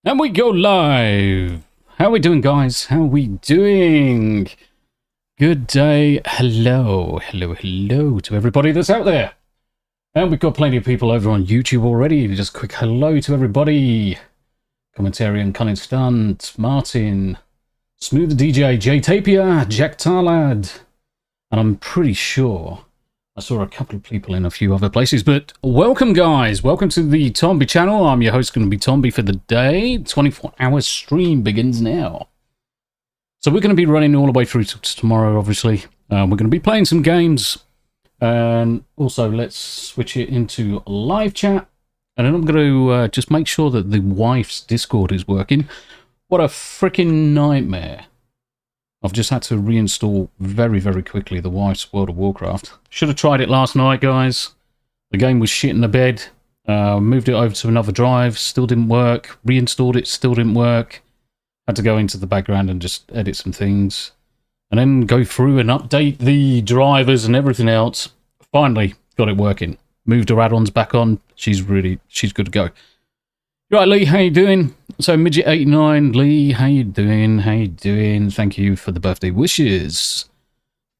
And we go live. How are we doing, guys? How are we doing? Good day. Hello to everybody that's out there. And we've got plenty of people over on YouTube already. Just a quick hello to everybody. Commentarian, Cunning Stunt, Martin, Smooth DJ, Jay Tapia, Jack Tarlad. And I'm pretty sure I saw a couple of people in a few other places, but welcome, guys. Welcome to the Tombi channel. I'm your host, going to be Tombi for the day. 24-hour stream begins now. So we're going to be running all the way through to tomorrow, obviously. We're going to be playing some games. And also, let's switch it into live chat. And then I'm going to just make sure that the wife's Discord is working. What a freaking nightmare. I've just had to reinstall very, very quickly the wife's World of Warcraft. Should have tried it last night, guys. The game was shit in the bed. Moved it over to another drive. Still didn't work. Reinstalled it. Still didn't work. Had to go into the background and just edit some things. And then go through and update the drivers and everything else. Finally got it working. Moved her add-ons back on. She's good to go. Right, Lee, how you doing? So, Midget89, Lee, how you doing? How you doing? Thank you for the birthday wishes.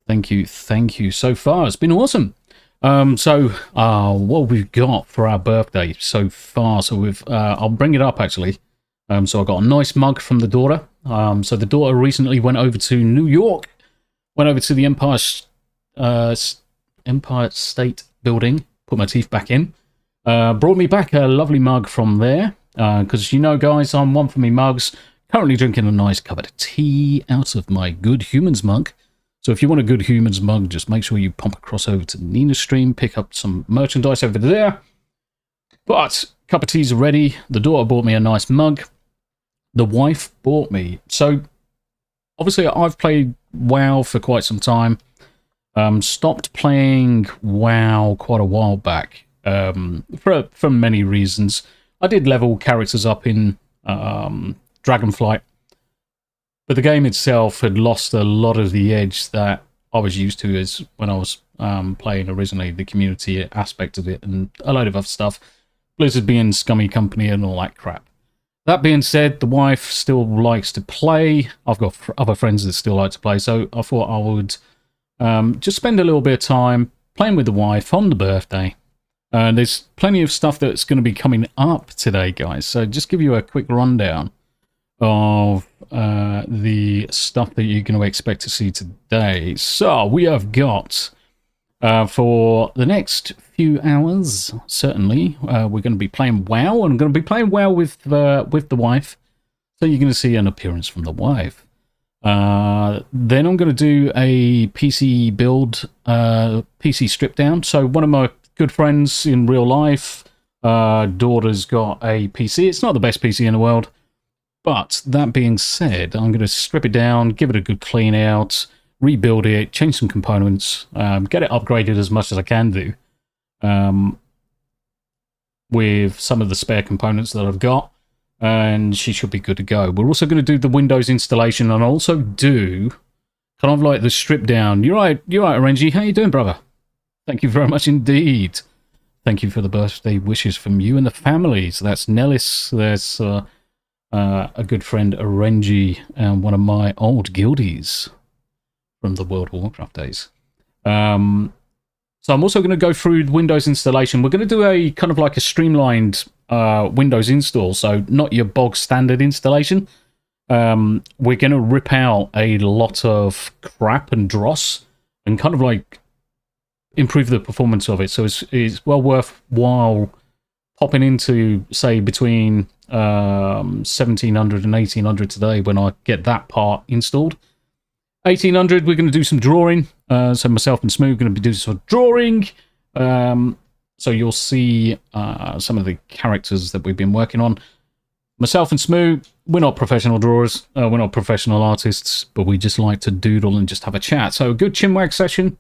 Thank you. So far, it's been awesome. What we've got for our birthday so far, I'll bring it up, actually. So I got a nice mug from the daughter. So the daughter recently went over to New York, went over to the Empire State Building, put my teeth back in. Brought me back a lovely mug from there, because you know, guys, I'm one for me mugs. Currently drinking a nice cup of tea out of my Good Humans mug. So if you want a Good Humans mug, just make sure you pump across over to Nina's stream, pick up some merchandise over there. But cup of tea's ready. The daughter bought me a nice mug. The wife bought me. So obviously I've played WoW for quite some time. Stopped playing WoW quite a while back. For many reasons. I did level characters up in Dragonflight, but the game itself had lost a lot of the edge that I was used to as when I was playing originally, the community aspect of it, and a load of other stuff. Blizzard being scummy company and all that crap. That being said, the wife still likes to play. I've got other friends that still like to play, so I thought I would just spend a little bit of time playing with the wife on the birthday. There's plenty of stuff that's going to be coming up today, guys. So just give you a quick rundown of the stuff that you're going to expect to see today. So we have got, for the next few hours, certainly, we're going to be playing WoW. And I'm going to be playing WoW with the wife. So you're going to see an appearance from the wife. Then I'm going to do a PC build, PC strip down. So one of my good friends in real life, daughter's got a PC. It's not the best PC in the world, but that being said, I'm going to strip it down, give it a good clean out, rebuild it, change some components, get it upgraded as much as I can do, with some of the spare components that I've got, and she should be good to go. We're also going to do the Windows installation and also do kind of like the strip down. You're right, RNG. How you doing, brother? Thank you very much indeed. Thank you for the birthday wishes from you and the families. That's Nellis. There's a good friend, Renji, and one of my old guildies from the World of Warcraft days. So I'm also going to go through the Windows installation. We're going to do a kind of like a streamlined Windows install, so not your bog standard installation. We're going to rip out a lot of crap and dross and kind of like improve the performance of it. So it's well worthwhile popping into, say, between 1700 and 1800 today when I get that part installed. 1800, we're going to do some drawing. So myself and Smooth are going to be doing some drawing. So you'll see some of the characters that we've been working on. Myself and Smooth, we're not professional drawers. We're not professional artists, but we just like to doodle and just have a chat. So a good Chin Wag session.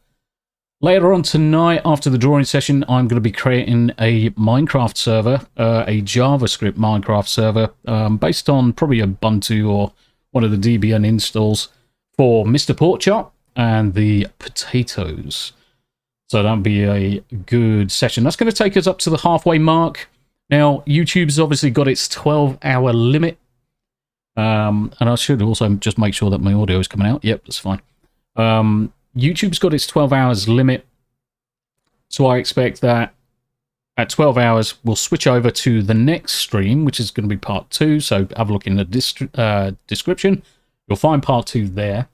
Later on tonight, after the drawing session, I'm going to be creating a Minecraft server, a JavaScript Minecraft server, based on probably Ubuntu or one of the Debian installs for Mr. Porkchop and the potatoes. So that'll be a good session. That's going to take us up to the halfway mark. Now, YouTube's obviously got its 12-hour limit. And I should also just make sure that my audio is coming out. Yep, that's fine. YouTube's got its 12 hours limit. So I expect that at 12 hours, we'll switch over to the next stream, which is going to be part 2. So have a look in the description. You'll find part 2 there.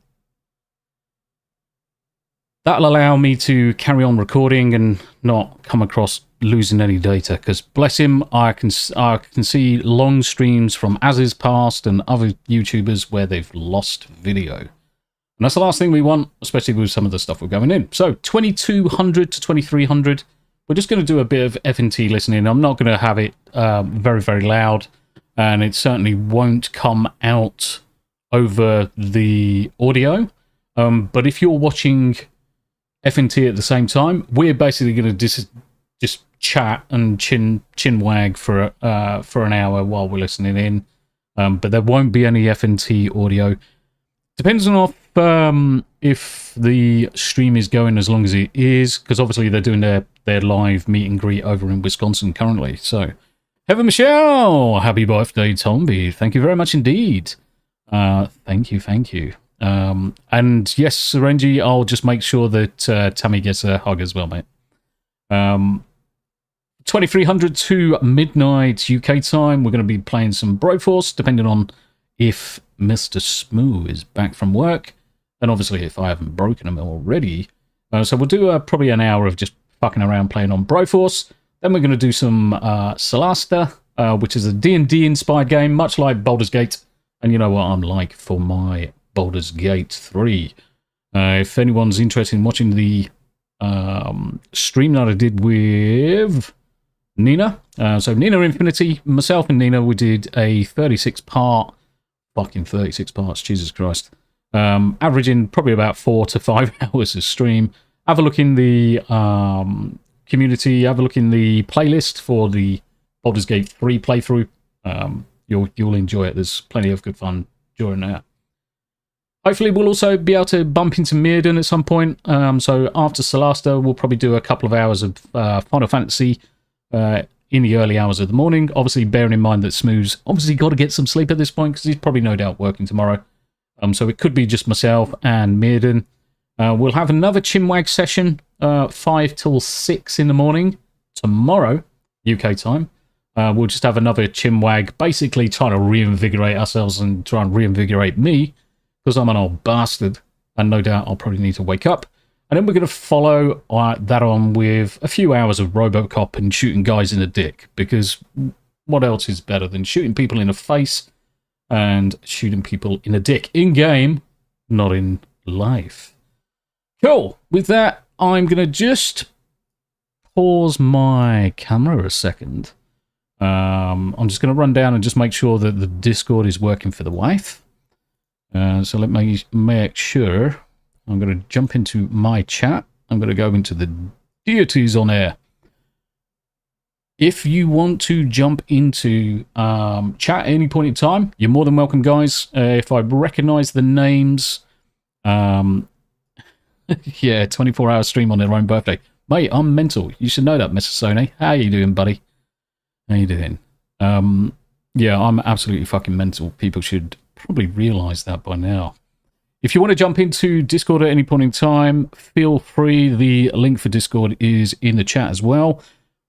That'll allow me to carry on recording and not come across losing any data. Because bless him, I can see long streams from Az's past and other YouTubers where they've lost video. And that's the last thing we want, especially with some of the stuff we're going in. So 2200 to 2300. We're just going to do a bit of FNT listening. I'm not going to have it very, very loud. And it certainly won't come out over the audio. But if you're watching FNT at the same time, we're basically going to just chat and chin wag for an hour while we're listening in. But there won't be any FNT audio. Depends on if the stream is going as long as it is, because obviously they're doing their live meet and greet over in Wisconsin currently. So, Heather Michelle, happy birthday, Tombi. Thank you very much indeed. Thank you. And yes, Serenji, I'll just make sure that Tammy gets a hug as well, mate. 2300 to midnight UK time, we're going to be playing some Broforce, depending on if Mr. Smoo is back from work, and obviously if I haven't broken him already. So we'll do probably an hour of just fucking around playing on Broforce. Then we're going to do some Solasta, which is a D&D inspired game, much like Baldur's Gate. And you know what I'm like for my Baldur's Gate 3. If anyone's interested in watching the stream that I did with Nina, so Nina Infinity, myself and Nina, we did a 36-part, fucking 36 parts, Jesus Christ, averaging probably about 4 to 5 hours of stream. Have a look in the community, have a look in the playlist for the Baldur's Gate 3 playthrough. You'll enjoy it. There's plenty of good fun during that. Hopefully we'll also be able to bump into Mirrodin at some point. So after Solasta, we'll probably do a couple of hours of Final Fantasy in the early hours of the morning. Obviously bearing in mind that Smooth's obviously got to get some sleep at this point because he's probably no doubt working tomorrow. So it could be just myself and Mirrodin. We'll have another Chin Wag session 5 till 6 in the morning tomorrow, UK time. We'll just have another Chin Wag, basically trying to reinvigorate ourselves and try and reinvigorate me, because I'm an old bastard, and no doubt I'll probably need to wake up. And then we're going to follow that on with a few hours of Robocop and shooting guys in the dick, because what else is better than shooting people in the face and shooting people in the dick? In-game, not in life. Cool. With that, I'm going to just pause my camera a second. I'm just going to run down and just make sure that the Discord is working for the wife. So let me make sure. I'm going to jump into my chat. I'm going to go into the deities on air. If you want to jump into chat at any point in time, you're more than welcome, guys. If I recognize the names, yeah, 24-hour stream on their own birthday. Mate, I'm mental. You should know that, Mr. Sony. How you doing, buddy? How you doing? Yeah, I'm absolutely fucking mental. People should probably realize that by now. If you want to jump into Discord at any point in time, feel free. The link for Discord is in the chat as well.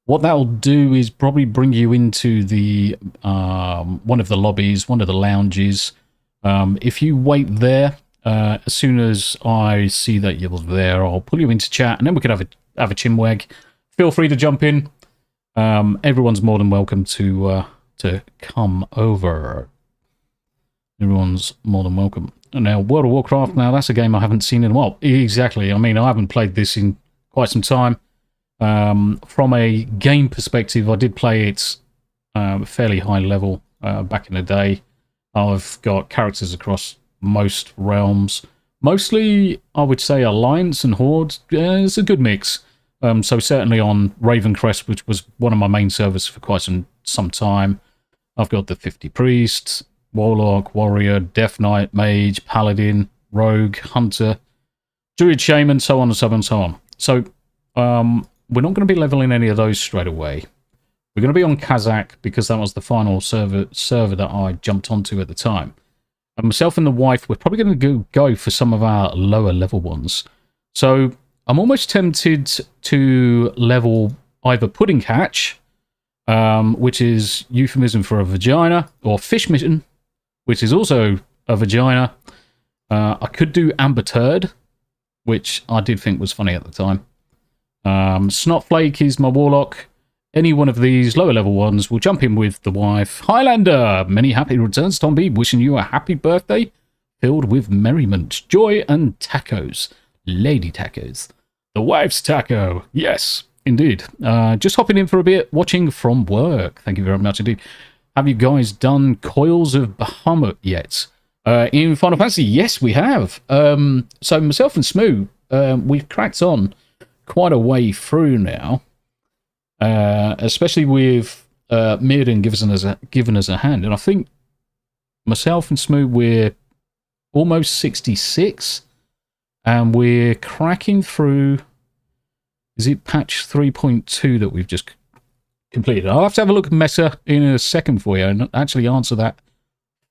What that'll do is probably bring you into the one of the lobbies, one of the lounges. If you wait there, as soon as I see that you're there, I'll pull you into chat, and then we can have a Chin Wag. Feel free to jump in. Everyone's more than welcome to come over. Everyone's more than welcome. Now, World of Warcraft, now that's a game I haven't seen in a while. Exactly. I mean, I haven't played this in quite some time. From a game perspective, I did play it fairly high level back in the day. I've got characters across most realms. Mostly, I would say Alliance and Horde. It's a good mix. So certainly on Ravencrest, which was one of my main servers for quite some time, I've got the 50 Priests, Warlock, Warrior, Death Knight, Mage, Paladin, Rogue, Hunter, Druid, Shaman, so on and so on and so on. So we're not going to be leveling any of those straight away. We're going to be on Kazakh because that was the final server that I jumped onto at the time. And myself and the wife, we're probably going to go for some of our lower level ones. So I'm almost tempted to level either pudding catch, which is euphemism for a vagina, or fish mitten, which is also a vagina. I could do amber turd, which I did think was funny at the time. Snotflake is my warlock. Any one of these lower level ones will jump in with the wife. Highlander, many happy returns, Tombi. Wishing you a happy birthday filled with merriment, joy, and tacos. Lady tacos. The wife's taco. Yes, indeed. Just hopping in for a bit, watching from work. Thank you very much indeed. Have you guys done Coils of Bahamut yet? In Final Fantasy, yes, we have. So myself and Smoo, we've cracked on quite a way through now. Especially with Mirrodin giving us a hand. And I think myself and Smoo, we're almost 66. And we're cracking through... Is it patch 3.2 that we've just completed? I'll have to have a look at Meta in a second for you and actually answer that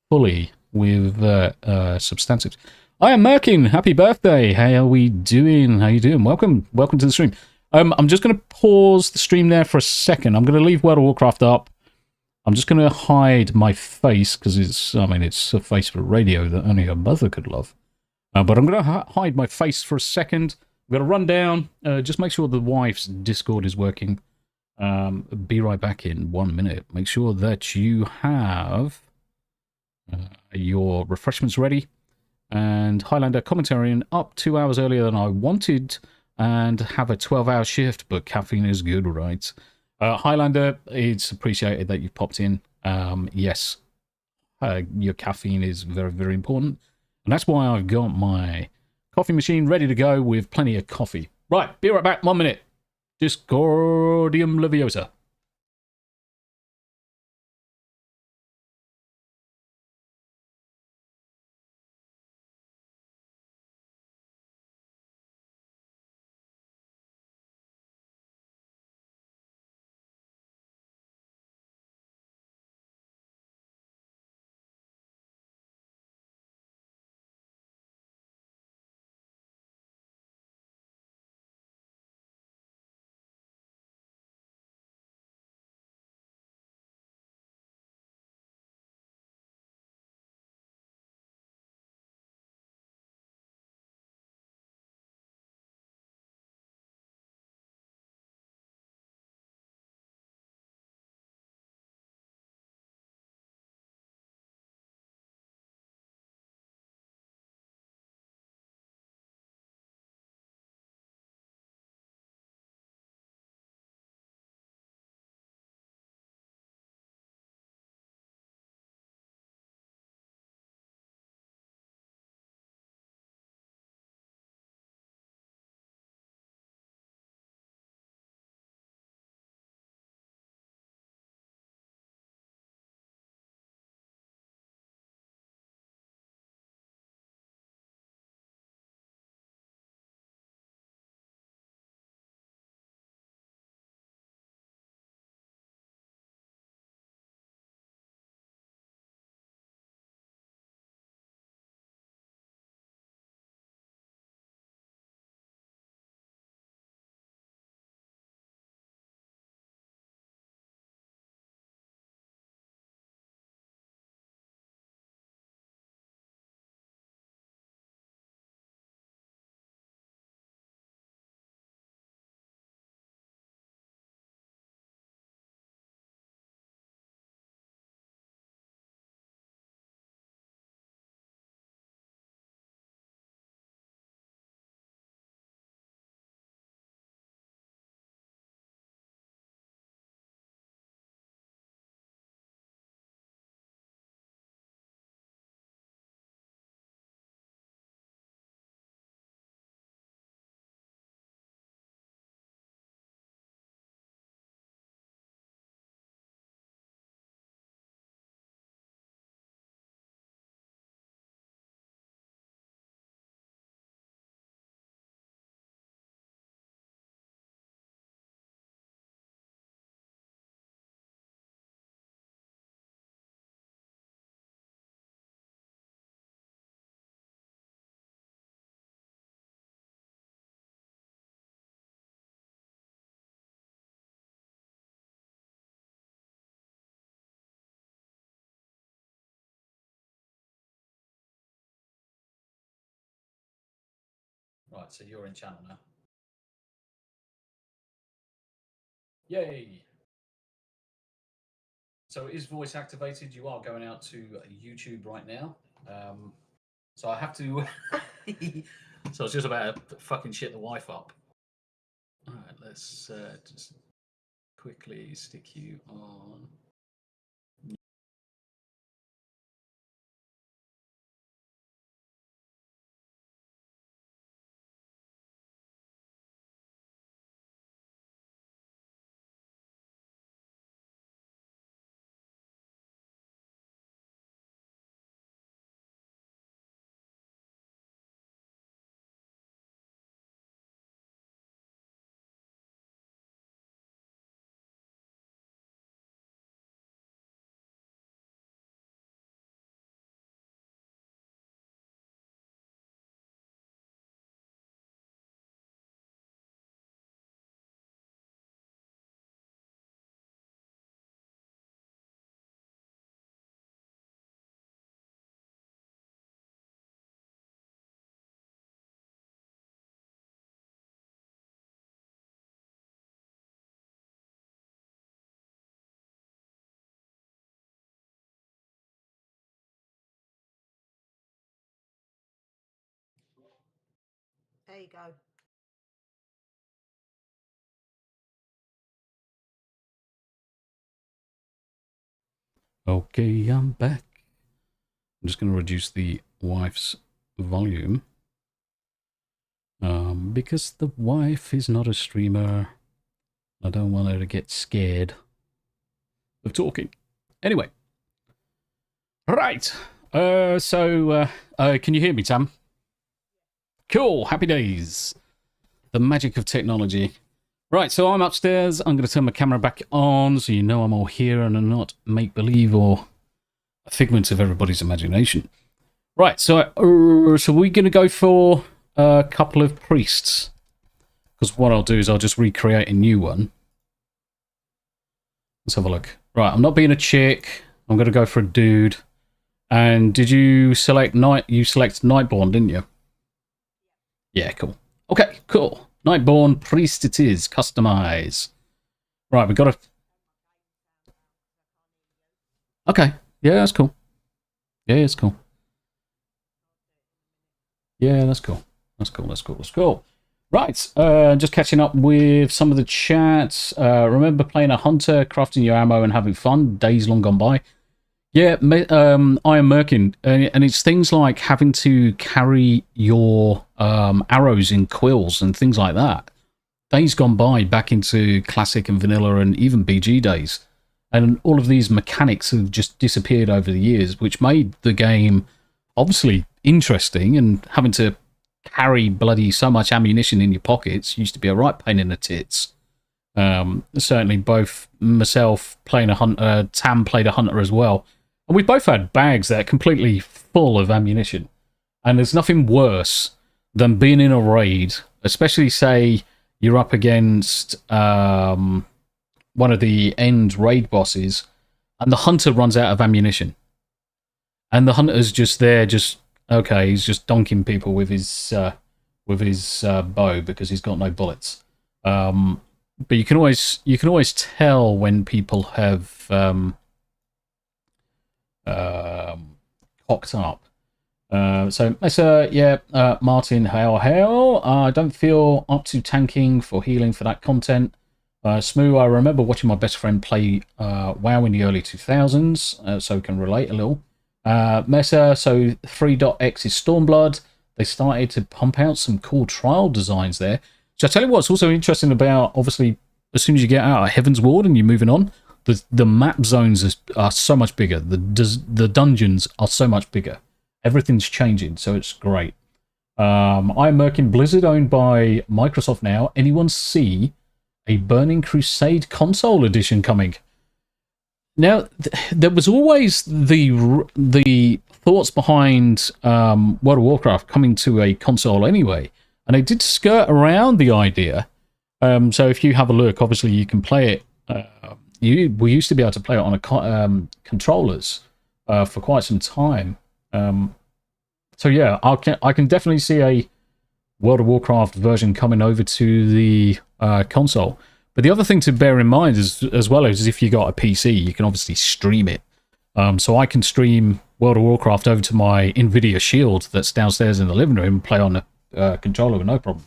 fully with substantives. I am Merkin. Happy birthday. How are we doing? How you doing? Welcome to the stream. I'm just going to pause the stream there for a second. I'm going to leave World of Warcraft up. I'm just going to hide my face because it's a face for radio that only a mother could love. But I'm going to hide my face for a second. I'm going to run down, just make sure the wife's Discord is working. Be right back in 1 minute. Make sure that you have your refreshments ready. And Highlander commentary up 2 hours earlier than I wanted. And have a 12-hour shift, but caffeine is good, right? Highlander, it's appreciated that you've popped in. Yes, your caffeine is very, very important. And that's why I've got my coffee machine ready to go with plenty of coffee. Right, be right back, 1 minute. Discordium Leviosa. Right, so you're in channel now. Yay! So it is voice activated. You are going out to YouTube right now. So I have to... So it's just about to fucking shit the wife up. All right, let's just quickly stick you on. There you go. Okay, I'm back. I'm just going to reduce the wife's volume. Because the wife is not a streamer. I don't want her to get scared of talking. Anyway. Right. Can you hear me, Tam? Cool. Happy days. The magic of technology. Right, so I'm upstairs. I'm going to turn my camera back on so you know I'm all here and I'm not make-believe or a figment of everybody's imagination. Right, so we're going to go for a couple of priests. Because what I'll do is I'll just recreate a new one. Let's have a look. Right, I'm not being a chick. I'm going to go for a dude. And did you select Night? You selected Nightborn, didn't you? Yeah, cool. Okay, cool. Nightborn priest it is. Customize. Right, we've got to... Okay. Yeah, that's cool. Yeah, it's cool. Yeah, that's cool. That's cool, that's cool, that's cool. Right, just catching up with some of the chats. Remember playing a hunter, crafting your ammo and having fun? Days long gone by. Yeah, I am Merkin, and it's things like having to carry your arrows in quills and things like that. Days gone by back into classic and vanilla and even BG days. And all of these mechanics have just disappeared over the years, which made the game obviously interesting, and having to carry bloody so much ammunition in your pockets used to be a right pain in the tits. Certainly both myself playing a hunter, Tam played a hunter as well. And we both had bags that are completely full of ammunition. And there's nothing worse than being in a raid, especially say you're up against one of the end raid bosses, and the hunter runs out of ammunition. And the hunter's just there, okay, he's just donking people with his bow because he's got no bullets. But you can always tell when people have cocked up. Martin, hail. I don't feel up to tanking for healing for that content. Smoo, I remember watching my best friend play WoW in the early 2000s, so can relate a little. Mesa, so 3.x is Stormblood. They started to pump out some cool trial designs there. So I tell you what's also interesting about, obviously, as soon as you get out of Heaven's Ward and you're moving on, the map zones are so much bigger. The dungeons are so much bigger. Everything's changing, so it's great. I'm Merkin Blizzard, owned by Microsoft now. Anyone see a Burning Crusade console edition coming? Now, there was always the thoughts behind World of Warcraft coming to a console anyway, and they did skirt around the idea. So if you have a look, obviously you can play it. We used to be able to play it on a controllers for quite some time. So yeah, I can definitely see a World of Warcraft version coming over to the console. But the other thing to bear in mind is, as well, is if you got a PC, you can obviously stream it. So I can stream World of Warcraft over to my NVIDIA Shield that's downstairs in the living room and play on the controller with no problem.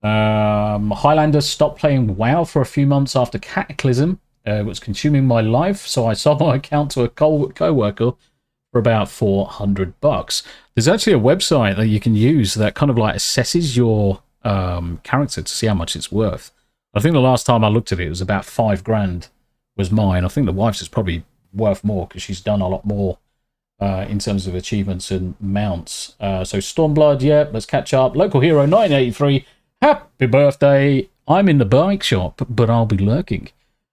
Highlander stopped playing WoW for a few months after Cataclysm. It was consuming my life, so I sold my account to a co-worker for about $400. There's actually a website that you can use that kind of like assesses your character to see how much it's worth. I think the last time I looked at it, it was about $5,000 was mine. I think the wife's is probably worth more because she's done a lot more in terms of achievements and mounts. So Stormblood, yeah, let's catch up. Local Hero 1983, happy birthday. I'm in the bike shop, but I'll be lurking.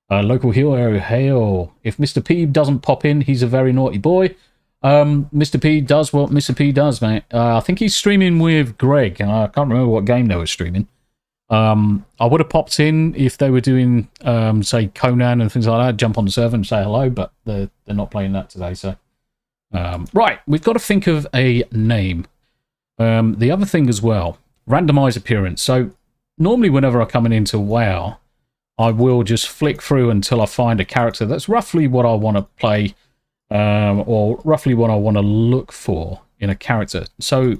Local Hero, hail. If Mr. P doesn't pop in, he's a very naughty boy. Mr. P does what Mr. P does, mate. I think he's streaming with Greg, and I can't remember what game they were streaming. I would have popped in if they were doing, say, Conan and things like that, jump on the server and say hello, but they're not playing that today, so... right, we've got to think of a name. The other thing as well, randomize appearance. So, normally whenever I'm coming into WoW, I will just flick through until I find a character that's roughly what I want to play, or roughly what I want to look for in a character. So,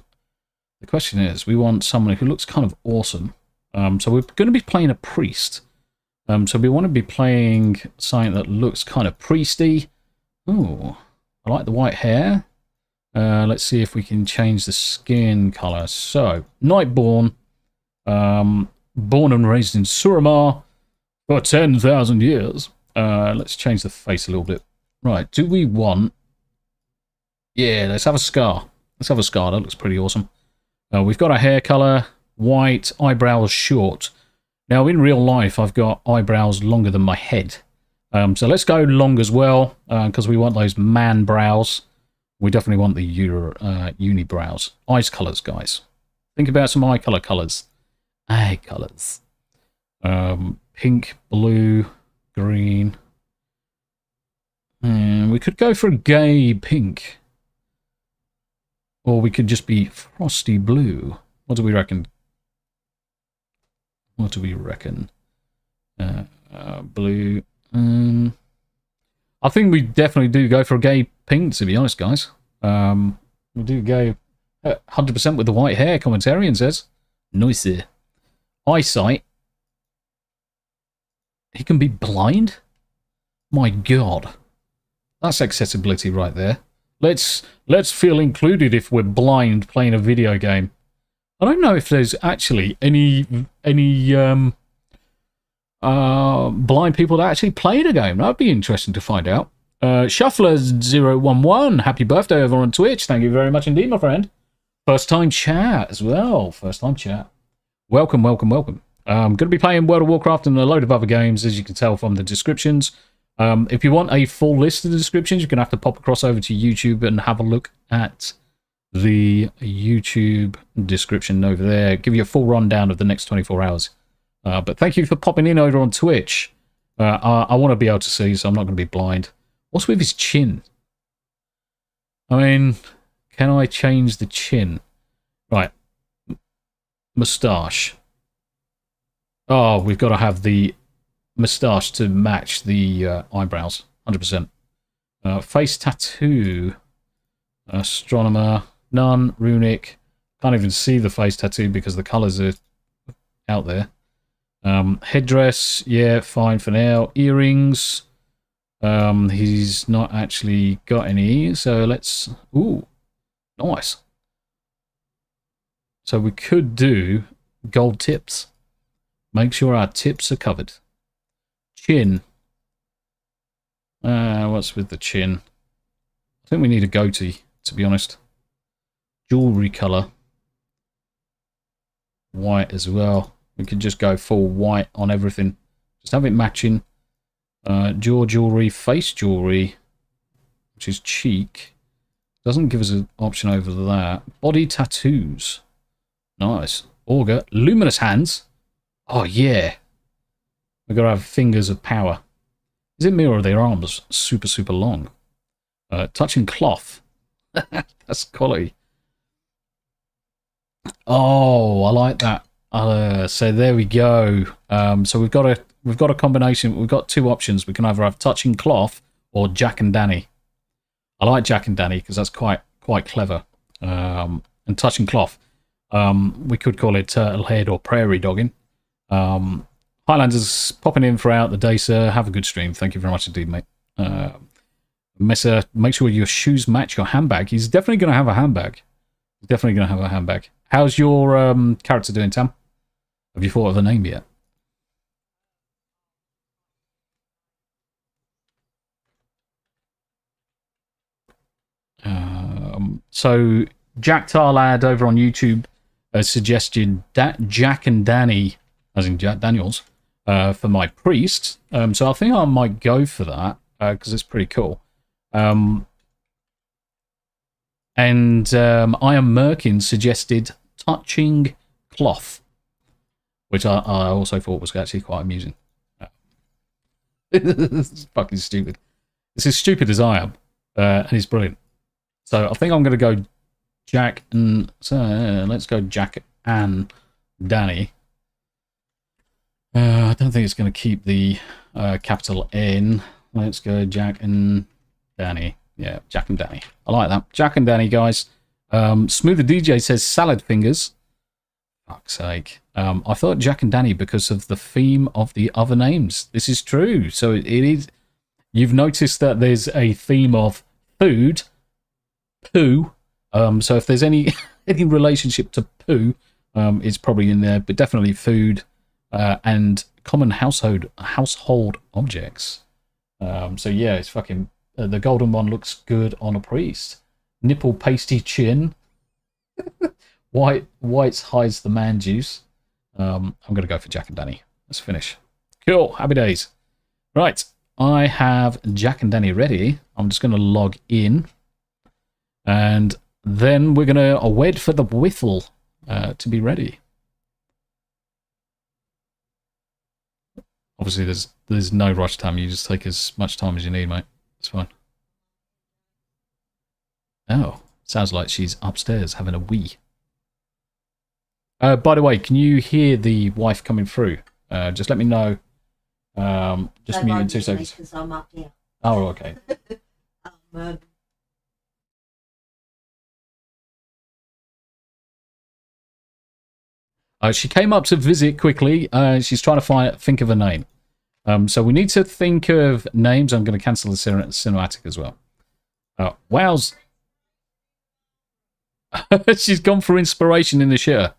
the question is, we want someone who looks kind of awesome. So we're going to be playing a priest. So we want to be playing something that looks kind of priesty. Ooh, I like the white hair. Let's see if we can change the skin color. So, Nightborn, born and raised in Suramar for 10,000 years. Let's change the face a little bit. Right, do we want... Yeah, let's have a scar. Let's have a scar. That looks pretty awesome. We've got a hair color, white, eyebrows short. Now, in real life, I've got eyebrows longer than my head. So let's go long as well, because we want those man brows. We definitely want the unibrows. Eyes colors, guys. Think about some eye colors. Eye colors. Pink, blue, green. We could go for a gay pink. Or we could just be frosty blue. What do we reckon? What do we reckon? Blue. I think we definitely do go for a gay pink, to be honest, guys. We do go 100% with the white hair, Commentarian says. Noisy. Eyesight. He can be blind? My God. That's accessibility right there. Let's feel included if we're blind playing a video game. I don't know if there's actually any blind people that actually play the game. That'd be interesting to find out. Shuffler011, happy birthday over on Twitch. Thank you very much indeed, my friend. First time chat as well. First time chat. Welcome, welcome, welcome. I'm going to be playing World of Warcraft and a load of other games, as you can tell from the descriptions. If you want a full list of the descriptions, you're going to have to pop across over to YouTube and have a look at the YouTube description over there. Give you a full rundown of the next 24 hours. But thank you for popping in over on Twitch. I want to be able to see, so I'm not going to be blind. What's with his chin? I mean, can I change the chin? Right. Moustache. Oh, we've got to have the moustache to match the eyebrows. 100%. Face tattoo. Astronomer. None. Runic. Can't even see the face tattoo because the colours are out there. Headdress. Yeah, fine for now. Earrings. He's not actually got any, so let's... Ooh, nice. So we could do gold tips. Make sure our tips are covered. Chin. What's with the chin? I think we need a goatee, to be honest. Jewelry colour. White as well. We could just go full white on everything. Just have it matching. Jaw jewelry, face jewelry, which is cheek. Doesn't give us an option over that. Body tattoos. Nice. Auger. Luminous hands. Oh, yeah. We've got to have fingers of power. Is it me or are their arms super, super long? Touching cloth. That's quality. Oh, I like that. So there we go. So we've got a combination. We've got two options. We can either have touching cloth or Jack and Danny. I like Jack and Danny because that's quite clever. And touching cloth, we could call it turtle head or prairie dogging. Highlanders popping in throughout the day, sir. Have a good stream. Thank you very much indeed, mate. Messer, make sure your shoes match your handbag. He's definitely going to have a handbag. He's definitely going to have a handbag. How's your character doing, Tam? Have you thought of a name yet? So Jack Tarlad over on YouTube suggested Jack and Danny, as in Jack Daniels, for my priest. So I think I might go for that because it's pretty cool. And I Am Merkin suggested touching cloth, which I also thought was actually quite amusing. It's fucking stupid. It's as stupid as I am, and it's brilliant. So I think I'm going to go Jack and... So let's go Jack and Danny. I don't think it's going to keep the capital N. Let's go Jack and Danny. Yeah, Jack and Danny. I like that. Jack and Danny, guys. Smoother DJ says salad fingers. Fuck's sake. I thought Jack and Danny because of the theme of the other names. This is true. So it is... You've noticed that there's a theme of food, poo. So if there's any relationship to poo, it's probably in there. But definitely food and common household objects. So yeah, it's fucking... the golden one looks good on a priest. Nipple pasty chin. Whites hides the man juice. I'm going to go for Jack and Danny. Let's finish. Cool. Happy days. Right. I have Jack and Danny ready. I'm just going to log in. And then we're going to wait for the whiffle to be ready. Obviously, there's no rush time. You just take as much time as you need, mate. It's fine. Oh, sounds like she's upstairs having a wee. By the way, can you hear the wife coming through? Just let me know. Just mute in 2 seconds. Because I'm up here. Oh, okay. She came up to visit quickly. She's trying to think of a name. So we need to think of names. I'm going to cancel the cinematic as well. Wow's. She's gone for inspiration in the shitter.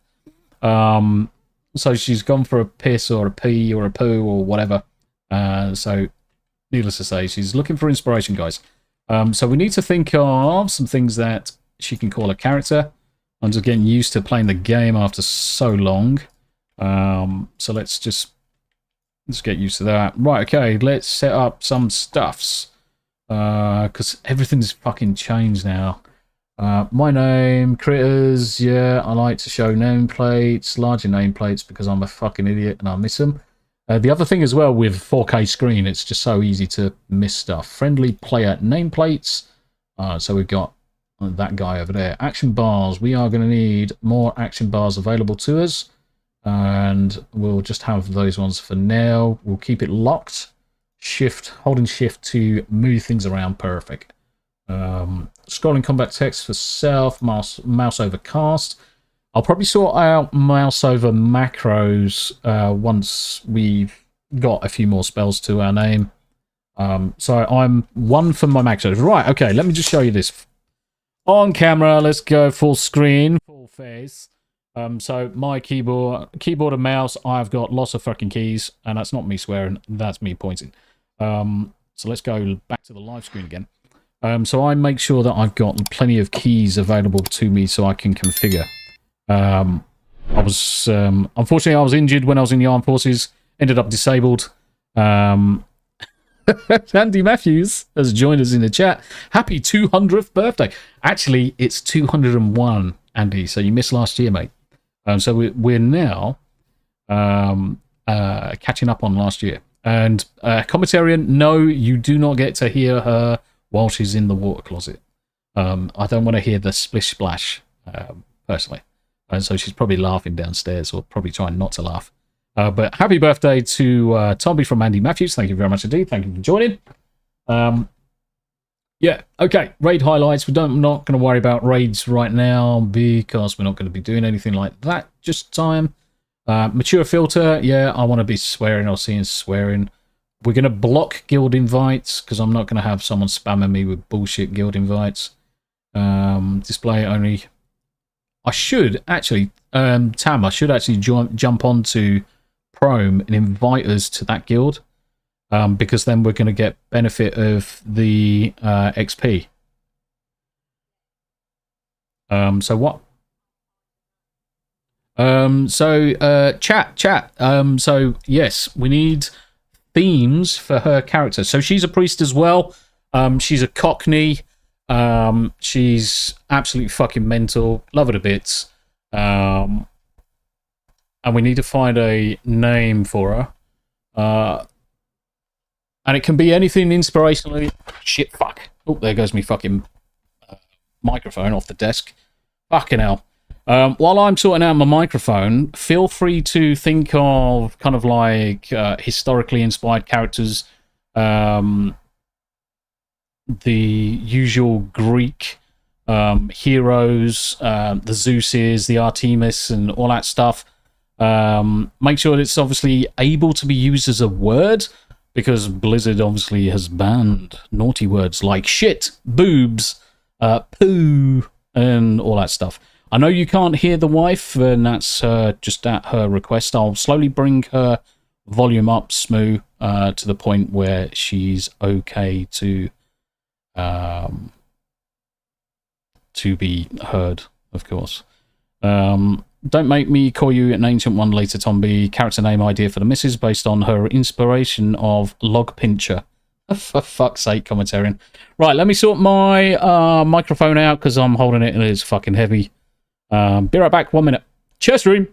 So she's gone for a piss or a pee or a poo or whatever. So needless to say, she's looking for inspiration, guys. So we need to think of some things that she can call a character. I'm just getting used to playing the game after so long. So let's get used to that. Right, okay, let's set up some stuffs. Because everything's fucking changed now. My name, critters, yeah, I like to show nameplates, larger nameplates, because I'm a fucking idiot and I miss them. The other thing as well with 4K screen, it's just so easy to miss stuff. Friendly player nameplates. So we've got that guy over there. Action bars. We are going to need more action bars available to us. And we'll just have those ones for now. We'll keep it locked. Holding shift to move things around. Perfect. Scrolling combat text for self. Mouse over cast. I'll probably sort out mouse over macros once we've got a few more spells to our name. So I'm 1 for my macros. Right, okay, let me just show you this. On camera, let's go full screen, full face. So my keyboard and mouse, I've got lots of fucking keys, and that's not me swearing, that's me pointing. So let's go back to the live screen again. So I make sure that I've got plenty of keys available to me so I can configure. Unfortunately, I was injured when I was in the armed forces, ended up disabled. Andy Matthews has joined us in the chat. Happy 200th birthday. Actually, it's 201, Andy, so you missed last year, mate. So we're now catching up on last year. And Commentarian, no, you do not get to hear her while she's in the water closet. I don't want to hear the splish splash, personally. And so she's probably laughing downstairs, or probably trying not to laugh. But happy birthday to Tombi from Andy Matthews. Thank you very much indeed. Thank you for joining. Yeah, okay. Raid highlights. We're not going to worry about raids right now because we're not going to be doing anything like that just time. Mature filter. Yeah, I want to be swearing or seeing swearing. We're going to block guild invites because I'm not going to have someone spamming me with bullshit guild invites. Display only. I should actually, Tam, I should actually jump onto Chrome and invite us to that guild. Because then we're going to get benefit of the XP. So what? Chat. So yes, we need themes for her character. So she's a priest as well. She's a cockney. She's absolutely fucking mental. Love her to bits. And we need to find a name for her. And it can be anything inspirationally. Shit, fuck. Oh, there goes me fucking microphone off the desk. Fucking hell. While I'm sorting out my microphone, feel free to think of kind of like historically inspired characters. The usual Greek heroes, the Zeuses, the Artemis, and all that stuff. Make sure that it's obviously able to be used as a word. Because Blizzard obviously has banned naughty words like shit, boobs, poo, and all that stuff. I know you can't hear the wife, and that's just at her request. I'll slowly bring her volume up, Smoo, to the point where she's okay to be heard, of course. Don't make me call you an ancient one later, Tombi. Character name idea for the missus based on her inspiration of Log Pincher. For fuck's sake, commentarian. Right, let me sort my microphone out because I'm holding it and it's fucking heavy. Be right back, 1 minute. Chess room.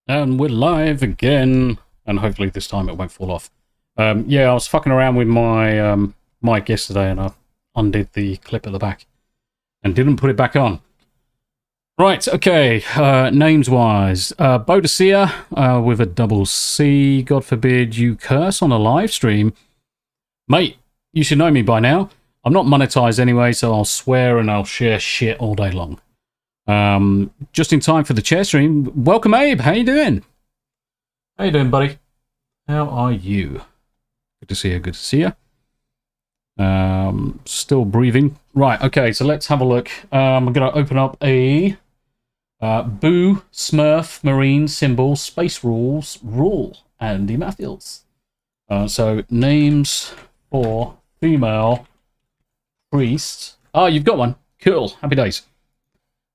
And we're live again, and hopefully this time it won't fall off. Yeah, I was fucking around with my mic yesterday, and I undid the clip at the back, and didn't put it back on. Right, okay, names-wise. Bodicea, with a double C. God forbid you curse on a live stream. Mate, you should know me by now. I'm not monetized anyway, so I'll swear and I'll share shit all day long. Just in time for the chair stream. Welcome, Abe. How you doing? How you doing, buddy? How are you? Good to see you. Good to see you. Still breathing. Right. Okay. So let's have a look. I'm going to open up a Boo Smurf Marine symbol Space Rules rule. Andy Matthews. So names for female priest. Oh, you've got one. Cool. Happy days.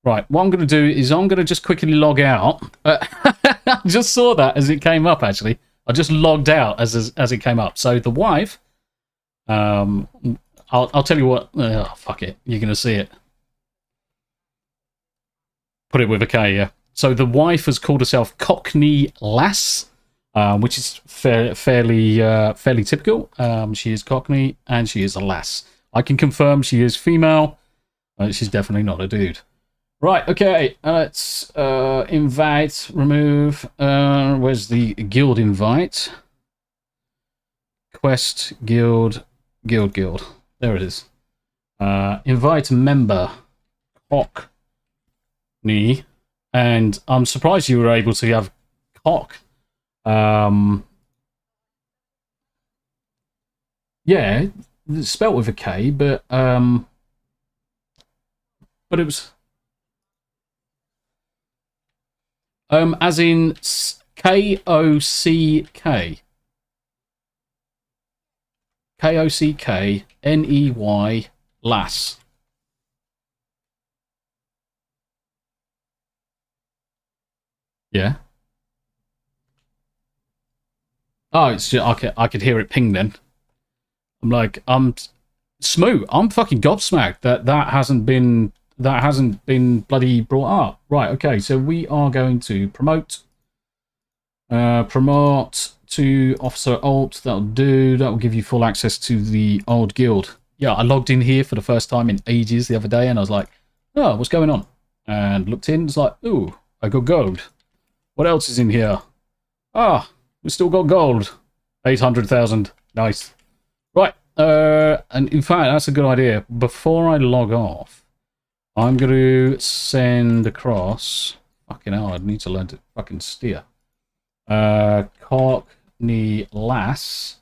Right, what I'm going to do is I'm going to just quickly log out. I just saw that as it came up, actually. I just logged out as it came up. So the wife, I'll tell you what. Oh, fuck it. You're going to see it. Put it with a K, yeah. So the wife has called herself Cockney Lass, which is fairly typical. She is Cockney and she is a lass. I can confirm she is female. She's definitely not a dude. Right, okay, let's invite, remove, where's the guild invite? quest, guild. There it is. Invite member, Cockney, and I'm surprised you were able to have cock. Yeah, it's spelt with a K, but it was as in Kock, Kockney, lass. Yeah. Oh, it's just, I could hear it ping then. I'm like, Smoo, I'm fucking gobsmacked that hasn't been bloody brought up. Right, okay, so we are going to promote to Officer Alt. That'll do. That will give you full access to the old guild. Yeah, I logged in here for the first time in ages the other day, and I was like, oh, what's going on? And looked in, it's like, ooh, I got gold. What else is in here? Ah, we still got gold. 800,000. Nice. Right, and in fact, that's a good idea. Before I log off, I'm going to send across... Fucking hell, I need to learn to fucking steer. Cockney lass.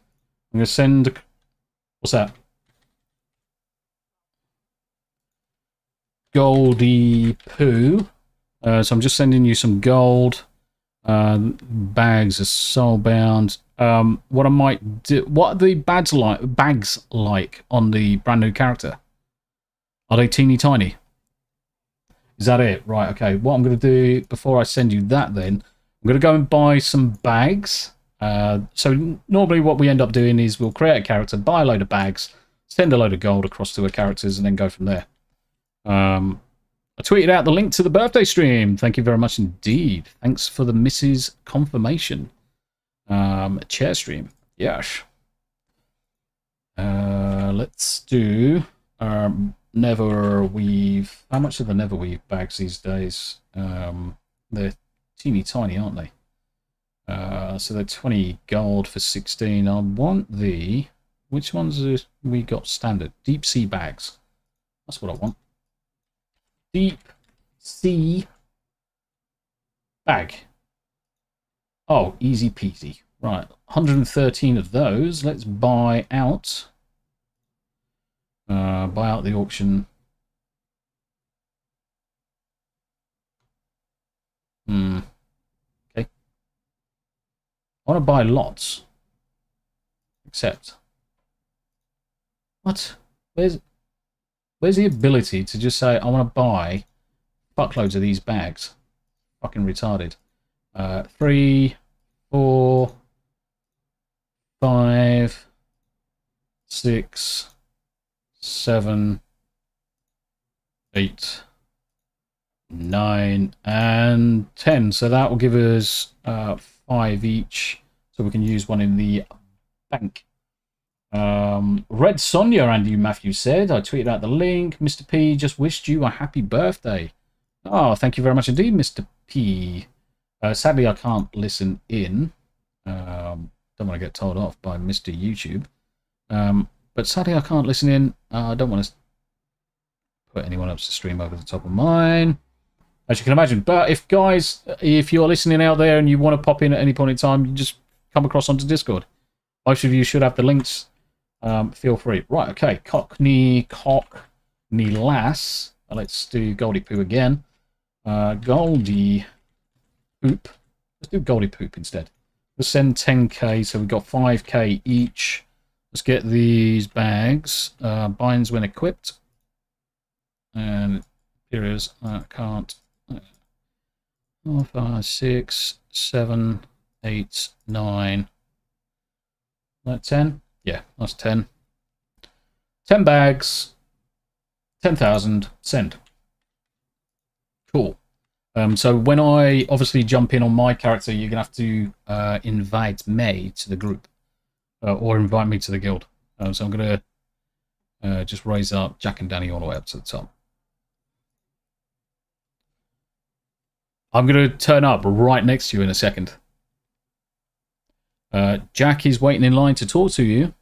I'm going to send... What's that? Goldie poo. So I'm just sending you some gold. Bags are soulbound. What I might do... What are the bags like on the brand new character? Are they teeny tiny? Is that it? Right, okay. What I'm going to do before I send you that then, I'm going to go and buy some bags. So normally what we end up doing is we'll create a character, buy a load of bags, send a load of gold across to our characters, and then go from there. I tweeted out the link to the birthday stream. Thank you very much indeed. Thanks for the Mrs. confirmation. Chair stream. Yes. Let's do Never Weave. How much are the Never Weave bags these days? They're teeny tiny, aren't they? So they're 20 gold for 16. I want the... Which ones have we got standard? Deep sea bags. That's what I want. Deep sea bag. Oh, easy peasy. Right, 113 of those. Let's buy out. Buy out the auction. Okay. I want to buy lots. Except. What? Where's the ability to just say, I want to buy fuckloads of these bags? Fucking retarded. 3, 4, 5, 6, 7, 8, 9, and 10. So that will give us 5 each. So we can use one in the bank. Red Sonia, Andy Matthew said. I tweeted out the link. Mr. P just wished you a happy birthday. Oh, thank you very much indeed, Mr. P. Sadly, I can't listen in. Don't want to get told off by Mr. YouTube. But sadly, I can't listen in. I don't want to put anyone else's stream over the top of mine, as you can imagine. But if you're listening out there and you want to pop in at any point in time, you just come across onto Discord. Most of you should have the links. Feel free. Right, okay. Cockney lass. Let's do Goldie Poo again. Goldie Poop. Let's do Goldie Poop instead. We'll send 10k, so we've got 5k each. Let's get these bags. Binds when equipped. And here is, can't. 4, 5, 6, 7, 8, 9. That 10? Yeah, that's 10. 10 bags. 10,000. Send. Cool. So when I obviously jump in on my character, you're going to have to invite me to the group. Or invite me to the guild. So I'm going to just raise up Jack and Danny all the way up to the top. I'm going to turn up right next to you in a second. Jack is waiting in line to talk to you.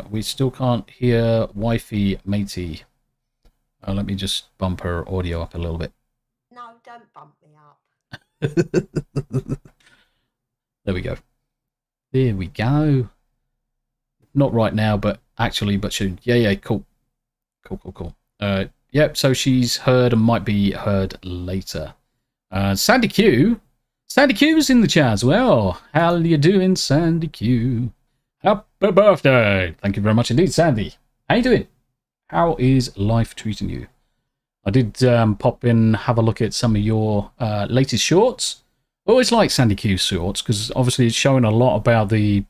We still can't hear wifey matey. Let me just bump her audio up a little bit. No, don't bump me up. There we go. There we go. Not right now, but actually, but soon. Yeah, cool. Cool. Yep, so she's heard and might be heard later. Sandy Q. Sandy Q's in the chat as well. How are you doing, Sandy Q? Happy birthday! Thank you very much indeed, Sandy. How you doing? How is life treating you? I did pop in, have a look at some of your latest shorts. I always like Sandy Q's shorts because obviously it's showing a lot about the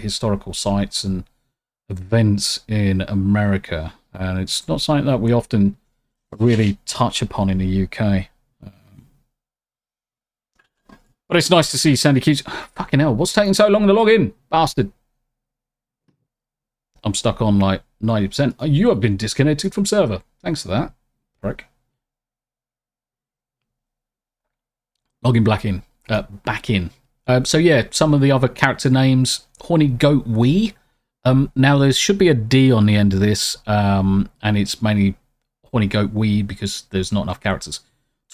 historical sites and events in America, and it's not something that we often really touch upon in the UK. But it's nice to see Sandy Q's. Fucking hell, what's taking so long to log in? Bastard. I'm stuck on like 90%. You have been disconnected from server. Thanks for that. Frick. Logging back in. So yeah, some of the other character names. Horny Goat Wee. Now there should be a D on the end of this. And it's mainly Horny Goat Wee because there's not enough characters.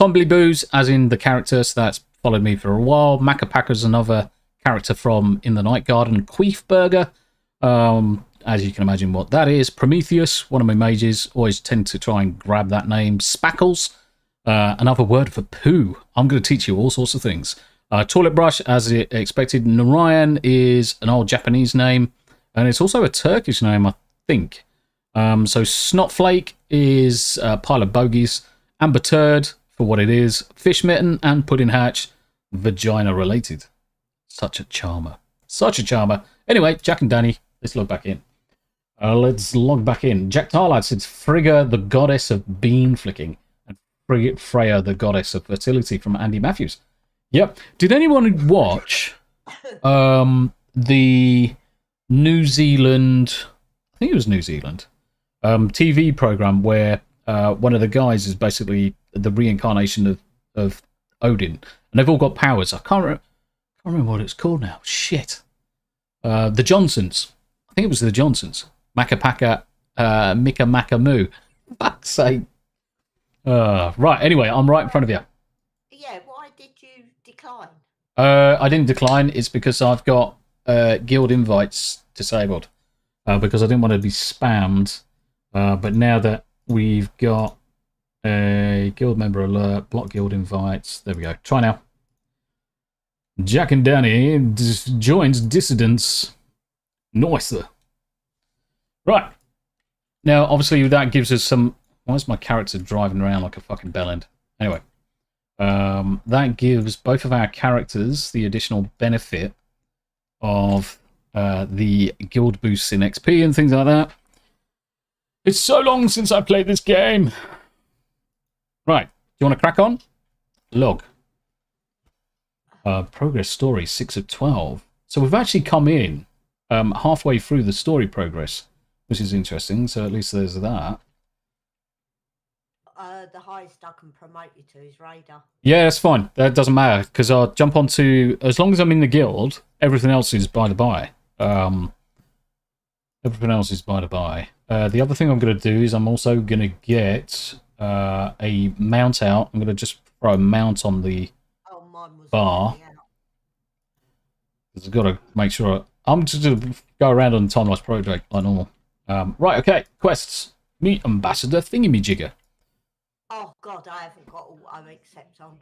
Tombi Boos, as in the character, so that's followed me for a while. Macapacker's another character from In the Night Garden. Queef Burger, as you can imagine what that is. Prometheus, one of my mages, always tend to try and grab that name. Spackles, another word for poo. I'm going to teach you all sorts of things. Toilet Brush, as expected. Narayan is an old Japanese name, and it's also a Turkish name, I think. So Snotflake is a pile of bogies. Amber Turd, for what it is. Fish Mitten and Pudding Hatch, vagina related. Such a charmer. Such a charmer. Anyway, Jack and Danny, let's log back in. Jack Tarlad says Frigga, the goddess of bean flicking, and Freya, the goddess of fertility, from Andy Matthews. Yep. Did anyone watch the New Zealand, I think it was New Zealand, TV program where one of the guys is basically the reincarnation of Odin, and they've all got powers. I can't remember what it's called now. Shit. The Johnsons. I think it was the Johnsons. Macapaka, Mika Makamoo. Fuck's sake. Right, anyway, I'm right in front of you. Yeah, why did you decline? I didn't decline. It's because I've got guild invites disabled. Because I didn't want to be spammed. But now that we've got a guild member alert, block guild invites. There we go. Try now. Jack and Danny joins dissidents. Nice. Right. Now, obviously, that gives us some... Why is my character driving around like a fucking bellend? Anyway. That gives both of our characters the additional benefit of the guild boosts in XP and things like that. It's so long since I played this game. Right. Do you want to crack on? Log. Progress story, 6 of 12. So we've actually come in halfway through the story progress, which is interesting. So at least there's that. The highest I can promote you to is Raider. Yeah, that's fine. That doesn't matter, because I'll jump onto... As long as I'm in the guild, everything else is by the by. Everything else is by the by. The other thing I'm going to do is I'm also going to get a mount out. I'm going to just throw a mount on the bar. Because I've got to make sure... I'm just going to go around on the Time-Lapse project like normal. Right, okay. Quests. Meet Ambassador Thingamajigger. Oh, God, I haven't got auto accept on.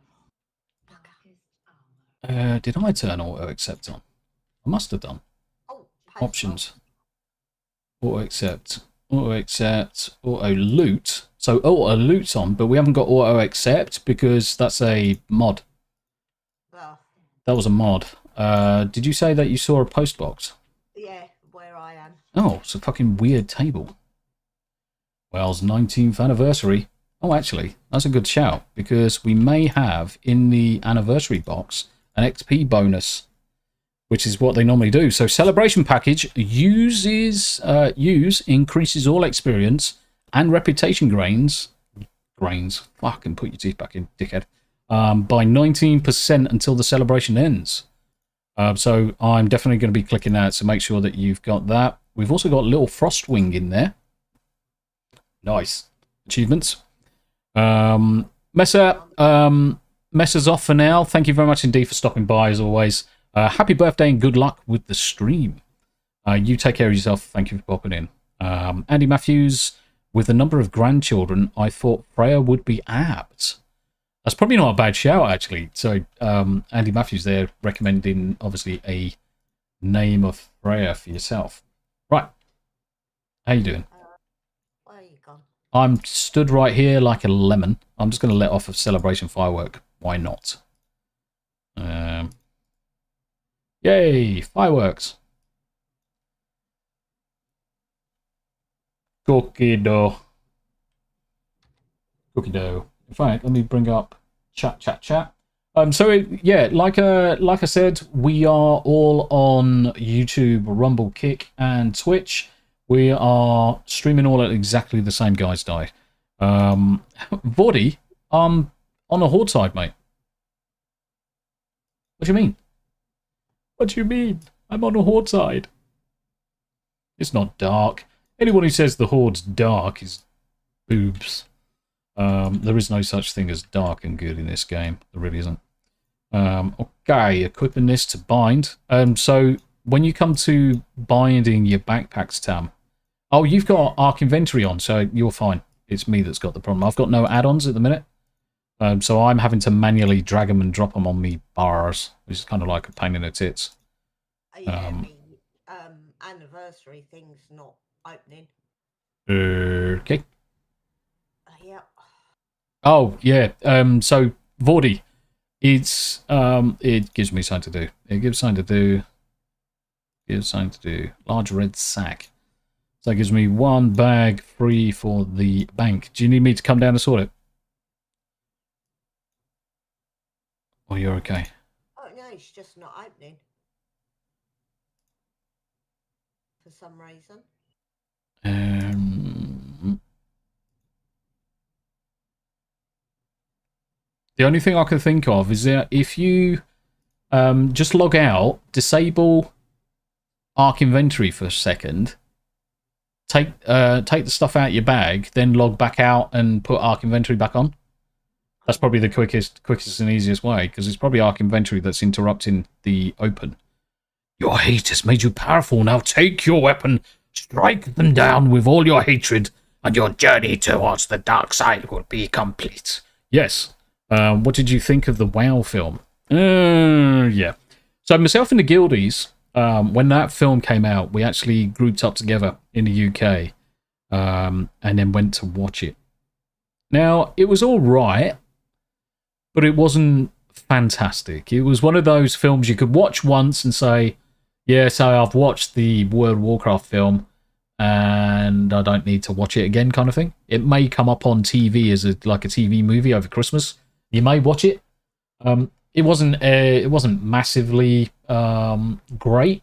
Did I turn auto accept on? I must have done. Oh, options. Auto accept, auto loot. So auto loot's on, but we haven't got auto accept because that's a mod. Well, that was a mod. Did you say that you saw a post box? Yeah, where I am. Oh, it's a fucking weird table. Wales 19th anniversary. Oh, actually, that's a good shout, because we may have in the anniversary box an XP bonus, which is what they normally do. So celebration package increases all experience and reputation grains. Fucking put your teeth back in, dickhead. by 19% until the celebration ends. So I'm definitely going to be clicking that, so make sure that you've got that. We've also got Little Frostwing in there. Nice. Achievements. Messer, Messer's off for now. Thank you very much indeed for stopping by, as always. Happy birthday and good luck with the stream. You take care of yourself. Thank you for popping in. Andy Matthews, with the number of grandchildren, I thought Freya would be apt. That's probably not a bad shout, actually. So, Andy Matthews there recommending, obviously, a name of Freya for yourself. Right. How you doing? Where are you gone? I'm stood right here like a lemon. I'm just going to let off a celebration firework. Why not? Yay! Fireworks! Cookie dough. Cookie dough. In fact, let me bring up chat. Yeah, like I said, we are all on YouTube, Rumble, Kick, and Twitch. We are streaming all at exactly the same guys die. Vordy, I'm on a horde side, mate. What do you mean? What do you mean? I'm on a horde side. It's not dark. Anyone who says the horde's dark is boobs. There is no such thing as dark and good in this game. There really isn't. Okay, equipping this to bind. So when you come to binding your backpacks, Tam. Oh, you've got Arc Inventory on, so you're fine. It's me that's got the problem. I've got no add-ons at the minute. So I'm having to manually drag them and drop them on me bars, which is kind of like a pain in the tits. Yeah, anniversary thing's not opening. Okay. Yeah. Oh, yeah. So, Vordy, it's, it gives me something to do. It gives something to do. Large red sack. So it gives me one bag free for the bank. Do you need me to come down and sort it? Oh, you're okay. Oh, no, it's just not opening. For some reason. The only thing I can think of is that if you just log out, disable Arc Inventory for a second, take the stuff out of your bag, then log back out and put Arc Inventory back on. That's probably the quickest and easiest way, because it's probably Arc Inventory that's interrupting the open. Your hate has made you powerful. Now take your weapon, strike them down with all your hatred, and your journey towards the dark side will be complete. Yes. What did you think of the WoW film? Yeah. So myself and the Guildies, when that film came out, we actually grouped up together in the UK, and then went to watch it. Now, it was all right, but it wasn't fantastic. It was one of those films you could watch once and say, yeah, so I've watched the World of Warcraft film, and I don't need to watch it again kind of thing. It may come up on TV as like a TV movie over Christmas. You may watch it. It wasn't massively great.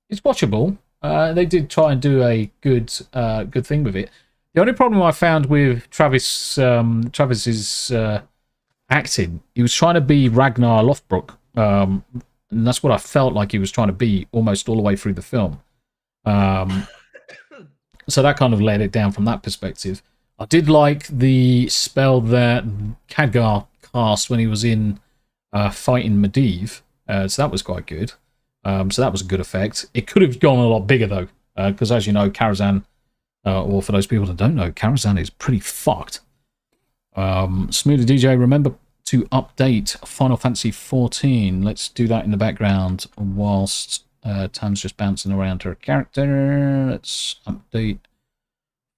It's watchable. They did try and do a good thing with it. The only problem I found with Travis's acting, he was trying to be Ragnar Lothbrok, and that's what I felt like he was trying to be almost all the way through the film. So that kind of let it down from that perspective. I did like the spell that Khadgar cast when he was in fighting Medivh, so that was quite good. So that was a good effect. It could have gone a lot bigger though, because as you know, Karazhan, or for those people that don't know, Karazhan is pretty fucked. Smoothie DJ, remember to update Final Fantasy XIV. Let's do that in the background whilst Tam's just bouncing around her character. Let's update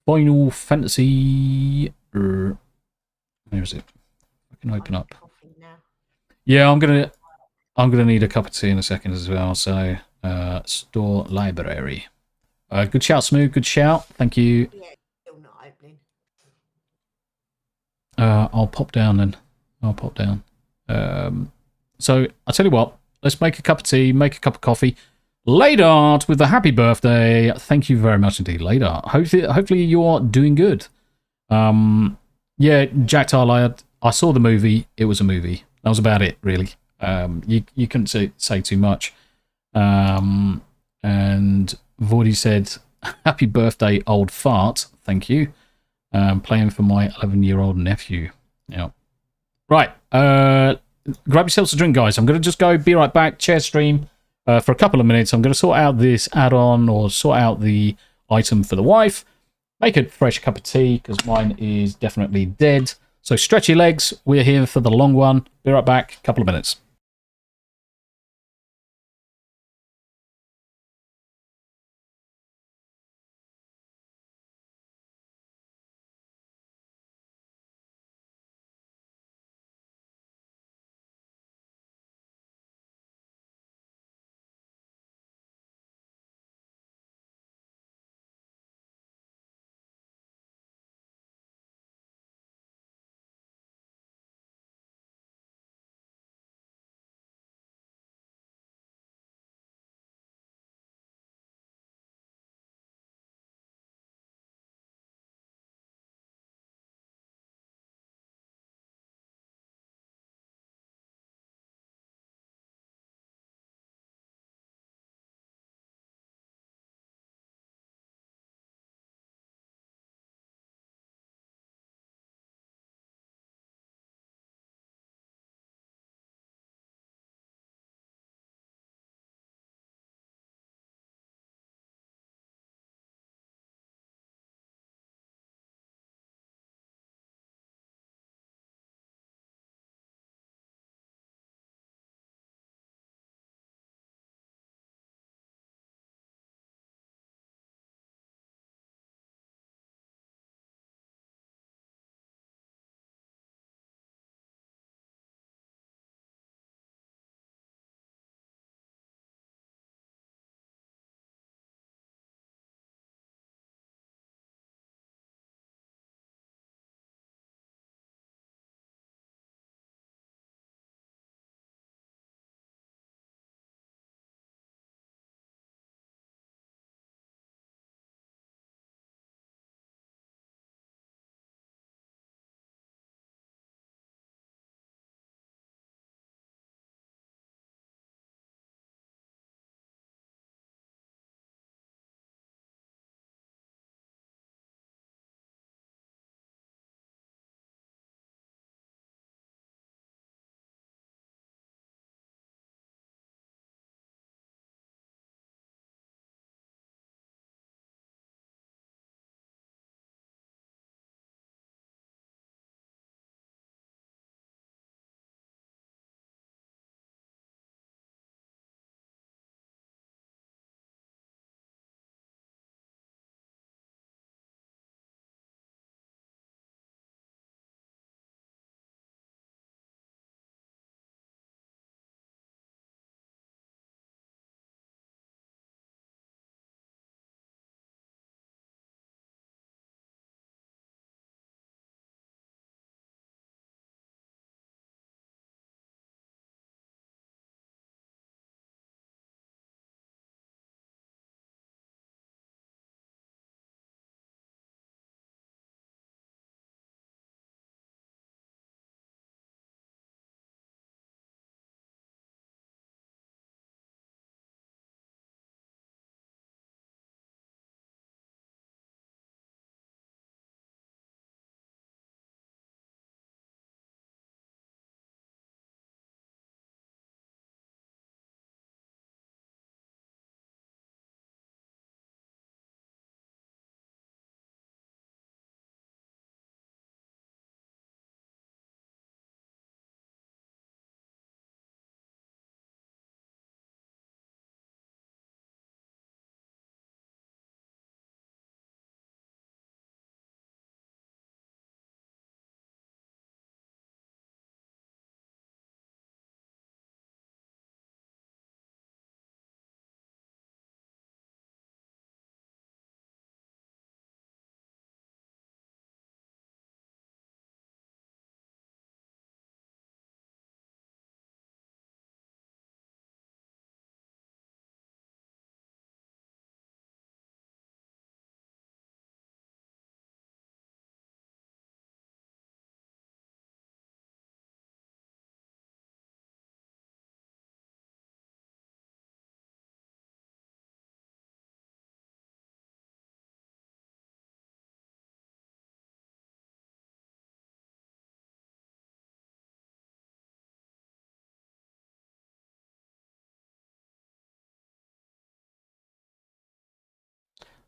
Final Fantasy. Where is it? I can open up. Yeah, I'm gonna need a cup of tea in a second as well. So store library. Good shout, Smooth. Good shout. Thank you. Yeah, still not opening. I'll pop down then. I'll pop down. So I'll tell you what. Let's make a cup of tea. Make a cup of coffee. Ladart with the happy birthday. Thank you very much indeed, Ladart. Hopefully you're doing good. Yeah, Jack Tarley, I saw the movie. It was a movie. That was about it, really. You couldn't say too much. And Voidy said, "Happy birthday, old fart. Thank you. Playing for my 11-year-old nephew." Yeah. Right. Grab yourselves a drink, guys. I'm going to just go, be right back, share stream for a couple of minutes. I'm going to sort out this add-on or sort out the item for the wife. Make a fresh cup of tea because mine is definitely dead. So stretch your legs. We're here for the long one. Be right back. Couple of minutes.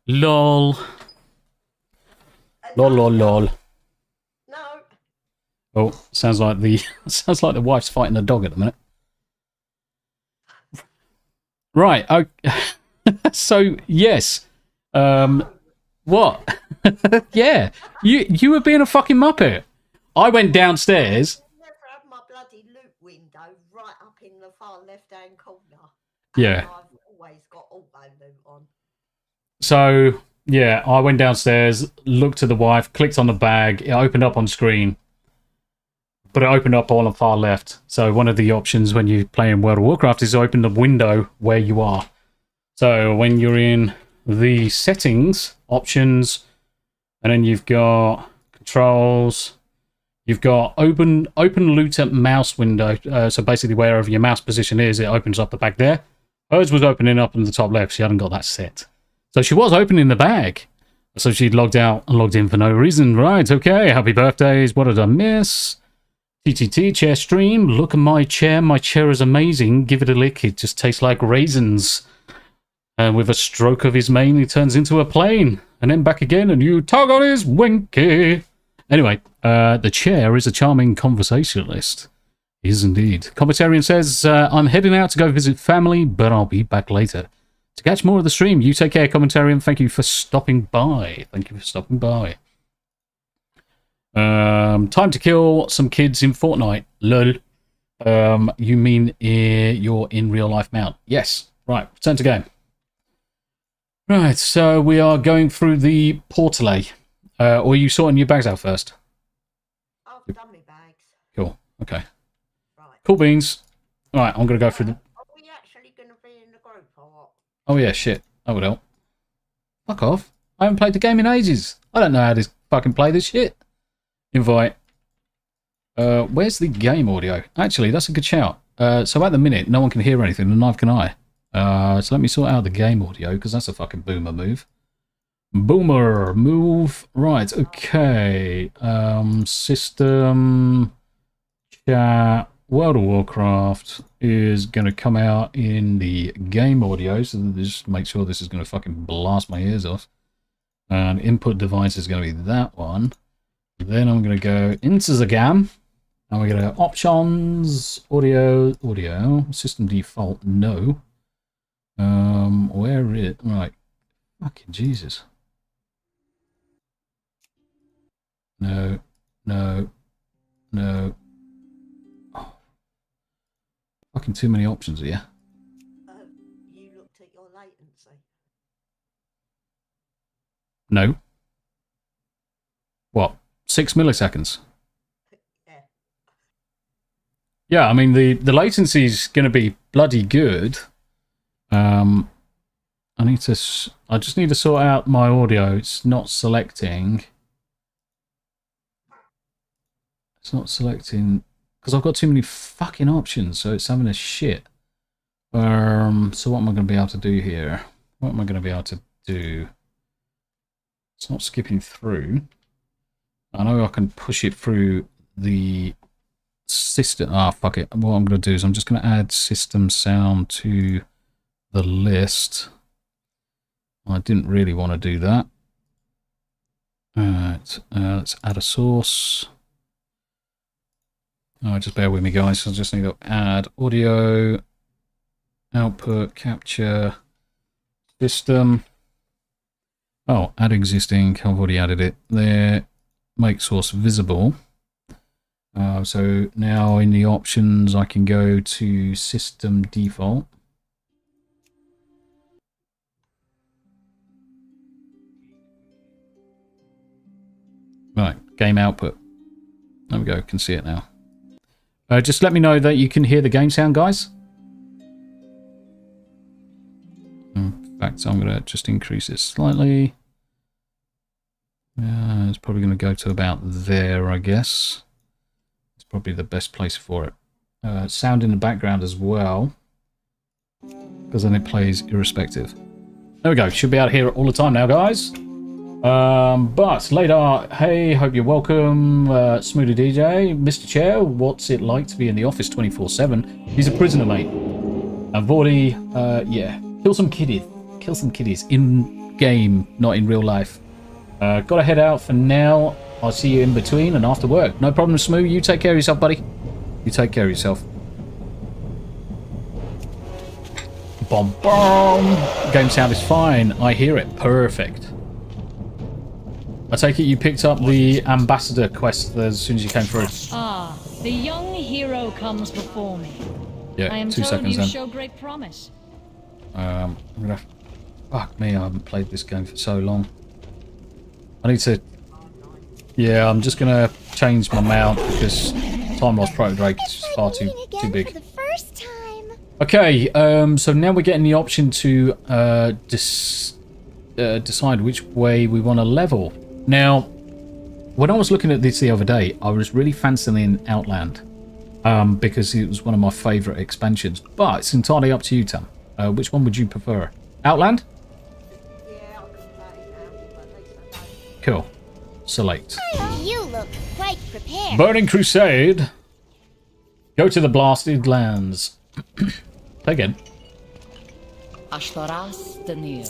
Lol. Lol, lol, lol. No. Oh, sounds like the wife's fighting the dog at the minute. Right. Okay. So yes. What? Yeah. You were being a fucking muppet. I went downstairs. I never had my bloody loot window right up in the far left-hand corner. Yeah. And I've always got auto loot on. So yeah, I went downstairs, looked at the wife, clicked on the bag, it opened up on screen. But it opened up all on far left. So one of the options when you play in World of Warcraft is to open the window where you are. So when you're in the settings, options, and then you've got controls, you've got open loot at mouse window. So basically wherever your mouse position is, it opens up the bag there. Hers was opening up in the top left. She hadn't got that set. So she was opening the bag. So she'd logged out and logged in for no reason. Right, okay, happy birthdays. What did I miss? TTT, chair stream. Look at my chair. My chair is amazing. Give it a lick. It just tastes like raisins. And with a stroke of his mane, he turns into a plane. And then back again, and you tug on his winky. Anyway, the chair is a charming conversationalist. He is indeed. Commentarian says, I'm heading out to go visit family, but I'll be back later. To catch more of the stream, you take care, Commentarian. Thank you for stopping by. Thank you for stopping by. Time to kill some kids in Fortnite. Lol. You mean you're in real life mount? Yes. Right, return to game. Right, so we are going through the portal. Or are you sorting your bags out first? I've done my bags. Cool, okay. Right. Cool beans. Alright, I'm going to go through the... Are we actually going to be in the group or what? Oh yeah, shit. That would help. Fuck off. I haven't played the game in ages. I don't know how to fucking play this shit. Invite. Where's the game audio? Actually, that's a good shout. So at the minute, no one can hear anything, and neither can I. So let me sort out the game audio, because that's a fucking boomer move. Boomer move. Right, okay. System chat. World of Warcraft is going to come out in the game audio, so just make sure this is going to fucking blast my ears off. And input device is going to be that one. Then I'm going to go into the game. And we're going to options, audio, system default, no. Where is it? Right. Fucking Jesus. No. Oh. Fucking too many options here. You looked at your latency. No. What? 6 milliseconds? Yeah. Yeah, I mean, the latency's going to be bloody good. I just need to sort out my audio. It's not selecting. It's not selecting because I've got too many fucking options, so it's having a shit. So what am I going to be able to do here? What am I going to be able to do? It's not skipping through. I know I can push it through the system. Ah, fuck it. What I'm going to do is I'm just going to add system sound to the list. I didn't really want to do that. Alright, let's add a source. Just bear with me, guys. I just need to add audio, output, capture, system. Oh, add existing. I've already added it there. Make source visible. So now in the options, I can go to system default. Right, game output. There we go, can see it now. Just let me know that you can hear the game sound, guys. In fact, I'm going to just increase it slightly. It's probably going to go to about there, I guess. It's probably the best place for it. Sound in the background as well, because then it plays irrespective. There we go. Should be out here all the time now, guys. But later, hey, hope you're welcome, Smoothie DJ, Mr. Chair. What's it like to be in the office 24/7? He's a prisoner, mate. And Vordy, yeah, kill some kiddies in game, not in real life. Gotta head out for now. I'll see you in between and after work. No problem, Smooth. You take care of yourself, buddy. You take care of yourself. Bomb, bomb. Game sound is fine. I hear it. Perfect. I take it you picked up the ambassador quest as soon as you came through. Ah, the young hero comes before me. Yeah, I am 2 told seconds you then. show great promise. I'm gonna... Fuck me, I haven't played this game for so long. I need to... Yeah, I'm just gonna change my mount because Time Lost Proto Drake is far too big. For the first time. Okay, so now we're getting the option to decide which way we want to level. Now, when I was looking at this the other day, I was really fancying Outland because it was one of my favourite expansions. But it's entirely up to you, Tam. Which one would you prefer? Outland? Yeah, I can play now, but at least I know. Cool. Select. You look quite prepared. Burning Crusade. Go to the Blasted Lands. Play again. Ashtaras Danil.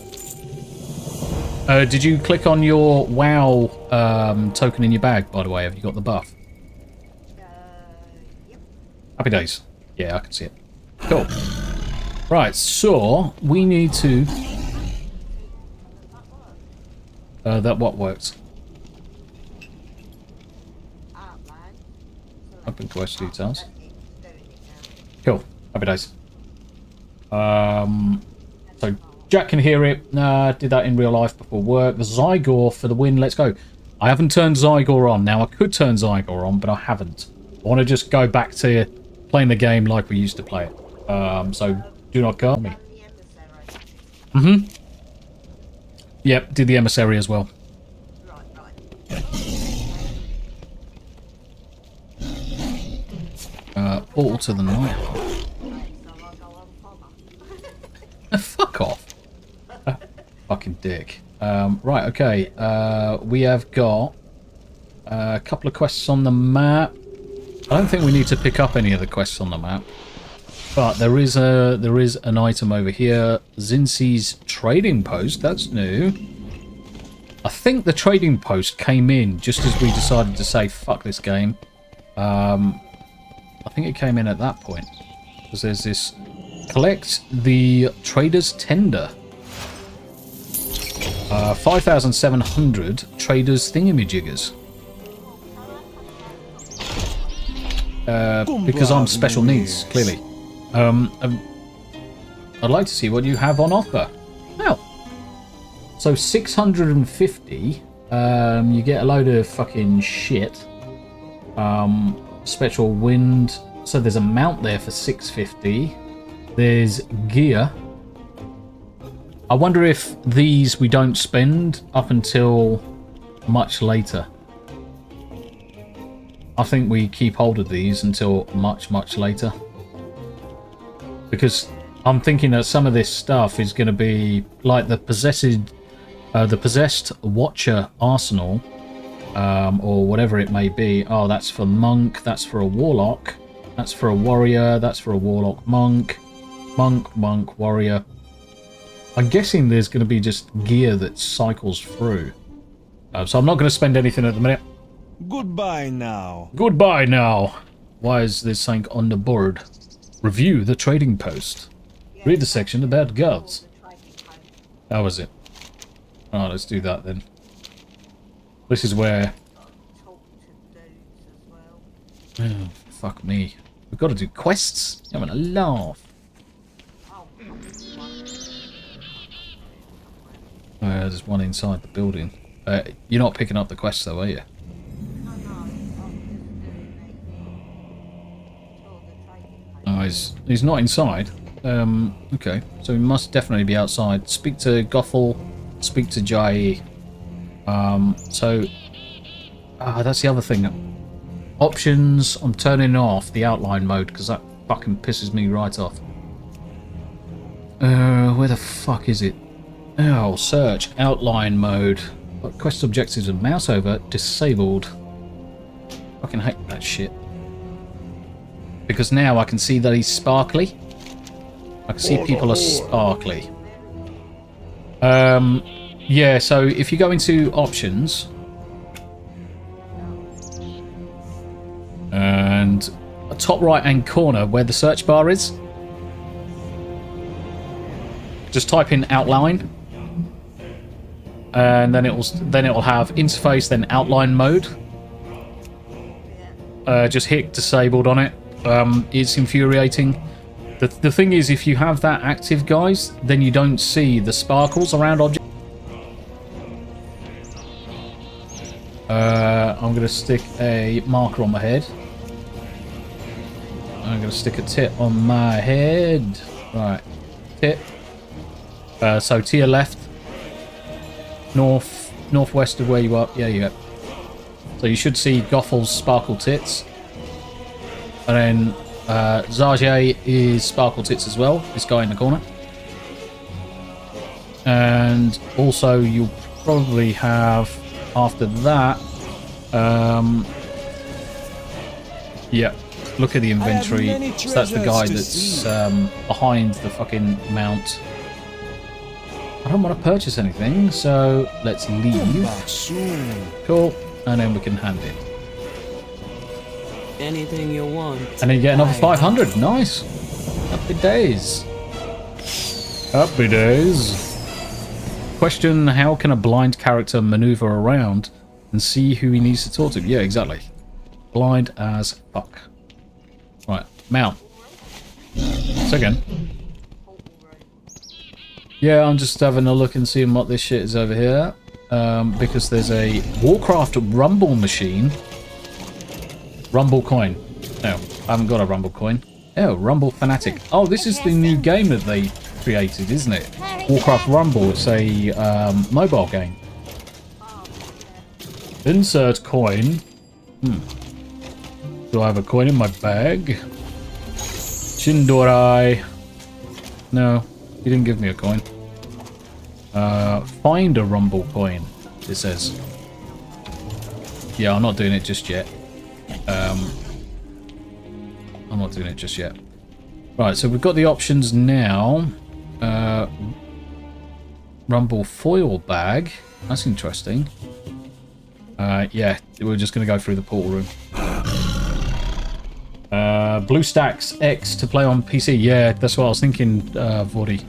Did you click on your WoW token in your bag, by the way? Have you got the buff? Yep. Happy days. Yeah, I can see it. Cool. Right, so we need to... that what works? Outline. Open quest details. It's doing it now. Cool. Happy days. So Jack can hear it. Did that in real life before work. The Zygor for the win. Let's go. I haven't turned Zygor on. Now, I could turn Zygor on, but I haven't. I want to just go back to playing the game like we used to play it. So do not go on me. The emissary. Yep, did the emissary as well. Right. Portal to the night. So I'll go on Tombi. Fuck off. Fucking dick. Right, okay. We have got a couple of quests on the map. I don't think we need to pick up any of the quests on the map. But there is an item over here. Zinsi's trading post. That's new. I think the trading post came in just as we decided to say fuck this game. I think it came in at that point. Because there's this... Collect the trader's tender. 5,700 traders thingamajiggers. Because I'm special needs, clearly. I'd like to see what you have on offer. Well, so 650. You get a load of fucking shit. Spectral wind. So there's a mount there for 650. There's gear. I wonder if these we don't spend up until much later. I think we keep hold of these until much, much later. Because I'm thinking that some of this stuff is going to be like the possessed Watcher Arsenal, or whatever it may be. Oh, that's for Monk, that's for a Warlock, that's for a Warrior, that's for a Warlock Monk. Monk, Warrior. I'm guessing there's going to be just gear that cycles through. So I'm not going to spend anything at the minute. Goodbye now. Goodbye now. Why is there something on the board? Review the trading post. Read the section about govs. How was it? Oh, let's do that then. This is where... Talk to dudes as well. Oh, fuck me. We've got to do quests. I'm having a laugh. There's one inside the building. You're not picking up the quest though, are you? Oh, he's not inside. Okay, so he must definitely be outside. Speak to Gothel, speak to Jai. That's the other thing. Options, I'm turning off the outline mode because that fucking pisses me right off. Where the fuck is it? Oh, search, outline mode. But quest objectives and mouse over, disabled. Fucking hate that shit. Because now I can see that he's sparkly. I can see people are sparkly. Yeah, so if you go into options and top right hand corner where the search bar is, just type in outline, and then it'll have interface, then outline mode. Just hit disabled on it. It's infuriating. The thing is, if you have that active, guys, then you don't see the sparkles around objects. I'm going to stick a marker on my head. I'm going to stick a tit on my head. Right. Tit. So to your left. Northwest of where you are. Yeah, you go. So you should see Gothel's sparkle tits. And then Zarge is sparkle tits as well. This guy in the corner. And also you'll probably have after that yeah, look at the inventory. So that's the guy that's behind the fucking mount. I don't want to purchase anything, so let's leave. Cool, and then we can hand it. Anything you want. And then you get another 500. Nice. Happy days. Happy days. Question, how can a blind character maneuver around and see who he needs to talk to? Yeah, exactly. Blind as fuck. Right, mount. Second. Yeah, I'm just having a look and seeing what this shit is over here. Because there's a Warcraft Rumble machine. Rumble coin. No, I haven't got a Rumble coin. Oh, Rumble Fanatic. Oh, this is the new game that they created, isn't it? Warcraft Rumble. It's a mobile game. Insert coin. Do I have a coin in my bag? Chindorai. No, he didn't give me a coin. Find a Rumble coin, it says. Yeah, I'm not doing it just yet. I'm not doing it just yet. Right, so we've got the options now. Rumble foil bag. That's interesting. Yeah, we're just going to go through the portal room. BlueStacks X to play on PC. Yeah, that's what I was thinking, Vordy.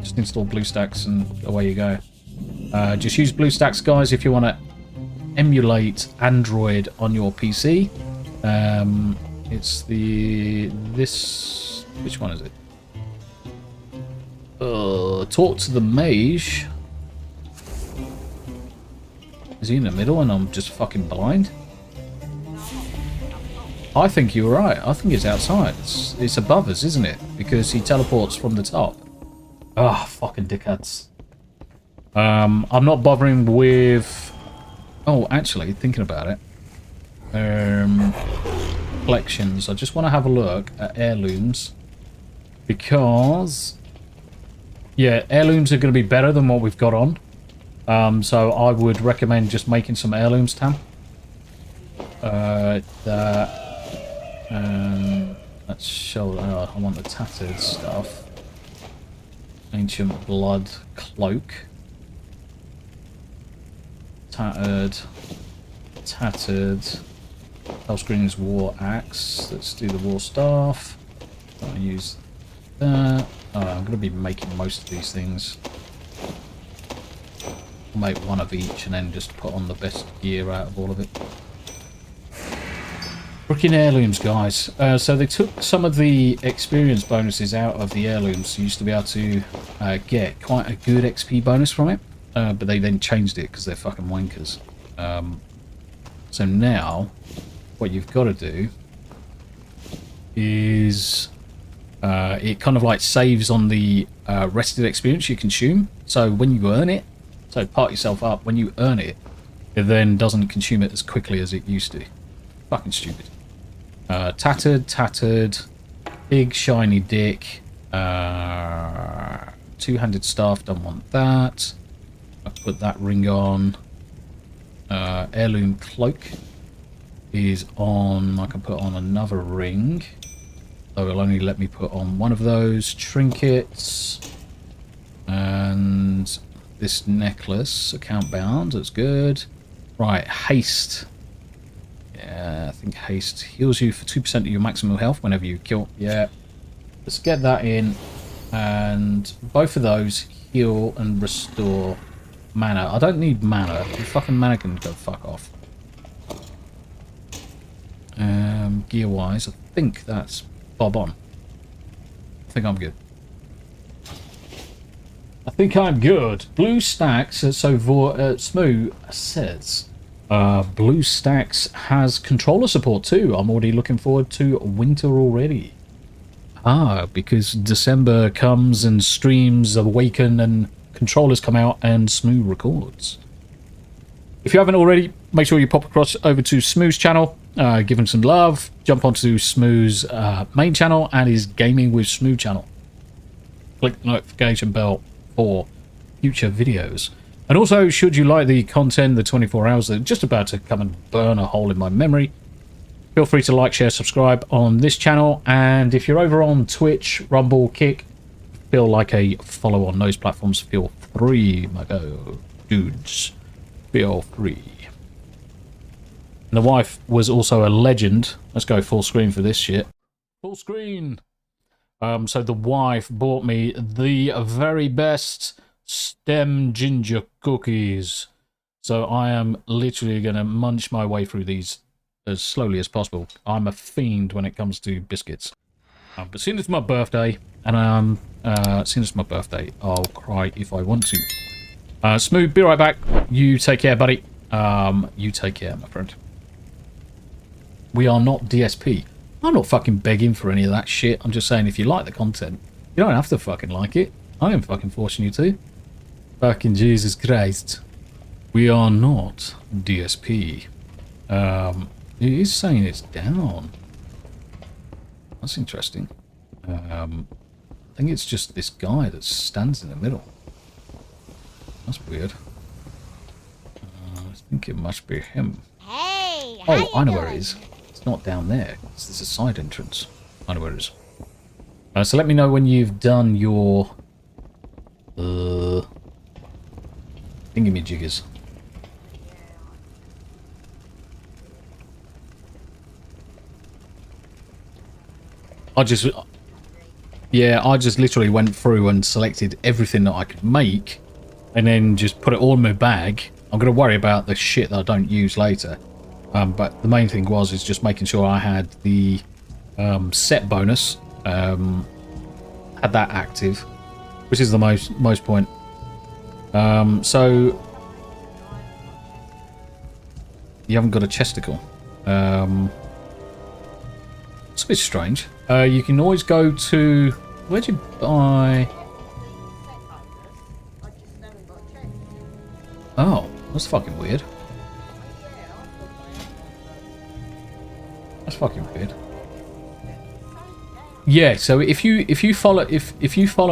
Just install BlueStacks and away you go. Just use BlueStacks, guys, if you want to emulate Android on your PC. It's this. Which one is it? Talk to the mage. Is he in the middle and I'm just fucking blind? I think you were right. I think it's outside. It's above us, isn't it? Because he teleports from the top. Ah, fucking dickheads. I'm not bothering with... Oh, actually, thinking about it. Collections. I just want to have a look at heirlooms. Because... Yeah, heirlooms are going to be better than what we've got on. So I would recommend just making some heirlooms, Tam. Let's show... I want the tattered stuff. Ancient blood cloak. Tattered. Hellscream's war axe. Let's do the war staff. I'll use that. I'm going to be making most of these things. I'll make one of each and then just put on the best gear out of all of it. Freaking heirlooms, guys. So they took some of the experience bonuses out of the heirlooms. You used to be able to get quite a good XP bonus from it. But they then changed it because they're fucking wankers. So now, what you've got to do is... it kind of like saves on the rested experience you consume. So when you earn it, so part yourself up, when you earn it, it then doesn't consume it as quickly as it used to. Fucking stupid. Tattered, big shiny dick, two-handed staff, don't want that. I'll put that ring on. Heirloom cloak is on, I can put on another ring. So it'll only let me put on one of those. Trinkets. And this necklace. Account bound. That's good. Right, haste. Yeah, I think haste heals you for 2% of your maximum health whenever you kill. Yeah. Let's get that in. And both of those heal and restore mana. I don't need mana. The fucking mana can go fuck off. Gear wise, I think that's bob on. I think I'm good. I think I'm good. Blue Stacks, so Smoo says, Blue Stacks has controller support too. I'm already looking forward to winter already. Because December comes and streams awaken and controllers come out and Smoo records. If you haven't already, make sure you pop across over to Smoo's channel, give him some love, jump onto Smoo's main channel and his Gaming with Smoo channel. Click the notification bell for future videos. And also, should you like the content, the 24 hours that are just about to come and burn a hole in my memory, feel free to like, share, subscribe on this channel. And if you're over on Twitch, Rumble, Kick, feel like a follow on those platforms, feel free, my dudes. Feel free. And the wife was also a legend. Let's go full screen for this shit. Full screen! So the wife bought me the very best stem ginger cookies. So I am literally going to munch my way through these as slowly as possible. I'm a fiend when it comes to biscuits. But seeing it's my birthday, and seeing it's my birthday, I'll cry if I want to. Smooth, be right back. You take care, buddy. You take care, my friend. We are not DSP. I'm not fucking begging for any of that shit. I'm just saying if you like the content, you don't have to fucking like it. I am fucking forcing you to. Fucking Jesus Christ. We are not DSP. It is saying it's down. That's interesting. I think it's just this guy that stands in the middle. That's weird. I think it must be him. Hey, Oh, I know where it is. It's not down there. There's a side entrance. I know where it is. So let me know when you've done your thingy-me-jiggers. I just literally went through and selected everything that I could make and then just put it all in my bag. I'm going to worry about the shit that I don't use later. But the main thing is just making sure I had the set bonus, had that active, which is the most point. So you haven't got a chesticle. It's a bit strange. You can always go to... Where'd you buy... Oh, that's fucking weird. That's fucking weird. Yeah, so if you follow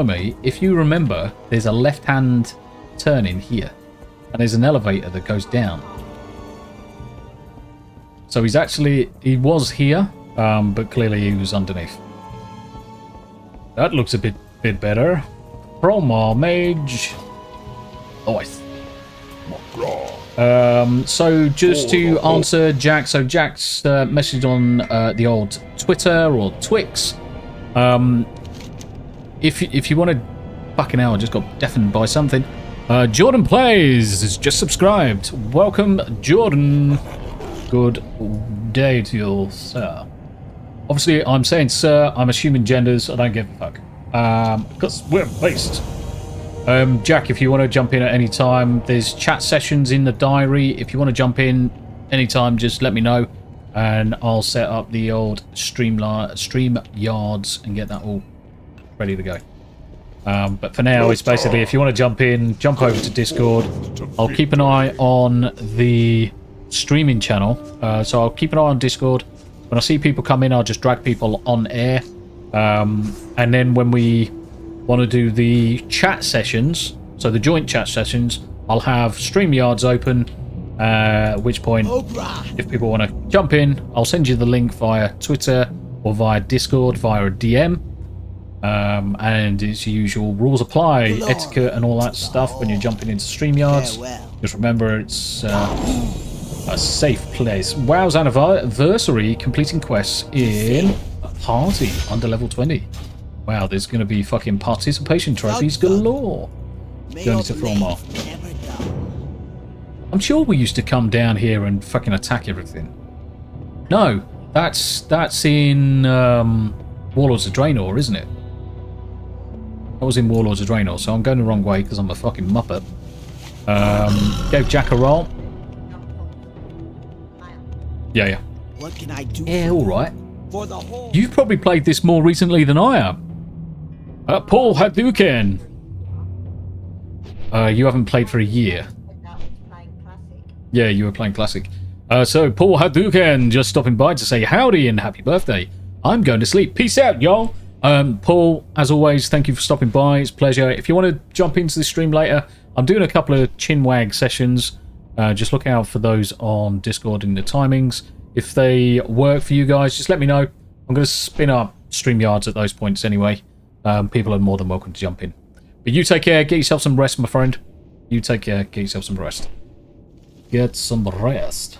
me, if you remember, there's a left-hand turn in here, and there's an elevator that goes down. So he was here, but clearly he was underneath. That looks a bit better. Promo mage. Oh, so just to answer Jack, so Jack's message on the old Twitter or Twix. If you want to, fucking hell, I just got deafened by something. Jordan Plays is just subscribed. Welcome, Jordan. Good day to you, sir. Obviously, I'm saying sir. I'm assuming genders. I don't give a fuck. Because we're based. Jack, if you want to jump in at any time, there's chat sessions in the diary. If you want to jump in anytime, just let me know, and I'll set up the old stream yards and get that all ready to go. But for now, it's basically if you want to jump in, jump over to Discord. I'll keep an eye on the streaming channel, so I'll keep an eye on Discord. When I see people come in, I'll just drag people on air, and then when we want to do the chat sessions, so the joint chat sessions, I'll have StreamYards open, at which point, if people want to jump in, I'll send you the link via Twitter or via Discord, via a DM, And its usual rules apply, etiquette and all that stuff when you're jumping into StreamYards. Just remember it's a safe place. WoW's anniversary, completing quests in a party under level 20. Wow, there's going to be fucking participation trophies galore. Journey to Thrallmar. I'm sure we used to come down here and fucking attack everything. No, that's in Warlords of Draenor, isn't it? That was in Warlords of Draenor, so I'm going the wrong way because I'm a fucking muppet. Gave Jack a roll. Yeah. What can I do? Yeah, alright. For the whole. You've probably played this more recently than I am. Paul Hadouken. You haven't played for a year. That was playing classic. Yeah, you were playing Classic. So, Paul Hadouken just stopping by to say howdy and happy birthday. I'm going to sleep. Peace out, y'all. Paul, as always, thank you for stopping by. It's a pleasure. If you want to jump into the stream later, I'm doing a couple of Chin Wag sessions. Just look out for those on Discord in the timings. If they work for you guys, just let me know. I'm going to spin up StreamYards at those points anyway. People are more than welcome to jump in. But you take care. Get yourself some rest, my friend. You take care. Get yourself some rest. Get some rest.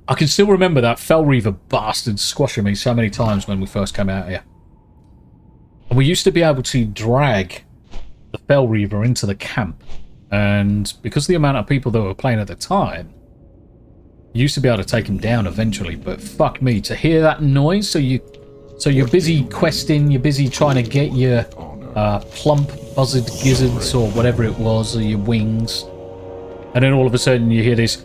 I can still remember that Fell Reaver bastard squashing me so many times when we first came out here. And we used to be able to drag the Fell Reaver into the camp. And because of the amount of people that were playing at the time, you used to be able to take him down eventually. But fuck me, to hear that noise, so you're busy questing, you're busy trying to get your plump buzzard gizzards or whatever it was, or your wings. And then all of a sudden you hear this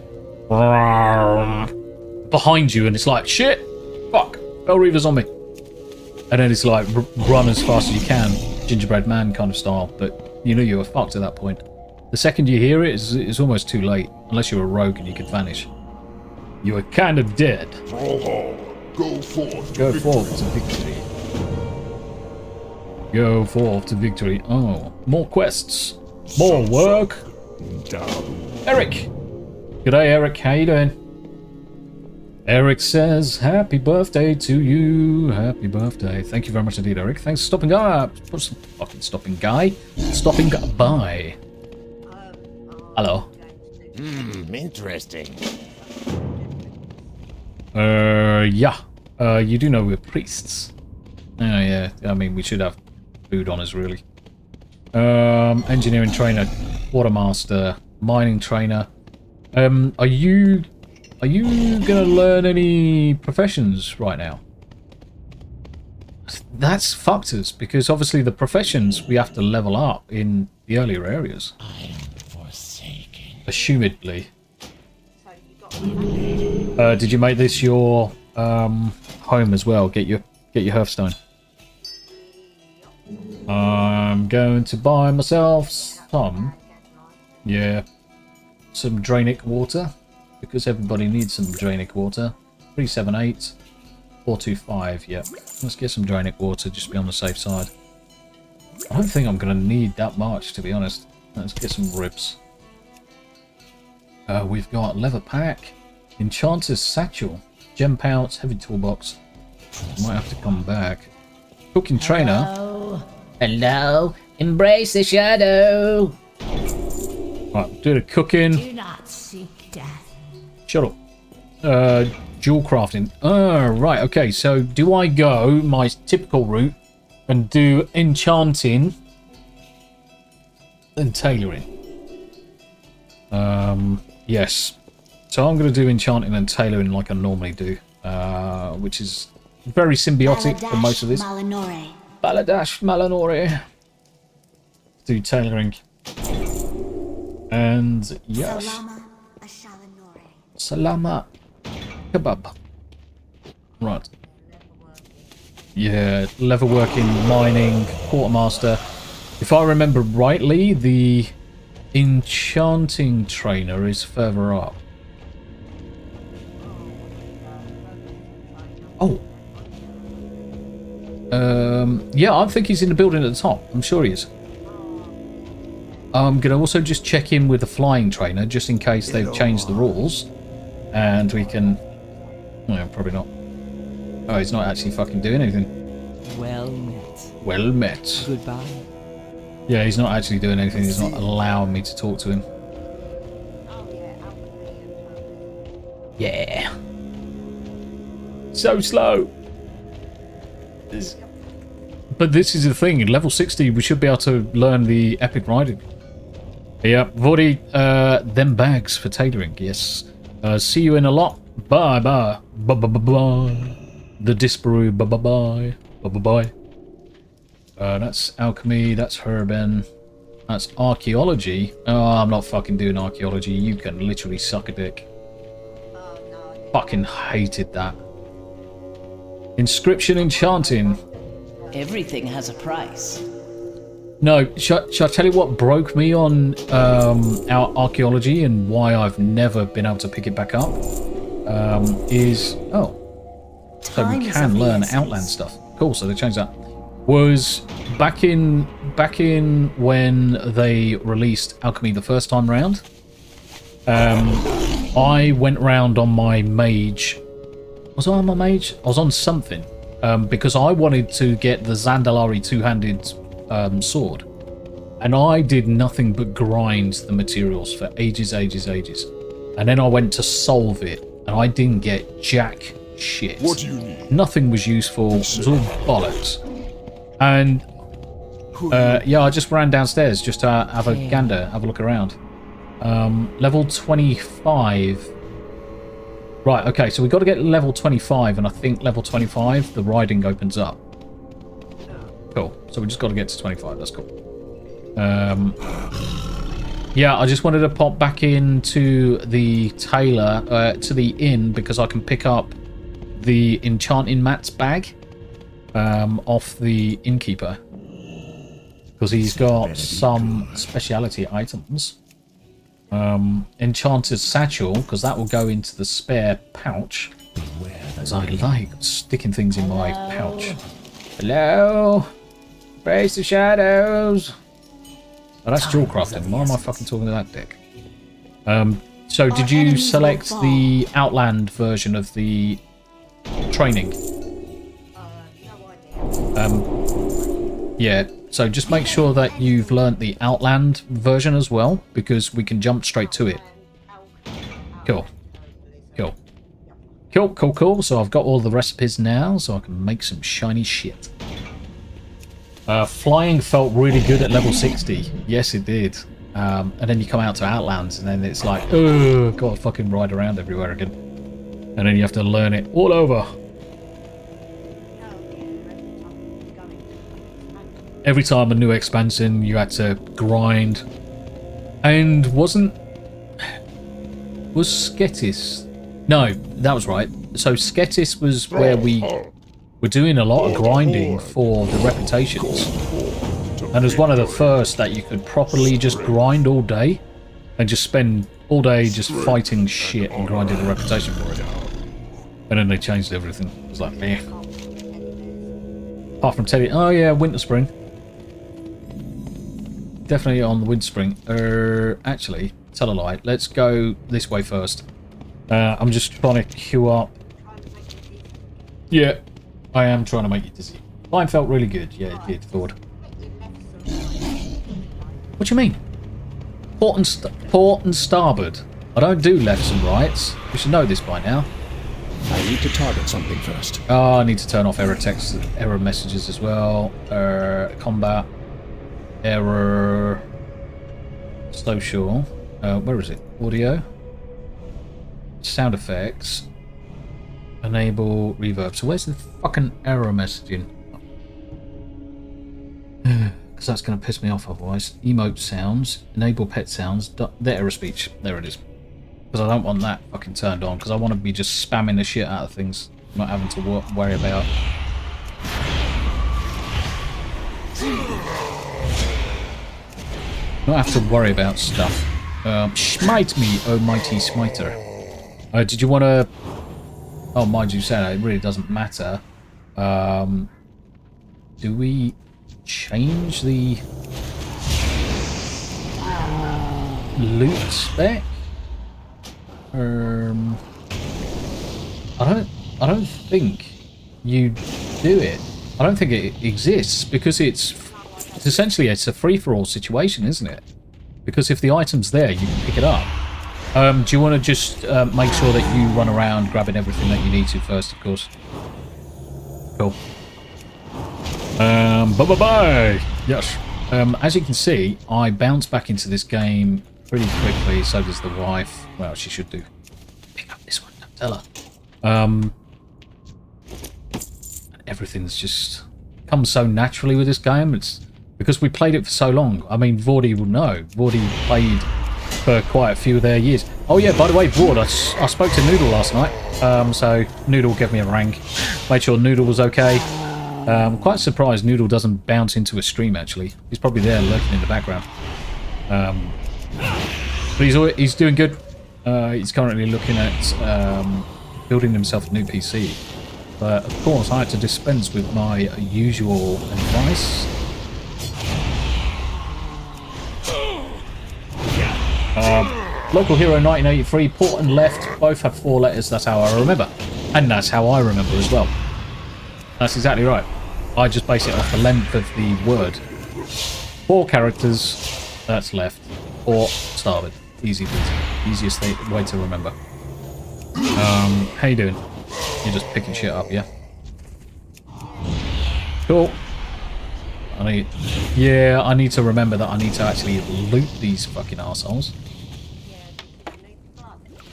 behind you, and it's like, shit, fuck, Fell Reaver's on me. And then it's like, run as fast as you can, Gingerbread Man kind of style, but you knew you were fucked at that point. The second you hear it, it's almost too late, unless you're a rogue and you could vanish. You were kind of dead. Go forth. Go forth to victory. Go forth to victory. Oh, more quests. More work. Eric. G'day, Eric. How you doing? Eric says, happy birthday to you. Happy birthday. Thank you very much indeed, Eric. Thanks for stopping by. Fucking stopping by. Stopping by. Hello. Interesting. Yeah. You do know we're priests. Oh, yeah. I mean, we should have food on us, really. Engineering trainer, quartermaster, mining trainer. Are you gonna learn any professions right now? That's fucked us, because obviously the professions we have to level up in the earlier areas. I am forsaken. Assumedly. Did you make this your home as well? Get your hearthstone. I'm going to buy myself some Drainic water, because everybody needs some Drainic water. 378 425. Yeah, let's get some Drainic water just to be on the safe side. I don't think I'm going to need that much, to be honest. Let's get some ribs. We've got leather pack, enchanter's satchel, gem pouch, heavy toolbox. Might have to come back. Cooking trainer. Hello, embrace the shadow. Right, do the cooking. Do not seek death. Shut up. Jewel crafting. Right, okay, so do I go my typical route and do enchanting and tailoring? Yes. So I'm going to do enchanting and tailoring like I normally do, which is very symbiotic for most of this. Baladash Malanore. Do tailoring. And yes. Salama kebab. Right. Yeah, leather working, mining, quartermaster. If I remember rightly, the enchanting trainer is further up. Oh. Yeah, I think he's in the building at the top. I'm sure he is. I'm going to also just check in with the flying trainer, just in case they've changed the rules. And we can... No, probably not. Oh, he's not actually fucking doing anything. Well met. Well met. Goodbye. Yeah, he's not actually doing anything. He's not allowing me to talk to him. Oh yeah, alchemy and Yeah. So slow. But this is the thing. In level 60, we should be able to learn the epic riding. Yeah, Vordy, them bags for tailoring. Yes. See you in a lot. Bye bye. Bye bye bye bye. The Disparu. Bye bye bye. Bye bye bye. That's alchemy. That's Herben. That's archaeology. Oh, I'm not fucking doing archaeology. You can literally suck a dick. oh no. Fucking hated that. Inscription enchanting. Everything has a price. No, shall I tell you what broke me on our archaeology and why I've never been able to pick it back up? So we can learn Outland stuff. Cool, so they changed that. Was back in when they released Alchemy the first time round. I went round on my mage. Was I on my mage? I was on something. Because I wanted to get the Zandalari two-handed sword. And I did nothing but grind the materials for ages. And then I went to solve it, and I didn't get jack shit. What do you need? Nothing was useful. It was all bollocks. And yeah, I just ran downstairs just to have a gander, have a look around. Level 25. Right, okay, so we've got to get level 25, and I think level 25, the riding opens up. Cool. So we just got to get to 25. That's cool. Yeah, I just wanted to pop back into the tailor, to the inn, because I can pick up the enchanting mats bag off the innkeeper. Because he's got some speciality items. Enchanter's satchel, because that will go into the spare pouch. As I like sticking things in my pouch. Hello? Brace the shadows. Oh, that's jewel crafting. Why am I fucking talking to that dick? So did you select the Outland version of the training? Yeah, so just make sure that you've learnt the Outland version as well, because we can jump straight to it. Cool. Cool. So I've got all the recipes now, so I can make some shiny shit. Flying felt really good at level 60. Yes, it did. And then you come out to Outlands, and then it's like, oh, gotta fucking ride around everywhere again. And then you have to learn it all over. Every time a new expansion, you had to grind. And was Sketis? No, that was right. So Sketis was where we were doing a lot of grinding for the reputations. And it was one of the first that you could properly just grind all day and just spend all day just fighting shit and grinding the reputation for it. And then they changed everything. It was like, meh. Apart from Teddy. Oh yeah, Winter Spring. Definitely on the Winter Spring. Actually, tell a lie. Let's go this way first. I'm just trying to queue up. Yeah, I am trying to make you dizzy. Mine felt really good. Yeah, it did, Ford. What do you mean? Port and starboard. I don't do lefts and rights. You should know this by now. I need to target something first. Oh, I need to turn off error messages as well. Combat. Error. Social. Where is it? Audio. Sound effects. Enable reverb. So where's the fucking error messaging? Because that's going to piss me off otherwise. Emote sounds. Enable pet sounds. The error speech. There it is. Because I don't want that fucking turned on. Because I want to be just spamming the shit out of things. Not having to worry about. Not have to worry about stuff. Smite me, oh mighty smiter. Did you want to... Oh, mind you, say it really doesn't matter. Do we change the loot spec? I don't think you do it. I don't think it exists because it's essentially a free-for-all situation, isn't it? Because if the item's there, you can pick it up. Do you want to just make sure that you run around grabbing everything that you need to first, of course? Cool. Bye-bye-bye! Yes. As you can see, I bounce back into this game pretty quickly. So does the wife. Well, she should do. Pick up this one. Don't tell her. Everything's just comes so naturally with this game. It's because we played it for so long. I mean, Vordy will know. Vordy played for quite a few of their years. Oh yeah, by the way, Vord, I spoke to Noodle last night. So Noodle gave me a rank. Made sure Noodle was okay. I'm quite surprised Noodle doesn't bounce into a stream, actually. He's probably there lurking in the background. But he's doing good. He's currently looking at building himself a new PC. But, of course, I had to dispense with my usual advice. Local Hero 1983, port and left, both have 4 letters. That's how I remember. And that's how I remember as well. That's exactly right. I just base it off the length of the word. 4 characters, that's left. Or starboard. Easy peasy. Easiest way to remember. How you doing? You're just picking shit up, yeah? Cool. I need to remember that I need to actually loot these fucking arseholes.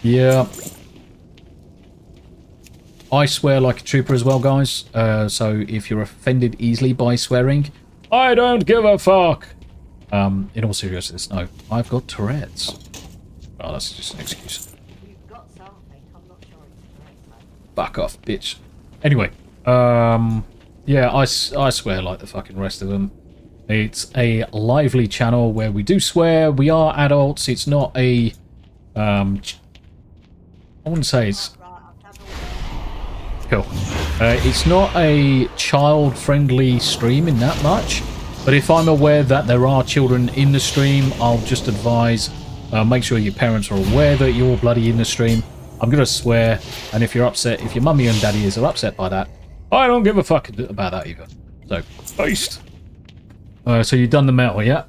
Yeah. I swear like a trooper as well, guys. So if you're offended easily by swearing, I don't give a fuck. In all seriousness, no. I've got Tourette's. Oh, that's just an excuse. Fuck off, bitch. Anyway, yeah, I swear like the fucking rest of them. It's a lively channel where we do swear. We are adults. It's not a, I wouldn't say it's... Cool. It's not a child-friendly stream in that much, but if I'm aware that there are children in the stream, I'll just advise, make sure your parents are aware that you're bloody in the stream. I'm going to swear, and if you're upset, if your mummy and daddy are upset by that, I don't give a fuck about that either. So, based. So you've done the metal, yeah?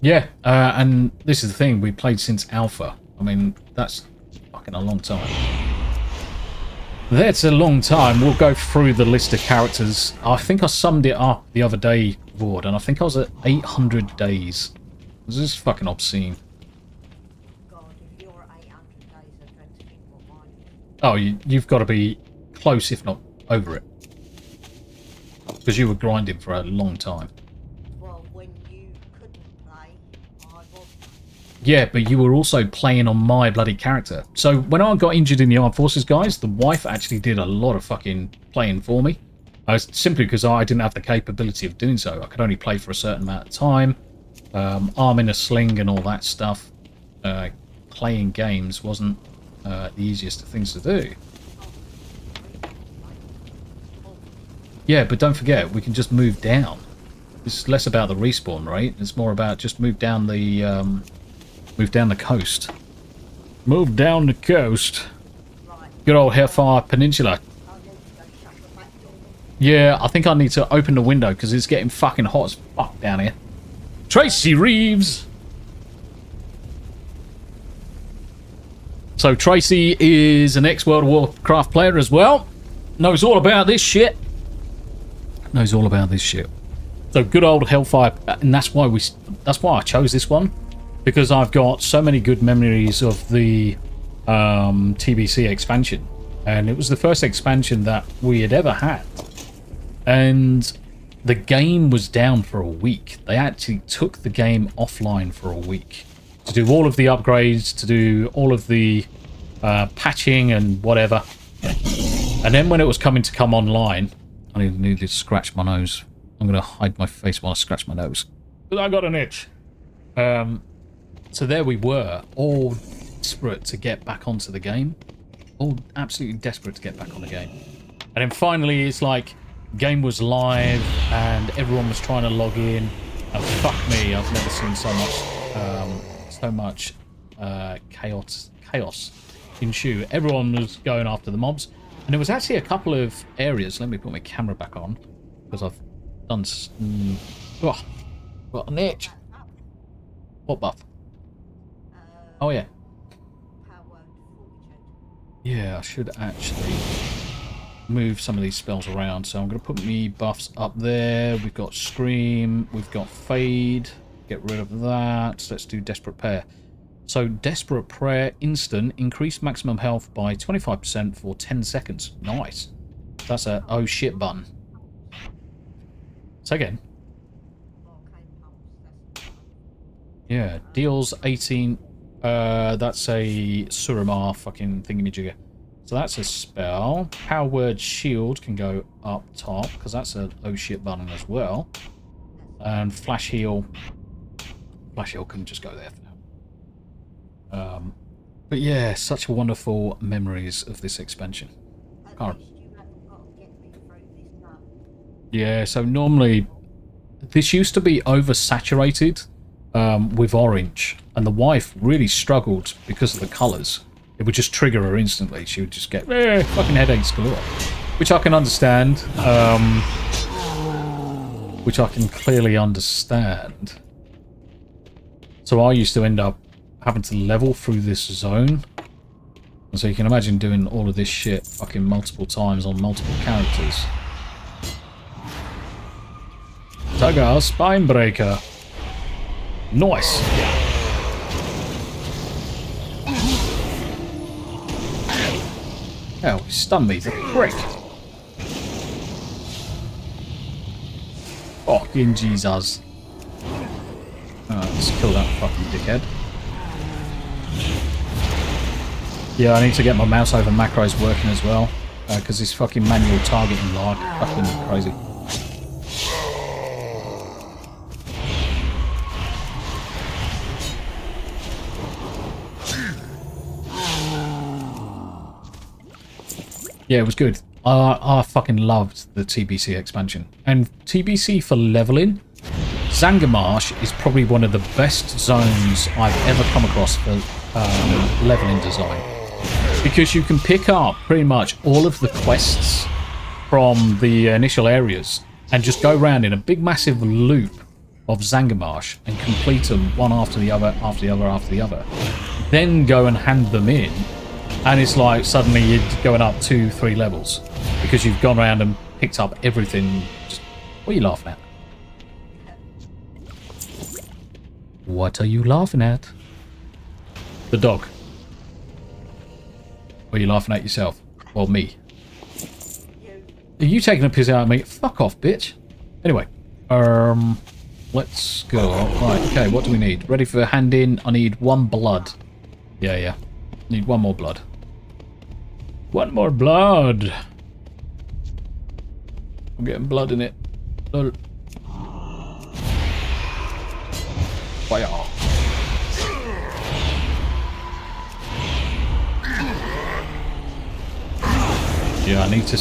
Yeah, and this is the thing, we played since Alpha. I mean, that's fucking a long time. That's a long time. We'll go through the list of characters. I think I summed it up the other day, Vord, and I think I was at 800 days. This is fucking obscene. Oh, you've got to be close, if not over it. Because you were grinding for a long time. Well, when you couldn't play, I was. Yeah, but you were also playing on my bloody character. So when I got injured in the Armed Forces, guys, the wife actually did a lot of fucking playing for me. Simply because I didn't have the capability of doing so. I could only play for a certain amount of time. Arm in a sling and all that stuff. Playing games wasn't the easiest of things to do. Yeah, but don't forget, we can just move down. It's less about the respawn rate. It's more about just move down the coast. Move down the coast. Good old Hellfire Peninsula. Yeah, I think I need to open the window because it's getting fucking hot as fuck down here. Tracy Reeves! So Tracy is an ex-World of Warcraft player as well. Knows all about this shit. Knows all about this shit. So good old Hellfire, and that's why I chose this one, because I've got so many good memories of the TBC expansion, and it was the first expansion that we had ever had. And the game was down for a week. They actually took the game offline for a week to do all of the upgrades, to do all of the patching and whatever. And then when it was coming to come online, I need to scratch my nose. I'm going to hide my face while I scratch my nose, because I got an itch. So there we were, all desperate to get back onto the game. All absolutely desperate to get back on the game. And then finally, it's like, game was live, and everyone was trying to log in. And fuck me, I've never seen so much chaos ensue. Everyone was going after the mobs. And there was actually a couple of areas. Let me put my camera back on. Because I've done... oh, got an itch. What buff? Oh, yeah. Yeah, I should actually move some of these spells around. So I'm going to put me buffs up there. We've got Scream. We've got Fade. Get rid of that. Let's do Desperate Prayer. So Desperate Prayer instant. Increase maximum health by 25% for 10 seconds. Nice. That's a oh shit button. So again. Yeah, deals 18... that's a Suramar fucking thingamajigger. So that's a spell. Power Word Shield can go up top, because that's a oh shit button as well. And Flash Heal. Flash Heal can just go there for now. But yeah, such wonderful memories of this expansion. Yeah, so normally this used to be oversaturated with orange, and the wife really struggled because of the colours. It would just trigger her instantly. She would just get fucking headaches galore, which I can understand. Which I can clearly understand. So I used to end up having to level through this zone. And so you can imagine doing all of this shit fucking multiple times on multiple characters. Tugger, Spinebreaker. Nice. Oh, he stunned me, the prick. Fucking Jesus. Alright, let's kill that fucking dickhead. Yeah, I need to get my mouse over macros working as well. Because this fucking manual targeting lag. Fucking crazy. Yeah, it was good. I fucking loved the TBC expansion. And TBC for leveling, Zangarmarsh is probably one of the best zones I've ever come across for leveling design. Because you can pick up pretty much all of the quests from the initial areas and just go around in a big massive loop of Zangarmarsh and complete them one after the other, after the other, after the other. Then go and hand them in. And it's like suddenly you're going up 2-3 levels because you've gone around and picked up everything. Just, what are you laughing at? What are you laughing at? The dog. Or are you laughing at yourself? Well, me. Are you taking a piss out of me? Fuck off, bitch. Anyway, let's go. Right, okay, what do we need? Ready for hand in? I need 1 blood. Yeah. Need 1 more blood. 1 more blood. I'm getting blood in it. Fire. Yeah, I need to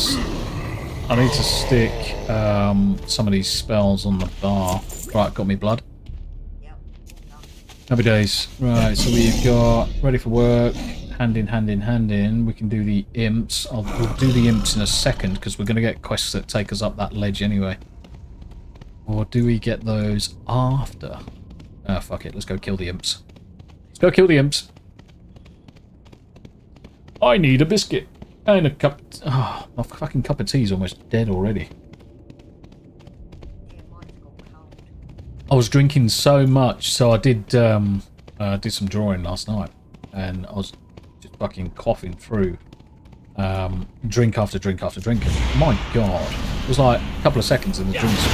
stick some of these spells on the bar. Right, got me blood. Happy days. Right, so we've got ready for work. Hand in, hand in, hand in. We can do the imps. We'll do the imps in a second because we're going to get quests that take us up that ledge anyway. Or do we get those after? Ah, fuck it. Let's go kill the imps. Let's go kill the imps. I need a biscuit. And a cup... Oh, my fucking cup of tea is almost dead already. I was drinking so much, so I did some drawing last night. And I was just fucking coughing through drink after drink after drink. And my God. It was like a couple of seconds and the drink's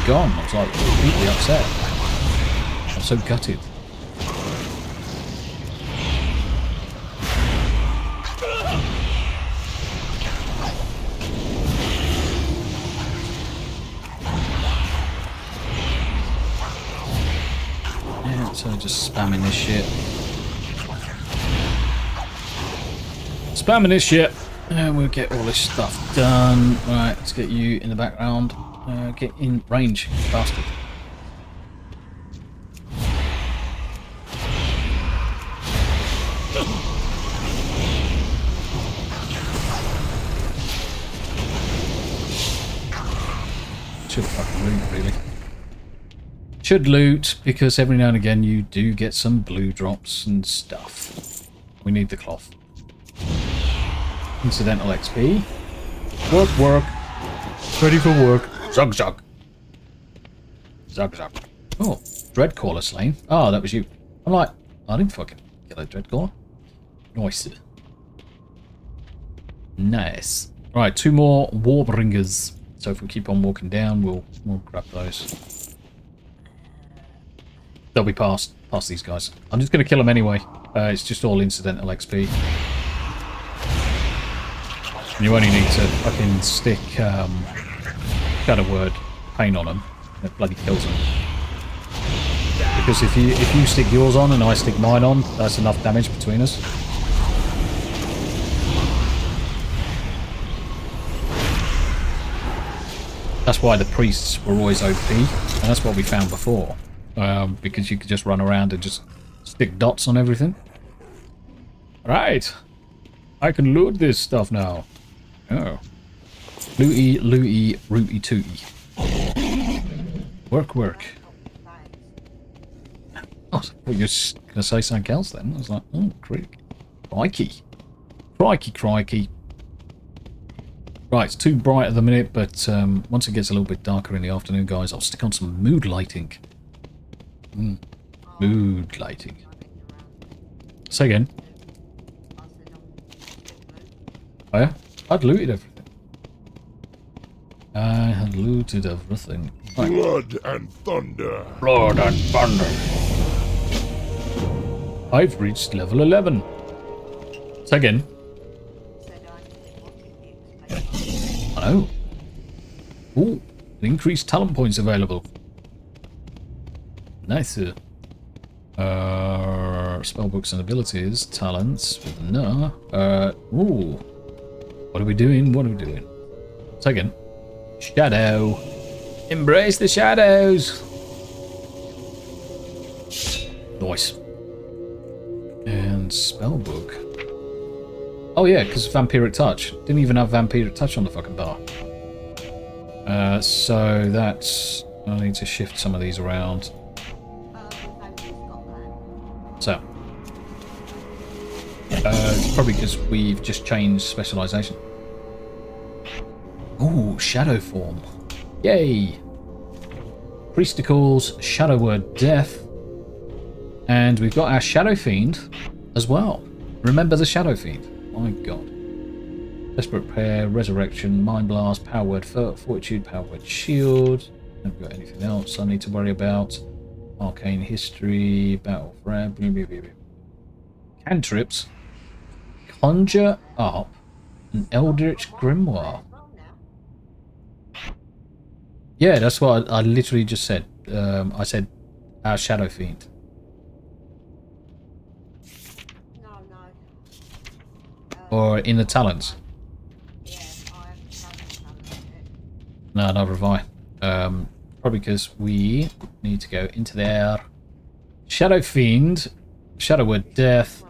gone. I was like completely upset. I'm so gutted. So just spamming this shit. Spamming this shit. And we'll get all this stuff done. Right, let's get you in the background. Get in range, bastard. Should fucking loot, really. Should loot, because every now and again you do get some blue drops and stuff. We need the cloth. Incidental XP. Work, work. Ready for work. Zug, zug. Zug, zug. Oh, Dreadcaller slain. Oh, that was you. I'm like, I didn't fucking kill a Dreadcaller. Nice. Nice. Right, 2 more Warbringers. So if we keep on walking down, we'll grab those. They'll be past these guys. I'm just going to kill them anyway. It's just all incidental XP. And you only need to fucking stick Shadow Word paint on them. It bloody kills them. Because if you stick yours on and I stick mine on, that's enough damage between us. That's why the priests were always OP, and that's what we found before. Because you could just run around and just stick dots on everything. Right. I can loot this stuff now. Oh. Looty, looty, rooty tooty. Work, work. Oh, well, you're just going to say something else then? I was like, oh, crikey. Crikey, crikey. Right, it's too bright at the minute, but once it gets a little bit darker in the afternoon, guys, I'll stick on some mood lighting. Mood lighting. Say again. Oh yeah? I'd looted everything. I had looted everything. Right. Blood and thunder. Blood and thunder. I've reached level 11. Say again. I know. Ooh, increased talent points available. Nice. Spellbooks and abilities, talents. No. Ooh. What are we doing? What are we doing? Second. Shadow. Embrace the shadows. Nice. And spellbook. Oh yeah, because Vampiric Touch. Didn't even have Vampiric Touch on the fucking bar. So that's... I need to shift some of these around. So. It's probably because we've just changed specialization. Ooh, Shadow Form. Yay! Priesticles, Shadow Word Death. And we've got our Shadow Fiend as well. Remember the Shadow Fiend. My god. Desperate Prayer, Resurrection, Mind Blast, Power Word Fortitude, Power Word Shield. Haven't got anything else I need to worry about. Arcane History, Battle for Cantrips. Conjure up an Eldritch Grimoire. Yeah, that's what I literally just said. I said our Shadow Fiend. Or in the talents? No, neither have I. Probably because we need to go into there. Shadow Fiend, Shadow Word Death.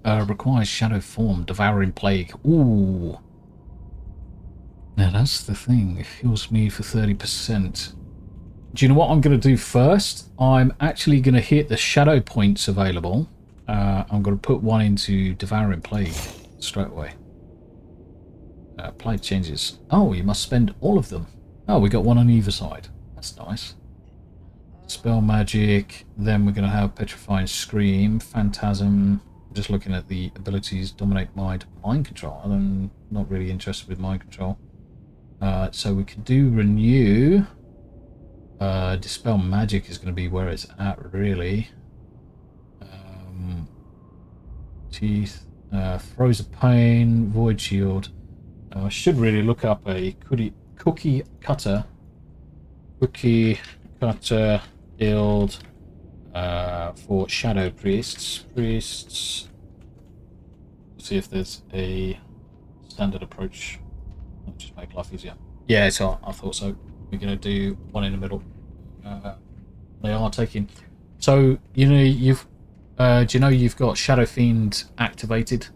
Requires Shadow Form, Devouring Plague. Ooh. Now that's the thing. It heals me for 30%. Do you know what I'm going to do first? I'm actually going to hit the shadow points available. I'm going to put one into Devouring Plague straight away. Plague changes. Oh, you must spend all of them. Oh, we got one on either side. That's nice. Spell Magic. Then we're going to have Petrifying Scream, Phantasm. Just looking at the abilities. Dominate Mind, Mind Control. I'm not really interested with Mind Control. So we could do Renew. Dispel Magic is going to be where it's at, really. Teeth. Throws of Pain, Void Shield. I should really look up a cookie cutter build for Shadow Priests. See if there's a standard approach. That'll just make life easier. Yeah, so I thought so. We're going to do one in the middle. They are taking... So, you know, you've... do you know you've got Shadow Fiend activated?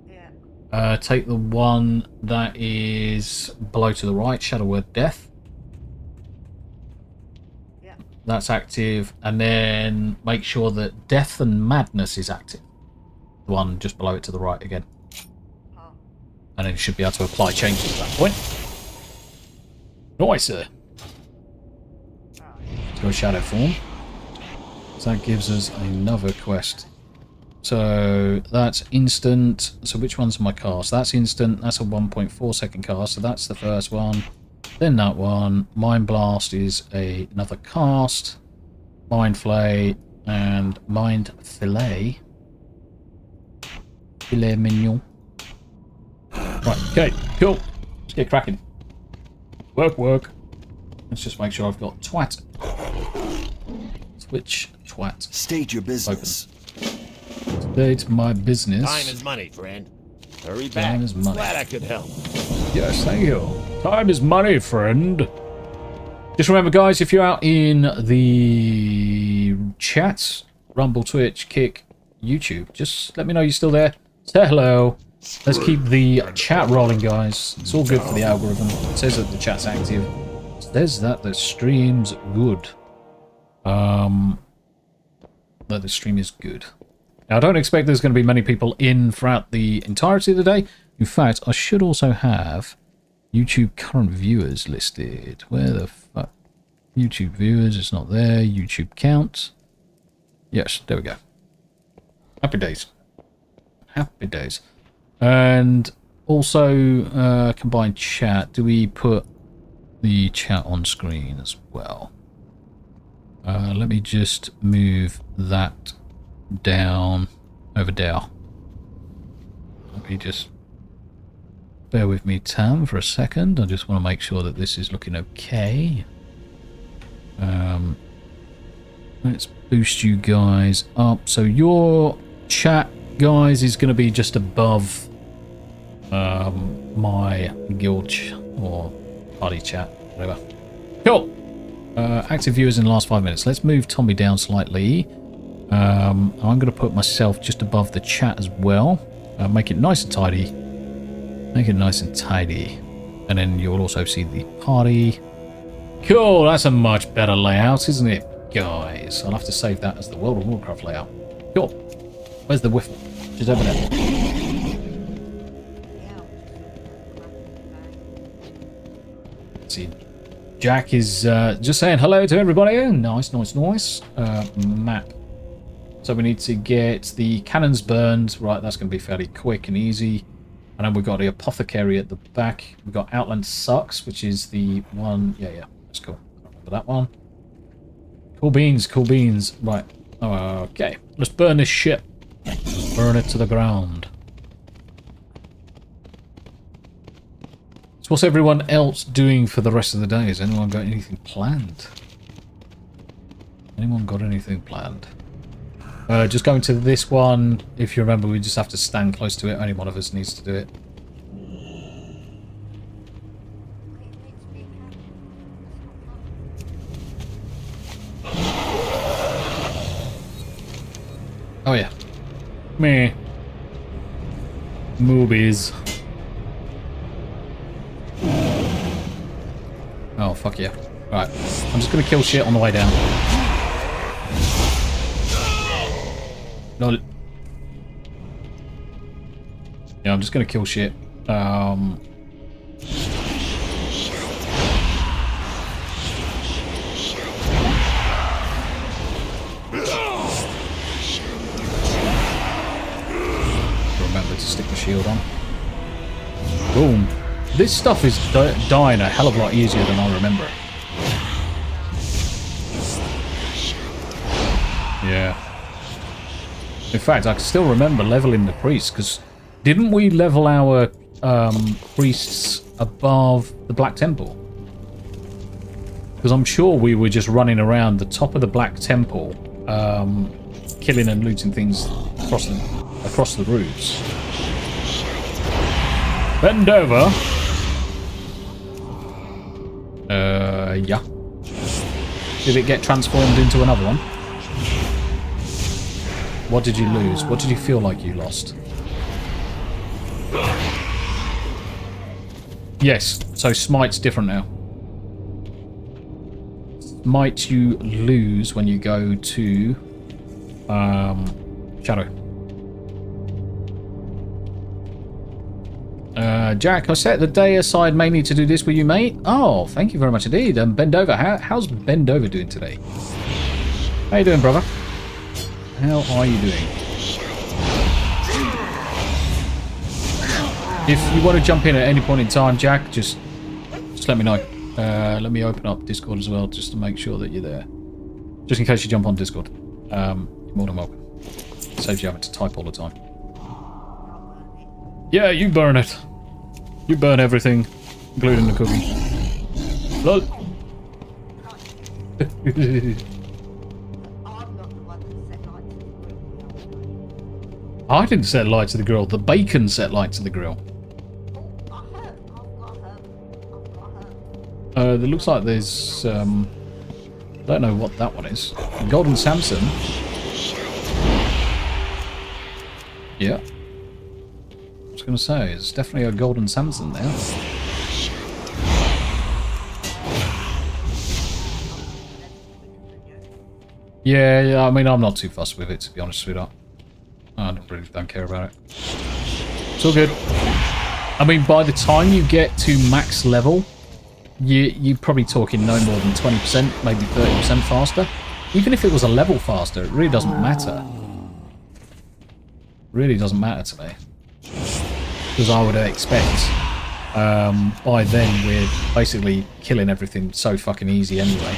Yeah. Take the one that is below to the right, Shadow Word Death. Yeah. That's active, and then make sure that Death and Madness is active. The one just below it to the right again. Oh. And then you should be able to apply changes at that point. Nice, sir. Let's go Shadow Form. So that gives us another quest. So that's instant. So which one's my cast? That's instant. That's a 1.4 second cast. So that's the first one. Then that one. Mind Blast is another cast. Mind Flay and Mind Fillet. Filet mignon. Right, okay, cool. Let's get cracking. Work. Let's just make sure I've got twat. Switch twat. State your business. State my business. Time is money, friend. Hurry back. Time is money. Glad I could help. Yes, thank you. Time is money, friend. Just remember, guys, if you're out in the chats, Rumble, Twitch, Kick, YouTube, just let me know you're still there. Say hello. Let's keep the chat rolling, guys. It's all good for the algorithm. It says that the chat's active. It says that the stream's good. That the stream is good. Now, I don't expect there's going to be many people in throughout the entirety of the day. In fact, I should also have YouTube current viewers listed. Where the fuck? YouTube viewers, it's not there. YouTube count. Yes, there we go. Happy days. Happy days. And also, combined chat. Do we put the chat on screen as well? Let me just move that down over there. Let me just bear with me, Tam, for a second. I just want to make sure that this is looking okay. Let's boost you guys up. So your chat, guys, is going to be just above my guild or party chat, whatever. Cool. Active viewers in the last 5 minutes. Let's move Tombi down slightly. I'm going to put myself just above the chat as well. Make it nice and tidy. Make it nice and tidy. And then you'll also see the party. Cool, that's a much better layout, isn't it, guys? I'll have to save that as the World of Warcraft layout. Cool. Where's the whiff? She's over there. Let's see. Jack is just saying hello to everybody. Nice. Map. So we need to get the cannons burned. Right, that's going to be fairly quick and easy. And then we've got the apothecary at the back. We've got Outland Sucks, which is the one... Yeah, that's cool. I remember that one. Cool beans. Right. Okay, let's burn this shit. Burn it to the ground. So what's everyone else doing for the rest of the day? Has anyone got anything planned? Anyone got anything planned? Just going to this one. If you remember, we just have to stand close to it. Only one of us needs to do it. Oh yeah. Meh. Movies. Oh, fuck yeah. Right. I'm just gonna kill shit on the way down. No. Yeah, I'm just gonna kill shit. Remember to stick the shield on. Boom. This stuff is dying a hell of a lot easier than I remember. Yeah. In fact, I can still remember leveling the priests, because didn't we level our priests above the Black Temple? Because I'm sure we were just running around the top of the Black Temple, killing and looting things across the roofs. Bend over. Yeah. Did it get transformed into another one? What did you lose? What did you feel like you lost? Yes, so smite's different now. Smite you lose when you go to Shadow. Jack, I set the day aside mainly to do this with you, mate. Oh, thank you very much indeed. Bend over. How's Bend over doing today? How you doing, brother? How are you doing? If you want to jump in at any point in time, Jack, just let me know. Let me open up Discord as well, just to make sure that you're there. Just in case you jump on Discord. You're more than welcome. Saves you having to type all the time. Yeah, you burn it. You burn everything, including the cooking. Lol. I didn't set light to the grill. The bacon set light to the grill. It looks like there's I don't know what that one is. Golden Samson. Yeah. I was going to say, it's definitely a Golden Samson there. Yeah, I mean, I'm not too fussed with it, to be honest, sweetheart. I don't care about it. It's all good. I mean, by the time you get to max level, you're probably talking no more than 20%, maybe 30% faster. Even if it was a level faster, it really doesn't matter. Really doesn't matter to me. Because I would expect by then we're basically killing everything so fucking easy anyway.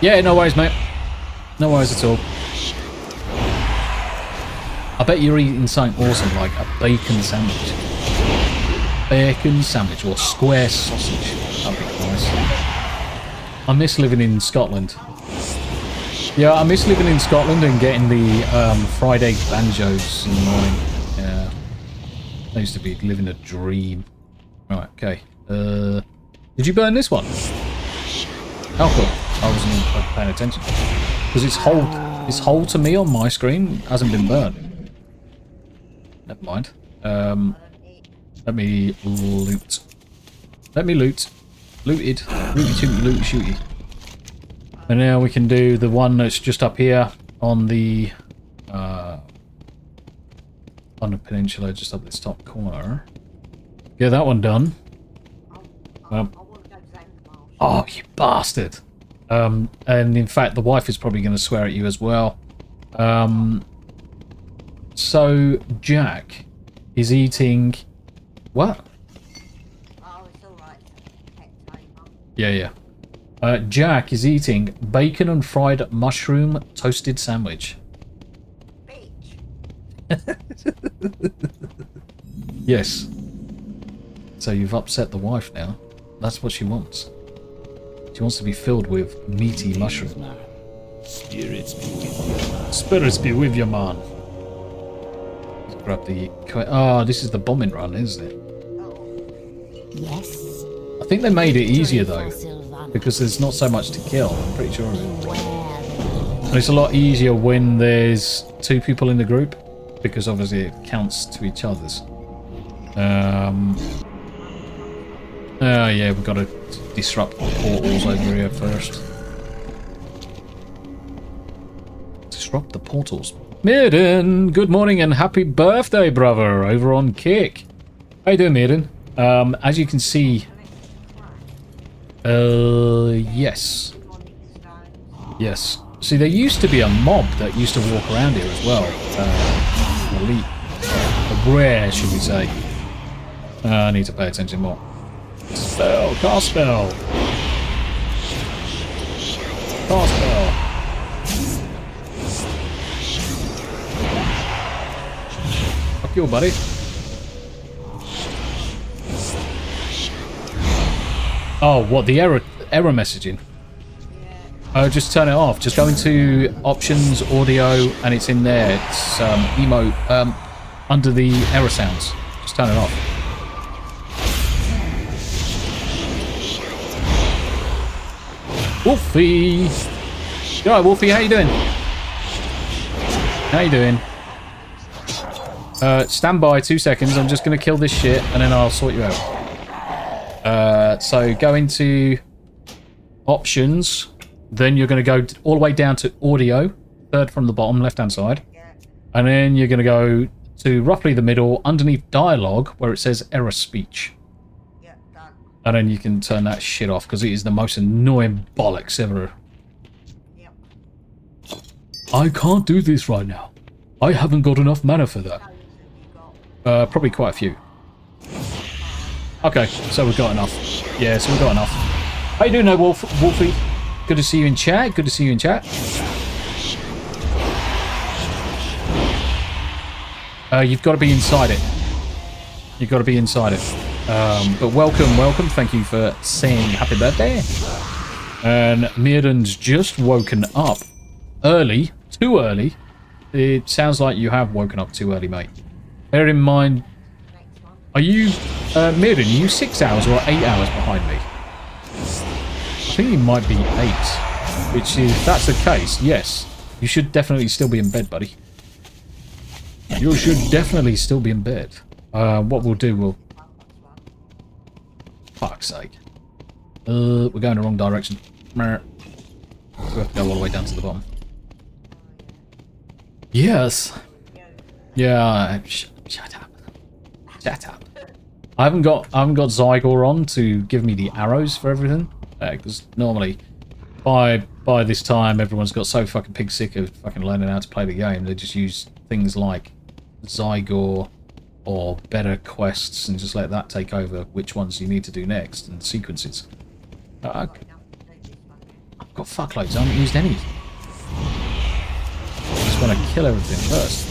Yeah, no worries, mate. No worries at all. I bet you're eating something awesome like a bacon sandwich. Bacon sandwich or square sausage. That'd be nice. I miss living in Scotland. Yeah, I miss living in Scotland and getting the fried egg banjos in the morning. Yeah. I used to be living a dream. Right, okay. Did you burn this one? Oh, cool. I wasn't even paying attention. Because its whole to me on my screen hasn't been burnt. Never mind. Let me loot. Let me loot. Looted. Rooty tooty looty shooty. And now we can do the one that's just up here on the peninsula, just up this top corner. Get that one done. Oh, you bastard. And in fact, the wife is probably going to swear at you as well. So, Jack is eating... What? Oh, it's alright. Yeah. Jack is eating bacon and fried mushroom toasted sandwich. Bitch. Yes. So you've upset the wife now. That's what she wants. She wants to be filled with meaty mushroom. Spirits be with you. Spirits be with you, man. Let's grab the... Oh, this is the bombing run, isn't it? Yes. I think they made it easier, though. Because there's not so much to kill, I'm pretty sure of it. And it's a lot easier when there's two people in the group. Because obviously it counts to each other's. Yeah, we've got to disrupt the portals over here first. Disrupt the portals. Maiden, good morning and happy birthday, brother, over on Kick. How you doing, Maiden? As you can see... yes. Yes. See, there used to be a mob that used to walk around here as well. Elite. Rare, should we say. I need to pay attention more. Spell! Cast spell! Cast spell! Fuck you, buddy. Oh, what? The error messaging? Just turn it off. Just go into options, audio, and it's in there. It's emote under the error sounds. Just turn it off. Wolfie! You alright, Wolfie? How you doing? How you doing? Stand by 2 seconds. I'm just going to kill this shit and then I'll sort you out. So go into options. Then you're going to go all the way down to audio. Third from the bottom, left-hand side. And then you're going to go to roughly the middle, underneath dialogue, where it says error speech. Yeah, done. And then you can turn that shit off, because it is the most annoying bollocks ever. Yep. I can't do this right now. I haven't got enough mana for that. Those have you got? Probably quite a few. Okay, so we've got enough. Yeah, so we've got enough. How you doing there, Wolfie? Good to see you in chat. Good to see you in chat. You've got to be inside it. You've got to be inside it. But welcome. Thank you for saying happy birthday. And Mirren's just woken up. Early. Too early. It sounds like you have woken up too early, mate. Bear in mind... Are you... Mirren, are you 6 hours or 8 hours behind me? I think you might be 8. Which is... If that's the case, yes. You should definitely still be in bed, buddy. You should definitely still be in bed. What we'll do, we'll... Fuck's sake. We're going the wrong direction. We have to go all the way down to the bottom. Yes. Yeah. Shut up. Shut up. I haven't got Zygor on to give me the arrows for everything. Because normally, by this time, everyone's got so fucking pig sick of fucking learning how to play the game. They just use things like Zygor or better quests and just let that take over which ones you need to do next and sequences. I've got fuckloads. I haven't used any. I just want to kill everything first.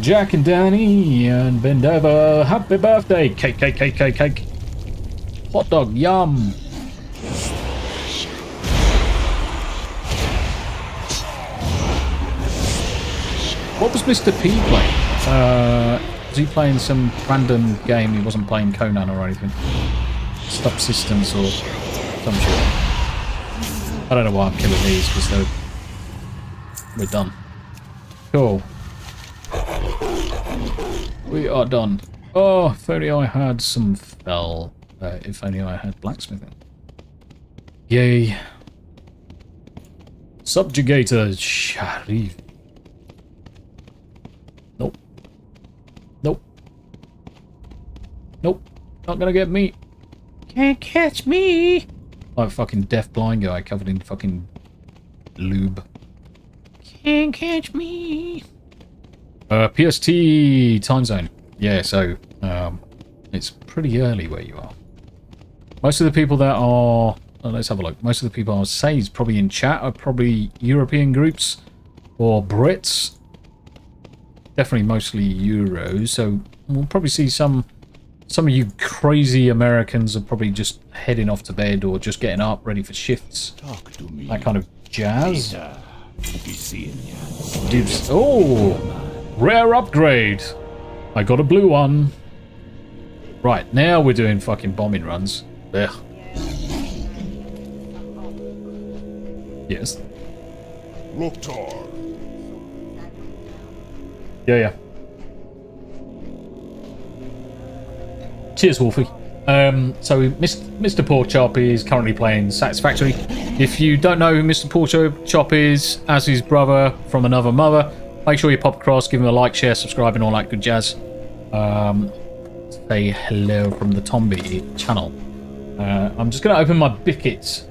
Jack and Danny and bend over. Happy birthday! Cake, cake, cake, cake, cake. Hot dog, yum. What was Mr. P playing? Was he playing some random game? He wasn't playing Conan or anything. Stop systems or some shit. I don't know why I'm killing these because we're done. Cool. We are done. Oh, if only I had some fell. If only I had blacksmithing. Yay. Subjugator Sharif. Nope. Nope. Nope. Not gonna get me. Can't catch me. Like a fucking deaf blind guy covered in fucking lube. Can't catch me. PST time zone. Yeah, so it's pretty early where you are. Most of the people that are... Oh, let's have a look. Most of the people I would say is probably in chat are probably European groups or Brits. Definitely mostly Euros. So we'll probably see some of you crazy Americans are probably just heading off to bed or just getting up ready for shifts. Talk to me. That kind of jazz. Be seeing ya. Dibs. Oh, rare upgrade. I got a blue one. Right, now we're doing fucking bombing runs. Ugh. Yes. Loktar. Yeah. Cheers, Wolfie. So Mr. Porkchop is currently playing Satisfactory. If you don't know who Mr. Porkchop is, as his brother from another mother, make sure you pop across, give him a like, share, subscribe, and all that good jazz. Say hello from the Tombi channel. I'm just going to open my bickets.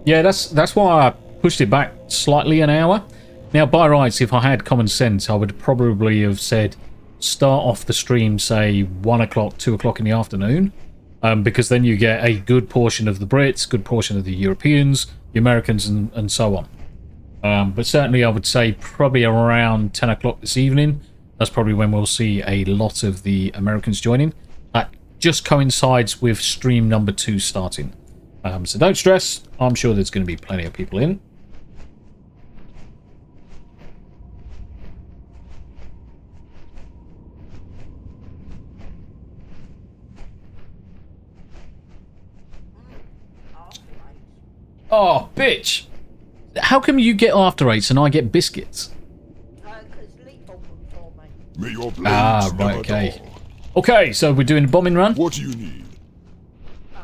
Yeah, that's why I pushed it back slightly an hour. Now, by rights, if I had common sense, I would probably have said start off the stream, say, 1 o'clock, 2 o'clock in the afternoon, because then you get a good portion of the Brits, good portion of the Europeans, the Americans, and so on. But certainly I would say probably around 10 o'clock this evening. That's probably when we'll see a lot of the Americans joining. That just coincides with stream number 2 starting. So don't stress. I'm sure there's going to be plenty of people in. Oh, bitch! How come you get after 8s and I get biscuits? Because Lee bought them for me. May your blades Ah, right, never okay. dull. Okay, so we're doing a bombing run. What do you need? Yeah,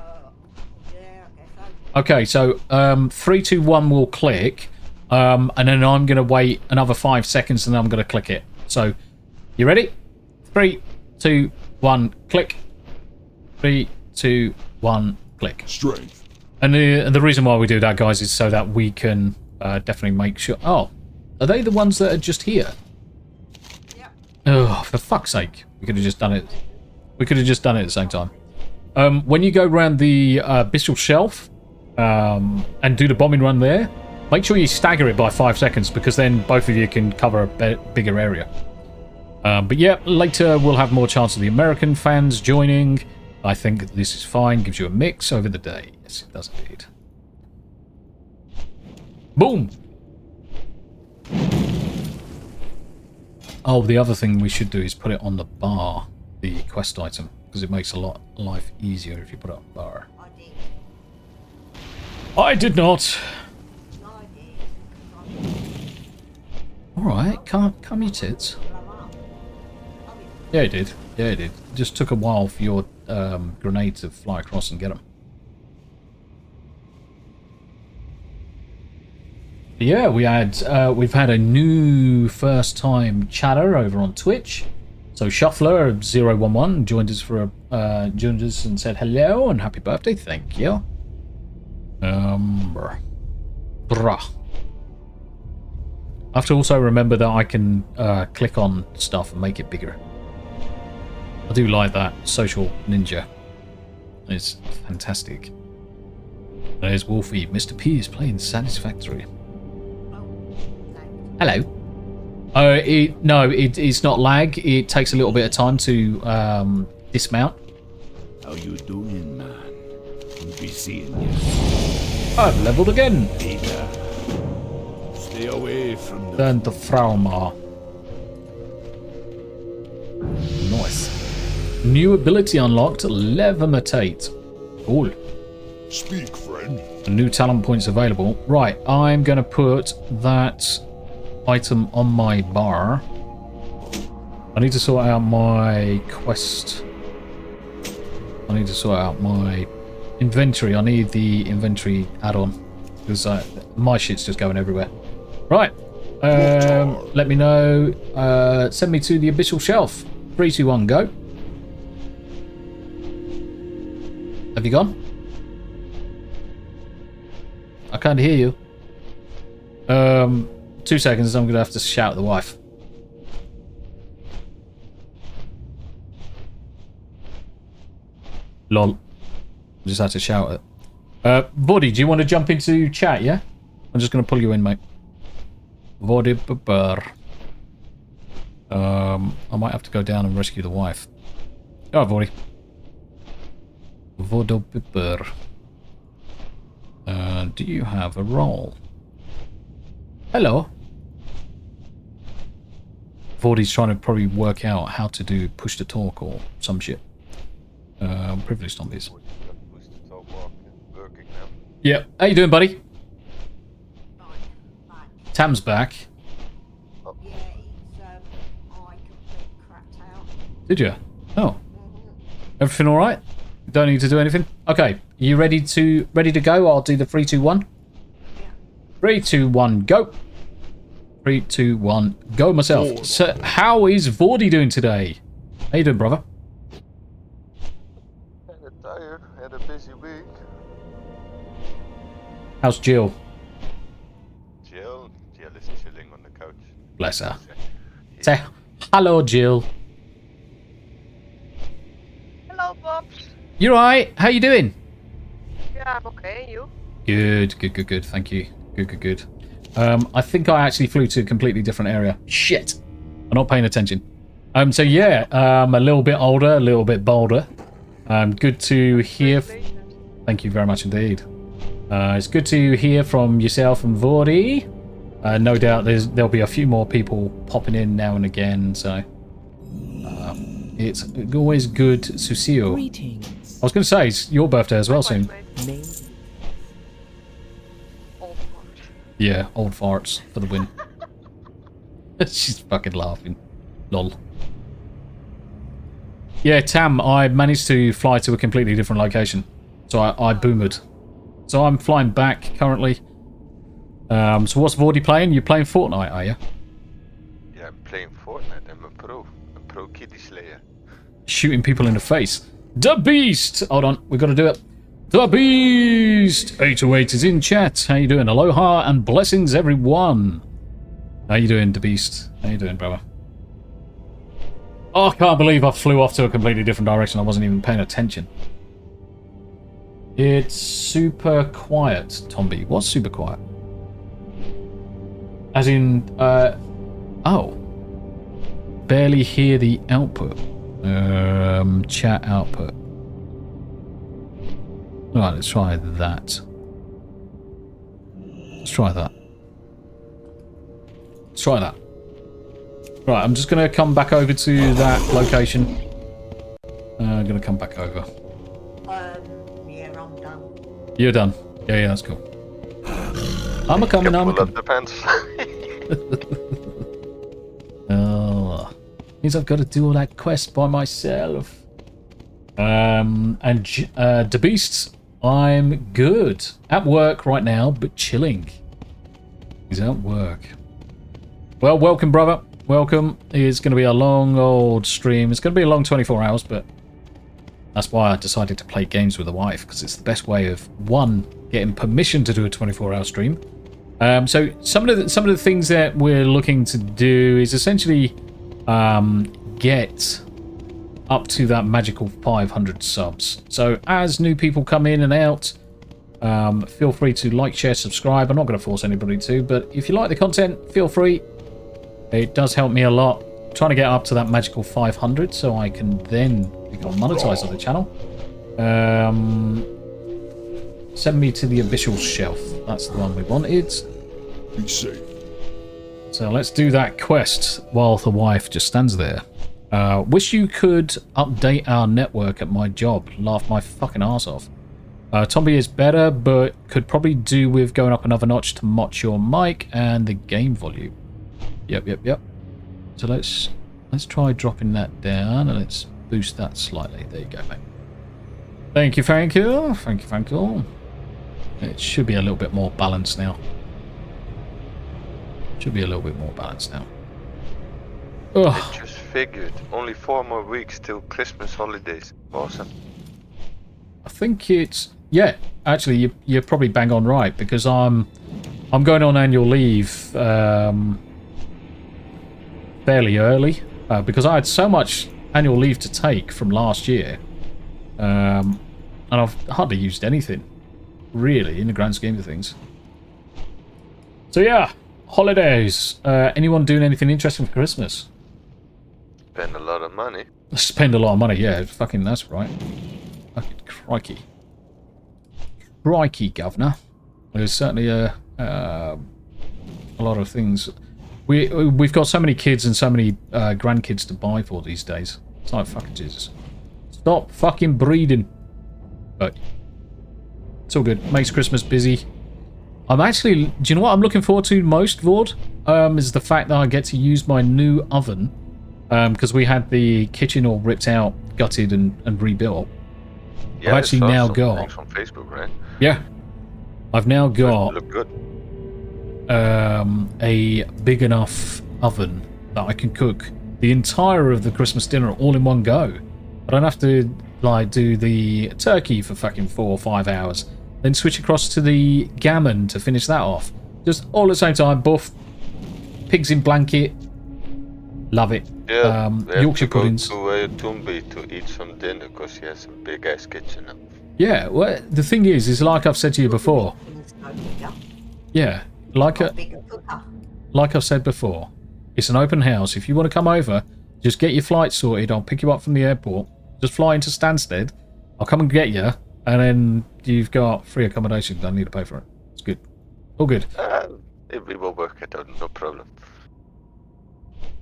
I guess so. Okay, so 3, 2, 1 will click, and then I'm going to wait another 5 seconds and then I'm going to click it. So, you ready? 3, 2, 1, click. 3, 2, 1, click. Strength. And the reason why we do that, guys, is so that we can definitely make sure... Oh, are they the ones that are just here? Yep. Oh, for fuck's sake. We could have just done it. We could have just done it at the same time. When you go around the abyssal shelf and do the bombing run there, make sure you stagger it by 5 seconds, because then both of you can cover a bigger area. But yeah, later we'll have more chance of the American fans joining. I think this is fine. Gives you a mix over the day. Yes, it does indeed. Boom! Oh, the other thing we should do is put it on the bar, the quest item, because it makes life easier if you put it on the bar. I did. I did not. I did. Alright, calm your tits. Yeah, it did. Yeah, it did. It just took a while for your grenade to fly across and get them. Yeah, we've had a new first-time chatter over on Twitch. So Shuffler011 joined us and said hello and happy birthday. Thank you. Bruh. I have to also remember that I can click on stuff and make it bigger. I do like that. Social Ninja. It's fantastic. There's Wolfie. Mr. P is playing Satisfactory. Hello. It's not lag. It takes a little bit of time to dismount. How you doing, man? Be seeing you. I've leveled again. Peter. Stay away from the... Turn to Frauma. Nice. New ability unlocked. Levitate. Cool. Speak, friend. New talent points available. Right, I'm going to put that item on my bar. I need to sort out my quest. I need to sort out my inventory. I need the inventory add-on, because my shit's just going everywhere. Right. Let me know. Send me to the abyssal shelf. 3, 2, 1, go. Have you gone? I can't hear you. 2 seconds, I'm going to have to shout at the wife. Lol. Just had to shout it. Voddy, do you want to jump into chat, yeah? I'm just going to pull you in, mate. Voddy Babur. I might have to go down and rescue the wife. Oh, Voddy. Voddy Babur. Do you have a role? Hello. Vordy's trying to probably work out how to do push to talk or some shit. Privileged zombies. Yeah. How you doing, buddy? Tam's back. Yeah, he's I completely cracked out. Did you? Oh. Everything all right? Don't need to do anything. Okay. You ready to go? I'll do the 3, 2, 1. 3, 2, 1, go. 3, 2, 1, go myself. So, how is Vordy doing today? How you doing, brother? Kinda tired. Had a busy week. How's Jill? Jill is chilling on the couch. Bless her. Say hello, Jill. Hello, Bobs. You alright? How you doing? Yeah, I'm okay. You? Good. Thank you. Good. I think I actually flew to a completely different area. Shit. I'm not paying attention. So yeah, a little bit older, a little bit bolder. Good to hear. Thank you very much indeed. It's good to hear from yourself and Vordy. No doubt there'll be a few more people popping in now and again, so it's always good to see you. Greetings. I was going to say, it's your birthday as well soon. Yeah, old farts for the win. She's fucking laughing. Lol. Yeah, Tam, I managed to fly to a completely different location. So I boomered. So I'm flying back currently. So what's Vordy playing? You're playing Fortnite, are you? Yeah, I'm playing Fortnite. I'm a pro kitty slayer. Shooting people in the face. The Beast! Hold on, we've got to do it. The Beast! 808 is in chat. How you doing? Aloha and blessings, everyone. How you doing, The Beast? How you doing, brother? Oh, I can't believe I flew off to a completely different direction. I wasn't even paying attention. It's super quiet, Tombi. What's super quiet? As in, oh. Barely hear the output. Chat output. Right, let's try that. Let's try that. Let's try that. Right, I'm just going to come back over to that location. I'm going to come back over. Yeah, I'm done. You're done. Yeah, that's cool. I'm a-coming, I'm a-coming. Depends. Oh, means I've got to do all that quest by myself. And the Beasts, I'm good. At work right now, but chilling. He's at work. Well, welcome, brother. Welcome. It's going to be a long old stream. It's going to be a long 24 hours, but that's why I decided to play games with the wife, because it's the best way of, one, getting permission to do a 24-hour stream. So some of the things that we're looking to do is essentially get up to that magical 500 subs. So as new people come in and out, feel free to like, share, subscribe. I'm not going to force anybody to, but if you like the content, feel free. It does help me a lot. I'm trying to get up to that magical 500 so I can then become monetized on the channel. Send me to the abyssal shelf. That's the one we wanted. Be safe. So let's do that quest while the wife just stands there. Wish you could update our network at my job. Laugh my fucking ass off. Tombi is better, but could probably do with going up another notch to match your mic and the game volume. Yep. So let's try dropping that down and let's boost that slightly. There you go, mate. Thank you. Thank you. It should be a little bit more balanced now. Ugh. I just figured. Only 4 more weeks till Christmas holidays. Awesome. I think it's... Yeah, actually, you're probably bang on right, because I'm going on annual leave fairly early, because I had so much annual leave to take from last year, and I've hardly used anything, really, in the grand scheme of things. So yeah, holidays. Anyone doing anything interesting for Christmas? Spend a lot of money. Spend a lot of money, yeah, fucking that's right. Fucking crikey. Crikey, governor. There's certainly a lot of things. We've got so many kids and so many grandkids to buy for these days. It's like fucking Jesus. Stop fucking breeding. But it's all good. Makes Christmas busy. I'm actually... Do you know what I'm looking forward to most, Vord? Is the fact that I get to use my new oven. Because we had the kitchen all ripped out, gutted and rebuilt. Yeah, I've actually now got... on Facebook, right? Yeah. I've now got... Look good. A big enough oven that I can cook the entire of the Christmas dinner all in one go. I don't have to like do the turkey for fucking 4 or 5 hours, then switch across to the gammon to finish that off. Just all at the same time. Buff. Pigs in blanket. Love it. Yeah, Yorkshire puddings. To Tombi to eat some dinner because he has a big ass kitchen now. Yeah, well, the thing is like I've said to you before. Yeah, like I've said before, it's an open house. If you want to come over, just get your flight sorted. I'll pick you up from the airport. Just fly into Stansted. I'll come and get you, and then you've got free accommodation. Don't need to pay for it. It's good. All good. We will work it out, no problem.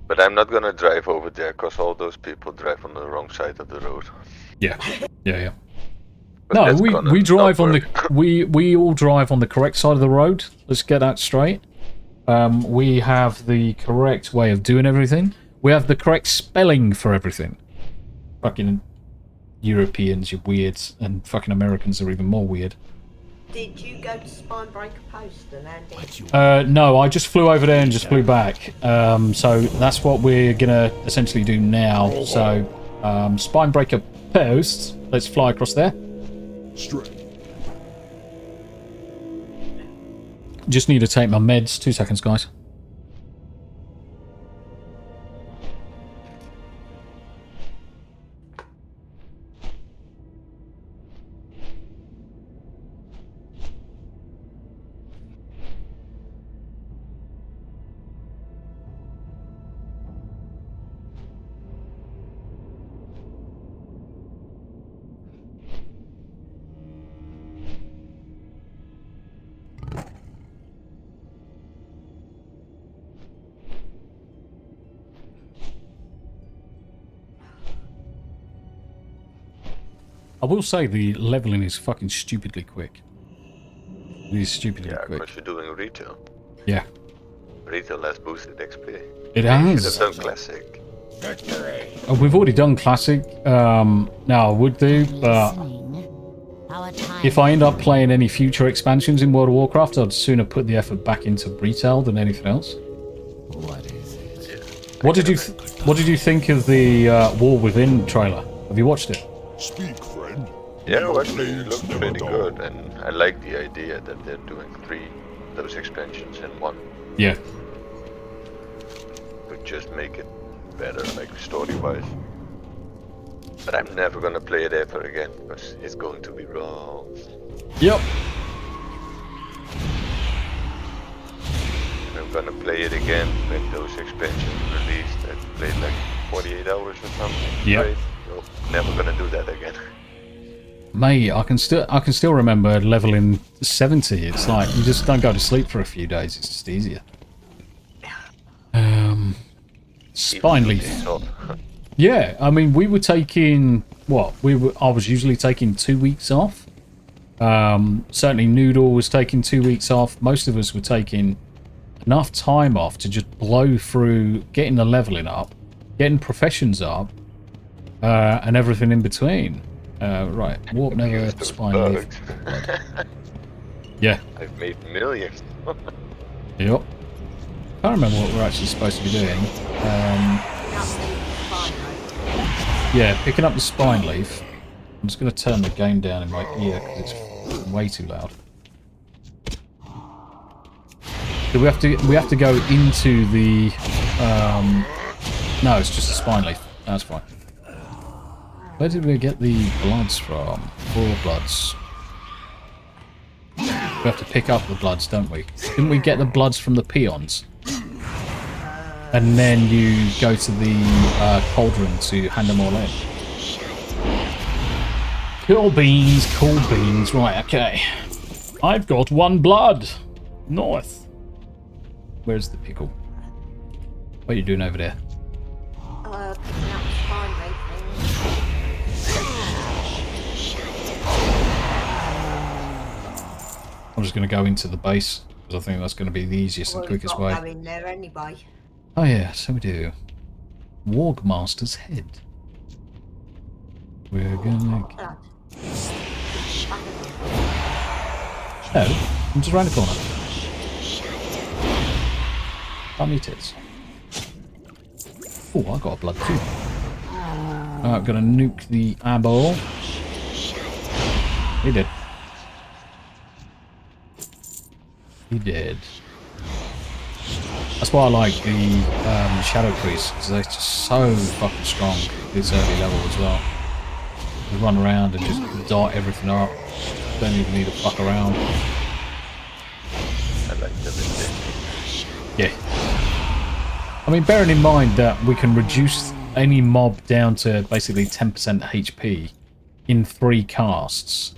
But I'm not gonna drive over there because all those people drive on the wrong side of the road. Yeah. But No, that's we gonna drive not on the work. we all drive on the correct side of the road. Let's get that straight. We have the correct way of doing everything. We have the correct spelling for everything. Fucking Europeans, you're weird, and fucking Americans are even more weird. Did you go to Spinebreaker Post and Andy? No, I just flew over there and just flew back. So that's what we're gonna essentially do now. So, Spinebreaker Post. Let's fly across there. Straight. Just need to take my meds. 2 seconds, guys. I will say the leveling is fucking stupidly quick. It is stupidly Yeah, quick. because you're doing retail. Yeah. Retail has boosted XP. It You has. should have done classic. We've already done classic. Now I would do, but if I end up playing any future expansions in World of Warcraft, I'd sooner put the effort back into retail than anything else. What is it? What did you think of the War Within trailer? Have you watched it? Speak, friend. Yeah, well, actually, it looked pretty good, and I like the idea that they're doing those expansions in one. Yeah. Would just make it better, like story-wise. But I'm never gonna play it ever again, because it's going to be wrong. Yep. I'm gonna play it again when those expansions released. I played like 48 hours or something. Yep. Right? Nope, never gonna do that again. Mate, I can still remember leveling 70. It's like you just don't go to sleep for a few days. It's just easier. Spine leaf. Yeah, I mean we were taking what? I was usually taking 2 weeks off. Certainly Noodle was taking 2 weeks off. Most of us were taking enough time off to just blow through getting the leveling up, getting professions up, and everything in between. Right, warp never, spine leaf. Yeah. I've made millions. Yep. Can't remember what we're actually supposed to be doing. Yeah, picking up the spine leaf. I'm just going to turn the game down in my ear because it's way too loud. So we have to go into the. No, it's just a spine leaf. That's fine. Where did we get the bloods from? 4 bloods. We have to pick up the bloods, don't we? Didn't we get the bloods from the peons? And then you go to the cauldron to hand them all in. Cool beans. Right, okay. I've got 1 blood. North. Where's the pickle? What are you doing over there? Picking up Spinebreaker. I'm just going to go into the base because I think that's going to be the easiest and quickest way. Go in there anyway. Oh yeah, so we do. Wargmaster's head. We're gonna. No, I'm just around the corner. Bummy tits. Oh, I got a blood too. I'm gonna nuke the eyeball. He did. He did. That's why I like the Shadow Priests, because they're just so fucking strong at this early level as well. You run around and just dart everything up. Don't even need to fuck around. I like them. Yeah. I mean, bearing in mind that we can reduce any mob down to basically 10% HP in 3 casts.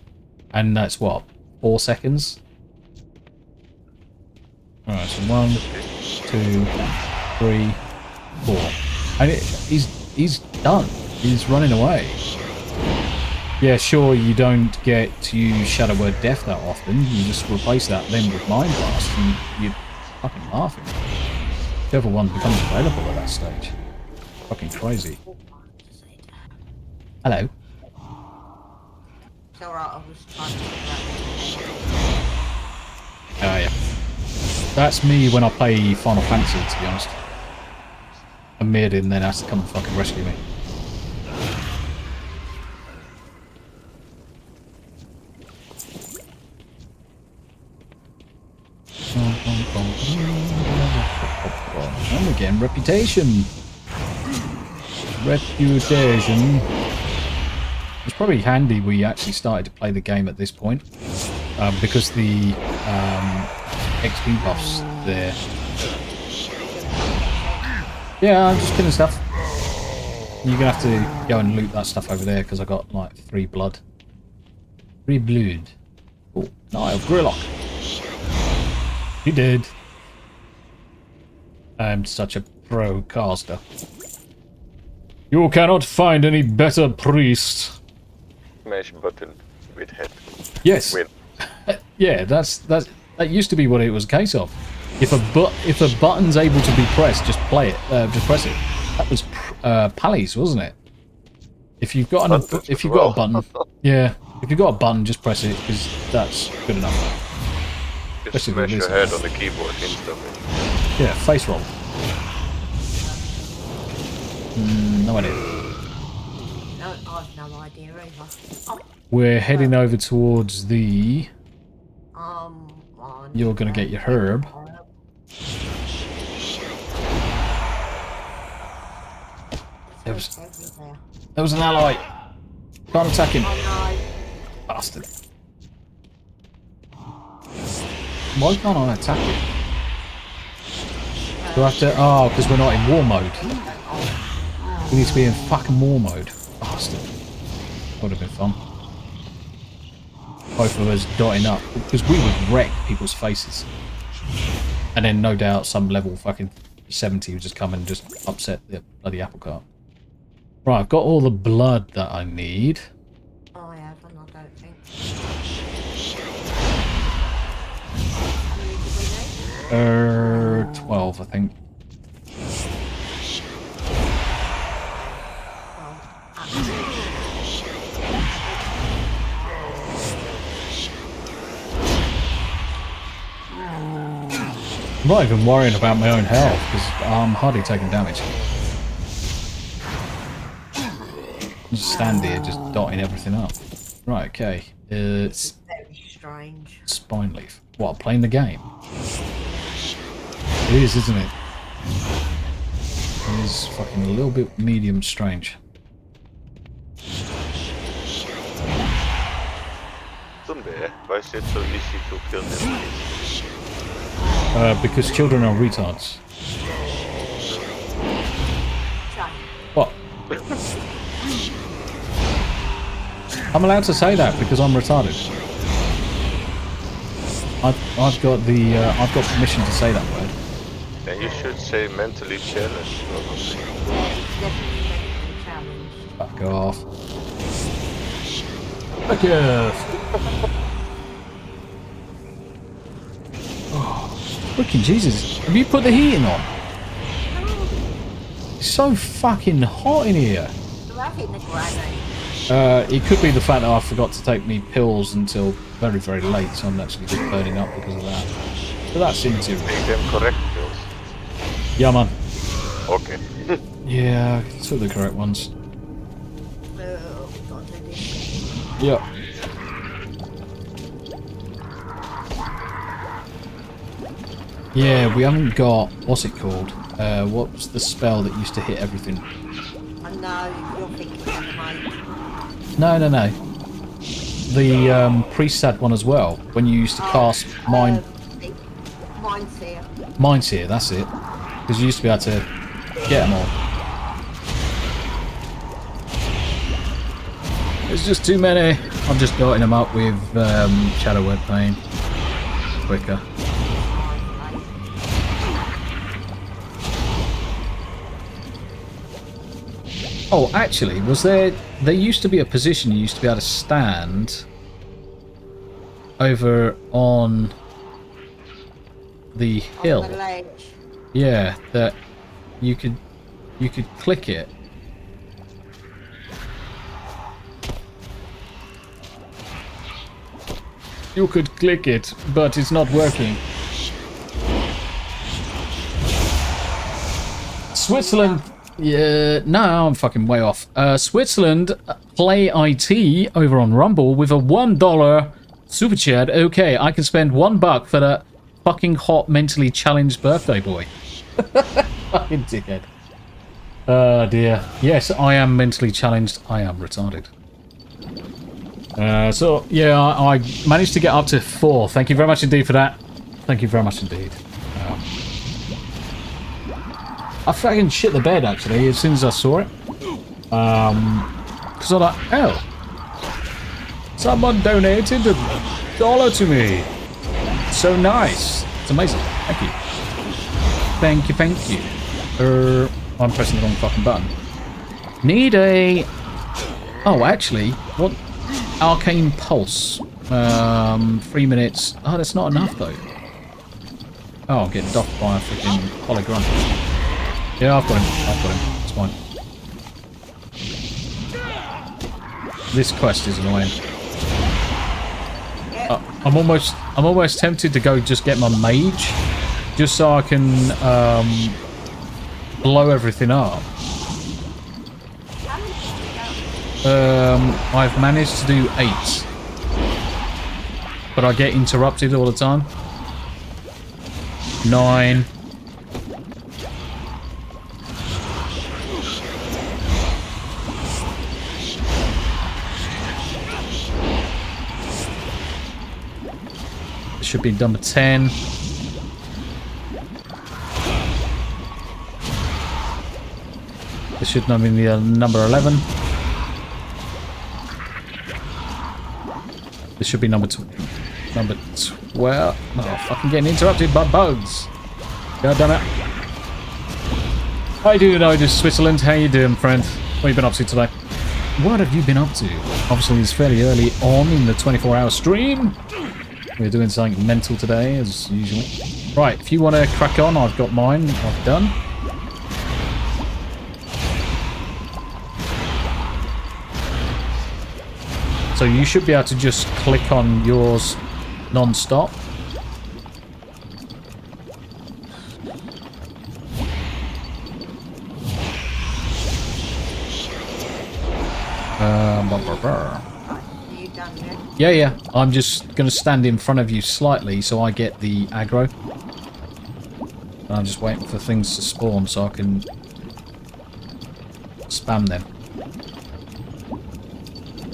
And that's what? 4 seconds? Alright, so 1, 2, 3, 4. And he's done. He's running away. Yeah, sure, you don't get to use Shadow Word Death that often. You just replace that then with Mind Blast, and you're fucking laughing. Whichever one becomes available at that stage. Fucking crazy. Hello. It's alright, I was trying to figure Oh, yeah. That's me when I play Final Fantasy, to be honest. A mid and then has to come and fucking rescue me. And again, reputation. Reputation. It's probably handy we actually started to play the game at this point. Because the XP buffs there. Yeah, I'm just killing stuff. You're gonna have to go and loot that stuff over there because I got like 3 blood. 3 blood. Oh, Niall Grillock. You did. I'm such a pro caster. You cannot find any better priest. Smash button with head. Yes. Win. Yeah, that used to be what it was a case of. If a button's able to be pressed, just play it. Just press it. That was Pally's, wasn't it? If you've got got a button, yeah. If you've got a button, just press it because that's good enough. Just smash your head on the keyboard instantly. Yeah, face roll. No idea. No, I've no idea either. Oh, We're heading over towards the... on You're gonna get your herb. There was an ally. Can't attack him. Oh, Bastard. Why can't I attack him? Do I have to... Oh, because we're not in war mode. We need to be in fucking war mode. Bastard. Would have been fun. Both of us dotting up. Because we would wreck people's faces. And then no doubt some level fucking 70 would just come and just upset the bloody apple cart. Right, I've got all the blood that I need. I haven't, I don't think. 12, I think. I'm not even worrying about my own health because I'm hardly taking damage. Just stand here, just dotting everything up. Right, okay. It's Very strange. spine leaf. What, playing the game? It is, isn't it? It is fucking a little bit medium strange. Tombi, why is it so easy to kill them? Because children are retards. What? I'm allowed to say that because I'm retarded. I've got the I've got permission to say that word. And you should say mentally challenged. Fuck off. Fuck off. Oh, fucking Jesus! Have you put the heating on? It's so fucking hot in here. It could be the fact that I forgot to take me pills until very, very late, so I'm actually just burning up because of that. But that's into Make them correct pills. Yeah, man. Okay. Yeah, two of the correct ones. Yep. Yeah, we haven't got... What's it called? What's the spell that used to hit everything? I know, you're thinking of the mate. No. The priest had one as well. When you used to cast Mind... Mindseer. Mindseer, that's it. Because you used to be able to get them all. There's just too many. I'm just dotting them up with Shadow Word Pain. Quicker. Oh, actually, was there used to be a position you used to be able to stand over on the hill. On the ledge. Yeah, that you could click it. You could click it, but it's not working. Switzerland. Yeah, no, I'm fucking way off. Switzerland Play IT over on Rumble with a $1 super chat. Okay, I can spend $1 for that fucking hot, mentally challenged birthday boy. Fucking dickhead. Oh dear. Yes, I am mentally challenged. I am retarded. So, yeah, I managed to get up to 4. Thank you very much indeed for that. Thank you very much indeed. I fucking shit the bed, actually, as soon as I saw it. Because I'm like, oh. Someone donated $1 to me. So nice. It's amazing. Thank you. Thank you, thank you. I'm pressing the wrong fucking button. Need a... Oh, actually, what... Arcane Pulse. 3 minutes. Oh, that's not enough, though. Oh, I'm getting docked by a freaking Polygron. Yeah, I've got him. It's fine. This quest is annoying. I'm almost tempted to go just get my mage, just so I can blow everything up. I've managed to do 8, but I get interrupted all the time. 9. This should be number 10. This should be number 11. This should be number 12. Oh, fucking getting interrupted by bugs. God damn it. How you doing, just Switzerland? How you doing, friend? What have you been up to today? What have you been up to? Obviously, it's fairly early on in the 24-hour stream. We're doing something mental today, as usual. Right, if you want to crack on, I've got mine. I've done. So you should be able to just click on yours non-stop. You done yet? Yeah. I'm just going to stand in front of you slightly so I get the aggro. And I'm just waiting for things to spawn so I can spam them.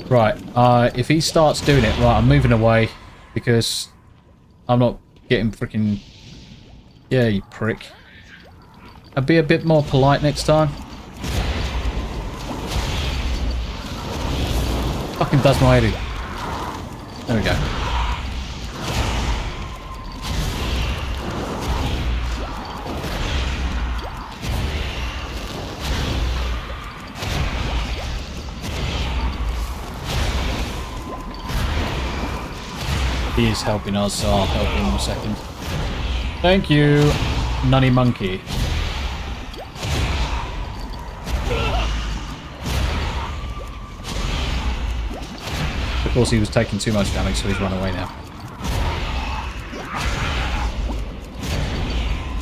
Right, if he starts doing it, right, I'm moving away because I'm not getting freaking... Yeah, you prick. I'll be a bit more polite next time. Fucking does my head in. There we go. He is helping us, so I'll help him in a second. Thank you, Nunny Monkey. Of course, he was taking too much damage, so he's run away now.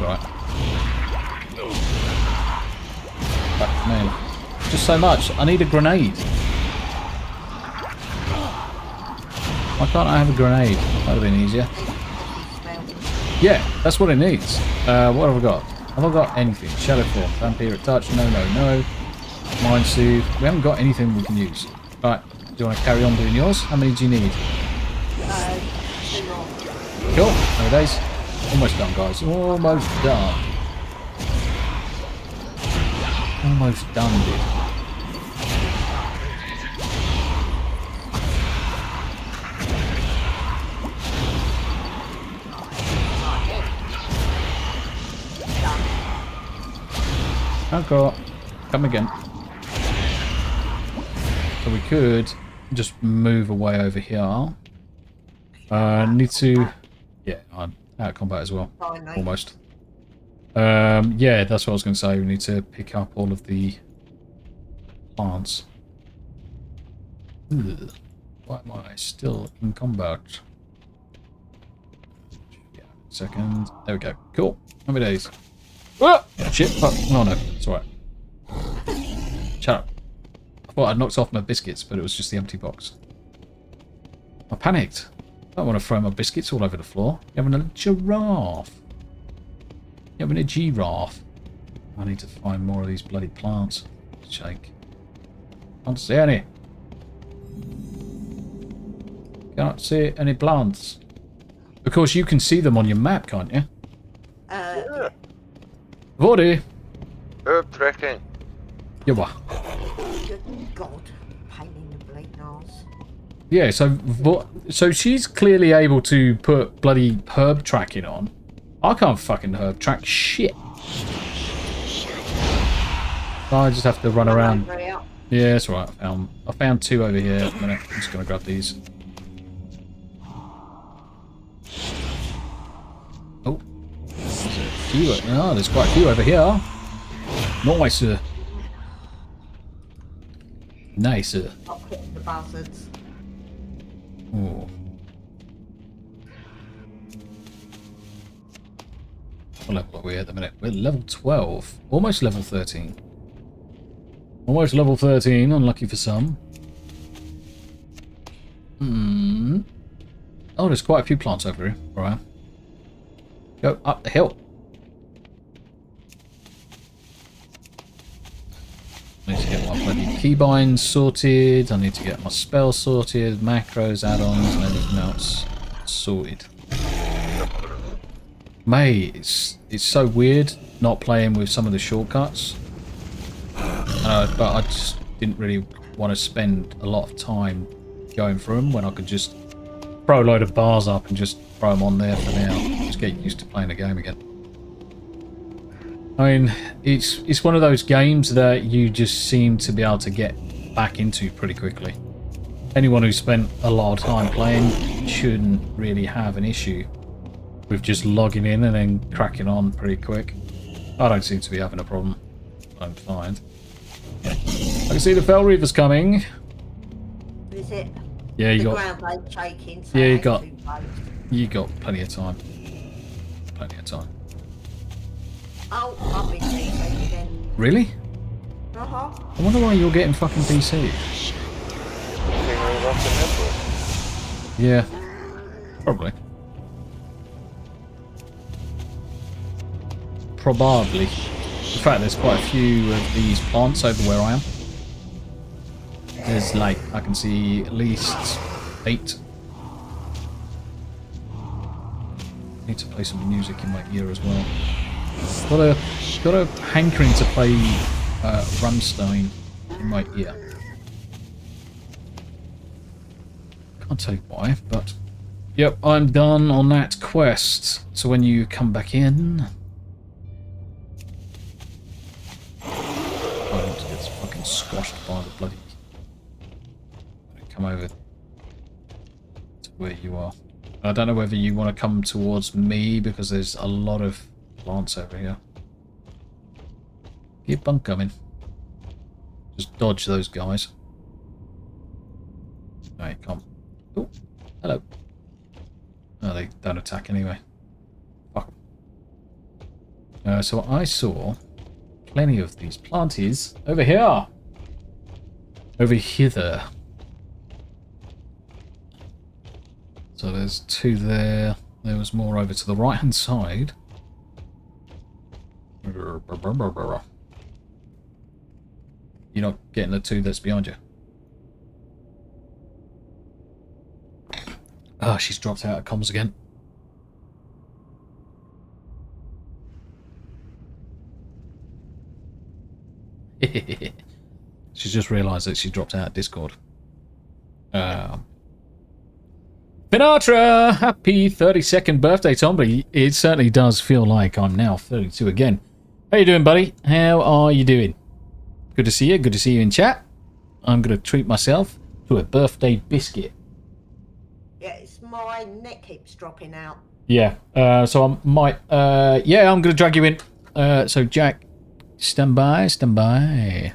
Right. Fuck me. Just so much. I need a grenade. Why can't I have a grenade? That would have been easier. Yeah, that's what it needs. What have I got? Have I got anything? Shadow Form, Vampiric Touch, no. Mind Soothe. We haven't got anything we can use. Right, do you want to carry on doing yours? How many do you need? 2 more. Cool, no days. Almost done, guys. Almost done. Almost done, dude. Okay. Come again. So we could just move away over here. Need to... Yeah, I'm out of combat as well. Almost. Yeah, that's what I was going to say. We need to pick up all of the plants. Ugh. Why am I still in combat? Yeah, second. There we go. Cool. How many days? Oh, shit. Oh, no. It's alright. Shut up. I thought I'd knocked off my biscuits, but it was just the empty box. I panicked. I don't want to throw my biscuits all over the floor. You're having a giraffe. You're having a giraffe. I need to find more of these bloody plants. Shake. Can't see any. Can't see any plants. Of course, you can see them on your map, can't you? Yeah. Vordy. Herb tracking. Yeah, what? Good God. Pain in the bleeding arse. Yeah, so she's clearly able to put bloody herb tracking on. I can't fucking herb track shit. I just have to run around. Yeah, that's right. I found two over here. A minute. I'm just gonna grab these. Oh, there's a few. Oh, there's quite a few over here. Nice. Nice. I'll hit the bastards. Oh. What level are we at the minute? We're level 12. Almost level 13. Almost level 13, unlucky for some. Hmm. Oh, there's quite a few plants over here. Alright. Go up the hill. I need to get my bloody keybinds sorted. I need to get my spells sorted, macros, add-ons, and everything else sorted. Mate, it's so weird not playing with some of the shortcuts. But I just didn't really want to spend a lot of time going through them when I could just throw a load of bars up and just throw them on there for now. Just get used to playing the game again. I mean, it's one of those games that you just seem to be able to get back into pretty quickly. Anyone who spent a lot of time playing shouldn't really have an issue with just logging in and then cracking on pretty quick. I don't seem to be having a problem. I don't find. I can see the Fell Reaver's coming. Is it? Yeah, you the got. Ground blade shaking, so Yeah, you got plenty of time. Plenty of time. Oh, I've been DC again. Really? Uh-huh. I wonder why you're getting fucking PC. Yeah, probably. Probably. In fact, there's quite a few of these plants over where I am. There's like, I can see at least 8. Need to play some music in my ear as well. Got a hankering to play Rammstein in my ear. Can't tell you why, but yep, I'm done on that quest. So when you come back in, I want to get fucking squashed by the bloody. Come over to where you are. I don't know whether you want to come towards me because there's a lot of plants over here. Keep on coming. Just dodge those guys. No, you can't. Oh, hello. Oh, they don't attack anyway. Fuck. So I saw plenty of these planties over here. Over hither. So there's 2 there. There was more over to the right hand side. You're not getting the 2 that's behind you. Oh, she's dropped out of comms again. She's just realised that she dropped out of Discord. Finatra! Happy 32nd birthday, Tombi. It certainly does feel like I'm now 32 again. How you doing, buddy? How are you doing? Good to see you. Good to see you in chat. I'm going to treat myself to a birthday biscuit. Yeah, it's my neck keeps dropping out. Yeah, so I might... yeah, I'm going to drag you in. So, Jack, stand by, stand by.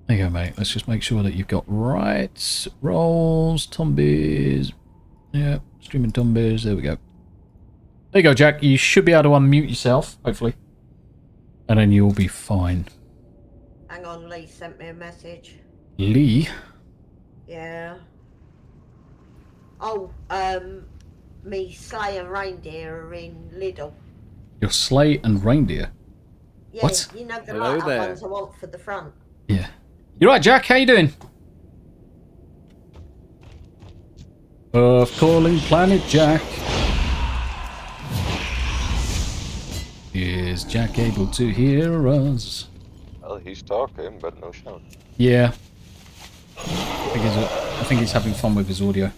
There you go, mate. Let's just make sure that you've got right rolls, Tombis. Yeah, streaming Tombis. There we go. There you go, Jack. You should be able to unmute yourself, hopefully. And then you'll be fine. Hang on, Lee sent me a message. Lee? Yeah. Oh, me sleigh and reindeer are in Lidl. Your sleigh and reindeer? Yeah, What? you know the Hello light up there. ones I want for the front. Yeah. You right, Jack? How you doing? Earth calling planet Jack. Is Jack able to hear us? Well, he's talking, but no sound. Yeah. I think he's having fun with his audio.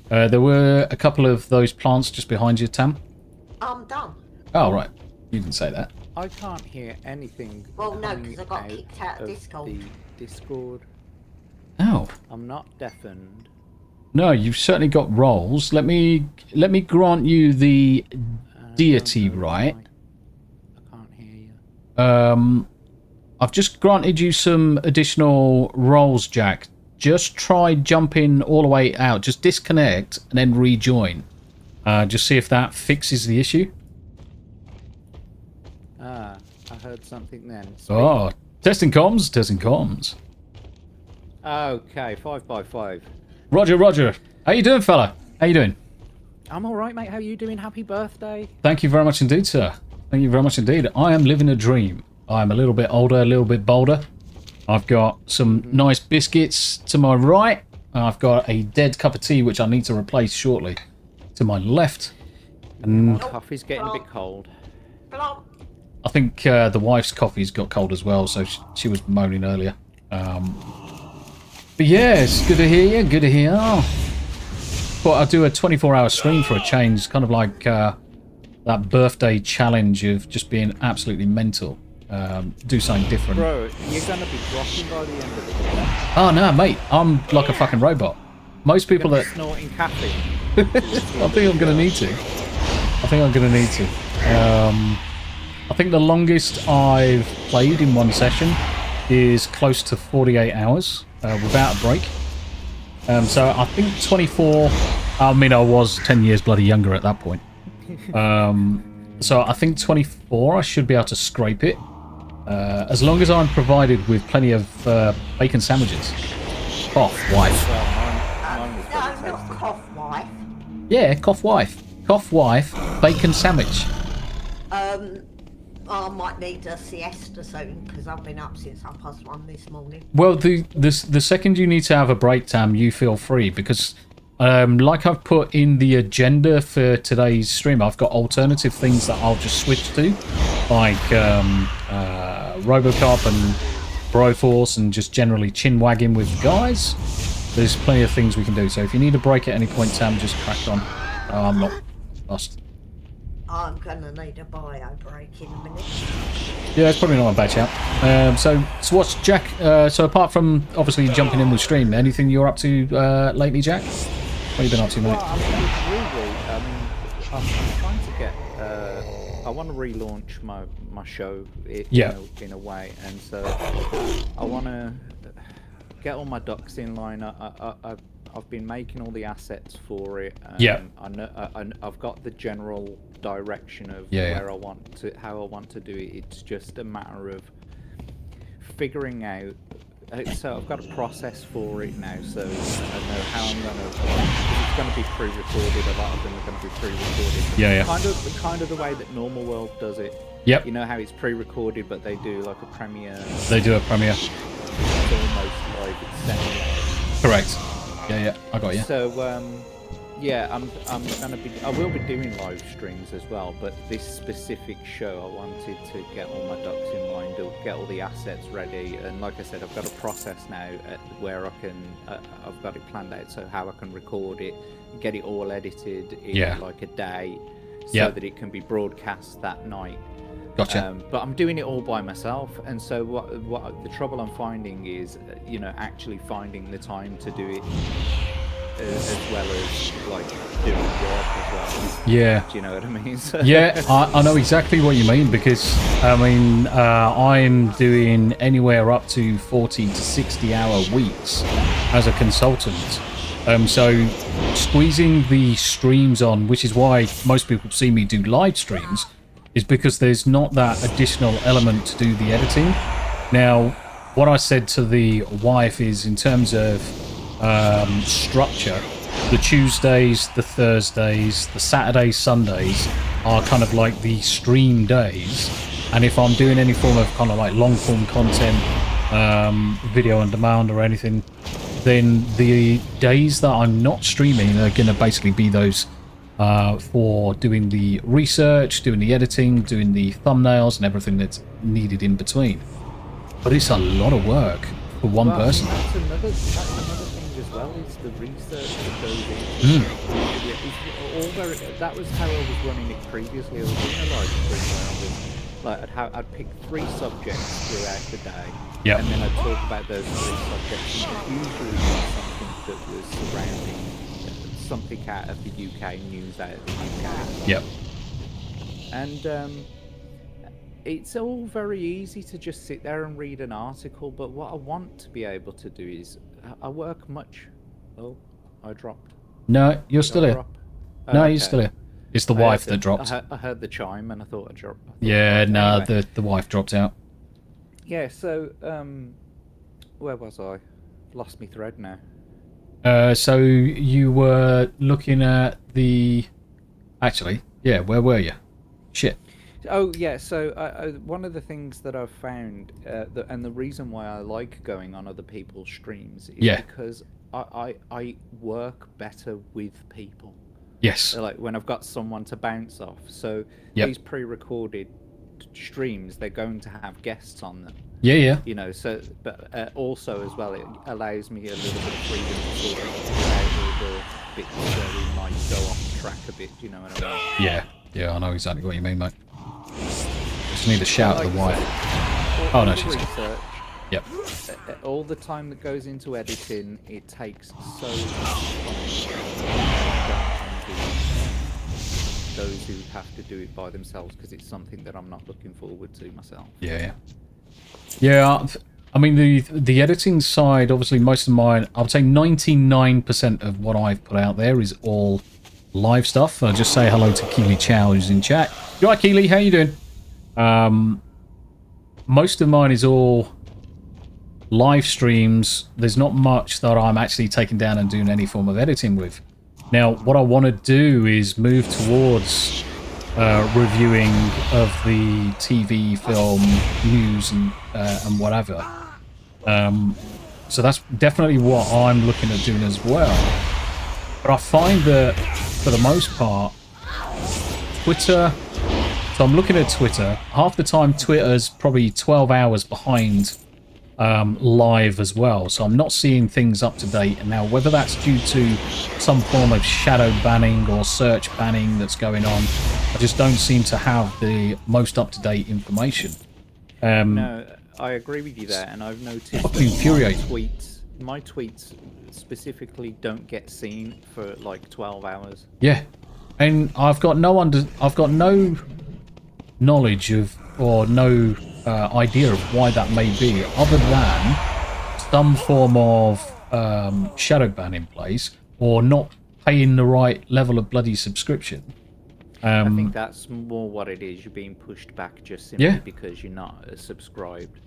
There were a couple of those plants just behind you, Tam. I'm done. Oh, right. You didn't say that. I can't hear anything. Well, no, coming 'cause I got out kicked out of Discord. The Discord. Oh. I'm not deafened. No, you've certainly got roles. Let me grant you the deity right. I can't hear you. I've just granted you some additional roles, Jack. Just try jumping all the way out. Just disconnect and then rejoin. Just see if that fixes the issue. Ah, I heard something then. Oh, testing comms, testing comms. Okay, 5x5. Roger, Roger. How you doing, fella? How you doing? I'm all right, mate. How you doing? Happy birthday. Thank you very much indeed, sir. Thank you very much indeed. I am living a dream. I'm a little bit older, a little bit bolder. I've got some nice biscuits to my right. I've got a dead cup of tea, which I need to replace shortly, to my left. And Coffee's getting a bit cold. Plop. I think the wife's coffee's got cold as well, so she was moaning earlier. But yeah, it's good to hear you. Good to hear you. Thought I'd do a 24-hour stream for a change, kind of like that birthday challenge of just being absolutely mental. Do something different. Bro, you're gonna be dropping by the end of the day. Oh no, mate, I'm like a fucking robot. Most people that Snorting caffeine. I think I'm gonna need to. I think the longest I've played in one session is close to 48 hours without a break. So I think 24. I mean, I was 10 years bloody younger at that point. So I think 24. I should be able to scrape it, as long as I'm provided with plenty of bacon sandwiches. Cough, wife. No, not cough, wife. Yeah, cough, wife. Cough, wife. Bacon sandwich. I might need a siesta soon because I've been up since 1:30 this morning. Well, the second you need to have a break, Tam, you feel free because, like I've put in the agenda for today's stream, I've got alternative things that I'll just switch to, like Robocop and Broforce and just generally chin wagging with the guys. There's plenty of things we can do. So if you need a break at any point, Tam, just crack on. I'm not lost. I'm gonna need a bio break in a minute. Yeah, it's probably not a bad shout. So what's Jack? So apart from obviously jumping in with stream, anything you're up to lately, Jack? What have you been up to, mate? Well, I'm trying to get. I want to relaunch my show. In a way, and so I want to get all my ducks in line. I've been making all the assets for it. I know I've got the general direction of where I want to, how I want to do it. It's just a matter of figuring out. So I've got a process for it now. So I know how I'm gonna. It's going to be pre-recorded. A lot of them are going to be pre-recorded. Kind of the way that Normal World does it. Yep. You know how it's pre-recorded, but they do like a premiere. They do a premiere. It's almost like it's semi. Correct. Yeah, I got you. So, yeah, I will be doing live streams as well, but this specific show, I wanted to get all my ducks in line, to get all the assets ready, and like I said, I've got a process now where I can, I've got it planned out, so how I can record it, get it all edited in like a day, so that it can be broadcast that night. Gotcha. But I'm doing it all by myself, and so what the trouble I'm finding is, actually finding the time to do it as well as like doing work as well. Yeah. Do you know what I mean? Yeah, I know exactly what you mean, because I mean I'm doing anywhere up to 40 to 60-hour weeks as a consultant. So squeezing the streams on, which is why most people see me do live streams, is because there's not that additional element to do the editing. Now, what I said to the wife is, in terms of structure, the Tuesdays, the Thursdays, the Saturdays, Sundays are kind of like the stream days. And if I'm doing any form of kind of like long form content, video on demand or anything, then the days that I'm not streaming are going to basically be those for doing the research, doing the editing, doing the thumbnails and everything that's needed in between. But it's a lot of work for one person. That's another thing as well, is the research that goes into that was how I was running it previously. I was doing a live stream where I'd pick 3 subjects throughout the day, and then I'd talk about those 3 subjects, and usually something that was surrounding something out of the UK, news out of the UK. Yep. And it's all very easy to just sit there and read an article, but what I want to be able to do is I work much. Oh, I dropped. No, you're still here. No, okay. you're still here. It's the wife that dropped. I heard the chime and I thought I dropped. Yeah, no, anyway. the wife dropped out. Yeah, so where was I? Lost me thread now. So you were looking at the... Actually, yeah, where were you? Shit. Oh, yeah, so one of the things that I've found, and the reason why I like going on other people's streams is because I work better with people. Yes. Like when I've got someone to bounce off. So these pre-recorded streams, they're going to have guests on them. Yeah. So, but also as well, it allows me a little bit of freedom to sort of out the bits where we might go off track a bit, you know what I mean? Yeah, I know exactly what you mean, mate. Just need to shout at the wife. Oh, no, she's research. Yep. All the time that goes into editing, it takes so much time. Those who have to do it by themselves, because it's something that I'm not looking forward to myself. Yeah, I mean, the editing side, obviously most of mine, I would say 99% of what I've put out there is all live stuff. I'll just say hello to Keely Chow, who's in chat. You alright, Keely? How you doing? Most of mine is all live streams. There's not much that I'm actually taking down and doing any form of editing with. Now, what I want to do is move towards reviewing of the TV, film, news, and whatever. So that's definitely what I'm looking at doing as well. But I find that, for the most part, Twitter... So I'm looking at Twitter. Half the time, Twitter's probably 12 hours behind live as well. So I'm not seeing things up to date. And now, whether that's due to some form of shadow banning or search banning that's going on, I just don't seem to have the most up-to-date information. No, I agree with you there, and I've noticed that my tweets specifically don't get seen for like 12 hours. Yeah, and I've got no knowledge of, or no idea of why that may be, other than some form of shadow ban in place, or not paying the right level of bloody subscription. I think that's more what it is. You're being pushed back just simply because you're not subscribed.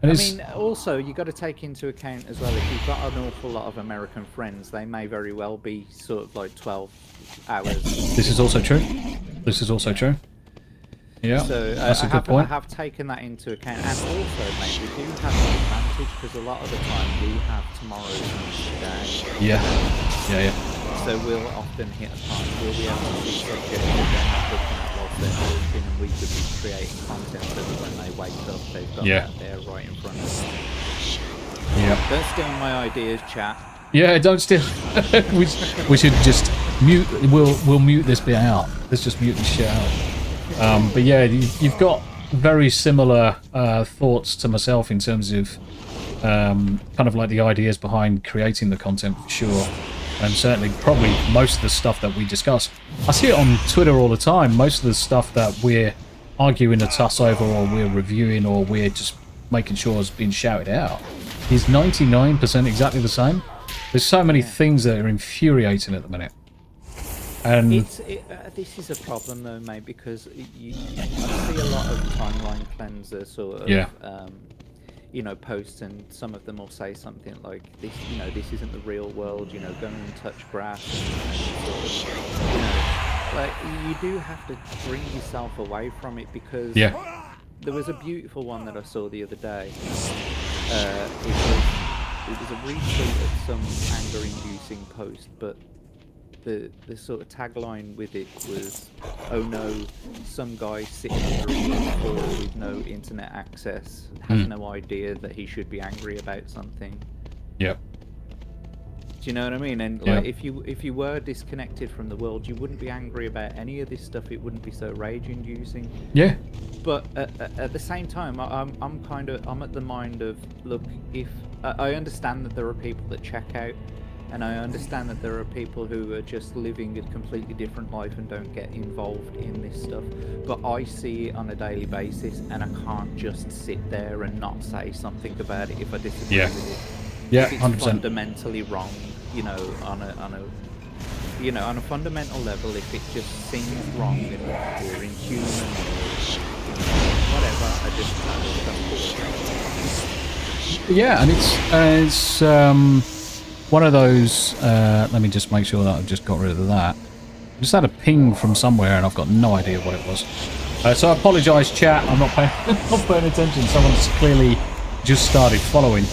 And I mean, also, you got to take into account as well, if you've got an awful lot of American friends, they may very well be sort of like 12 hours. This is also true. Yeah, so that's a good point. I have taken that into account, and also, mate, we do have an advantage because a lot of the time we have tomorrow's news today. Yeah. So we'll often hit a time we'll be able to see subjects that they're not looking at whilst they're working, and we could be creating content so that when they wake up, they've got that there right in front of them. Yeah. Don't steal my ideas, chat. Yeah, don't steal. we should just We'll mute this bit out. Let's just mute this shit out. But yeah, you've got very similar thoughts to myself in terms of kind of like the ideas behind creating the content, for sure. And certainly probably most of the stuff that we discuss. I see it on Twitter all the time. Most of the stuff that we're arguing a tuss over, or we're reviewing, or we're just making sure is being shouted out, is 99% exactly the same. There's so many things that are infuriating at the minute. And this is a problem though, mate, because I see a lot of timeline cleanser sort of you know, posts, and some of them will say something like this, you know, this isn't the real world, you know, go and touch grass, and sort of, you know, like, you do have to bring yourself away from it, because there was a beautiful one that I saw the other day. It was a retweet of some anger-inducing post, but the sort of tagline with it was, "Oh no, some guy sitting under a floor with no internet access has no idea that he should be angry about something." Yep. Do you know what I mean? And like, if you were disconnected from the world, you wouldn't be angry about any of this stuff. It wouldn't be so rage-inducing. Yeah. But at the same time, I'm at the mind of, look, if I understand that there are people that check out, and I understand that there are people who are just living a completely different life and don't get involved in this stuff, but I see it on a daily basis, and I can't just sit there and not say something about it if I disagree with it. Yeah, if it's 100%. fundamentally wrong, you know, on a fundamental level, if it just seems wrong or inhuman or whatever, I just don't. Yeah, and it's one of those. Let me just make sure that I've just got rid of that. I just had a ping from somewhere, and I've got no idea what it was. So I apologise, chat. I'm not paying attention. Someone's clearly just started following.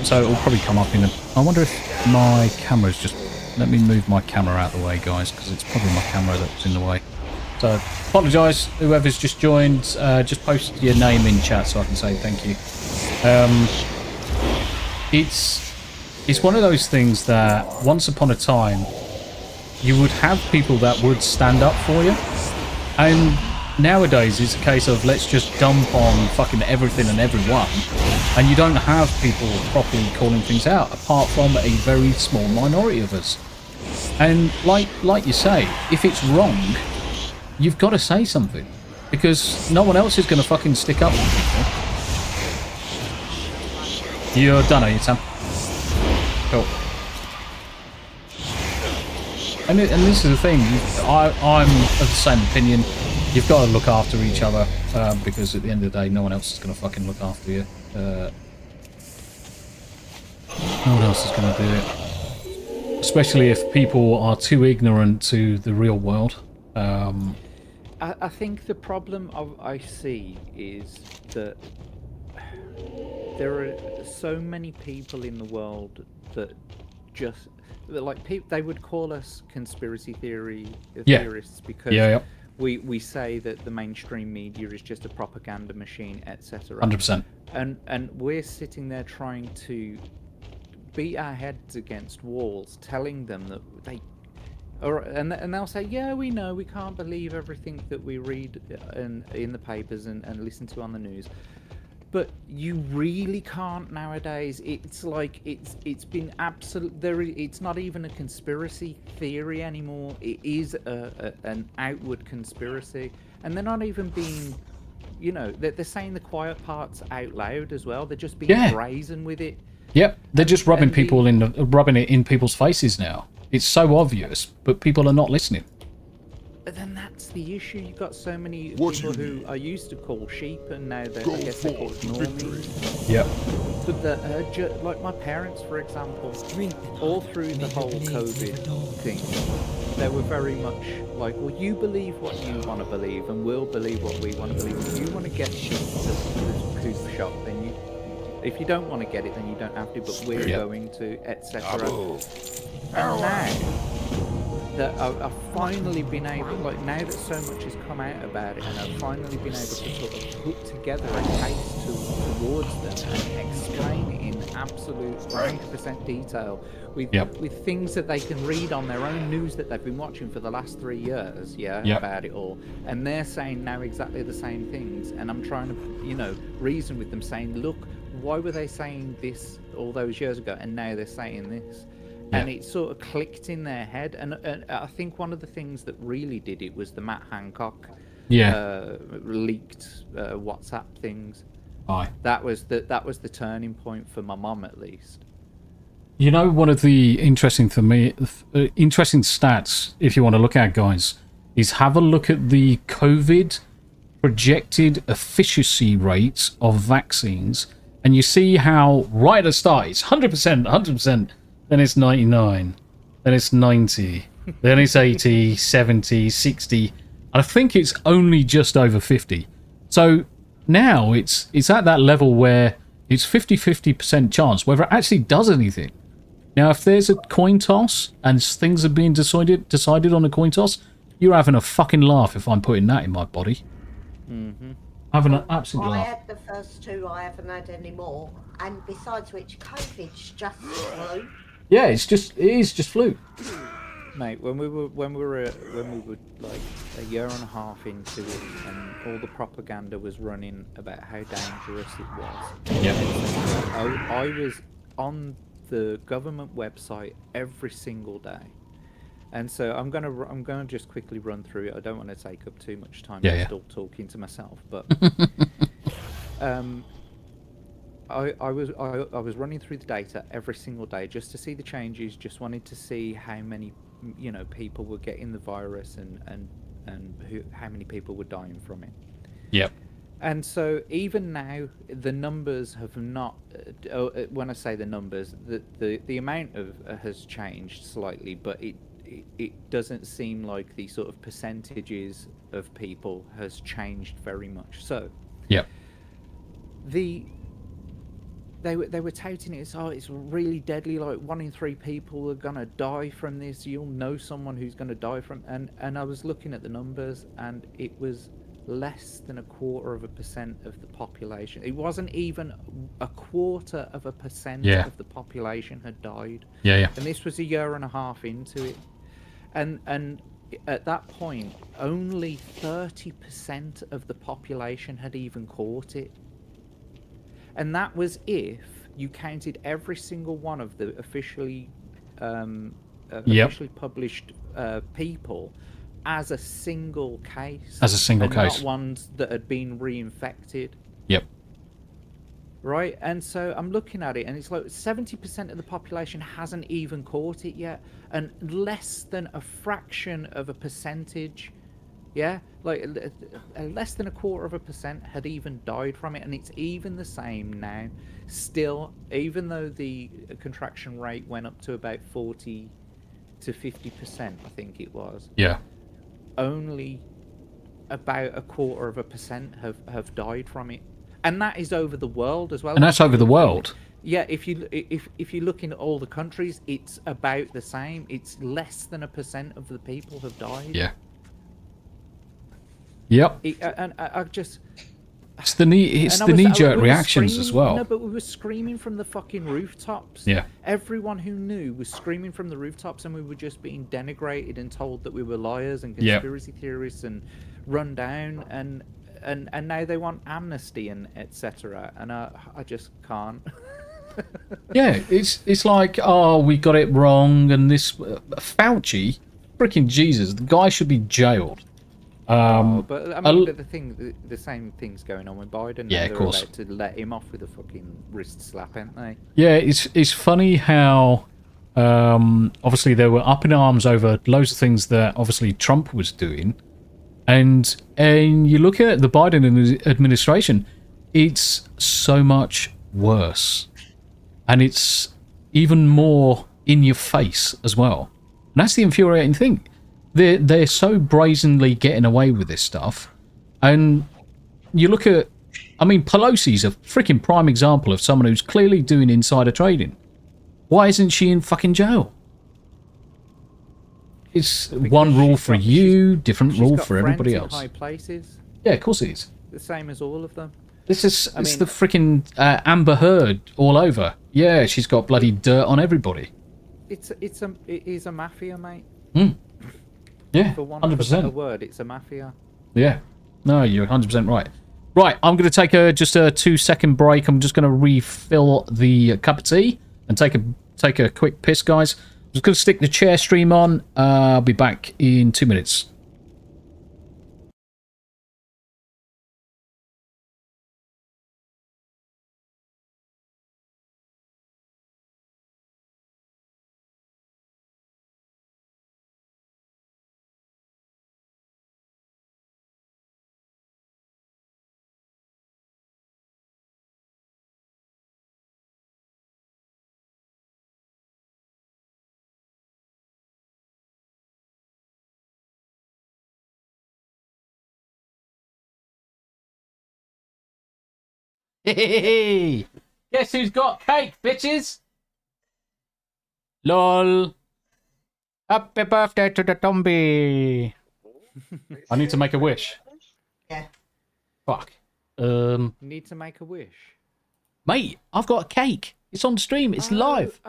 So it will probably come up in a... I wonder if my camera's just... Let me move my camera out of the way, guys, because it's probably my camera that's in the way. So apologise, whoever's just joined. Just post your name in chat so I can say thank you. It's one of those things that once upon a time you would have people that would stand up for you, and nowadays it's a case of let's just dump on fucking everything and everyone, and you don't have people properly calling things out apart from a very small minority of us. And like you say, if it's wrong, you've got to say something, because no one else is going to fucking stick up for people. You're done, are you, Sam? Cool. And this is the thing, I'm of the same opinion. You've got to look after each other, because at the end of the day, no one else is going to fucking look after you. No one else is going to do it. Especially if people are too ignorant to the real world. I think the problem I see is that there are so many people in the world that just, like, they would call us conspiracy theorists because we say that the mainstream media is just a propaganda machine, etc. 100%. And we're sitting there trying to beat our heads against walls, telling them that and they'll say, yeah, we know, we can't believe everything that we read in the papers and listen to on the news. But you really can't nowadays. It's like it's been it's not even a conspiracy theory anymore. It is an outward conspiracy, and they're not even being, you know, they're saying the quiet parts out loud as well. They're just being brazen with it. Yep, they're just rubbing it in people's faces now. It's so obvious, but people are not listening. But then that's the issue. You've got so many people who I used to call sheep, and now I guess they're called normies. Yep. But like my parents, for example, all through the whole COVID thing, they were very much like, well, you believe what you want to believe, and we'll believe what we want to believe. If you want to get to the poop shop, then you... If you don't want to get it, then you don't have to, but we're going to, etc. And now that I've finally been able, like, now that so much has come out about it, and I've finally been able to sort of put together a case towards them and explain it in absolute 100% detail with things that they can read on their own news that they've been watching for the last 3 years, about it all, and they're saying now exactly the same things, and I'm trying to, reason with them, saying, look, why were they saying this all those years ago, and now they're saying this? And it sort of clicked in their head, and I think one of the things that really did it was the Matt Hancock leaked WhatsApp things. Aye. That was the turning point for my mom, at least. One of the interesting stats, if you want to look at, guys, is have a look at the COVID projected efficacy rates of vaccines, and you see how right at the start it's 100%, 100%, then it's 99, then it's 90, then it's 80, 70, 60, and I think it's only just over 50. So now it's at that level where it's 50% chance whether it actually does anything. Now, if there's a coin toss and things are being decided on a coin toss, you're having a fucking laugh if I'm putting that in my body. Mm-hmm. Having an absolute laugh. I had the first 2, I haven't had any more, and besides which, COVID's just flu. Yeah, it is just flu. Mate, when we were like a year and a half into it, and all the propaganda was running about how dangerous it was. Yeah. I was on the government website every single day, and so I'm gonna just quickly run through it. I don't want to take up too much time. I'm still talking to myself, but I was running through the data every single day just to see the changes. Just wanted to see how many people were getting the virus and how many people were dying from it. Yep. And so even now, the numbers have not. When I say the numbers, the amount has changed slightly, but it doesn't seem like the sort of percentages of people has changed very much. So, yep. They were touting it. It's really deadly. Like 1 in 3 people are gonna die from this. You'll know someone who's gonna die from. And I was looking at the numbers, and it was less than 0.25% of the population. It wasn't even 0.25% of the population had died. Yeah. And this was a year and a half into it, and at that point, only 30% of the population had even caught it. And that was if you counted every single one of the officially published people as a single case. As a single case. Not ones that had been reinfected. Yep. Right? And so I'm looking at it, and it's like 70% of the population hasn't even caught it yet. And less than a fraction of a percentage, like less than 0.25% had even died from it. And it's even the same now. Still, even though the contraction rate went up to about 40 to 50%, I think it was. Yeah. Only about 0.25% have died from it, and that is over the world as well. And that's over the world. Yeah, if you look in all the countries, it's about the same. It's less than 1% of the people have died. Yeah. Yep. And I just. It's the knee-jerk reactions as well. No, but we were screaming from the fucking rooftops. Yeah. Everyone who knew was screaming from the rooftops, and we were just being denigrated and told that we were liars and conspiracy theorists and run down, and now they want amnesty and etc. And I just can't. Yeah, it's like, oh, we got it wrong, and this Fauci, freaking Jesus, the guy should be jailed. But I mean, the same thing's going on with Biden. Yeah, of course. They're about to let him off with a fucking wrist slap, aren't they? Yeah, it's funny how obviously they were up in arms over loads of things that obviously Trump was doing, and you look at the Biden administration, it's so much worse, and it's even more in your face as well. And that's the infuriating thing. They're so brazenly getting away with this stuff. And you look at... I mean, Pelosi's a freaking prime example of someone who's clearly doing insider trading. Why isn't she in fucking jail? It's one rule for you, different rule for everybody else. High places. Yeah, of course it is. The same as all of them. It's the freaking Amber Heard all over. Yeah, she's got bloody dirt on everybody. It is a mafia, mate. Yeah, For want of a 100%. better word, it's a mafia. Yeah. No, you're 100% right. Right, I'm going to take just a 2-second break. I'm just going to refill the cup of tea and take a quick piss, guys. I'm just going to stick the chair stream on. I'll be back in 2 minutes. Hey! Guess who's got cake, bitches? LOL. Happy birthday to the Tombi. I need to make a wish. Yeah. Fuck. Need to make a wish. Mate, I've got a cake. It's on stream. It's live.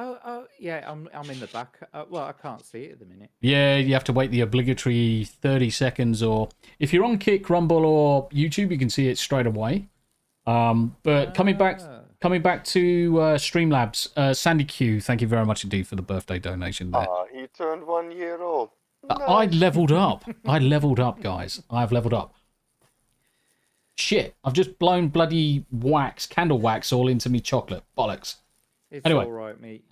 Yeah, I'm in the back. Well, I can't see it at the minute. Yeah, you have to wait the obligatory 30 seconds, or if you're on Kick, Rumble, or YouTube, you can see it straight away. But coming back to Streamlabs, Sandy Q, thank you very much indeed for the birthday donation there. He turned 1 year old. I leveled up. I leveled up, guys. I've leveled up. Shit, I've just blown bloody candle wax all into me chocolate. Bollocks. It's anyway. all right, mate.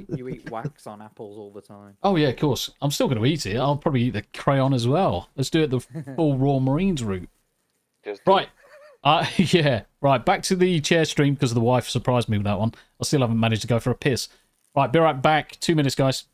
You eat wax on apples all the time. Oh, yeah, of course. I'm still going to eat it. I'll probably eat the crayon as well. Let's do it the full Raw Marines route. Right. Yeah. Right, back to the chair stream because the wife surprised me with that one. I still haven't managed to go for a piss. Right, be right back. 2 minutes, guys.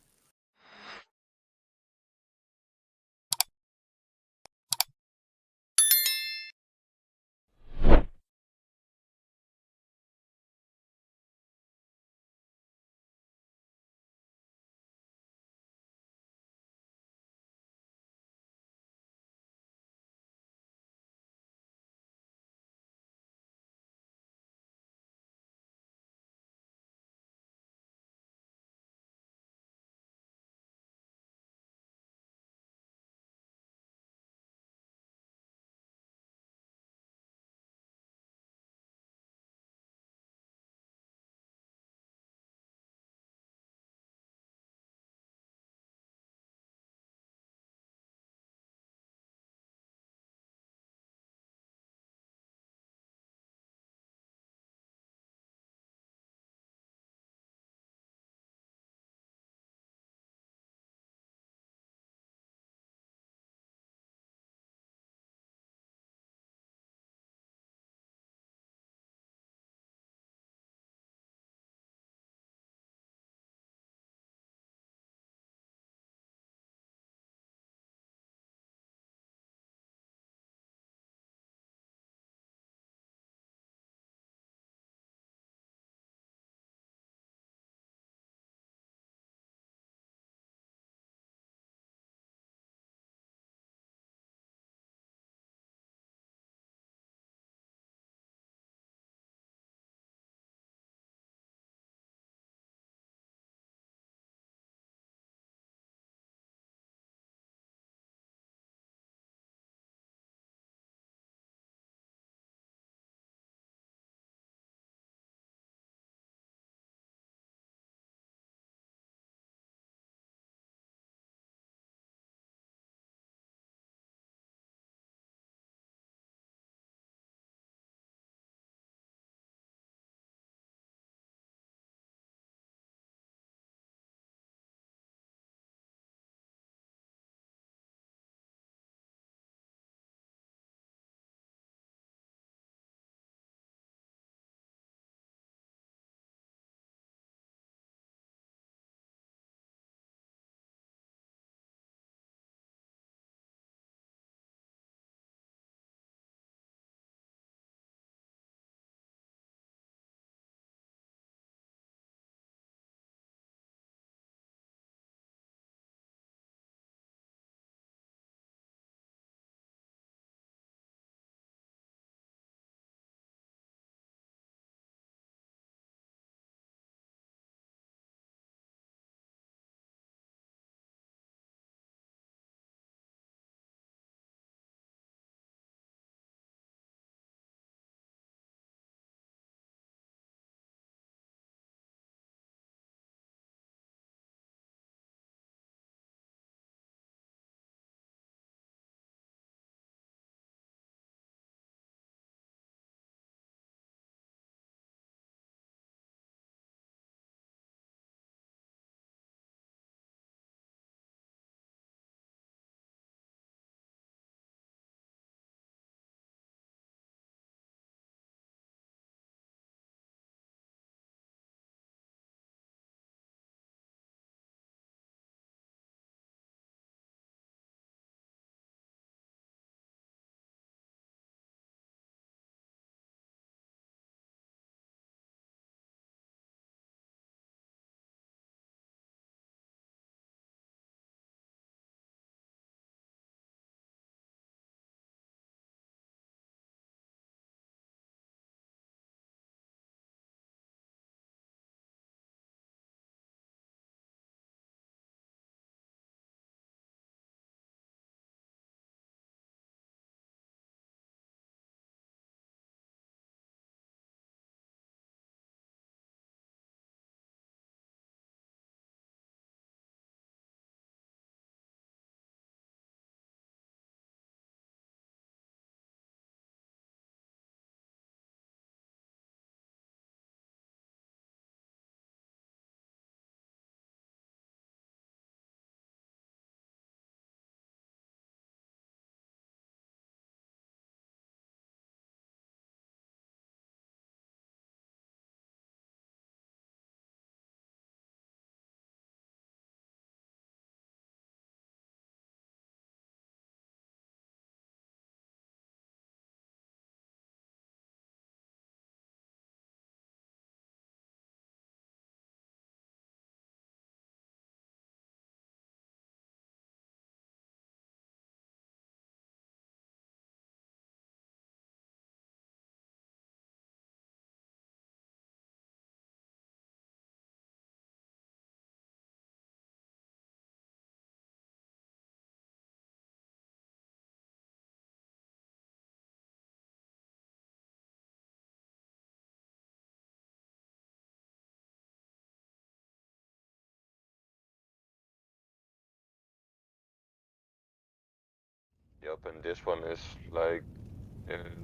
Yep, and this one is like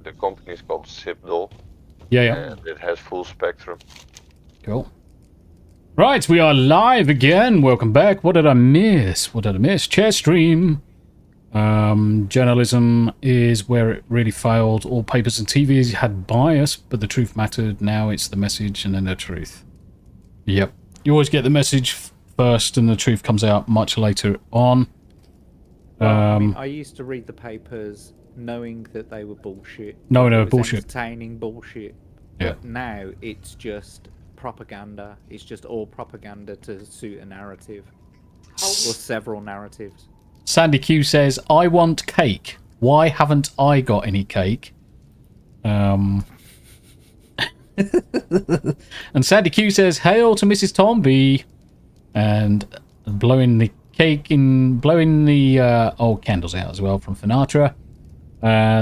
the company is called Zipdol. Yeah. And it has full spectrum. Cool. Right, we are live again. Welcome back. What did I miss? Chair stream. Journalism is where it really failed. All papers and TVs had bias, but the truth mattered. Now it's the message and then the truth. Yep. You always get the message first and the truth comes out much later on. I mean, I used to read the papers knowing that they were bullshit. No, bullshit. Entertaining bullshit. Yeah. But now it's just propaganda. It's just all propaganda to suit a narrative. Or several narratives. Sandy Q says, I want cake. Why haven't I got any cake? And Sandy Q says, hail to Mrs. Tombi. And blowing the old candles out as well from Finatra.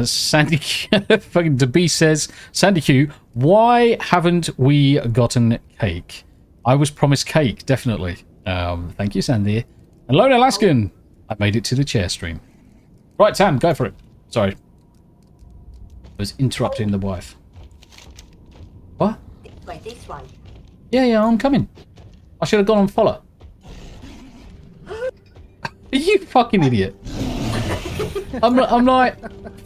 Sandy Q, fucking DeBeast says, Sandy Q, why haven't we gotten cake? I was promised cake, definitely. Thank you, Sandy. And Lone Alaskan, I made it to the chair stream. Right, Tam, go for it. Sorry. I was interrupting the wife. What? This way. Yeah, I'm coming. I should have gone and follow. You fucking idiot. I'm like,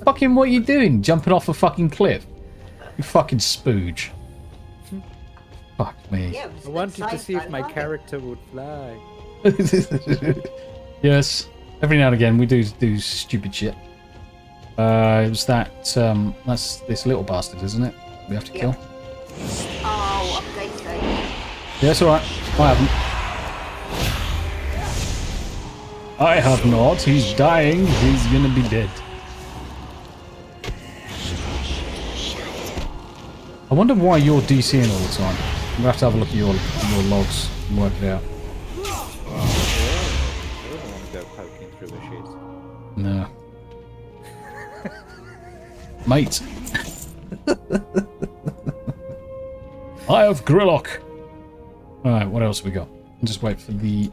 fucking what are you doing? Jumping off a fucking cliff? You fucking spooge. Fuck me. Yeah, I wanted to see if my character would fly. Yes. Every now and again we do stupid shit. It was that's this little bastard, isn't it? We have to kill. Oh, they say. Yeah, that's alright. I have not. He's dying. He's gonna be dead. I wonder why you're DCing all the time. We'll have to have a look at your logs and work it out. I don't want to go poking through the shit. No. Mate. I have Grillock. Alright, what else have we got? I'll just wait for the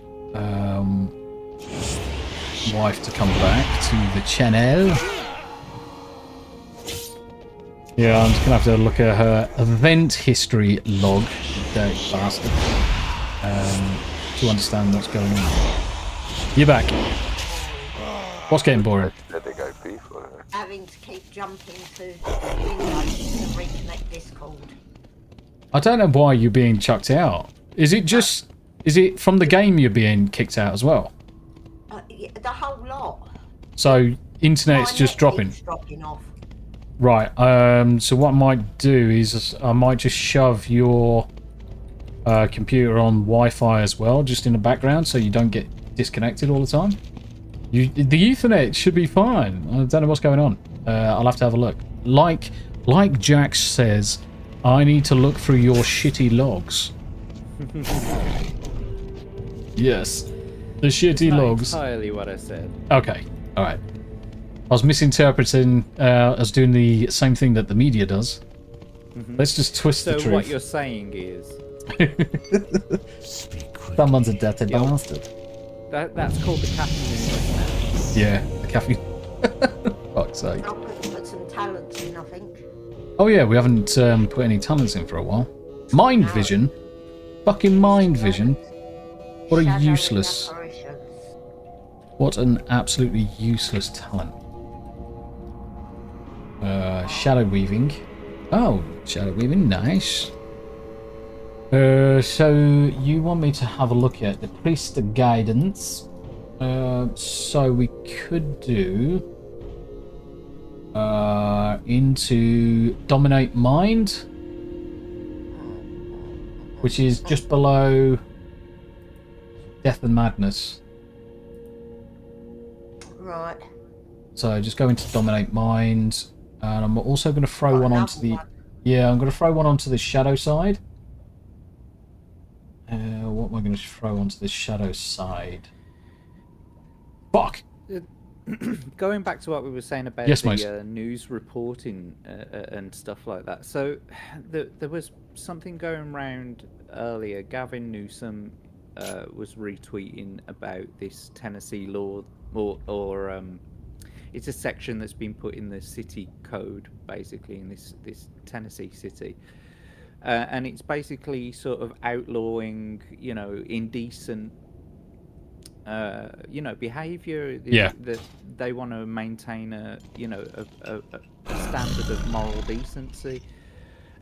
wife to come back to the channel. Yeah, I'm just gonna have to look at her event history log, dirty bastard, to understand what's going on. You're back. What's getting boring? Having to keep jumping to windows to reconnect Discord. I don't know why you're being chucked out. Is it from the game you're being kicked out as well? Yeah, the whole lot. So internet's just dropping. Dropping off. Right. So what I might do is I might just shove your computer on Wi-Fi as well, just in the background, so you don't get disconnected all the time. The Ethernet should be fine. I don't know what's going on. I'll have to have a look. Like Jax says, I need to look through your shitty logs. Yes, the shitty logs. Entirely what I said. Okay, all right. I was misinterpreting. I was doing the same thing that the media does. Let's just twist the truth. So what you're saying is, someone's a dirty bastard. That's called the caffeine. Yeah, the caffeine. Fuck's sake. I'll put some talents in, I think. Oh yeah, we haven't put any talents in for a while. Mind vision? Fucking mind vision. What a useless... What an absolutely useless talent. Shadow weaving. Oh, shadow weaving, nice. So you want me to have a look at the priest guidance. So we could do into dominate mind, which is just below death and madness. Right. So just go into dominate mind, and I'm also going to throw one onto the... Yeah, I'm going to throw one onto the shadow side. What am I going to throw onto the shadow side? Fuck! Going back to what we were saying about the news reporting and stuff like that. So there was something going around earlier. Gavin Newsom was retweeting about this Tennessee law, or it's a section that's been put in the city code, basically, in this Tennessee city. And it's basically sort of outlawing, you know, indecent, you know, behaviour. That they want to maintain a standard of moral decency.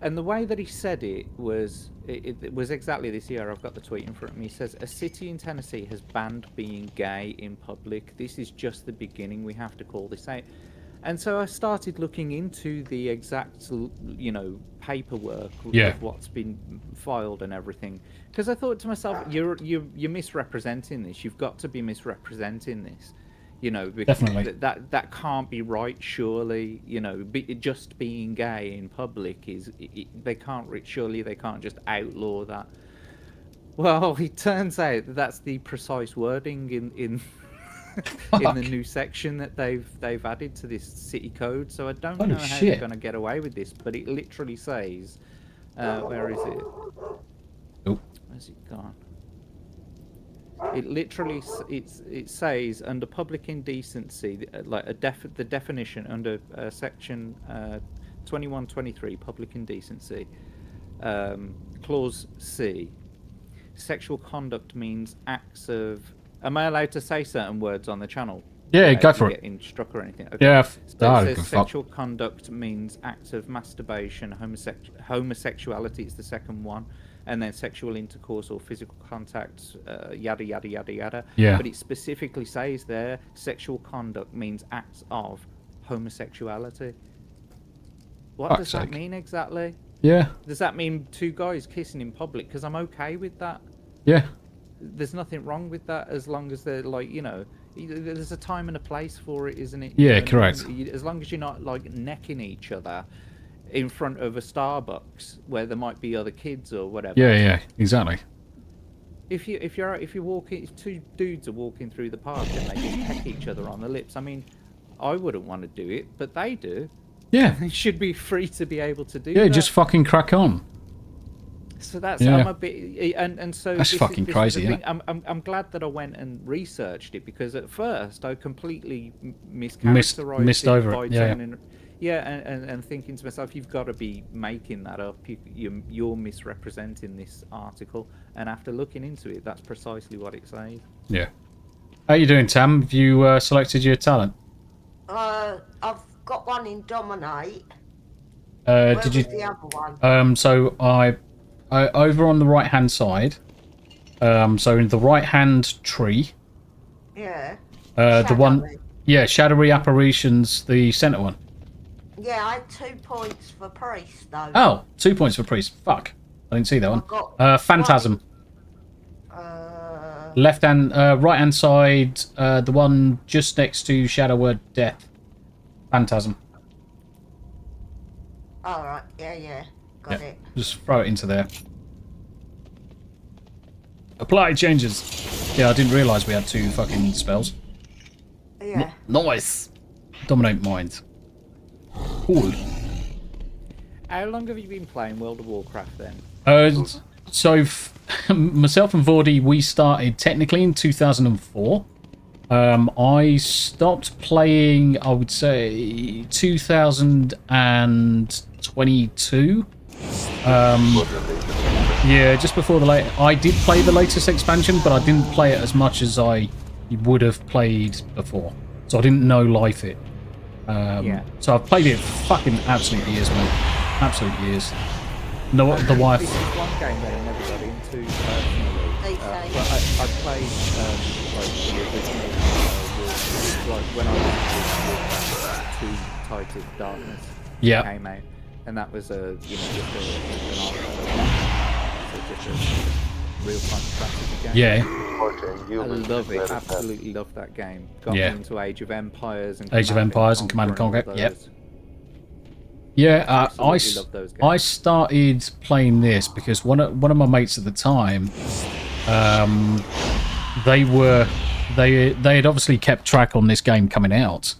And the way that he said it was exactly this here. I've got the tweet in front of me. He says, a city in Tennessee has banned being gay in public. This is just the beginning. We have to call this out. And so I started looking into the exact, you know, paperwork of what's been filed and everything, because I thought to myself, you're misrepresenting this. You've got to be misrepresenting this, you know, because that can't be right. Surely, you know, just being gay in public they can't just outlaw that. Well, it turns out that's the precise wording in in the new section that they've added to this city code. So I don't know how they're going to get away with this, but it literally says, where is it? Oh, where's it gone? It literally it says under public indecency, like the definition under section 2123, public indecency, clause C. Sexual conduct means acts of. Am I allowed to say certain words on the channel? Yeah, go for it. Getting struck or anything? Okay. Yeah. So it says sexual conduct means acts of masturbation, homosexuality is the second one, and then sexual intercourse or physical contact, yada yada yada yada. Yeah. But it specifically says there, sexual conduct means acts of homosexuality. What does that mean exactly? Yeah. Does that mean two guys kissing in public? Because I'm okay with that. Yeah. There's nothing wrong with that as long as they're like, you know, there's a time and a place for it, isn't it? Yeah, correct. As long as you're not like necking each other in front of a Starbucks where there might be other kids or whatever. Yeah, exactly. If two dudes are walking through the park and they just peck each other on the lips, I mean, I wouldn't want to do it, but they do. Yeah. They should be free to be able to do that. Yeah, just fucking crack on. So that's I'm a bit, and so that's fucking crazy. Isn't it? I'm glad that I went and researched it, because at first I completely mischaracterized missed over it. And thinking to myself, you've got to be making that up. You're misrepresenting this article, and after looking into it, that's precisely what it says. Yeah. How you doing, Tam? Have you selected your talent? I've got one in Dominate. Did you? The other one? So I over on the right hand side. So in the right hand tree. Yeah. The one. Yeah, shadowy apparitions, the center one. Yeah, I had 2 points for priest though. Oh, 2 points for priest. Fuck, I didn't see that one. Phantasm. Left hand, right hand side. The one just next to shadow word death. Phantasm. All right. Yeah. Got it. Just throw it into there. Apply changes. Yeah, I didn't realise we had 2 fucking spells. Yeah. Nice. Dominate mind. Cool. How long have you been playing World of Warcraft then? So myself and Vordy, we started technically in 2004. I stopped playing, I would say, 2022. Yeah, just before I did play the latest expansion, but I didn't play it as much as I would have played before. So I didn't know Life It. So I've played it fucking absolute years, mate. Absolute years. No, the wife. This is one game that I never got into personally. But I played like the original like when I was in 2 Titan Darkness came out, and that was just a real fun strategy game. Yeah. I love it. Absolutely love that game. Got me into Age of Empires and Command and Conquer. Yep. Yeah, I started playing this because one of my mates at the time, they had obviously kept track on this game coming out,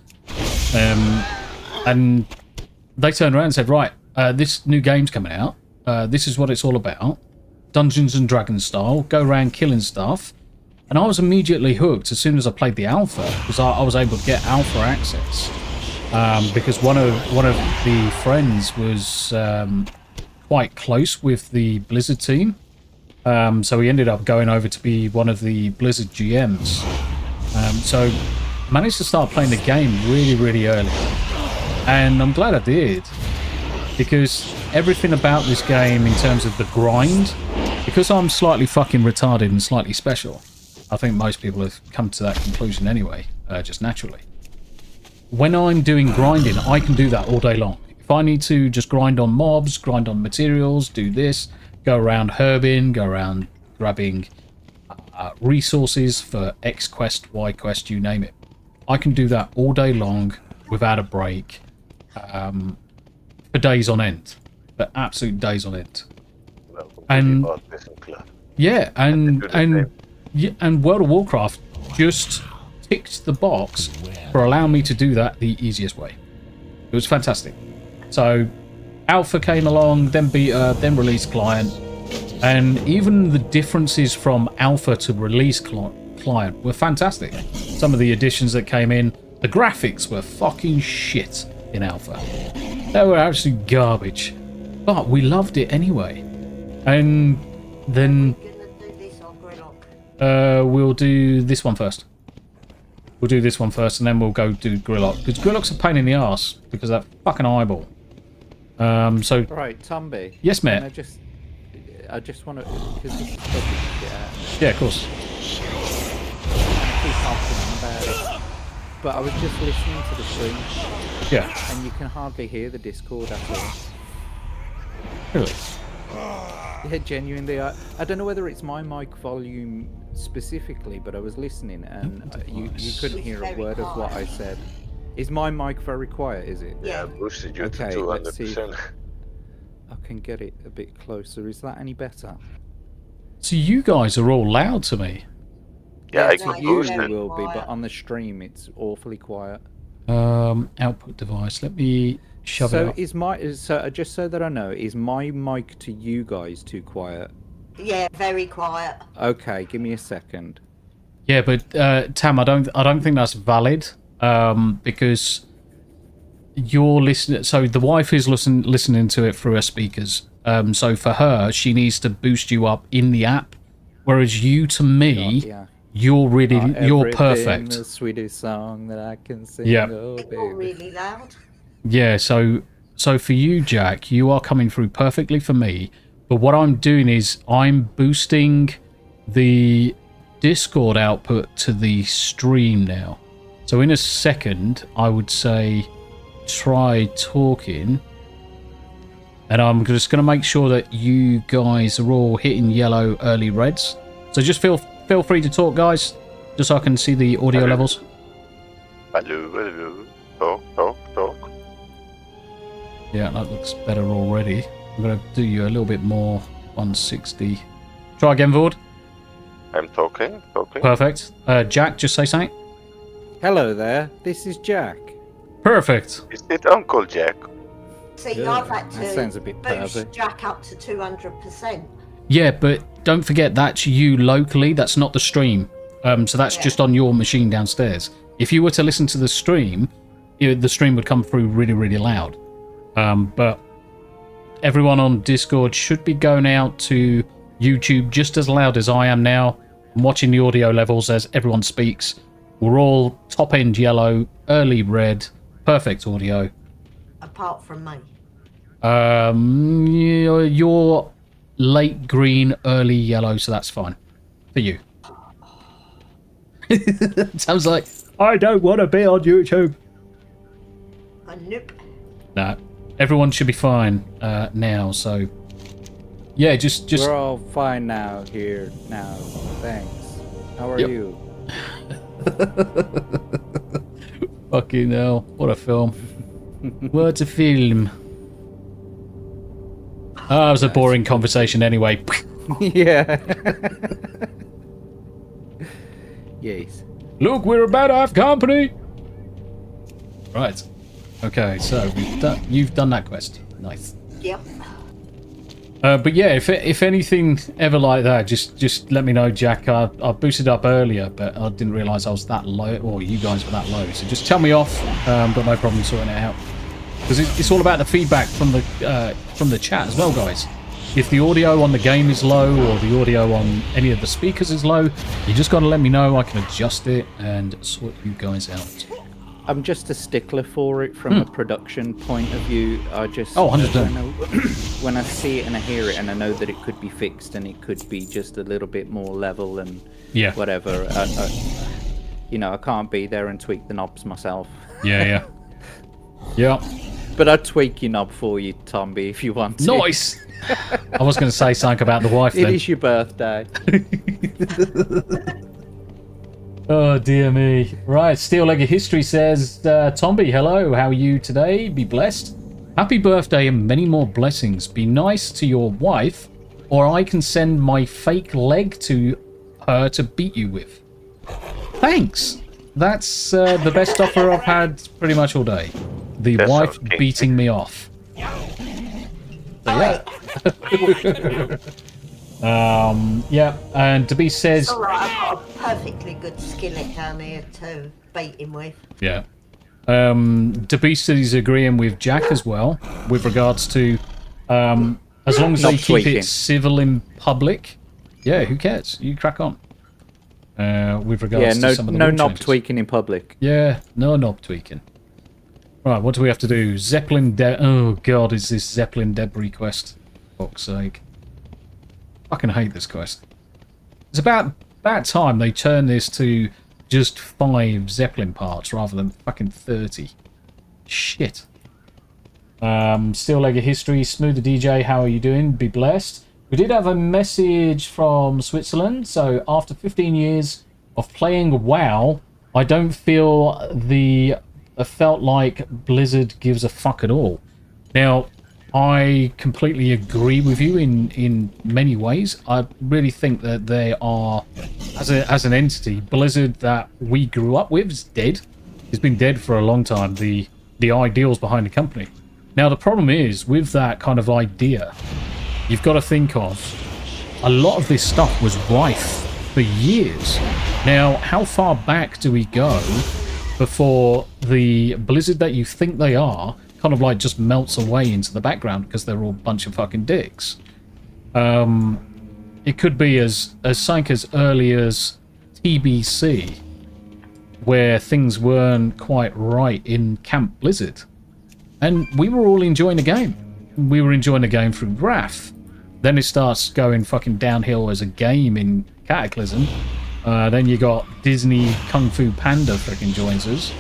and they turned around and said, right, this new game's coming out. This is what it's all about. Dungeons and Dragons style. Go around killing stuff. And I was immediately hooked as soon as I played the alpha, because I was able to get alpha access. Because one of the friends was quite close with the Blizzard team. So he ended up going over to be one of the Blizzard GMs. So managed to start playing the game really, really early. And I'm glad I did. Because everything about this game in terms of the grind, because I'm slightly fucking retarded and slightly special, I think most people have come to that conclusion anyway, just naturally. When I'm doing grinding, I can do that all day long. If I need to just grind on mobs, grind on materials, do this, go around herbing, go around grabbing resources for X quest, Y quest, you name it. I can do that all day long without a break, for days on end, for absolute days on end. And yeah, and World of Warcraft just ticked the box for allowing me to do that the easiest way. It was fantastic. So alpha came along, then beta, then release client, and even the differences from alpha to release client were fantastic. Some of the additions that came in, the graphics were fucking shit in alpha. They were absolute garbage, but we loved it anyway. And then we'll do this one first. We'll do this one first, and then we'll go do Grillock. Because Grillock's a pain in the arse because of that fucking eyeball. So right, Tombi. Yes, mate. I just want to, because this is yeah, of course. I keep talking about it, but I was just listening to the stream. Yeah. And you can hardly hear the Discord at all. Really? Yeah, genuinely. I don't know whether it's my mic volume specifically, but I was listening and you couldn't hear a word of what I said. Is my mic very quiet, is it? Yeah, boosted you okay, to 200%. Let's see. I can get it a bit closer. Is that any better? So you guys are all loud to me. Yeah, I can boost usually it. will be, but on the stream it's awfully quiet. Output device. Let me shove it up. So just so that I know, is my mic to you guys too quiet? Yeah, very quiet. Okay, give me a second. Yeah, but Tam, I don't think that's valid. Because you're listening. So the wife is listening to it through her speakers. So for her, she needs to boost you up in the app, whereas you, to me, you're perfect. The sweetest song that I can sing. Yeah. Oh, baby. It's all really loud. Yeah. So for you, Jack, you are coming through perfectly for me. But what I'm doing is I'm boosting the Discord output to the stream now. So in a second, I would say try talking. And I'm just going to make sure that you guys are all hitting yellow, early reds. So just feel free to talk, guys, just so I can see the audio levels. Hello. Talk. Yeah, that looks better already. I'm going to do you a little bit more. 160. Try again, Vord. I'm talking. Perfect. Jack, just say something. Hello there, this is Jack. Perfect. Is it Uncle Jack? See, I've had That sounds a to bit boost pervy. Jack up to 200%. Yeah, but don't forget that's you locally. That's not the stream. So that's just on your machine downstairs. If you were to listen to the stream, the stream would come through really, really loud. But everyone on Discord should be going out to YouTube just as loud as I am now. I'm watching the audio levels as everyone speaks. We're all top end yellow, early red, perfect audio. Apart from me. You're late green, early yellow, so that's fine for you. Sounds like I don't want to be on YouTube. Nope. Nah, everyone should be fine now. So yeah, just We're all fine now here now. Thanks. How are you? Fucking hell, what a film. What a film. That was a boring conversation anyway. Yeah. Yes. Look, we're about to have company. Right. Okay, so you've done that quest. Nice. Yep. But yeah, if anything ever like that, just let me know, Jack. I boosted up earlier, but I didn't realise I was that low, or you guys were that low. So just tell me off. Got no problem sorting it out. Because it's all about the feedback from the chat as well, guys. If the audio on the game is low, or the audio on any of the speakers is low, you just got to let me know. I can adjust it and sort you guys out. I'm just a stickler for it from a production point of view. I just 100%. When I see it and I hear it and I know that it could be fixed and it could be just a little bit more level and whatever. I can't be there and tweak the knobs myself. Yeah. But I'd tweak your knob for you, Tombi, if you want to. Nice. I was going to say something about the wife. It is your birthday. Oh, dear me. Right, Steel Leg of History says, Tombi, hello, how are you today? Be blessed. Happy birthday and many more blessings. Be nice to your wife, or I can send my fake leg to her to beat you with. Thanks. That's the best offer I've had pretty much all day. The wife beating me off. So, yeah. And Debi says... It's alright, I've got a perfectly good skillet down here to beat him with. Yeah. Debi is agreeing with Jack as well, with regards to as long as they keep it civil in public. Yeah, who cares? You crack on. With regards to some of the no knob changes. tweaking in public. Yeah, no knob tweaking. Right, what do we have to do? Zeppelin oh god, is this Zeppelin debris quest? For fuck's sake. Fucking hate this quest. It's about time they turn this to just 5 Zeppelin parts rather than fucking 30. Shit. Steel Leg of History, Smoother DJ, how are you doing? Be blessed. We did have a message from Switzerland, so after 15 years of playing WoW, I don't feel felt like Blizzard gives a fuck at all. Now, I completely agree with you in many ways. I really think that they are, as an entity, Blizzard that we grew up with is dead. It's been dead for a long time, the ideals behind the company. Now, the problem is, with that kind of idea, you've got to think of, a lot of this stuff was rife for years. Now, how far back do we go before the Blizzard that you think they are kind of like just melts away into the background because they're all a bunch of fucking dicks? It could be as early as TBC, where things weren't quite right in Camp Blizzard. And we were all enjoying the game. We were enjoying the game through Wrath. Then it starts going fucking downhill as a game in Cataclysm. Then you got Disney Kung Fu Panda freaking joins us.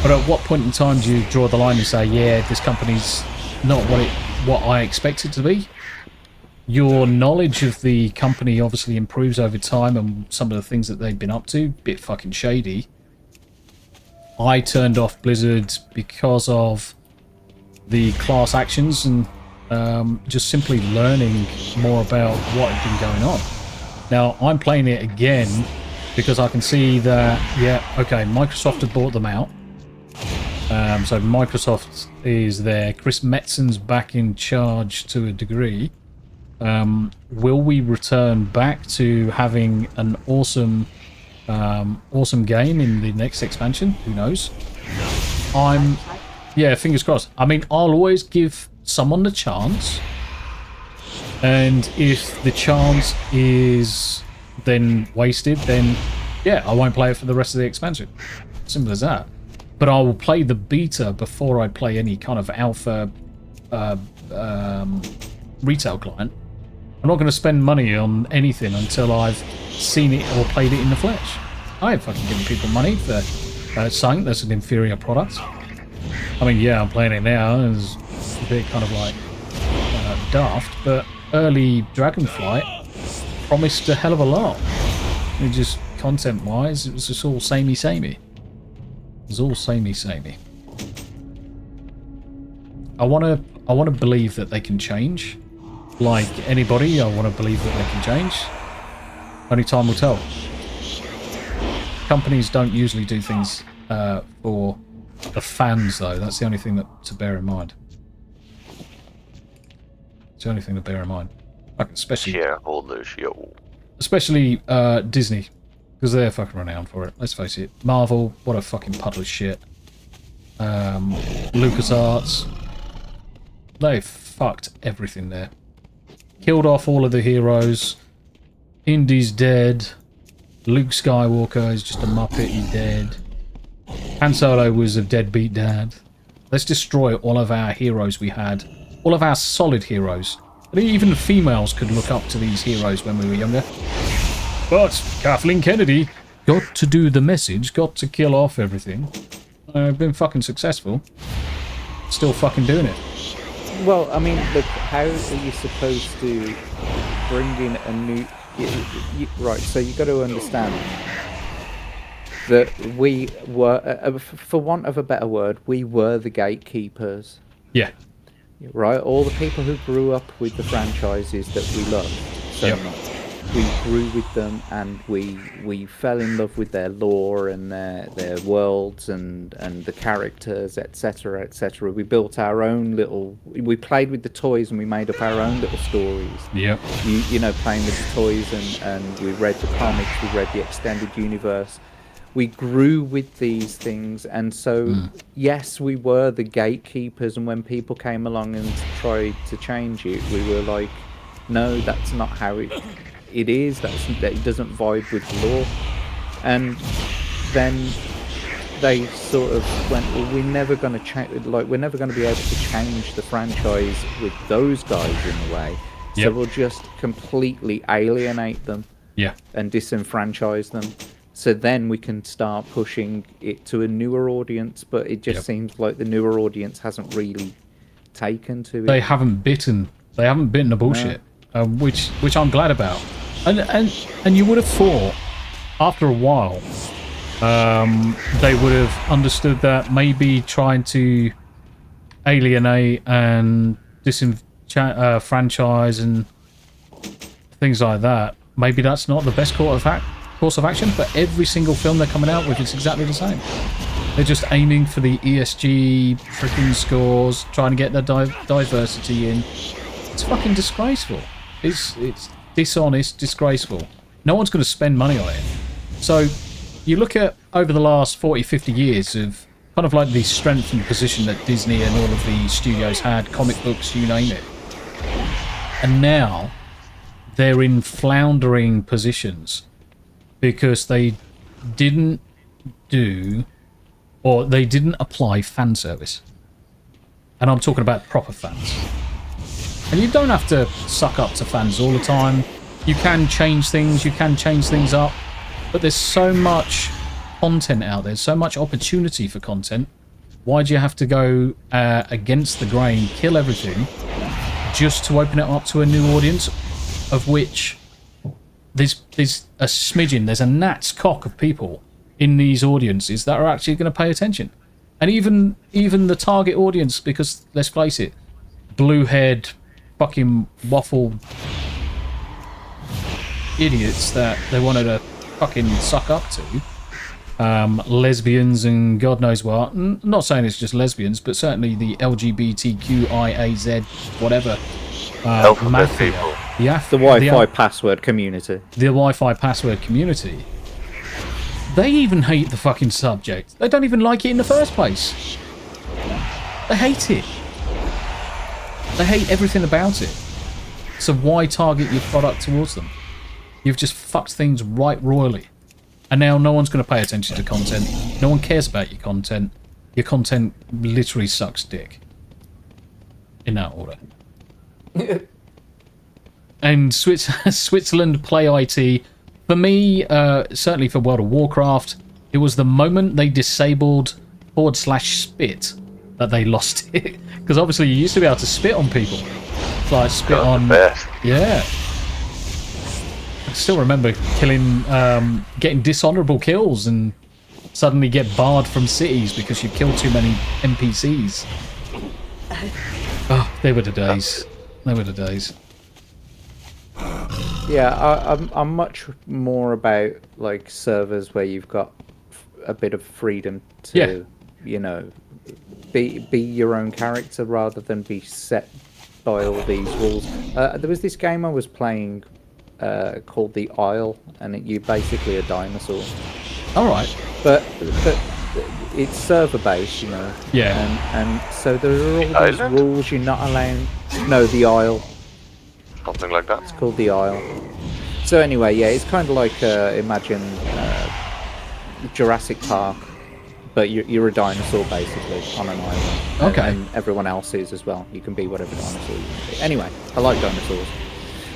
But at what point in time do you draw the line and say, yeah, this company's not what I expect it to be? Your knowledge of the company obviously improves over time, and some of the things that they've been up to, bit fucking shady. I turned off Blizzard because of the class actions and just simply learning more about what had been going on. Now, I'm playing it again because I can see that, yeah, okay, Microsoft had bought them out. So Microsoft is there. Chris Metzen's back in charge to a degree. Will we return back to having an awesome game in the next expansion? Who knows? Yeah, fingers crossed. I mean, I'll always give someone the chance, and if the chance is then wasted, then yeah, I won't play it for the rest of the expansion. Simple as that. But I will play the beta before I play any kind of alpha retail client. I'm not going to spend money on anything until I've seen it or played it in the flesh. I ain't fucking giving people money for something that's an inferior product. I mean, yeah, I'm playing it now, and it's a bit kind of like daft, but early Dragonflight promised a hell of a lot. It just, content-wise, it was just all samey-samey. It was all samey-samey. I want to believe that they can change. Like anybody, I want to believe that they can change. Only time will tell. Companies don't usually do things for the fans, though. That's the only thing to bear in mind. It's the only thing to bear in mind. Like, especially shareholders, yo. Especially Disney, because they're fucking renowned for it. Let's face it. Marvel, what a fucking puddle of shit. LucasArts, they fucked everything there. Killed off all of the heroes. Indy's dead. Luke Skywalker is just a muppet, he's dead. Han Solo was a deadbeat dad. Let's destroy all of our heroes we had. All of our solid heroes. I think even females could look up to these heroes when we were younger. But Kathleen Kennedy got to do the message, got to kill off everything. I've been fucking successful. Still fucking doing it. Well, I mean, look, how are you supposed to bring in a new... right, so you got to understand that we were, for want of a better word, we were the gatekeepers. Yeah. Right? All the people who grew up with the franchises that we loved so much. We grew with them, and we fell in love with their lore and their worlds and the characters, etc., etc. We built our own little... We played with the toys and we made up our own little stories. Yep. You know, playing with the toys, and we read the comics, we read the extended universe. We grew with these things, and so, yes, we were the gatekeepers, and when people came along and tried to change it, we were like, no, that's not how it is, that it doesn't vibe with the law. And then they sort of went, well, we're never going to change, like, we're never going to be able to change the franchise with those guys in a way, so we'll just completely alienate them and disenfranchise them. So then we can start pushing it to a newer audience, but it just seems like the newer audience hasn't really taken to it. They haven't bitten the bullshit, which I'm glad about. And you would have thought, after a while, they would have understood that maybe trying to alienate and disenfranchise and things like that, maybe that's not the best course of action, but every single film they're coming out with is exactly the same. They're just aiming for the ESG freaking scores, trying to get the diversity in. It's fucking disgraceful. It's dishonest, disgraceful. No one's going to spend money on it. So you look at over the last 40, 50 years of kind of like the strength and position that Disney and all of the studios had, comic books, you name it. And now they're in floundering positions because they didn't apply fan service. And I'm talking about proper fans. And you don't have to suck up to fans all the time. You can change things, you can change things up, but there's so much content out there, so much opportunity for content. Why do you have to go against the grain, kill everything, just to open it up to a new audience, of which there's a smidgen, there's a gnat's cock of people in these audiences that are actually going to pay attention. And even the target audience, because let's face it, blue-haired fucking waffle idiots that they wanted to fucking suck up to, lesbians and God knows what. Not saying it's just lesbians, but certainly the LGBTQIAZ whatever mafia. The Wi-Fi password community. The Wi-Fi password community. They even hate the fucking subject. They don't even like it in the first place. They hate it. They hate everything about it. So why target your product towards them? You've just fucked things right royally. And now no one's going to pay attention to content. No one cares about your content. Your content literally sucks dick. In that order. And Switzerland Play IT, for me, certainly for World of Warcraft, it was the moment they disabled /spit that they lost it. Because obviously you used to be able to spit on people. Like spit on... Yeah. I still remember getting dishonorable kills and suddenly get barred from cities because you killed too many NPCs. Oh, they were the days. They were the days. Yeah, I'm much more about like servers where you've got a bit of freedom to, you know, be your own character rather than be set by all these rules. There was this game I was playing called The Isle, and you're basically a dinosaur. All right. But it's server based, you know. Yeah. And so there are all these rules you're not allowed. No, The Isle. Something like that. It's called The Isle. So anyway, yeah, it's kind of like imagine Jurassic Park, but you're a dinosaur basically on an island. Okay. And everyone else is as well. You can be whatever dinosaur you want to be. Anyway, I like dinosaurs.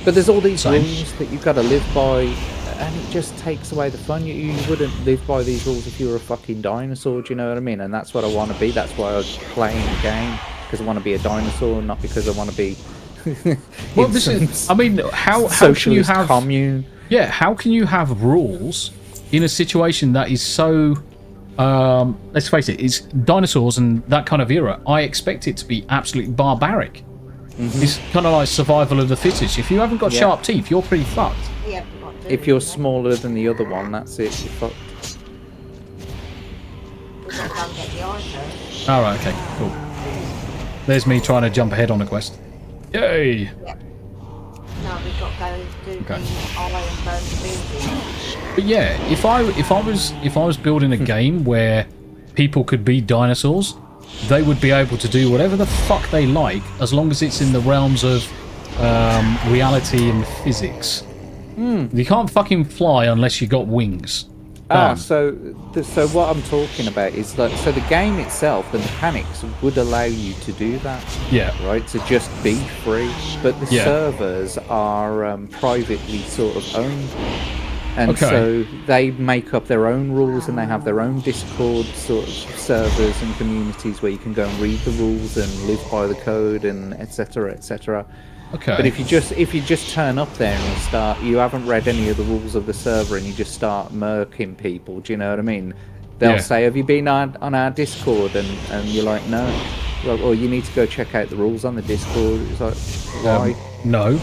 But there's all these rules that you've got to live by, and it just takes away the fun. You wouldn't live by these rules if you were a fucking dinosaur, do you know what I mean? And that's what I want to be. That's why I was playing the game, because I want to be a dinosaur, not because I want to be... Well, this is... I mean, how can you have... commune. Yeah, how can you have rules in a situation that is so... let's face it, it's dinosaurs and that kind of era. I expect it to be absolutely barbaric. It's kind of like survival of the fittest. If you haven't got sharp teeth, you're pretty fucked. Yeah, If you're smaller than the other one, that's it. You're fucked. We've got to go and get the ice. Alright, okay, cool. There's me trying to jump ahead on a quest. Yay! Yeah. No, we've got to go and do the iron burn building. But yeah, if I was building a game where people could be dinosaurs, they would be able to do whatever the fuck they like, as long as it's in the realms of reality and physics. You can't fucking fly unless you got wings. So what I'm talking about is that the game itself, the mechanics would allow you to do that. Yeah. Right, to just be free, but the servers are privately sort of owned. And so they make up their own rules, and they have their own Discord sort of servers and communities where you can go and read the rules and live by the code and etc. etc. Okay. But if you just turn up there and you haven't read any of the rules of the server and you just start murking people, do you know what I mean? They'll say, "Have you been on our Discord?" And you're like, "No." Well, or you need to go check out the rules on the Discord. It's like, why? No,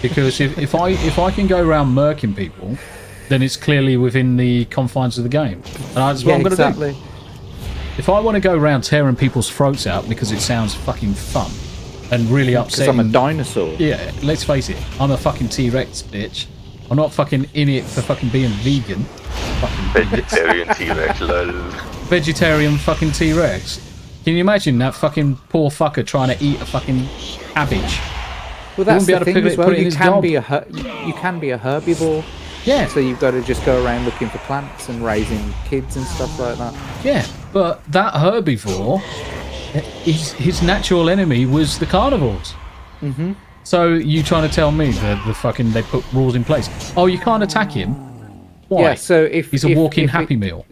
because if I can go around murking people, then it's clearly within the confines of the game. And that's what I'm going to do. If I want to go around tearing people's throats out because it sounds fucking fun and really upsetting... Because I'm a dinosaur. Yeah, let's face it. I'm a fucking T-Rex, bitch. I'm not fucking in it for fucking being vegan. Fucking vegetarian T-Rex, lol. Vegetarian fucking T-Rex. Can you imagine that fucking poor fucker trying to eat a fucking cabbage? Well, that's the thing as well. You can be a herbivore. Yeah. So you've got to just go around looking for plants and raising kids and stuff like that. Yeah, but that herbivore, his natural enemy was the carnivores. So you trying to tell me that they put rules in place? Oh, you can't attack him? Why? Yeah, so he's a walking Happy Meal.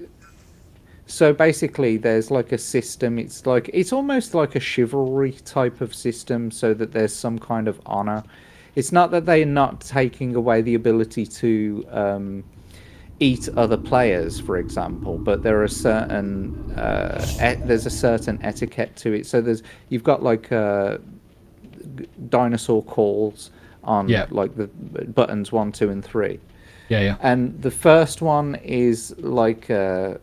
So basically, there's like a system. It's almost like a chivalry type of system, so that there's some kind of honor. It's not that they're not taking away the ability to eat other players, for example, but there are certain there's a certain etiquette to it. So you've got like dinosaur calls on like the buttons 1, 2, and 3. Yeah. And the first one is like a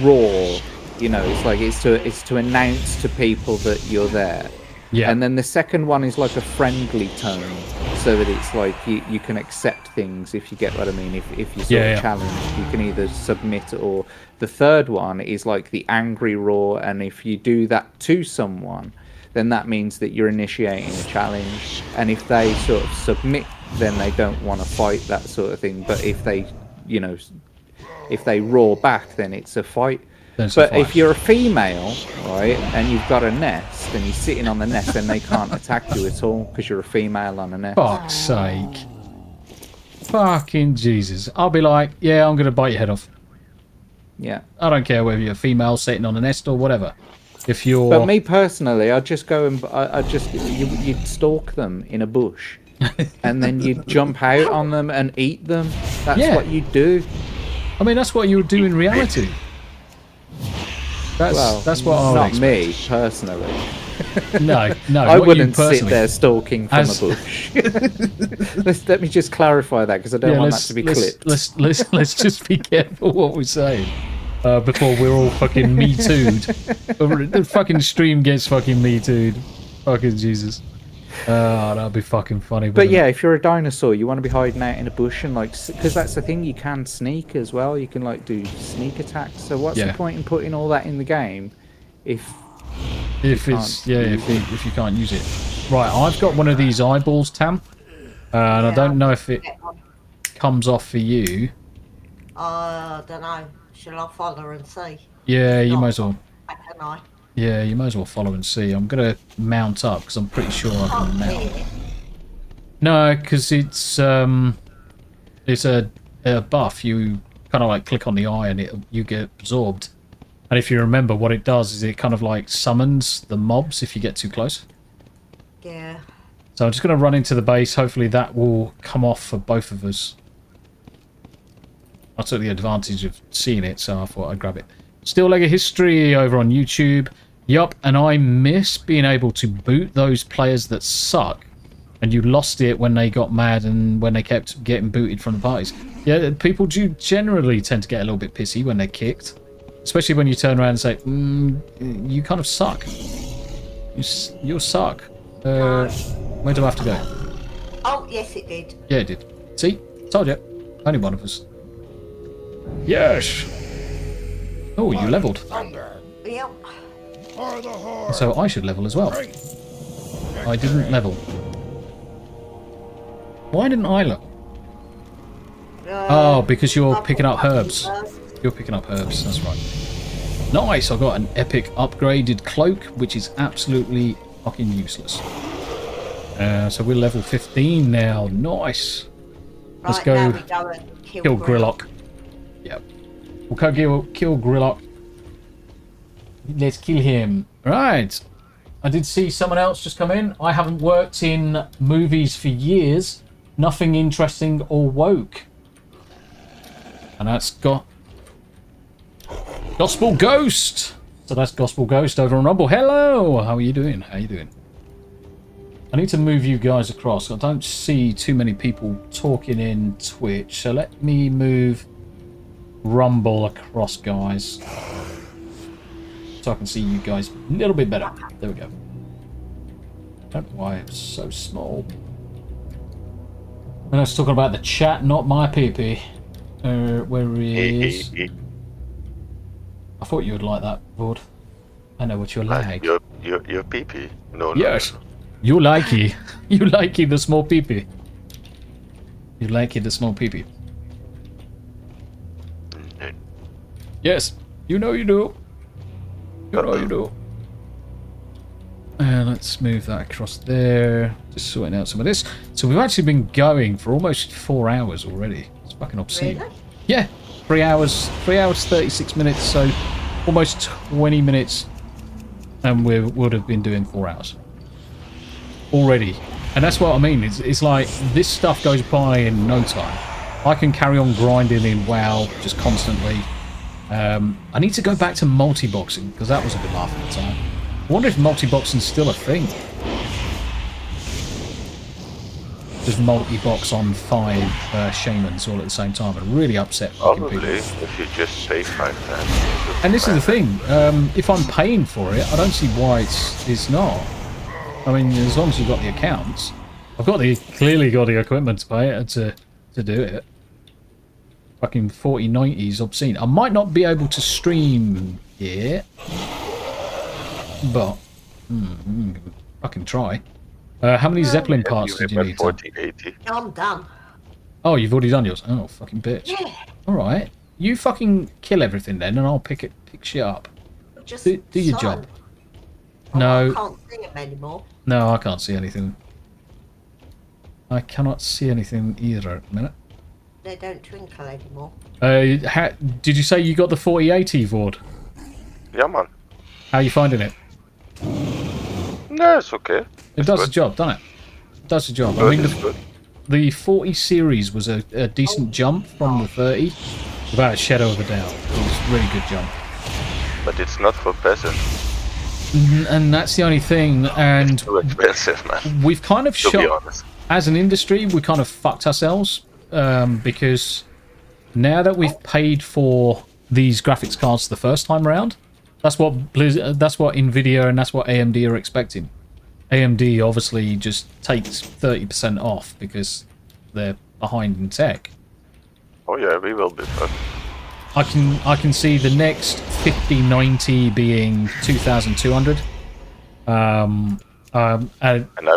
roar. You know, it's to announce to people that you're there. Yeah. And then the second one is like a friendly tone, so that it's like you can accept things, if you get what I mean. If you sort of challenge, you can either submit, or the third one is like the angry roar, and if you do that to someone, then that means that you're initiating a challenge. And if they sort of submit, then they don't want to fight, that sort of thing. But if they, if they roar back, then it's a fight. But if you're a female, right, and you've got a nest, and you're sitting on the nest, then they can't attack you at all, because you're a female on a nest. Fuck's sake. Fucking Jesus. I'll be like, yeah, I'm going to bite your head off. Yeah. I don't care whether you're a female sitting on a nest or whatever. If you're... But me personally, I'd just go and... You'd stalk them in a bush, and then you'd jump out on them and eat them. That's what you do. I mean, that's what you would do in reality. That's what I would expect. Not me, personally. No, I wouldn't sit there stalking from a bush. Let me just clarify that, because I don't want that to be clipped. Let's just be careful what we're saying before we're all fucking Me Too'd. The fucking stream gets fucking Me Too'd. Fucking Jesus. Oh, that'd be fucking funny. But yeah, if you're a dinosaur, you want to be hiding out in a bush and like, because that's the thing, you can sneak as well. You can like do sneak attacks. So what's the point in putting all that in the game if you can't use it? Right, I've got one of these eyeballs, Tam, and I don't know if it comes off for you. I don't know. Shall I follow and see? Yeah, you might as well. Can I? Yeah, you might as well follow and see. I'm gonna mount up because I'm pretty sure I can mount. No, because it's a buff. You kind of like click on the eye and you get absorbed. And if you remember, what it does is it kind of like summons the mobs if you get too close. Yeah. So I'm just gonna run into the base. Hopefully that will come off for both of us. I took the advantage of seeing it, so I thought I'd grab it. Still Lego History over on YouTube. Yup, and I miss being able to boot those players that suck. And you lost it when they got mad and when they kept getting booted from the parties. Yeah, people do generally tend to get a little bit pissy when they're kicked. Especially when you turn around and say, you kind of suck. You suck. Where do I have to go? Oh, yes, it did. Yeah, it did. See? Told you. Only one of us. Yes! Oh, you leveled. Yep. So I should level as well. I didn't level. Why didn't I level? Oh, because you're picking up herbs. You're picking up herbs, that's right. Nice, I got an epic upgraded cloak, which is absolutely fucking useless. So we're level 15 now. Nice. Let's go kill Grillock. Yep. We'll go kill Grillock. Let's kill him. Right. I did see someone else just come in. I haven't worked in movies for years. Nothing interesting or woke. And that's got Gospel Ghost. So that's Gospel Ghost over on Rumble. Hello. How are you doing? How are you doing? I need to move you guys across. I don't see too many people talking in Twitch. So let me move Rumble across, guys. So I can see you guys a little bit better. There we go. I don't know why it's so small. And I was talking about the chat, not my PP. Where is... I thought you would like that, Vord. I know what you're like. Your PP? No, yes. No. You likey. You likey the small PP. You likey the small PP. Yes. You know you do. You know you do. Let's move that across there. Just sorting out some of this. So we've actually been going for almost 4 hours already. It's fucking obscene. Really? Yeah. 3 hours, 36 minutes, so almost 20 minutes. And we would have been doing 4 hours. Already. And that's what I mean. It's like this stuff goes by in no time. I can carry on grinding in WoW just constantly. I need to go back to multi-boxing because that was a good laugh at the time. I wonder if multi-boxing's still a thing. Just multi-box on 5 shamans all at the same time and really upset fucking people. Probably, if you just pay 5 times. And this is the thing, if I'm paying for it, I don't see why it's not. I mean, as long as you've got the accounts. I've clearly got the equipment to pay it, to do it. Fucking 4090 is obscene. I might not be able to stream here, but I can try. How many Zeppelin parts did you need? 4080. I'm done. Oh, you've already done yours. Oh, fucking bitch. Yeah. All right, you fucking kill everything then, and I'll pick shit up. Just Do your job. Oh, No. I can't see them anymore. No, I can't see anything. I cannot see anything either at the minute. They don't twinkle anymore. Did you say you got the 4080, Vord? Yeah, man. How are you finding it? No, it's okay. It does the job, doesn't it? It does the job. I mean, the 40 series was a decent jump from the 30, without a shadow of a doubt. It was a really good jump. But it's not for peasants. And that's the only thing. And it's too expensive, man. We've kind of to be honest. As an industry, we kind of fucked ourselves because now that we've paid for these graphics cards the first time around, that's what Nvidia and that's what AMD are expecting. AMD obviously just takes 30% off because they're behind in tech. Oh yeah, we will be first. I can see the next 5090 being 2,200. And I'm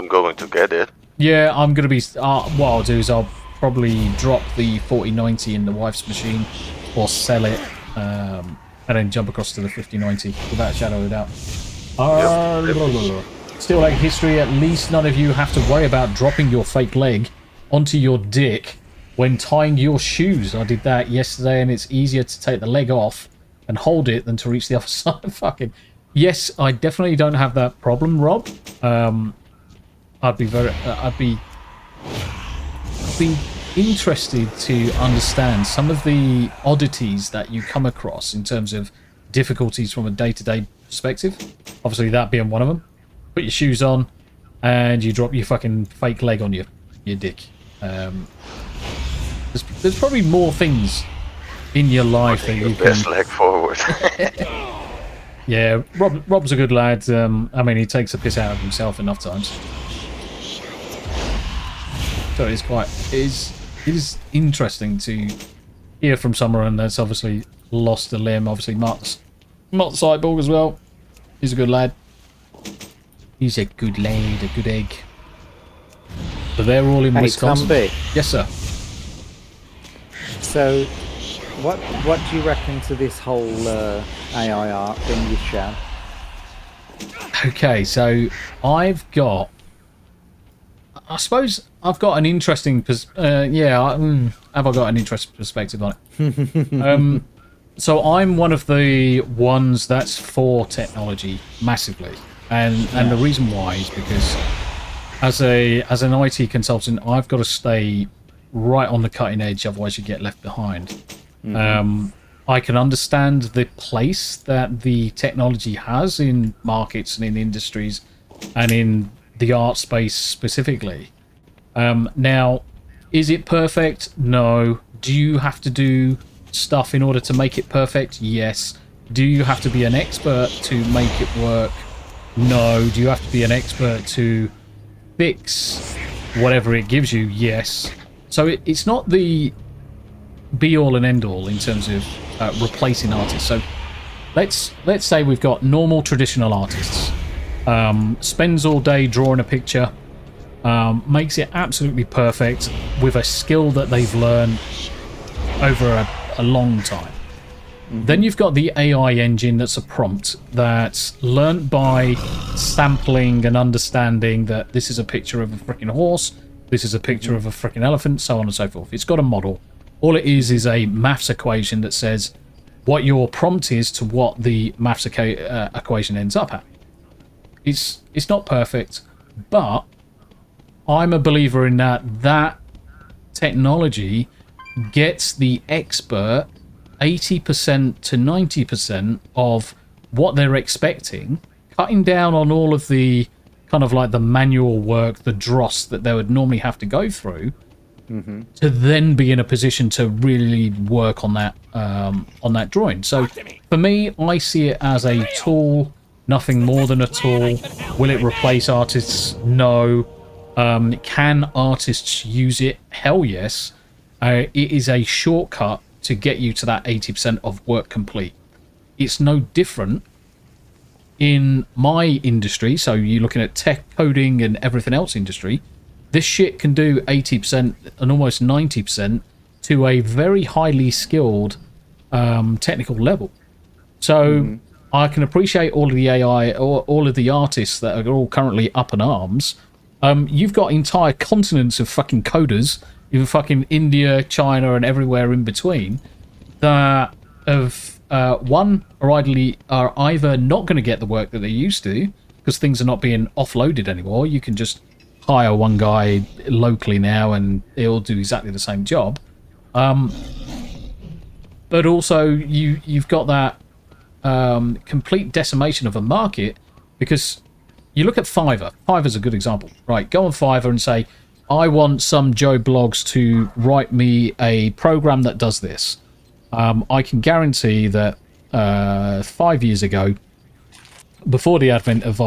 going to get it. Yeah, I'm gonna be. What I'll do is I'll probably drop the 4090 in the wife's machine, or sell it, and then jump across to the 5090 without a shadow of a doubt. Still like history. At least none of you have to worry about dropping your fake leg onto your dick when tying your shoes. I did that yesterday, and it's easier to take the leg off and hold it than to reach the other side. Fucking yes, I definitely don't have that problem, Rob. I'd be interested to understand some of the oddities that you come across in terms of difficulties from a day-to-day perspective. Obviously, that being one of them. Put your shoes on, and you drop your fucking fake leg on your dick. There's probably more things in your life that you can... Best leg forward. Yeah, Rob's a good lad. I mean, he takes a piss out of himself enough times. So it is interesting to hear from someone that's obviously lost a limb. Obviously, Mark's Cyborg as well. He's a good lad. He's a good lad, a good egg. But they're all in Wisconsin. Tombi. Yes, sir. So, what do you reckon to this whole AI art thing you've shown? Okay, so I suppose I've got an interesting have I got an interesting perspective on it? So I'm one of the ones that's for technology massively, and the reason why is because as an IT consultant, I've got to stay right on the cutting edge, otherwise you get left behind. I can understand the place that the technology has in markets and in industries and in the art space specifically. Now, is it perfect? No. Do you have to do stuff in order to make it perfect? Yes. Do you have to be an expert to make it work? No. Do you have to be an expert to fix whatever it gives you? Yes. So it's not the be-all and end-all in terms of replacing artists. So let's say we've got normal traditional artists. Spends all day drawing a picture, makes it absolutely perfect with a skill that they've learned over a long time. Then you've got the AI engine that's a prompt that's learnt by sampling and understanding that this is a picture of a freaking horse, this is a picture of a freaking elephant, so on and so forth. It's got a model. All it is a maths equation that says what your prompt is to what the maths equation ends up at. It's not perfect, but I'm a believer in that technology gets the expert 80% to 90% of what they're expecting, cutting down on all of the kind of like the manual work, the dross that they would normally have to go through, to then be in a position to really work on that drawing. So for me, I see it as a tool, nothing more than a tool. Will it replace artists? No. Can artists use it? Hell yes. It is a shortcut to get you to that 80% of work complete. It's no different in my industry. So you're looking at tech, coding, and everything else industry. This shit can do 80% and almost 90% to a very highly skilled technical level. So I can appreciate all of the AI, or all of the artists that are all currently up in arms. You've got entire continents of fucking coders, even fucking India, China, and everywhere in between, that have are either not going to get the work that they used to because things are not being offloaded anymore. You can just hire one guy locally now and he'll do exactly the same job. But also you've got that complete decimation of a market, because you look at Fiverr. Fiverr's a good example, right? Go on Fiverr and say, I want some Joe Blogs to write me a program that does this. I can guarantee that 5 years ago, before the advent of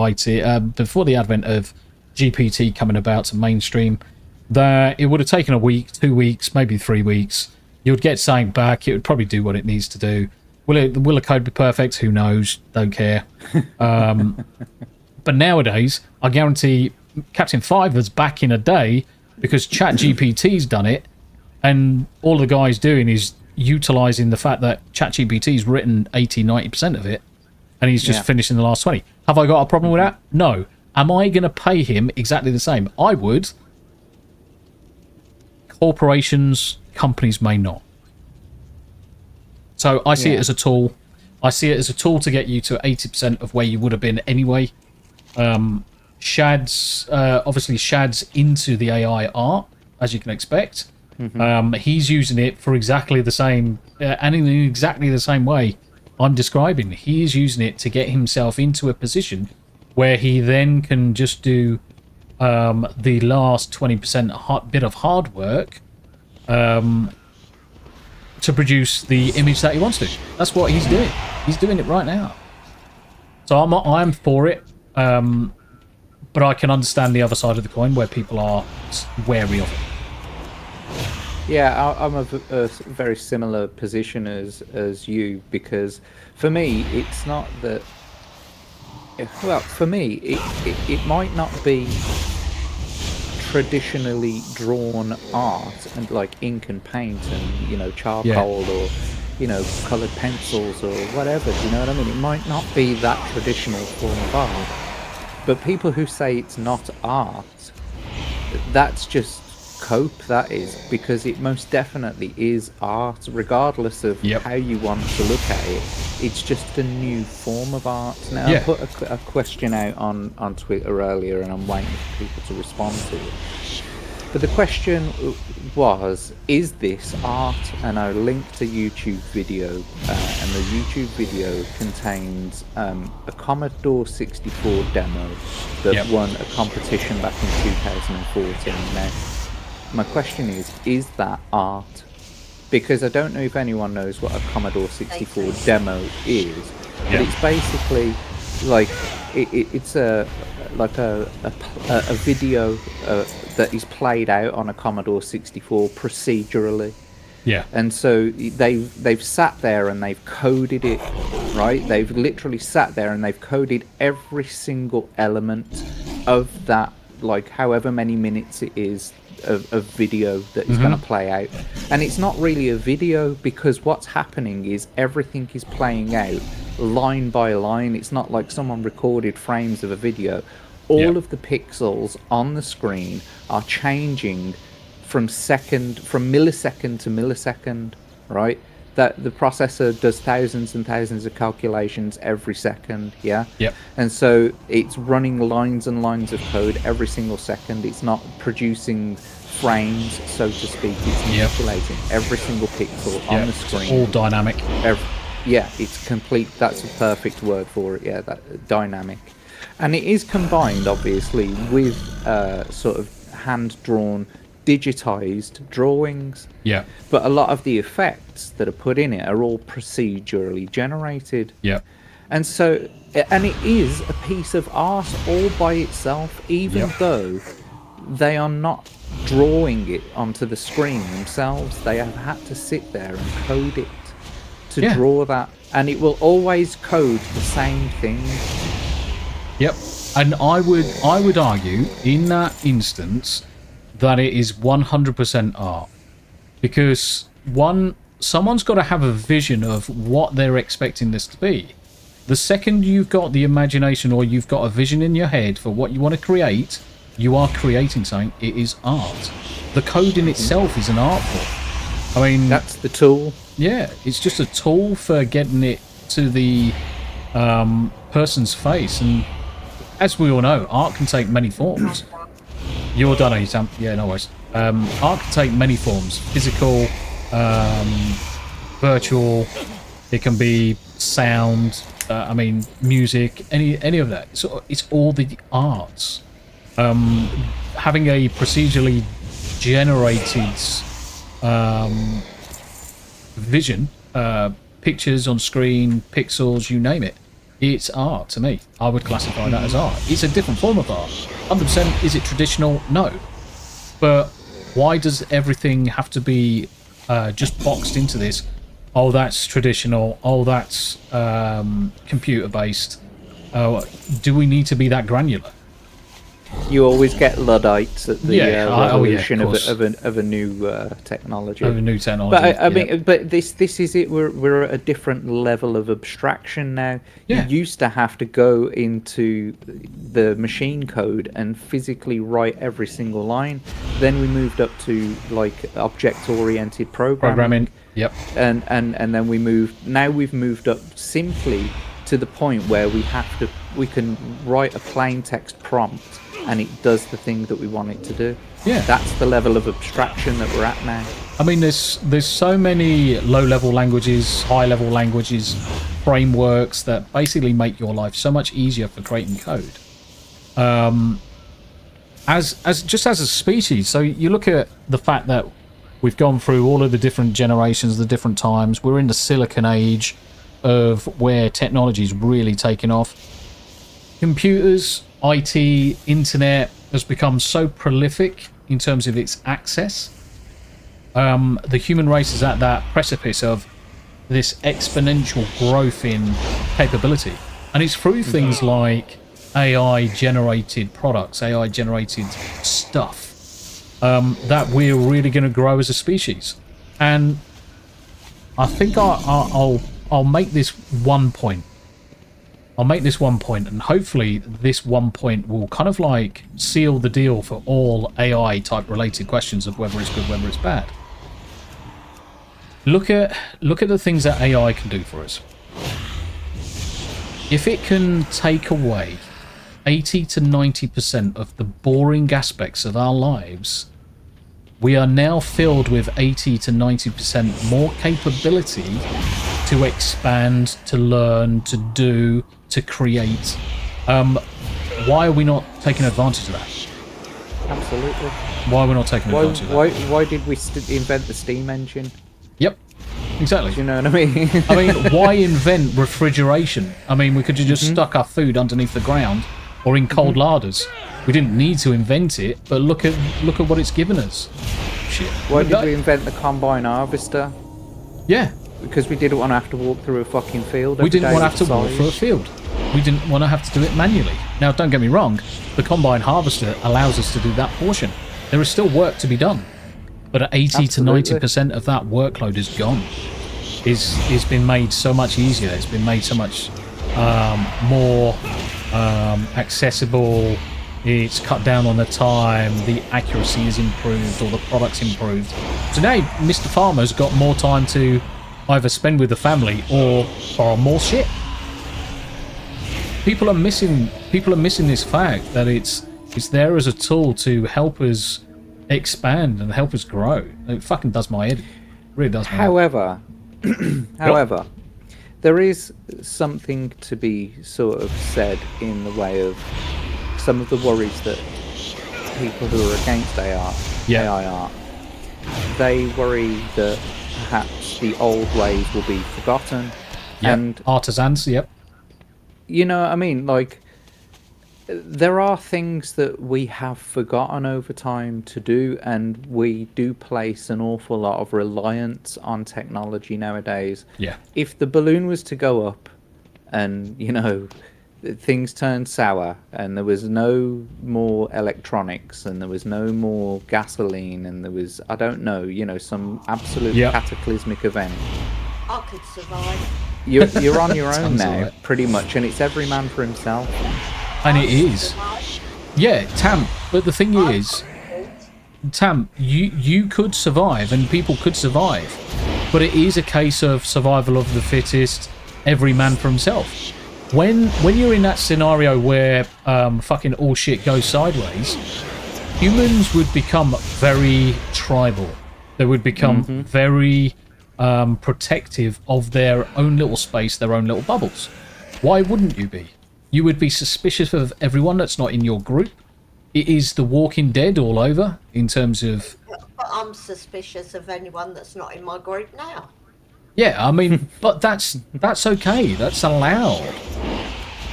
before the advent of GPT coming about to mainstream, that it would have taken a week, 2 weeks, maybe 3 weeks. You would get something back. It would probably do what it needs to do. Will the code be perfect? Who knows? Don't care. But nowadays, I guarantee Captain Fiver's back in a day because ChatGPT's done it, and all the guy's doing is utilizing the fact that ChatGPT's written 80-90% of it, and he's just finishing the last 20. Have I got a problem with that? No. Am I going to pay him exactly the same? I would. Corporations, companies may not. So I see it as a tool. I see it as a tool to get you to 80% of where you would have been anyway. Shad's obviously Shad's into the AI art, as you can expect. He's using it for exactly the same, and in exactly the same way I'm describing. He is using it to get himself into a position where he then can just do the last 20% bit of hard work to produce the image that he wants to. That's what he's doing. He's doing it right now. So I'm for it, but I can understand the other side of the coin where people are wary of it. Yeah, I'm a very similar position as you, because for me it's not that. Well, for me it might not be traditionally drawn art and like ink and paint and charcoal or coloured pencils or whatever. Do you know what I mean? It might not be that traditional form of art, but people who say it's not art, that's just cope, that is, because it most definitely is art, regardless of how you want to look at it. It's just a new form of art. Now, I put a question out on Twitter earlier, and I'm waiting for people to respond to it. But the question was, is this art? And I linked a YouTube video, and the YouTube video contains a Commodore 64 demo that won a competition back in 2014. Now, my question is that art? Because I don't know if anyone knows what a Commodore 64 demo is, but it's basically like it's a video that is played out on a Commodore 64 procedurally. Yeah. And so they've sat there and they've coded it, right? They've literally sat there and they've coded every single element of that, like however many minutes it is of video that is going to play out. And it's not really a video, because what's happening is everything is playing out line by line. It's not like someone recorded frames of a video. All of the pixels on the screen are changing from millisecond to millisecond, right? That the processor does thousands and thousands of calculations every second, and so it's running lines and lines of code every single second. It's not producing frames, so to speak. It's manipulating every single pixel on the screen. It's all dynamic. It's complete. That's a perfect word for it. Yeah, that dynamic. And it is combined, obviously, with sort of hand-drawn, digitized drawings. Yeah. But a lot of the effects that are put in it are all procedurally generated. Yeah. And so, and it is a piece of art all by itself, even though they are not drawing it onto the screen themselves. They have had to sit there and code it to draw that. And it will always code the same thing. Yep. And I would argue in that instance that it is 100% art, because someone's got to have a vision of what they're expecting this to be. The second you've got the imagination, or you've got a vision in your head for what you want to create, you are creating something. It is art. The code in itself is an art form. I mean, that's the tool. Yeah, it's just a tool for getting it to the person's face. And as we all know, art can take many forms. You're done, are you, Sam? Yeah, no worries. Art can take many forms: physical, virtual. It can be sound. I mean, music. Any of that. So it's all the arts. Having a procedurally generated vision, pictures on screen, pixels, you name it. It's art to me. I would classify that as art. It's a different form of art. 100%. Is it traditional? No. But why does everything have to be just boxed into this? Oh, that's traditional. Oh, that's computer-based. Do we need to be that granular? You always get Luddites at the revolution of a new technology. Of a new technology. But I mean, but this is it. We're at a different level of abstraction now. Yeah. You used to have to go into the machine code and physically write every single line. Then we moved up to like object-oriented programming. Yep. And then we've moved up simply to the point where we can write a plain text prompt and it does the thing that we want it to do. Yeah. That's the level of abstraction that we're at now. I mean, there's so many low-level languages, high-level languages, frameworks that basically make your life so much easier for creating code. As a species, so you look at the fact that we've gone through all of the different generations, the different times. We're in the Silicon Age of where technology's really taken off. Computers, IT, internet has become so prolific in terms of its access. The human race is at that precipice of this exponential growth in capability. And it's through things like AI-generated products, AI-generated stuff, that we're really going to grow as a species. And I think I'll make this one point. And hopefully this one point will kind of like seal the deal for all AI type related questions of whether it's good, whether it's bad. Look at the things that AI can do for us. If it can take away 80 to 90% of the boring aspects of our lives, we are now filled with 80 to 90% more capability to expand, to learn, to do, to create. Why are we not taking advantage of that? Absolutely. Why are we not taking advantage of that? Why did we invent the steam engine? Yep, exactly. Do you know what I mean? I mean, why invent refrigeration? I mean, we could have just stuck our food underneath the ground or in cold larders. We didn't need to invent it, but look at what it's given us. Shit. Why did we invent the combine harvester? Yeah. Because we didn't want to have to walk through a fucking field. We didn't want to have to walk through a field. We didn't want to have to do it manually. Now, don't get me wrong, the combine harvester allows us to do that portion. There is still work to be done. But at 80 to 90% of that workload is gone. It's been made so much easier. It's been made so much more accessible. It's cut down on the time. The accuracy is improved, or the product's improved. So now Mr. Farmer's got more time to either spend with the family or borrow more shit. People are missing this fact that it's there as a tool to help us expand and help us grow. It fucking does my head. It really does my head. However, there is something to be sort of said in the way of some of the worries that people who are against AI are. They worry that perhaps the old ways will be forgotten. And artisans, yep. You know what I mean? Like, there are things that we have forgotten over time to do, and we do place an awful lot of reliance on technology nowadays. Yeah. If the balloon was to go up and, you know, things turned sour and there was no more electronics and there was no more gasoline and there was, I don't know, you know, some absolute cataclysmic event, I could survive. You're on your own now, pretty much, and it's every man for himself. And it is. Yeah, Tam, but the thing is, Tam, you could survive and people could survive, but it is a case of survival of the fittest, every man for himself. When you're in that scenario where fucking all shit goes sideways, humans would become very tribal. They would become very protective of their own little space, their own little bubbles. Why wouldn't you be? You would be suspicious of everyone that's not in your group. It is The Walking Dead all over in terms of... But I'm suspicious of anyone that's not in my group now. Yeah, I mean, but that's okay. That's allowed.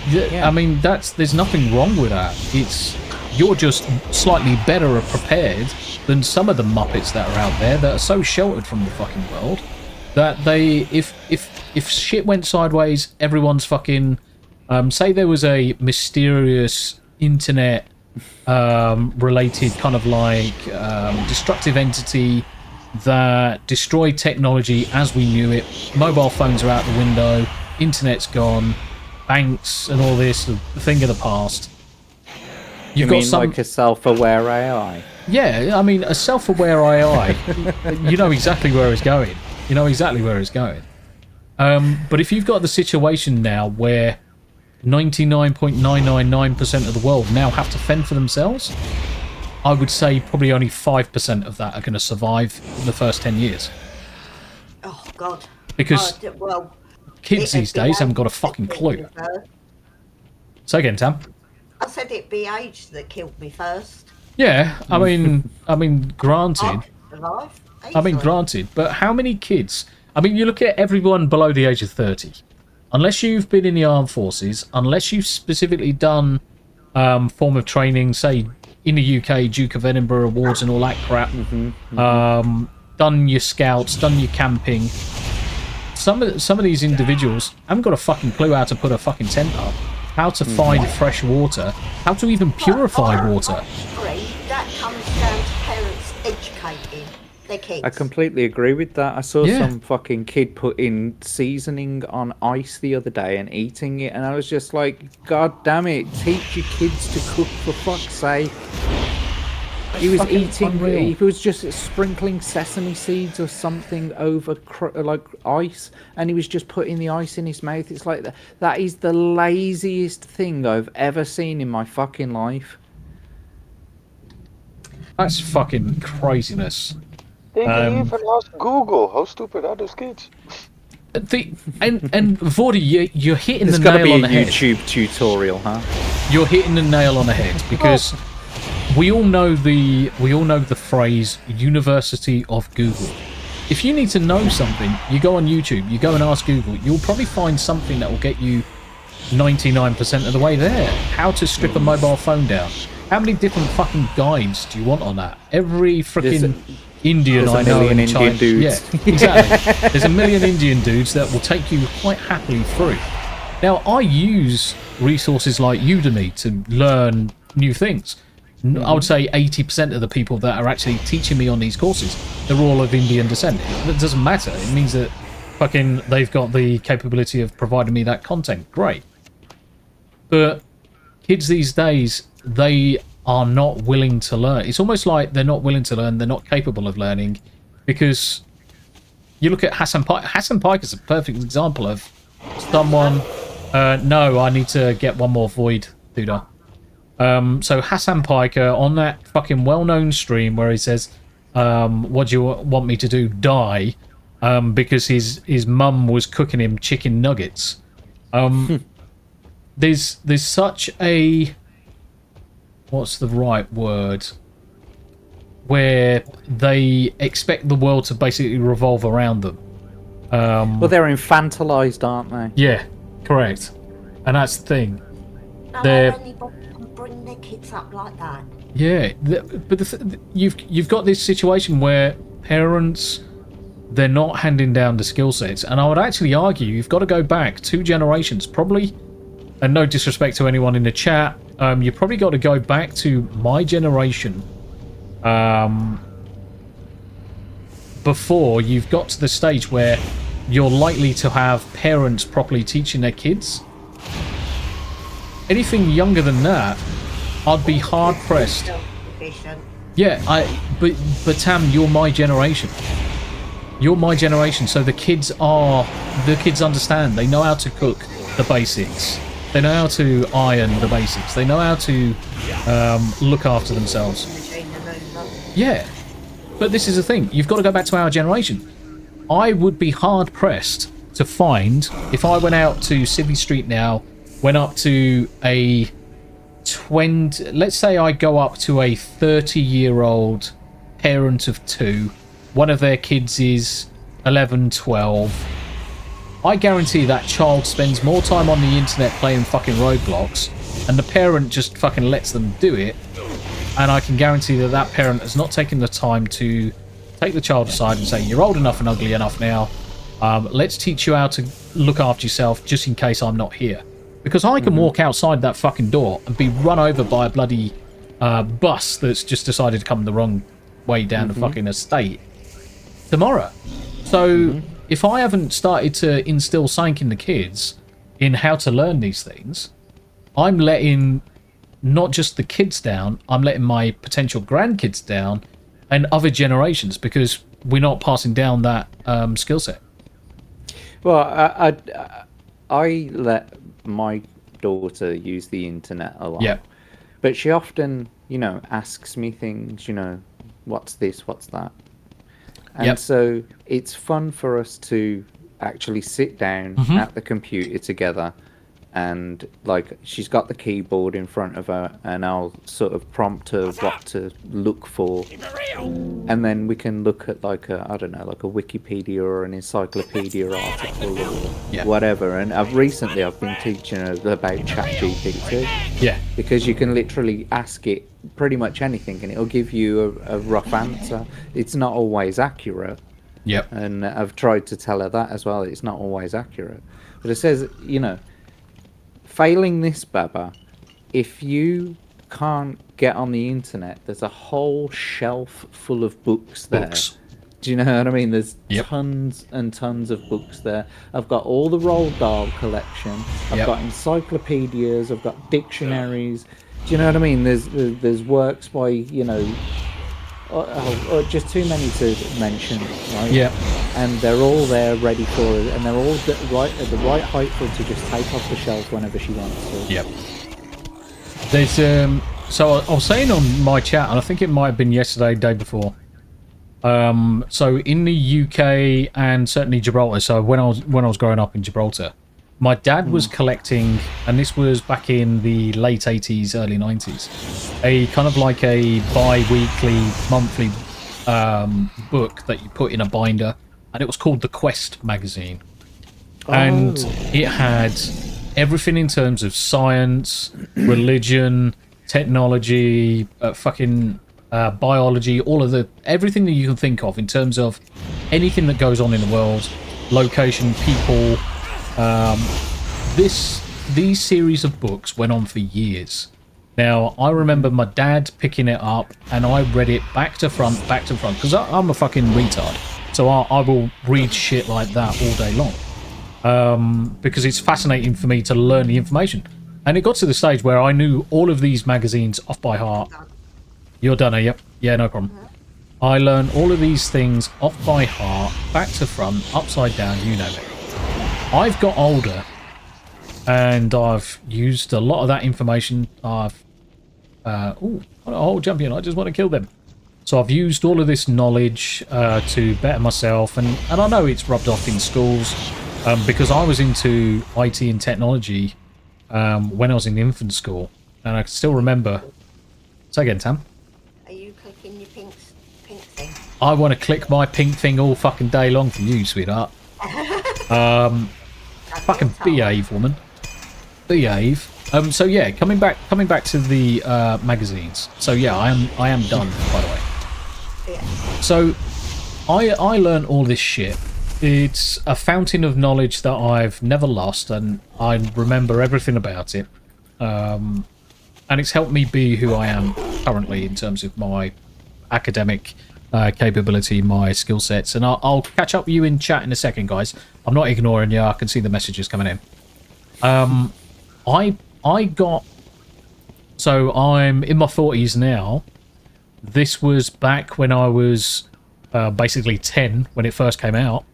I mean, there's nothing wrong with that. You're just slightly better prepared than some of the Muppets that are out there that are so sheltered from the fucking world that if shit went sideways, everyone's fucking. Say there was a mysterious internet related kind of like destructive entity that destroyed technology as we knew it. Mobile phones are out the window, internet's gone, banks and all this, the thing of the past. You mean like a self-aware AI? Yeah, I mean a self-aware AI. You know exactly where it's going. You know exactly where it's going. But if you've got the situation now where 99.999% of the world now have to fend for themselves, I would say probably only 5% of that are going to survive in the first 10 years. Oh, God. Because kids these days haven't got a fucking clue. Say again, Tam. I said it'd be age that killed me first. Yeah, I mean, granted. Granted, but how many kids? I mean, you look at everyone below the age of 30. Unless you've been in the armed forces, unless you've specifically done form of training, say in the UK, Duke of Edinburgh Awards and all that crap, done your scouts, done your camping. Some of these individuals haven't got a fucking clue how to put a fucking tent up, how to find fresh water, how to even purify water. That comes down to parents educating their kids. I completely agree with that. I saw some fucking kid putting seasoning on ice the other day and eating it, and I was just like, God damn it, teach your kids to cook for fuck's sake. He was eating, he was just sprinkling sesame seeds or something over like ice, and he was just putting the ice in his mouth. It's like that is the laziest thing I've ever seen in my fucking life. That's fucking craziness. They can even ask Google. How stupid are those kids? And Vordy, you're hitting the nail on the head. There's got to be a YouTube tutorial, huh? You're hitting the nail on the head because we all know the phrase University of Google. If you need to know something, you go on YouTube, you go and ask Google. You'll probably find something that will get you 99% of the way there. How to strip a mobile phone down. How many different fucking guides do you want on that? Every freaking Indian I know in China. Indian dudes. Yeah, exactly. There's a million Indian dudes that will take you quite happily through. Now, I use resources like Udemy to learn new things. I would say 80% of the people that are actually teaching me on these courses, they're all of Indian descent. That doesn't matter. It means that fucking they've got the capability of providing me that content. Great. But kids these days, they are not willing to learn. It's almost like they're not willing to learn. They're not capable of learning because you look at Hassan Pike. Hassan Pike is a perfect example of someone... no, I need to get one more void, Duda. So Hassan Piker on that fucking well-known stream where he says, what do you want me to do? Die? Because his mum was cooking him chicken nuggets. There's such a... What's the right word? Where they expect the world to basically revolve around them. Well, they're infantilized, aren't they? Yeah, correct. And that's the thing. They're... bring their kids up like that. Yeah, but you've got this situation where parents, they're not handing down the skill sets, and I would actually argue you've got to go back 2 generations, probably. And no disrespect to anyone in the chat, you probably got to go back to my generation, before you've got to the stage where you're likely to have parents properly teaching their kids. Anything younger than that, I'd be hard pressed. Yeah, but Tam, you're my generation. You're my generation, so the kids understand. They know how to cook the basics. They know how to iron the basics. They know how to look after themselves. Yeah, but this is the thing. You've got to go back to our generation. I would be hard pressed to find, if I went out to Civvy Street now, went up to a 20, let's say I go up to a 30-year-old parent of 2, one of their kids is 11, 12, I guarantee that child spends more time on the internet playing fucking Roblox, and the parent just fucking lets them do it. And I can guarantee that that parent has not taken the time to take the child aside and say, you're old enough and ugly enough now. Let's teach you how to look after yourself just in case I'm not here. Because I can walk outside that fucking door and be run over by a bloody bus that's just decided to come the wrong way down the fucking estate tomorrow. So if I haven't started to instill something in the kids in how to learn these things, I'm letting not just the kids down, I'm letting my potential grandkids down and other generations, because we're not passing down that skill set. Well, I let my daughter use the internet a lot. Yeah. But she often, asks me things, what's this, what's that. And so it's fun for us to actually sit down at the computer together, and like she's got the keyboard in front of her, and I'll sort of prompt her what to look for, and then we can look at like a Wikipedia or an encyclopedia article or whatever. And I've been teaching her about ChatGPT. Yeah. Because you can literally ask it pretty much anything and it'll give you a rough answer. It's not always accurate. Yep. And I've tried to tell her that as well. It's not always accurate. But it says, failing this, Baba, if you can't get on the internet, there's a whole shelf full of books there. Do you know what I mean? There's tons and tons of books there. I've got all the Roald Dahl collection. I've got encyclopedias. I've got dictionaries. Do you know what I mean? There's works by, just too many to mention, right? Yeah. And they're all there ready for it, and they're all at the right height for her to just take off the shelf whenever she wants to. Yep. There's so I was saying on my chat, and I think it might have been yesterday, day before. So in the UK and certainly Gibraltar. So when I was growing up in Gibraltar, my dad was collecting, and this was back in the late 80s, early 90s, a kind of like a bi-weekly, monthly book that you put in a binder, and it was called The Quest magazine. And it had everything in terms of science, religion, technology, biology, everything that you can think of in terms of anything that goes on in the world, location, people. These series of books went on for years. Now, I remember my dad picking it up, and I read it back to front, because I'm a fucking retard. So I will read shit like that all day long. Because it's fascinating for me to learn the information. And it got to the stage where I knew all of these magazines off by heart. You're done, yep. Yeah, no problem. I learned all of these things off by heart, back to front, upside down, you name it. I've got older, and I've used a lot of that information. I've... a whole champion, I just want to kill them. So I've used all of this knowledge to better myself, and I know it's rubbed off in schools, because I was into IT and technology when I was in infant school, and I can still remember... Say again, Tam? Are you clicking your pink thing? I want to click my pink thing all fucking day long for you, sweetheart. Fucking behave, woman. Behave. So yeah, coming back to the magazines. So yeah, I am done, by the way. Yeah. So I learned all this shit. It's a fountain of knowledge that I've never lost, and I remember everything about it. And it's helped me be who I am currently in terms of my academic capability, my skill sets. And I'll catch up with you in chat in a second, guys. I'm not ignoring you. I can see the messages coming in. So I'm in my 40s now. This was back when I was basically 10 when it first came out.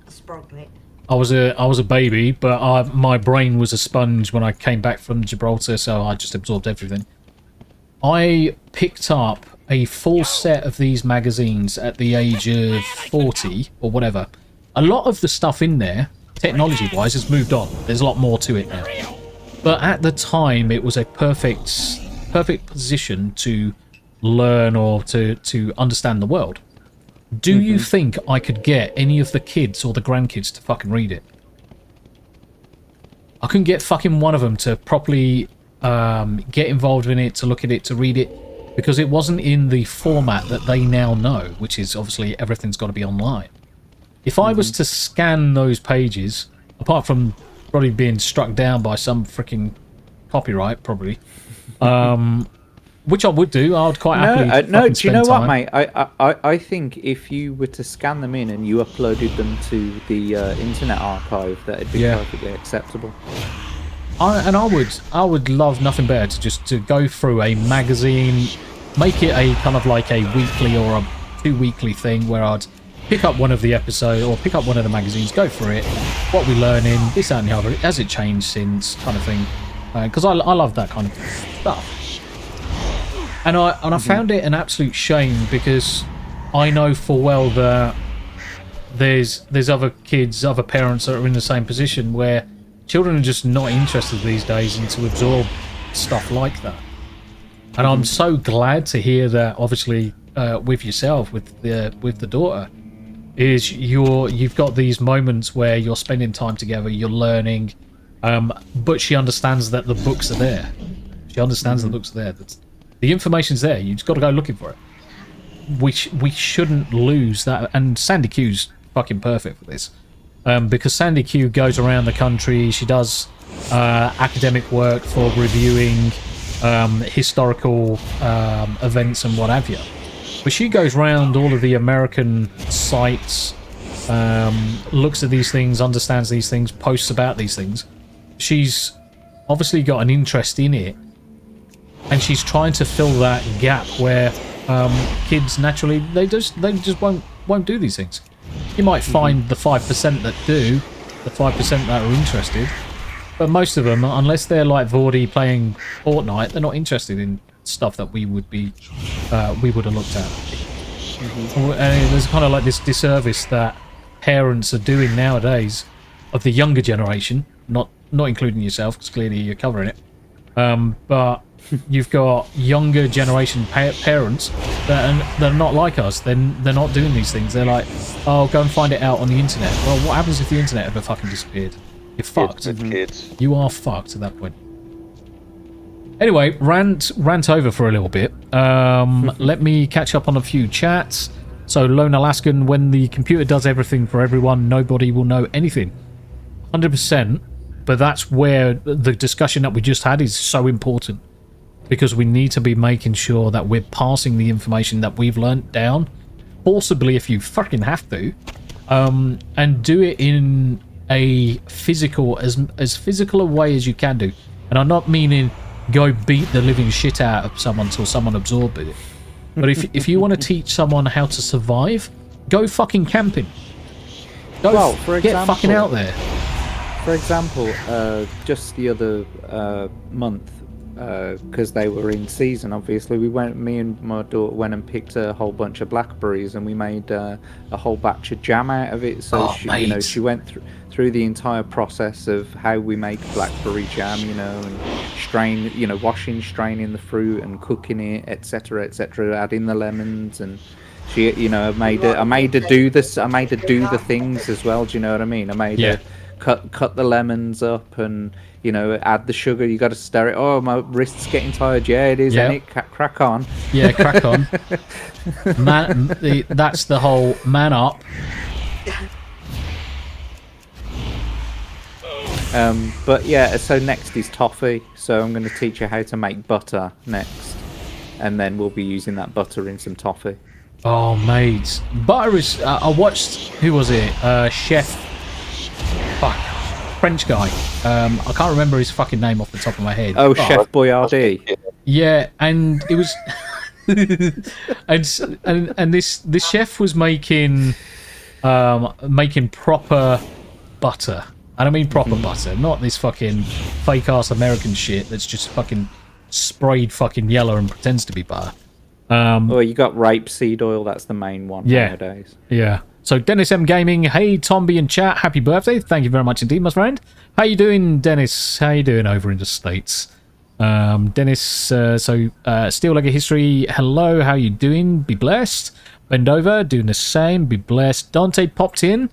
Sproglet. I was a baby, but my brain was a sponge when I came back from Gibraltar, so I just absorbed everything. I picked up a full set of these magazines at the age of 40 or whatever. A lot of the stuff in there, technology-wise, has moved on. There's a lot more to it now. But at the time, it was a perfect position to learn or to understand the world. Do you think I could get any of the kids or the grandkids to fucking read it? I couldn't get fucking one of them to properly get involved in it, to look at it, to read it, because it wasn't in the format that they now know, which is obviously everything's got to be online. If I was to scan those pages, apart from probably being struck down by some freaking copyright, probably, which I would do, I would quite happily. No, do you know what, mate? I think if you were to scan them in and you uploaded them to the Internet Archive, that'd be perfectly acceptable. I would love nothing better to go through a magazine, make it a kind of like a weekly or a 2-weekly thing where I'd pick up one of the episodes or pick up one of the magazines, go through it, what we learning, this, that, and the other, has it changed since, kind of thing, because I love that kind of stuff. And I found it an absolute shame because I know full well that there's other kids, other parents that are in the same position where children are just not interested these days and to absorb stuff like that. And I'm so glad to hear that, obviously, with yourself, with the daughter, is you've got these moments where you're spending time together, you're learning, but she understands that the books are there. She understands the books are there. The information's there. You've just got to go looking for it. We shouldn't lose that. And Sandy Q's fucking perfect for this, because Sandy Q goes around the country. She does academic work for reviewing historical events and what have you. But she goes around all of the American sites, looks at these things, understands these things, posts about these things. She's obviously got an interest in it, and she's trying to fill that gap where kids naturally they just won't do these things. You might find the 5% that do, the 5% that are interested, but most of them, unless they're like Vordy playing Fortnite, they're not interested in stuff that we would have looked at. And there's kind of like this disservice that parents are doing nowadays of the younger generation, not including yourself, because clearly you're covering it, but you've got younger generation parents that are not like us. They're not doing these things. They're like, oh, go and find it out on the internet. Well, what happens if the internet ever fucking disappeared? You're fucked. Kids. You are fucked at that point. Anyway, rant over for a little bit. Let me catch up on a few chats. So, Lone Alaskan, when the computer does everything for everyone, nobody will know anything. 100%. But that's where the discussion that we just had is so important. Because we need to be making sure that we're passing the information that we've learnt down, forcibly if you fucking have to, and do it in a physical, as physical a way as you can do. And I'm not meaning go beat the living shit out of someone till someone absorbs it. But if you want to teach someone how to survive, go fucking camping. Get fucking out there. For example, just the other month, because they were in season, obviously, me and my daughter went and picked a whole bunch of blackberries, and we made a whole batch of jam out of it. So she went through the entire process of how we make blackberry jam, and washing, straining the fruit and cooking it, etc., adding the lemons, and she, I made her do this. I made her do the things as well. Do you know what I mean? I made her cut the lemons up and add the sugar. You got to stir it. Oh, my wrist's getting tired. Yeah, it is. Yep. Ain't it? Crack on. Yeah, crack on. That's the whole man up. But yeah, so next is toffee. So I'm going to teach her how to make butter next, and then we'll be using that butter in some toffee. Oh, mate, butter is. I watched. Who was it? Chef. Fuck. French guy. I can't remember his fucking name off the top of my head. Oh, Chef Boyardee. Yeah, and it was, and this chef was making proper butter. And I mean proper butter, not this fucking fake ass American shit that's just fucking sprayed fucking yellow and pretends to be butter. Well, you got rapeseed oil. That's the main one nowadays. Yeah. So Dennis M Gaming, hey Tombi and chat, happy birthday! Thank you very much indeed, my friend. How you doing, Dennis? How you doing over in the States? Dennis, Steel Legger History, hello, how you doing? Be blessed. Bend over, doing the same, be blessed. Dante popped in.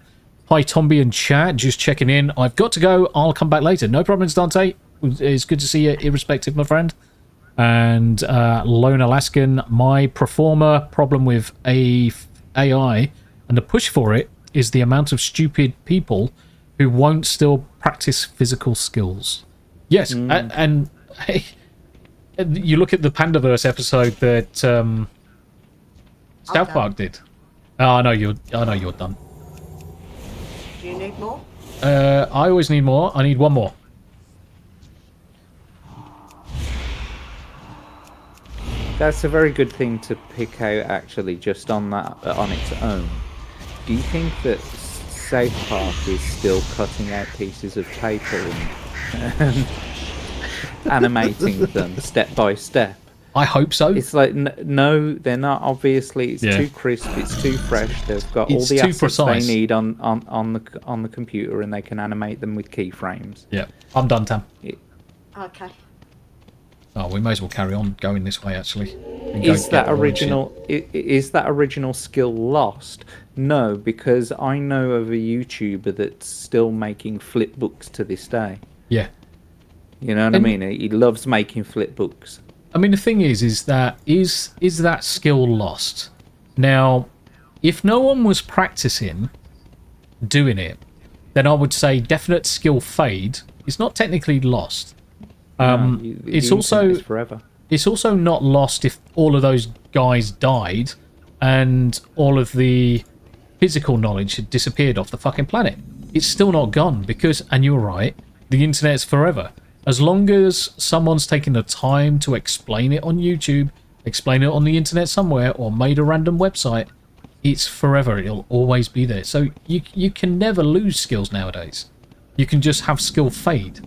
Hi, Tombi and chat, just checking in. I've got to go. I'll come back later. No problems, Dante. It's good to see you, irrespective, my friend. And Lone Alaskan, my performer problem with AI and the push for it is the amount of stupid people who won't still practice physical skills. Yes, and hey, you look at the Pandaverse episode that South Park did. Oh, I know you're done. Do you need more? I always need more. I need one more. That's a very good thing to pick out, actually, just on that on its own. Do you think that South Park is still cutting out pieces of paper and animating them step by step? I hope so. It's like, no, they're not. Obviously, it's too crisp, it's too fresh. They've got all the assets they need on the computer, and they can animate them with keyframes. Yeah, I'm done, Tam. Okay. Oh, we may as well carry on going this way, actually. Is that original skill lost? No, because I know of a YouTuber that's still making flip books to this day. Yeah. You know what I mean? He loves making flip books. I mean, the thing is that skill lost? Now, if no one was practicing doing it, then I would say definite skill fade. It's not technically lost. It's also not lost if all of those guys died and all of the physical knowledge had disappeared off the fucking planet. It's still not gone because, and you're right, the internet's forever. As long as someone's taken the time to explain it on YouTube, explain it on the internet somewhere, or made a random website, it's forever. It'll always be there. So you can never lose skills nowadays. You can just have skill fade.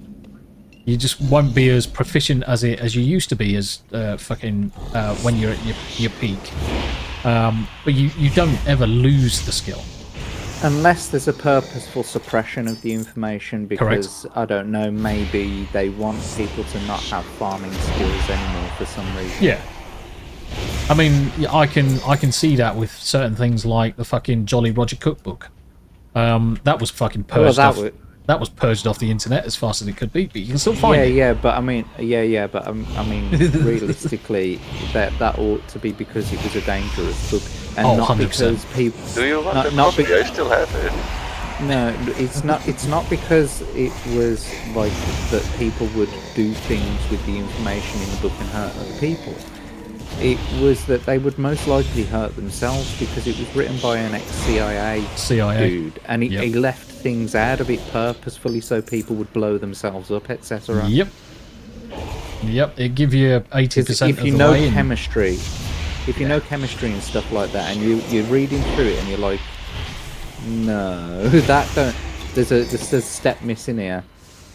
You just won't be as proficient as you used to be as when you're at your peak. But you don't ever lose the skill. Unless there's a purposeful suppression of the information because, I don't know, maybe they want people to not have farming skills anymore for some reason. Yeah. I mean, I can see that with certain things like the fucking Jolly Roger cookbook. That was fucking purged off. That was purged off the internet as fast as it could be, but you can still find it. Yeah, but I mean, realistically, that ought to be because it was a dangerous book, and not 100%. Because people. Do you want the copy? I still have it. No, it's not. It's not because it was like that people would do things with the information in the book and hurt other people. It was that they would most likely hurt themselves because it was written by an ex-CIA dude, and he left things out of it purposefully so people would blow themselves up, etc. Yep. It give you 80% if you know chemistry, if you know chemistry and stuff like that, and you're reading through it and you're like, no, that don't. There's a step missing here.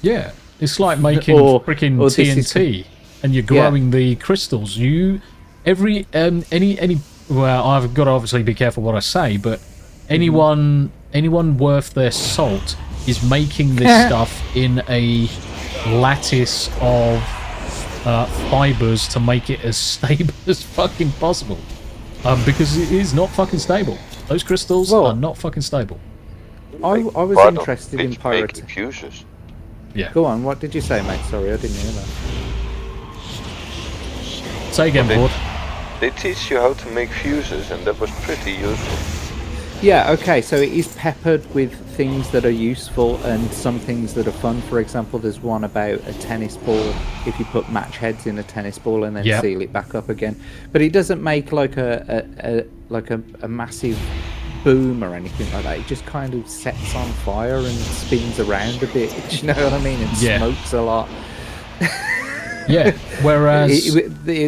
Yeah, it's like making freaking TNT, and you're growing the crystals. Well, I've got to obviously be careful what I say, but anyone worth their salt is making this stuff in a lattice of fibers to make it as stable as fucking possible, because it is not fucking stable. Those crystals are not fucking stable. I was interested in pyrotechnics. Fuses. Yeah. Go on. What did you say, mate? Sorry, I didn't hear that. Say again, Board. They teach you how to make fuses, and that was pretty useful. Yeah, okay, so it is peppered with things that are useful and some things that are fun. For example, there's one about a tennis ball, if you put match heads in a tennis ball and then seal it back up again. But it doesn't make like a massive boom or anything like that. It just kind of sets on fire and spins around a bit, do you know what I mean? And smokes a lot. Yeah, whereas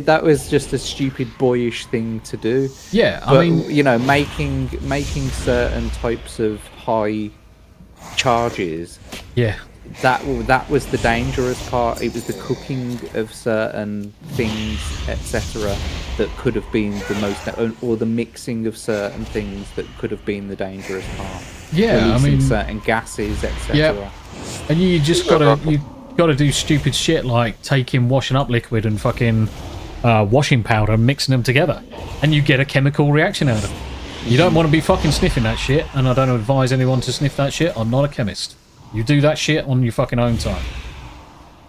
that was just a stupid boyish thing to do. Yeah, but, I mean, you know, making certain types of high charges. Yeah, that was the dangerous part. It was the cooking of certain things, etc., that could have been the most, or the mixing of certain things that could have been the dangerous part. Yeah, releasing I mean, certain gases, etc. Yeah, and you just gotta do stupid shit like taking washing up liquid and fucking washing powder and mixing them together, and you get a chemical reaction out of it. You don't want to be fucking sniffing that shit, and I don't advise anyone to sniff that shit. I'm not a chemist. You do that shit on your fucking own time.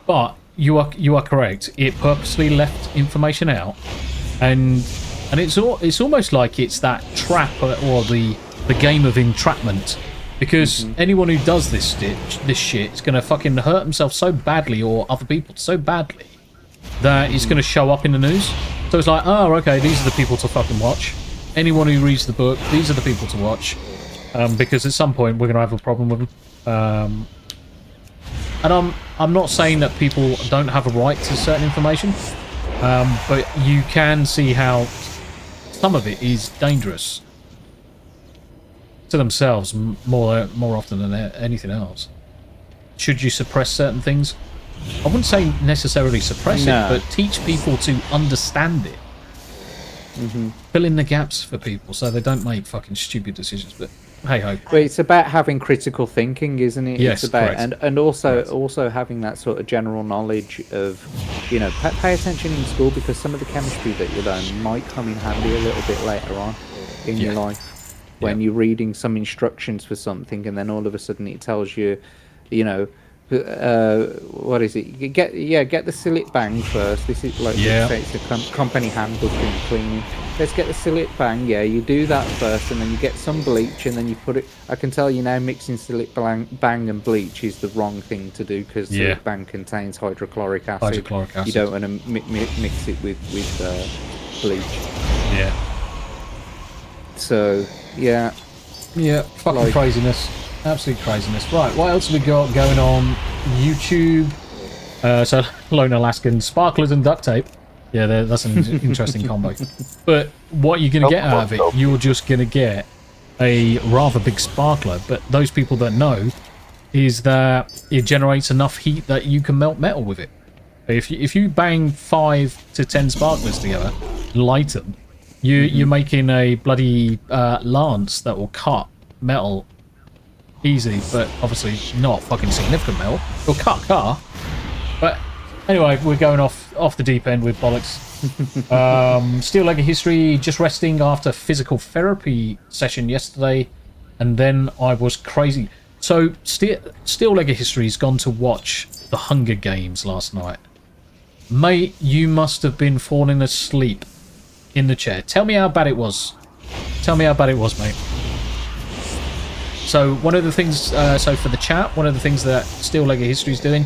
But you are correct. It purposely left information out, and it's almost like it's that trap or the game of entrapment, because anyone who does this shit is gonna fucking hurt himself so badly, or other people so badly, that it's gonna show up in the news. So it's like, oh, okay, these are the people to fucking watch. Anyone who reads the book, these are the people to watch, because at some point we're gonna have a problem with them. And I'm not saying that people don't have a right to certain information, but you can see how some of it is dangerous to themselves more often than anything else. Should you suppress certain things? I wouldn't say necessarily suppress it, but teach people to understand it. Fill in the gaps for people so they don't make fucking stupid decisions. But hey ho. But it's about having critical thinking, isn't it? Yes, it's about correct. and also having that sort of general knowledge of, you know, pay attention in school, because some of the chemistry that you learn might come in handy a little bit later on in your life when you're reading some instructions for something, and then all of a sudden it tells you, you know, what is it? You get the Silit Bang first. This is like it's a company handbook in cleaning. Let's get the Silit Bang. Yeah, you do that first, and then you get some bleach, and then you put it. I can tell you now, mixing Silit Bang and bleach is the wrong thing to do, because Silit Bang contains hydrochloric acid. You don't want to mix it with bleach. Yeah. So fucking craziness. Absolute craziness. Right, what else have we got going on YouTube? So, Lone Alaskan, sparklers and duct tape. Yeah, that's an interesting combo. But what you're going to get out of it, you're just going to get a rather big sparkler. But those people that know is that it generates enough heat that you can melt metal with it. If you bang 5 to 10 sparklers together, light them, you're making a bloody lance that will cut metal easy, but obviously not fucking significant metal. It'll cut a car. But anyway, we're going off the deep end with bollocks. Steel Leg of History, just resting after physical therapy session yesterday, and then I was crazy. So Steel Leg of History's gone to watch The Hunger Games last night. Mate, you must have been falling asleep in the chair. Tell me how bad it was. Tell me how bad it was, mate. So one of the things, so for the chat, one of the things that Steel Leg of History is doing,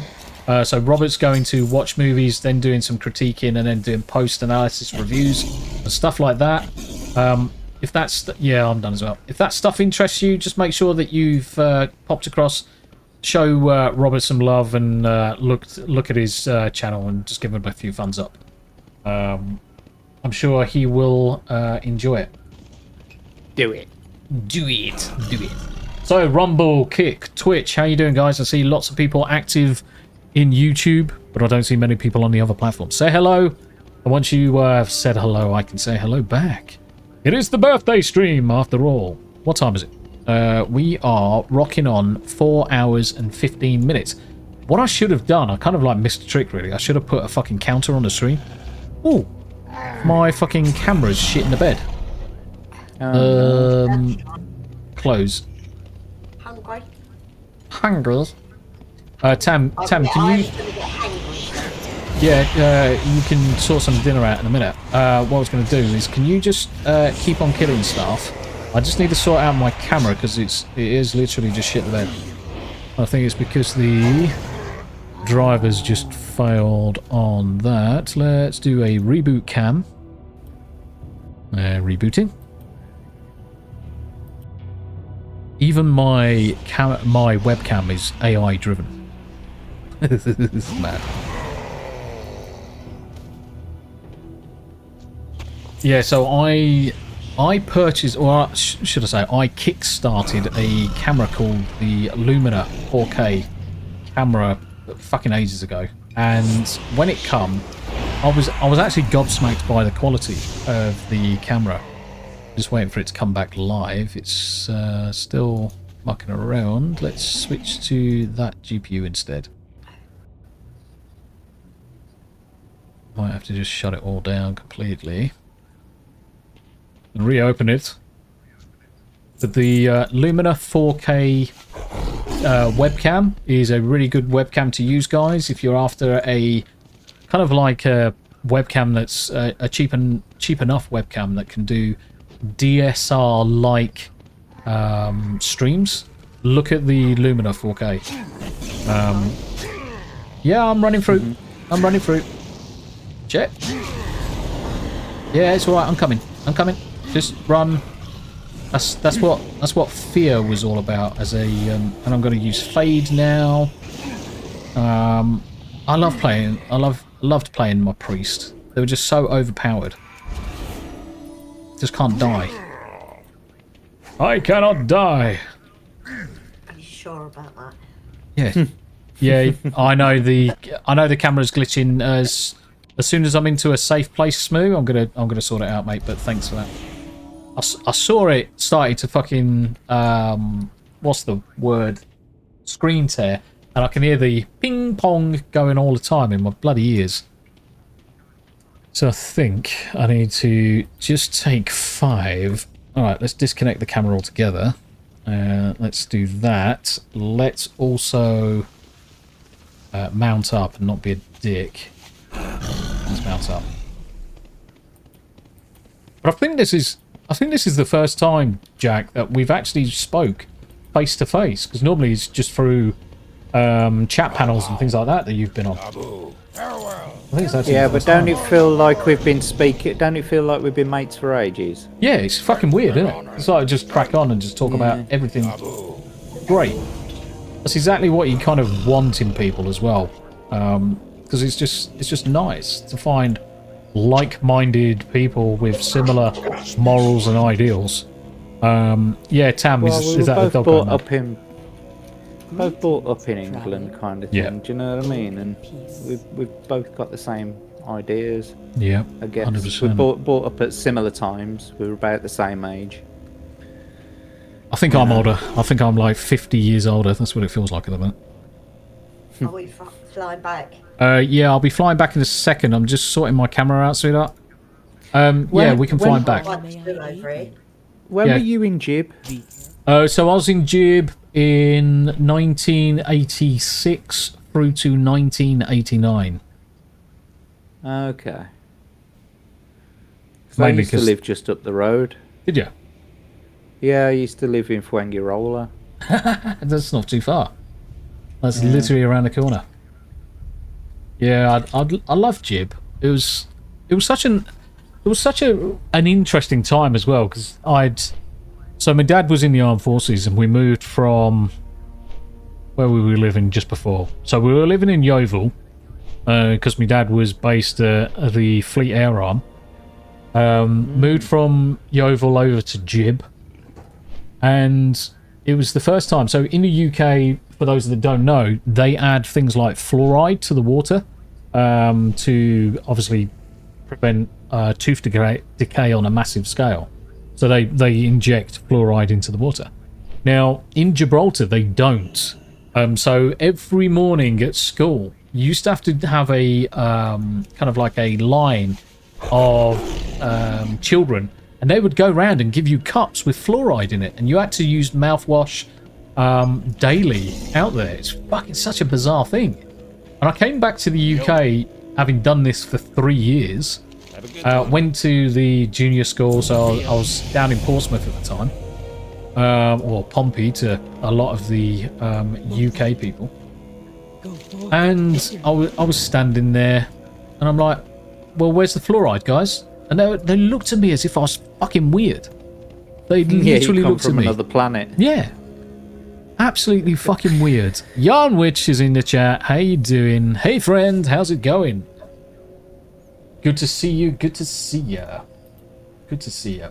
so Robert's going to watch movies, then doing some critiquing, and then doing post-analysis reviews and stuff like that. If that's, I'm done as well. If that stuff interests you, just make sure that you've popped across, show Robert some love, and look at his channel and just give him a few thumbs up. I'm sure he will enjoy it. Do it. Do it. Do it. So, Rumble, Kick, Twitch, how you doing, guys? I see lots of people active in YouTube, but I don't see many people on the other platforms. Say hello, and once you have said hello, I can say hello back. It is the birthday stream, after all. What time is it? We are rocking on 4 hours and 15 minutes. What I should have done, I kind of like missed a trick, really. I should have put a fucking counter on the stream. Ooh, my fucking camera's shit in the bed. Close. Hungry. Tam, can you? Yeah, you can sort some dinner out in a minute. What I was going to do is, can you just keep on killing stuff? I just need to sort out my camera because it is literally just shit the bed. I think it's because the drivers just failed on that. Let's do a reboot cam. Rebooting. Even my webcam is AI driven. This is mad. Yeah, so I purchased, or should I say, I kick-started a camera called the Lumina 4K camera fucking ages ago, and when it come, I was actually gobsmacked by the quality of the camera. Just waiting for it to come back live. It's still mucking around. Let's switch to that GPU instead. Might have to just shut it all down completely and reopen it. But the Lumina 4K webcam is a really good webcam to use, guys, if you're after a kind of like a webcam that's a cheap enough webcam that can do DSR-like streams. Look at the Lumina 4K. Yeah, I'm running through. I'm running through. Check. Yeah, it's alright. I'm coming. Just run. That's what fear was all about. As a and I'm going to use fade now. I love playing. Loved playing my priest. They were just so overpowered. Just can't die. I cannot die. Are you sure about that? Yeah. Yeah, I know the camera's glitching. As soon as I'm into a safe place, Smoo, I'm gonna sort it out, mate. But thanks for that. I saw it starting to fucking what's the word? Screen tear, and I can hear the ping pong going all the time in my bloody ears. So I think I need to just take 5. All right, let's disconnect the camera altogether. Let's do that. Let's also mount up and not be a dick. Let's mount up. But I think this is the first time, Jack, that we've actually spoke face to face. Because normally it's just through chat panels and things like that you've been on. I think it's actually but don't it feel like we've been speaking? Don't it feel like we've been mates for ages? Yeah, it's fucking weird, isn't it? It's like just crack on and just talk about everything. Great. That's exactly what you kind of want in people as well, because it's just nice to find like-minded people with similar morals and ideals. Yeah, Tam, is that a dog? Both brought up in England, kind of thing. Yeah. Do you know what I mean? And we've both got the same ideas. Yeah, I guess 100%. we brought up at similar times. We were about the same age. I think I'm older. I think I'm like 50 years older. That's what it feels like at the minute. Are we flying back? Yeah, I'll be flying back in a second. I'm just sorting my camera out, sweetheart. Yeah, we can fly back. When were you in Jib? So I was in Jib in 1986 through to 1989. Okay. So I used to live just up the road. Did you? Yeah, I used to live in Fuengirola. That's not too far. That's literally around the corner. Yeah, I love Jib. It was such an interesting time as well, because so my dad was in the armed forces and we moved from where we were living just before. So we were living in Yeovil because my dad was based at the Fleet Air Arm. Moved from Yeovil over to Jib, and it was the first time. So in the UK, for those that don't know, they add things like fluoride to the water to obviously prevent tooth decay on a massive scale. So they inject fluoride into the water. Now, in Gibraltar, they don't. So every morning at school, you used to have to have a kind of like a line of children, and they would go around and give you cups with fluoride in it, and you had to use mouthwash daily out there. It's fucking such a bizarre thing. And I came back to the UK having done this for 3 years. Went to the junior school, so I was down in Portsmouth at the time, or Pompey to a lot of the UK people. And I was standing there, and I'm like, well, where's the fluoride, guys? And they looked at me as if I was fucking weird. They literally looked at me. From another planet. Yeah. Absolutely fucking weird. Yarn Witch is in the chat. How you doing? Hey, friend. How's it going? Good to see you. Good to see ya. Good to see ya.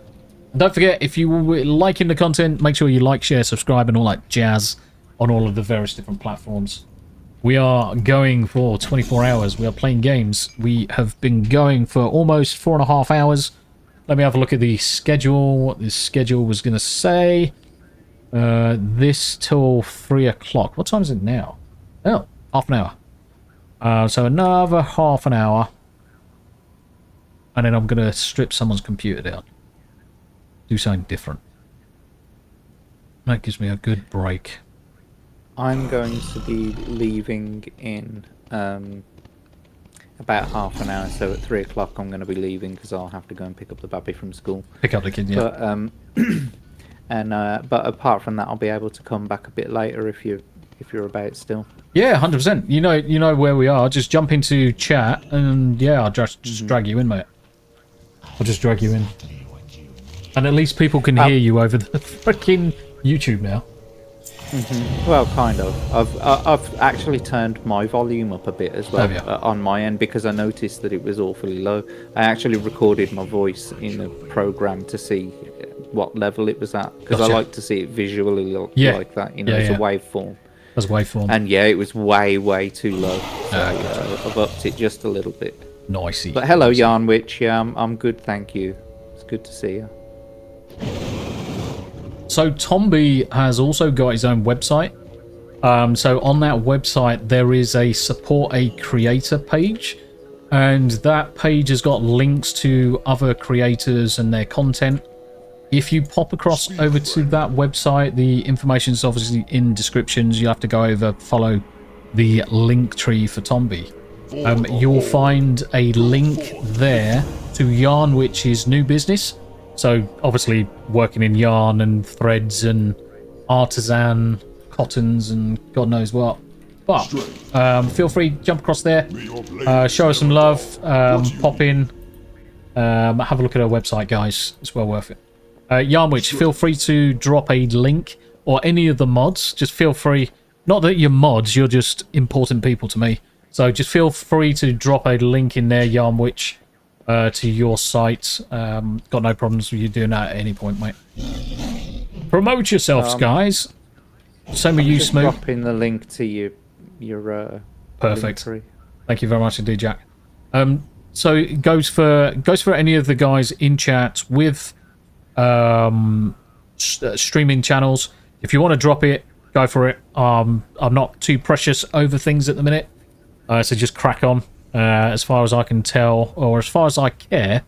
And don't forget, if you were liking the content, make sure you like, share, subscribe, and all that jazz on all of the various different platforms. We are going for 24 hours. We are playing games. We have been going for almost 4.5 hours. Let me have a look at the schedule. What this schedule was going to say. This till 3 o'clock. What time is it now? Oh, half an hour. So another half an hour. And then I'm going to strip someone's computer down. Do something different. That gives me a good break. I'm going to be leaving in about half an hour, so at 3 o'clock I'm going to be leaving because I'll have to go and pick up the baby from school. Pick up the kid, yeah. But but apart from that, I'll be able to come back a bit later if you're about still. Yeah, 100%. You know where we are. Just jump into chat, and yeah, I'll just drag you in, mate. I'll just drag you in, and at least people can hear you over the freaking YouTube now. Well, kind of. I've actually turned my volume up a bit as well on my end because I noticed that it was awfully low. I actually recorded my voice in a program to see what level it was at because I like to see it visually like that, as a waveform. As a waveform. And yeah, it was way too low. So I've upped it just a little bit. Nicey. But hello, Yarnwich. Yeah, I'm good, thank you. It's good to see you. So Tombi has also got his own website. So on that website, there is a support a creator page. And that page has got links to other creators and their content. If you pop across over to that website, the information is obviously in descriptions. You'll have to go over, follow the link tree for Tombi. You'll find a link there to Yarnwich's new business. So obviously working in yarn and threads and artisan cottons and God knows what. But feel free, jump across there, show us some love, pop in, have a look at our website, guys. It's well worth it. Yarnwich, feel free to drop a link or any of the mods. Just feel free. Not that you're mods, you're just important people to me. So just feel free to drop a link in there, Yarnwich, to your site. Got no problems with you doing that at any point, mate. Promote yourselves, guys. Same with you, Smooth. Drop in the link to your perfect. Thank you very much indeed, Jack. So it goes for any of the guys in chat with streaming channels. If you want to drop it, go for it. I'm not too precious over things at the minute, so just crack on. As far as I can tell, or as far as I care,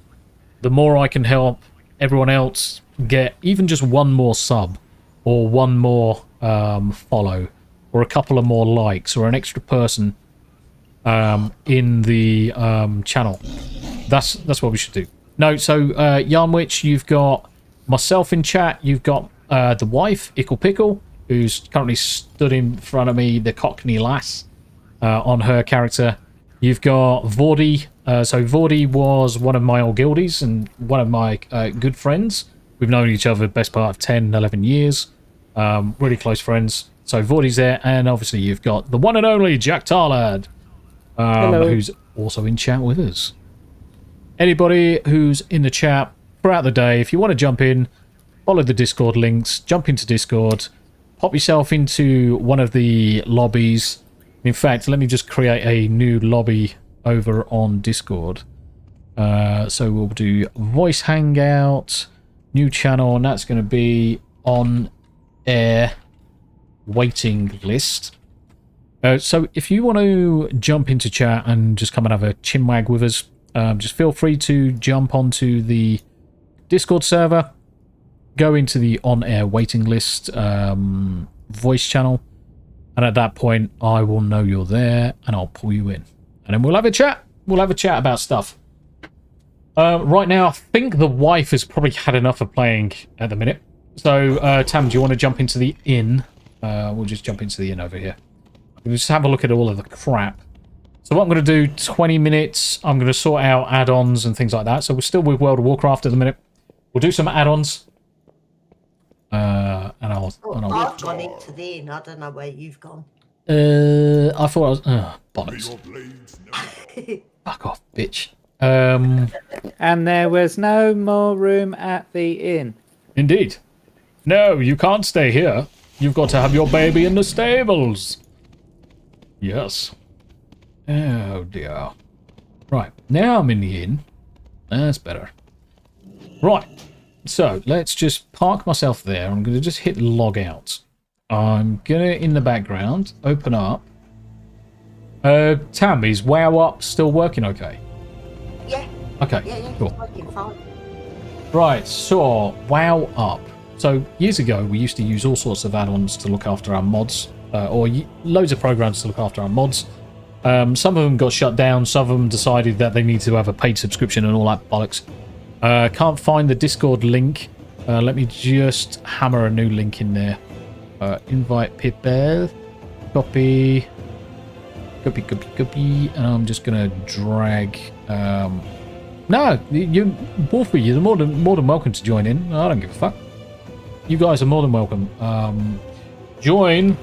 the more I can help everyone else get even just one more sub, or one more follow, or a couple of more likes, or an extra person in the channel. That's what we should do. No, so Yarnwich, you've got myself in chat. You've got the wife, Ickle Pickle, who's currently stood in front of me, the Cockney lass, on her character. You've got Vordy. So Vordy was one of my old guildies and one of my good friends. We've known each other best part of 10, 11 years. Really close friends. So Vordy's there. And obviously you've got the one and only Jack Tarlad, who's also in chat with us. Anybody who's in the chat throughout the day, if you want to jump in, follow the Discord links, jump into Discord, pop yourself into one of the lobbies. In fact, let me just create a new lobby over on Discord. So we'll do voice hangout, new channel, and that's going to be on air waiting list. So if you want to jump into chat and just come and have a Chin Wag with us, just feel free to jump onto the Discord server, go into the on air waiting list voice channel. And at that point, I will know you're there, and I'll pull you in. And then we'll have a chat. We'll have a chat about stuff. Right now, I think the wife has probably had enough of playing at the minute. So, Tam, do you want to jump into the inn? We'll just jump into the inn over here. We'll just have a look at all of the crap. So what I'm going to do, 20 minutes, I'm going to sort out add-ons and things like that. So we're still with World of Warcraft at the minute. We'll do some add-ons. And I've gone into the inn. I don't know where you've gone. I thought I was... bollocks. Fuck off, bitch. And there was no more room at the inn. Indeed. No, you can't stay here. You've got to have your baby in the stables. Yes. Oh, dear. Right, now I'm in the inn. That's better. Right. So, let's just park myself there. I'm going to just hit log out. I'm going to, in the background, open up. Tam, is WoW Up still working okay? Yeah. Okay, yeah, cool. It's working fine. Right, so, WoW Up. So years ago, we used to use all sorts of add-ons to look after our mods, or loads of programs to look after our mods. Some of them got shut down. Some of them decided that they need to have a paid subscription and all that bollocks. Can't find the Discord link. Let me just hammer a new link in there. Invite people. Copy, and I'm just gonna drag. No, you, Wolfie, you're more than welcome to join in. I don't give a fuck. You guys are more than welcome. Join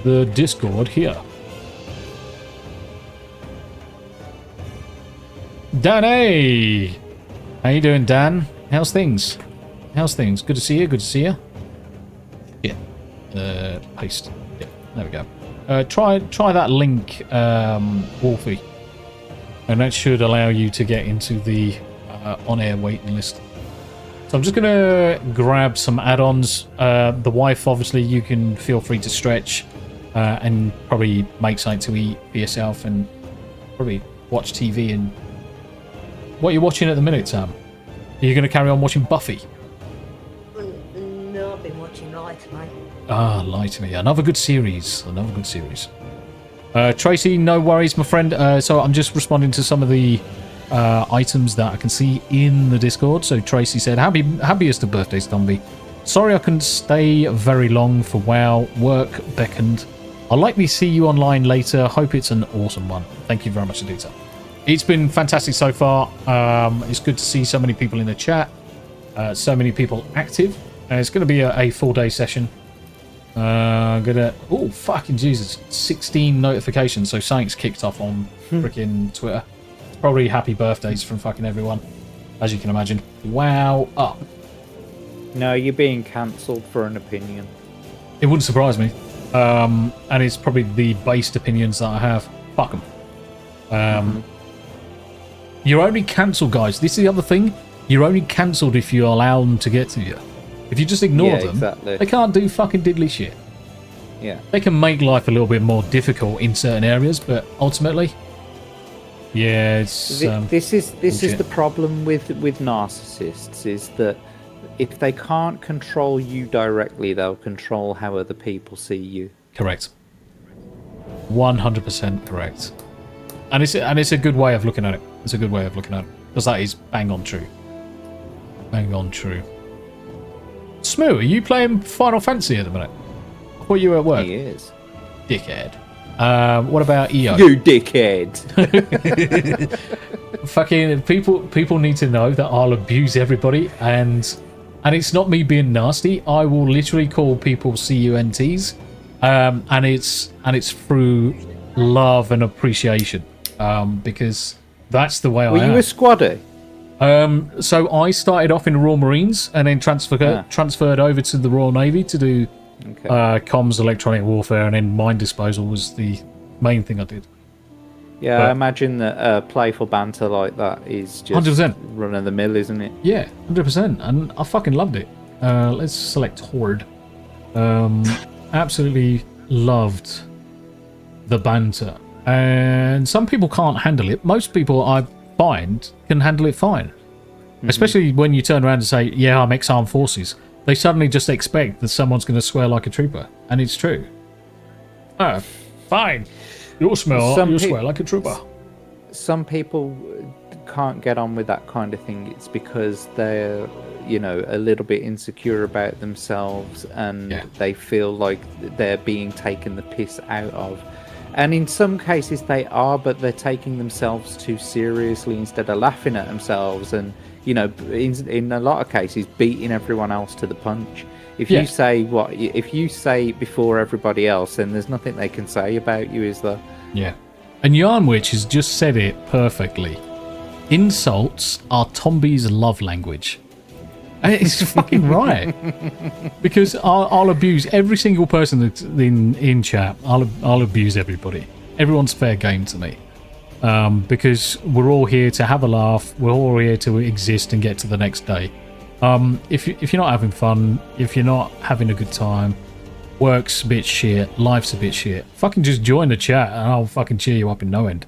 the Discord here. Danny, how you doing, Dan? How's things? How's things? Good to see you. Good to see you. Yeah. Paste. Yeah. There we go. Try that link, Wolfie, and that should allow you to get into the on-air waiting list. So I'm just gonna grab some add-ons. The wife, obviously, you can feel free to stretch and probably make something to eat for yourself, and probably watch TV. And what are you watching at the minute, Sam? Are you gonna carry on watching Buffy? No, I've been watching Light, mate. Ah, lie to me. Another good series. Another good series. Tracy, no worries, my friend. So I'm just responding to some of the items that I can see in the Discord. So Tracy said, happiest of birthdays, Tombi. Sorry I couldn't stay very long for WoW. Work beckoned. I'll likely see you online later. Hope it's an awesome one. Thank you very much indeed, sir. It's been fantastic so far. It's good to see so many people in the chat. So many people active. It's going to be a full-day session. Oh fucking Jesus, 16 notifications, so something's kicked off on freaking Twitter. Probably happy birthdays from fucking everyone, as you can imagine. Wow up. No, you're being cancelled for an opinion. It wouldn't surprise me. And it's probably the based opinions that I have. Fuck them. You're only cancelled, guys. This is the other thing. You're only cancelled if you allow them to get to you. If you just ignore them, exactly. They can't do fucking diddly shit. Yeah. They can make life a little bit more difficult in certain areas, but ultimately, yeah, it's... this is the problem with narcissists, is that if they can't control you directly, they'll control how other people see you. Correct. 100% correct. And it's a good way of looking at it. It's a good way of looking at it. Because that is bang on true. Bang on true. Smoo, are you playing Final Fantasy at the minute? I thought you were at work. He is. Dickhead. What about EO? You dickhead. Fucking people need to know that I'll abuse everybody, and it's not me being nasty. I will literally call people CUNTs, and it's through love and appreciation, because that's the way I am. Were you a squaddy? So I started off in the Royal Marines and then transferred over to the Royal Navy to do comms, electronic warfare, and then mine disposal was the main thing I did. Yeah, but I imagine that playful banter like that is just 100%. Run of the mill, isn't it? Yeah, 100%, and I fucking loved it. Let's select Horde. Absolutely loved the banter, and some people can't handle it. Most people I find can handle it fine, especially when you turn around and say, yeah, I'm ex-armed forces. They suddenly just expect that someone's going to swear like a trooper, and it's true. Oh, fine, you'll swear like a trooper. Some people can't get on with that kind of thing. It's because they're a little bit insecure about themselves, and they feel like they're being taken the piss out of. And in some cases they are, but they're taking themselves too seriously instead of laughing at themselves, and in a lot of cases beating everyone else to the punch. If you say before everybody else, then there's nothing they can say about you, is there? Yeah. And Yarnwich has just said it perfectly. Insults are Tombi's love language. And it's fucking right. Because I'll abuse every single person that's in chat. I'll abuse everybody. Everyone's fair game to me. Because we're all here to have a laugh. We're all here to exist and get to the next day. If you're not having fun, if you're not having a good time, work's a bit shit, life's a bit shit, fucking just join the chat and I'll fucking cheer you up in no end.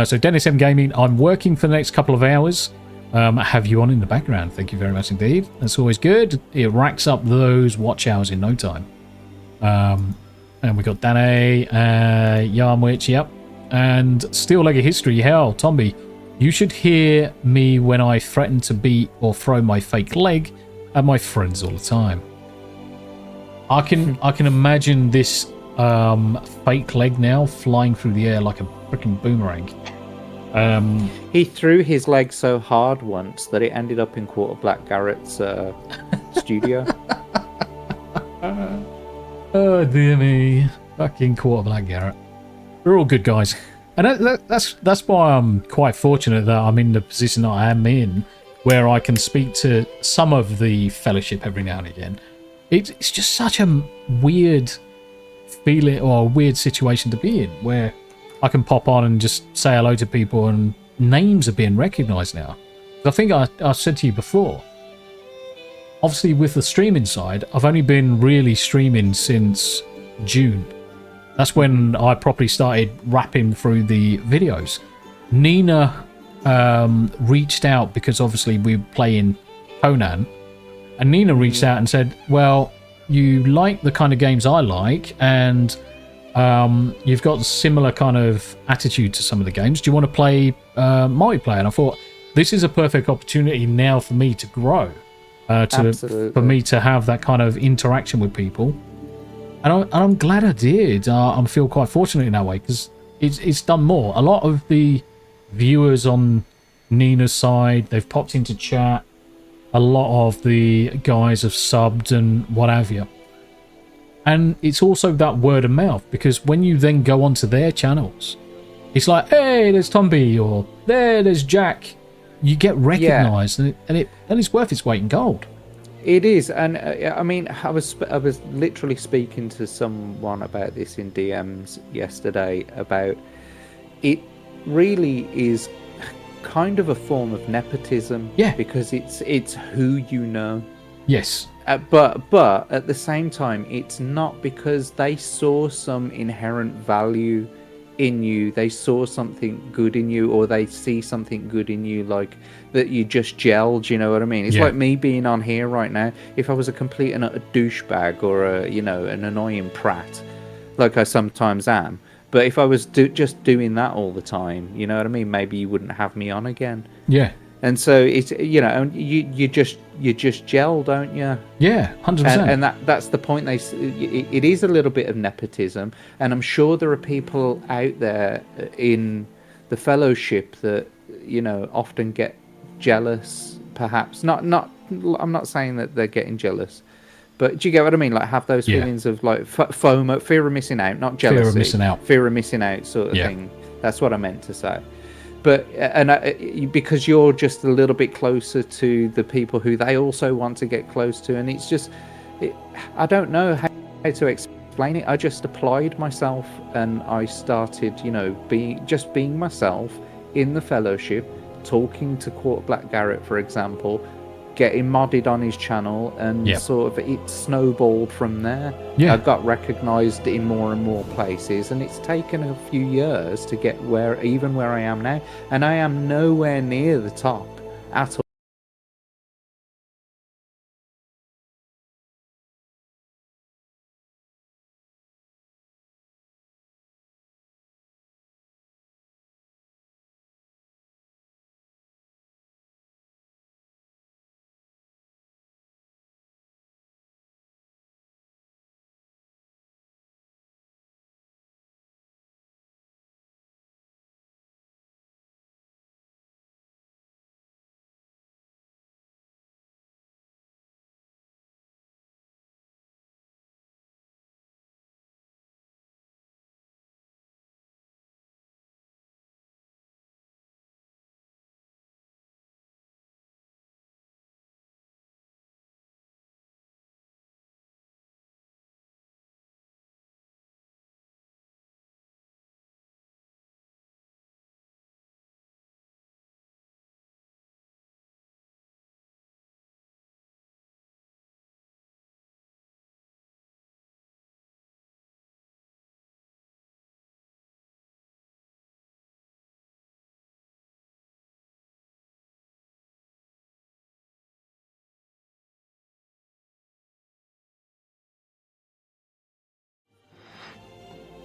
So Dennis M Gaming, I'm working for the next couple of hours. have you on in the background. Thank you very much indeed. That's always good. It racks up those watch hours in no time. And we got Danae, Yarmwich, yep. And Steel Leg of History. Hell, Tombi, you should hear me when I threaten to beat or throw my fake leg at my friends all the time. I can imagine this fake leg now flying through the air like a freaking boomerang. He threw his leg so hard once that it ended up in Quarter Black Garrett's studio. Oh dear me, fucking Quarter Black Garrett. We're all good guys, and that's why I'm quite fortunate that I'm in the position that I am in, where I can speak to some of the fellowship every now and again. It's just such a weird feeling or a weird situation to be in, where I can pop on and just say hello to people and names are being recognised now. I think I said to you before, obviously with the streaming side, I've only been really streaming since June. That's when I properly started rapping through the videos. Nina reached out because obviously we were playing Conan, and Nina reached out and said, well, you like the kind of games I like, and you've got a similar kind of attitude to some of the games. Do you want to play multiplayer? And I thought, this is a perfect opportunity now for me to grow, for me to have that kind of interaction with people. And I'm glad I did. I feel quite fortunate in that way, because it's done more. A lot of the viewers on Nina's side, they've popped into chat. A lot of the guys have subbed and what have you. And it's also that word of mouth, because when you then go onto their channels, it's like, hey, there's Tombi, or there's Jack. You get recognised, and it's worth its weight in gold. It is, and I mean, I was literally speaking to someone about this in DMs yesterday, about it really is kind of a form of nepotism. Yeah. Because it's who you know. Yes. But at the same time, it's not because they saw some inherent value in you. They saw something good in you, or they see something good in you, like that you just gelled. You know what I mean? It's like me being on here right now. If I was a complete and utter douchebag or an annoying prat, like I sometimes am. But if I was just doing that all the time, you know what I mean? Maybe you wouldn't have me on again. Yeah. And so it's you just gel, don't you? Yeah, 100%. And that's the point. It is a little bit of nepotism, and I'm sure there are people out there in the fellowship that often get jealous. Perhaps not. I'm not saying that they're getting jealous, but do you get what I mean? Like, have those feelings of like FOMO, fear of missing out, not jealousy. Fear of missing out. Fear of missing out, sort of thing. That's what I meant to say. But because you're just a little bit closer to the people who they also want to get close to, and it's just, I don't know how to explain it. I just applied myself, and I started, being myself in the fellowship, talking to Quarter Black Garrett, for example, getting modded on his channel, and sort of it snowballed from there. I got recognized in more and more places, and it's taken a few years to get where I am now, and I am nowhere near the top at all.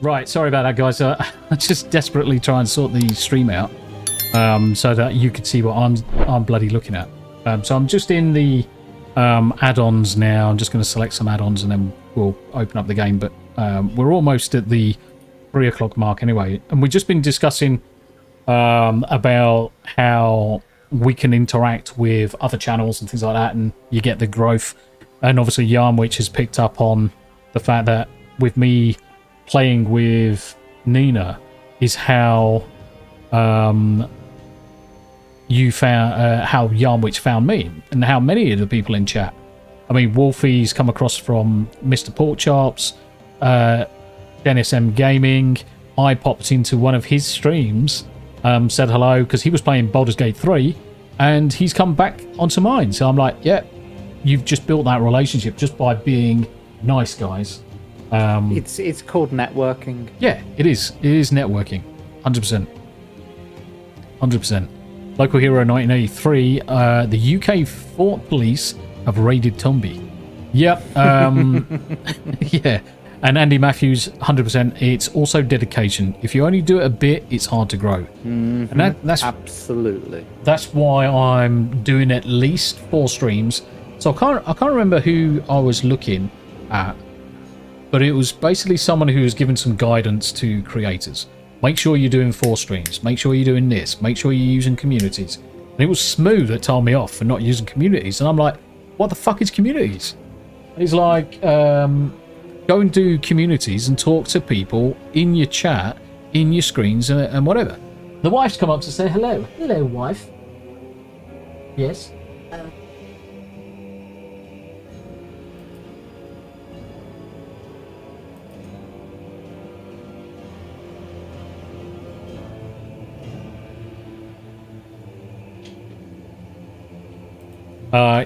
Right, sorry about that, guys. I just desperately try and sort the stream out so that you could see what I'm bloody looking at. So I'm just in the add-ons now. I'm just going to select some add-ons and then we'll open up the game. But we're almost at the 3 o'clock mark anyway. And we've just been discussing about how we can interact with other channels and things like that, and you get the growth. And obviously Yarnwich has picked up on the fact that with me playing with Nina is how you found how Yarnwich found me, and how many of the people in chat. I mean, Wolfie's come across from Mr. Porkchops, Dennis M Gaming. I popped into one of his streams, said hello because he was playing Baldur's Gate 3, and he's come back onto mine. So I'm like, yeah, you've just built that relationship just by being nice, guys. It's called networking. Yeah, it is. It is networking. 100%. 100%. Local Hero 1983, the UK Fort Police have raided Tombi. Yep. Yeah. And Andy Matthews, 100%. It's also dedication. If you only do it a bit, it's hard to grow. Mm-hmm. And that's absolutely. That's why I'm doing at least 4 streams. So I can't remember who I was looking at, but it was basically someone who was giving some guidance to creators. Make sure you're doing 4 streams. Make sure you're doing this. Make sure you're using communities. And it was Smooth that told me off for not using communities. And I'm like, what the fuck is communities? He's like, go and do communities and talk to people in your chat, in your screens, and whatever. The wife's come up to say hello. Hello, wife. Yes?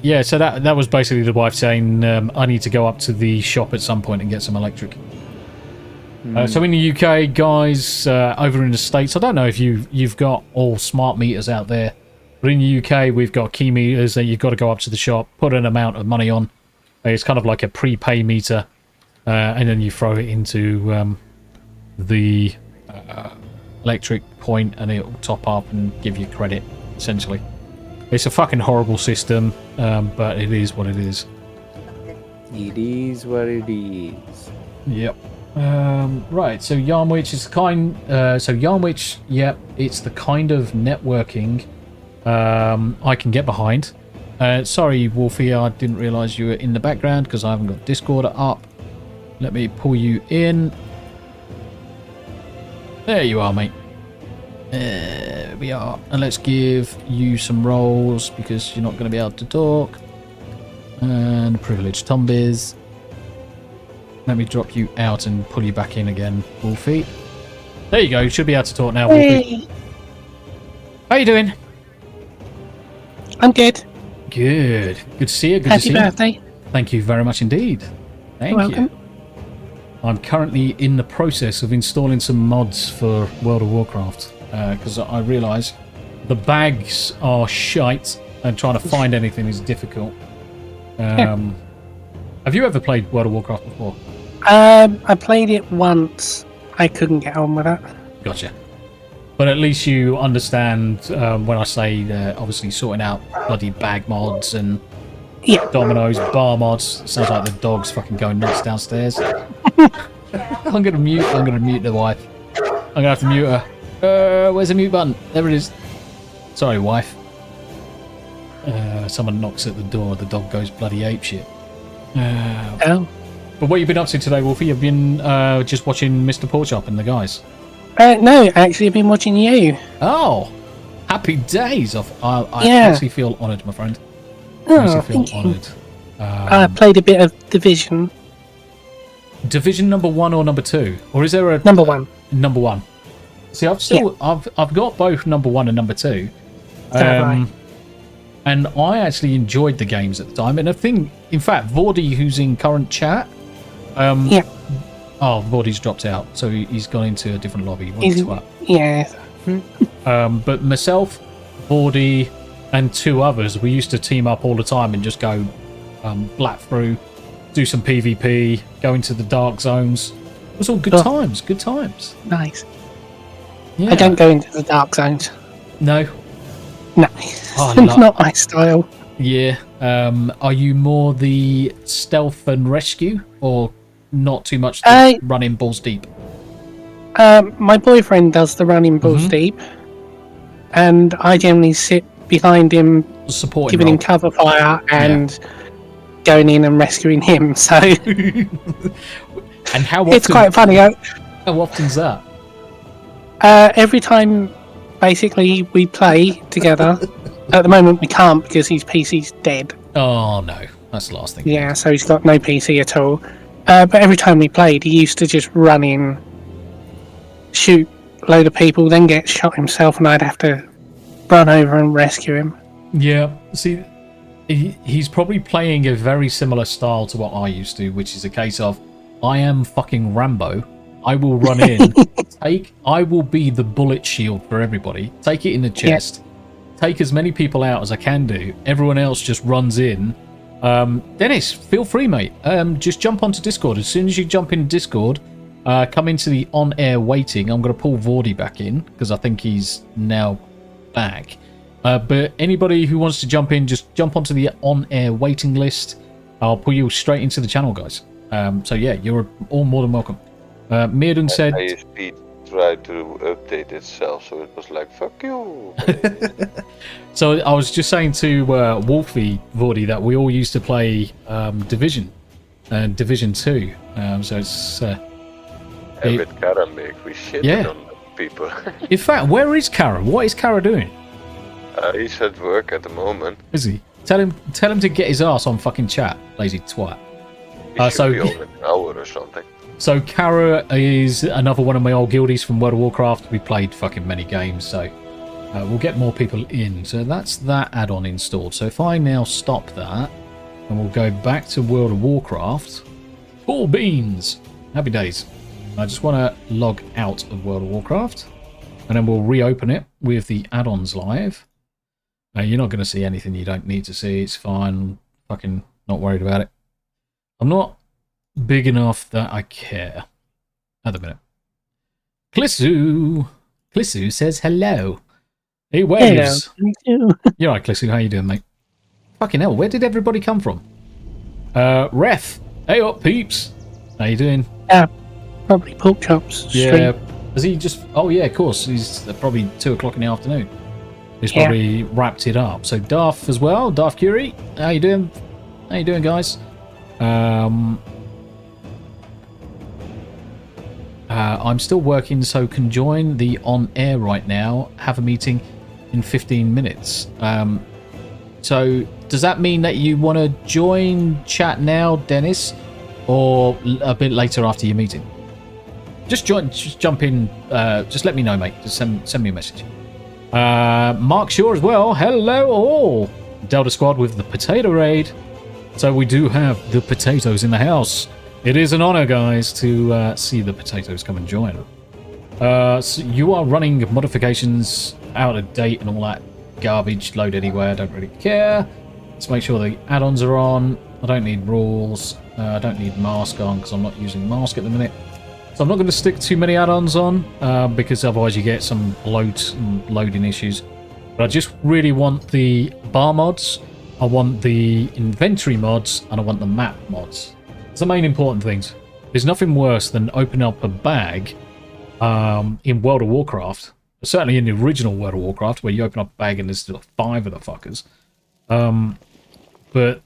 Yeah, so that was basically the wife saying, I need to go up to the shop at some point and get some electric. So in the UK, guys, over in the States, I don't know if you've got all smart meters out there, but in the UK, we've got key meters that you've got to go up to the shop, put an amount of money on. It's kind of like a prepay meter, and then you throw it into the electric point, and it'll top up and give you credit, essentially. It's a fucking horrible system, but it is what it is. It is what it is. Yep. Right, so Yarnwich is the kind... so Yarnwich, yep, it's the kind of networking I can get behind. Sorry, Wolfie, I didn't realise you were in the background because I haven't got Discord up. Let me pull you in. There you are, mate. There we are. And let's give you some roles because you're not going to be able to talk. And privileged Tombis. Let me drop you out and pull you back in again, Wolfie. There you go. You should be able to talk now, Wolfie. Hey. How you doing? I'm good. Good. Good to see you. Good Happy to see birthday. you. Thank you very much indeed. Thank You're welcome. you. I'm currently in the process of installing some mods for World of Warcraft because I realise the bags are shite and trying to find anything is difficult. Have you ever played World of Warcraft before? I played it once. I couldn't get on with it. Gotcha. But at least you understand when I say obviously sorting out bloody bag mods and Domino's bar mods. It sounds like the dog's fucking going nuts downstairs. I'm gonna mute the wife. I'm gonna have to mute her. Where's the mute button? There it is. Sorry, wife. Someone knocks at the door. The dog goes bloody apeshit. But what have you been up to today, Wolfie? You've been just watching Mr. Porkchop and the guys. No, actually, I've been watching you. Oh, happy days! I Yeah. actually feel honoured, my friend. I Oh, actually feel thank you. honoured. I played a bit of Division. Division number 1 or number 2, or is there a Number 1? Number 1. See, I've got both number 1 and number 2. Right. And I actually enjoyed the games at the time. And I think, in fact, Vordy, who's in current chat, Yeah. Oh, Vordy's dropped out, so he's gone into a different lobby. Yeah. But myself, Vordy, and 2 others, we used to team up all the time and just go black through, do some PvP, go into the dark zones, It was all good times, good times. Nice. Yeah. I don't go into the dark zones. No. No, Oh, it's not my style. Yeah. Are you more the stealth and rescue, or not too much the running balls deep? My boyfriend does the running balls deep, and I generally sit behind him, giving him cover fire and going in and rescuing him. So, and how often, it's quite funny. How often's that? Every time, basically, we play together. At the moment, we can't because his PC's dead. Oh no, that's the last thing. Yeah, so he's got no PC at all. But every time we played, he used to just run in, shoot a load of people, then get shot himself, and I'd have to run over and rescue him. Yeah, see, he's probably playing a very similar style to what I used to, which is a case of, I am fucking Rambo. I will run in, I will be the bullet shield for everybody, take it in the chest, take as many people out as I can do, everyone else just runs in. Dennis, feel free, mate. Just jump onto Discord. As soon as you jump in Discord, come into the on-air waiting. I'm going to pull Vordy back in, because I think he's now back. But anybody who wants to jump in, just jump onto the on-air waiting list. I'll pull you straight into the channel, guys. So yeah, you're all more than welcome. Mearden said... ISP tried to update itself, so it was like, fuck you. So I was just saying to Wolfie, Vordy, that we all used to play Division and Division 2. So it's... with Kara make, we shitted on people. In fact, where is Kara? What is Kara doing? He's at work at the moment. Is he? Tell him to get his ass on fucking chat, lazy twat. He should be on an hour or something. So Kara is another one of my old guildies from World of Warcraft. We played fucking many games, so we'll get more people in. So that's that add-on installed. So if I now stop that, and we'll go back to World of Warcraft. Cool beans! Happy days. I just want to log out of World of Warcraft, and then we'll reopen it with the add-ons live. You're not going to see anything you don't need to see. It's fine. Fucking not worried about it. I'm not big enough that I care at the minute. Clissu says hello. He waves. Hello. You're right, Clissu. How you doing, mate? Fucking hell, where did everybody come from? Ref. Hey up, peeps. How you doing? Probably pork chops. Yeah. Has he just... Oh, yeah, of course. He's probably 2 o'clock in the afternoon. He's probably wrapped it up. So Darth as well. Darth Curie. How you doing? How you doing, guys? I'm still working, so can join the on-air right now. Have a meeting in 15 minutes. So does that mean that you want to join chat now, Dennis? Or a bit later after your meeting? Just jump in. Just let me know, mate. Just send me a message. Mark Shaw as well. Hello all. Delta Squad with the potato raid. So we do have the potatoes in the house. It is an honor, guys, to see the potatoes come and join. So you are running modifications out of date and all that garbage. Load anywhere. Don't really care. Let's make sure the add-ons are on. I don't need rules. I don't need mask on because I'm not using mask at the minute. So I'm not going to stick too many add-ons on because otherwise you get some loading issues. But I just really want the bar mods, I want the inventory mods, and I want the map mods. It's the main important things. There's nothing worse than opening up a bag in World of Warcraft, certainly in the original World of Warcraft, where you open up a bag and there's still 5 of the fuckers. But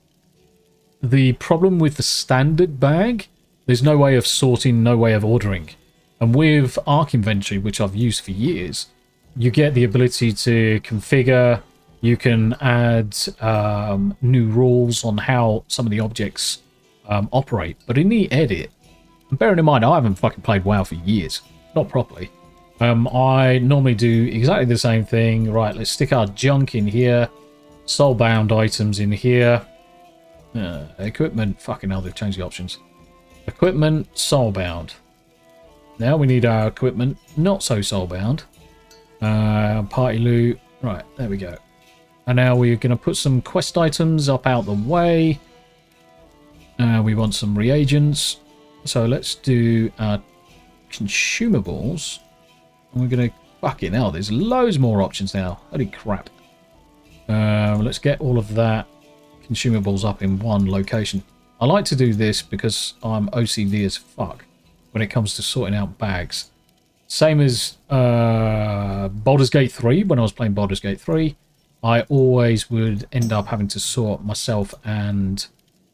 the problem with the standard bag, there's no way of sorting, no way of ordering. And with Arc Inventory, which I've used for years, you get the ability to configure, you can add new rules on how some of the objects operate. But in the edit, and bearing in mind, I haven't fucking played WoW for years, not properly. I normally do exactly the same thing. Right, let's stick our junk in here, soulbound items in here, equipment, fucking hell, they've changed the options. Equipment, soulbound. Now we need our equipment, not so soulbound. Party loot. Right, there we go. And now we're going to put some quest items up out the way. We want some reagents. So let's do consumables. And we're going to... Fucking hell, there's loads more options now. Holy crap. Let's get all of that consumables up in one location. I like to do this because I'm OCD as fuck when it comes to sorting out bags. Same as Baldur's Gate 3. When I was playing Baldur's Gate 3, I always would end up having to sort myself and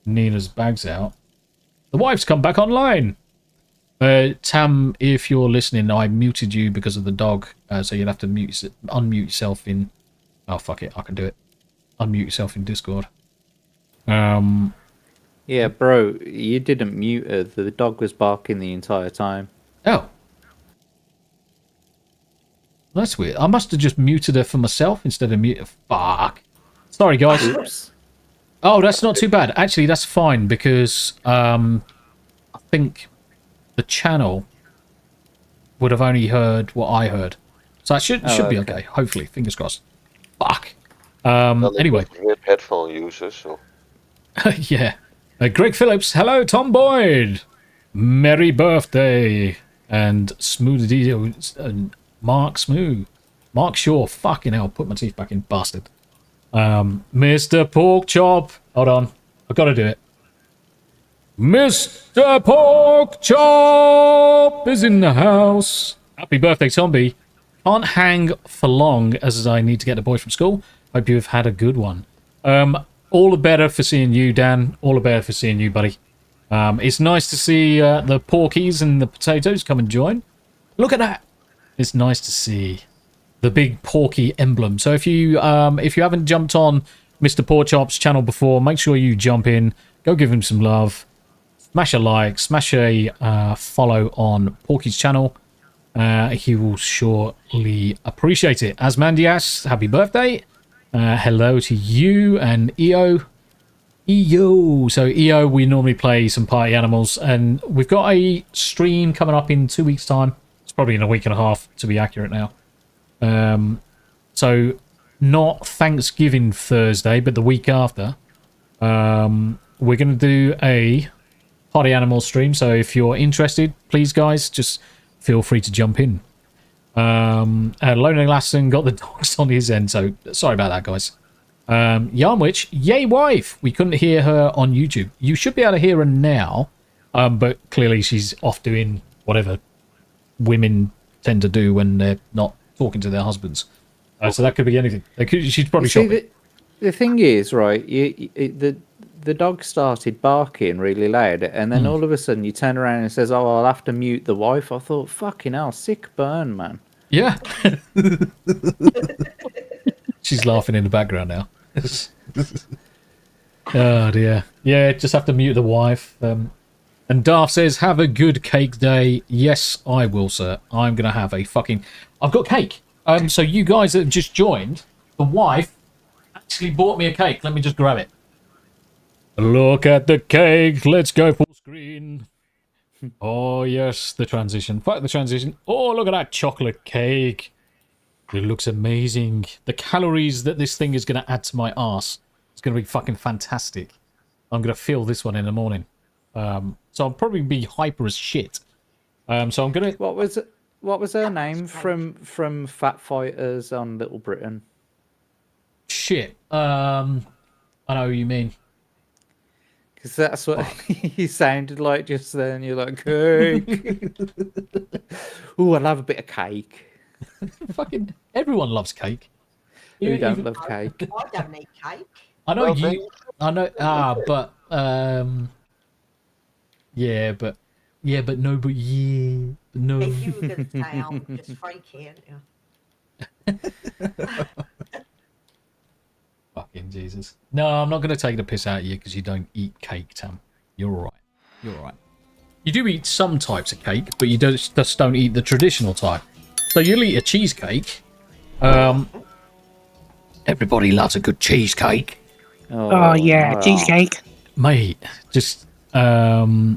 Nina's bags out. The wife's come back online. Tam, if you're listening, I muted you because of the dog, so you'll have to unmute yourself in... Oh, fuck it, I can do it. Unmute yourself in Discord. Yeah, bro, you didn't mute her. The dog was barking the entire time. Oh. That's weird. I must have just muted her for myself instead of mute. Fuck. Sorry, guys. Oops. Oh, that's not too bad. Actually, that's fine because I think the channel would have only heard what I heard. So that should be okay. Hopefully. Fingers crossed. Fuck. Anyway. We're headphone users, so... Yeah. Greg Phillips. Hello, Tom Boyd. Merry birthday. And Smooth Mark Smooth. Mark Shaw. Fucking hell. Put my teeth back in. Bastard. Mr. Porkchop. Hold on. I've got to do it. Mr. Porkchop is in the house. Happy birthday, Tombi. Can't hang for long as I need to get the boys from school. Hope you have had a good one. All the better for seeing you, Dan. All the better for seeing you, buddy. It's nice to see the porkies and the potatoes come and join. Look at that. It's nice to see the big porky emblem. So if you haven't jumped on Mr. Porkchop's channel before, make sure you jump in. Go give him some love. Smash a like. Smash a follow on Porky's channel. He will surely appreciate it. Asmandias, happy birthday. Hello to you and EO. So EO, we normally play some party animals, and we've got a stream coming up in 2 weeks' time. It's probably in a week and a half, to be accurate now. So not Thanksgiving Thursday, but the week after. We're going to do a party animal stream, so if you're interested, please, guys, just feel free to jump in. Lonely Lasson got the dogs on his end, so sorry about that, guys. Yarnwich, yay wife! We couldn't hear her on YouTube. You should be able to hear her now, but clearly she's off doing whatever women tend to do when they're not talking to their husbands. So that could be anything. She's probably shopping. The thing is, right, the dog started barking really loud, and then all of a sudden you turn around and says, "Oh, I'll have to mute the wife." I thought, fucking hell, sick burn, man. Yeah. She's laughing in the background now. Oh dear. Yeah, just have to mute the wife. And Darth says, have a good cake day. Yes, I will, sir. I'm going to have a fucking... I've got cake. So you guys that have just joined, the wife actually bought me a cake. Let me just grab it. Look at the cake. Let's go full screen. Oh, yes, the transition. Fuck the transition. Oh, look at that chocolate cake. It looks amazing. The calories that this thing is going to add to my arse is going to be fucking fantastic. I'm going to feel this one in the morning. So I'll probably be hyper as shit. So I'm going to... What was her name from Fat Fighters on Little Britain? Shit. I know who you mean. Because that's what you sounded like just then. You're like, cake. Ooh, I'll have a bit of cake. Fucking everyone loves cake. You don't love cake. I don't eat cake. I know you. I know. But yeah, but no, but yeah, but no. If you were going to say I'm just freaky, aren't you? Fucking Jesus. No, I'm not going to take the piss out of you because you don't eat cake, Tam. You're all right. You're all right. You do eat some types of cake, but you just don't eat the traditional type. So you'll eat a cheesecake. Everybody loves a good cheesecake. Oh yeah, cheesecake. Mate, just... yeah,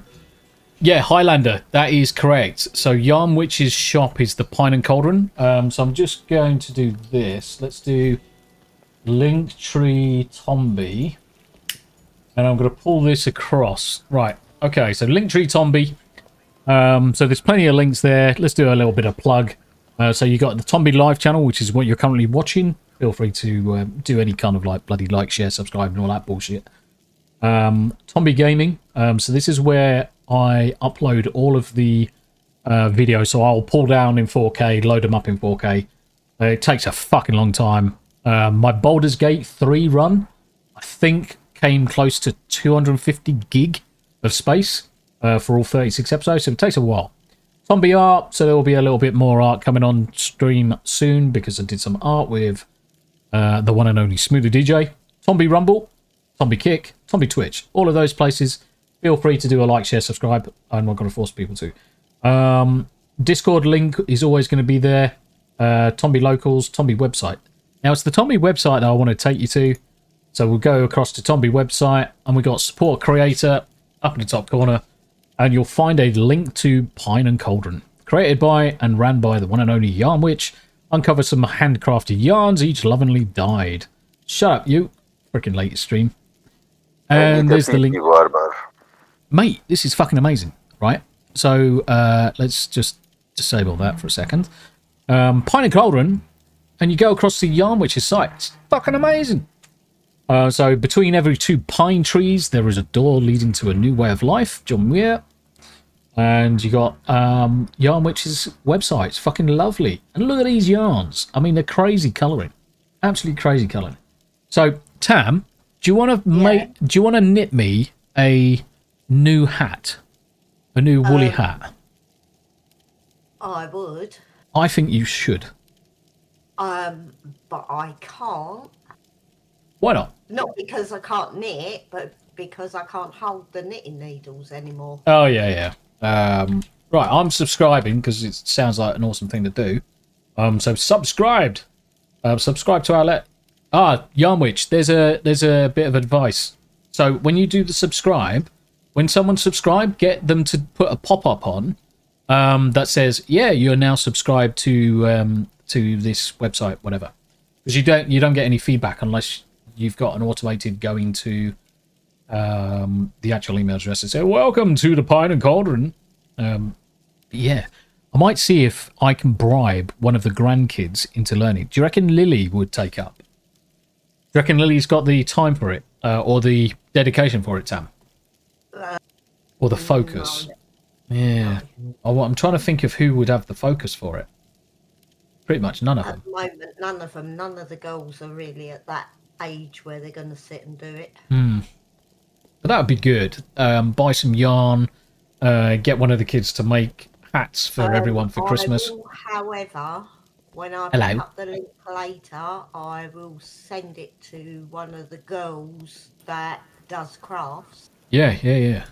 Highlander. That is correct. So Yarnwich's shop is the Pine and Cauldron. So I'm just going to do this. Let's do Linktree Tombi. And I'm going to pull this across. Right. Okay, so Linktree Tombi. So there's plenty of links there. Let's do a little bit of plug. So you got the Tombi live channel, which is what you're currently watching. Feel free to do any kind of like bloody like, share, subscribe, and all that bullshit. Tombi Gaming. So this is where I upload all of the videos. So I'll pull down in 4K, load them up in 4K. It takes a fucking long time. My Baldur's Gate 3 run, I think, came close to 250 gig of space for all 36 episodes, so it takes a while. Tombi art, so there will be a little bit more art coming on stream soon because I did some art with the one and only Smoothie DJ. Tombi Rumble, Tombi Kick, Tombi Twitch, all of those places. Feel free to do a like, share, subscribe. I'm not going to force people to. Discord link is always going to be there. Tombi Locals, Tombi website. Now, it's the Tombi website that I want to take you to. So we'll go across to Tombi website, and we've got support creator up in the top corner, and you'll find a link to Pine and Cauldron, created by and ran by the one and only Yarn Witch. Uncover some handcrafted yarns, each lovingly dyed. Shut up, you. Freaking late stream. And there's the link. Mate, this is fucking amazing, right? So let's just disable that for a second. Pine and Cauldron, and you go across the Yarn Witch's site. It's fucking amazing. So between every 2 pine trees, there is a door leading to a new way of life. John Muir. And you got Yarn Witch's website. It's fucking lovely. And look at these yarns. I mean, they're crazy colouring. Absolutely crazy colouring. So, Tam, do you want to knit me a new hat? A new woolly hat? I would. I think you should. But I can't. Why not? Not because I can't knit, but because I can't hold the knitting needles anymore. Oh, yeah. Right, I'm subscribing because it sounds like an awesome thing to do. So subscribed. Subscribe to our Yarn Witch, there's a bit of advice. So when you do the subscribe, when someone subscribed, get them to put a pop-up on that says, yeah, you're now subscribed to this website, whatever. Because you don't get any feedback unless you've got an automated going to the actual email address and say, welcome to the Pine and Cauldron. Yeah, I might see if I can bribe one of the grandkids into learning. Do you reckon Lily would take up? Do you reckon Lily's got the time for it? Or the dedication for it, Tam? Or the focus? No. Yeah. I'm trying to think of who would have the focus for it. Pretty much none of them. At the moment, none of them. None of the girls are really at that age where they're going to sit and do it. But that would be good. Buy some yarn. Get one of the kids to make hats for everyone for Christmas. However, when I pick up the link later, I will send it to one of the girls that does crafts. Yeah.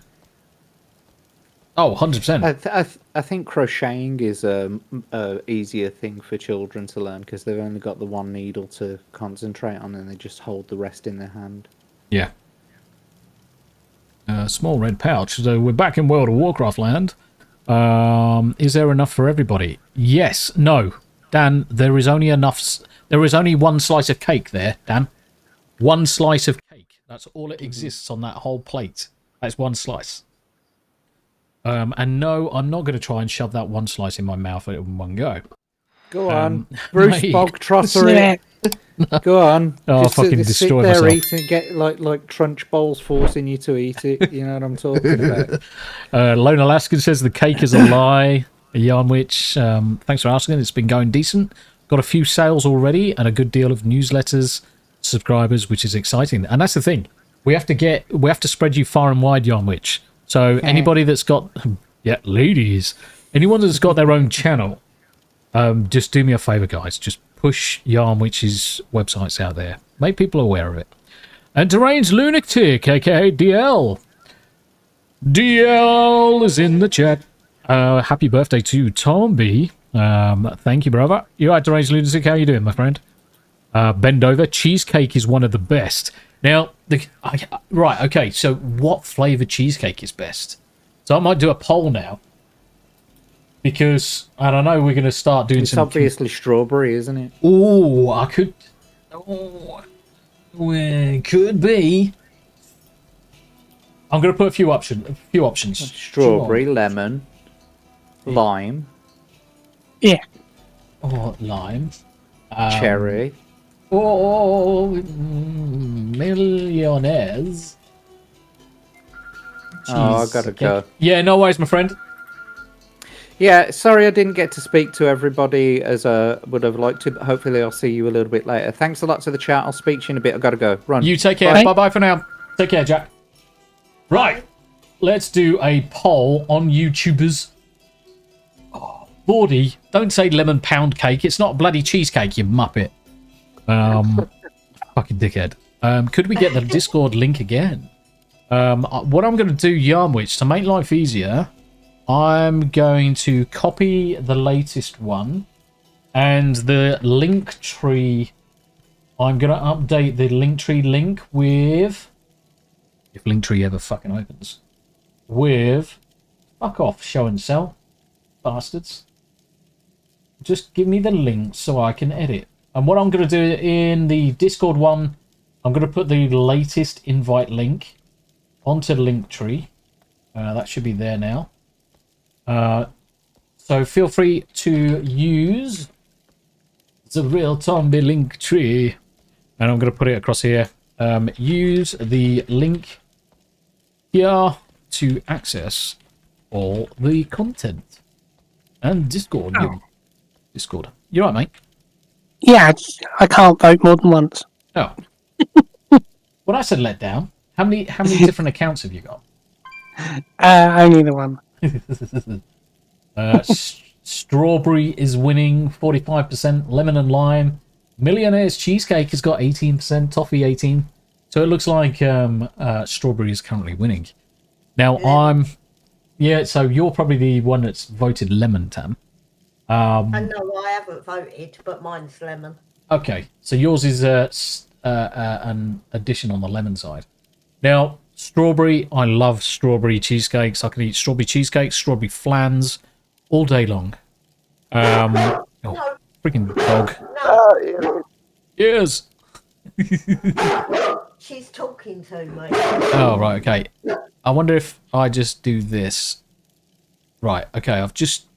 Oh, 100%. I think crocheting is a easier thing for children to learn because they've only got the one needle to concentrate on and they just hold the rest in their hand. Yeah. Small red pouch. So we're back in World of Warcraft land. Is there enough for everybody? Yes. No. Dan, there is only enough. There is only one slice of cake there, Dan. One slice of cake. That's all it exists on that whole plate. That's one slice. And no, I'm not going to try and shove that one slice in my mouth in one go. Go on. Bruce Bogtrosser. Go on. Oh, I'll fucking destroy myself. Sit there, eat and get like Trunch Bowls forcing you to eat it. You know what I'm talking about. Lone Alaskan says the cake is a lie. A Yarn Witch. Thanks for asking. It's been going decent. Got a few sales already and a good deal of newsletters, subscribers, which is exciting. And that's the thing. We have to spread you far and wide, Yarn Witch. So anybody that's got, ladies, anyone that's got their own channel, just do me a favor, guys. Just push Yarn Witch's websites out there. Make people aware of it. And Deranged Lunatic, aka DL. DL is in the chat. Happy birthday to Tombi. Thank you, brother. You alright, Deranged Lunatic? How you doing, my friend? Bend over. Cheesecake is one of the best. Now, right, okay, so what flavour cheesecake is best? So I might do a poll now. Because, I don't know, we're going to start doing some... It's obviously strawberry, isn't it? Oh, I could... Oh, well, could be. I'm going to put a few options. Strawberry, lemon, Lime. Yeah. Or lime. Cherry. Or millionaires. Oh, I gotta go. Yeah, no worries, my friend. Yeah, sorry I didn't get to speak to everybody as I would have liked to, but hopefully I'll see you a little bit later. Thanks a lot to the chat. I'll speak to you in a bit. I've got to go. Run. You take care. Bye-bye for now. Take care, Jack. Right. Let's do a poll on YouTubers. Oh, Bordy, don't say lemon pound cake. It's not bloody cheesecake, you muppet. Fucking dickhead. Could we get the Discord link again? What I'm going to do, Yarmwich, to make life easier, I'm going to copy the latest one, and the link tree, I'm going to update the Linktree link with, if Linktree ever fucking opens, with, fuck off, show and sell, bastards. Just give me the link so I can edit. And what I'm going to do in the Discord one, I'm going to put the latest invite link onto Linktree. That should be there now. So feel free to use the real Tombi Linktree. And I'm going to put it across here. Use the link here to access all the content. And Discord. Oh. Discord. You right, mate? Yeah, I can't vote more than once. Oh. Well, that's a letdown. How many different accounts have you got? Only the one. Strawberry is winning 45%. Lemon and lime. Millionaire's cheesecake has got 18%. Toffee 18%. So it looks like strawberry is currently winning. Now so you're probably the one that's voted lemon, Tam. And no, I haven't voted, but mine's lemon. Okay, so yours is an addition on the lemon side. Now, strawberry, I love strawberry cheesecakes. I can eat strawberry cheesecakes, strawberry flans all day long. Freaking dog. No. Yes. She's talking to me. Oh, right, okay. I wonder if I just do this. Right, okay, I've just...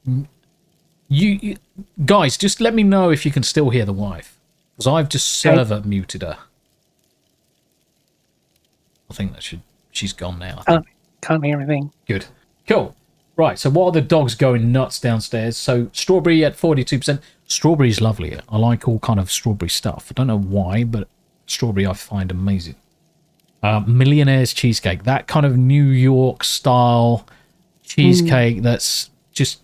You guys, just let me know if you can still hear the wife. Because I've just server muted her. I think that she's gone now. Can't hear anything. Good. Cool. Right, so what are the dogs going nuts downstairs? So strawberry at 42%. Strawberry's lovely. I like all kind of strawberry stuff. I don't know why, but strawberry I find amazing. Millionaire's cheesecake. That kind of New York style cheesecake that's just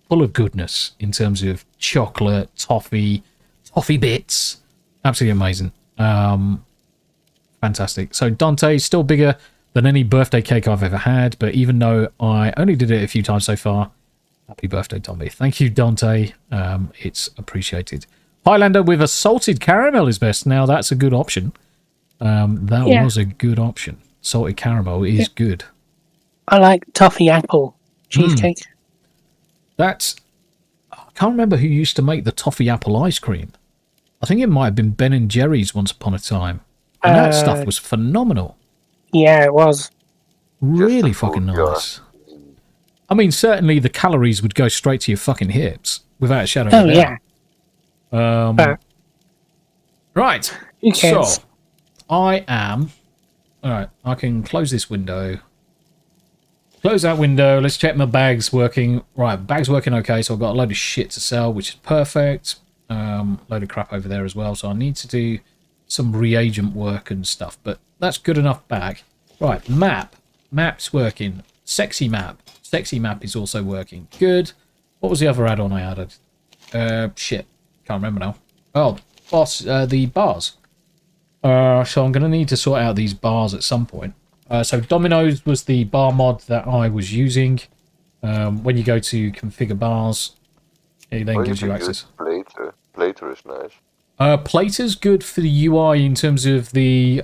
full of goodness in terms of chocolate, toffee bits. Absolutely amazing. Fantastic. So Dante is still bigger than any birthday cake I've ever had, but even though I only did it a few times so far, happy birthday, Tombi. Thank you, Dante. It's appreciated. Highlander with a salted caramel is best. Now, that's a good option. That was a good option. Salted caramel is good. I like toffee apple cheesecake. I can't remember who used to make the toffee apple ice cream. I think it might have been Ben & Jerry's once upon a time. And that stuff was phenomenal. Yeah, it was. Really fucking nice. I mean, certainly the calories would go straight to your fucking hips, without a shadow of a doubt. Yeah. Right. So, I am... Alright, I can close this window. Close that window. Let's check my bag's working. Right, bag's working okay, so I've got a load of shit to sell, which is perfect. Load of crap over there as well, so I need to do some reagent work and stuff, but that's good enough bag. Right, map. Map's working. Sexy map. Sexy map is also working. Good. What was the other add-on I added? Shit. Can't remember now. Oh, boss, the bars. So I'm going to need to sort out these bars at some point. So Domino's was the bar mod that I was using. When you go to configure bars, it then gives you access. Plater is nice. Plater's good for the UI in terms of the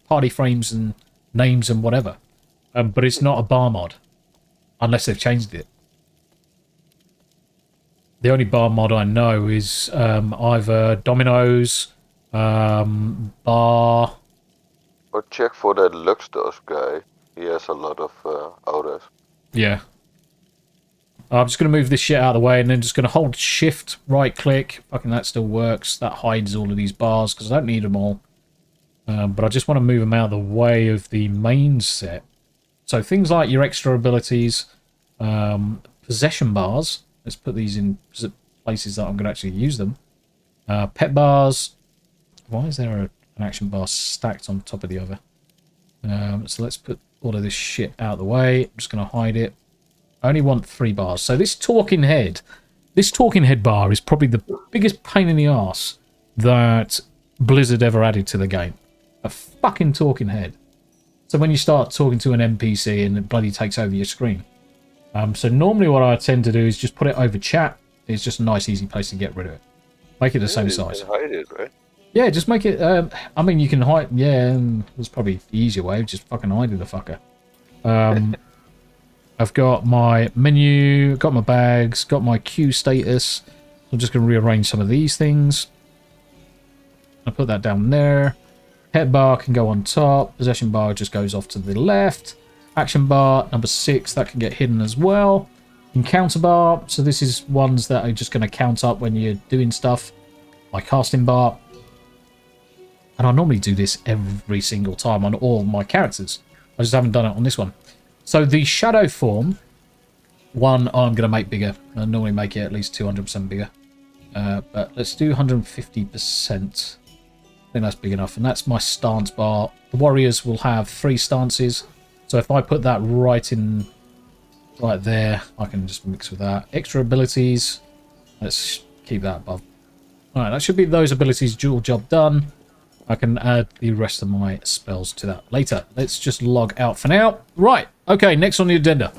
party frames and names and whatever. But it's not a bar mod. Unless they've changed it. The only bar mod I know is either Domino's, bar... Or check for that Luxdos guy. He has a lot of orders. Yeah. I'm just going to move this shit out of the way and then just going to hold shift, right click. Fucking that still works. That hides all of these bars because I don't need them all. But I just want to move them out of the way of the main set. So things like your extra abilities, possession bars. Let's put these in places that I'm going to actually use them. Pet bars. Why is there an action bar stacked on top of the other? So let's put all of this shit out of the way. I'm just going to hide it. I only want 3 bars. So this talking head bar is probably the biggest pain in the arse that Blizzard ever added to the game. A fucking talking head. So when you start talking to an NPC and it bloody takes over your screen. So normally what I tend to do is just put it over chat. It's just a nice easy place to get rid of it. Make it the same size. Hide it, right? Yeah, just make it... I mean, you can hide... Yeah, that's probably the easier way. Just fucking hiding the fucker. I've got my menu, got my bags, got my queue status. I'm just going to rearrange some of these things. I'll put that down there. Pet bar can go on top. Possession bar just goes off to the left. Action bar, number 6, that can get hidden as well. Encounter bar, so this is ones that are just going to count up when you're doing stuff. My casting bar. And I normally do this every single time on all my characters. I just haven't done it on this one. So the shadow form, one I'm going to make bigger. I normally make it at least 200% bigger. But let's do 150%. I think that's big enough. And that's my stance bar. The warriors will have 3 stances. So if I put that right there, I can just mix with that. Extra abilities. Let's keep that above. Alright, that should be those abilities dual job done. I can add the rest of my spells to that later. Let's just log out for now. Right, okay, next on the agenda.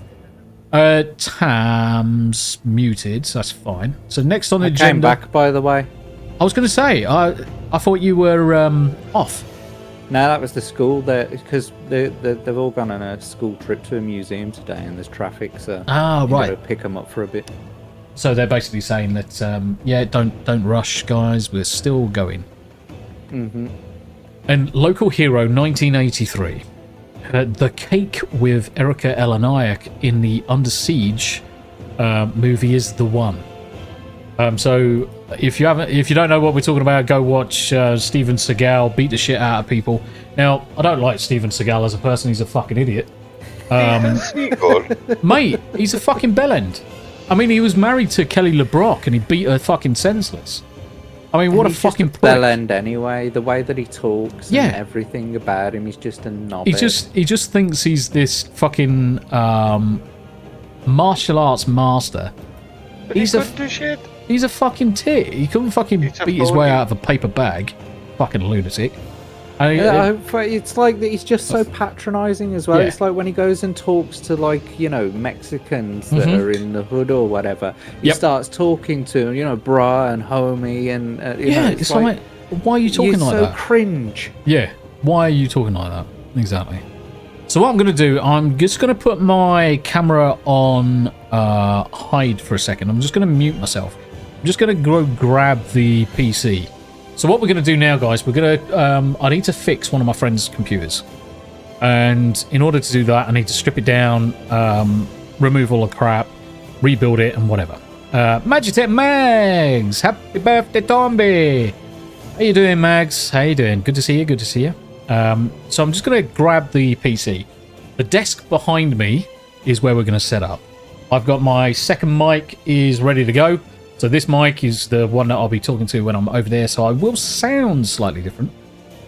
Tam's muted, so that's fine. So next on the agenda... came back, by the way. I was going to say, I thought you were off. No, that was the school. Because they've all gone on a school trip to a museum today, and there's traffic, so right. Got to pick them up for a bit. So they're basically saying that, yeah, don't rush, guys. We're still going. Mm-hmm. And local hero 1983, the cake with Erica Eleniak in the Under Siege movie is the one. So if you don't know what we're talking about, go watch Steven Seagal beat the shit out of people. Now, I don't like Steven Seagal as a person. He's a fucking idiot. Mate, he's a fucking bellend. I mean, he was married to Kelly LeBrock and he beat her fucking senseless. I mean, what a fucking prick. Bellend anyway. The way that he talks and everything about him, he's just a knobhead. He just thinks he's this fucking martial arts master. But he's a do shit. He's a fucking tit. He couldn't fucking beat his way out of a paper bag. Fucking lunatic. It's like that he's just so patronising as well. Yeah. It's like when he goes and talks to, like, you know, Mexicans that are in the hood or whatever. He starts talking to them, you know, brah and homie and you know, it's like, why are you talking like that? You're so cringe. Yeah, why are you talking like that? Exactly. So what I'm going to do, I'm just going to put my camera on hide for a second. I'm just going to mute myself. I'm just going to go grab the PC. So what we're going to do now, guys, we're going to... I need to fix one of my friend's computers. And in order to do that, I need to strip it down, remove all the crap, rebuild it, and whatever. Magitech Mags! Happy birthday, Tombi! How you doing, Mags? How you doing? Good to see you, good to see you. So I'm just going to grab the PC. The desk behind me is where we're going to set up. I've got my second mic is ready to go. So this mic is the one that I'll be talking to when I'm over there, so I will sound slightly different.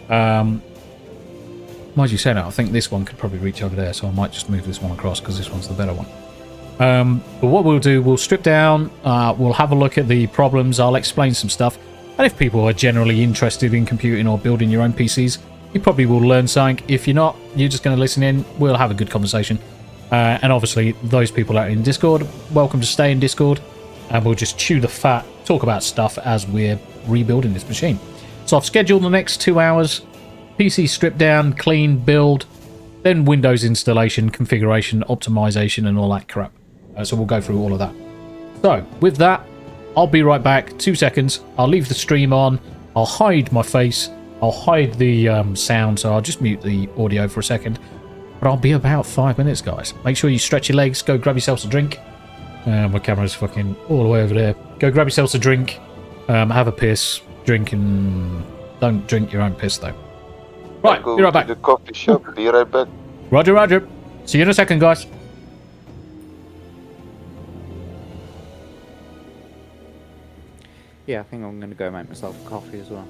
Why'd you say that? I think this one could probably reach over there, so I might just move this one across because this one's the better one. But what we'll do, we'll strip down, we'll have a look at the problems, I'll explain some stuff, and if people are generally interested in computing or building your own PCs, you probably will learn something. If you're not, you're just going to listen in, we'll have a good conversation. And obviously, those people out in Discord, welcome to stay in Discord. And we'll just chew the fat, talk about stuff as we're rebuilding this machine. So I've scheduled the next 2 hours. PC strip down, clean, build, then Windows installation, configuration, optimization, and all that crap. So we'll go through all of that. So with that, I'll be right back. 2 seconds. I'll leave the stream on. I'll hide my face. I'll hide the sound, so I'll just mute the audio for a second. But I'll be about 5 minutes, guys. Make sure you stretch your legs, go grab yourselves a drink. My camera's fucking all the way over there. Go grab yourselves a drink, have a piss, drink, and don't drink your own piss though. Right, be right back. The coffee shop. Be right back. Roger, roger. See you in a second, guys. Yeah, I think I'm going to go make myself a coffee as well.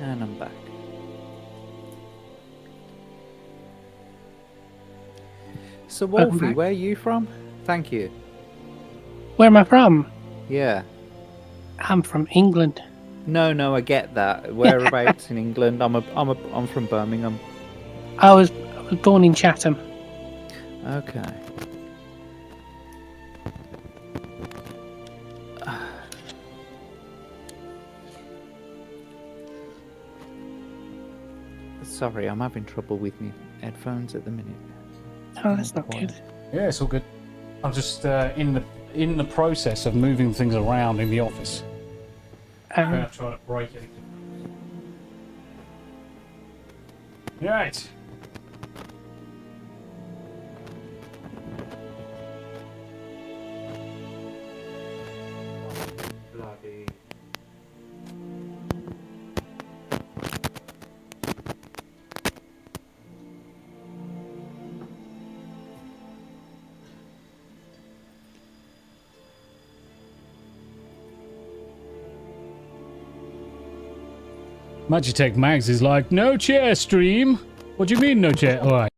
And I'm back. So Wolfie, where are you from? Thank you. Where am I from? Yeah. I'm from England. No, I get that. Whereabouts in England? I'm from Birmingham. I was born in Chatham. Okay. Sorry, I'm having trouble with my headphones at the minute. Oh, that's not good. Yeah, it's all good. I'm just in the process of moving things around in the office. I'm going to try to break it. Right. Bloody. Magitech Mags is like, no chair stream. What do you mean no chair? All right.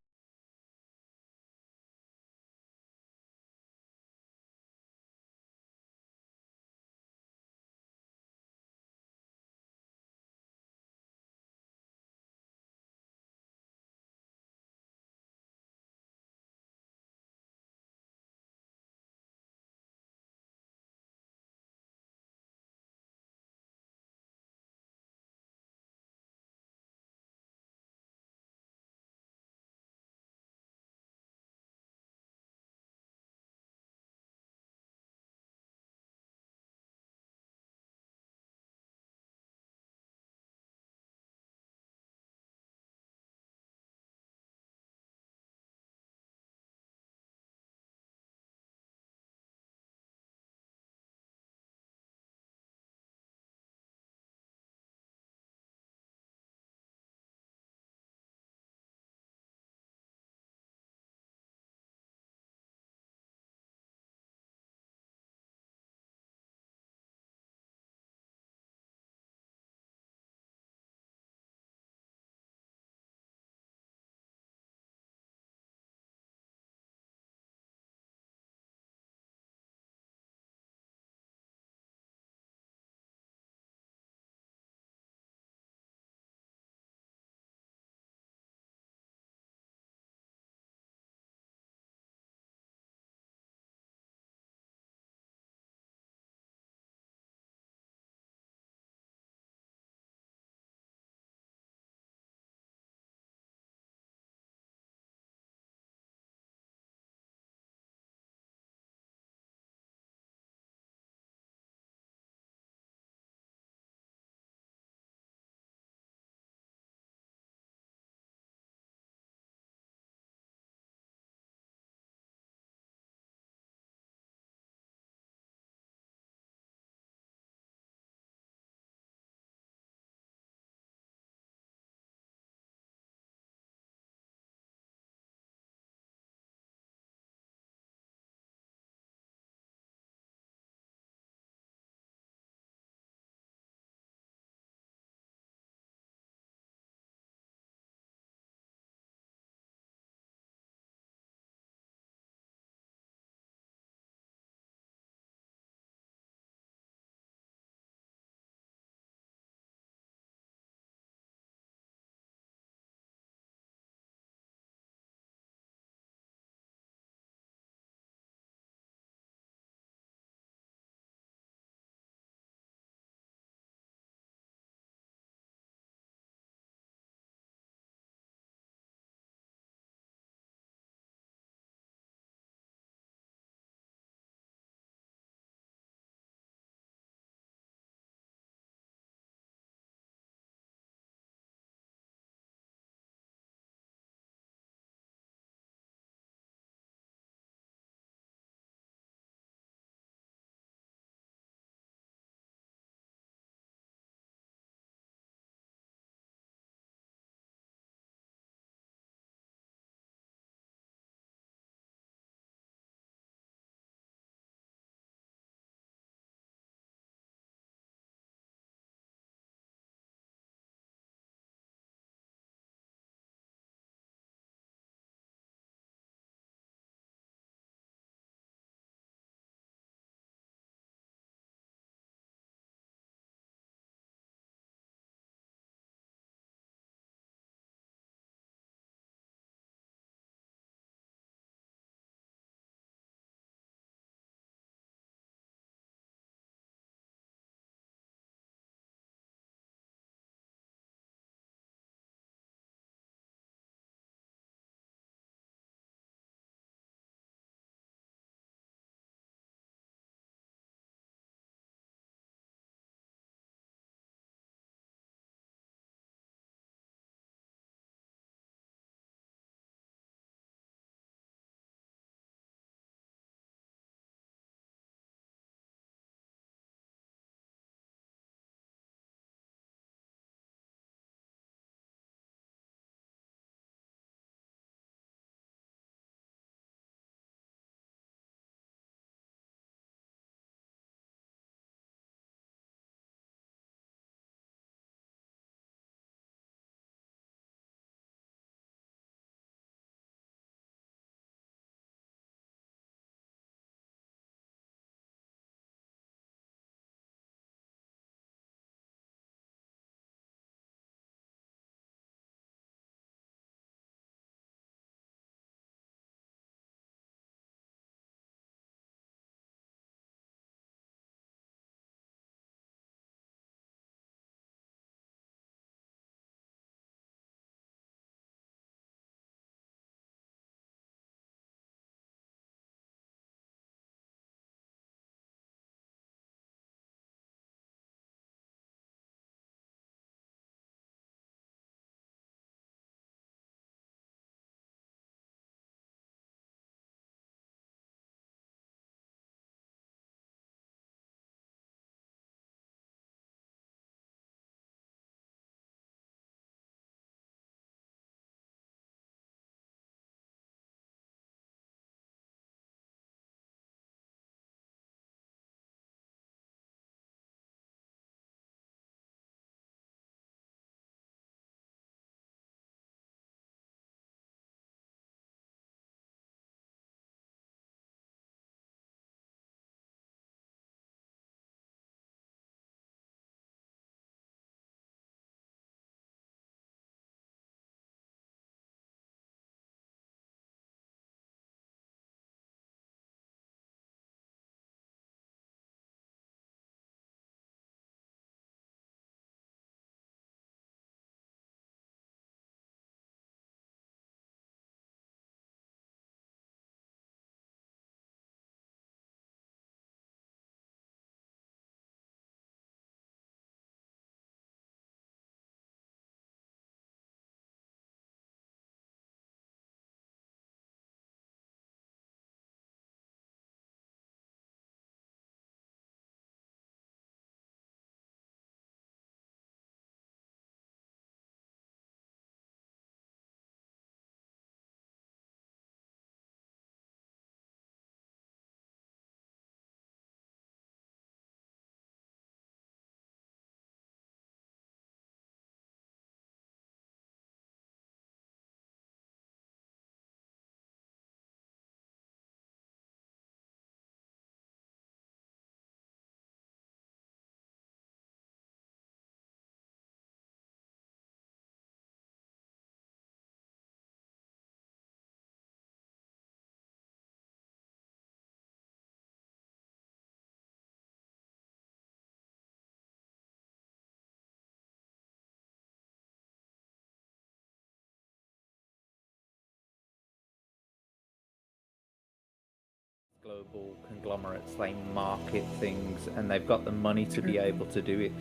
global conglomerates, they market things and they've got the money to be able to do it.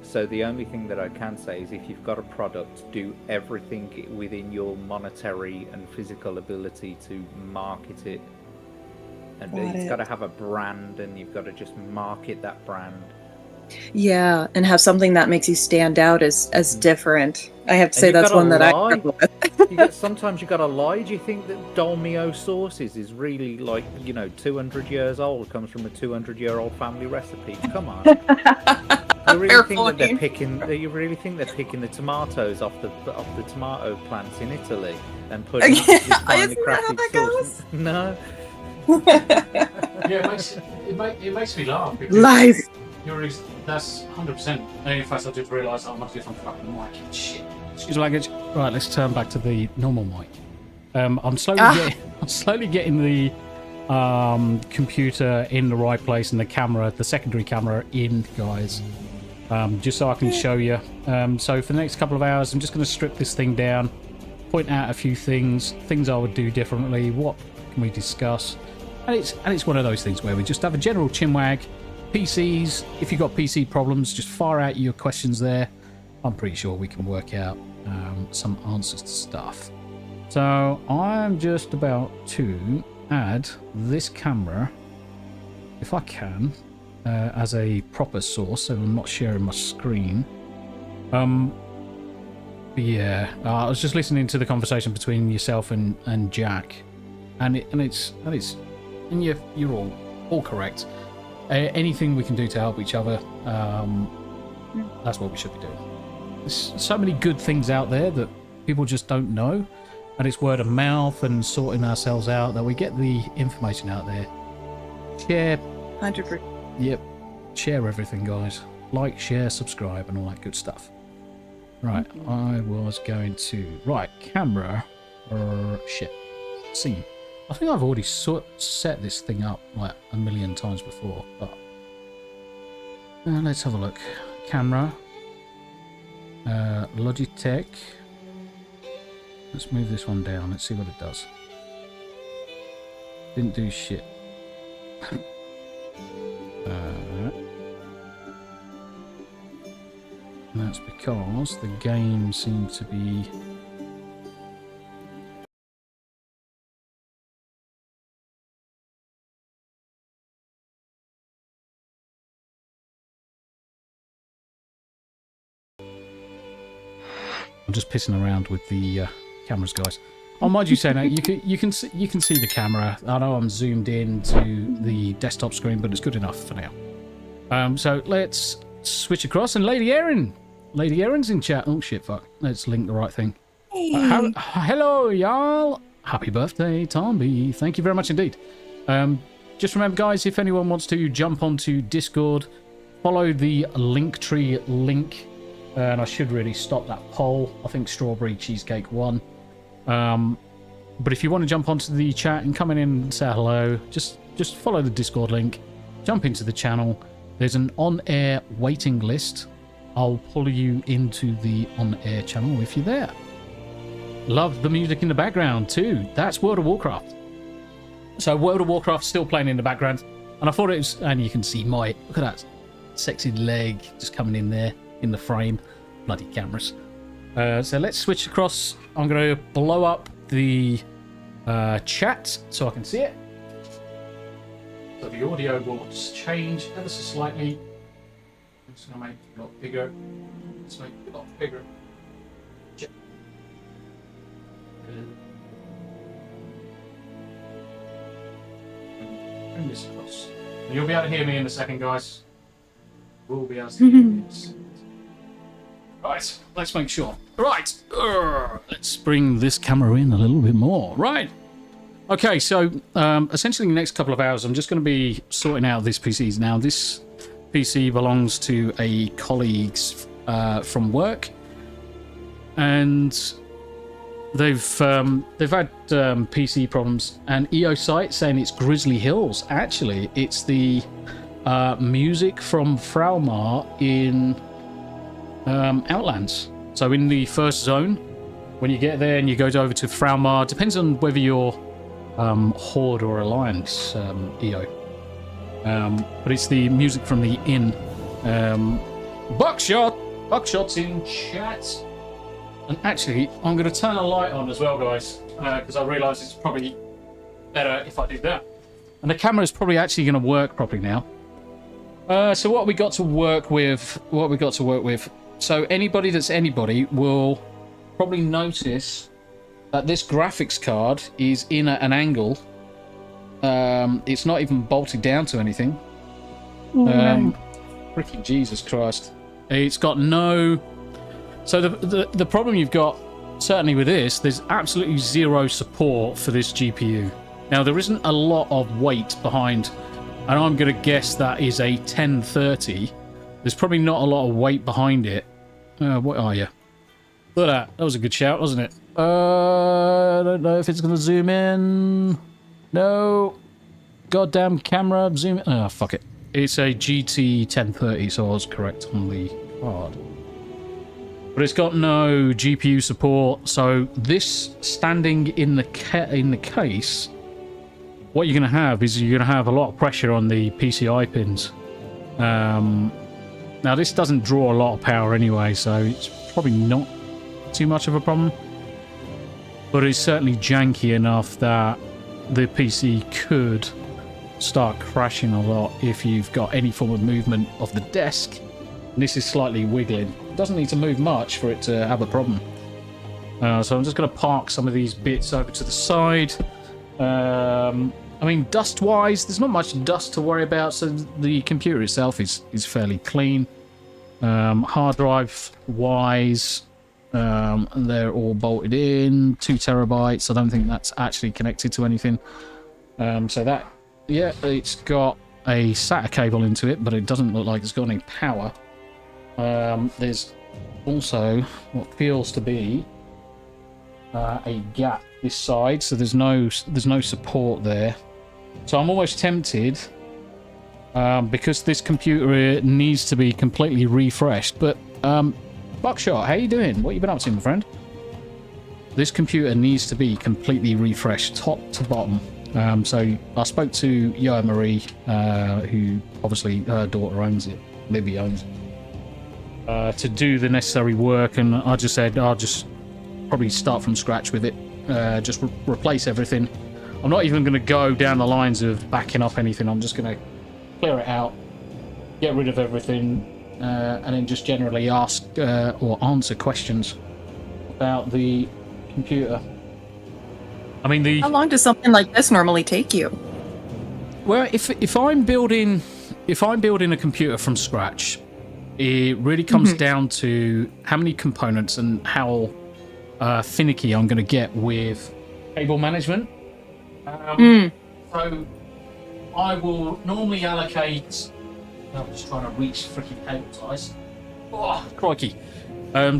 So the only thing that I can say is if you've got a product, do everything within your monetary and physical ability to market it. And it's got to have a brand, and you've got to just market that brand. Yeah, and have something that makes you stand out as different. I have to say that's one that I struggle with. Sometimes you got to lie. Do you think that Dolmio sauces is really 200 years old? Comes from a 200-year-old family recipe? Come on. You really think that they're picking? You really think they're picking the tomatoes off the tomato plants in Italy and putting this finely crafted sauce? No. Yeah, it makes me laugh. Lies. That's 100%. In fact, I did realise I'm not different fucking mic. Shit. Excuse language. Right, let's turn back to the normal mic. I'm slowly getting the computer in the right place and the secondary camera in, guys. Just so I can show you. So for the next couple of hours, I'm just going to strip this thing down, point out a few things I would do differently. What can we discuss? And it's one of those things where we just have a general chinwag. PCs, if you've got PC problems, just fire out your questions there. I'm pretty sure we can work out some answers to stuff. So I'm just about to add this camera, if I can, as a proper source, so I'm not sharing my screen. Yeah, I was just listening to the conversation between yourself and Jack, and you're all correct. Anything we can do to help each other, that's what we should be doing. There's so many good things out there that people just don't know, and it's word of mouth and sorting ourselves out that we get the information out there. Share. 100%. Yep. Share everything, guys. Like, share, subscribe, and all that good stuff. Right, I was going to... Right, camera. Shit. Scene. I think I've already set this thing up like a million times before, but let's have a look. Camera, Logitech. Let's move this one down. Let's see what it does. Didn't do shit. That's because the game seemed to be... I'm just pissing around with the cameras, guys. Oh, mind you saying that, you can see the camera. I know I'm zoomed in to the desktop screen, but it's good enough for now. So let's switch across, and Lady Erin's in chat. Oh shit, fuck. Let's link the right thing. Hey. Hello, y'all. Happy birthday, Tombi. Thank you very much indeed. Just remember, guys, if anyone wants to jump onto Discord, follow the Linktree link. And I should really stop that poll. I think Strawberry Cheesecake won. But if you want to jump onto the chat and come in and say hello, just follow the Discord link. Jump into the channel. There's an on-air waiting list. I'll pull you into the on-air channel if you're there. Love the music in the background too. That's World of Warcraft. So World of Warcraft still playing in the background. And I thought it was... And you can see look at that sexy leg just coming in there. In the frame. Bloody cameras. So let's switch across. I'm going to blow up the chat so I can see it. So the audio will just change ever so slightly. I'm just going to make it a lot bigger. Let's make it a lot bigger. Bring this across. And you'll be able to hear me in a second, guys. We'll be able to hear me in a second. Right, let's make sure. Right, let's bring this camera in a little bit more. Right. Okay, so essentially the next couple of hours, I'm just going to be sorting out this PC. Now, this PC belongs to a colleague's from work, and they've had PC problems. And EOSite saying it's Grizzly Hills. Actually, it's the music from Fraumar in Outlands. So in the first zone, when you get there and you go over to Fraumar, depends on whether you're Horde or Alliance EO. But it's the music from the Inn. Buckshot's in chat. And actually, I'm going to turn a light on as well, guys, because I realise it's probably better if I do that. And the camera is probably actually going to work properly now. So what we got to work with? So anybody that's anybody will probably notice that this graphics card is in at an angle. It's not even bolted down to anything. Freaking Jesus Christ! It's got no. So the problem you've got certainly with this, there's absolutely zero support for this GPU. Now there isn't a lot of weight behind, and I'm going to guess that is a 1030. There's probably not a lot of weight behind it. What are you? Look at that. That was a good shout, wasn't it? I don't know if it's going to zoom in. No. Goddamn camera, zoom in. Oh, fuck it. It's a GT 1030, so I was correct on the card. But it's got no GPU support, so this standing in the case, what you're going to have is you're going to have a lot of pressure on the PCI pins. Now, this doesn't draw a lot of power anyway, so it's probably not too much of a problem. But it's certainly janky enough that the PC could start crashing a lot if you've got any form of movement of the desk. And this is slightly wiggling. It doesn't need to move much for it to have a problem. So I'm just going to park some of these bits over to the side. I mean, dust-wise, there's not much dust to worry about, so the computer itself is fairly clean. Hard drive-wise, they're all bolted in, 2 terabytes. I don't think that's actually connected to anything. So that, yeah, it's got a SATA cable into it, but it doesn't look like it's got any power. There's also what feels to be a gap this side, so there's no support there. So I'm almost tempted, because this computer needs to be completely refreshed. But Buckshot, how you doing? What you been up to, my friend? This computer needs to be completely refreshed, top to bottom. So I spoke to Yoa Marie, who obviously her daughter owns it, Libby owns it, to do the necessary work, and I just said I'll just probably start from scratch with it, just replace everything. I'm not even going to go down the lines of backing up anything. I'm just going to clear it out, get rid of everything, and then just generally ask or answer questions about the computer. I mean, how long does something like this normally take you? Well, if I'm building a computer from scratch, it really comes down to how many components and how finicky I'm going to get with cable management. So I will normally allocate. I'm just trying to reach freaking cable ties. Oh, crikey!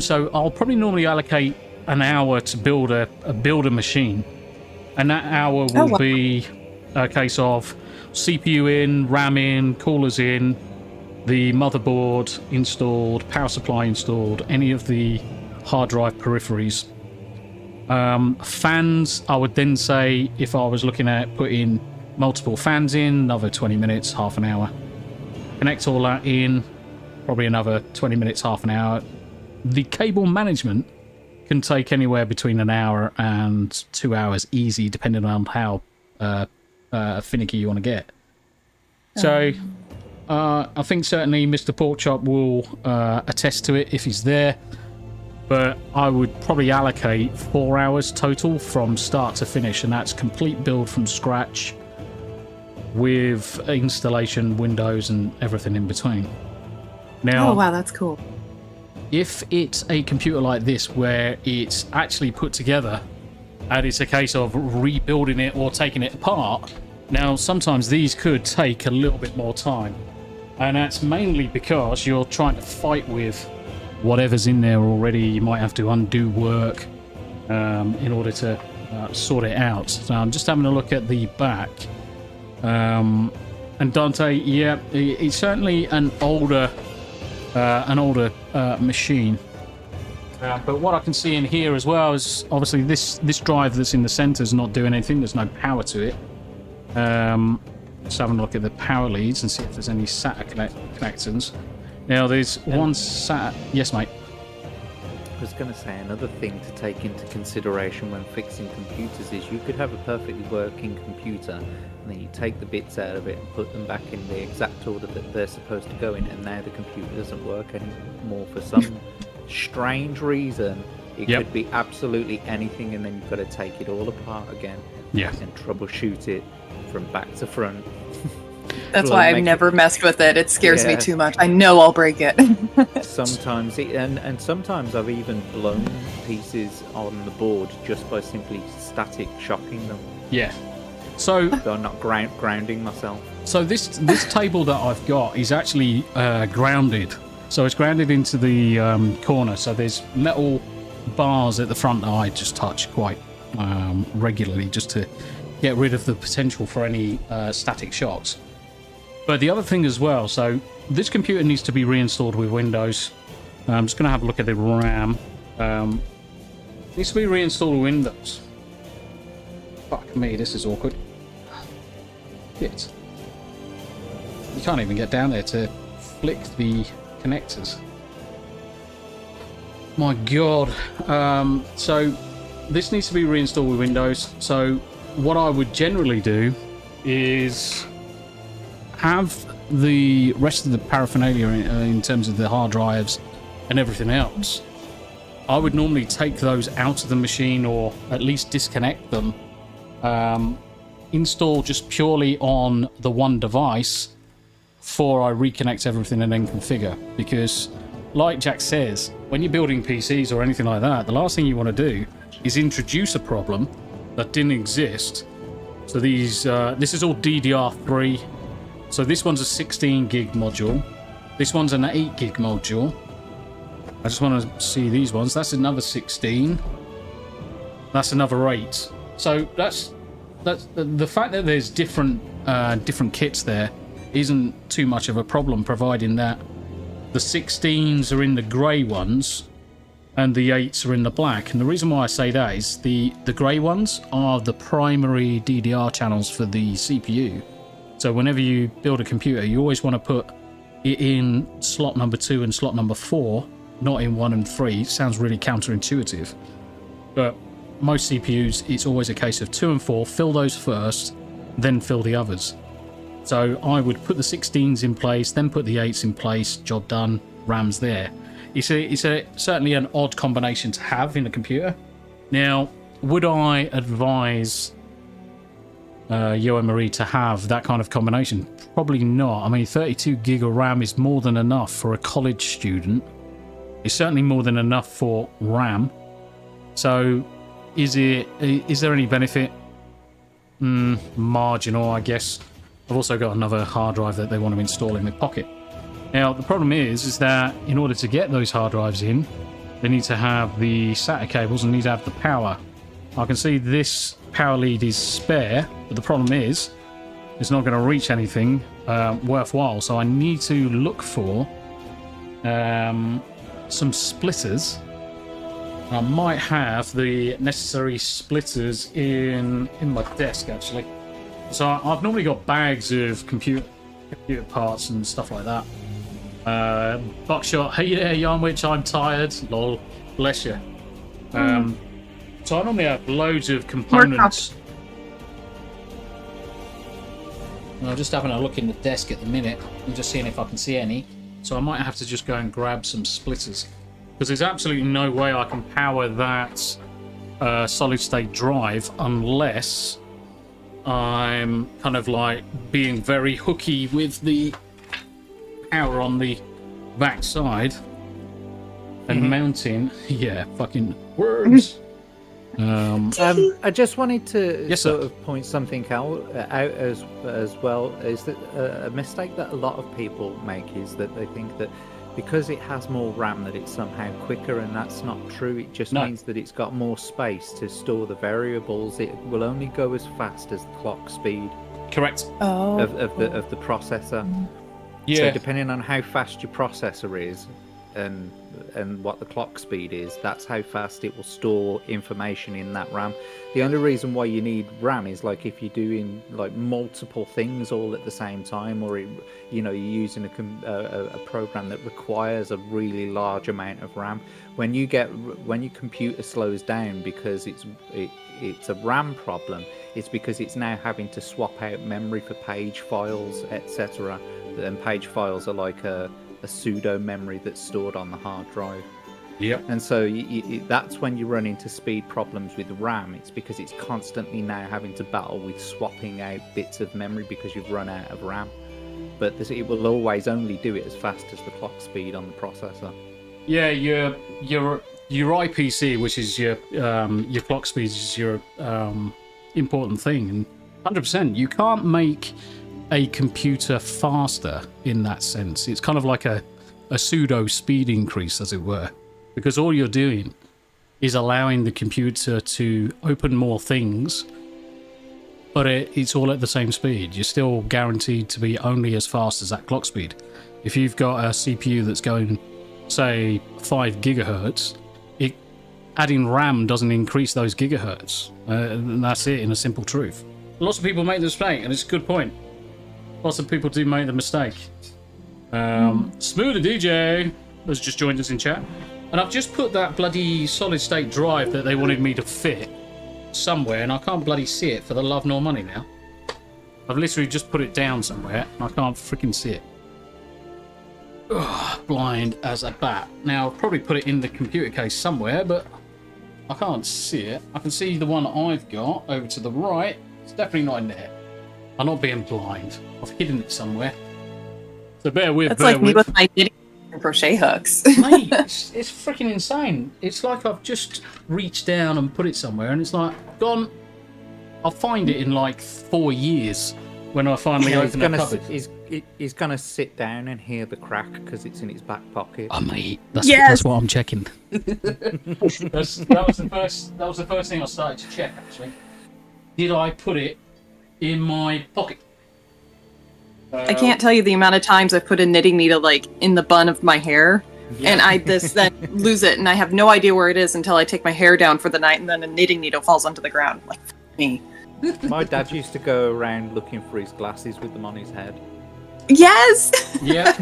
So I'll probably normally allocate an hour to build a machine, and that hour will be a case of CPU in, RAM in, coolers in, the motherboard installed, power supply installed, any of the hard drive peripheries. Fans, I would then say, if I was looking at putting multiple fans in, another 20 minutes, half an hour. Connect all that in, probably another 20 minutes, half an hour. The cable management can take anywhere between an hour and 2 hours easy, depending on how finicky you want to get. So I think certainly Mr. Porkchop will attest to it if he's there. But I would probably allocate 4 hours total from start to finish, and that's complete build from scratch with installation, windows, and everything in between. Now, oh wow, that's cool. If it's a computer like this where it's actually put together and it's a case of rebuilding it or taking it apart, now sometimes these could take a little bit more time, and that's mainly because you're trying to fight with whatever's in there already. You might have to undo work in order to sort it out. So I'm just having a look at the back. And Dante, yeah, it's certainly an older machine. But what I can see in here as well is obviously this drive that's in the center is not doing anything. There's no power to it. Let's have a look at the power leads and see if there's any SATA connectors. Now there's one SATA. Yes, mate. I was going to say another thing to take into consideration when fixing computers is you could have a perfectly working computer and then you take the bits out of it and put them back in the exact order that they're supposed to go in, and now the computer doesn't work anymore for some strange reason. It could be absolutely anything, and then you've got to take it all apart again and troubleshoot it from back to front. That's why I've never messed with it. It scares me too much. I know I'll break it. Sometimes, and sometimes I've even blown pieces on the board just by simply static shocking them. Yeah. So I'm not grounding myself. So this table that I've got is actually grounded. So it's grounded into the corner. So there's metal bars at the front that I just touch quite regularly just to get rid of the potential for any static shocks. But the other thing as well, so this computer needs to be reinstalled with Windows. I'm just going to have a look at the RAM. Needs to be reinstalled with Windows. Fuck me, this is awkward. Shit. You can't even get down there to flick the connectors. My god. So this needs to be reinstalled with Windows. So what I would generally do is have the rest of the paraphernalia in terms of the hard drives and everything else. I would normally take those out of the machine or at least disconnect them. Install just purely on the one device before I reconnect everything and then configure. Because like Jack says, when you're building PCs or anything like that, the last thing you want to do is introduce a problem that didn't exist. So these, this is all DDR3. So this one's a 16 gig module. This one's an 8 gig module. I just want to see these ones. That's another 16. That's another 8. So that's the fact that there's different kits there isn't too much of a problem, providing that the 16s are in the grey ones and the 8s are in the black. And the reason why I say that is the grey ones are the primary DDR channels for the CPU. So whenever you build a computer, you always want to put it in slot number 2 and slot number 4, not in 1 and 3. It sounds really counterintuitive. But most CPUs, it's always a case of 2 and 4, fill those first, then fill the others. So I would put the 16s in place, then put the 8s in place, job done, RAM's there. It's certainly an odd combination to have in a computer. Now, would I advise Yo and Marie to have that kind of combination? Probably not. I mean, 32 gig of RAM is more than enough for a college student. It's certainly more than enough for RAM. So is there any benefit? Marginal, I guess. I've also got another hard drive that they want to install in my pocket. Now, the problem is that in order to get those hard drives in, they need to have the SATA cables and need to have the power. I can see this power lead is spare, but the problem is it's not going to reach anything worthwhile. So I need to look for some splitters. I might have the necessary splitters in my desk, actually. So I've normally got bags of computer parts and stuff like that. Buckshot, hey there, Yarnwich, I'm tired. Lol, bless you. So I normally have loads of components. I'm just having a look in the desk at the minute. I'm just seeing if I can see any. So I might have to just go and grab some splitters. Because there's absolutely no way I can power that solid state drive unless I'm kind of like being very hooky with the power on the back side and mounting. Yeah, fucking words. I just wanted to sort of point something out as well. Is that a mistake that a lot of people make is that they think that because it has more RAM that it's somehow quicker, and that's not true. It just means that it's got more space to store the variables. It will only go as fast as the clock speed. Correct. Of the processor. Yeah. So depending on how fast your processor is, and what the clock speed is, that's how fast it will store information in that RAM. The only reason why you need RAM is like if you're doing like multiple things all at the same time, or you're using a program that requires a really large amount of RAM. When your computer slows down because it's a RAM problem, it's because it's now having to swap out memory for page files, etc. And page files are like a pseudo memory that's stored on the hard drive. Yep. And so that's when you run into speed problems with RAM. It's because it's constantly now having to battle with swapping out bits of memory because you've run out of RAM. But it will always only do it as fast as the clock speed on the processor. Yeah, your IPC, which is your clock speed, is your important thing. And 100%, you can't make a computer faster in that sense. It's kind of like a pseudo speed increase, as it were, because all you're doing is allowing the computer to open more things, but it's all at the same speed. You're still guaranteed to be only as fast as that clock speed. If you've got a CPU that's going, say, 5 gigahertz, adding RAM doesn't increase those gigahertz. And that's it, in a simple truth. Lots of people make the mistake, and it's a good point. Lots of people do make the mistake. Smoother DJ has just joined us in chat. And I've just put that bloody solid state drive that they wanted me to fit somewhere, and I can't bloody see it for the love nor money now. I've literally just put it down somewhere, and I can't freaking see it. Ugh, blind as a bat. Now, I'll probably put it in the computer case somewhere, but I can't see it. I can see the one I've got over to the right. It's definitely not in there. I'm not being blind. I've hidden it somewhere. So bear with. That's like me with my knitting and crochet hooks. Mate, it's freaking insane. It's like I've just reached down and put it somewhere, and it's like gone. I'll find it in like 4 years when I finally open the cupboard. He's gonna sit down and hear the crack because it's in his back pocket. Oh, mate, that's what I'm checking. that was the first thing I started to check. Actually, did I put it in my pocket? I can't tell you the amount of times I've put a knitting needle like in the bun of my hair, and I just then lose it, and I have no idea where it is until I take my hair down for the night, and then a knitting needle falls onto the ground. Like, me. My dad used to go around looking for his glasses with them on his head. Yes. Yeah.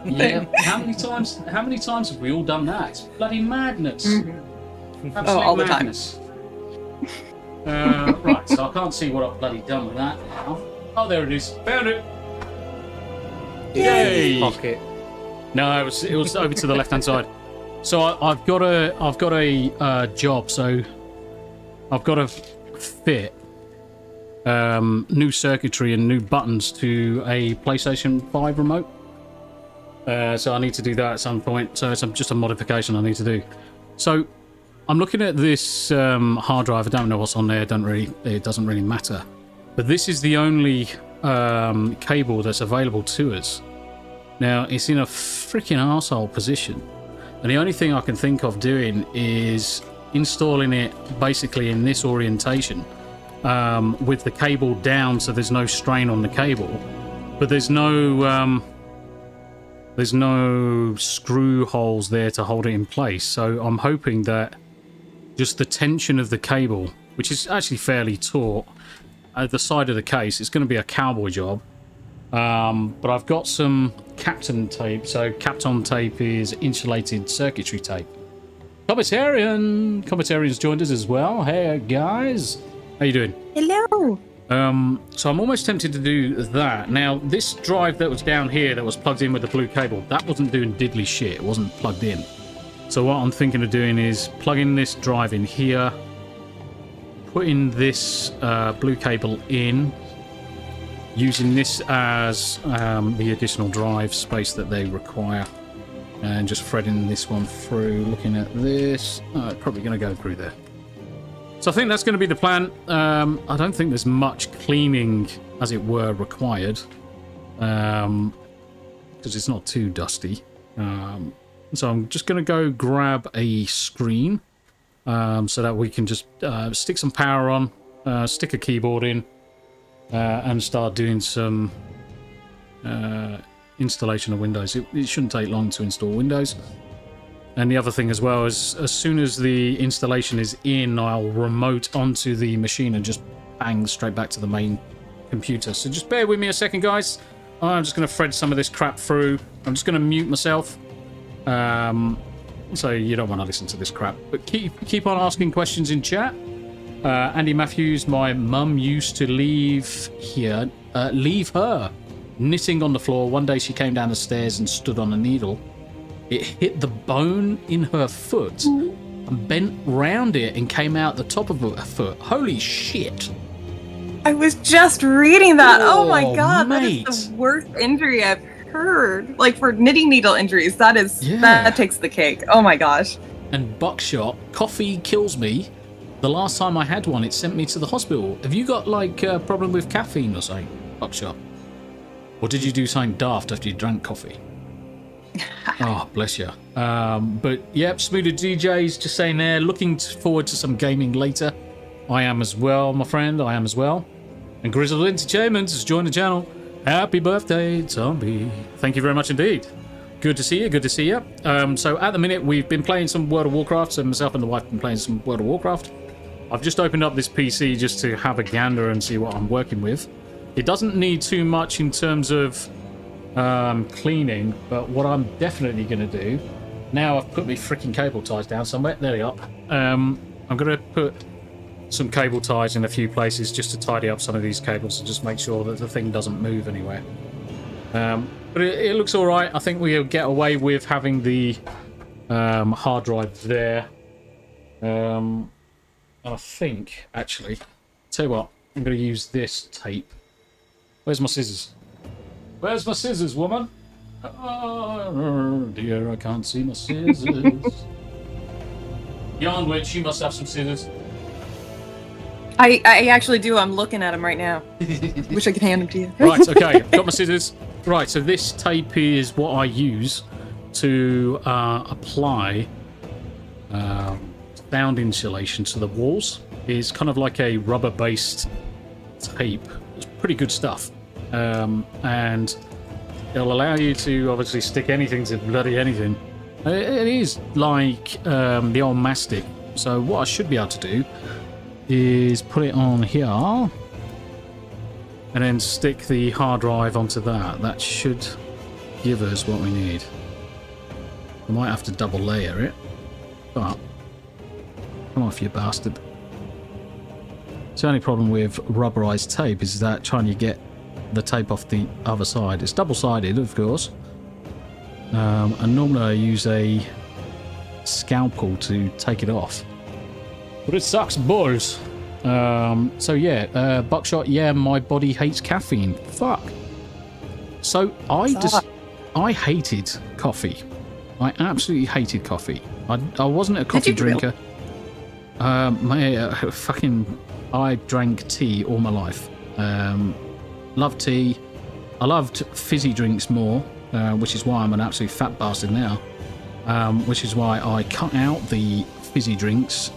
Yeah. How many times have we all done that? It's bloody madness. Mm-hmm. All madness. the time. Right, so I can't see what I've bloody done with that now. Oh, there it is. Found it. Yay! Pocket. No, it was over to the left-hand side. So I've got a job. So I've got to fit new circuitry and new buttons to a PlayStation 5 remote. So I need to do that at some point. So it's just a modification I need to do. So I'm looking at this hard drive. I don't know what's on there. It doesn't really matter. But this is the only cable that's available to us. Now, it's in a freaking arsehole position. And the only thing I can think of doing is installing it basically in this orientation with the cable down so there's no strain on the cable. But there's no screw holes there to hold it in place. So I'm hoping that just the tension of the cable, which is actually fairly taut, at the side of the case, it's going to be a cowboy job. But I've got some Kapton tape. So Kapton tape is insulated circuitry tape. Commentarian's joined us as well. Hey guys, how you doing? Hello. So I'm almost tempted to do that. Now, this drive that was down here that was plugged in with the blue cable, that wasn't doing diddly shit. It wasn't plugged in. So what I'm thinking of doing is plugging this drive in here, putting this blue cable in, using this as the additional drive space that they require, and just threading this one through, looking at this. Probably going to go through there. So I think that's going to be the plan. I don't think there's much cleaning, as it were, required, because it's not too dusty. So I'm just going to go grab a screen so that we can just stick some power on, stick a keyboard in, and start doing some installation of Windows. It shouldn't take long to install Windows. And the other thing as well is, as soon as the installation is in, I'll remote onto the machine and just bang straight back to the main computer. So just bear with me a second, guys. I'm just going to thread some of this crap through. I'm just going to mute myself. So you don't want to listen to this crap. But keep on asking questions in chat. Andy Matthews, my mum used to leave her knitting on the floor. One day she came down the stairs and stood on a needle. It hit the bone in her foot and bent round it and came out the top of her foot. Holy shit. I was just reading that. Oh my god, mate. that is the worst injury I've heard. Like for knitting needle injuries, that takes the cake. Oh my gosh. And buckshot, coffee kills me. The last time I had one, it sent me to the hospital. Have you got like a problem with caffeine or something, buckshot? Or did you do something daft after you drank coffee? Oh, bless you. But yep, Smoother DJ's just saying there, looking forward to some gaming later. I am as well, my friend. I am as well. And Grizzled Entertainment has joined the channel. Happy birthday, Tombi. Thank you very much indeed. Good to see you. Good to see you. So at the minute, we've been playing some World of Warcraft. So myself and the wife have been playing some World of Warcraft. I've just opened up this PC just to have a gander and see what I'm working with. It doesn't need too much in terms of cleaning, but what I'm definitely going to do, now I've put my freaking cable ties down somewhere. There they are. I'm going to put some cable ties in a few places just to tidy up some of these cables and just make sure that the thing doesn't move anywhere. But it looks all right. I think we'll get away with having the hard drive there. And I think, actually, tell you what, I'm going to use this tape. Where's my scissors? Where's my scissors, woman? Oh, dear, I can't see my scissors. Yarn Witch, you must have some scissors. I actually do. I'm looking at them right now. Wish I could hand them to you. Right, okay. Got my scissors. Right, so this tape is what I use to apply sound insulation to the walls. It's kind of like a rubber-based tape. It's pretty good stuff. And it'll allow you to obviously stick anything to bloody anything. It is like the old mastic. So what I should be able to do is put it on here and then stick the hard drive onto that. That should give us what we need. I might have to double layer it, but come off, you bastard. The only problem with rubberized tape is that trying to get the tape off the other side. It's double-sided, of course, and normally I use a scalpel to take it off, but it sucks balls. So yeah, buckshot, yeah, my body hates caffeine. Fuck. So I hated coffee. I absolutely hated coffee. I wasn't a coffee drinker. I drank tea all my life. Loved tea. I loved fizzy drinks more, which is why I'm an absolute fat bastard now. Which is why I cut out the fizzy drinks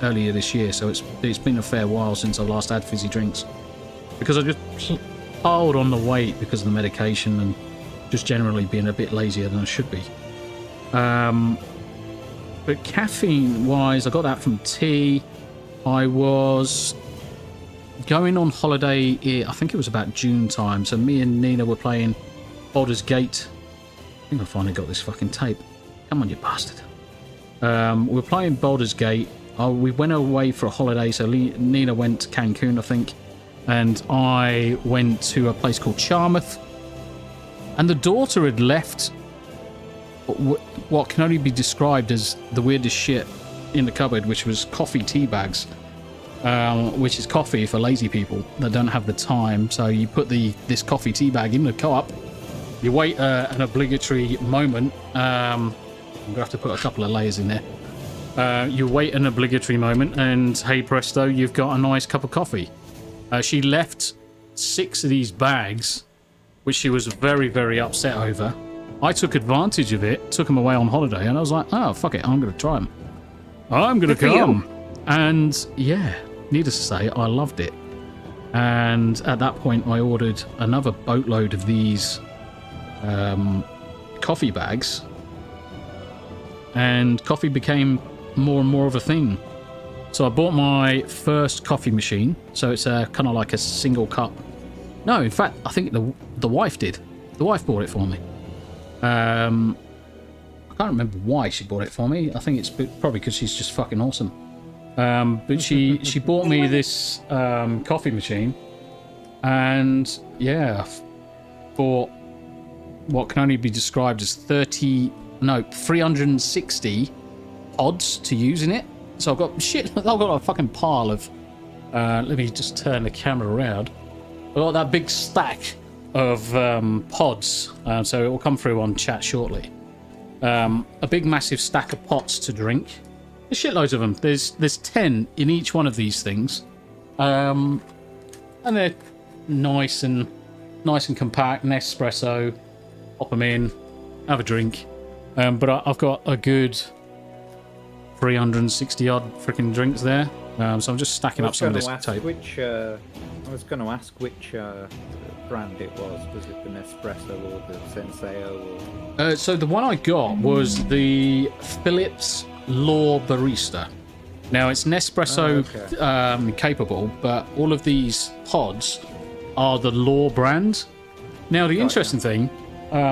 earlier this year. So it's been a fair while since I last had fizzy drinks, because I just piled on the weight because of the medication and just generally being a bit lazier than I should be. But caffeine-wise, I got that from tea. I was going on holiday, I think it was about June time, so me and Nina were playing Baldur's Gate. I think I finally got this fucking tape. Come on, you bastard. We were playing Baldur's Gate. We went away for a holiday, so Nina went to Cancun, I think, and I went to a place called Charmouth. And the daughter had left what can only be described as the weirdest shit in the cupboard, which was coffee tea bags, which is coffee for lazy people that don't have the time. So you put this coffee tea bag in the co-op, you wait an obligatory moment. I'm gonna have to put a couple of layers in there. You wait an obligatory moment, and hey presto, you've got a nice cup of coffee. She left 6 of these bags, which she was very, very upset over. I took advantage of it, took them away on holiday, and I was like, oh, fuck it, I'm going to try them. I'm going to come. And yeah, needless to say, I loved it. And at that point, I ordered another boatload of these coffee bags, and coffee became more and more of a thing. So I bought my first coffee machine. So it's kind of like a single cup. No, in fact, I think the wife did. The wife bought it for me. I can't remember why she bought it for me. I think it's probably because she's just fucking awesome. But she bought me this coffee machine, and yeah, for what can only be described as 360 pods to use in it. So I've got I've got a fucking pile of. Let me just turn the camera around. I've got that big stack of pods. So it will come through on chat shortly. A big massive stack of pots to drink. There's shitloads of them. There's 10 in each one of these things, and they're nice and compact. Nespresso, pop them in, have a drink. But I've got a good 360 odd freaking drinks there. So I'm just stacking up some of this tape. I was going to ask which brand it was. Was it the Nespresso or the Senseo? Or... So the one I got was the Philips Law Barista. Now it's Nespresso capable, but all of these pods are the Law brand. Now the interesting thing,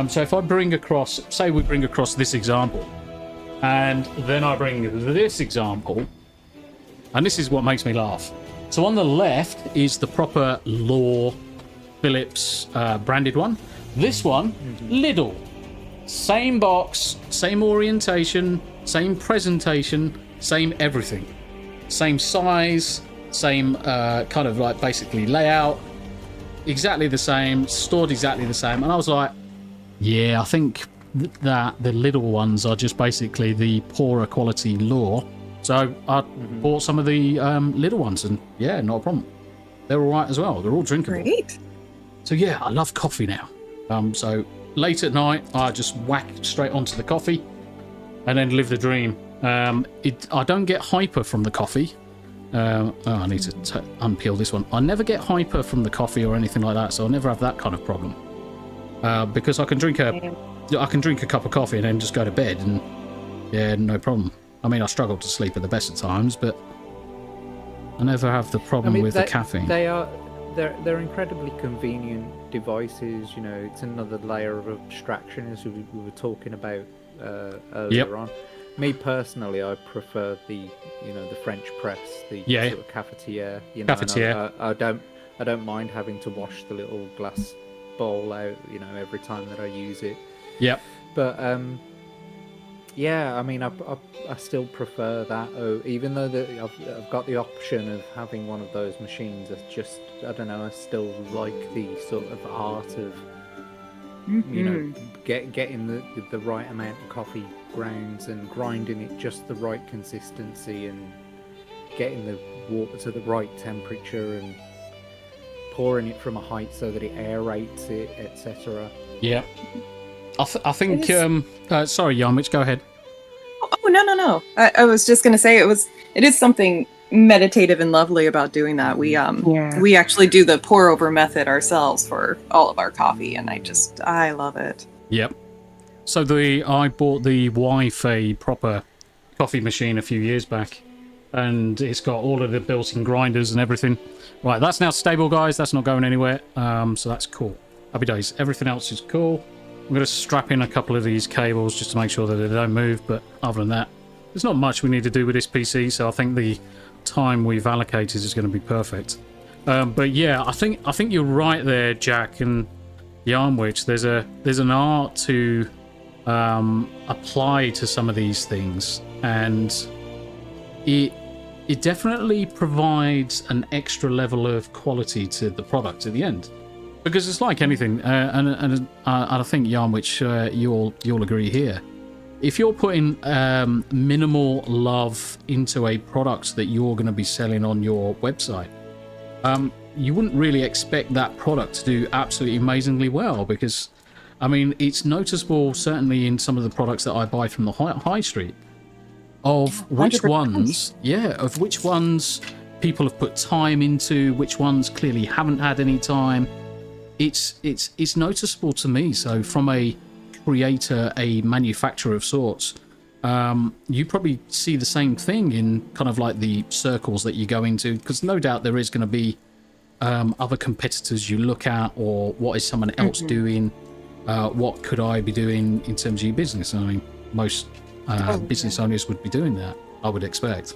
so if I bring across, say we bring across this example, and then I bring this example, and this is what makes me laugh. So on the left is the proper Law Philips branded one. This one, Lidl. Same box, same orientation, same presentation, same everything. Same size, same kind of like basically layout. Exactly the same, stored exactly the same. And I was like, yeah, I think that the Lidl ones are just basically the poorer quality Law. So I bought some of the Lidl ones, and yeah, not a problem. They're all right as well. They're all drinkable. Great. So yeah, I love coffee now. So late at night, I just whack straight onto the coffee, and then live the dream. I don't get hyper from the coffee. I need to unpeel this one. I never get hyper from the coffee or anything like that, so I never have that kind of problem. Because I can drink a cup of coffee and then just go to bed, and yeah, no problem. I mean, I struggle to sleep at the best of times, but I never have the problem with the caffeine. They're incredibly convenient devices. You know, it's another layer of abstraction, as we were talking about earlier on. Me personally, I prefer the French press, the sort of cafetiere. Cafetiere. I don't mind having to wash the little glass bowl out, every time that I use it. Yep. But yeah, I mean, I still prefer that. Even though I've got the option of having one of those machines, I don't know. I still like the sort of art of getting the right amount of coffee grounds and grinding it just the right consistency and getting the water to the right temperature and pouring it from a height so that it aerates it, etc. Yeah. I think sorry, Yarmich, go ahead. Oh no. I was just gonna say it is something meditative and lovely about doing that. We actually do the pour over method ourselves for all of our coffee, and I love it. Yep. So I bought the Wi-Fi proper coffee machine a few years back, and it's got all of the built-in grinders and everything. Right, that's now stable, guys. That's not going anywhere. So that's cool. Happy days. Everything else is cool. I'm going to strap in a couple of these cables just to make sure that they don't move, but other than that, there's not much we need to do with this PC, so I think the time we've allocated is going to be perfect. But yeah, I think you're right there, Jack and Yarmwich. There's an art to apply to some of these things, and it definitely provides an extra level of quality to the product at the end. Because it's like anything, and I think, Yarmwich, you'll agree here. If you're putting minimal love into a product that you're going to be selling on your website, you wouldn't really expect that product to do absolutely amazingly well, because, I mean, it's noticeable, certainly in some of the products that I buy from the high street, of which 100%. Of which ones people have put time into, which ones clearly haven't had any time. it's noticeable to me. So from a creator, a manufacturer of sorts, you probably see the same thing in kind of like the circles that you go into, because no doubt there is going to be other competitors you look at, or what is someone else doing, what could I be doing in terms of your business. I mean, most business owners would be doing that, I would expect.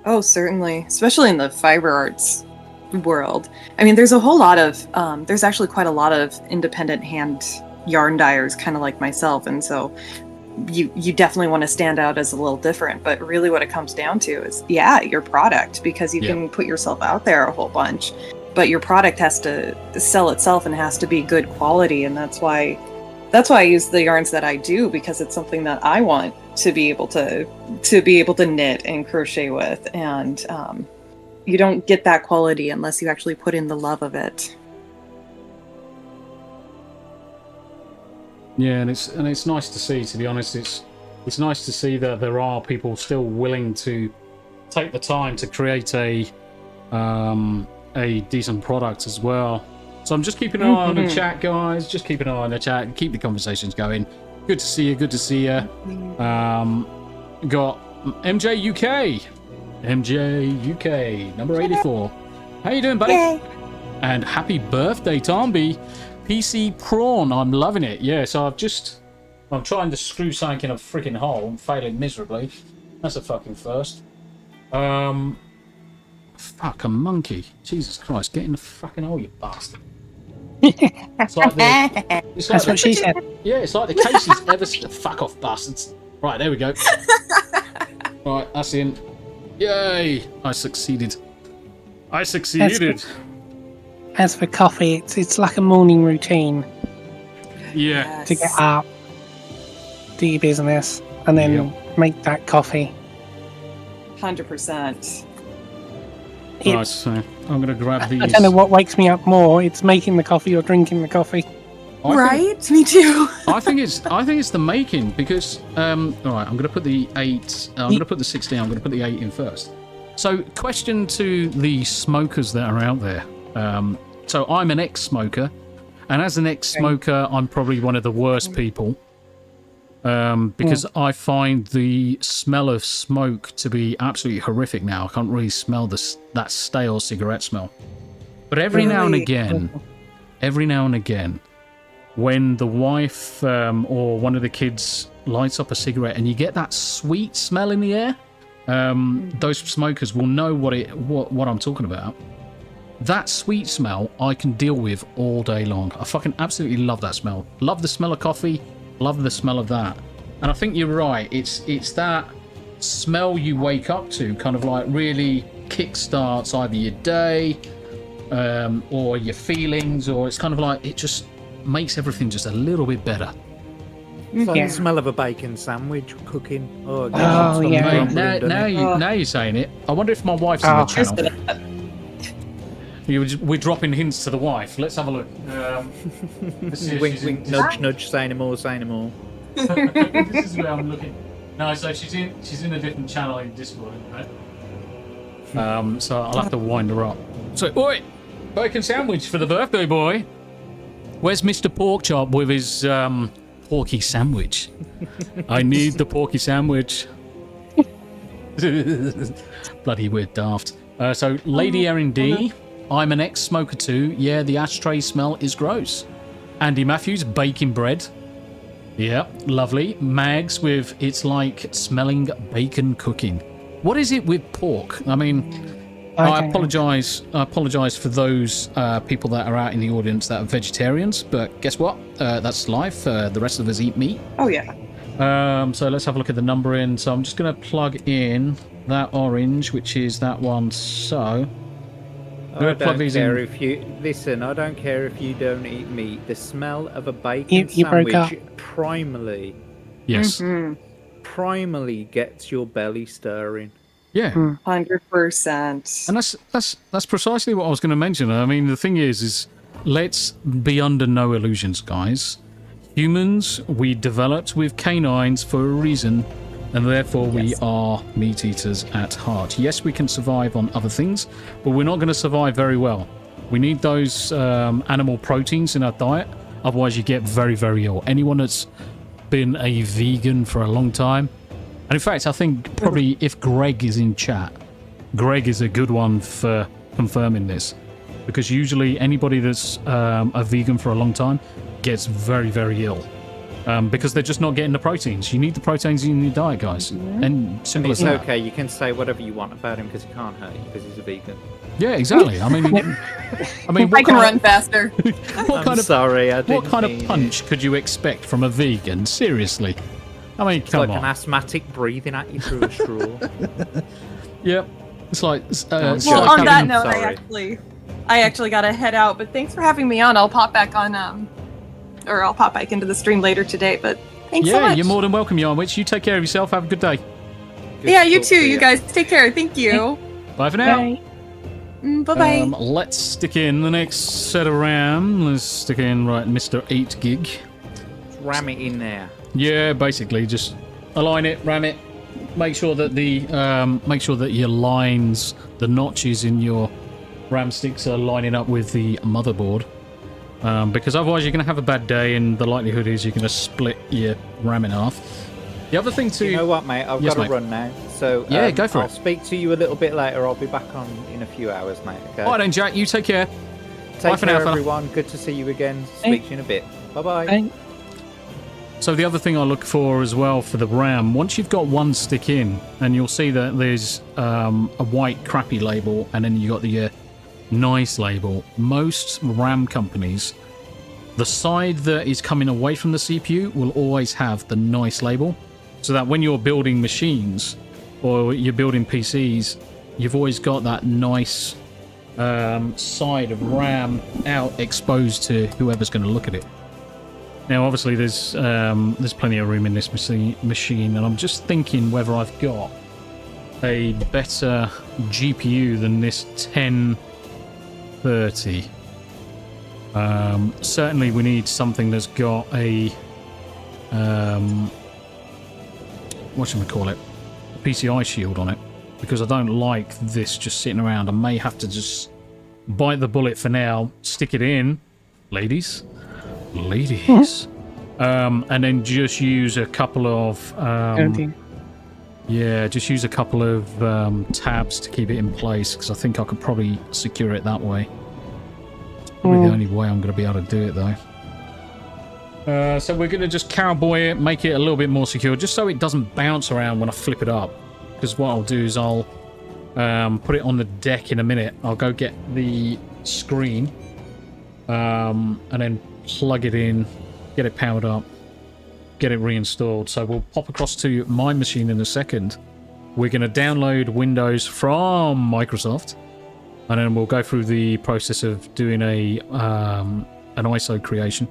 Oh, certainly, especially in the fiber arts world. I mean, there's a whole lot of there's actually quite a lot of independent hand yarn dyers, kind of like myself, and so you definitely want to stand out as a little different. But really what it comes down to is your product, because you can put yourself out there a whole bunch, but your product has to sell itself and has to be good quality. And that's why I use the yarns that I do, because it's something that I want to be able to knit and crochet with, and you don't get that quality unless you actually put in the love of it. Yeah, and it's nice to see. To be honest, it's nice to see that there are people still willing to take the time to create a decent product as well. So I'm just keeping an eye on the chat, guys. Just keep an eye on the chat and keep the conversations going. Good to see you. Good to see you. Got MJ UK, number 84. How you doing, buddy? Yay. And happy birthday, Tombi. PC Prawn, I'm loving it. Yeah, so I'm trying to screw something in a freaking hole and failing miserably. That's a fucking first. Fuck, a monkey. Jesus Christ, get in the fucking hole, you bastard. It's like that's what she said. Yeah, it's like the case is ever... Fuck off, bastards. Right, there we go. Right, that's in. Yay! I succeeded. As for coffee, it's like a morning routine. Yeah. To get up, do your business, and then make that coffee. 100%. Right, so I'm going to grab these. I don't know what wakes me up more. It's making the coffee or drinking the coffee. Me too. I think it's the making, because all right, I'm going to put the 8. I'm going to put the 16. I'm going to put the 8 in first. So, question to the smokers that are out there. So I'm an ex-smoker, and as an ex-smoker, I'm probably one of the worst people, because I find the smell of smoke to be absolutely horrific now. I can't really smell that stale cigarette smell. But every now and again, when the wife or one of the kids lights up a cigarette and you get that sweet smell in the air, those smokers will know what I'm talking about. That sweet smell I can deal with all day long. I fucking absolutely love that smell. Love the smell of coffee. Love the smell of that. And I think you're right. It's that smell you wake up to, kind of like really kickstarts either your day or your feelings, or it's kind of like it just makes everything just a little bit better. It's like the smell of a bacon sandwich cooking. Oh yeah. Mate, now you're saying it. I wonder if my wife's in the channel. We're dropping hints to the wife. Let's have a look. Wink, wink, nudge, nudge. Say no more. This is where I'm looking. No, so she's in a different channel in Discord, right? So I'll have to wind her up. So, oi, bacon sandwich for the birthday boy. Where's Mr. Porkchop with his porky sandwich? I need the porky sandwich. Bloody weird daft. So, Lady Erin D. I'm an ex-smoker too. Yeah, the ashtray smell is gross. Andy Matthews, baking bread. Yeah, lovely. Mags with it's like smelling bacon cooking. What is it with pork? I mean, I apologise for those people that are out in the audience that are vegetarians, but guess what? That's life. The rest of us eat meat. Oh, yeah. So let's have a look at the numbering. So I'm just going to plug in that orange, which is that one. So... I don't care if you listen. I don't care if you don't eat meat. The smell of a bacon sandwich primarily, primarily gets your belly stirring. Yeah, 100%. And that's precisely what I was going to mention. I mean, the thing is let's be under no illusions, guys. Humans, we developed with canines for a reason. And therefore we are meat eaters at heart. Yes, we can survive on other things, but we're not going to survive very well. We need those animal proteins in our diet. Otherwise, you get very, very ill. Anyone that's been a vegan for a long time, and in fact, I think probably if Greg is in chat, Greg is a good one for confirming this, because usually anybody that's a vegan for a long time gets very, very ill. Because they're just not getting the proteins. You need the proteins in your diet, guys. And simple as that. It's okay. You can say whatever you want about him because he can't hurt you because he's a vegan. Yeah, exactly. I mean, I can run faster. Sorry, I didn't what kind of mean punch could you expect from a vegan? Seriously. I mean, it's come like on. an asthmatic breathing at you through a straw. Yep. It's like. Well, on that note, I actually got to head out. But thanks for having me on. I'll pop back on. Or I'll pop back into the stream later today. But thanks so much. Yeah, you're more than welcome, Yarnwich. You take care of yourself. Have a good day. Yeah, you too. You guys take care. Thank you. Bye for now. Bye. Bye-bye. Let's stick in the next set of RAM. Let's stick in, right, Mr. 8 gig. Just ram it in there. Yeah, basically, just align it, ram it. Make sure that your lines, the notches in your RAM sticks are lining up with the motherboard. Because otherwise you're going to have a bad day, and the likelihood is you're going to split your RAM in half. The other thing too... You know what, mate? I've got to run now. So yeah, go for it. I'll speak to you a little bit later. I'll be back on in a few hours, mate. Okay? All right then, Jack. You take care. Take Bye for care, now, everyone. Good to see you again. Speak to you in a bit. Bye-bye. Bye. So the other thing I look for as well for the RAM, once you've got one stick in, and you'll see that there's a white crappy label, and then you got the nice label. Most RAM companies, the side that is coming away from the CPU will always have the nice label, so that when you're building machines or you're building PCs, you've always got that nice side of RAM out exposed to whoever's going to look at it. Now, obviously, there's plenty of room in this machine, and I'm just thinking whether I've got a better GPU than this 1030. Certainly, we need something that's got a whatchamacallit, a PCI shield on it, because I don't like this just sitting around. I may have to just bite the bullet for now, stick it in, ladies, and then just use a couple of just use a couple of tabs to keep it in place, because I think I could probably secure it that way. It's probably the only way I'm going to be able to do it, though. So we're going to just cowboy it, make it a little bit more secure, just so it doesn't bounce around when I flip it up. Because what I'll do is I'll put it on the deck in a minute. I'll go get the screen and then plug it in, get it powered up, get it reinstalled. So we'll pop across to my machine in a second. We're going to download Windows from Microsoft, and then we'll go through the process of doing an ISO creation.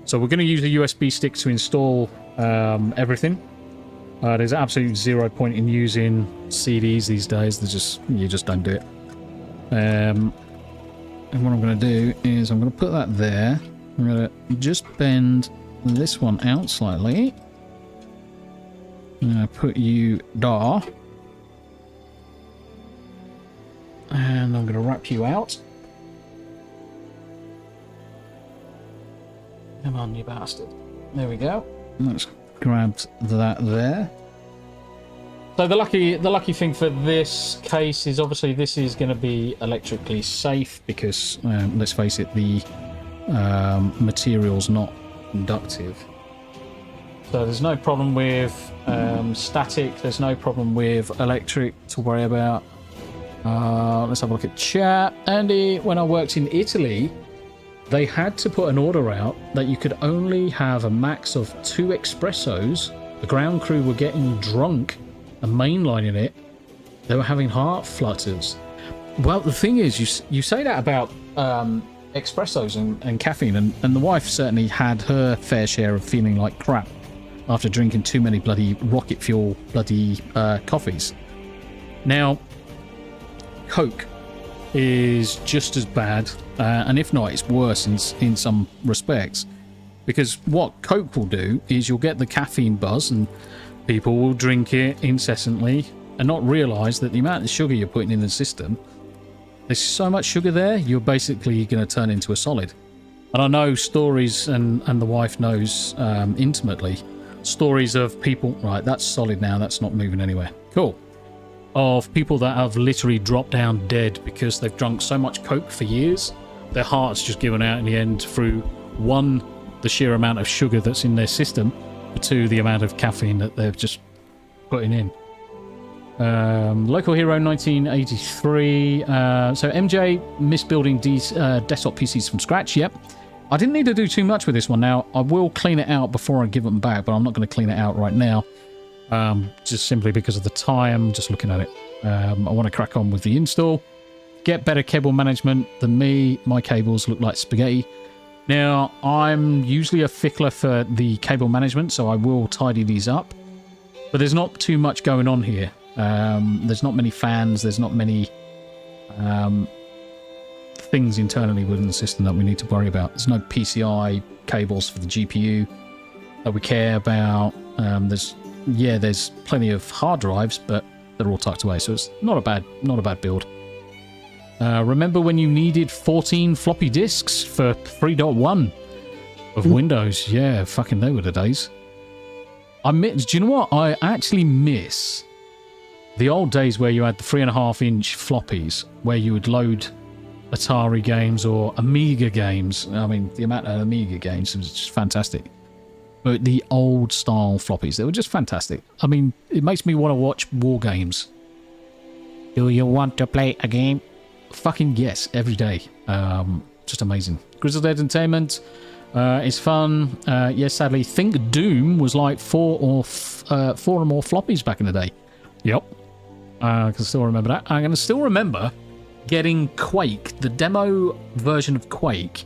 So we're going to use a USB stick to install everything. There's absolutely zero point in using CDs these days. You just don't do it. And what I'm going to do is I'm going to put that there. I'm going to just bend this one out slightly. I'm going to put you there. And I'm going to wrap you out. Come on, you bastard. There we go. Let's grab that there. So the lucky thing for this case is obviously this is going to be electrically safe, because let's face it, the material's not conductive. So there's no problem with static. There's no problem with electric to worry about. Let's have a look at chat. Andy, when I worked in Italy, they had to put an order out that you could only have a max of 2 espressos. The ground crew were getting drunk and mainlining it. They were having heart flutters. Well, the thing is, you say that about espressos and caffeine, and the wife certainly had her fair share of feeling like crap after drinking too many bloody rocket fuel bloody coffees. Now, Coke is just as bad, and if not, it's worse in some respects, because what Coke will do is you'll get the caffeine buzz, and people will drink it incessantly and not realise that the amount of sugar you're putting in the system There's so much sugar there, you're basically going to turn into a solid. And I know stories, and the wife knows intimately, stories of people... Right, that's solid now. That's not moving anywhere. Cool. Of people that have literally dropped down dead because they've drunk so much Coke for years, their heart's just given out in the end through, one, the sheer amount of sugar that's in their system, but two, the amount of caffeine that they've just putting in. Local Hero 1983. So MJ, misbuilding desktop PCs from scratch. Yep. I didn't need to do too much with this one. Now, I will clean it out before I give them back, but I'm not going to clean it out right now. Just simply because of the time, just looking at it. I want to crack on with the install. Get better cable management than me. My cables look like spaghetti. Now, I'm usually a fickler for the cable management, so I will tidy these up. But there's not too much going on here. There's not many fans. There's not many things internally within the system that we need to worry about. There's no PCI cables for the GPU that we care about. There's plenty of hard drives, but they're all tucked away, so it's not a bad build. Remember when you needed 14 floppy disks for 3.1 of Windows? Yeah, fucking they were the days. Do you know what? I actually miss the old days where you had the 3.5-inch floppies, where you would load Atari games or Amiga games. I mean, the amount of Amiga games was just fantastic. But the old style floppies, they were just fantastic. I mean, it makes me want to watch war games. Do you want to play a game? Fucking yes, every day. Just amazing. Grizzled Entertainment is fun. Yes, sadly, think Doom was like 4 or more floppies back in the day. Yep. I can still remember that. I can still remember getting Quake, the demo version of Quake,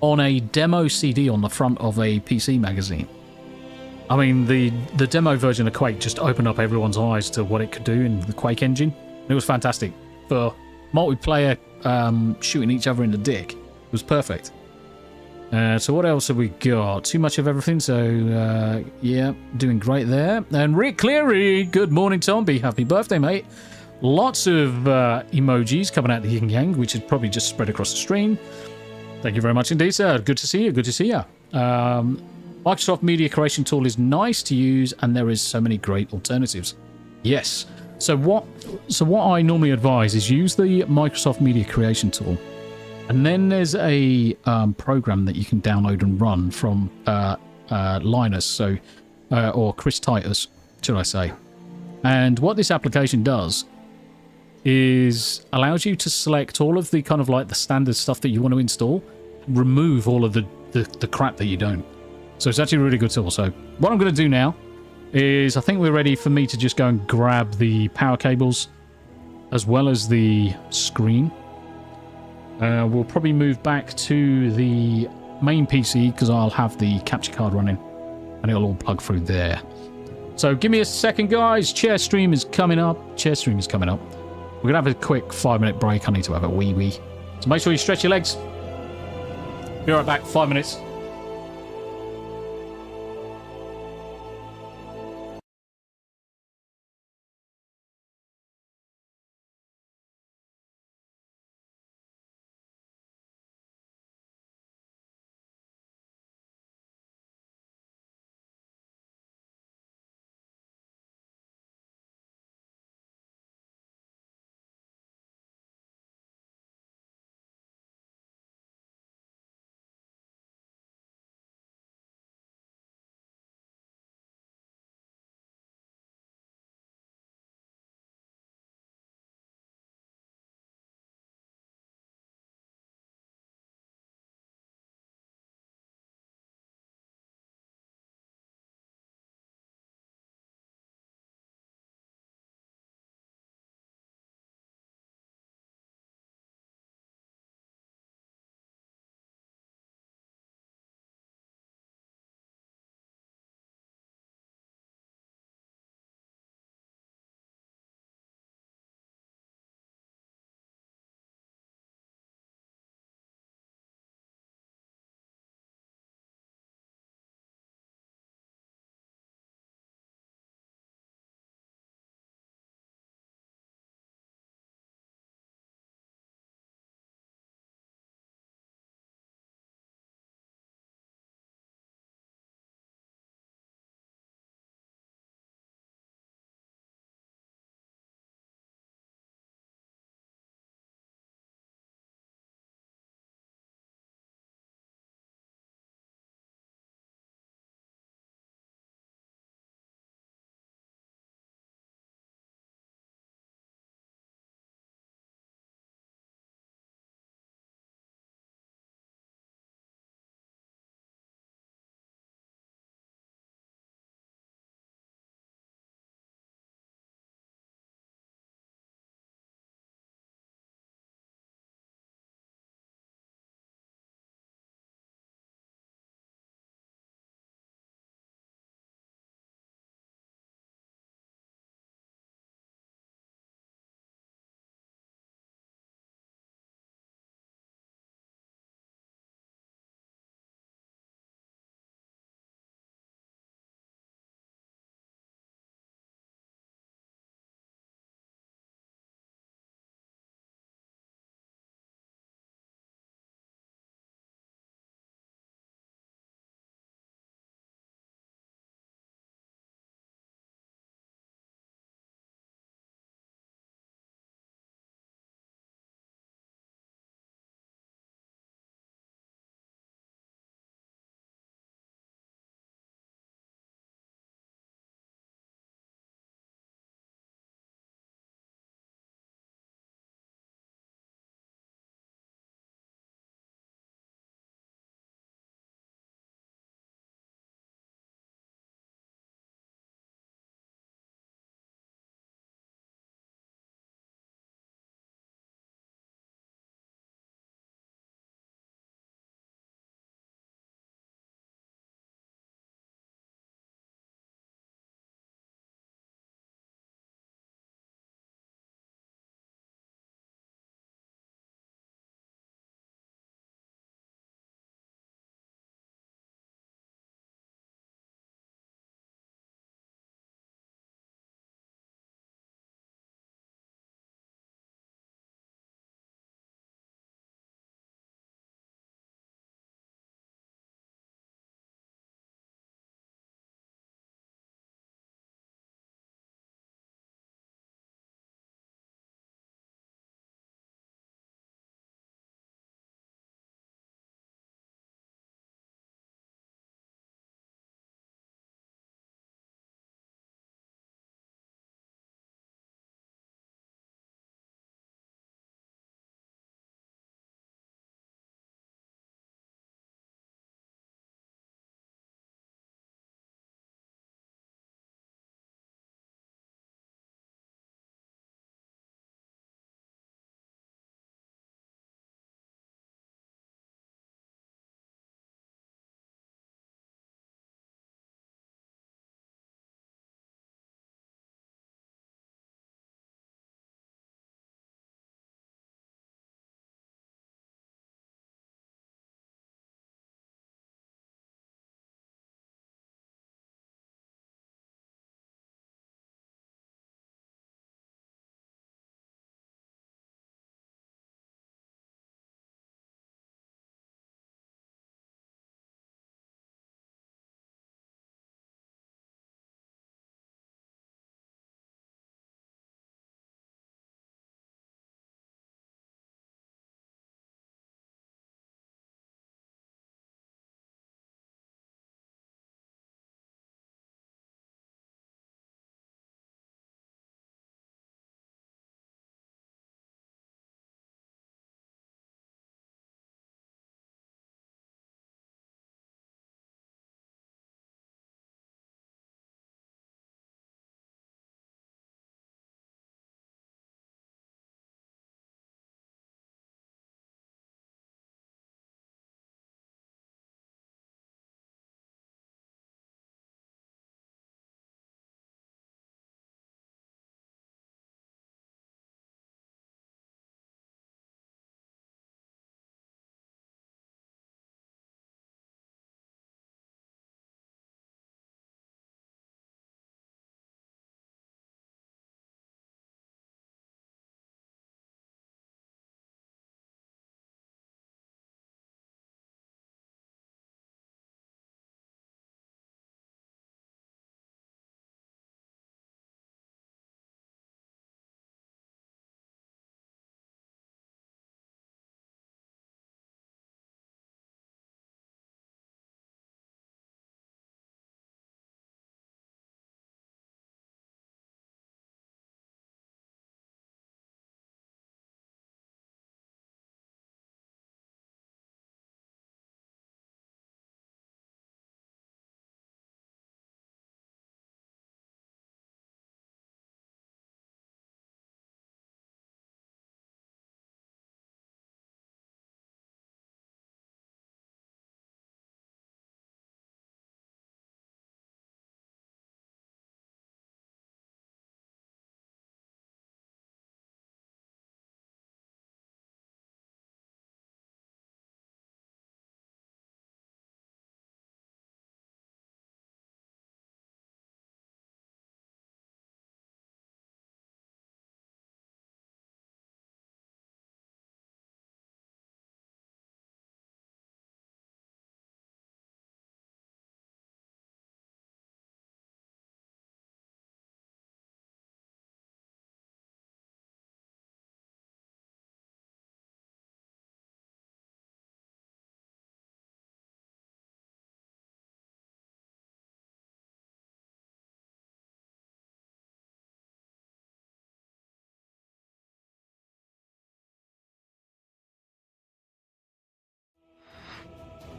on a demo CD on the front of a PC magazine. I mean, the demo version of Quake just opened up everyone's eyes to what it could do in the Quake engine. It was fantastic. For multiplayer shooting each other in the dick, it was perfect. So what else have we got? Too much of everything, so yeah, doing great there. And Rick Cleary, good morning, Tombi. Happy birthday, mate. Lots of emojis coming out the yin yang, which is probably just spread across the stream. Thank you very much indeed, sir. Good to see you. Good to see you. Microsoft Media Creation Tool is nice to use, and there is so many great alternatives. Yes. So what I normally advise is use the Microsoft Media Creation Tool, and then there's a program that you can download and run from Linus, or Chris Titus, should I say. And what this application does is allows you to select all of the kind of like the standard stuff that you want to install, remove all of the crap that you don't. So it's actually a really good tool. So what I'm going to do now is I think we're ready for me to just go and grab the power cables as well as the screen. We'll probably move back to the main PC because I'll have the capture card running and it'll all plug through there. So give me a second, guys. Chair stream is coming up. We're going to have a quick 5-minute break. I need to have a wee. So make sure you stretch your legs. Be right back. 5 minutes.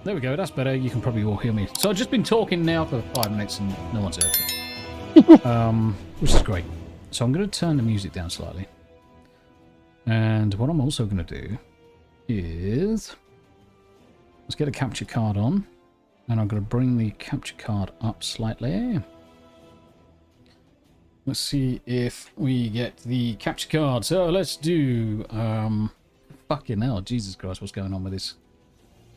There we go. That's better. You can probably all hear me. So I've just been talking now for 5 minutes and no one's heard me. Which is great. So I'm going to turn the music down slightly. And what I'm also going to do is... let's get a capture card on. And I'm going to bring the capture card up slightly. Let's see if we get the capture card. So let's do... fucking hell. Jesus Christ, what's going on with this?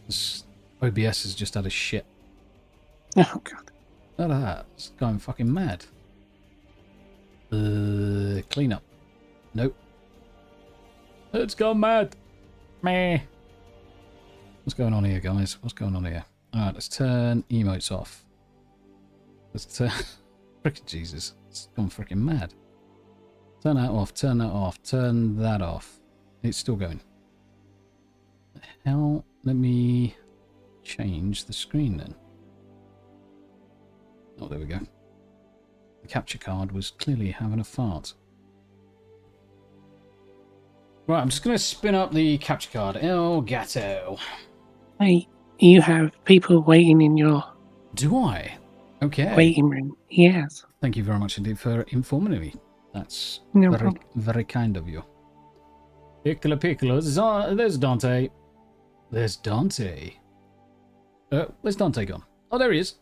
This OBS has just had a shit. Oh, God. Look at that. It's going fucking mad. Clean up. Nope. It's gone mad. Meh. What's going on here, guys? What's going on here? Alright, let's turn emotes off. Let's turn... frickin' Jesus. It's gone freaking mad. Turn that off, turn that off, turn that off. It's still going. How? Let me change the screen then. Oh, there we go. The capture card was clearly having a fart. Right, I'm just going to spin up the capture card. El Gato. Hey, you have people waiting in your... Do I? Okay. Waiting room. Yes. Thank you very much indeed for informing me. That's no very, problem. Very kind of you. Piccolo. There's Dante. There's Dante. Where's Dante gone? Oh, there he is.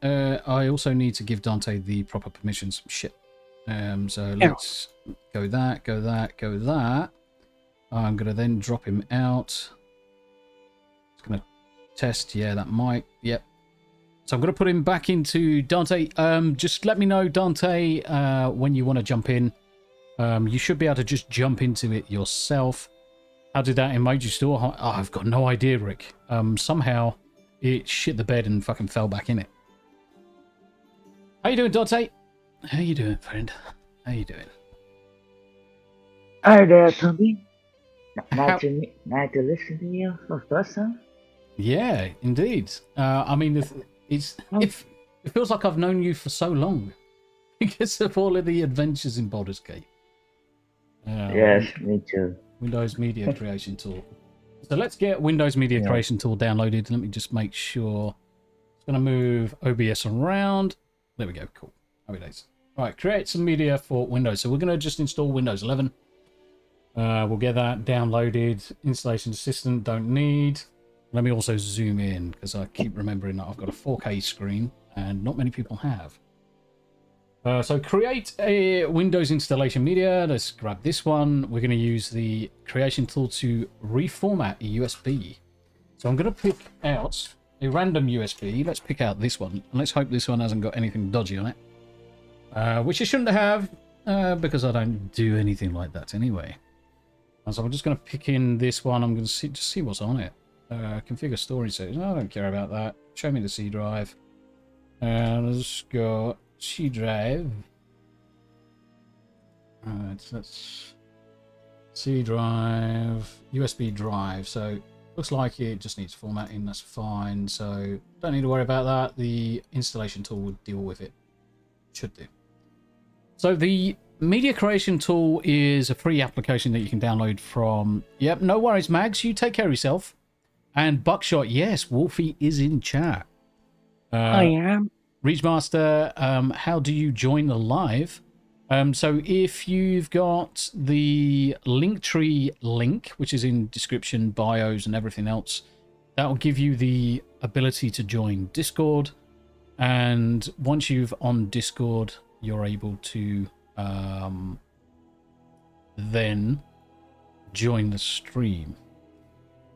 I also need to give Dante the proper permissions. Shit. So let's go that, go that, go that. I'm going to then drop him out. Just going to test. Yeah, that might. Yep. So I'm going to put him back into Dante. Just let me know, Dante, when you want to jump in. You should be able to just jump into it yourself. How did that emoji store? Oh, I've got no idea, Rick. Somehow it shit the bed and fucking fell back in it. How you doing, Dante? How you doing, friend? How you doing? Hi there, Tombi. Nice to listen to you for the first time. Yeah, indeed. I mean, it feels like I've known you for so long because of all of the adventures in Baldur's Gate. Yes, me too. Windows Media Creation Tool. So let's get Windows Media Creation Tool downloaded. Let me just make sure. It's going to move OBS around. There we go. Cool. Happy days. Right, create some media for Windows. So we're going to just install Windows 11. We'll get that downloaded. Installation assistant, don't need. Let me also zoom in because I keep remembering that I've got a 4K screen and not many people have. So create a Windows installation media. Let's grab this one. We're going to use the creation tool to reformat a USB. So I'm going to pick out a random USB. Let's pick out this one. And let's hope this one hasn't got anything dodgy on it. Which it shouldn't have because I don't do anything like that anyway. And so I'm just going to pick in this one. I'm going to just see what's on it. Configure storage settings. I don't care about that. Show me the C drive. Let's go C drive. Alright, let's C drive, USB drive. So looks like it just needs formatting. That's fine. So don't need to worry about that. The installation tool will deal with it. Should do. So the Media Creation Tool is a free application that you can download from. Yep, no worries, Mags. You take care of yourself. And Buckshot, yes, Wolfie is in chat. I am. Reachmaster, how do you join the live? So if you've got the Linktree link, which is in description, bios, and everything else, that will give you the ability to join Discord. And once you've on Discord, you're able to then join the stream.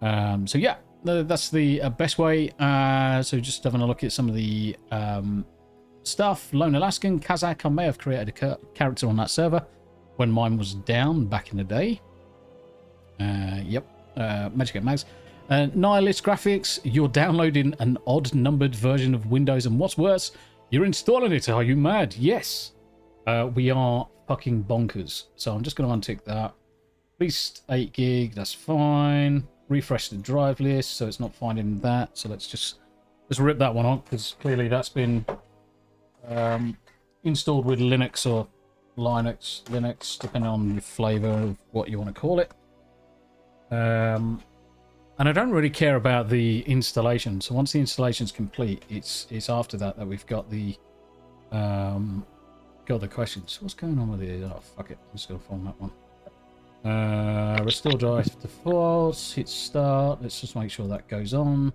So yeah, that's the best way. So just having a look at some of the stuff. Lone Alaskan, Kazakh, I may have created a character on that server when mine was down back in the day. Yep, Magic at Mags. Nihilist Graphics, you're downloading an odd numbered version of Windows, and what's worse, you're installing it. Are you mad? Yes, we are fucking bonkers. So I'm just going to untick that. At least 8 gig, that's fine. Refresh the drive list so it's not finding that. So let's rip that one on because clearly that's been installed with Linux or Linux, depending on the flavor of what you want to call it. And And I don't really care about the installation. So once the installation's complete, it's after that we've got the questions. What's going on with it? Oh, fuck it. I'm just going to form that one. Restore drive defaults. Hit start. Let's just make sure that goes on.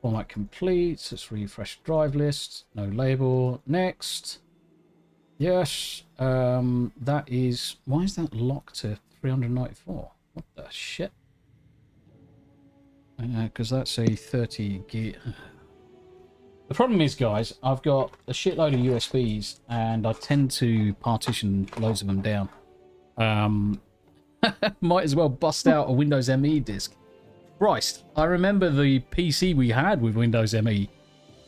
Format complete. Let's refresh drive list. No label. Next. Yes. That is... Why is that locked to 394? What the shit? Because that's a 30 gig. The problem is, guys, I've got a shitload of USBs and I tend to partition loads of them down. Might as well bust out a Windows ME disk. Christ, I remember the PC we had with Windows ME.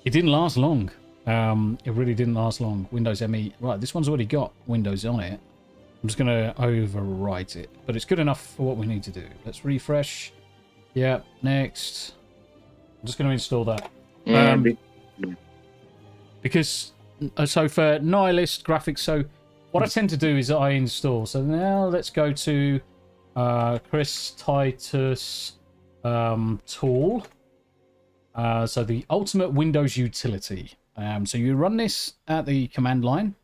It didn't last long. It really didn't last long. Windows ME. Right, this one's already got Windows on it. I'm just going to overwrite it. But it's good enough for what we need to do. Let's refresh. Yeah, next. I'm just going to install that. Because, so for Nihilist graphics, so what I tend to do is I install. So now let's go to Chris Titus tool. So the ultimate Windows utility. So you run this at the command line.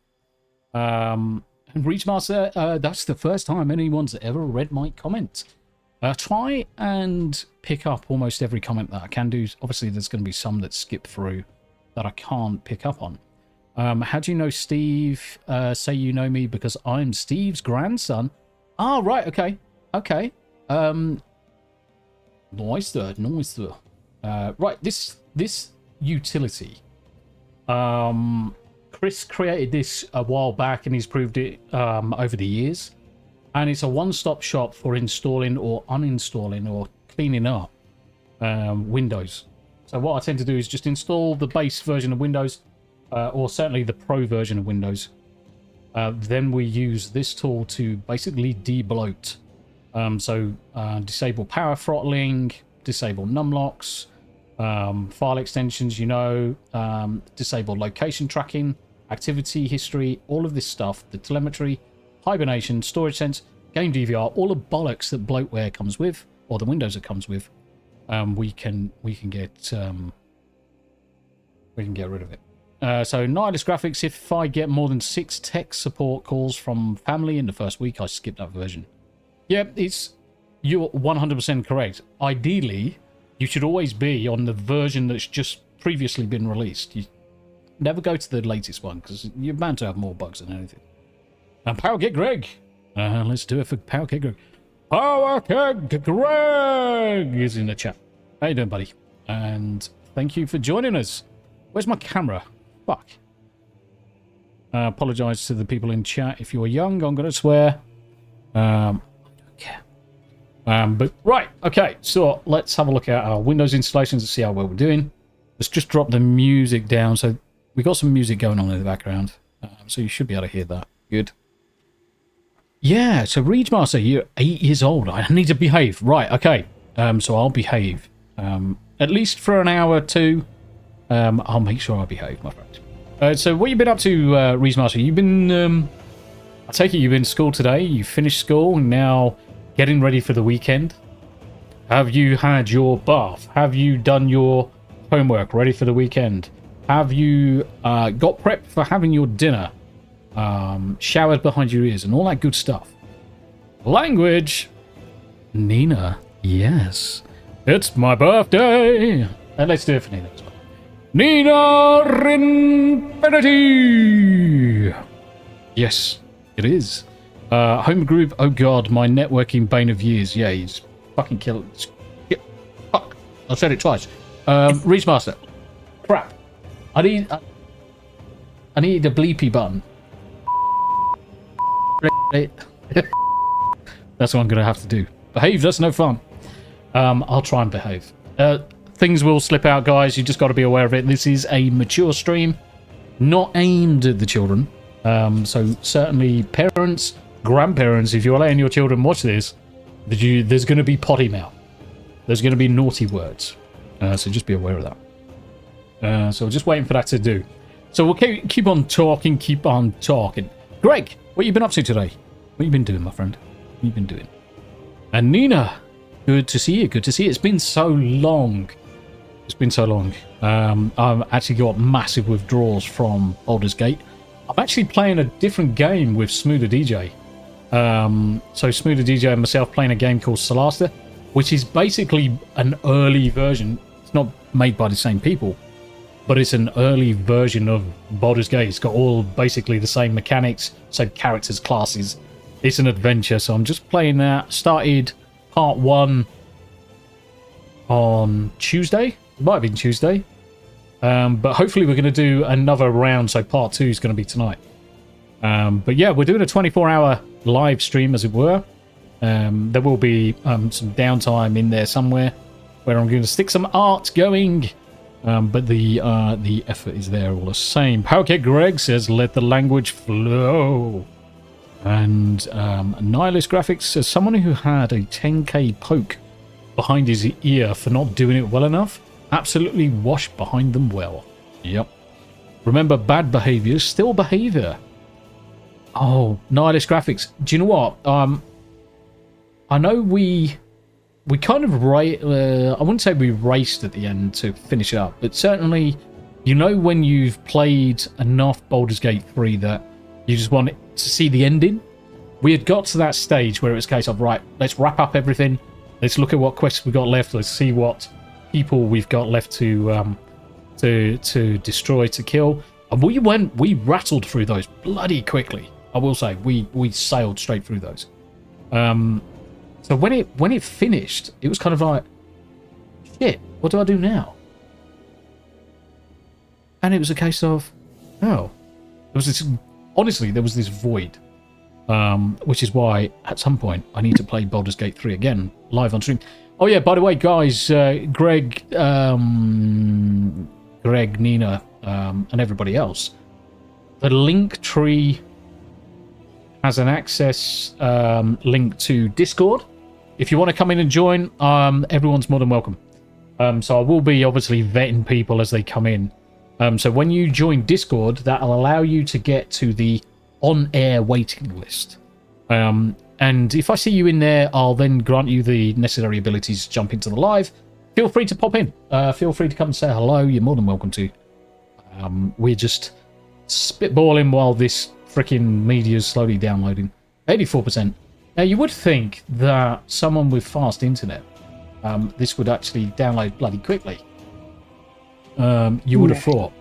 And Reachmaster, that's the first time anyone's ever read my comment. Try and pick up almost every comment that I can do. Obviously, there's going to be some that skip through that I can't pick up on. How do you know Steve? Say you know me because I'm Steve's grandson. Ah, right, okay. Okay. Nice there. Right, this utility. Chris created this a while back and he's proved it over the years. And it's a one-stop shop for installing or uninstalling or cleaning up Windows. So what I tend to do is just install the base version of Windows, or certainly the Pro version of Windows. Then we use this tool to basically de-bloat. Disable power throttling, disable numlocks, file extensions, disable location tracking, activity history, all of this stuff, the telemetry, hibernation, storage sense, game DVR, all the bollocks that bloatware comes with, or the Windows it comes with, we can get rid of it. So Nihilist graphics, if I get more than 6 tech support calls from family in the first week, I skip that version. Yeah, you're 100% correct. Ideally, you should always be on the version that's just previously been released. You never go to the latest one because you're bound to have more bugs than anything. And Power Kid Greg. Let's do it for Power Kid Greg. Power Kid Greg is in the chat. How you doing, buddy? And thank you for joining us. Where's my camera? Fuck. Apologise to the people in chat. If you're young, I'm going to swear. I don't care. But right, okay. So let's have a look at our Windows installations and see how well we're doing. Let's just drop the music down. So we got some music going on in the background. So you should be able to hear that. Good. Yeah, so Reachmaster, you're 8 years old. I need to behave. Right, okay. So I'll behave. At least for an hour or two. I'll make sure I behave, my friend. So what you been up to, Reachmaster? You've been, I take it you've been to school today. You finished school and now getting ready for the weekend. Have you had your bath? Have you done your homework ready for the weekend? Have you got prepped for having your dinner? Showered behind your ears and all that good stuff. Language. Nina, yes. It's my birthday. And let's do it for Nina as well. Nina Infinity. Yes, it is. Home group, oh god, my networking bane of years. Yeah, he's fucking killed. Yeah, fuck. I said it twice. Reachmaster. Crap. I need a bleepy button. That's what I'm going to have to do. Behave, that's no fun. I'll try and behave. Things will slip out, guys. You just got to be aware of it. This is a mature stream, not aimed at the children. So certainly parents, grandparents, if you're letting your children watch this, there's going to be potty mouth. There's going to be naughty words. So just be aware of that. So we're just waiting for that to do. So we'll keep on talking, Greg, what you been up to today? What you been doing, my friend? What you been doing? And Nina, Good to see you. Good to see you. It's been so long. It's been so long. I've actually got massive withdrawals from Baldur's Gate. I'm actually playing a different game with Smoother DJ. So Smoother DJ and myself playing a game called Solasta, which is basically an early version. It's not made by the same people, but it's an early version of Baldur's Gate. It's got all basically the same mechanics, same characters, classes. It's an adventure, so I'm just playing that. Started part 1 on Tuesday. It might have been Tuesday. But hopefully we're going to do another round, so part 2 is going to be tonight. But yeah, we're doing a 24-hour live stream, as it were. There will be some downtime in there somewhere where I'm going to stick some art going. But the effort is there all the same. Powercat Greg says, let the language flow. And Nihilist Graphics says, someone who had a 10k poke behind his ear for not doing it well enough, absolutely washed behind them well. Yep. Remember, bad behavior is still behavior. Oh, Nihilist Graphics. Do you know what? I know we kind of I wouldn't say we raced at the end to finish up, but certainly, you know, when you've played enough Baldur's Gate 3 that you just want to see the ending. We had got to that stage where it was a case of, right, let's wrap up everything. Let's look at what quests we got left. Let's see what people we've got left to destroy, to kill. And we rattled through those bloody quickly. I will say, we sailed straight through those. So when it finished, it was kind of like, shit, what do I do now? And it was a case of, oh, there was this void, which is why at some point I need to play Baldur's Gate 3 again live on stream. Oh yeah, by the way, guys, Greg, Nina, and everybody else, the link tree has an access link to Discord. If you want to come in and join, everyone's more than welcome. So I will be obviously vetting people as they come in. So when you join Discord, that'll allow you to get to the on-air waiting list. And if I see you in there, I'll then grant you the necessary abilities to jump into the live. Feel free to pop in. Feel free to come and say hello. You're more than welcome to. We're just spitballing while this freaking media is slowly downloading. 84%. Now, you would think that someone with fast internet, this would actually download bloody quickly. You would have thought.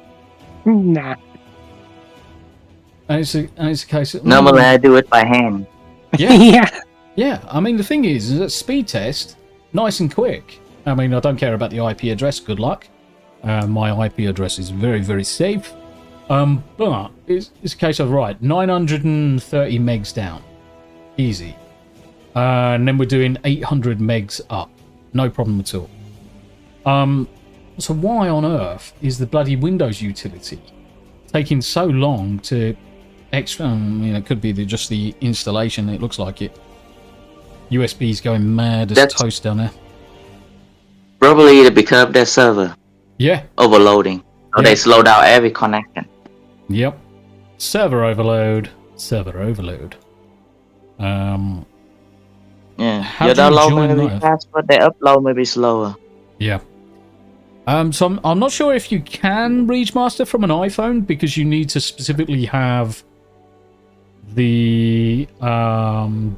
Nah. And it's a case of... Normally I do it by hand. Yeah. Yeah. Yeah, I mean, the thing is that speed test, nice and quick. I mean, I don't care about the IP address, good luck. My IP address is very, very safe. But it's a case of, right, 930 megs down. Easy. And then we're doing 800 megs up. No problem at all. So why on earth is the bloody Windows utility taking so long to it could be just the installation. It looks like it. USB's going mad as toast down there. Probably because of their server. Yeah. Overloading. So they slow down every connection. Yep. Server overload. Yeah. Your download may be fast, but the upload may be slower. Yeah. So I'm not sure if you can Regemaster from an iPhone, because you need to specifically have the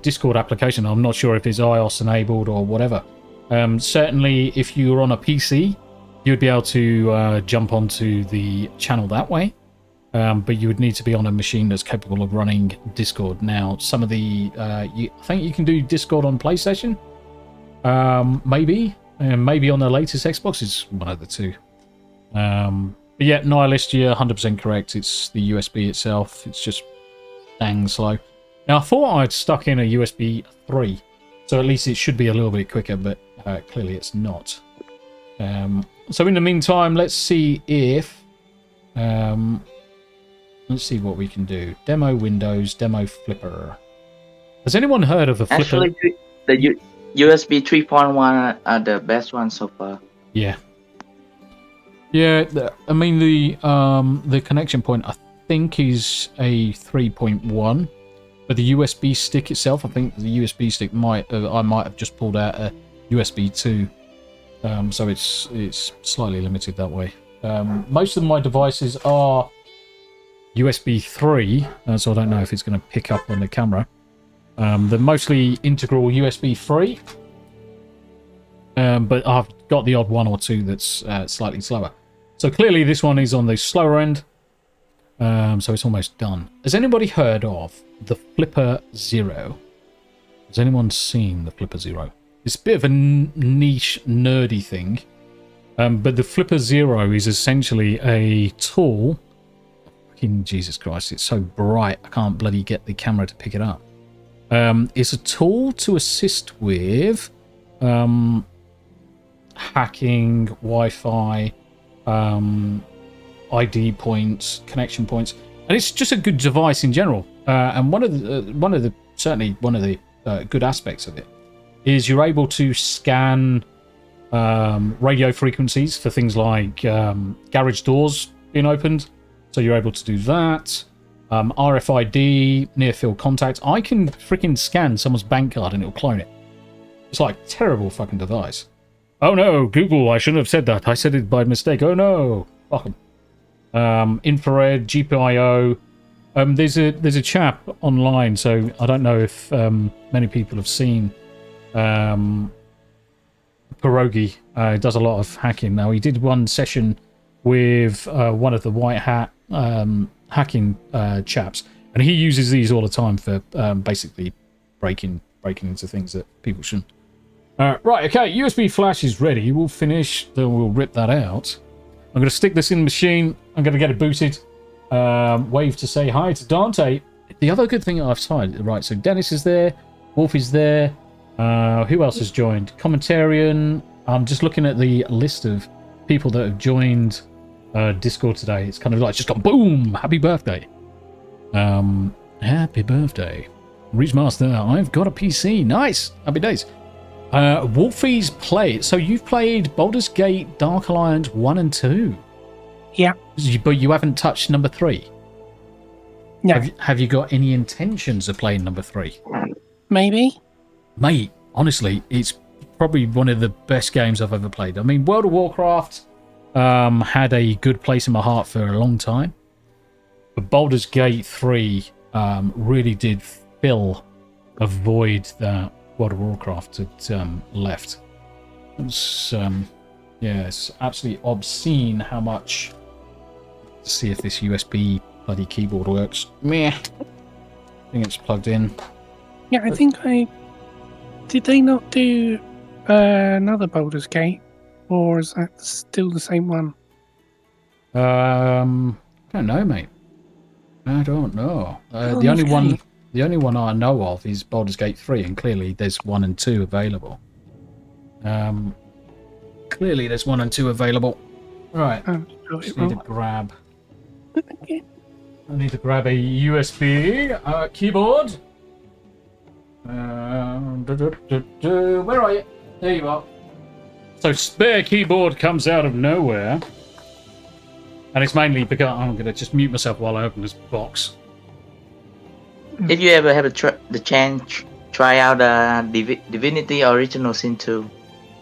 Discord application. I'm not sure if it's iOS enabled or whatever. Certainly, if you're on a PC, you'd be able to jump onto the channel that way. But you would need to be on a machine that's capable of running Discord. Now, some of the... I think you can do Discord on PlayStation. Maybe. Maybe on the latest Xbox. It's one of the two. But yeah, Nihilist, you're 100% correct. It's the USB itself. It's just dang slow. Now, I thought I'd stuck in a USB 3. So at least it should be a little bit quicker, but clearly it's not. So in the meantime, let's see if... let's see what we can do. Demo Windows, demo Flipper. Has anyone heard of a Flipper? Actually, the USB 3.1 are the best ones so far. Yeah. Yeah, I mean, the connection point, I think, is a 3.1. But the USB stick itself, I think the USB stick I might have just pulled out a USB 2. So it's slightly limited that way. Most of my devices are USB 3, so I don't know if it's going to pick up on the camera. They're mostly integral USB 3, but I've got the odd one or two that's slightly slower. So clearly this one is on the slower end, so it's almost done. Has anybody heard of the Flipper Zero? Has anyone seen the Flipper Zero? It's a bit of a niche, nerdy thing, but the Flipper Zero is essentially a tool. Fucking Jesus Christ, it's so bright I can't bloody get the camera to pick it up. It's a tool to assist with hacking, Wi-Fi, ID points, connection points, and it's just a good device in general. And one of the good aspects of it is you're able to scan radio frequencies for things like garage doors being opened. So you're able to do that. RFID, near field contact. I can freaking scan someone's bank card and it'll clone it. It's like a terrible fucking device. Oh no, Google, I shouldn't have said that. I said it by mistake. Oh no. Fuck 'em. Infrared, GPIO. There's a chap online, so I don't know if many people have seen Pierogi. Does a lot of hacking. Now, he did one session with one of the white hat hacking chaps, and he uses these all the time for basically breaking into things that people shouldn't. Right, okay, USB flash is ready. We'll finish, then we'll rip that out. I'm going to stick this in the machine. I'm going to get it booted. Wave to say hi to Dante. The other good thing I've tried, right, so Dennis is there, Wolf is there. Who else has joined? Commentarian. I'm just looking at the list of people that have joined Discord today. It's kind of like just gone boom. Happy birthday. Happy birthday. Reachmaster, I've got a PC. Nice. Happy days. Wolfie's play. So you've played Baldur's Gate, Dark Alliance 1 and 2. Yeah. But you haven't touched number 3. No. Have you got any intentions of playing number 3? Maybe. Mate, honestly, it's probably one of the best games I've ever played. I mean, World of Warcraft had a good place in my heart for a long time. But Baldur's Gate 3 really did fill a void that World of Warcraft had left. It's, it's absolutely obscene how much... Let's see if this USB bloody keyboard works. Meh. I think it's plugged in. Yeah, I think Did they not do another Baldur's Gate? Or is that still the same one? I don't know, mate. I don't know. The only one I know of is Baldur's Gate 3, and clearly there's 1 and 2 available. Clearly there's 1 and 2 available. Right. Just need to grab. I need to grab a USB keyboard. Where are you? There you are. So spare keyboard comes out of nowhere. And it's mainly because I'm going to just mute myself while I open this box. If you ever have the chance, try out Divinity Original Sin 2.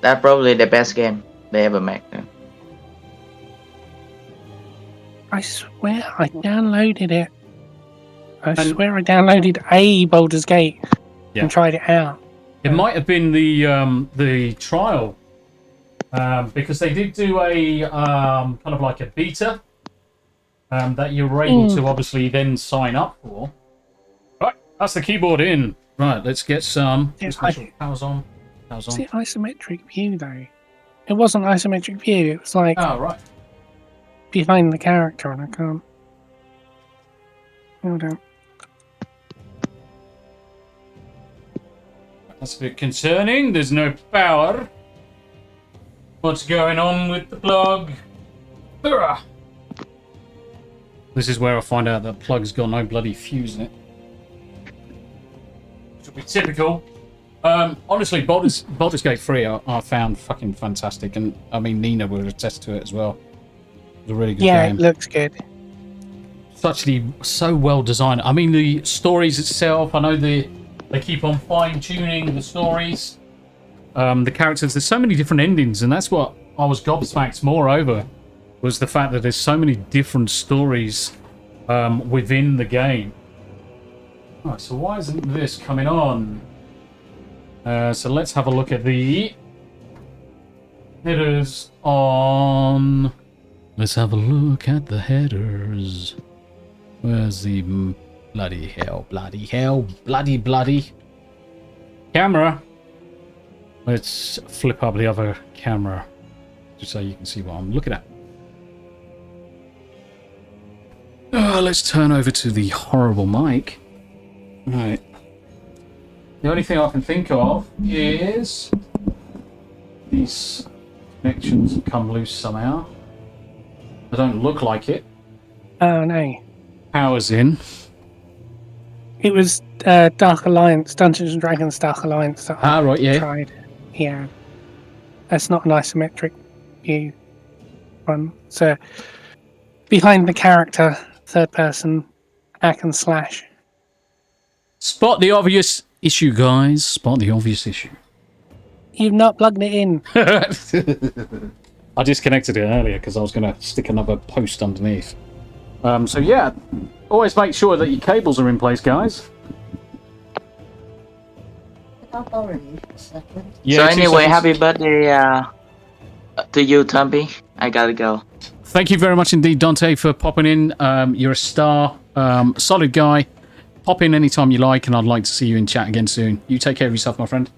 That's probably the best game they ever made. I swear I downloaded it. I swear I downloaded a Baldur's Gate and tried it out. It might have been the trial, because they did do a kind of like a beta that you were able to obviously then sign up for. Right, that's the keyboard in. Right, let's get some. Let's make sure power's on. Power's on. Is it isometric view though? It wasn't isometric view. It was like behind the character, and I can't. Hold on. That's a bit concerning. There's no power. What's going on with the plug? Ugh. This is where I find out that plug's got no bloody fuse in it. Which will be typical. Honestly, Baldur's Gate 3 I found fucking fantastic, and I mean Nina will attest to it as well. It's a really good game. Yeah, it looks good. It's actually so well designed. I mean, the stories itself, I know they keep on fine-tuning the stories. the characters. There's so many different endings, and that's what I was gobsmacked moreover, was the fact that there's so many different stories within the game. Alright, so why isn't this coming on? So let's have a look at the headers on... Let's have a look at the headers. Where's the bloody hell, bloody camera? Let's flip up the other camera just so you can see what I'm looking at. Let's turn over to the horrible mic. Right. The only thing I can think of is these connections have come loose somehow. They don't look like it. Oh no. Power's in. It was Dark Alliance, Dungeons and Dragons Dark Alliance that I right, yeah. tried. Yeah. That's not an isometric view one. So behind the character, third person, hack and slash. Spot the obvious issue, guys. Spot the obvious issue. You've not plugged it in. I disconnected it earlier because I was going to stick another post underneath. So yeah, always make sure that your cables are in place, guys. I'll borrow you for a second. Yeah, so anyway, happy birthday to you, Tombi. I gotta go. Thank you very much indeed, Dante, for popping in. You're a star, solid guy. Pop in anytime you like, and I'd like to see you in chat again soon. You take care of yourself, my friend.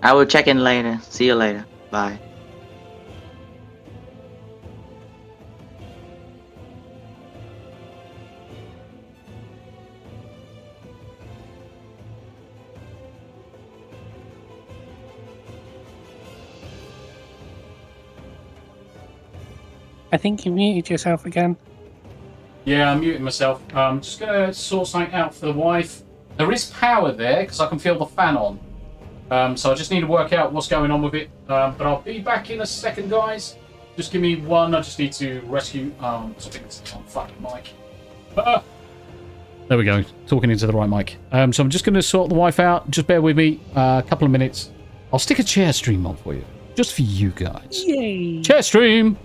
I will check in later. See you later. Bye. I think you muted yourself again. Yeah, I'm muting myself. I'm just going to sort something out for the wife. There is power there, because I can feel the fan on. So I just need to work out what's going on with it. But I'll be back in a second, guys. Just give me one. I just need to rescue something that's on fucking mic. There we go. Talking into the right mic. So I'm just going to sort the wife out. Just bear with me a couple of minutes. I'll stick a chair stream on for you. Just for you guys. Yay! Chair stream!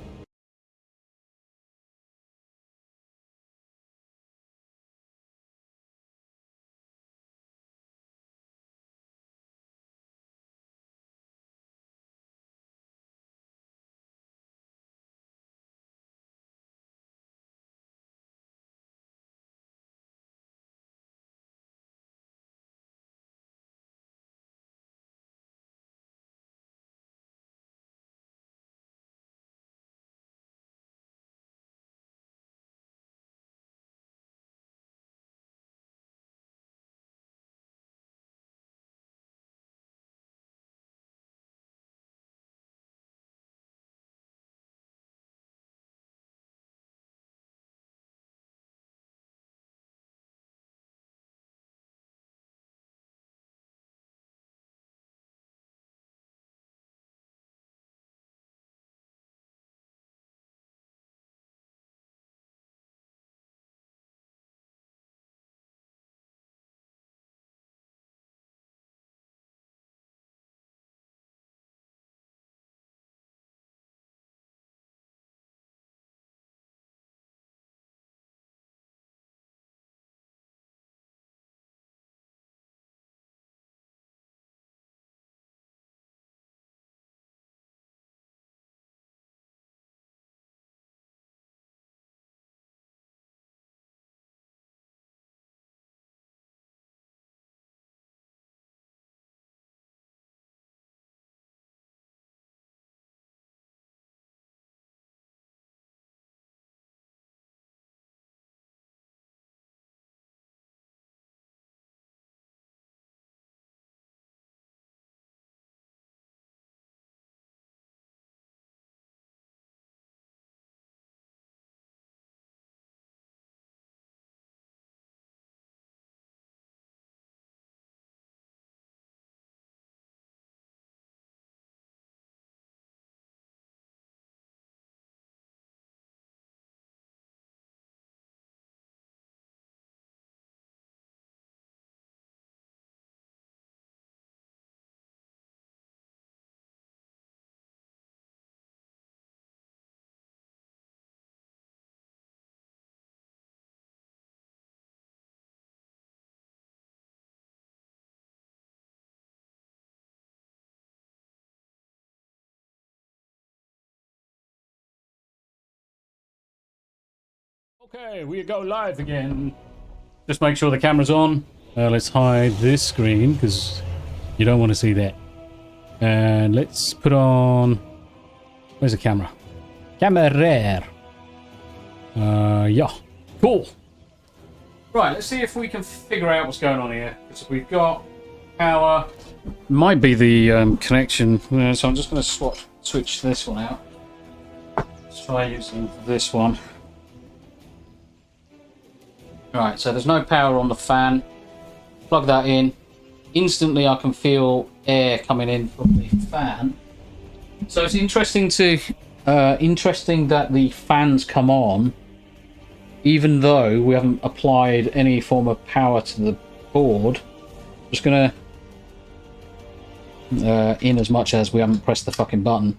Okay, we go live again. Just make sure the camera's on. Let's hide this screen because you don't want to see that. And let's put on... Where's the camera? Camera rare. Yeah. Cool. Right, let's see if we can figure out what's going on here. Because we've got power. Might be the connection. So I'm just going to switch this one out. Let's try using this one. Right, so there's no power on the fan. Plug that in. Instantly I can feel air coming in from the fan. So it's interesting that the fans come on even though we haven't applied any form of power to the board. Just gonna in as much as we haven't pressed the fucking button.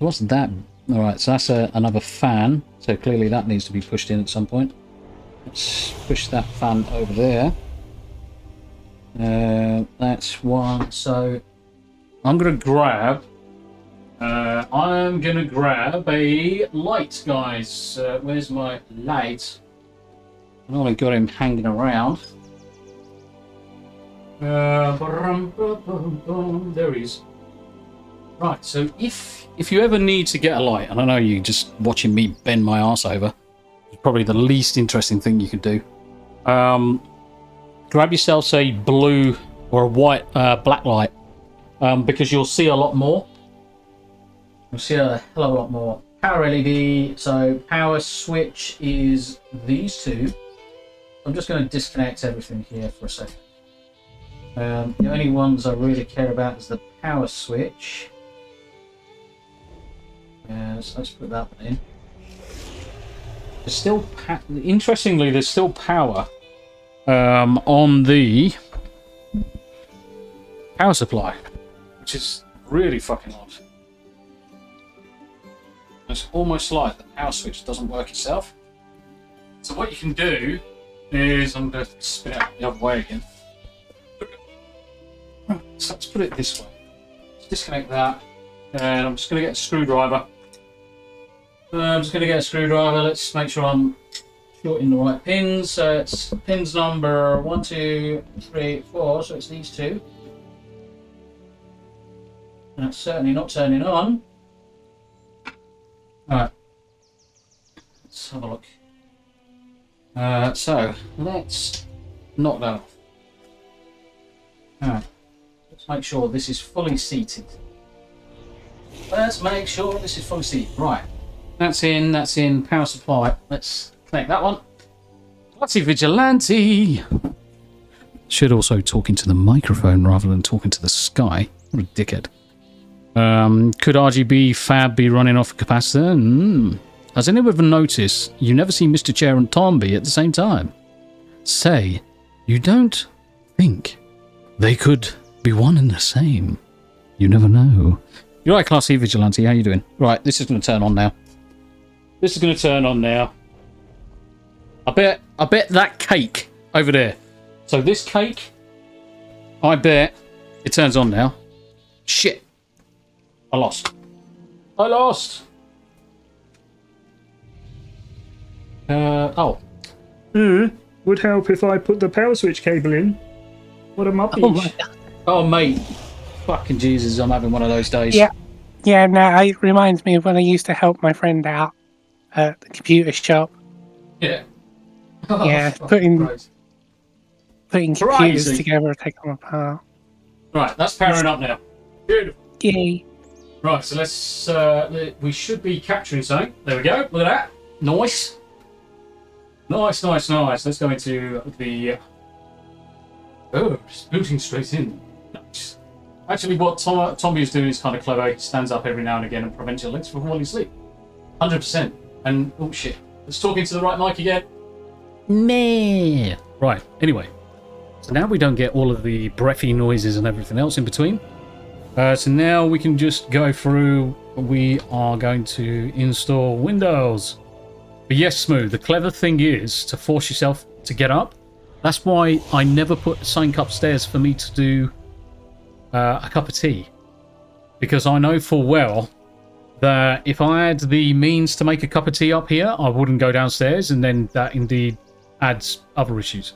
What's that? Alright, so that's another fan. So clearly that needs to be pushed in at some point. Let's push that fan over there. That's one. So I'm gonna grab a light, guys. Where's my light? I've only got him hanging around. There he is. Right, so if you ever need to get a light, and I know you just watching me bend my arse over, it's probably the least interesting thing you could do. Grab yourself, say, blue or a white black light, because you'll see a lot more. You'll see a hell of a lot more. Power LED, so power switch is these two. I'm just going to disconnect everything here for a second. The only ones I really care about is the power switch. So let's put that one in. There's still, interestingly, there's still power on the power supply, which is really fucking odd. It's almost like the power switch doesn't work itself. So what you can do is, I'm going to spin it out the other way again. So let's put it this way. Let's disconnect that, and I'm just going to get a screwdriver. Let's make sure I'm shorting the right pins. So it's pins number 1, 2, 3, 4. So it's these two. And that's certainly not turning on. Alright. Let's have a look. So let's knock that off. Alright. Let's make sure this is fully seated. Right. That's in power supply. Let's connect that one. Potty Vigilante! Should also talk into the microphone rather than talking to the sky. What a dickhead. Could RGB Fab be running off a capacitor? Has anyone ever noticed you never see Mr. Chair and Tombi at the same time? Say, you don't think they could be one and the same? You never know. You're right, Class E Vigilante, how you doing? Right, this is going to turn on now. I bet that cake over there. So this cake, I bet it turns on now. Shit. I lost. Oh. Would help if I put the power switch cable in. What a muppet. Oh my God. Oh mate. Fucking Jesus, I'm having one of those days. Yeah, no, it reminds me of when I used to help my friend out at the computer shop. Yeah. Yeah, putting computers together, take them apart. Right, that's powering up now. Beautiful. Yay. Right, so let's, we should be capturing something. There we go, look at that. Nice. Let's go into the... Oh, just booting straight in. Nice. Actually, what Tombi is doing is kind of clever. He stands up every now and again and prevents your legs from falling asleep. 100%. And, oh shit. Let's talk into the right mic again. Meh. Right, anyway. So now we don't get all of the breathy noises and everything else in between. So now we can just go through. We are going to install Windows. But yes, Smooth, the clever thing is to force yourself to get up. That's why I never put something upstairs for me to do a cup of tea. Because I know full well that if I had the means to make a cup of tea up here, I wouldn't go downstairs, and then that indeed adds other issues.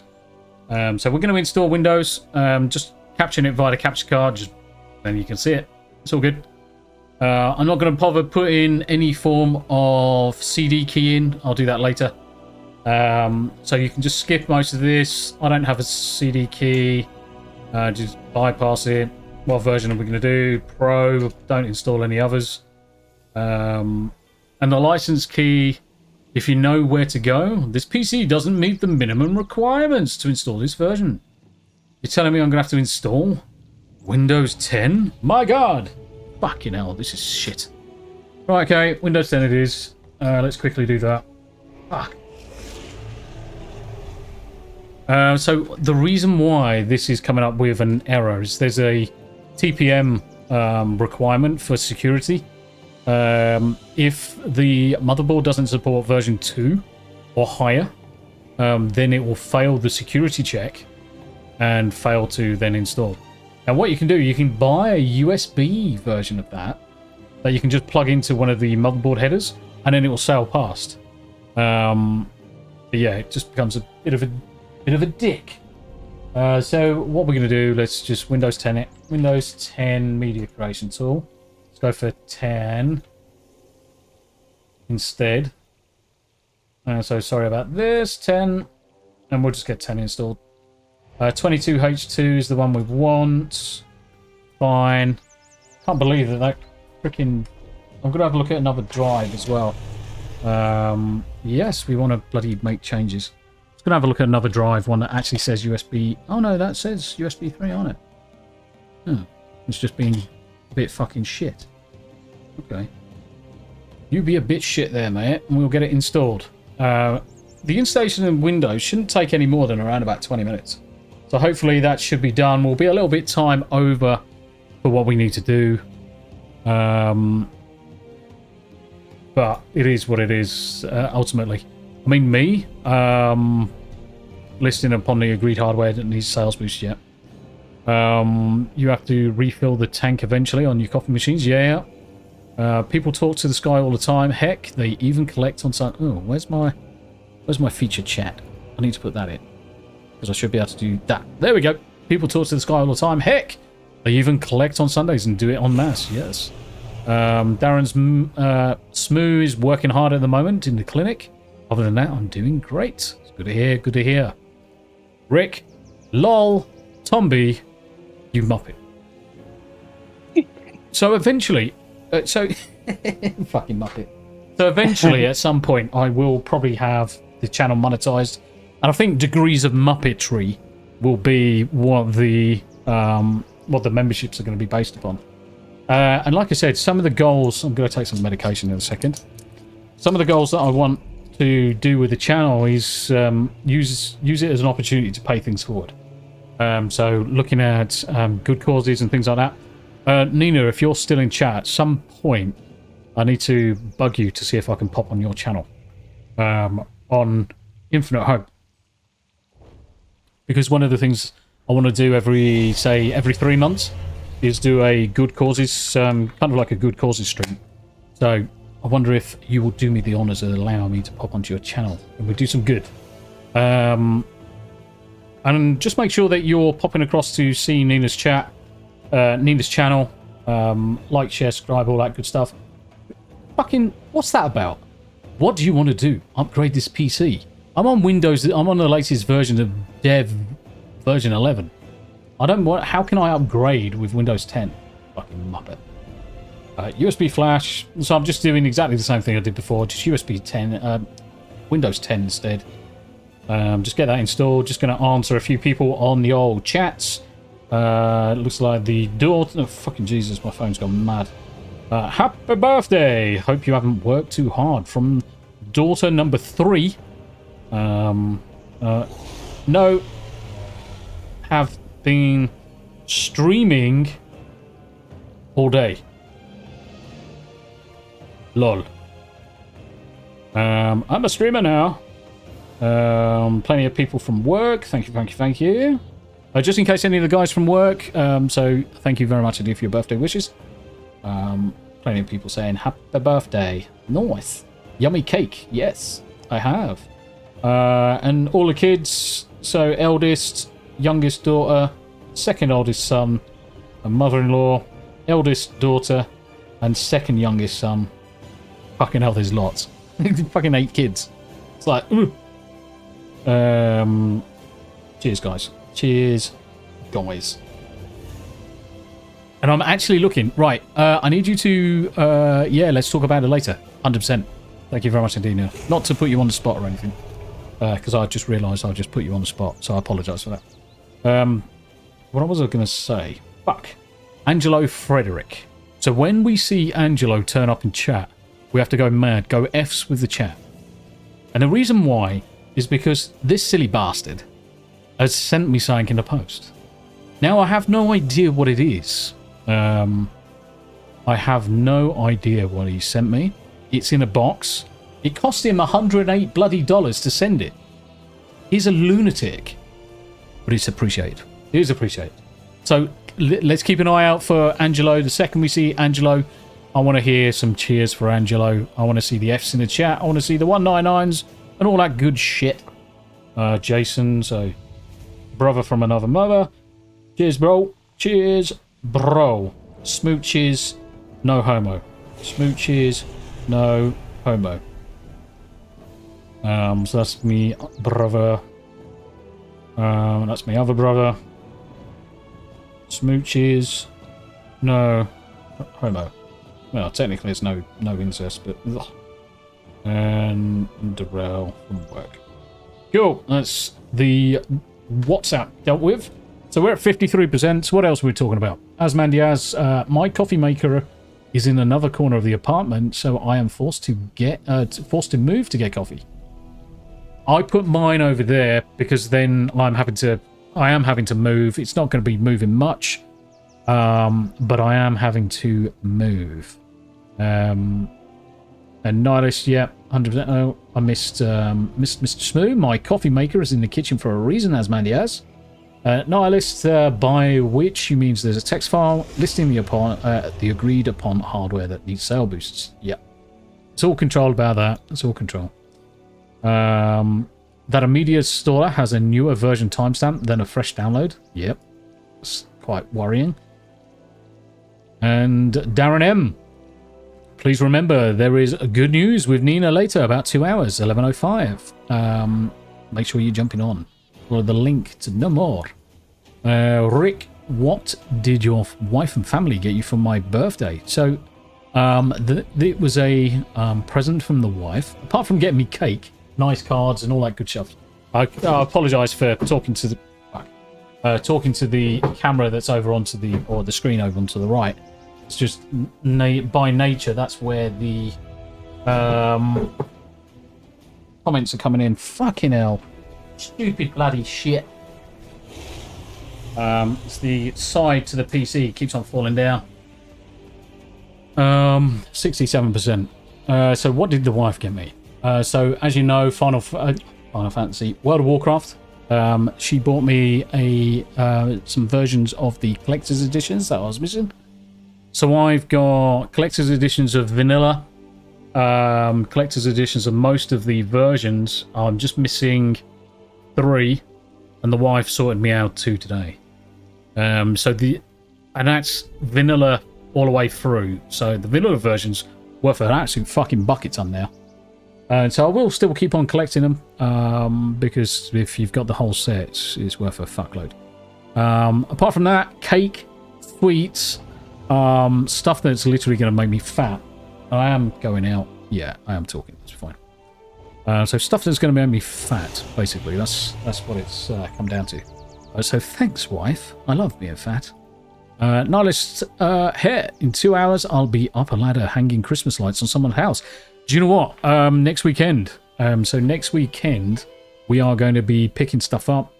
So we're going to install Windows, just capturing it via the capture card, just then you can see it. It's all good. I'm not going to bother putting any form of CD key in. I'll do that later. So you can just skip most of this. I don't have a CD key. Just bypass it. What version are we going to do? Pro. Don't install any others. And the license key, if you know where to go, this PC doesn't meet the minimum requirements to install this version. You're telling me I'm going to have to install Windows 10? My God! Fucking hell, this is shit. Right, okay, Windows 10 it is. Let's quickly do that. Fuck. So the reason why this is coming up with an error is there's a TPM requirement for security. If the motherboard doesn't support version 2 or higher, then it will fail the security check and fail to then install. Now what you can do, you can buy a USB version of that you can just plug into one of the motherboard headers, and then it will sail past. But yeah, it just becomes a bit of a dick. So what we're going to do, let's just Windows 10 it. Windows 10 Media Creation Tool. Let's go for 10 instead. So sorry about this, 10. And we'll just get 10 installed. 22H2 is the one we want. Fine. Can't believe that freaking... I'm going to have a look at another drive as well. Yes, we want to bloody make changes. Going to have a look at another drive, one that actually says USB. Oh no, that says USB 3 on it. Oh, it's just being a bit fucking shit. Okay. You be a bit shit there, mate, and we'll get it installed. The installation in Windows shouldn't take any more than around about 20 minutes. So hopefully that should be done. We'll be a little bit time over for what we need to do. But it is what it is, ultimately. I mean, me, listing upon the agreed hardware that needs sales boost yet. You have to refill the tank eventually on your coffee machines. Yeah. People talk to the sky all the time. Heck, they even collect on some... Oh, where's my featured chat? I need to put that in. Because I should be able to do that. There we go. People talk to the sky all the time. Heck, they even collect on Sundays and do it en masse. Yes. Darren's Smoo is working hard at the moment in the clinic. Other than that, I'm doing great. It's good to hear. Good to hear. Rick, lol, Tombi, you muppet. So eventually, fucking muppet. So eventually, at some point, I will probably have the channel monetized, and I think degrees of muppetry will be what the memberships are going to be based upon. And like I said, some of the goals. I'm going to take some medication in a second. Some of the goals that I want to do with the channel is use it as an opportunity to pay things forward. So looking at good causes and things like that. Nina, if you're still in chat, at some point I need to bug you to see if I can pop on your channel on Infinite Hope, because one of the things I want to do every 3 months is do a good causes, kind of like a good causes stream. So I wonder if you will do me the honours of allowing me to pop onto your channel and we do some good. And just make sure that you're popping across to see Nina's chat, Nina's channel, like, share, subscribe, all that good stuff. Fucking, what's that about? What do you want to do? Upgrade this PC? I'm on Windows. I'm on the latest version of Dev version 11. I don't want. How can I upgrade with Windows 10? Fucking muppet. USB flash. So I'm just doing exactly the same thing I did before. Just USB 10, Windows 10 instead. Just get that installed. Just going to answer a few people on the old chats. It looks like the daughter. Oh, fucking Jesus, my phone's gone mad. Happy birthday. Hope you haven't worked too hard. From daughter number 3. No. Have been streaming all day. Lol. I'm a streamer now. Plenty of people from work. Thank you. Just in case any of the guys from work. So thank you very much indeed for your birthday wishes. Plenty of people saying happy birthday. Nice. Yummy cake. Yes, I have. And all the kids. So eldest, youngest daughter, second oldest son, a mother-in-law, eldest daughter, and second youngest son. Fucking hell, there's lots. Fucking 8 kids. It's like, ooh. Cheers, guys. Cheers, guys. And I'm actually looking. Right, I need you to... yeah, let's talk about it later. 100%. Thank you very much indeed, Neil. Not to put you on the spot or anything. Because I just realised I just put you on the spot. So I apologise for that. What was I going to say? Fuck. Angelo Frederick. So when we see Angelo turn up in chat, we have to go mad. Go Fs with the chat. And the reason why is because this silly bastard has sent me something in the post. Now, I have no idea what it is. I have no idea what he sent me. It's in a box. It cost him $108 bloody to send it. He's a lunatic. But it's appreciated. It is appreciated. So, let's keep an eye out for Angelo. The second we see Angelo, I want to hear some cheers for Angelo. I want to see the Fs in the chat. I want to see the 199s and all that good shit. Jason, so brother from another mother. Cheers, bro. Cheers, bro. Smooches, no homo. Smooches, no homo. So that's me brother. That's my other brother. Smooches, no homo. Well, technically it's no incest, but ugh. And Darrell from work. Cool. That's the WhatsApp dealt with. So we're at 53%. What else are we talking about? As Mandiaz, my coffee maker is in another corner of the apartment, so I am forced to move to get coffee. I put mine over there because then I am having to move. It's not going to be moving much, but I am having to move. And Nihilist, yeah, 100%. Oh, I missed Mr. Smoo. My coffee maker is in the kitchen for a reason, as Mandiaz. Nihilist, by which you means there's a text file listing the agreed upon hardware that needs sale boosts. Yep. It's all controlled about that. It's all control. That a media installer has a newer version timestamp than a fresh download. Yep. It's quite worrying. And Darren M. Please remember, there is good news with Nina later, about 2 hours, 11:05. Make sure you're jumping on. For the link to no more. Rick, what did your wife and family get you for my birthday? So, it was a present from the wife. Apart from getting me cake, nice cards, and all that good stuff. I apologise for talking to the camera that's over onto the screen over onto the right. It's just by nature that's where the comments are coming in. Fucking hell. Stupid bloody shit. It's the side to the PC keeps on falling down. 67%. So what did the wife get me? So as you know, Final Fantasy, World of Warcraft. She bought me some versions of the collector's editions that I was missing. So I've got collector's editions of vanilla, collector's editions of most of the versions. I'm just missing 3, and the wife sorted me out 2 today. And that's vanilla all the way through. So the vanilla version's worth an absolute fucking bucket ton now. And so I will still keep on collecting them, because if you've got the whole set, it's worth a fuckload. Apart from that, cake, sweets, stuff that's literally going to make me fat. I am going out. Yeah, I am talking. That's fine. So stuff that's going to make me fat, basically. That's what it's come down to. So thanks, wife. I love being fat. Nihilist, here, in 2 hours, I'll be up a ladder hanging Christmas lights on someone's house. Do you know what? Next weekend. So next weekend, we are going to be picking stuff up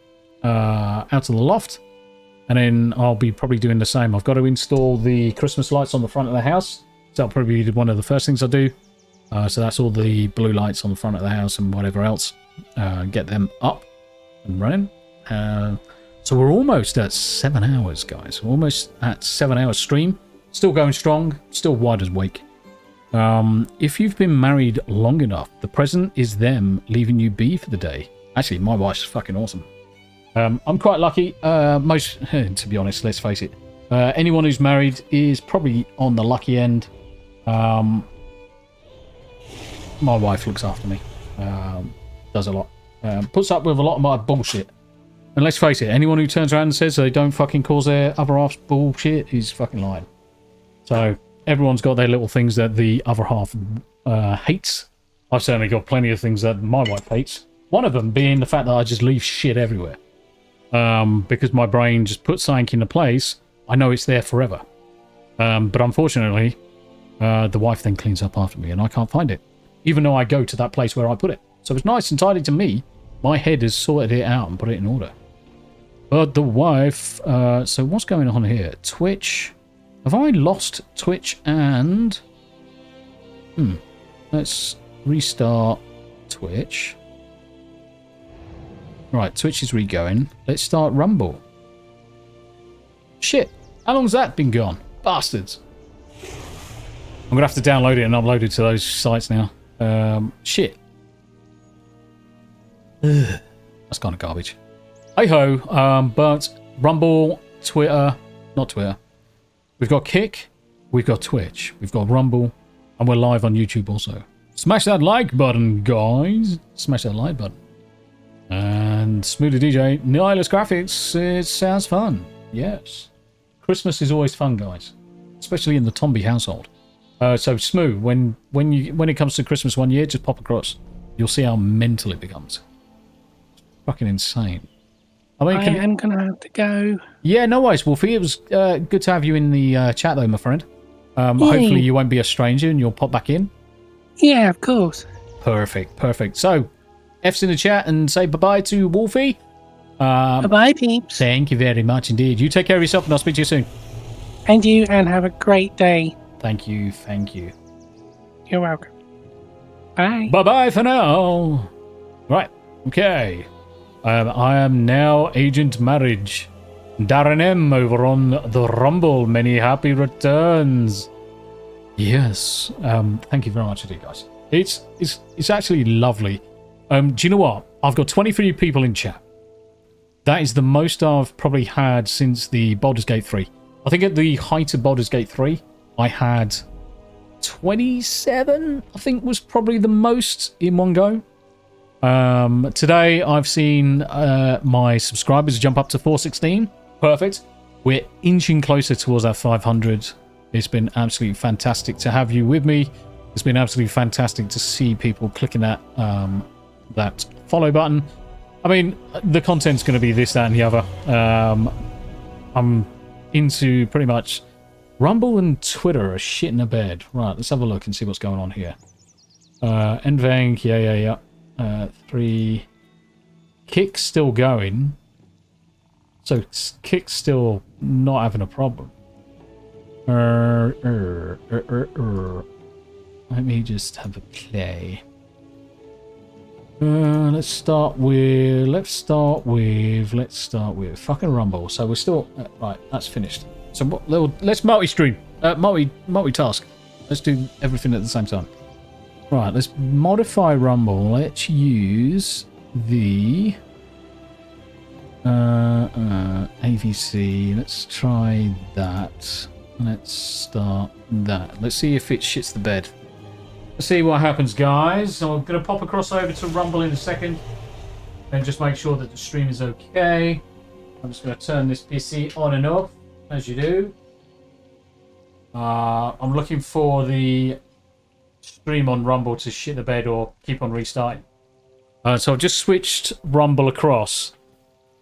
out of the loft. And then I'll be probably doing the same. I've got to install the Christmas lights on the front of the house. So that'll probably be one of the first things I do. So that's all the blue lights on the front of the house and whatever else. Get them up and running. So we're almost at 7 hours, guys. We're almost at 7 hours stream. Still going strong, still wide as wake. If you've been married long enough, the present is them leaving you be for the day. Actually, my wife's fucking awesome. I'm quite lucky. Most, to be honest, let's face it. Anyone who's married is probably on the lucky end. My wife looks after me. Does a lot. Puts up with a lot of my bullshit. And let's face it, anyone who turns around and says they don't fucking cause their other half's bullshit is fucking lying. So, everyone's got their little things that the other half hates. I've certainly got plenty of things that my wife hates. One of them being the fact that I just leave shit everywhere. Because my brain just puts something into place, I know it's there forever. But unfortunately, the wife then cleans up after me and I can't find it. Even though I go to that place where I put it. So it's nice and tidy to me. My head has sorted it out and put it in order. But the wife... so what's going on here? Twitch... Have I lost Twitch and... Let's restart Twitch. Right, Twitch is re-going. Let's start Rumble. Shit. How long's that been gone? Bastards. I'm going to have to download it and upload it to those sites now. Shit. Ugh. That's kind of garbage. Hey-ho. But Rumble, Twitter... Not Twitter. We've got Kick, we've got Twitch, we've got Rumble, and we're live on YouTube also. Smash that like button, guys. Smash that like button. And Smoother DJ, Nihilus Graphics, it sounds fun. Yes. Christmas is always fun, guys. Especially in the Tombi household. So Smooth, when it comes to Christmas one year, just pop across. You'll see how mental it becomes. Fucking insane. I mean, I am going to have to go. Yeah, no worries, Wolfie. It was good to have you in the chat, though, my friend. Hopefully you won't be a stranger and you'll pop back in. Yeah, of course. Perfect, perfect. So, F's in the chat and say bye-bye to Wolfie. Bye-bye, peeps. Thank you very much indeed. You take care of yourself and I'll speak to you soon. And you, and have a great day. Thank you, thank you. You're welcome. Bye. Bye-bye for now. Right, okay. I am now Agent Marriage. Darren M over on the Rumble. Many happy returns. Yes. Thank you very much indeed, guys. It's actually lovely. Do you know what? I've got 23 people in chat. That is the most I've probably had since the Baldur's Gate 3. I think at the height of Baldur's Gate 3, I had 27, I think was probably the most in one go. Today I've seen my subscribers jump up to 416. Perfect. We're inching closer towards our 500. It's been absolutely fantastic to have you with me. It's been absolutely fantastic to see people clicking that follow button. I mean, the content's going to be this, that, and the other. I'm into pretty much Rumble and Twitter are shit in the bed. Right, let's have a look and see what's going on here. Envang, yeah. 3. Kick's still going. So Kick's still not having a problem. Let me just have a play. Let's start with fucking Rumble. So we're still right. That's finished. So let's multi-stream, multitask. Let's do everything at the same time. Right. Let's modify Rumble. Let's use the AVC. Let's try that. Let's start that. Let's see if it shits the bed. Let's see what happens, guys. So I'm going to pop across over to Rumble in a second and just make sure that the stream is okay. I'm just going to turn this PC on and off, as you do. I'm looking for the stream on Rumble to shit the bed or keep on restarting. So I've just switched Rumble across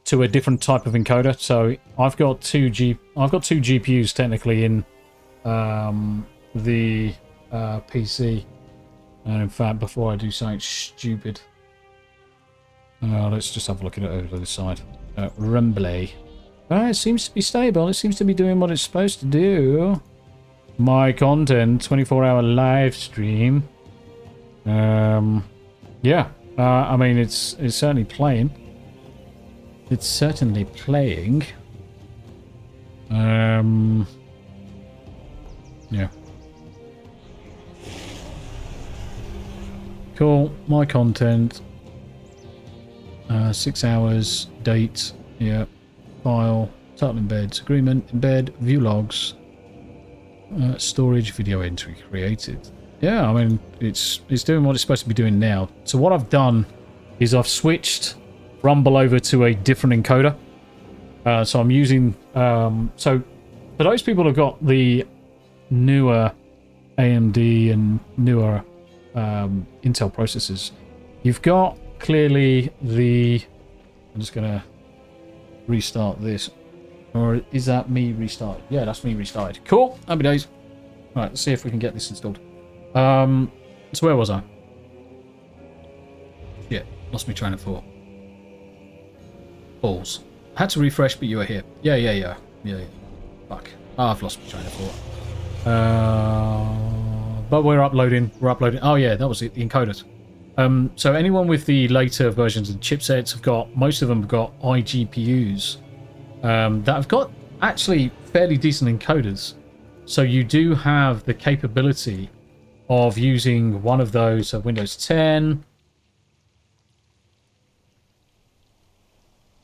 to a different type of encoder. So I've got two GPUs technically in the PC. And in fact, before I do something stupid, let's just have a look at it over the side. Rumble. It seems to be stable. It seems to be doing what it's supposed to do. My content, 24-hour live stream. Yeah. I mean, it's certainly playing. It's certainly playing. Yeah. Cool. My content. 6 hours. Date. Yeah. File. Title embeds. Agreement. Embed. View logs. Storage. Video entry created. Yeah, I mean, it's doing what it's supposed to be doing now. So what I've done is I've switched Rumble over to a different encoder. So I'm using... so for those people who've got the newer AMD and newer Intel processors, you've got clearly the... I'm just going to restart this. Or is that me restarted? Yeah, that's me restarted. Cool. Happy days. All right, let's see if we can get this installed. So where was I? Yeah, lost my train of thought. Balls. Had to refresh, but you were here. Yeah. Fuck. Oh, I've lost my train of thought. But we're uploading. Oh yeah, that was it, the encoders. So anyone with the later versions of chipsets have got, most of them have got iGPUs that have got actually fairly decent encoders. So you do have the capability of using one of those, so Windows 10.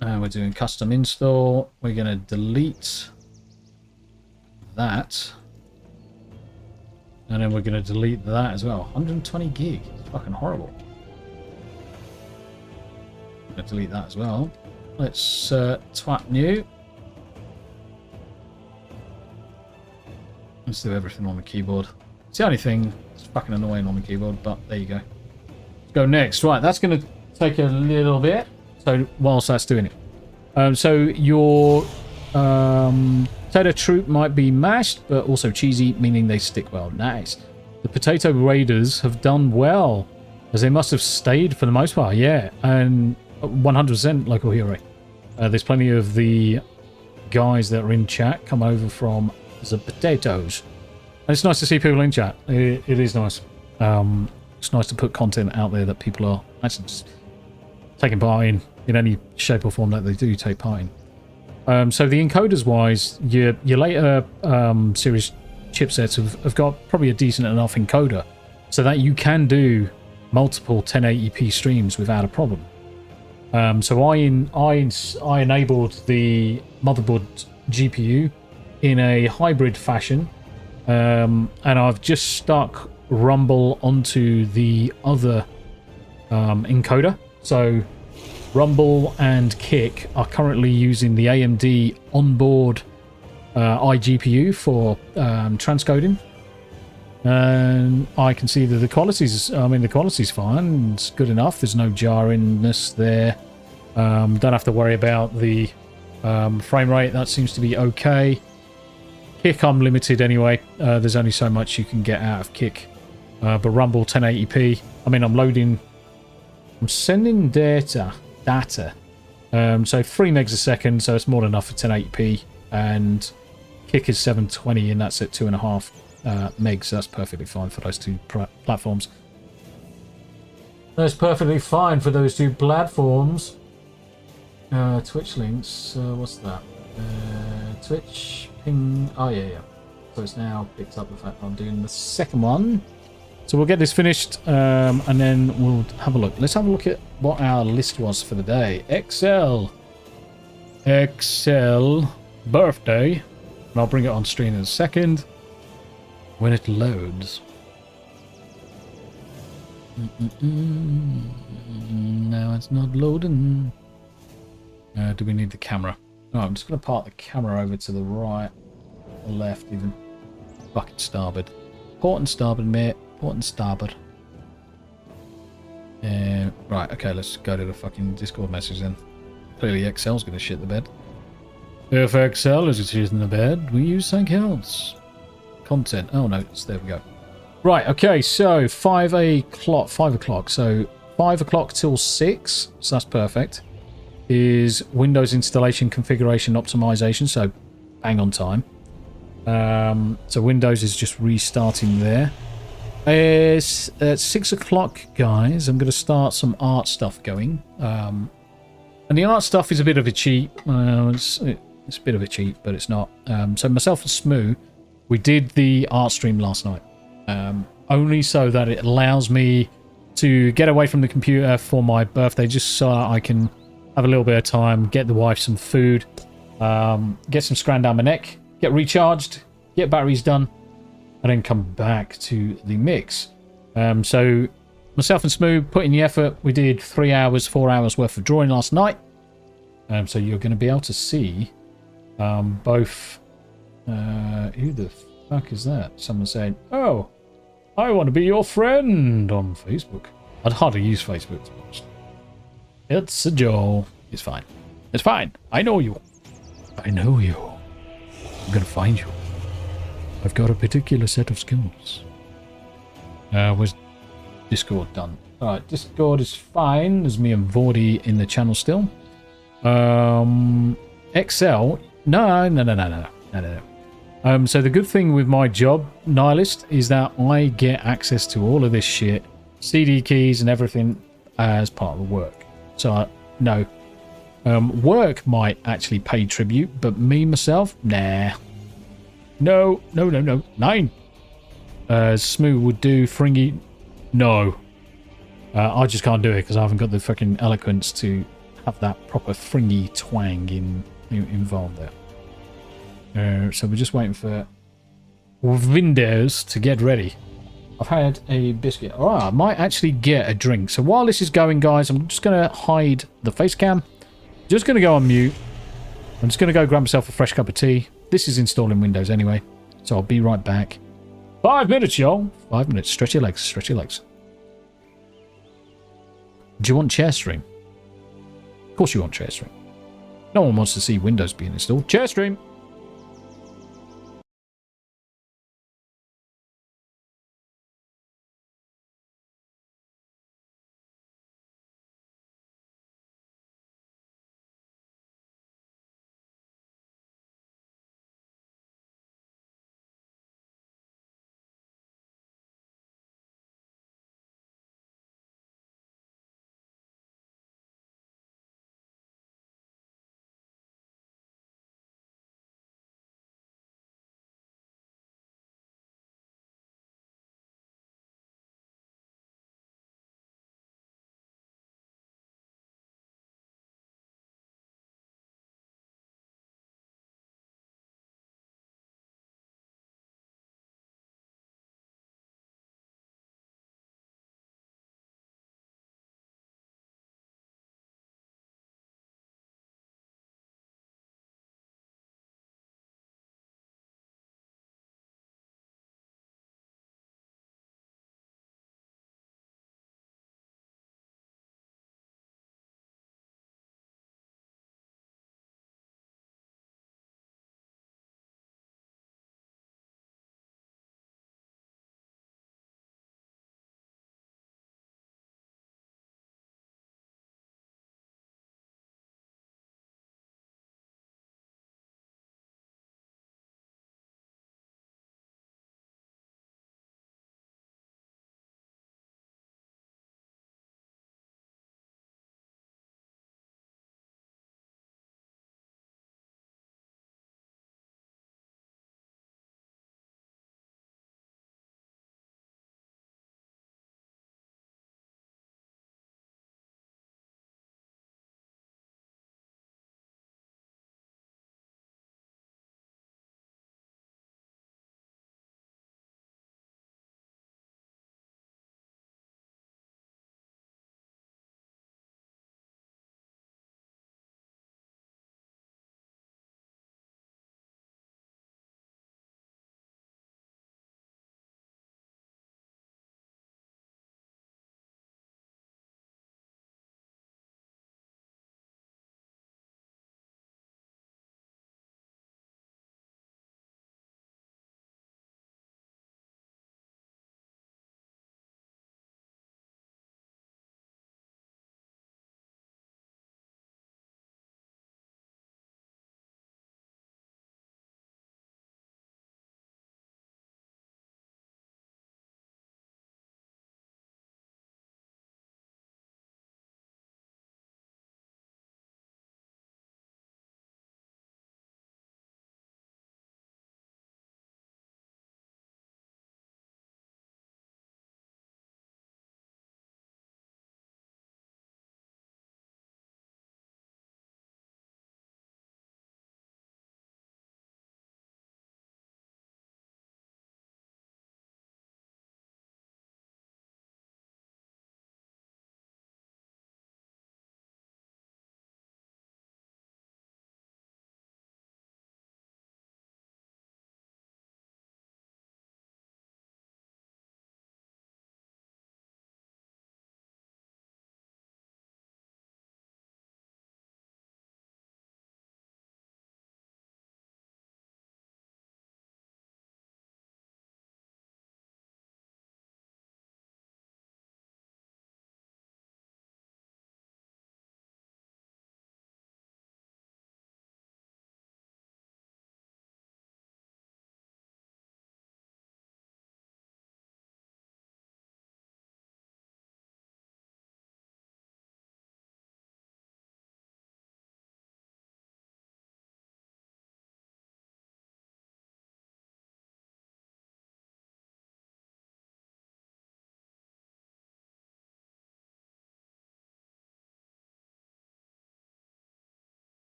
And we're doing custom install. We're going to delete that. And then we're going to delete that as well. 120 gig. It's fucking horrible. I'm going to delete that as well. Let's twat new. Let's do everything on the keyboard. It's the only thing that's fucking annoying on the keyboard, but there you go. Let's go next. Right, that's going to take a little bit. So whilst that's doing it. So your potato troop might be mashed, but also cheesy, meaning they stick well. Nice. The potato raiders have done well, as they must have stayed for the most part. Yeah, and 100% local hero. There's plenty of the guys that are in chat come over from the potatoes. And it's nice to see people in chat. It is nice. It's nice to put content out there that people are actually just taking part in any shape or form that they do take part in. So the encoders wise, your later series chipsets have got probably a decent enough encoder so that you can do multiple 1080p streams without a problem. So I enabled the motherboard GPU in a hybrid fashion, and I've just stuck Rumble onto the other encoder. So Rumble and Kick are currently using the AMD onboard iGPU for transcoding, and I can see that the quality's fine. It's good enough. There's no jarringness there. Don't have to worry about the frame rate. That seems to be okay. Kick, I'm limited anyway. There's only so much you can get out of Kick. But Rumble 1080p. I'm sending data. So 3 megs a second, so it's more than enough for 1080p. And Kick is 720, and that's at 2.5 megs. So that's perfectly fine for those two platforms. That's perfectly fine for those two platforms. Twitch links. What's that? Twitch ping. Oh yeah. So it's now picked up the fact that I'm doing the second one. So we'll get this finished, and then we'll have a look. Let's have a look at what our list was for the day. Excel birthday. And I'll bring it on screen in a second when it loads. Now it's not loading. Do we need the camera? No, I'm just going to park the camera over to the right, or left even. Fucking starboard. Port and starboard, mate. Port and starboard. Right, okay, let's go to the fucking Discord message then. Clearly Excel's going to shit the bed. If Excel is shitting the bed, we use something else. Content. Oh no, there we go. Right, okay, so 5 o'clock. So 5 o'clock till 6, so that's perfect. Is Windows installation configuration optimization, so bang on time. So Windows is just restarting there. It's at 6 o'clock, guys. I'm going to start some art stuff going. And the art stuff is a bit of a cheat. It's a bit of a cheat, but it's not. So myself and Smoo we did the art stream last night. Only so that it allows me to get away from the computer for my birthday, just so I can have a little bit of time, get the wife some food, get some scran down my neck, get recharged, get batteries done, and then come back to the mix. So myself and Smooth put in the effort. We did 3 hours, 4 hours worth of drawing last night. So you're going to be able to see both... who the fuck is that? Someone saying, "Oh, I want to be your friend" on Facebook. I'd hardly use Facebook, to be honest. It's a Joe. It's fine. It's fine. I know you. I know you. I'm going to find you. I've got a particular set of skills. Was Discord done? Alright, Discord is fine. There's me and Vordy in the channel still. Excel? No. So the good thing with my job, Nihilist, is that I get access to all of this shit, CD keys and everything as part of the work. So, no. Work might actually pay tribute, but me, myself, nah. No. 9. Smooth would do. Fringy, no. I just can't do it because I haven't got the fucking eloquence to have that proper fringy twang involved there. So we're just waiting for Windows to get ready. I've had a biscuit. Alright, I might actually get a drink. So while this is going, guys, I'm just going to hide the face cam. Just going to go on mute. I'm just going to go grab myself a fresh cup of tea. This is installing Windows anyway. So I'll be right back. 5 minutes, y'all. 5 minutes. Stretch your legs. Stretch your legs. Do you want chair stream? Of course you want chair stream. No one wants to see Windows being installed. Chair stream.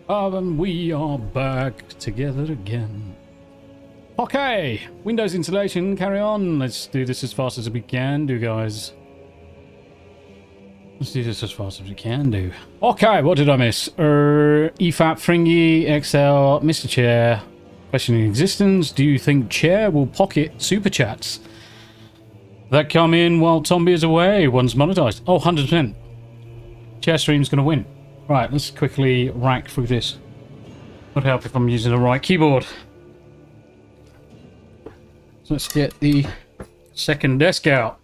And we are back together again. Okay, Windows installation, carry on. Let's do this as fast as we can do, guys. Let's do this as fast as we can do. Okay, what did I miss? EFAP, Fringy, XL, Mr. Chair. Questioning existence. Do you think Chair will pocket super chats that come in while Tombi is away once monetized? Oh, 100%. Chair stream's going to win. Right, let's quickly rack through this. Would help if I'm using the right keyboard. So let's get the second desk out.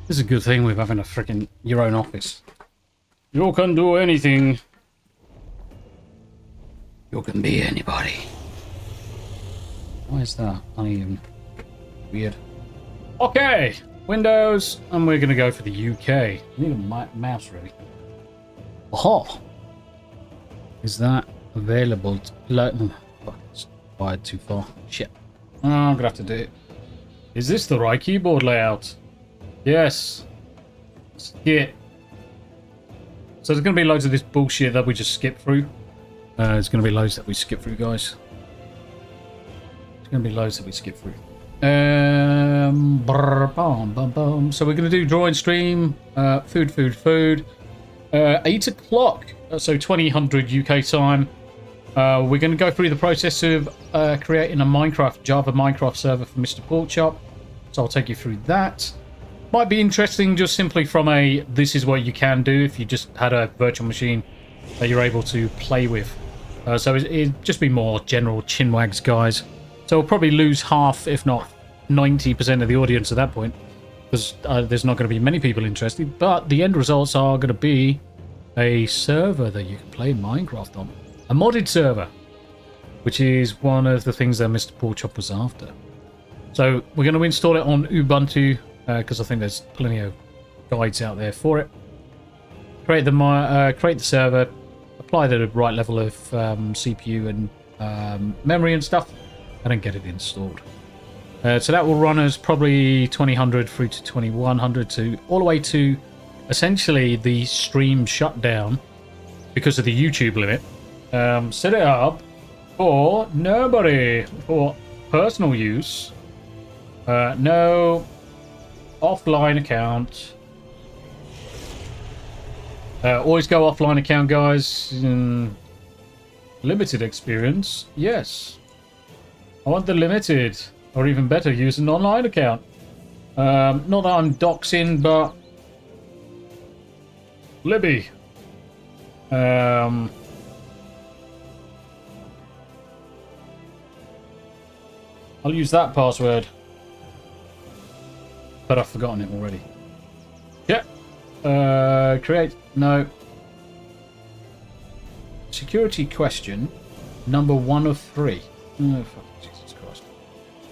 This is a good thing with having a freaking your own office. You can do anything. You can be anybody. Why is that uneven? Weird. Okay, Windows, and we're going to go for the UK. I need a mouse, really. Oh, is that available? Fuck, it's wired too far. Shit. Oh, I'm gonna have to do it. Is this the right keyboard layout? Yes. Skip. So there's gonna be loads of this bullshit that we just skip through. There's gonna be loads that we skip through, guys. There's gonna be loads that we skip through. So we're gonna do drawing stream, food. 8 o'clock, so 2000 UK time. We're going to go through the process of creating a Java Minecraft server for Mr. Porkchop. So I'll take you through that. Might be interesting just simply from this is what you can do if you just had a virtual machine that you're able to play with. So it'd just be more general Chin Wags, guys. So we'll probably lose half, if not 90% of the audience at that point. Because there's not going to be many people interested, but the end results are going to be a server that you can play Minecraft on. A modded server, which is one of the things that Mr. Porkchop was after. So we're going to install it on Ubuntu, because I think there's plenty of guides out there for it. Create the server, apply the right level of CPU and memory and stuff, and then get it installed. So that will run us probably 2000 through to 2100 to all the way to essentially the stream shutdown because of the YouTube limit. Set it up for nobody, for personal use. No offline account. Always go offline account, guys. Limited experience, yes. I want the limited. Or even better, use an online account. Not that I'm doxing, but Libby. I'll use that password. But I've forgotten it already. Yeah. Create. No. Security question. Number 1 of 3. Oh, fuck.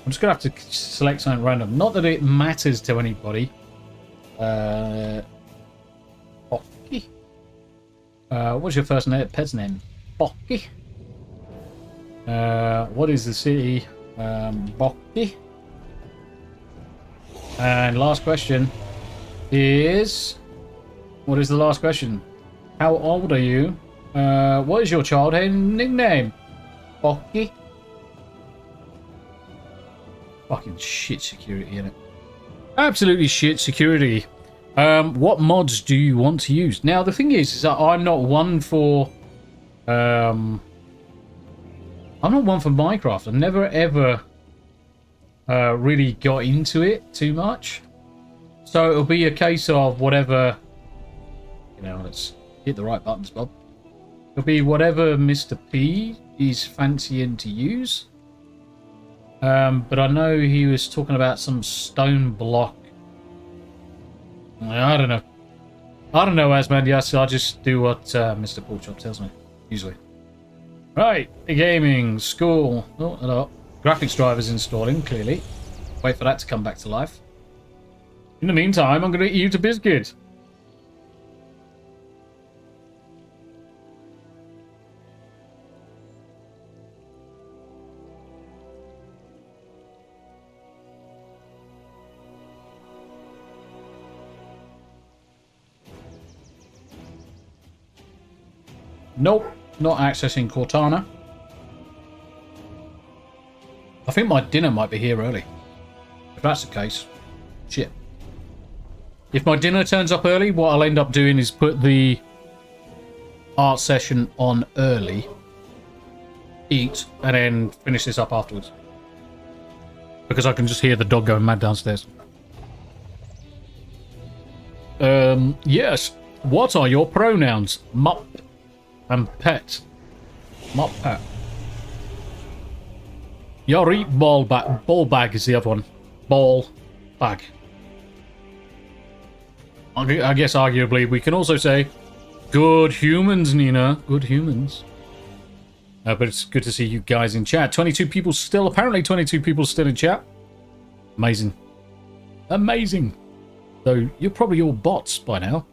I'm just going to have to select something random. Not that it matters to anybody. Bocky. What's your first pet's name? Bocky. What is the city? Bocky. And last question is... What is the last question? How old are you? What is your childhood nickname? Bocky. Fucking shit security, innit? Absolutely shit security. What mods do you want to use? Now, the thing is that I'm not one for... I'm not one for Minecraft. I've never, ever really got into it too much. So it'll be a case of whatever... You know, let's hit the right buttons, Bob. It'll be whatever Mr. P is fancying to use. But I know he was talking about some stone block. I don't know. I don't know, Asman. Yes, I just do what Mr. Porkchop tells me, usually. Right, gaming, school. Oh, hello. Graphics drivers installing, clearly. Wait for that to come back to life. In the meantime, I'm going to eat a biscuit. Nope. Not accessing Cortana. I think my dinner might be here early. If that's the case, shit. If my dinner turns up early, what I'll end up doing is put the art session on early, eat, and then finish this up afterwards. Because I can just hear the dog going mad downstairs. Yes. What are your pronouns? Mup and pet. Mup pet. Yori ball bag. Ball bag is the other one. Ball bag. I guess arguably we can also say good humans, Nina. Good humans. But it's good to see you guys in chat. 22 people still. Apparently 22 people still in chat. Amazing. Amazing. Though you're probably all bots by now.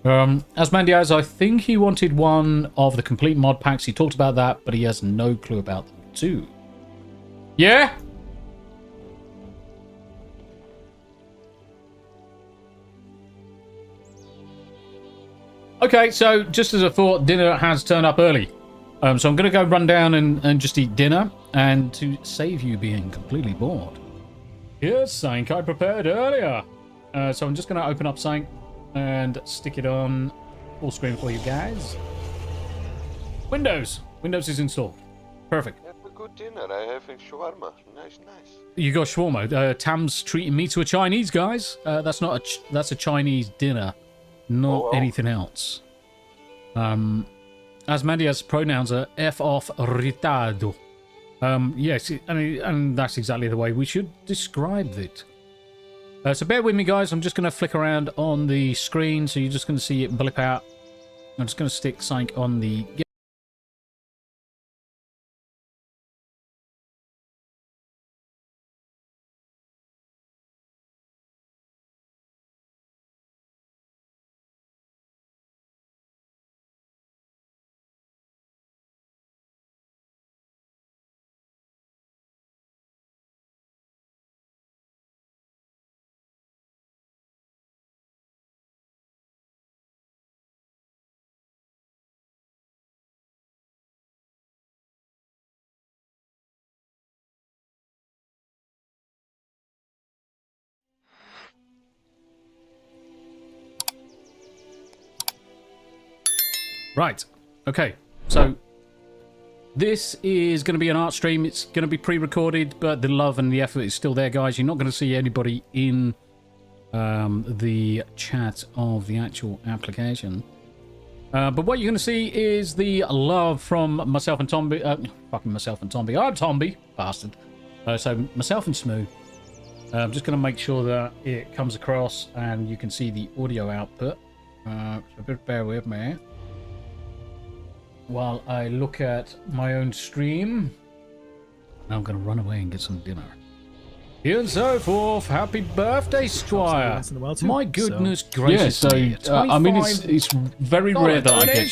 Asmandiaz, I think he wanted one of the complete mod packs. He talked about that, but he has no clue about them too. Yeah? Okay, so just as a thought, dinner has turned up early. So I'm going to go run down and just eat dinner, and to save you being completely bored. Here's something I prepared earlier. So I'm just going to open up something and stick it on full screen for you guys. Windows. Windows is installed. Perfect. Have a good dinner. I have a shawarma. Nice, nice. You got shawarma. Tam's treating me to a Chinese, guys. That's not that's a Chinese dinner, not anything else. Asmandia's pronouns are F off retado. Yes, and that's exactly the way we should describe it. So bear with me, guys. I'm just going to flick around on the screen, so you're just going to see it blip out. I'm just going to stick something on the... Right. Okay. So this is going to be an art stream. It's going to be pre-recorded, but the love and the effort is still there, guys. You're not going to see anybody in the chat of the actual application. But what you're going to see is the love from myself and Tombi. Fucking myself and Tombi. I'm Tombi, bastard. So myself and Smooth. I'm just going to make sure that it comes across and you can see the audio output. So bear with me while I look at my own stream. Now I'm going to run away and get some dinner. And so forth. Happy birthday, Squire. My goodness gracious. Yeah, so I mean, it's very rare that I get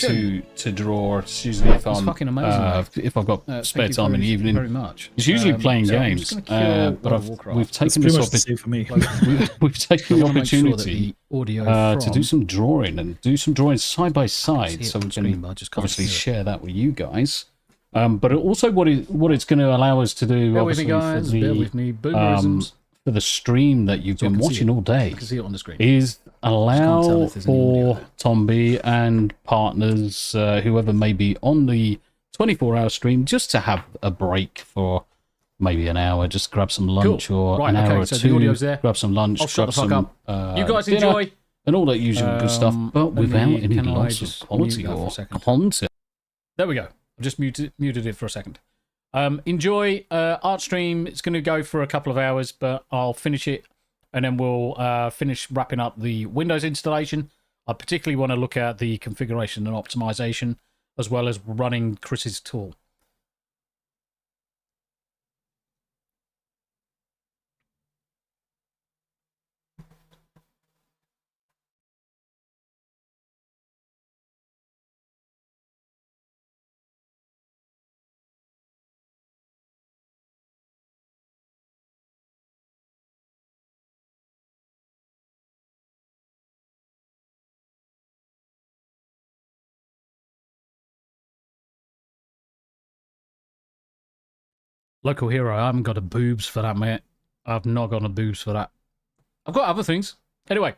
to draw. It's usually if I'm fucking amazing. If I've got spare time in the evening. Very much. It's usually playing games. But we've taken this opportunity. We've taken the opportunity to do some drawing and do some drawing side by side. So we can obviously share that with you guys. But also what it's going to allow us to do, obviously, for the stream that you've been watching all day, is allow for Tombi and partners, whoever may be on the 24-hour stream, just to have a break for maybe an hour, just grab some lunch or an hour or two, grab some lunch, grab some you guys dinner, enjoy and all that usual good stuff, but without any loss of quality or content. There we go. I've just muted it for a second. Enjoy art stream. It's going to go for a couple of hours, but I'll finish it and then we'll finish wrapping up the Windows installation. I particularly want to look at the configuration and optimization as well as running Chris's tool. Local hero, I haven't got a boobs for that, mate. I've not got a boobs for that. I've got other things. Anyway.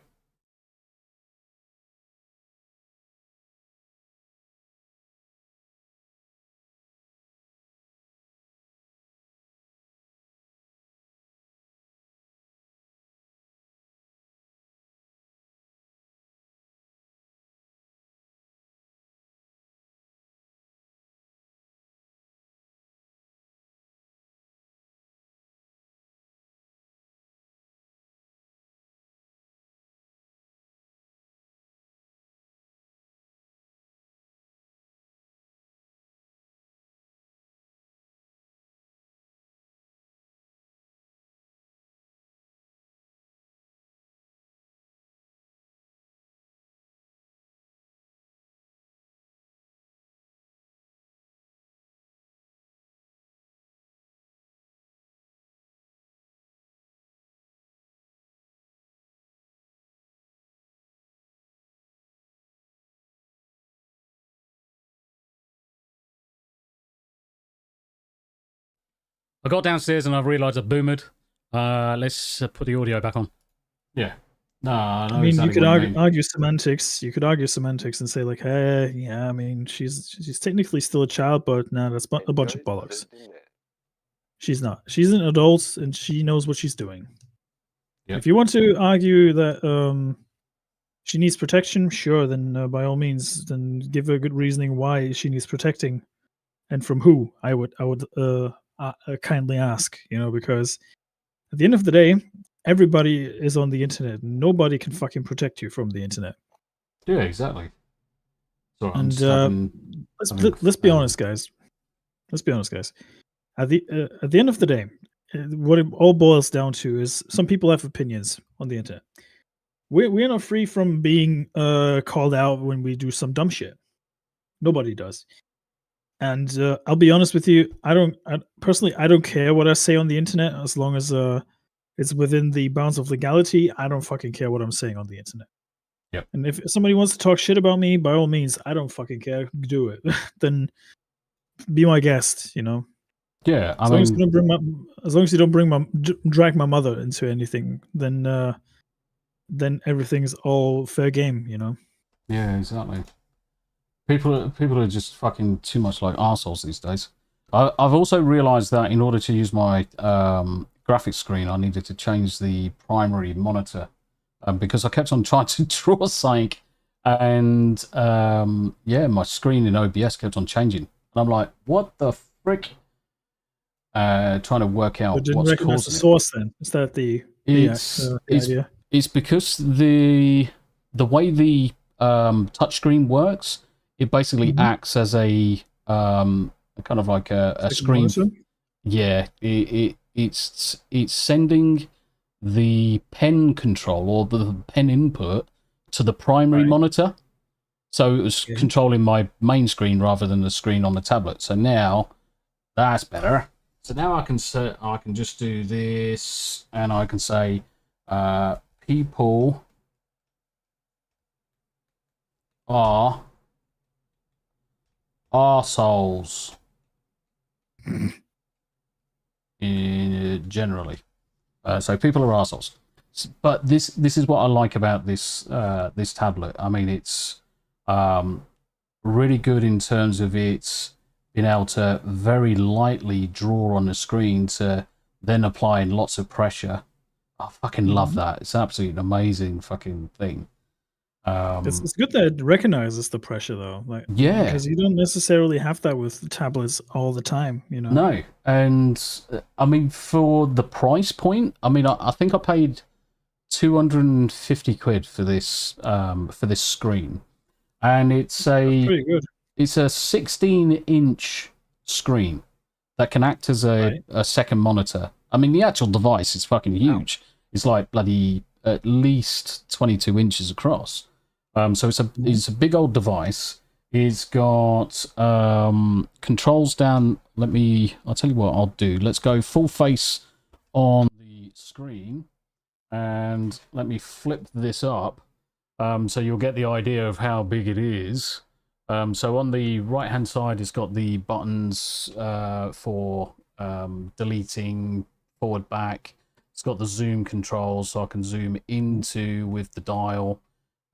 I got downstairs and I've realised I boomered. Let's put the audio back on. Yeah. No, I mean, exactly you could what argue semantics. You could argue semantics and say like, hey, yeah, I mean, she's technically still a child, but no, that's a bunch of bollocks. She's not. She's an adult and she knows what she's doing. Yep. If you want to argue that she needs protection, sure, then by all means, then give a good reasoning why she needs protecting, and from who. I would kindly ask, because at the end of the day, everybody is on the internet. Nobody can fucking protect you from the internet. Yeah, exactly. Sorry, And let's be honest, guys. Let's be honest, guys. At the end of the day, what it all boils down to is some people have opinions on the internet. We're not free from being called out when we do some dumb shit. Nobody does. And I'll be honest with you, I don't care what I say on the internet as long as it's within the bounds of legality. I don't fucking care what I'm saying on the internet. Yep. And if somebody wants to talk shit about me, by all means, I don't fucking care. Do it. Then be my guest. Yeah, as long as you don't drag my mother into anything, then everything's all fair game. Yeah, exactly. People are just fucking too much like arseholes these days. I've also realised that in order to use my graphics screen, I needed to change the primary monitor because I kept on trying to draw something, and my screen in OBS kept on changing, and I'm like, what the frick? Trying to work out what's causing the source. Then is that the idea? It's because the way the touchscreen works, it basically acts as a kind of like a screen. Monitor? Yeah, it's sending the pen control or the pen input to the primary monitor. So it was controlling my main screen rather than the screen on the tablet. So now that's better. So now I can just do this, and I can say people are arseholes generally. So people are arseholes. But this is what I like about this this tablet. I mean, it's really good in terms of its being able to very lightly draw on the screen to then applying lots of pressure. I fucking love that. It's absolutely an amazing fucking thing. It's good that it recognizes the pressure though. Yeah, because you don't necessarily have that with tablets all the time. No, and I mean for the price point, I mean I think I paid 250 quid for this screen, and it's pretty good. It's a 16-inch screen that can act as a second monitor. I mean, the actual device is fucking huge. It's like bloody at least 22 inches across. So it's a big old device. It's got controls down. I'll tell you what I'll do. Let's go full face on the screen, and let me flip this up so you'll get the idea of how big it is. So on the right hand side, it's got the buttons for deleting, forward, back. It's got the zoom controls, so I can zoom into with the dial.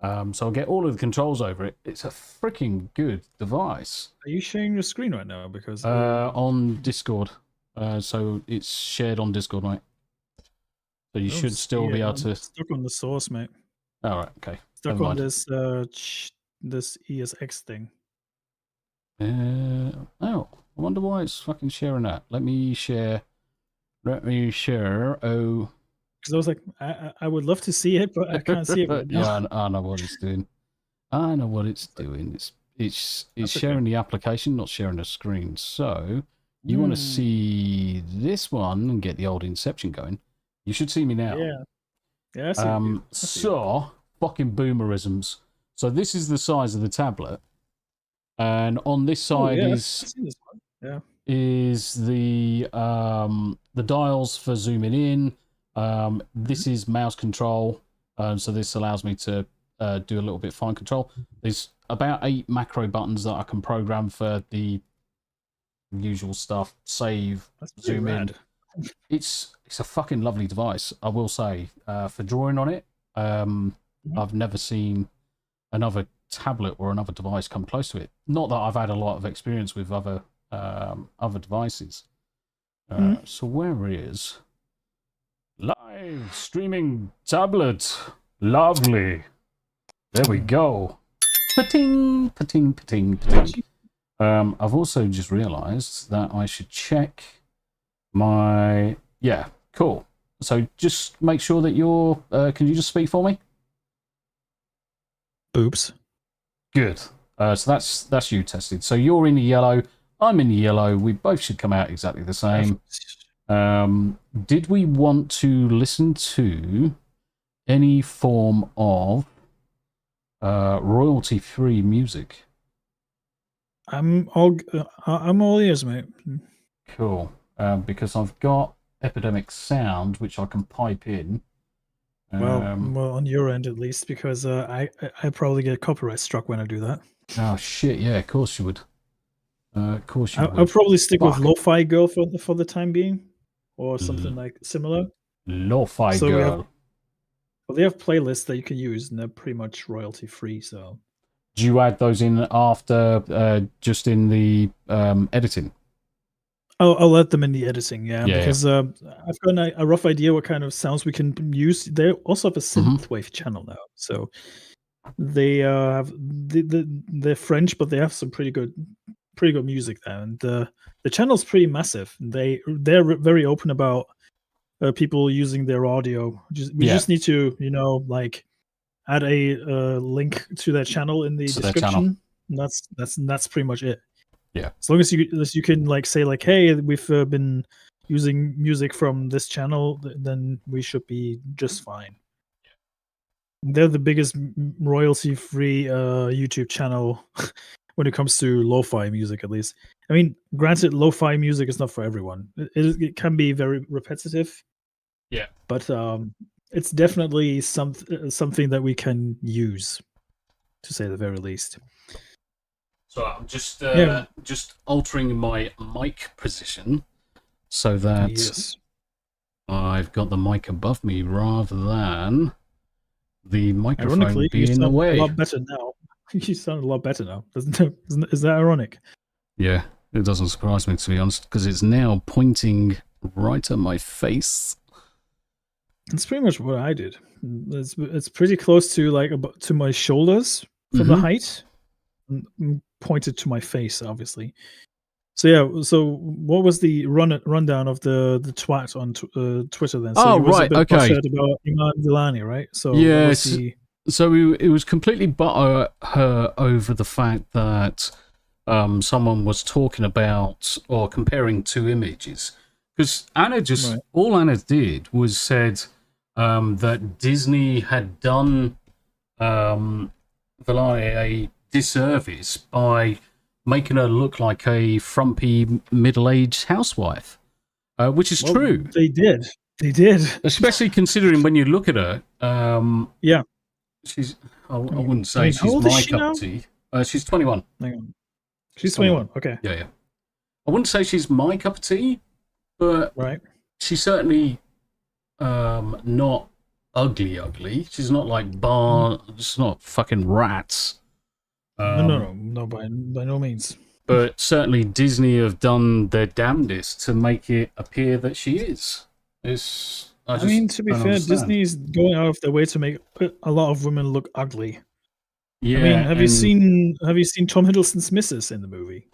So I'll get all of the controls over it. It's a freaking good device. Are you sharing your screen right now? Because on Discord. So it's shared on Discord, mate. So you should still be able to. Stuck on the source, mate. All right, okay. Stuck on this this ESX thing. Oh, I wonder why it's fucking sharing that. Let me share. Oh. Because I was like, I would love to see it, but I can't see it right now. Yeah, I know what it's doing. I know what it's doing. It's sharing the application, not sharing the screen. So you want to see this one and get the old Inception going. You should see me now. Yeah. I see you. So fucking boomerisms. So this is the size of the tablet, and on this side is the dials for zooming in. This is mouse control, so this allows me to do a little bit fine control. There's about 8 macro buttons that I can program for the usual stuff. Save, zoom in. It's a fucking lovely device, I will say. For drawing on it, I've never seen another tablet or another device come close to it. Not that I've had a lot of experience with other devices. So where is live streaming tablet? Lovely. There we go. Pating, pating, pating, pating. I've also just realized that I should check my... Yeah, cool. So just make sure that you're... can you just speak for me? Boobs. Good. So that's you tested. So you're in the yellow. I'm in the yellow. We both should come out exactly the same. Did we want to listen to any form of royalty-free music? I'm all ears, mate. Cool. Because I've got Epidemic Sound, which I can pipe in. Well, on your end at least, because I probably get copyright struck when I do that. Oh shit! Yeah, of course you would. Of course you would. I'll probably stick with Lo-Fi Girl for the time being, or something like similar. Lo-Fi Girl. They have playlists that you can use, and they're pretty much royalty free. So, do you add those in after, just in the editing? I'll let them in the editing, because I've got a rough idea what kind of sounds we can use. They also have a synthwave channel now, so they have they're French, but they have some pretty good music there, and the channel's pretty massive. They're very open about people using their audio. We just need to add a link to that channel in the description. And that's pretty much it. Yeah. As long as you can say hey, we've been using music from this channel, then we should be just fine. They're the biggest royalty-free YouTube channel when it comes to lo-fi music, at least. I mean, granted, lo-fi music is not for everyone. It can be very repetitive. Yeah. But it's definitely something that we can use, to say the very least. So I'm just altering my mic position so that I've got the mic above me rather than the microphone being in the way. A lot better now. You sound a lot better now. Is that ironic? Yeah, it doesn't surprise me, to be honest, because it's now pointing right at my face. It's pretty much what I did. It's pretty close to to my shoulders from the height. Pointed to my face, obviously. So yeah. So what was the rundown of the twat on Twitter then? So right. Okay. About Iman Vellani, right? So yes. So it was completely her over the fact that someone was talking about or comparing two images, because Anna all Anna did was said that Disney had done Vellani a disservice by making her look like a frumpy middle-aged housewife, which is true. They did, especially considering when you look at her. She's. I wouldn't say she's my cup of tea. She's 21. Hang on. She's 21. Okay. Yeah. I wouldn't say she's my cup of tea, But right. she's certainly not ugly. She's not like she's not fucking rats. No, by no means. But certainly Disney have done their damnedest to make it appear that she is. I mean, to be fair, Disney's going out of their way to make a lot of women look ugly. Yeah. I mean, have you seen Tom Hiddleston's Mrs. in the movie?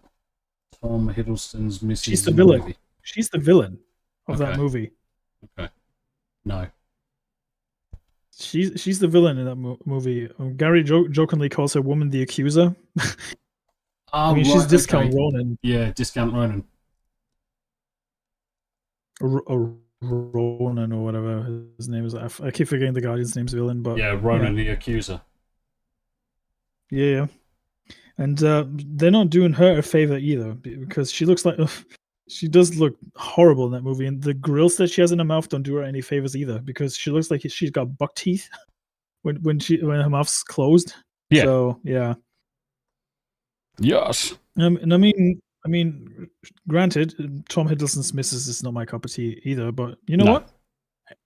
Tom Hiddleston's Mrs. She's the villain. Movie. She's the villain of that movie. Okay. No. She's the villain in that movie. Gary jokingly calls her woman the accuser. I mean, she's Discount Ronan. Yeah, Discount Ronan. Ronan or whatever his name is. I keep forgetting the Guardian's name's villain, but yeah, Ronan the Accuser. Yeah, and they're not doing her a favor either because she looks like she does look horrible in that movie, and the grills that she has in her mouth don't do her any favors either because she looks like she's got buck teeth when her mouth's closed. Yeah. So yeah. Yes. And I mean, granted, Tom Hiddleston's Mrs. is not my cup of tea either, but you know what?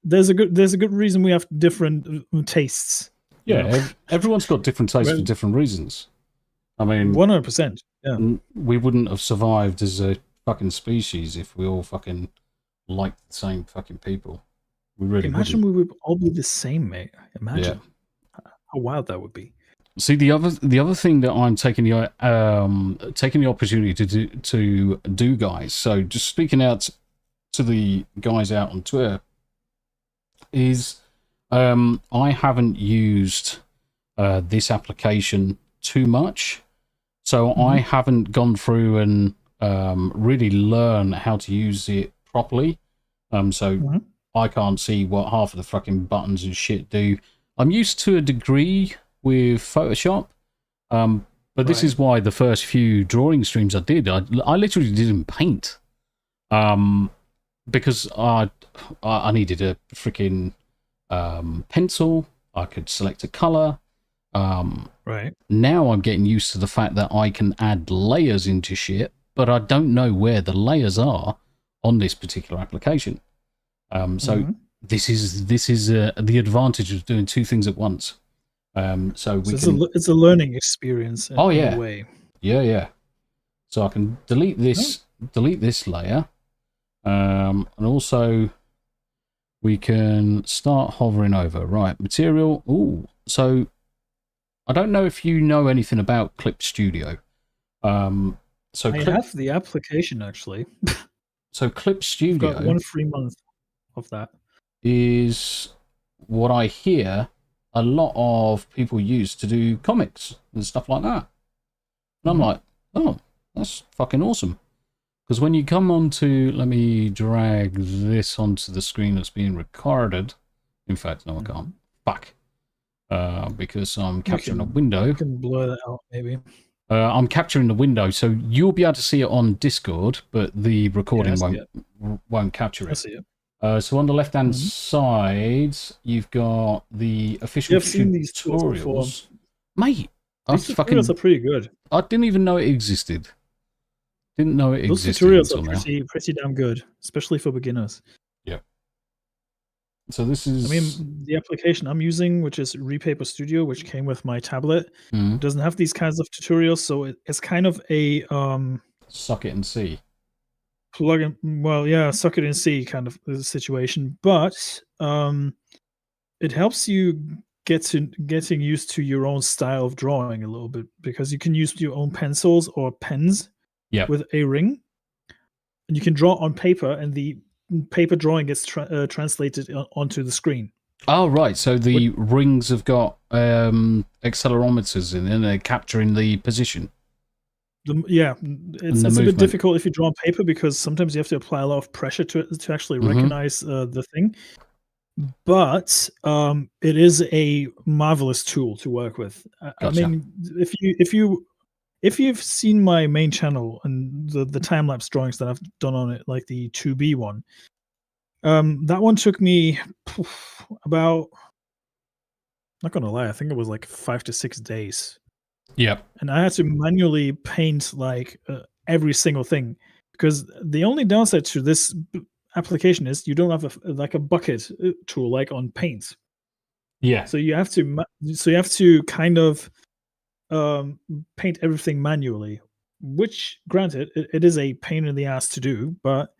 There's a good reason we have different tastes. Yeah, everyone's got different tastes for different reasons. I mean, 100%. Yeah, we wouldn't have survived as a fucking species if we all fucking liked the same fucking people. We really imagine wouldn't. we would all be the same, mate. Imagine how wild that would be. See, the other thing that I'm taking the opportunity to do, guys. So just speaking out to the guys out on Twitter is I haven't used this application too much, so I haven't gone through and really learn how to use it properly. So I can't see what half of the fucking buttons and shit do. I'm used to a degree with Photoshop, but this is why the first few drawing streams I did, I literally did in Paint, because I needed a freaking pencil. I could select a color. Right. Now I'm getting used to the fact that I can add layers into shit, but I don't know where the layers are on this particular application. So this is the advantage of doing two things at once. So it's a learning experience. In a way. Yeah. So I can delete this layer, and also we can start hovering over. Right, material. Ooh, so I don't know if you know anything about Clip Studio. So I have the application actually. So Clip Studio. I've got 1 free month of that. Is what I hear a lot of people use to do comics and stuff like that. And I'm like, oh, that's fucking awesome. Because when you come onto, let me drag this onto the screen that's being recorded. In fact, no, I can't. Fuck. Because I'm capturing a window. You can blur that out, maybe. I'm capturing the window, so you'll be able to see it on Discord, but the recording won't capture it. I see it. So on the left-hand side, you've got the official I've seen these tools before. Mate, these tutorials are pretty good. I didn't even know it existed. Didn't know it Those existed. Those tutorials are pretty damn good, especially for beginners. Yeah. So this is... I mean, the application I'm using, which is Repaper Studio, which came with my tablet, doesn't have these kinds of tutorials, so it's kind of a... suck it and see. Plug in, well, yeah, suck it and see kind of situation, but it helps you getting used to your own style of drawing a little bit, because you can use your own pencils or pens with a ring, and you can draw on paper, and the paper drawing gets translated onto the screen. Oh, right. So the rings have got accelerometers in, and they're capturing the position. It's a bit difficult if you draw on paper, because sometimes you have to apply a lot of pressure to it to actually recognize the thing. But it is a marvelous tool to work with. Gotcha. I mean, if you've seen my main channel and the time lapse drawings that I've done on it, like the 2B one, that one took me about, not gonna lie, I think it was like 5 to 6 days. Yep. And I had to manually paint like every single thing, because the only downside to this application is you don't have a bucket tool like on Paint. Yeah. So you have to kind of paint everything manually, which, granted, it is a pain in the ass to do, but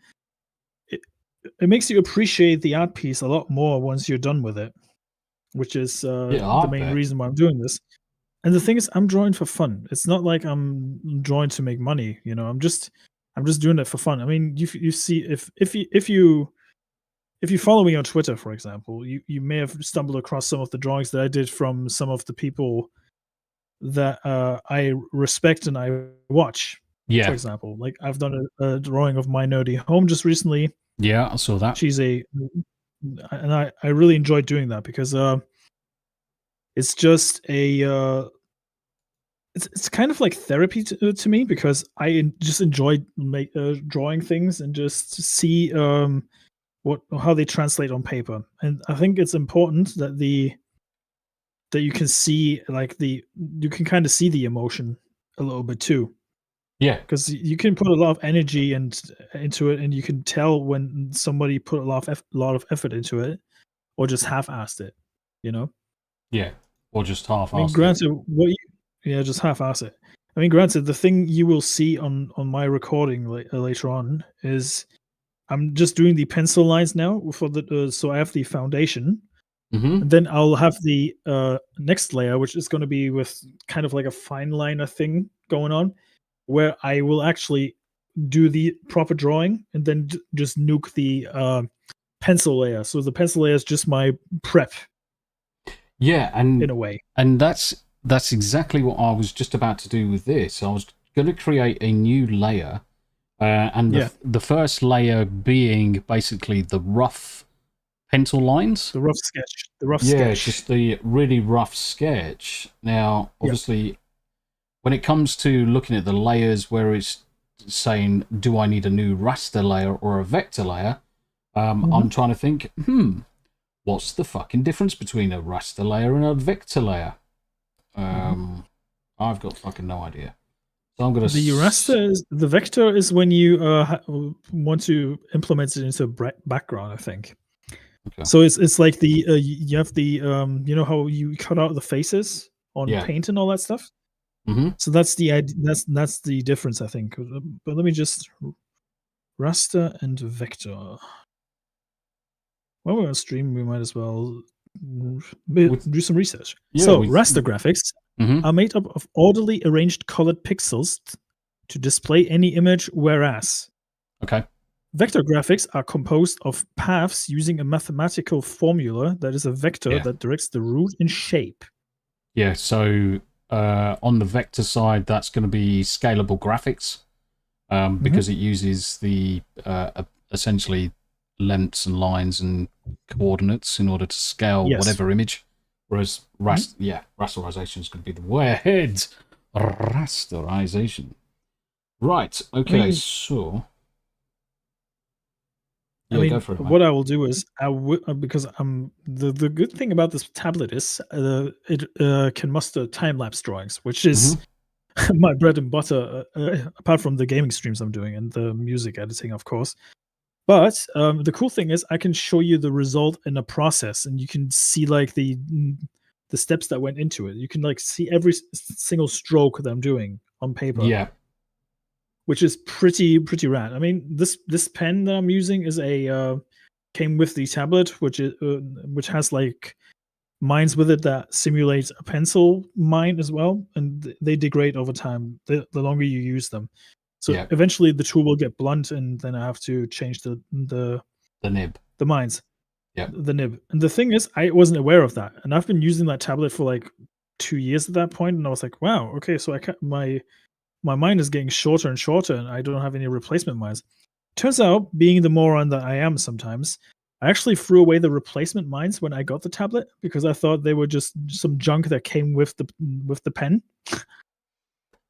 it makes you appreciate the art piece a lot more once you're done with it, which is the main reason why I'm doing this. And the thing is, I'm drawing for fun. It's not like I'm drawing to make money. I'm just doing it for fun. I mean, you see, if you follow me on Twitter, for example, you may have stumbled across some of the drawings that I did from some of the people that I respect and I watch. Yeah. For example, like I've done a drawing of My Nerdy Home just recently. Yeah, I saw that. And I really enjoyed doing that because it's just it's kind of like therapy to me, because I just enjoy drawing things and just see how they translate on paper. And I think it's important that you can see you can kind of see the emotion a little bit too. Yeah, because you can put a lot of energy into it, and you can tell when somebody put a lot of effort into it, or just half-assed it. Yeah, or just half-assed. I mean, granted, just half-ass it. I mean, granted, the thing you will see on my recording later on is I'm just doing the pencil lines now for so I have the foundation. And then I'll have the next layer, which is going to be with kind of like a fine liner thing going on, where I will actually do the proper drawing and then just nuke the pencil layer. So the pencil layer is just my prep. Yeah, and in a way, and that's exactly what I was just about to do with this. I was going to create a new layer, and the first layer being basically the rough pencil lines, the rough sketch, just the really rough sketch. Now, obviously, when it comes to looking at the layers, where it's saying, do I need a new raster layer or a vector layer? I'm trying to think, what's the fucking difference between a raster layer and a vector layer? I've got fucking no idea. So I'm gonna. The vector is when you want to implement it into a background, I think. Okay. So it's like you have the how you cut out the faces on Paint and all that stuff. So that's the difference, I think. But let me just raster and vector. While we're on stream, we might as well do some research. Raster graphics are made up of orderly arranged colored pixels to display any image, whereas vector graphics are composed of paths using a mathematical formula that is a vector that directs the route and shape. Yeah, so on the vector side, that's going to be scalable graphics, because it uses the essentially lengths and lines and coordinates in order to scale whatever image. Whereas rasterization is going to be the word. Rasterization. Right. Okay. So. Yeah, I mean, go for it, what I will do is because the good thing about this tablet is it can muster time-lapse drawings, which is my bread and butter, apart from the gaming streams I'm doing and the music editing, of course. But the cool thing is I can show you the result in a process, and you can see like the steps that went into it. You can like see every single stroke that I'm doing on paper. Yeah. Which is pretty rad. I mean, this pen that I'm using is came with the tablet, which has like mines with it that simulate a pencil mine as well, and they degrade over time the longer you use them. So eventually the tool will get blunt, and then I have to change the nib, the mines, the nib. And the thing is, I wasn't aware of that, and I've been using that tablet for like 2 years at that point, and I was like, wow, okay, so my mine is getting shorter and shorter, and I don't have any replacement mines. Turns out, being the moron that I am sometimes, I actually threw away the replacement mines when I got the tablet because I thought they were just some junk that came with the pen.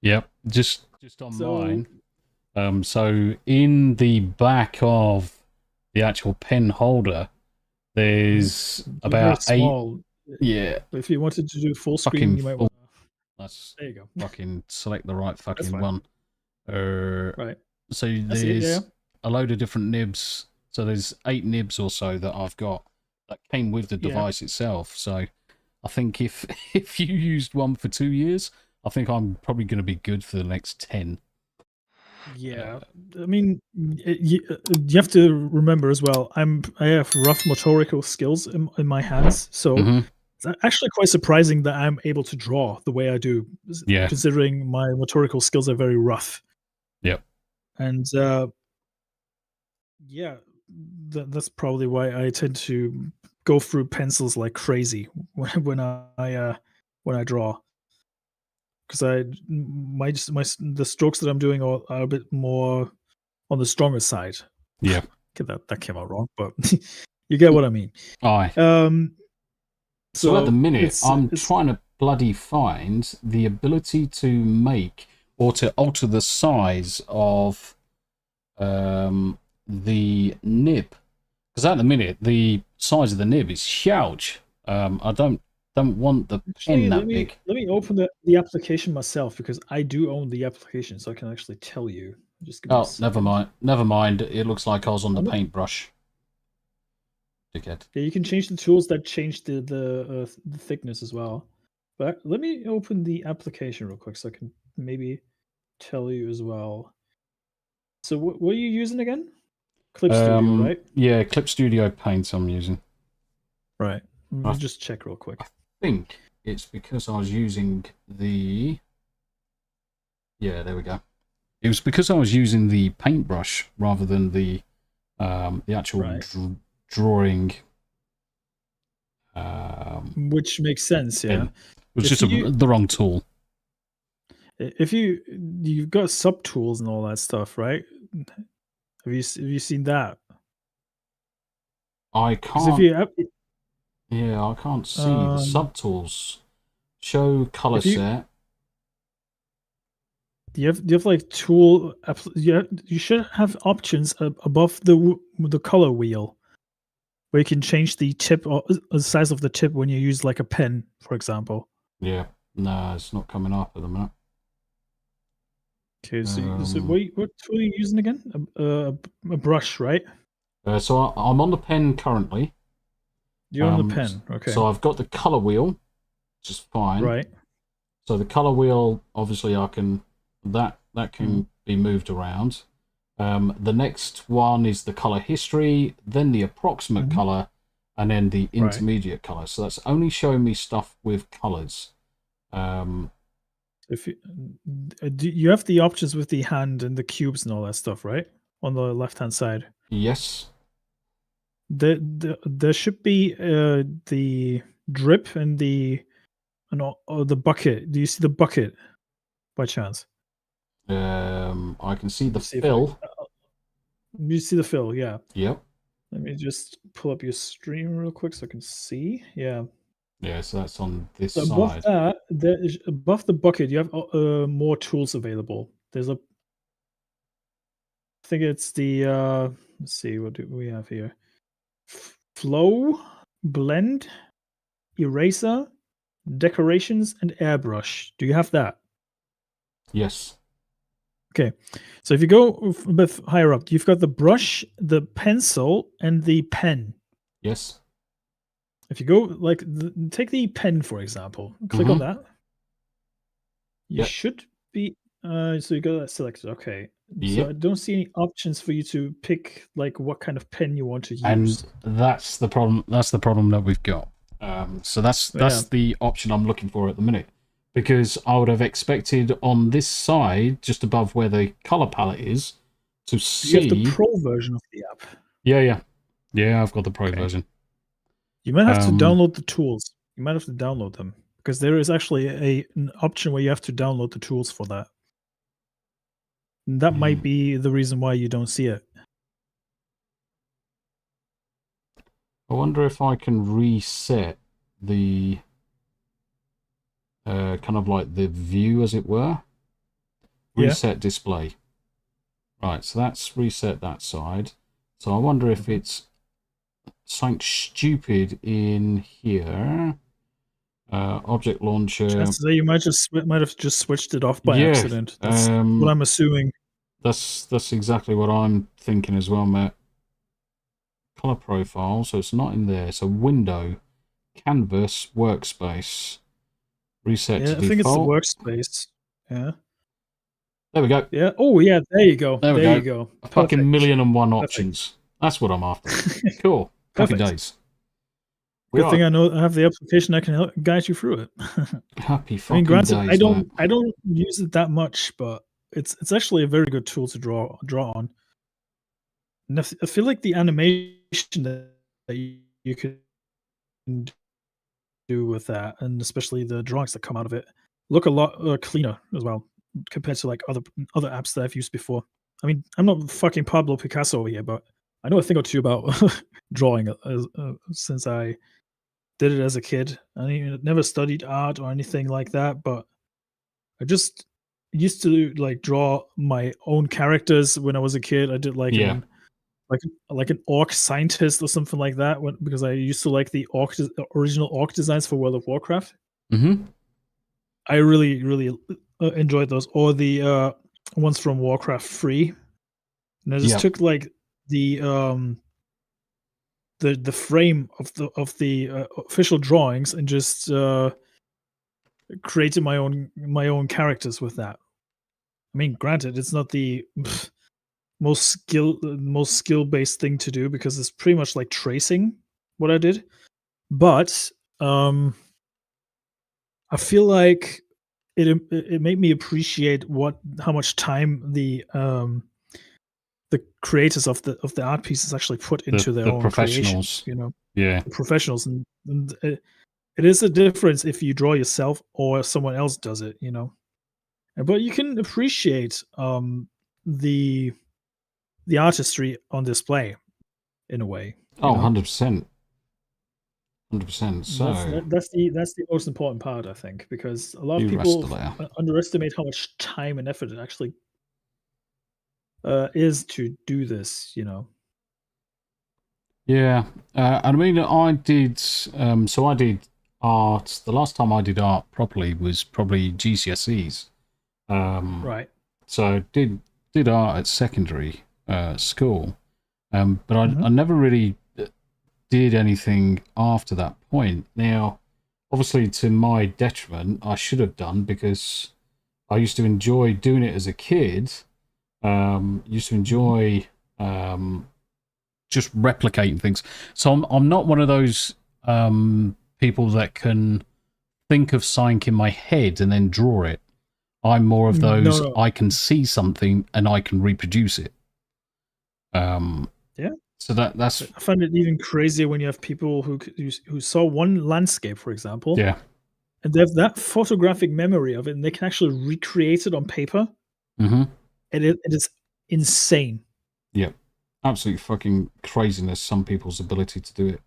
Yep, just on mine. So in the back of the actual pen holder, there's about 8. Yeah. If you wanted to do full screen, you might want. There you go. Fucking select the right fucking one. Right. So there's a load of different nibs So there's 8 nibs or so that I've got that came with the device itself. So I think if you used one for 2 years, I think I'm probably going to be good for the next 10. Yeah, I mean, you have to remember as well. I have rough motorical skills in my hands, so it's actually quite surprising that I'm able to draw the way I do. Yeah. Considering my motorical skills are very rough. Yep. And yeah, that's probably why I tend to go through pencils like crazy when I draw. Because the strokes that I'm doing are a bit more on the stronger side. Yeah. Okay, that came out wrong, but you get what I mean. Aye. So at the minute, I'm trying to bloody find the ability to make or to alter the size of the nib. Because at the minute, the size of the nib is huge. I don't want the pen that big. Let me open the application myself because I do own the application, so I can actually tell you. Just give me a second. Never mind. Never mind. It looks like I was on the paintbrush. Dickhead. Yeah, you can change the tools that change the thickness as well. But let me open the application real quick so I can maybe tell you as well. So what are you using again? Clip Studio, right? Yeah, Clip Studio Paint I'm using. Right. Let me just check real quick. I think it's because I was using the... Yeah, there we go. It was because I was using the paintbrush rather than the actual drawing. Which makes sense, yeah. It was just the wrong tool. If you've got sub tools and all that stuff, right? Have you seen that? I can't. Yeah, I can't see the sub tools. Show color set. You have like tool. You should have options above the color wheel, where you can change the tip or the size of the tip when you use like a pen, for example. Yeah, no, it's not coming up at the minute. Okay, so what tool are you using again? A brush, right? So I'm on the pen currently. You're on the pen, okay. So I've got the color wheel, which is fine. Right. So the color wheel, obviously, I can that can be moved around. The next one is the color history, then the approximate color, and then the intermediate color. So that's only showing me stuff with colors. If you have the options with the hand and the cubes and all that stuff, right? On the left hand side. Yes. There should be the drip and the bucket. Do you see the bucket by chance? I can see the fill. You see the fill, yeah. Yep. Let me just pull up your stream real quick so I can see. Yeah. Yeah, so that's on this So side. Above the bucket, you have more tools available. There's I think it's the let's see, what do we have here? Flow, blend, eraser, decorations, and airbrush. Do you have that? Yes. Okay, so if you go a bit higher up, you've got the brush, the pencil, and the pen. Yes. If you go take the pen for example, click on that. You should be so you got that selected. Okay, so I don't see any options for you to pick like what kind of pen you want to use. And that's the problem. That's the problem that we've got. So that's the option I'm looking for at the minute. Because I would have expected on this side, just above where the color palette is, to see. You have the pro version of the app. Yeah. I've got the pro version. You might have to download the tools. You might have to download them because there is actually an option where you have to download the tools for that. And that might be the reason why you don't see it. I wonder if I can reset the kind of like the view, as it were. Reset display. Right, so that's reset that side. So I wonder if it's something stupid in here. Object launcher. You might have just switched it off by accident. That's what I'm assuming. That's exactly what I'm thinking as well, Matt. color profile, so it's not in there. So window, canvas, workspace, reset to I default. think it's the workspace. Yeah. There we go. Yeah. Oh, yeah. There you go. There we you go. A fucking Perfect. 1,000,001 Perfect. options. That's what I'm after. Cool. Happy Perfect. days. Good thing I have the application. I can guide you through it. Happy I fucking mean, granted, days, I don't man. I don't use it that much, but it's actually a very good tool to draw on. And I feel like the animation that you could do with that, and especially the drawings that come out of it, look a lot cleaner as well compared to like other apps that I've used before. I mean, I'm not fucking Pablo Picasso over here, but I know a thing or two about drawing since I did it as a kid. I never studied art or anything like that, but I just used to like draw my own characters when I was a kid. I did like an orc scientist or something like that because I used to like the original orc designs for World of Warcraft. Mm-hmm. I really enjoyed those, or the ones from Warcraft 3. And I just took like the frame of the official drawings and just created my own characters with that. I mean, granted, it's not the most skill based thing to do because it's pretty much like tracing what I did, but I feel like it made me appreciate how much time the creators of the art pieces actually put into their own professionals. creation, Yeah, the professionals, and it is a difference if you draw yourself or someone else does it, but you can appreciate the artistry on display in a way. 100%. 100%. So that's the most important part, I think, because a lot of people underestimate how much time and effort it actually is to do this. Yeah, I mean, I did. So I did art. The last time I did art properly was probably GCSEs. Right. So I did art at secondary school, but I never really did anything after that point. Now, obviously, to my detriment, I should have done because I used to enjoy doing it as a kid. Used to enjoy just replicating things. So I'm not one of those people that can think of something in my head and then draw it. I'm more of those, I can see something and I can reproduce it. Yeah. So that's. I find it even crazier when you have people who saw one landscape, for example. Yeah. And they have that photographic memory of it, and they can actually recreate it on paper. Mm-hmm. And it is insane. Yeah. Absolute fucking craziness, some people's ability to do it.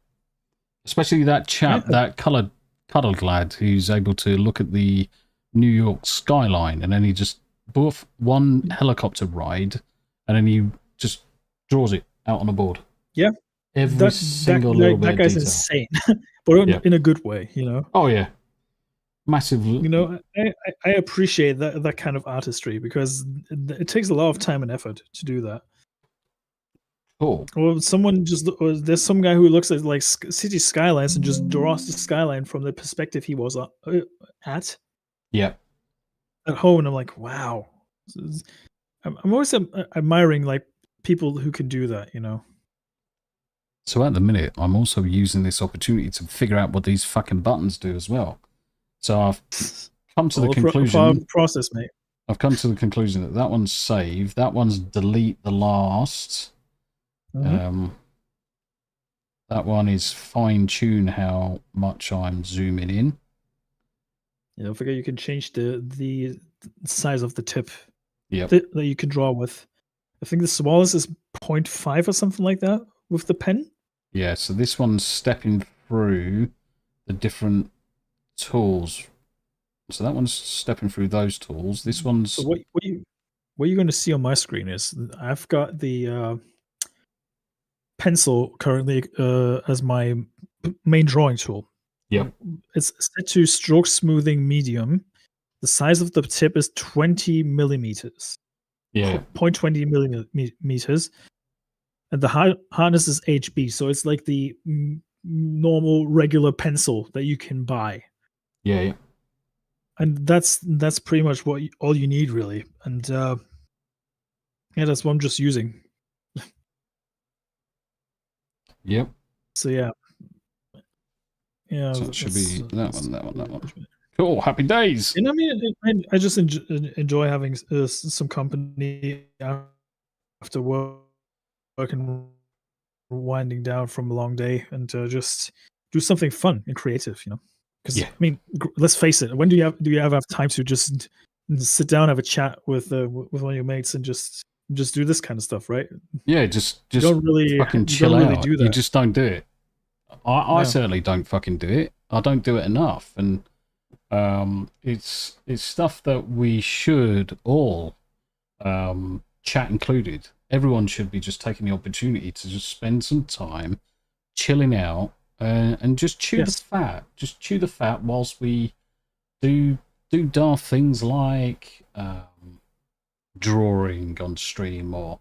Especially that chap, that cuddled lad who's able to look at the New York skyline and then he just boof one helicopter ride and then he just draws it out on a board. Yeah. Every single little bit of detail. That guy's insane. But in a good way, Oh, yeah. Massively. I appreciate that kind of artistry because it takes a lot of time and effort to do that. Cool. Or there's some guy who looks at like city skylines and just draws the skyline from the perspective he was at. Yeah. At home, and I'm like, wow. I'm always admiring like people who can do that, So at the minute, I'm also using this opportunity to figure out what these fucking buttons do as well. So I've come to the conclusion. Process, mate. I've come to the conclusion that one's save, that one's delete the last. Mm-hmm. That one is fine tune how much I'm zooming in. Yeah, don't forget you can change the size of the tip. Yep. That you can draw with. I think the smallest is 0.5 or something like that with the pen. Yeah, so this one's stepping through the different tools. So that one's stepping through those tools. This one's. So what you're going to see on my screen is I've got the pencil currently as my main drawing tool. Yep. It's set to stroke smoothing medium. The size of the tip is 20 millimeters. Yeah. 0.20 millimeters. and the hardness is HB, so it's like the normal regular pencil that you can buy. Yeah. And that's pretty much all you need, really. And yeah, that's what I'm just using. Yep. So yeah. So it should be that one. Cool. Happy days. And I mean, I just enjoy having some company after work and winding down from a long day, and just do something fun and creative, Because I mean, let's face it. When do you have time to just sit down, have a chat with one of your mates, and just do this kind of stuff, right? Yeah, just you don't really fucking chill out. Really do that. You just don't do it. I certainly don't fucking do it. I don't do it enough, and it's stuff that we should all, chat included. Everyone should be just taking the opportunity to just spend some time chilling out and just chew the fat. Just chew the fat whilst we do daft things like drawing on stream, or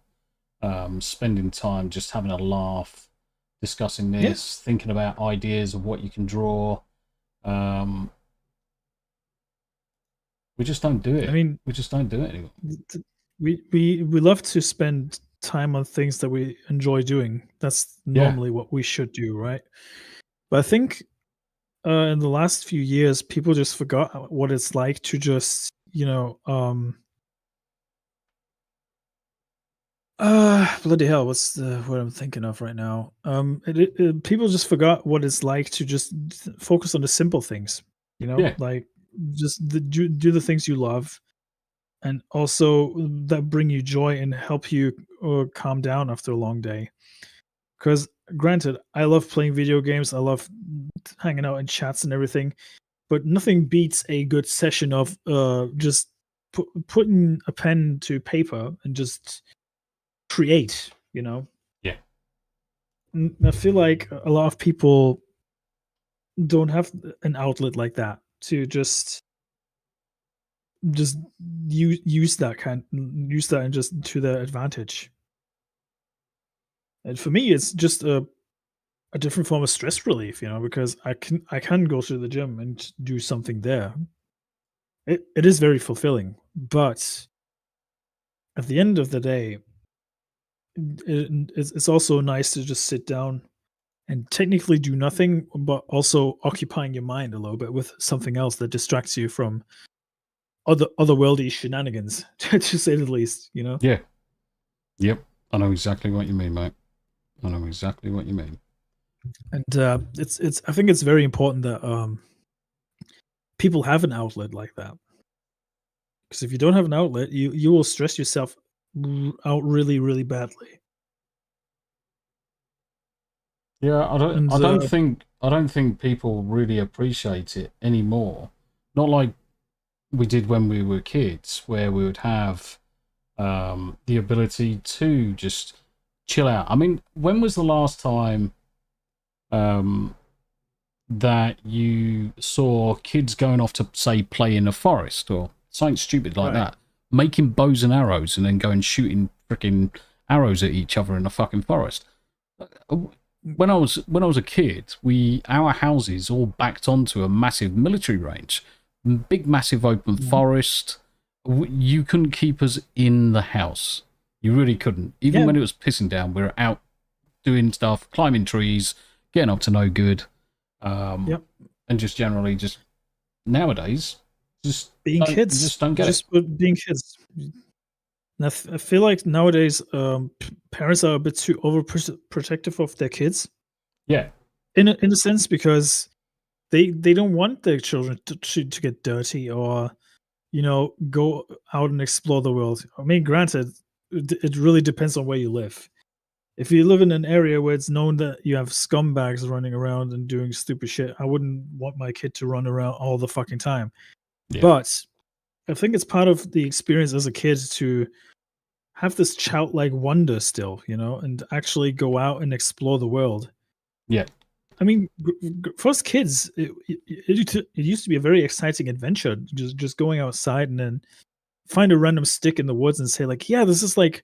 spending time just having a laugh, discussing this, thinking about ideas of what you can draw. We just don't do it. I mean, we just don't do it anymore. We love to spend time on things that we enjoy doing. That's normally what we should do, right? But I think in the last few years, people just forgot what it's like to just, bloody hell, what's what I'm thinking of right now? People just forgot what it's like to just focus on the simple things, like just do the things you love, and also that bring you joy and help you calm down after a long day. Because granted, I love playing video games, I love hanging out in chats and everything, but nothing beats a good session of just putting a pen to paper and just create, Yeah. I feel like a lot of people don't have an outlet like that to just use that and just to their advantage. And for me, it's just a different form of stress relief, because I can go to the gym and do something there. It is very fulfilling, but at the end of the day, it's also nice to just sit down and technically do nothing, but also occupying your mind a little bit with something else that distracts you from otherworldly shenanigans, to say the least. Yeah. Yep. I know exactly what you mean, mate. I know exactly what you mean. And it's I think it's very important that people have an outlet like that, because if you don't have an outlet, you will stress yourself out really, really badly. Yeah, I don't think people really appreciate it anymore. Not like we did when we were kids, where we would have the ability to just chill out. I mean, when was the last time that you saw kids going off to, say, play in a forest or something stupid like that, making bows and arrows and then going shooting freaking arrows at each other in a fucking forest? When I was a kid, our houses all backed onto a massive military range, big massive open forest. You couldn't keep us in the house. You really couldn't. Even when it was pissing down, we were out doing stuff, climbing trees, getting up to no good, and just generally just nowadays just being kids. Just don't get it. Being kids. I feel like nowadays parents are a bit too overprotective of their kids. Yeah, in a sense, because they don't want their children to get dirty or go out and explore the world. I mean, granted, it really depends on where you live. If you live in an area where it's known that you have scumbags running around and doing stupid shit, I wouldn't want my kid to run around all the fucking time. Yeah. But I think it's part of the experience as a kid to have this childlike wonder still, and actually go out and explore the world. Yeah. I mean, for us kids, it used to be a very exciting adventure, just going outside and then find a random stick in the woods and say, like, yeah, this is like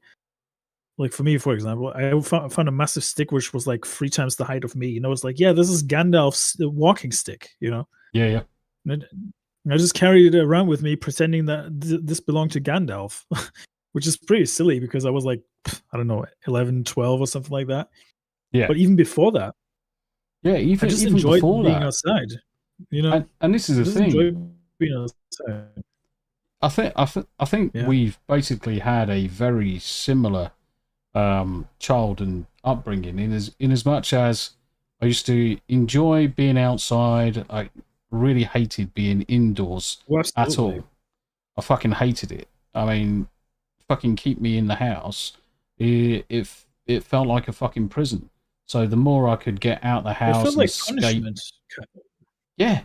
like for me, for example, I found a massive stick which was like 3 times the height of me. You know, it's like, yeah, this is Gandalf's walking stick. You know. Yeah. And I just carried it around with me, pretending that this belonged to Gandalf, which is pretty silly because I was like, I don't know, 11, 12 or something like that. Yeah. But even before that, yeah, I just enjoyed being outside. You know, and this is the thing. Being outside. I think we've basically had a very similar child and upbringing in as much as I used to enjoy being outside. I really hated being indoors at all. I fucking hated it. I mean, fucking keep me in the house. It felt like a fucking prison. So the more I could get out the house and escape, punishment. Yeah,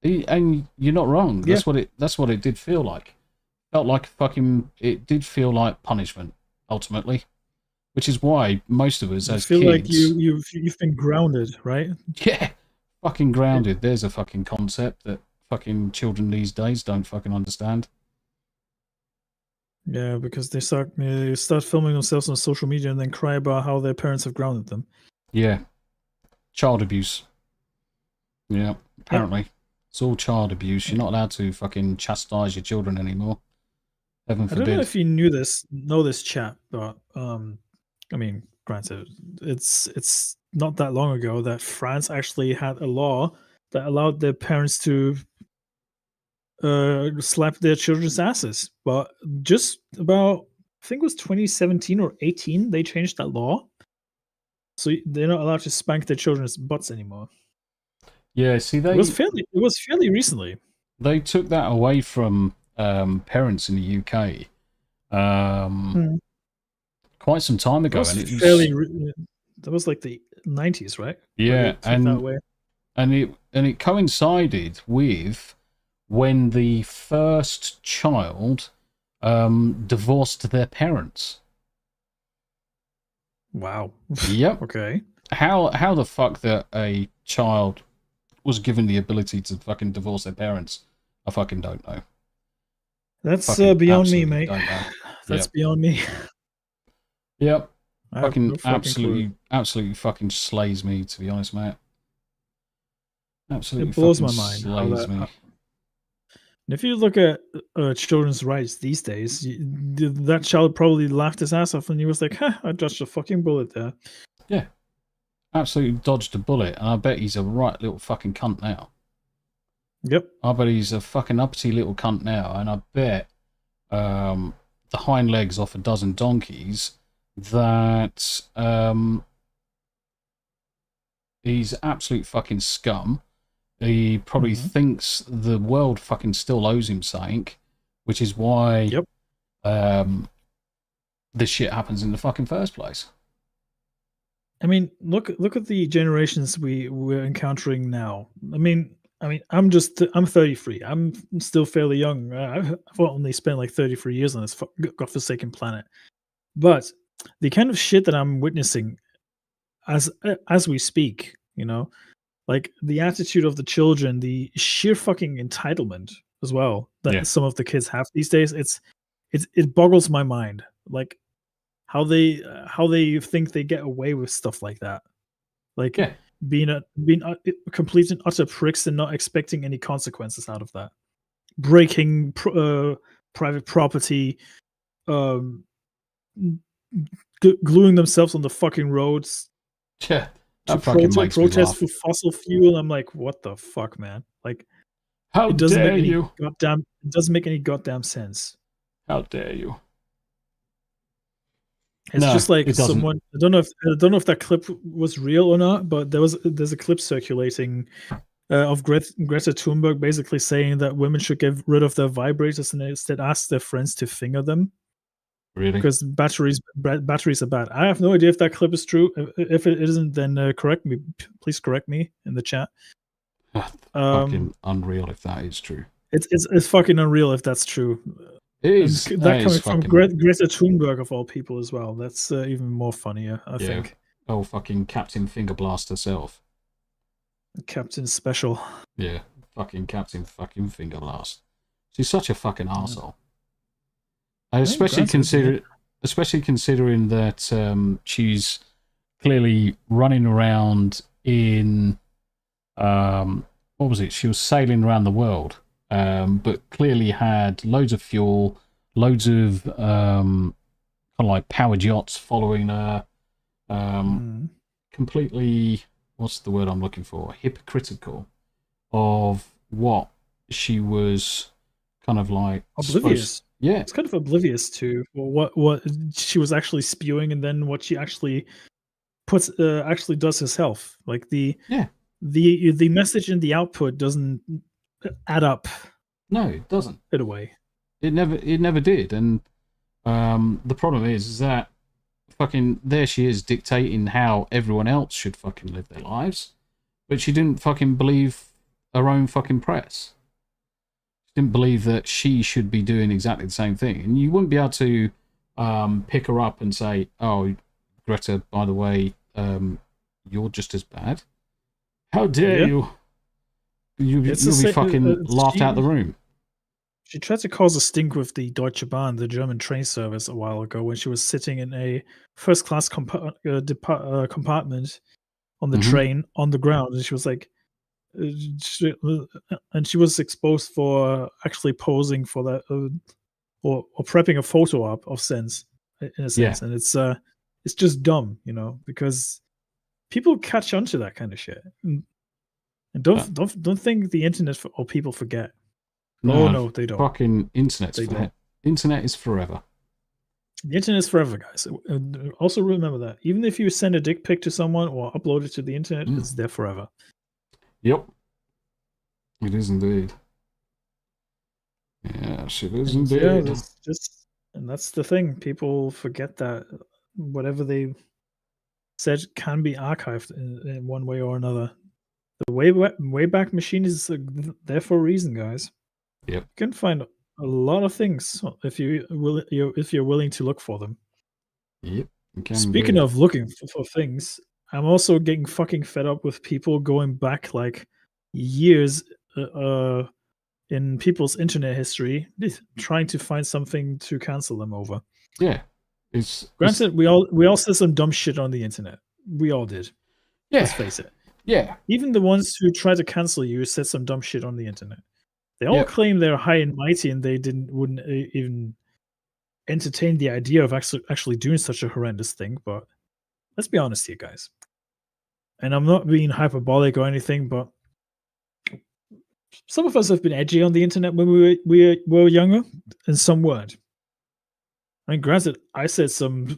and you're not wrong. Yeah. That's what it did feel like. Felt like fucking. It did feel like punishment ultimately, which is why most of us as feel kids like you've been grounded, right? Yeah, fucking grounded. There's a fucking concept that fucking children these days don't fucking understand. Yeah, because they start filming themselves on social media and then cry about how their parents have grounded them. Yeah, child abuse. Yeah, apparently it's all child abuse. You're not allowed to fucking chastise your children anymore. Heaven forbid. I don't know if you know this chat, but I mean, granted, it's not that long ago that France actually had a law that allowed their parents to slap their children's asses. But just about, I think it was 2017 or 18, they changed that law, so they're not allowed to spank their children's butts anymore. Yeah, see, it was fairly recently. They took that away from parents in the UK quite some time ago, and it was that was like the 90s, right? Yeah, and it coincided with when the first child divorced their parents. Wow. Yep. Okay. How the fuck that a child was given the ability to fucking divorce their parents, I fucking don't know. That's beyond me, mate. That's beyond me. Yep. Fucking absolutely fucking slays me, to be honest, mate. Absolutely, it blows my mind. Slays me. If you look at children's rights these days, that child probably laughed his ass off and he was like, I dodged a fucking bullet there. Yeah. Absolutely dodged a bullet, and I bet he's a right little fucking cunt now. Yep. I bet he's a fucking uppity little cunt now, and I bet the hind legs off a dozen donkeys that he's absolute fucking scum. He probably thinks the world fucking still owes him something, which is why this shit happens in the fucking first place. I mean, look at the generations we're encountering now. I mean, I'm 33. I'm still fairly young. I've only spent like 33 years on this godforsaken planet. But the kind of shit that I'm witnessing as we speak, you know, like the attitude of the children, the sheer fucking entitlement as well that some of the kids have these days, it boggles my mind. Like how they think they get away with stuff like that, like being complete and utter pricks and not expecting any consequences out of that, breaking private property, gluing themselves on the fucking roads, to protest for fossil fuel. I'm like, what the fuck, man? Like, how dare you? It doesn't make any goddamn sense. How dare you? It's just like someone. I don't know if that clip was real or not, but there's a clip circulating of Greta Thunberg basically saying that women should get rid of their vibrators and instead ask their friends to finger them. Really? Because batteries are bad. I have no idea if that clip is true. If it isn't, then correct me. Please correct me in the chat. Fucking unreal if that is true. It's fucking unreal if that's true. It is. That coming from Greta Thunberg of all people as well. That's even more funnier, I think. Oh, fucking Captain Fingerblast herself. Captain Special. Yeah, fucking Captain fucking Fingerblast. She's such a fucking arsehole. I especially especially considering that she's clearly running around in what was it? She was sailing around the world, but clearly had loads of fuel, loads of kind of like powered yachts following her. Completely, what's the word I'm looking for? Hypocritical of what she was kind of like oblivious. Yeah, it's kind of oblivious to what she was actually spewing, and then what she actually puts actually does herself. Like the message and the output doesn't add up. No, it doesn't. In a way, it never did. And the problem is that fucking there she is dictating how everyone else should fucking live their lives, but she didn't fucking believe her own fucking press. She didn't believe that she should be doing exactly the same thing, and you wouldn't be able to pick her up and say, "Oh, Greta, by the way, you're just as bad. How dare you? You'll be fucking laughed out the room." She tried to cause a stink with the Deutsche Bahn, the German train service, a while ago when she was sitting in a first-class compartment on the train on the ground, and she was like, and she was exposed for actually posing for that or prepping a photo op of sense, in a sense, and it's just dumb, because people catch on to that kind of shit, and don't think the internet or people forget. No, they don't. Fucking internet is forever. The internet is forever, guys. Also remember that. Even if you send a dick pic to someone or upload it to the internet, it's there forever. Yep. It is indeed. Yes, it is indeed. Yeah, and that's the thing. People forget that whatever they said can be archived in one way or another. The Wayback Machine is there for a reason, guys. Yep. You can find a lot of things if you're willing to look for them. Yep. Speaking of looking for things, I'm also getting fucking fed up with people going back like years in people's internet history, trying to find something to cancel them over. Yeah. Granted, we all said some dumb shit on the internet. We all did. Yeah. Let's face it. Yeah. Even the ones who tried to cancel you said some dumb shit on the internet. They all claim they're high and mighty, and they wouldn't even entertain the idea of actually doing such a horrendous thing. But let's be honest here, guys. And I'm not being hyperbolic or anything, but some of us have been edgy on the internet when we were younger, and some weren't. I mean, granted, I said some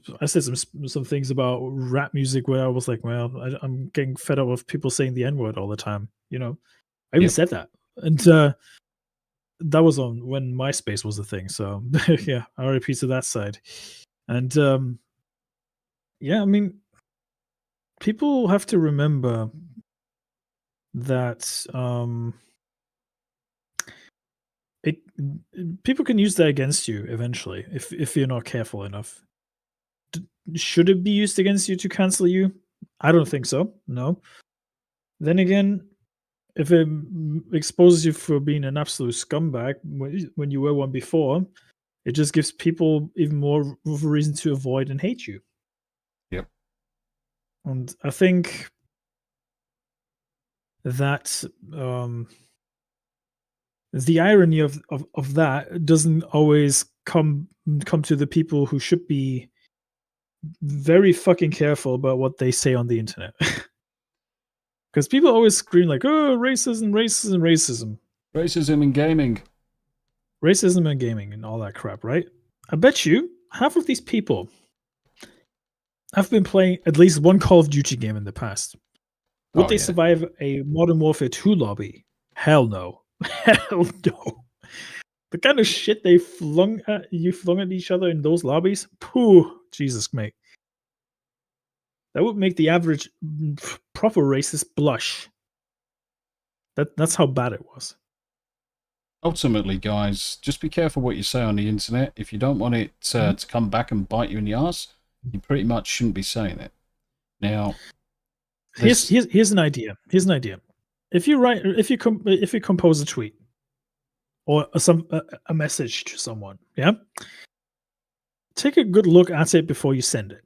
things about rap music where I was like, well, I'm getting fed up with people saying the N-word all the time. I even said that, and that was on when MySpace was a thing. So yeah, RIP to that side. And I mean, people have to remember that people can use that against you eventually if you're not careful enough. Should it be used against you to cancel you? I don't think so. No. Then again, if it exposes you for being an absolute scumbag when you were one before, it just gives people even more of a reason to avoid and hate you. Yep. And I think that the irony of that doesn't always come to the people who should be very fucking careful about what they say on the internet. Because people always scream like, oh, racism. Racism in gaming. Racism in gaming and all that crap, right? I bet you half of these people have been playing at least one Call of Duty game in the past. Would they survive a Modern Warfare 2 lobby? Hell no. Hell no. The kind of shit they flung at each other in those lobbies? Pooh, Jesus, mate. That would make the average proper racist blush. That's how bad it was. Ultimately, guys, just be careful what you say on the internet. If you don't want it to come back and bite you in the ass, you pretty much shouldn't be saying it. Now, here's an idea. If you compose a tweet or a message to someone, yeah, take a good look at it before you send it.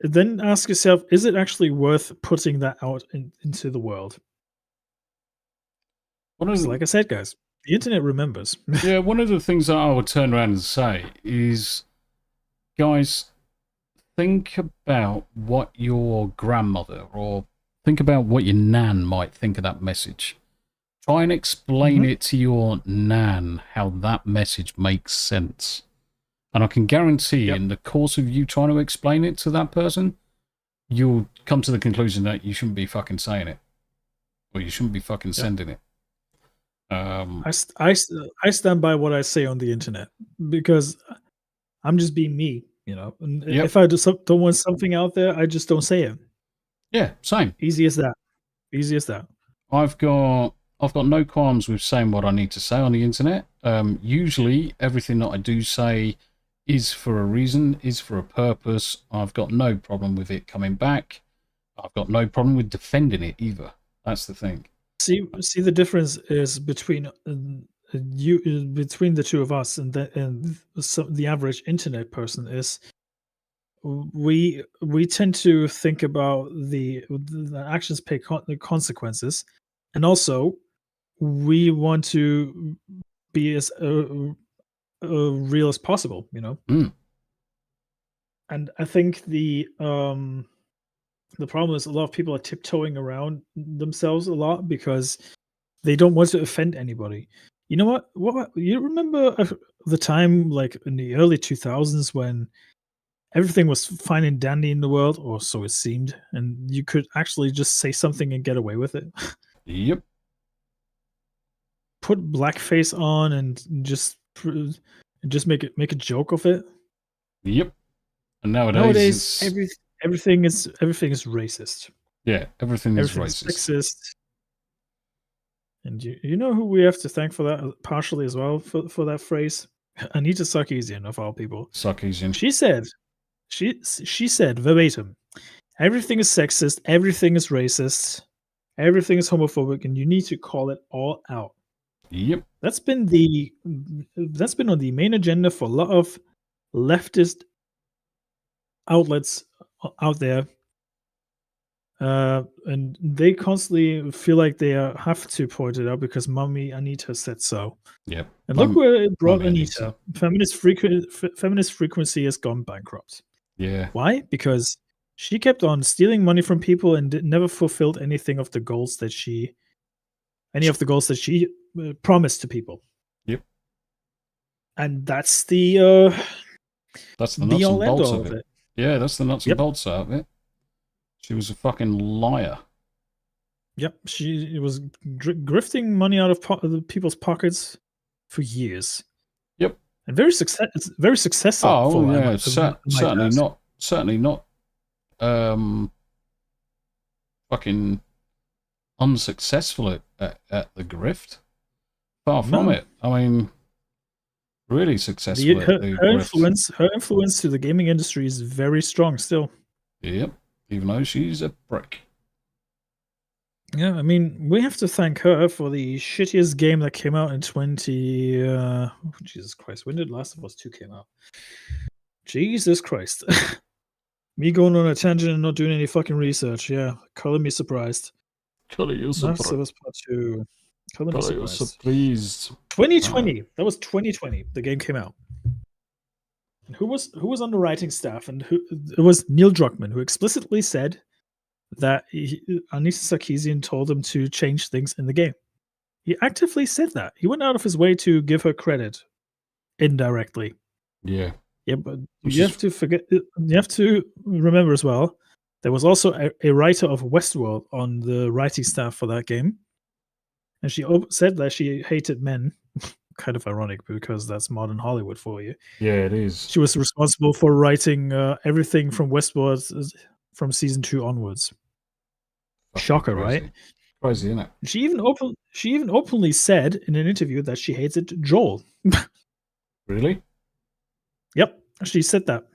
Then ask yourself, is it actually worth putting that out into the world? Like I said, guys, the internet remembers. Yeah, one of the things that I would turn around and say is, guys, think about what your grandmother or think about what your nan might think of that message. Try and explain it to your nan how that message makes sense. And I can guarantee in the course of you trying to explain it to that person, you'll come to the conclusion that you shouldn't be fucking saying it. Or you shouldn't be fucking sending it. I stand by what I say on the internet because I'm just being me, you know. And if I don't want something out there, I just don't say it. Yeah, same. Easy as that. Easy as that. I've got no qualms with saying what I need to say on the internet. Usually, everything that I do say is for a reason, is for a purpose. I've got no problem with it coming back. I've got no problem with defending it either. That's the thing. See, the difference is between between the two of us and the average internet person is we tend to think about the actions pay the consequences, and also we want to be as real as possible, you know. And I think the problem is a lot of people are tiptoeing around themselves a lot because they don't want to offend anybody. You know what? What you remember the time, like in the early 2000s, when everything was fine and dandy in the world, or so it seemed, and you could actually just say something and get away with it. Yep. Put blackface on and just make a joke of it. Yep. And nowadays everything is racist. Yeah, everything is racist. Sexist. And you know who we have to thank for that partially as well for that phrase? Anita Sarkeesian of all people. Sarkeesian. She said verbatim, everything is sexist, everything is racist, everything is homophobic, and you need to call it all out. Yep. That's been on the main agenda for a lot of leftist outlets out there. And they constantly feel like they have to point it out because Mommy Anita said so. Yep. And look where it brought Anita. Feminist frequency has gone bankrupt. Yeah. Why? Because she kept on stealing money from people and never fulfilled any of the goals that she promised to people. Yep. And that's the nuts and bolts of it. Yeah, that's the nuts and bolts out of it. She was a fucking liar. Yep, she was grifting money out of people's pockets for years. Yep, and very successful. Oh yeah, certainly not. Fucking unsuccessful at the grift. Far from it. I mean, really successful. Her influence to the gaming industry is very strong still. Yep. Even though she's a prick. Yeah, I mean, we have to thank her for the shittiest game that came out in Jesus Christ, when did Last of Us 2 came out? Jesus Christ. Me going on a tangent and not doing any fucking research. Yeah, color me surprised. Color you surprised. Last of Us Part 2. Color me surprised. 2020. That was 2020. The game came out. And who was on the writing staff? And it was Neil Druckmann, who explicitly said that Anita Sarkeesian told him to change things in the game. He actively said that. He went out of his way to give her credit indirectly. Yeah. Yeah, but you have to remember as well, there was also a writer of Westworld on the writing staff for that game. And she said that she hated men. Kind of ironic because that's modern Hollywood for you. Yeah, it is. She was responsible for writing everything from Westworld from season 2 onwards. Shocker, crazy. Right? Crazy, isn't it? She even openly said in an interview that she hated Joel. Really? Yep, she said that.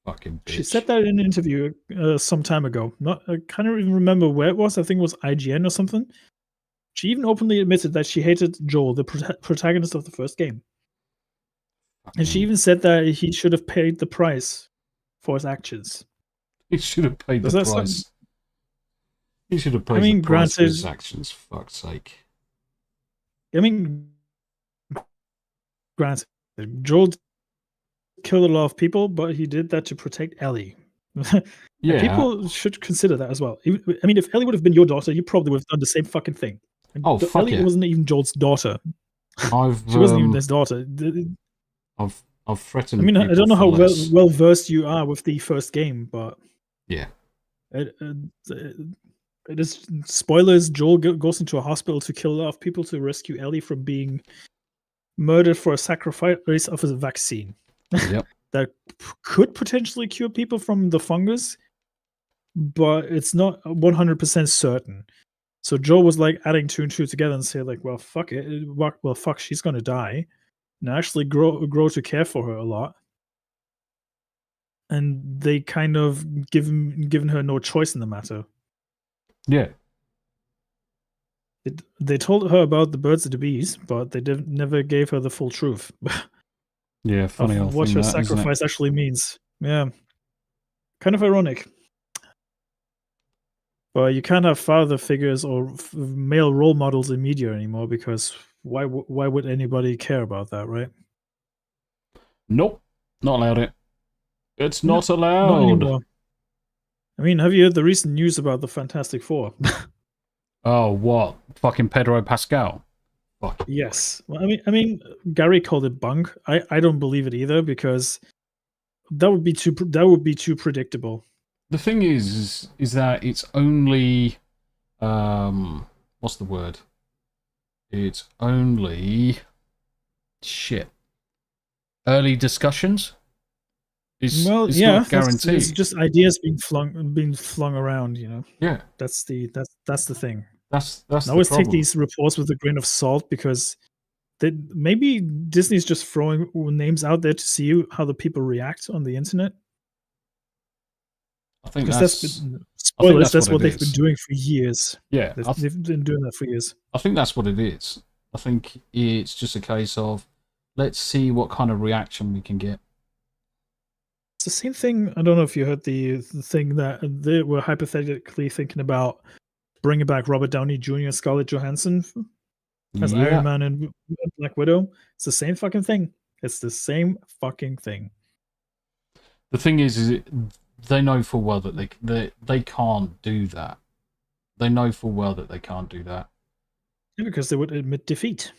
Fucking bitch. She said that in an interview some time ago. I can't even remember where it was. I think it was IGN or something. She even openly admitted that she hated Joel, the protagonist of the first game. And she even said that he should have paid the price for his actions. He should have paid the price. He should have paid the price granted, for his actions, for fuck's sake. I mean, granted, Joel killed a lot of people, but he did that to protect Ellie. Yeah. People should consider that as well. I mean, if Ellie would have been your daughter, you probably would have done the same fucking thing. Oh, fuck Ellie yeah. wasn't even Joel's daughter. She wasn't even his daughter. I've threatened. I mean, I don't know how well versed you are with the first game, but yeah, it is spoilers. Joel goes into a hospital to kill a lot of people to rescue Ellie from being murdered for a sacrifice of a vaccine. Yep. That could potentially cure people from the fungus, but it's not 100% certain. So Joel was like adding 2 and 2 together and say like, well, fuck it. Well, fuck, she's gonna die. And actually grow to care for her a lot. And they kind of given her no choice in the matter. Yeah. They told her about the birds and the bees, but they never gave her the full truth. Yeah, funny of what her sacrifice actually means. Yeah. Kind of ironic. But you can't have father figures or male role models in media anymore because why would anybody care about that, right? Nope, not allowed it. It's not allowed. Not anymore. I mean, have you heard the recent news about the Fantastic Four? Oh, what? Fucking Pedro Pascal. Fuck. Yes. Well, I mean, Gary called it bunk. I don't believe it either because that would be too predictable. The thing is that it's only what's the word? It's only early discussions. It's not guaranteed. It's just ideas being flung around, you know. Yeah. That's the thing. That's I always take these reports with a grain of salt because maybe Disney's just throwing names out there to see how the people react on the internet. I think spoilers. That's what they've been doing for years. Yeah, they've been doing that for years. I think that's what it is. I think it's just a case of let's see what kind of reaction we can get. It's the same thing. I don't know if you heard the thing that they were hypothetically thinking about bringing back Robert Downey Jr. and Scarlett Johansson as Iron Man and Black Widow. It's the same fucking thing. It's the same fucking thing. The thing is they know full well that they can't do that. They know full well that they can't do that. Yeah, because they would admit defeat.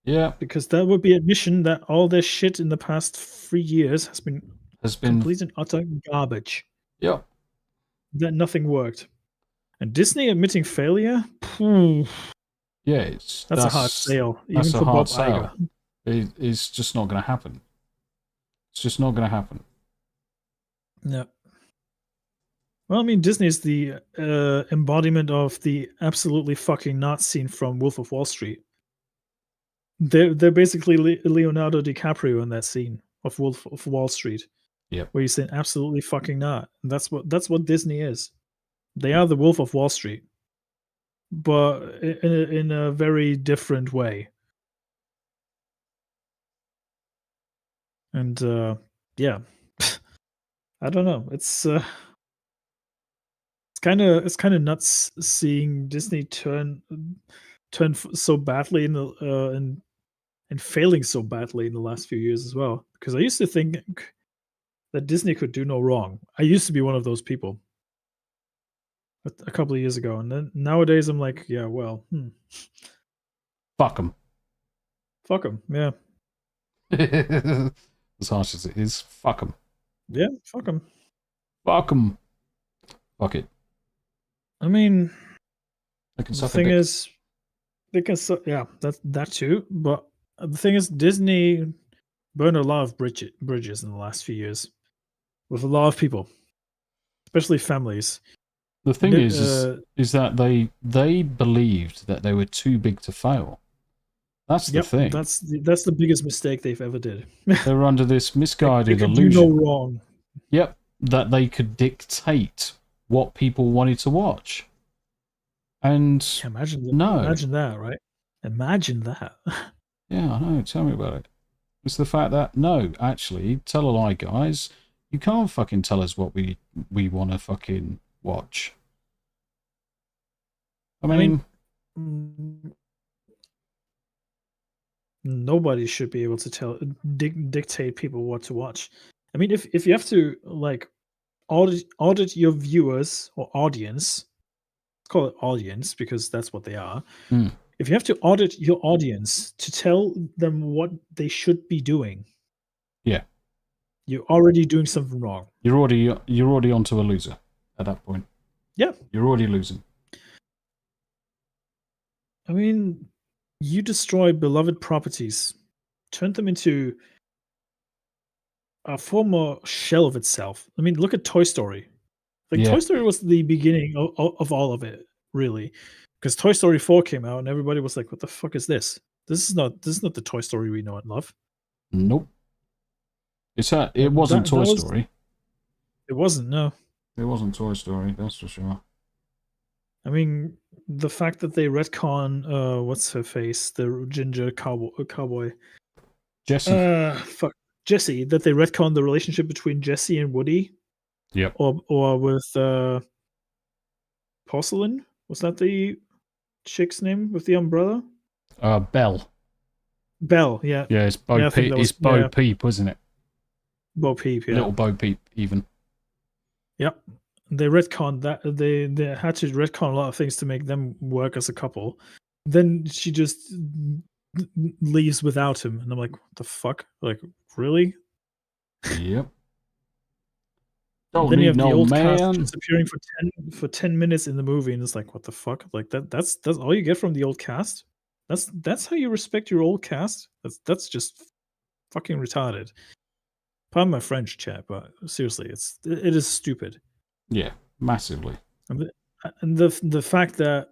Yeah. Because that would be admission that all their shit in the past 3 years has been complete and utter garbage. Yeah. That nothing worked. And Disney admitting failure? Yeah, that's a hard sale. Even for Bob Iger. It's just not going to happen. It's just not going to happen. No. Well, I mean, Disney is the embodiment of the absolutely fucking not scene from Wolf of Wall Street. They're basically Leonardo DiCaprio in that scene of Wolf of Wall Street. Yeah. Where you say absolutely fucking not. And that's what Disney is. They are the Wolf of Wall Street, but in a very different way. And yeah, I don't know. It's kind of nuts seeing Disney turn so badly and failing so badly in the last few years as well. Because I used to think that Disney could do no wrong. I used to be one of those people a couple of years ago, and then nowadays I'm like, yeah, well, fuck them. Fuck them, yeah. As harsh as it is, fuck them. Yeah, fuck them. Fuck them. Fuck it. I mean, they can the thing is, they can, yeah, that too. But the thing is, Disney burned a lot of bridges in the last few years with a lot of people, especially families. The thing is that they believed that they were too big to fail. That's the thing. That's the biggest mistake they've ever did. They were under this misguided they could illusion. Do no wrong. Yep, that they could dictate what people wanted to watch. And imagine that, right? Imagine that. Yeah, I know. Tell me about it. It's the fact that, no, actually, tell a lie, guys. You can't fucking tell us what we want to fucking watch. I mean, nobody should be able to dictate people what to watch. I mean, if you have to like audit your viewers or audience, let's call it audience because that's what they are. If you have to audit your audience to tell them what they should be doing, yeah, you're already doing something wrong. You're already onto a loser at that point. Yeah, you're already losing. I mean, you destroy beloved properties, turn them into a former shell of itself. I mean, look at Toy Story. Like Toy Story was the beginning of all of it, really, because Toy Story 4 came out and everybody was like, "What the fuck is this? This is not the Toy Story we know and love." Nope. It wasn't Toy Story. It wasn't. No. It wasn't Toy Story. That's for sure. I mean, the fact that they retcon what's her face, the ginger cowboy, Jessie. Fuck Jessie. That they retcon the relationship between Jessie and Woody. Yep. Or with Porcelain. Was that the chick's name with the umbrella? Belle. Belle, yeah. Yeah, it's Bo Peep. It's Bo Peep, wasn't it? Bo Peep, yeah. Little Bo Peep, even. Yep. They retconned that. They had to retcon a lot of things to make them work as a couple. Then she just leaves without him, and I'm like, what the fuck? Like, really? Yep. Then you have the old cast disappearing for 10 minutes in the movie, and it's like, what the fuck? Like that's all you get from the old cast? That's how you respect your old cast? That's just fucking retarded. Pardon my French, chat, but seriously, it is stupid. Yeah, massively. And the fact that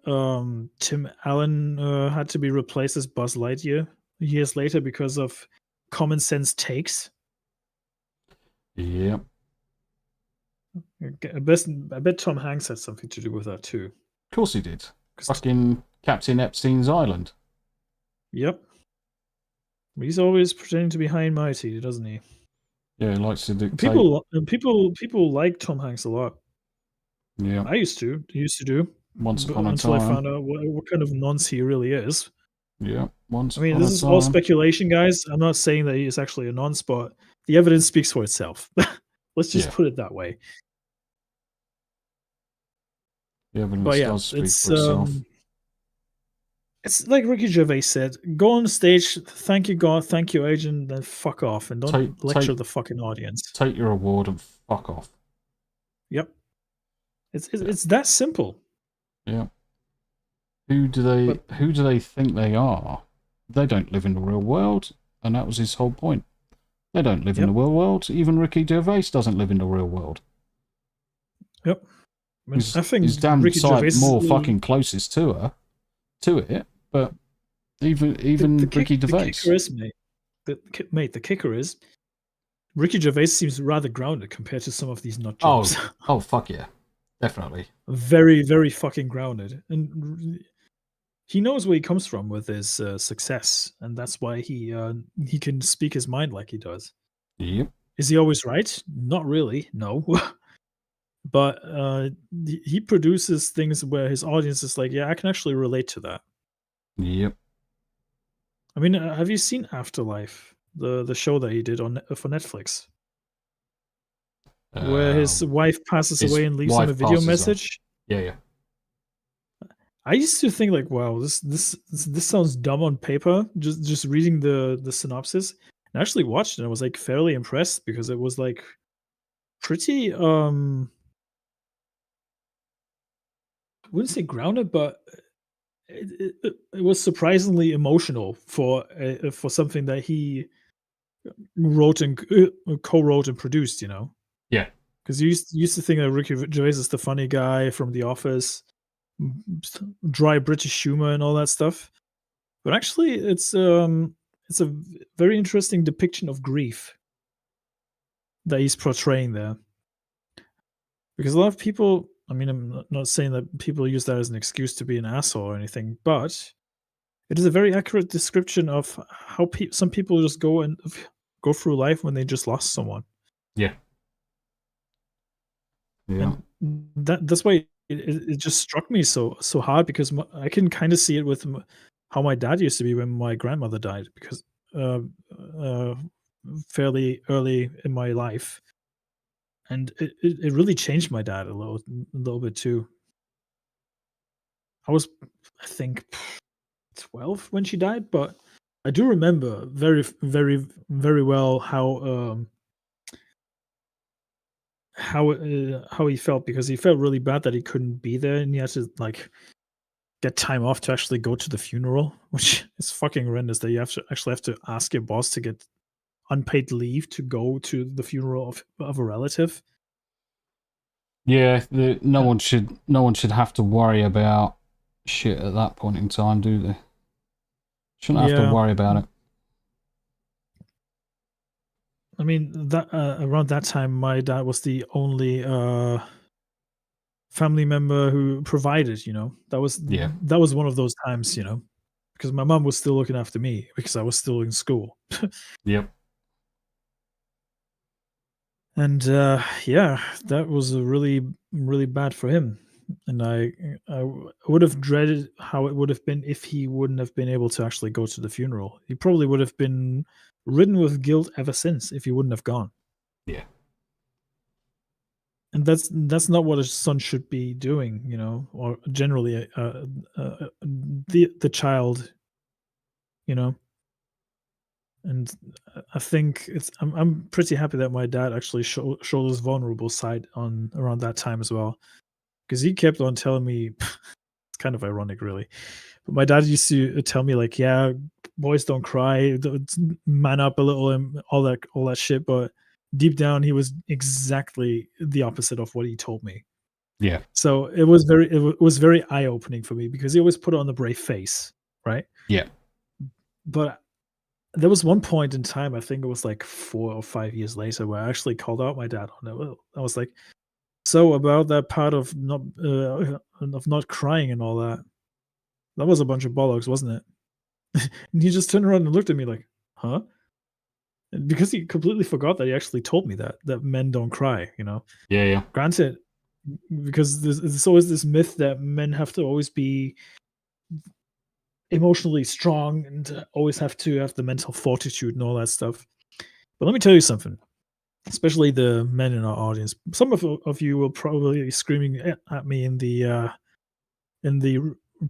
Tim Allen had to be replaced as Buzz Lightyear years later because of common sense takes. Yep. I bet Tom Hanks had something to do with that too. Of course he did. Fucking Captain Epstein's Island. Yep. He's always pretending to be high and mighty, doesn't he? Yeah, he likes to dictate. People like Tom Hanks a lot. Yeah, I used to do. Once upon a until time. I found out what kind of nonce he really is. Yeah, once. I mean, this is all speculation, guys. I'm not saying that he is actually a nonce, but the evidence speaks for itself. Let's just put it that way. The evidence does speak for itself. It's like Ricky Gervais said: go on stage, thank you God, thank you agent, then fuck off, and don't lecture the fucking audience. Take your award and fuck off. Yep, it's that simple. Yeah. Who do they think they are? They don't live in the real world, and that was his whole point. They don't live in the real world. Even Ricky Gervais doesn't live in the real world. Yep. I think he's damn Ricky sight Gervais more fucking closest to it, but even Ricky Gervais. The kicker is, Ricky Gervais seems rather grounded compared to some of these nut jobs. Oh, fuck yeah. Definitely. Very, very fucking grounded. And he knows where he comes from with his success, and that's why he can speak his mind like he does. Yep. Is he always right? Not really, no. But he produces things where his audience is like, yeah, I can actually relate to that. Yep. I mean, have you seen Afterlife, the show that he did for Netflix, where his wife passes away and leaves him a video message? Yeah. I used to think like, wow, this sounds dumb on paper. Just reading the synopsis, and I actually watched it. And I was like fairly impressed because it was like pretty I wouldn't say grounded, but it was surprisingly emotional for something that he wrote and co-wrote and produced. You know. Yeah. Because you used to think that Ricky Gervais is the funny guy from The Office, dry British humor and all that stuff, but actually it's a very interesting depiction of grief that he's portraying there. Because a lot of people, I mean, I'm not saying that people use that as an excuse to be an asshole or anything, but it is a very accurate description of how some people just go through life when they just lost someone. Yeah. Yeah. And that's why it just struck me so hard, because I can kind of see it with how my dad used to be when my grandmother died, because fairly early in my life, and it really changed my dad a little bit too. I was, I think, 12 when she died, but I do remember very, very, very well how he felt, because he felt really bad that he couldn't be there, and he had to like get time off to actually go to the funeral, which is fucking horrendous that you actually have to ask your boss to get unpaid leave to go to the funeral of a relative. Yeah, no one should have to worry about shit at that point in time, do they? Shouldn't have to worry about it. I mean, that around that time, my dad was the only family member who provided. That was one of those times, because my mom was still looking after me because I was still in school. Yep. And yeah, that was really, really bad for him. And I would have dreaded how it would have been if he wouldn't have been able to actually go to the funeral. He probably would have been ridden with guilt ever since if he wouldn't have gone. Yeah. And that's not what a son should be doing, or generally the child, And I think I'm pretty happy that my dad actually showed his vulnerable side on around that time as well, because he kept on telling me, it's kind of ironic, really, but my dad used to tell me like, yeah, boys don't cry, man up a little, and all that shit. But deep down, he was exactly the opposite of what he told me. Yeah. So it was very eye opening for me, because he always put on the brave face, right? Yeah. But there was one point in time, I think it was like 4 or 5 years later, where I actually called out my dad on it. I was like, "So about that part of not crying and all that, that was a bunch of bollocks, wasn't it?" And he just turned around and looked at me like, "Huh?" And because he completely forgot that he actually told me that men don't cry. Yeah, yeah. Granted, because there's always this myth that men have to always be emotionally strong and always have to have the mental fortitude and all that stuff. But let me tell you something, especially the men in our audience. Some of you will probably be screaming at me in the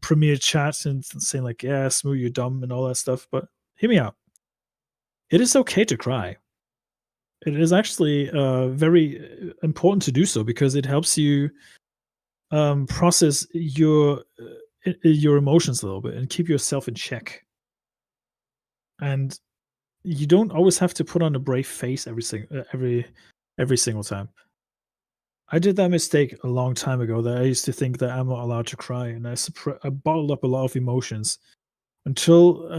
premiere chat and saying like, "Yeah, Smooth, you're dumb," and all that stuff. But hear me out. It is okay to cry. It is actually very important to do so, because it helps you process your emotions a little bit and keep yourself in check. And you don't always have to put on a brave face every single time. I did that mistake a long time ago, that I used to think that I'm not allowed to cry, and I bottled up a lot of emotions until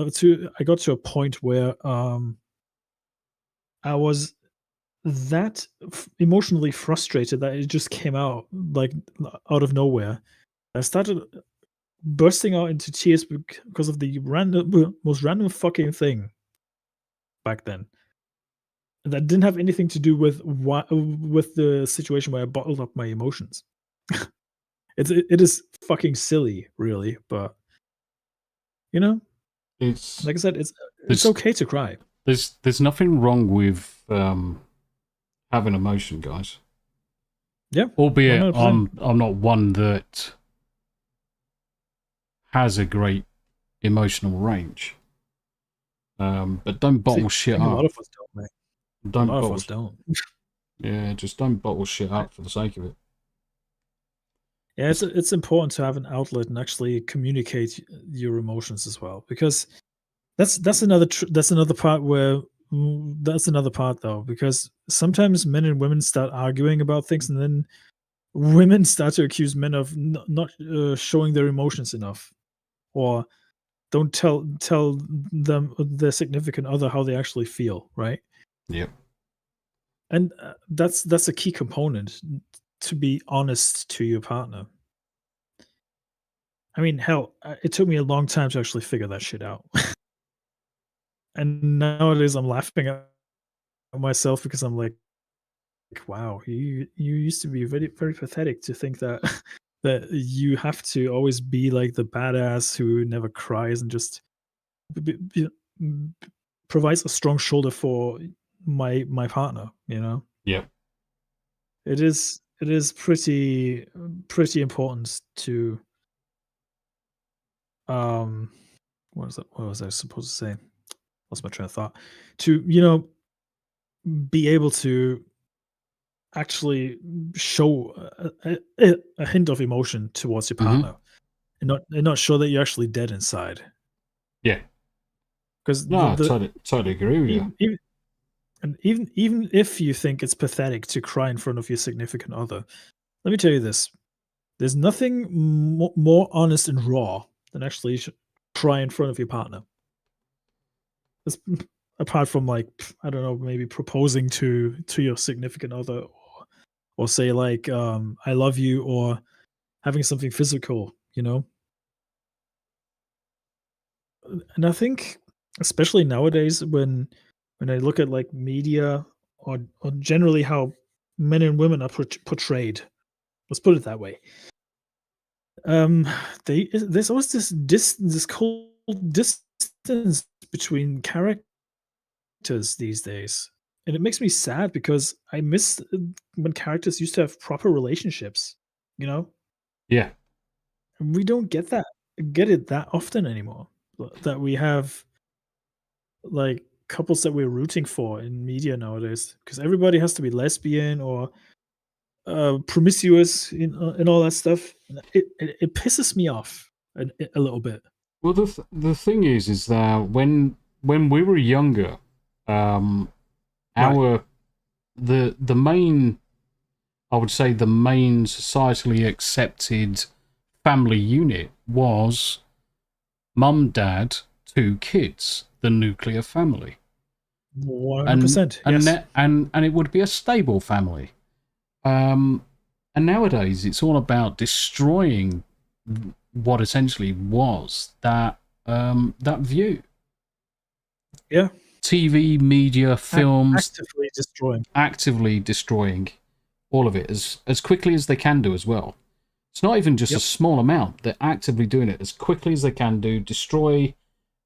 I got to a point where I was that emotionally frustrated that it just came out like out of nowhere. I started bursting out into tears because of the most random fucking thing back then. That didn't have anything to do with the situation where I bottled up my emotions. It is fucking silly, really, but it's like I said, it's okay to cry. There's nothing wrong with having emotion, guys. Yeah, albeit 100%. I'm not one that has a great emotional range. But don't bottle shit up. A lot of us don't, mate. A lot of us don't. Yeah, just don't bottle shit up for the sake of it. Yeah, it's important to have an outlet and actually communicate your emotions as well, because that's another part where that's another part though, because sometimes men and women start arguing about things, and then women start to accuse men of not showing their emotions enough, or don't tell them, their significant other, how they actually feel, right? Yep. And that's a key component, to be honest to your partner. I mean, hell, it took me a long time to actually figure that shit out. And nowadays I'm laughing at myself because I'm like, wow, you used to be very, very pathetic to think that that you have to always be like the badass who never cries and just provides a strong shoulder for my partner, you know? Yeah. It is pretty important to what was I supposed to say? Lost my train of thought. To, you know, be able to actually show a hint of emotion towards your partner, and not show that you're actually dead inside. Yeah. Because no, I totally agree with you. Even if you think it's pathetic to cry in front of your significant other, let me tell you this: there's nothing more honest and raw than actually cry in front of your partner. Apart from, like, I don't know, maybe proposing to your significant other, or say like I love you, or having something physical, you know. And I think, especially nowadays, when I look at like media, or generally how men and women are portrayed, let's put it that way. There's always this cold distance between characters these days, and it makes me sad because I miss when characters used to have proper relationships, you know. Yeah. We don't get it that often anymore, that we have like couples that we're rooting for in media nowadays, because everybody has to be lesbian or promiscuous and all that stuff. It pisses me off a little bit. Well, the thing is that when we were younger, the main, I would say, the main societally accepted family unit was mum, dad, 2 kids, the nuclear family. 100%. Yes. And it would be a stable family. And nowadays, it's all about destroying what essentially was that view. Yeah. TV, media, films, actively destroying all of it as quickly as they can do as well. It's not even just a small amount; they're actively doing it as quickly as they can do. Destroy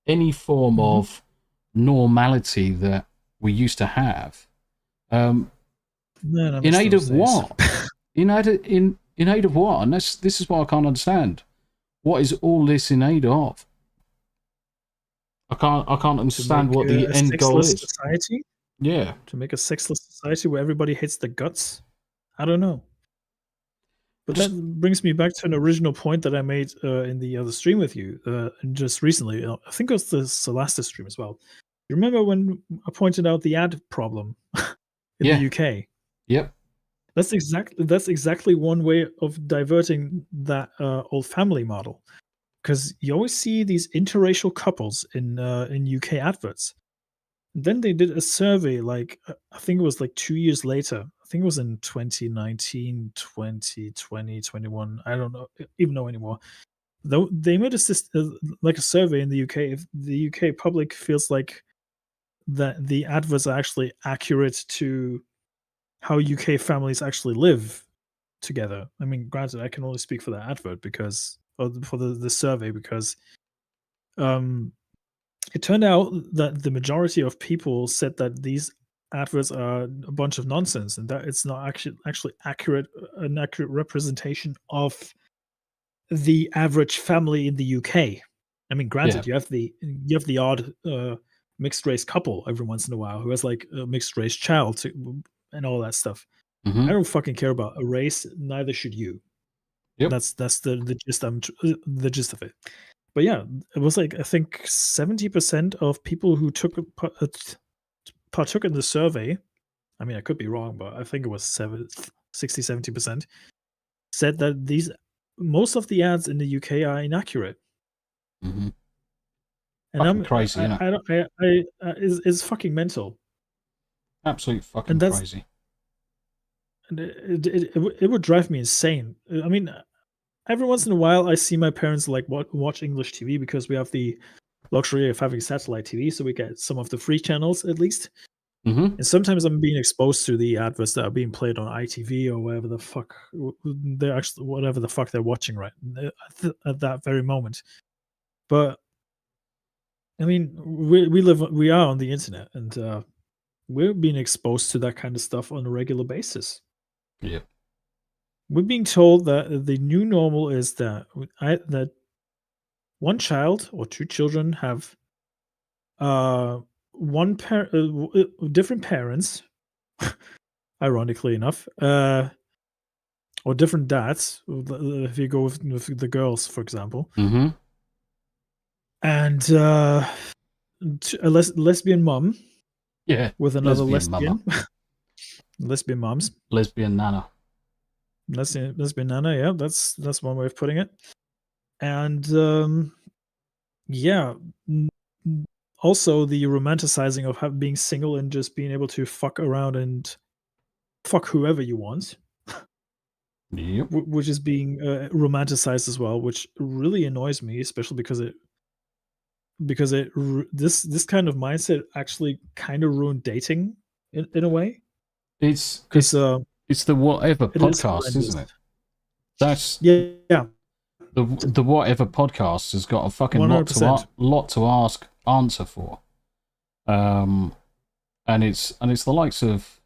any form of normality that we used to have. In aid of what? in aid of what? And this is what I can't understand. What is all this in aid of? I can't understand what the end goal is. Society? Yeah. To make a sexless society where everybody hates the guts? I don't know. But that brings me back to an original point that I made in the other stream with you just recently. I think it was the Solasta stream as well. You remember when I pointed out the ad problem in the UK? Yep. That's exactly one way of diverting that old family model. Because you always see these interracial couples in UK adverts. Then they did a survey, like, I think it was like 2 years later. I think it was in 2019, 2020, 21. I don't even know anymore. Though they made a survey in the UK. If the UK public feels like that the adverts are actually accurate to how UK families actually live together. I mean, granted, I can only speak for that advert because, or for the survey, because it turned out that the majority of people said that these adverts are a bunch of nonsense and that it's not actually an accurate representation of the average family in the UK. I mean, granted, you have the odd mixed race couple every once in a while who has like a mixed race child and all that stuff. I don't fucking care about a race. Neither should you. Yep. That's the gist. The gist of it. But yeah, it was like, I think 70% of people who partook in the survey, I mean, I could be wrong, but I think it was 60-70%, said that most of the ads in the UK are inaccurate. And I'm crazy. It's fucking mental. Absolutely fucking crazy. And it would drive me insane. I mean, every once in a while, I see my parents like watch English TV because we have the luxury of having satellite TV, so we get some of the free channels at least. Mm-hmm. And sometimes I'm being exposed to the adverts that are being played on ITV or whatever the fuck they're watching right at that very moment. But I mean, we are on the internet, and we're being exposed to that kind of stuff on a regular basis. Yep. We're being told that the new normal is that that one child or two children have different parents, ironically enough, or different dads. If you go with the girls, for example, Mm-hmm. and a lesbian mom, with another lesbian, lesbian moms, lesbian nana, lesbian nana. Yeah, that's one way of putting it. And yeah. Also, the romanticizing of being single and just being able to fuck around and fuck whoever you want, yep. Which is being romanticized as well, which really annoys me, especially because this kind of mindset actually kind of ruined dating in a way. It's the Whatever podcast, isn't it? That's yeah. The Whatever podcast has got a fucking 100%. lot to answer for, and it's the likes of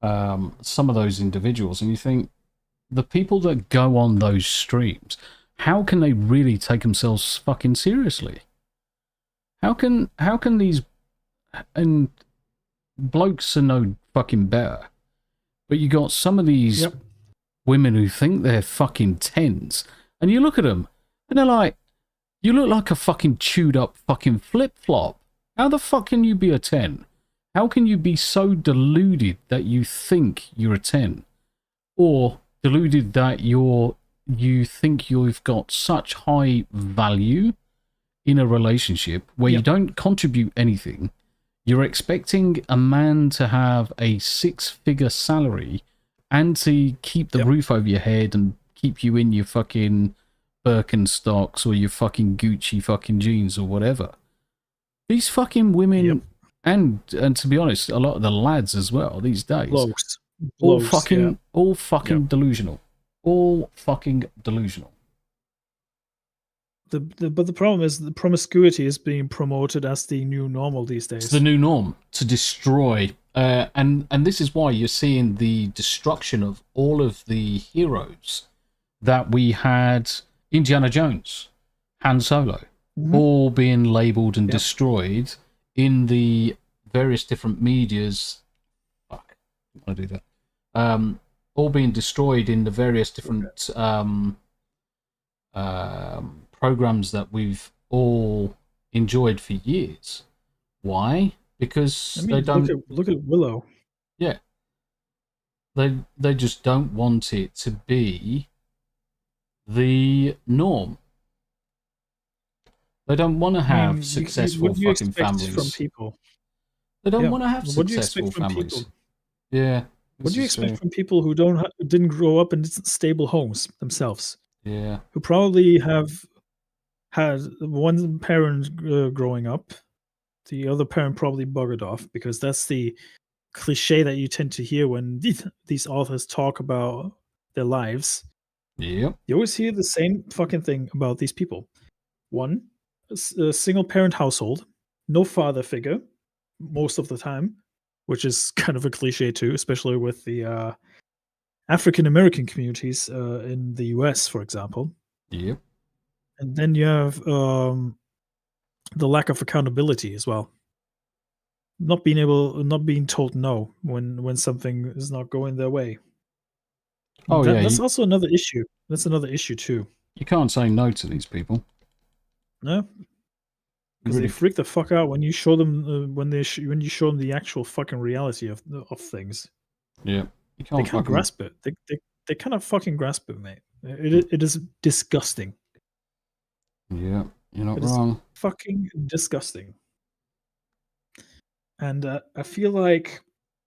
some of those individuals, and you think the people that go on those streams, how can they really take themselves fucking seriously? How can these, and blokes are no fucking better, but you got some of these women who think they're fucking 10s, and you look at them and they're like, you look like a fucking chewed up fucking flip flop. How the fuck can you be a 10? How can you be so deluded that you think you're a 10, or deluded that you think you've got such high value in a relationship where you don't contribute anything? You're expecting a man to have a 6-figure salary and to keep the roof over your head and keep you in your fucking Birkenstocks or your fucking Gucci fucking jeans or whatever. These fucking women, and to be honest, a lot of the lads as well these days, all fucking delusional. All fucking delusional. But the problem is the promiscuity is being promoted as the new normal these days. It's the new norm to destroy, and this is why you're seeing the destruction of all of the heroes that we had. Indiana Jones, Han Solo, all being labelled and destroyed in the various different medias. Fuck, I want to do that. All being destroyed in the various different programs that we've all enjoyed for years. Why? Because they don't look at Willow. Yeah, they just don't want it to be the norm. They don't want to have successful fucking families. From people? They don't want to have successful families. People? Yeah. What do you expect from people who didn't grow up in stable homes themselves? Yeah. Who probably have had one parent growing up, the other parent probably buggered off, because that's the cliche that you tend to hear when these authors talk about their lives. Yep. You always hear the same fucking thing about these people. One, a single parent household, no father figure most of the time, which is kind of a cliche too, especially with the African American communities in the US, for example. Yep. And then you have the lack of accountability as well. Not being told no when something is not going their way. That's also another issue. That's another issue too. You can't say no to these people. No, because they freak the fuck out when you show them when you show them the actual fucking reality of things. Yeah, they can't grasp it. They cannot fucking grasp it, mate. It is disgusting. Yeah, you're not wrong. Fucking disgusting. And I feel like,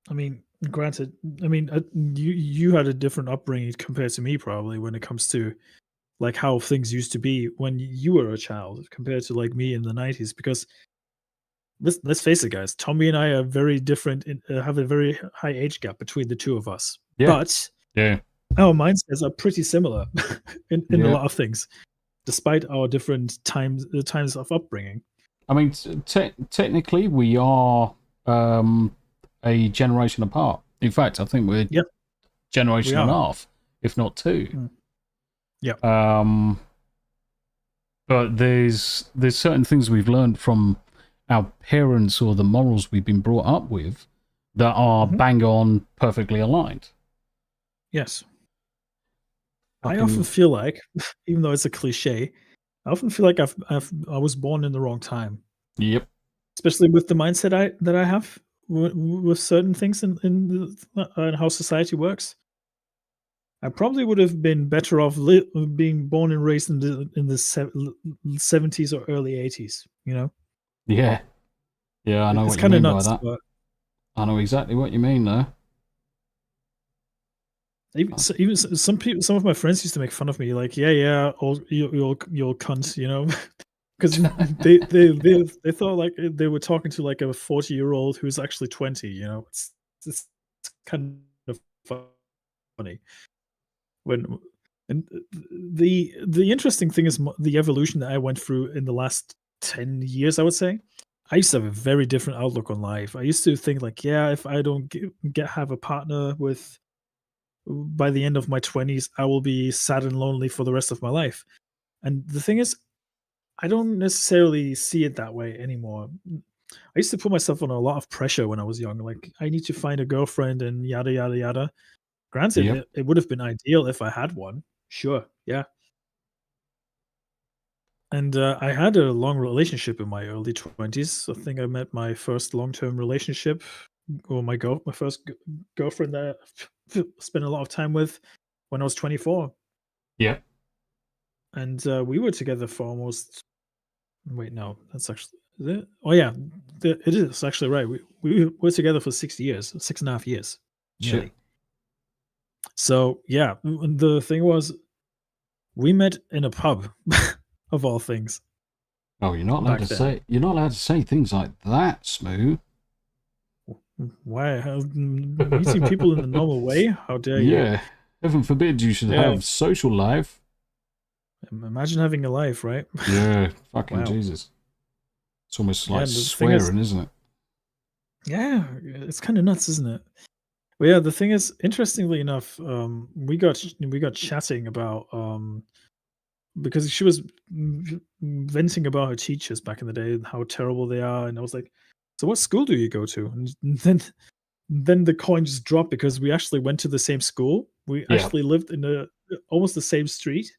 I mean, granted, I mean, you had a different upbringing compared to me, probably, when it comes to like how things used to be when you were a child compared to like me in the 90s. Because let's face it, guys, Tombi and I are very different, have a very high age gap between the two of us. Yeah. But our mindsets are pretty similar in a lot of things, despite our different times of upbringing. I mean, technically, we are a generation apart. In fact, I think we're generation and a half, if not two. Yeah. But there's certain things we've learned from our parents or the morals we've been brought up with that are bang on, perfectly aligned. Yes. I often feel like, even though it's a cliche, I often feel like I was born in the wrong time. Yep. Especially with the mindset that I have with certain things in how society works. I probably would have been better off being born and raised in the 70s or early 80s. You know? Yeah. Yeah, I know what you mean by that. But I know exactly what you mean, though. Even some people, some of my friends used to make fun of me, like, you'll cunt, you know, because they thought like they were talking to like a 40-year-old who's actually 20. You know, it's kind of funny. And the interesting thing is the evolution that I went through in the last 10 years. I would say I used to have a very different outlook on life. I used to think like, if I don't have a partner by the end of my 20s, I will be sad and lonely for the rest of my life. And the thing is, I don't necessarily see it that way anymore. I used to put myself on a lot of pressure when I was young. Like, I need to find a girlfriend and yada, yada, yada. Granted, it would have been ideal if I had one. Sure, yeah. And I had a long relationship in my early 20s. I think I met my first long-term relationship, or my first girlfriend that I spent a lot of time with when I was 24. Yeah. And we were together for almost... Wait, no, that's actually... Is it? Oh, yeah, it is actually right. We were together for 6 years, 6.5 years. Shit. So, yeah, the thing was, we met in a pub, of all things. Oh, you're not allowed to say things like that, Smooth. Why? Meeting people in the normal way? How dare you? Yeah, heaven forbid you should have social life. Imagine having a life, right? Yeah, fucking Jesus. It's almost like swearing, isn't it? Yeah, it's kind of nuts, isn't it? Well, yeah, the thing is, interestingly enough, we got chatting about because she was venting about her teachers back in the day and how terrible they are, and I was like, "So, what school do you go to?" And then the coin just dropped because we actually went to the same school. We actually lived in almost the same street.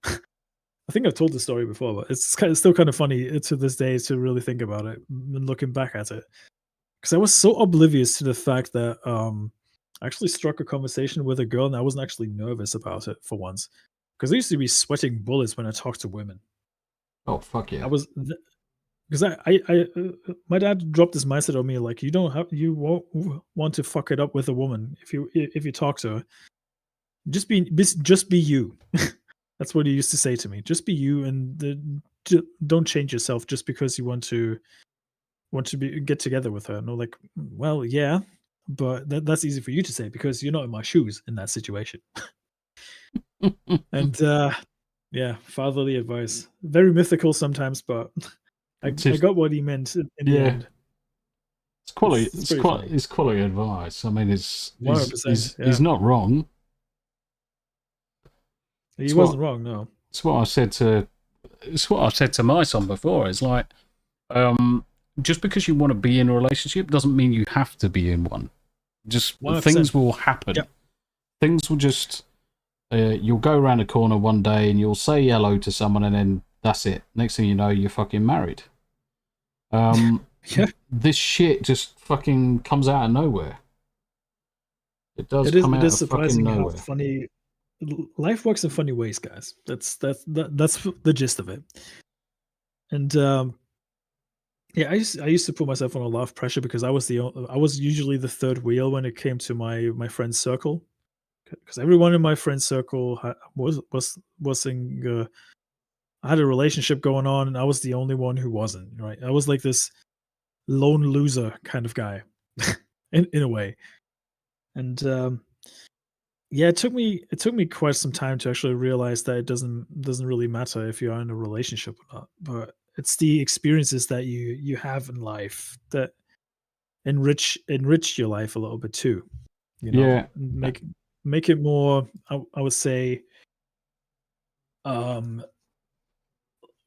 I think I've told the story before, but it's still kind of funny to this day to really think about it and looking back at it. Because I was so oblivious to the fact that I actually struck a conversation with a girl and I wasn't actually nervous about it for once. Because I used to be sweating bullets when I talked to women. Oh, fuck yeah. I was... Because my dad dropped this mindset on me, like, you won't want to fuck it up with a woman if you talk to her. Just be you. That's what he used to say to me. Just be you, and don't change yourself just because you want to get together with her. And I'm like, well, yeah, but that's easy for you to say because you're not in my shoes in that situation. And yeah, fatherly advice, very mythical sometimes, but I got what he meant in the end. It's quality. It's quality advice. I mean, he's 100%, he's not wrong. He wasn't wrong, no. It's what I said to my son before. It's like, just because you want to be in a relationship doesn't mean you have to be in one. Just 100%. Things will happen. Yep. Things will just... you'll go around a corner one day and you'll say hello to someone and then that's it. Next thing you know, you're fucking married. This shit just fucking comes out of nowhere. It does come out of fucking nowhere. How funny... Life works in funny ways, guys. That's the gist of it. And I used to put myself on a lot of pressure because I was usually the third wheel when it came to my friend's circle, because everyone in my friend circle was in. I had a relationship going on, and I was the only one who wasn't. Right, I was like this lone loser kind of guy, in a way. And yeah, it took me quite some time to actually realize that it doesn't really matter if you are in a relationship or not, but it's the experiences that you have in life that enrich your life a little bit too. You know, Yeah. make it more. I would say,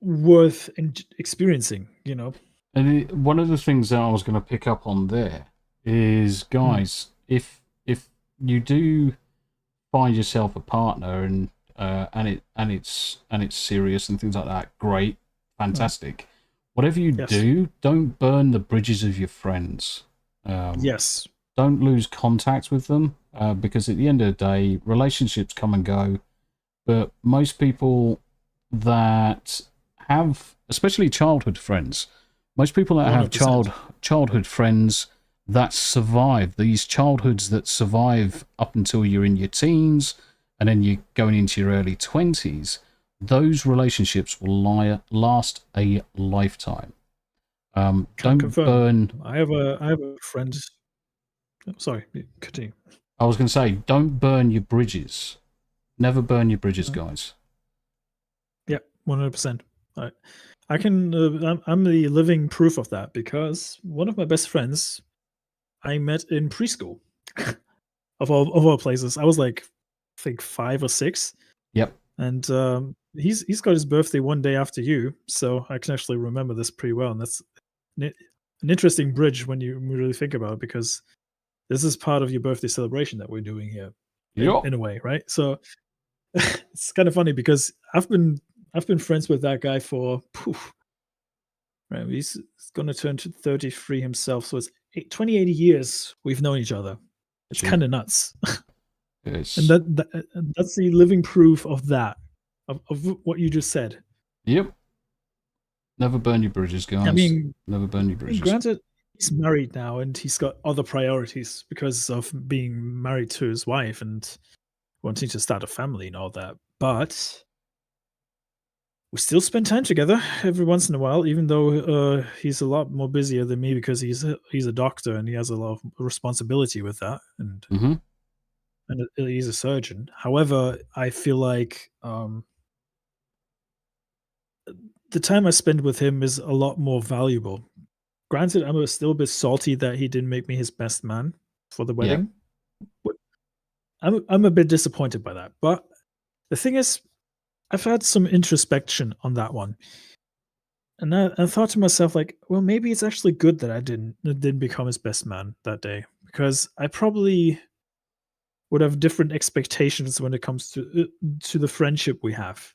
worth experiencing. You know, And one of the things that I was going to pick up on there is, guys, if you do find yourself a partner and it's serious and things like that, great, fantastic. Whatever you do, don't burn the bridges of your friends. Yes. Don't lose contact with them, because at the end of the day, relationships come and go. But most people that have, especially childhood friends, most people that have 100%. childhood friends that survive, these childhoods that survive up until you're in your teens and then you're going into your early 20s, those relationships will last a lifetime. Don't burn. I have a friend. Sorry, continue. I was going to say, don't burn your bridges. Never burn your bridges, guys. Yeah, 100%. I can. I'm the living proof of that, because one of my best friends I met in preschool. of all places, I was like, I think 5 or 6. Yep. And he's got his birthday one day after you, so I can actually remember this pretty well. And that's an interesting bridge when you really think about it, because this is part of your birthday celebration that we're doing here, in a way, right? So it's kind of funny because I've been friends with that guy for right. He's going to turn to 33 himself, so it's 28 years we've known each other. It's kind of nuts. And that's the living proof of that, of what you just said. Yep. Never burn your bridges, guys. I mean, never burn your bridges. Granted, he's married now and he's got other priorities because of being married to his wife and wanting to start a family and all that. But we still spend time together every once in a while, even though he's a lot more busier than me because he's a doctor and he has a lot of responsibility with that, and he's a surgeon. However, I feel like the time I spend with him is a lot more valuable. Granted, I'm still a bit salty that he didn't make me his best man for the wedding. Yeah. I'm a bit disappointed by that. But the thing is, I've had some introspection on that one. And I thought to myself, like, well, maybe it's actually good that I didn't become his best man that day, because I probably would have different expectations when it comes to the friendship we have.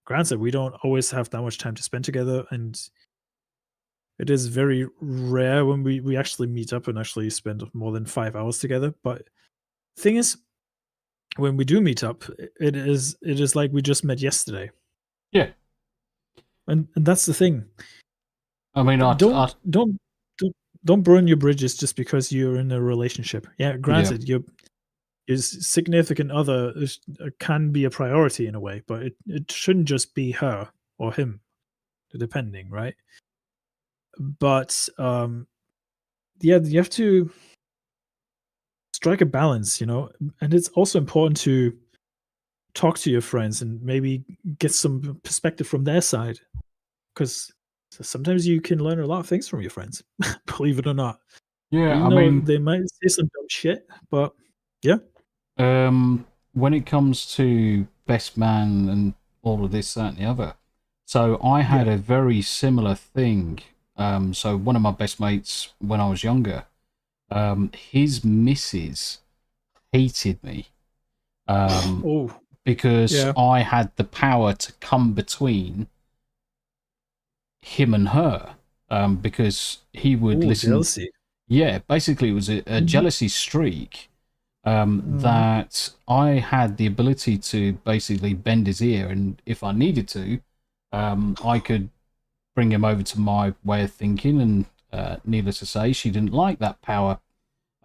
Granted, we don't always have that much time to spend together, and it is very rare when we actually meet up and actually spend more than 5 hours together. But the thing is, when we do meet up, it is like we just met yesterday. Yeah. And that's the thing. I mean, don't burn your bridges just because you're in a relationship. Yeah, granted, your significant other can be a priority in a way, but it shouldn't just be her or him, depending, right? But yeah, you have to strike a balance, and it's also important to talk to your friends and maybe get some perspective from their side, because sometimes you can learn a lot of things from your friends, believe it or not. Yeah, I mean, they might say some dumb shit, but yeah. When it comes to best man and all of this, that, and the other, so I had a very similar thing. So one of my best mates when I was younger, his missus hated me because I had the power to come between him and her, because he would listen. Jealousy. Yeah, basically it was a jealousy streak, that I had the ability to basically bend his ear, and if I needed to, I could bring him over to my way of thinking, and needless to say, she didn't like that power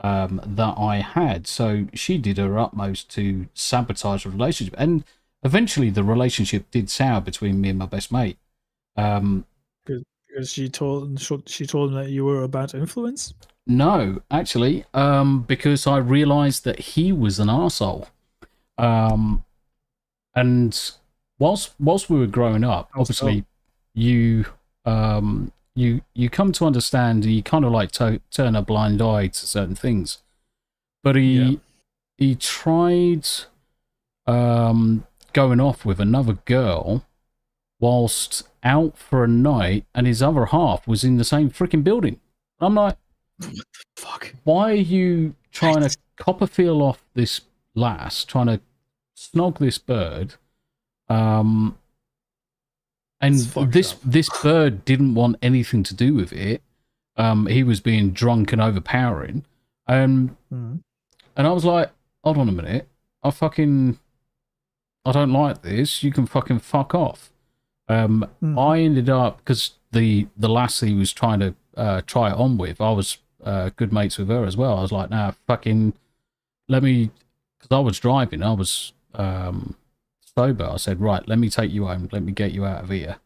that I had. So she did her utmost to sabotage the relationship, and eventually the relationship did sour between me and my best mate. Because she told him that you were a bad influence? No, actually, because I realised that he was an arsehole. And whilst we were growing up, obviously, you come to understand, you kind of like turn a blind eye to certain things. But he tried going off with another girl whilst out for a night, and his other half was in the same freaking building. I'm like, what the fuck? Why are you trying to cop a feel off this lass, trying to snog this bird? And this bird didn't want anything to do with it. He was being drunk and overpowering. And I was like, hold on a minute. I don't like this. You can fucking fuck off. I ended up, because the lassie was trying to try it on with, I was good mates with her as well. I was like, nah, fucking let me, because I was driving, I was sober. I said, right, let me take you home. Let me get you out of here.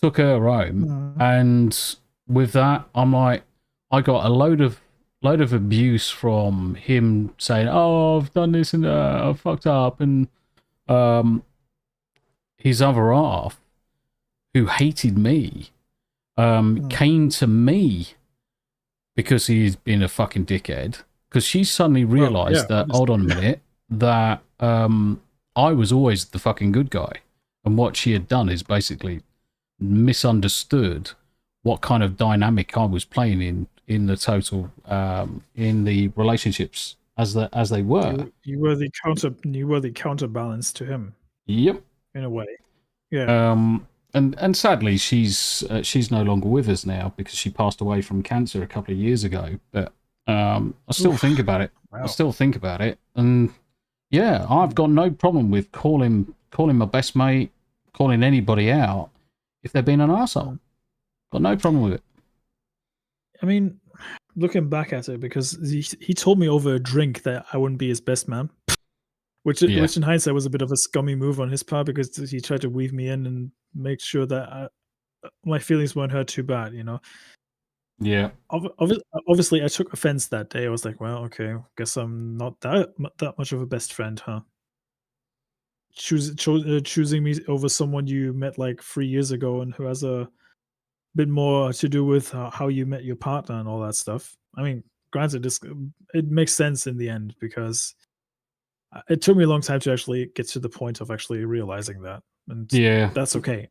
Took her home, and with that, I'm like, I got a load of abuse from him saying, oh, I've done this and I've fucked up, and his other half, who hated me, came to me because he's been a fucking dickhead, because she suddenly realised that, hold on a minute, that I was always the fucking good guy, and what she had done is basically misunderstood what kind of dynamic I was playing in the total in the relationships as they were. You were the counterbalance to him. Yep. In a way. Yeah. And sadly, she's no longer with us now because she passed away from cancer a couple of years ago. But I still think about it. Wow. I still think about it, and yeah, I've got no problem with calling my best mate, calling anybody out if they're being an arsehole. Got no problem with it. I mean, looking back at it, because he told me over a drink that I wouldn't be his best man, which in hindsight was a bit of a scummy move on his part, because he tried to weave me in and make sure that my feelings weren't hurt too bad, you know. Yeah. Obviously, I took offense that day. I was like, well, okay, guess I'm not that much of a best friend, huh? Choosing me over someone you met like 3 years ago and who has a bit more to do with how you met your partner and all that stuff. I mean, granted, it makes sense in the end, because it took me a long time to actually get to the point of actually realizing that, and that's okay.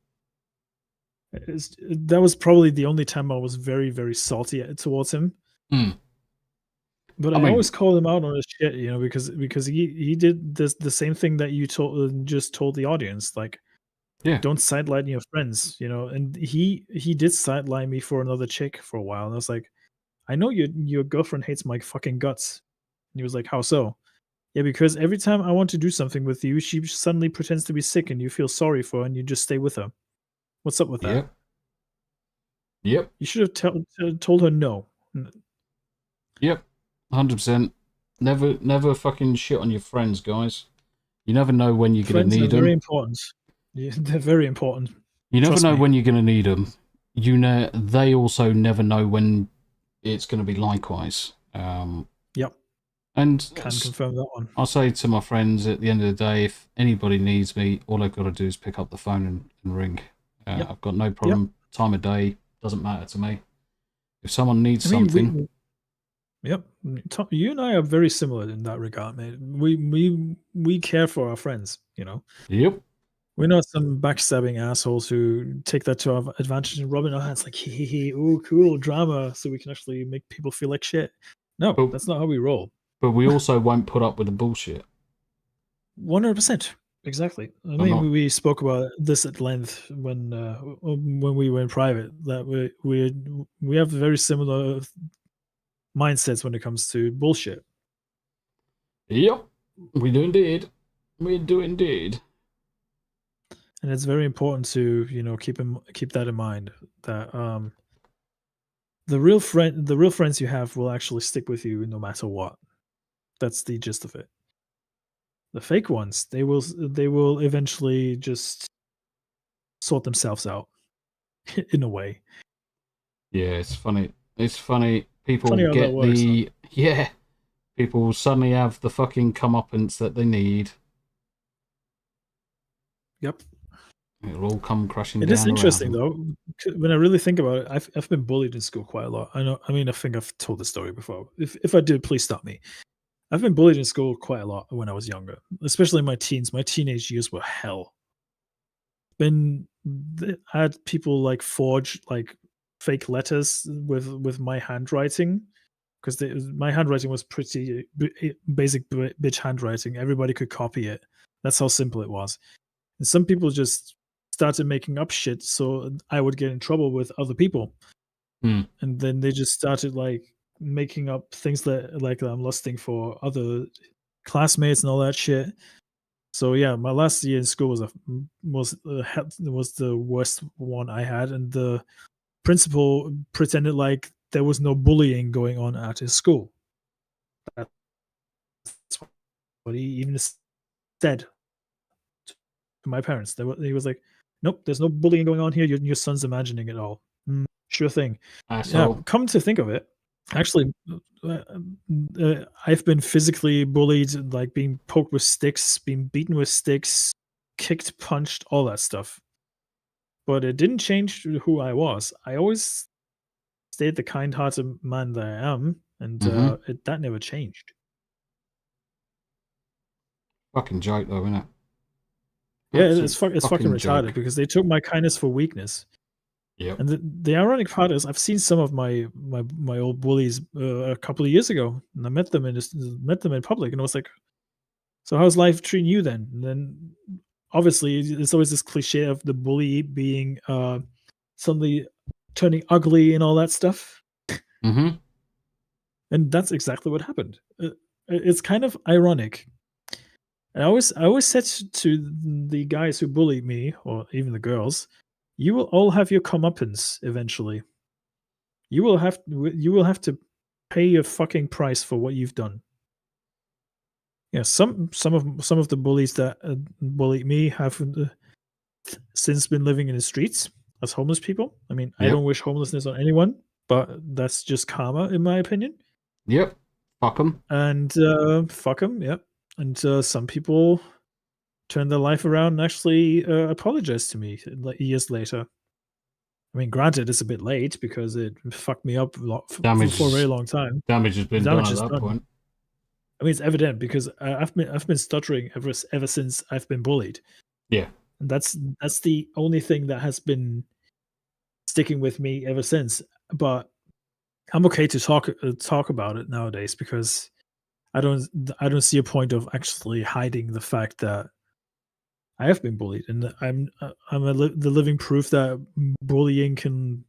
That was probably the only time I was very, very salty towards him. But I always called him out on his shit, you know, because he did the same thing that you just told the audience, like, don't sideline your friends, you know. And he did sideline me for another chick for a while, and I was like, I know your girlfriend hates my fucking guts. And he was like, how so? Yeah, because every time I want to do something with you, she suddenly pretends to be sick, and you feel sorry for her, and you just stay with her. What's up with that? Yep. You should have told her no. Yep. 100%. Never fucking shit on your friends, guys. You never know when you're going to need them. Very important. Yeah, they're very important. You never know when you're going to need them. They also never know when it's going to be likewise. Yep. And can confirm that one. I'll say to my friends, at the end of the day, if anybody needs me, all I've got to do is pick up the phone and ring. I've got no problem. Time of day doesn't matter to me. If someone needs something. You and I are very similar in that regard, mate. We care for our friends, you know. Yep. We're not some backstabbing assholes who take that to our advantage and rub it in our hands like, hee, ooh, cool, drama, so we can actually make people feel like shit. No, that's not how we roll. But we also won't put up with the bullshit. 100%. Exactly. I mean, we spoke about this at length when we were in private, that we have very similar mindsets when it comes to bullshit. Yep, we do indeed. We do indeed. And it's very important to, you know, keep that in mind, that the real friends you have will actually stick with you no matter what. That's the gist of it. The fake ones, they will eventually just sort themselves out in a way. Yeah, it's funny. It's funny. People Funny how get that works, the yeah. People suddenly have the fucking comeuppance that they need. Yep. It'll all come crashing down. It is interesting around though. When I really think about it, I've been bullied in school quite a lot. I know. I mean, I think I've told the story before. If I did, please stop me. I've been bullied in school quite a lot when I was younger, especially in my teens. My teenage years were hell. I had people like forge like fake letters with my handwriting, because my handwriting was pretty basic bitch handwriting. Everybody could copy it. That's how simple it was. And some people just started making up shit so I would get in trouble with other people. And then they just started like making up things that like I'm lusting for other classmates and all that shit. So yeah, my last year in school was the worst one I had, and the principal pretended like there was no bullying going on at his school. That's what he even said to my parents. He was like, "Nope, there's no bullying going on here. Your son's imagining it all." Sure thing. Yeah, come to think of it, actually, I've been physically bullied, like being poked with sticks, being beaten with sticks, kicked, punched, all that stuff. But it didn't change who I was. I always stayed the kind-hearted man that I am, and that never changed. fucking joke though, isn't it? Yeah, it's fucking retarded, because they took my kindness for weakness. Yeah. And the ironic part is, I've seen some of my old bullies a couple of years ago, and I met them in public, and I was like, "So how's life treating you then?" And then obviously it's always this cliche of the bully being suddenly turning ugly and all that stuff. Mm-hmm. And that's exactly what happened. It's kind of ironic. And I always said to the guys who bullied me, or even the girls, you will all have your comeuppance eventually. You will have to pay a fucking price for what you've done. Yeah, some of the bullies that bullied me have since been living in the streets as homeless people. I mean, I don't wish homelessness on anyone, but that's just karma, in my opinion. Yep. Fuck them. And fuck them. Yep. And some people turned their life around and actually apologized to me years later. I mean, granted, it's a bit late because it fucked me up for a very long time. Damage has been done at that point. I mean, it's evident because I've been stuttering ever since I've been bullied. Yeah, and that's the only thing that has been sticking with me ever since. But I'm okay to talk about it nowadays, because I don't see a point of actually hiding the fact that I have been bullied, and I'm the living proof that bullying can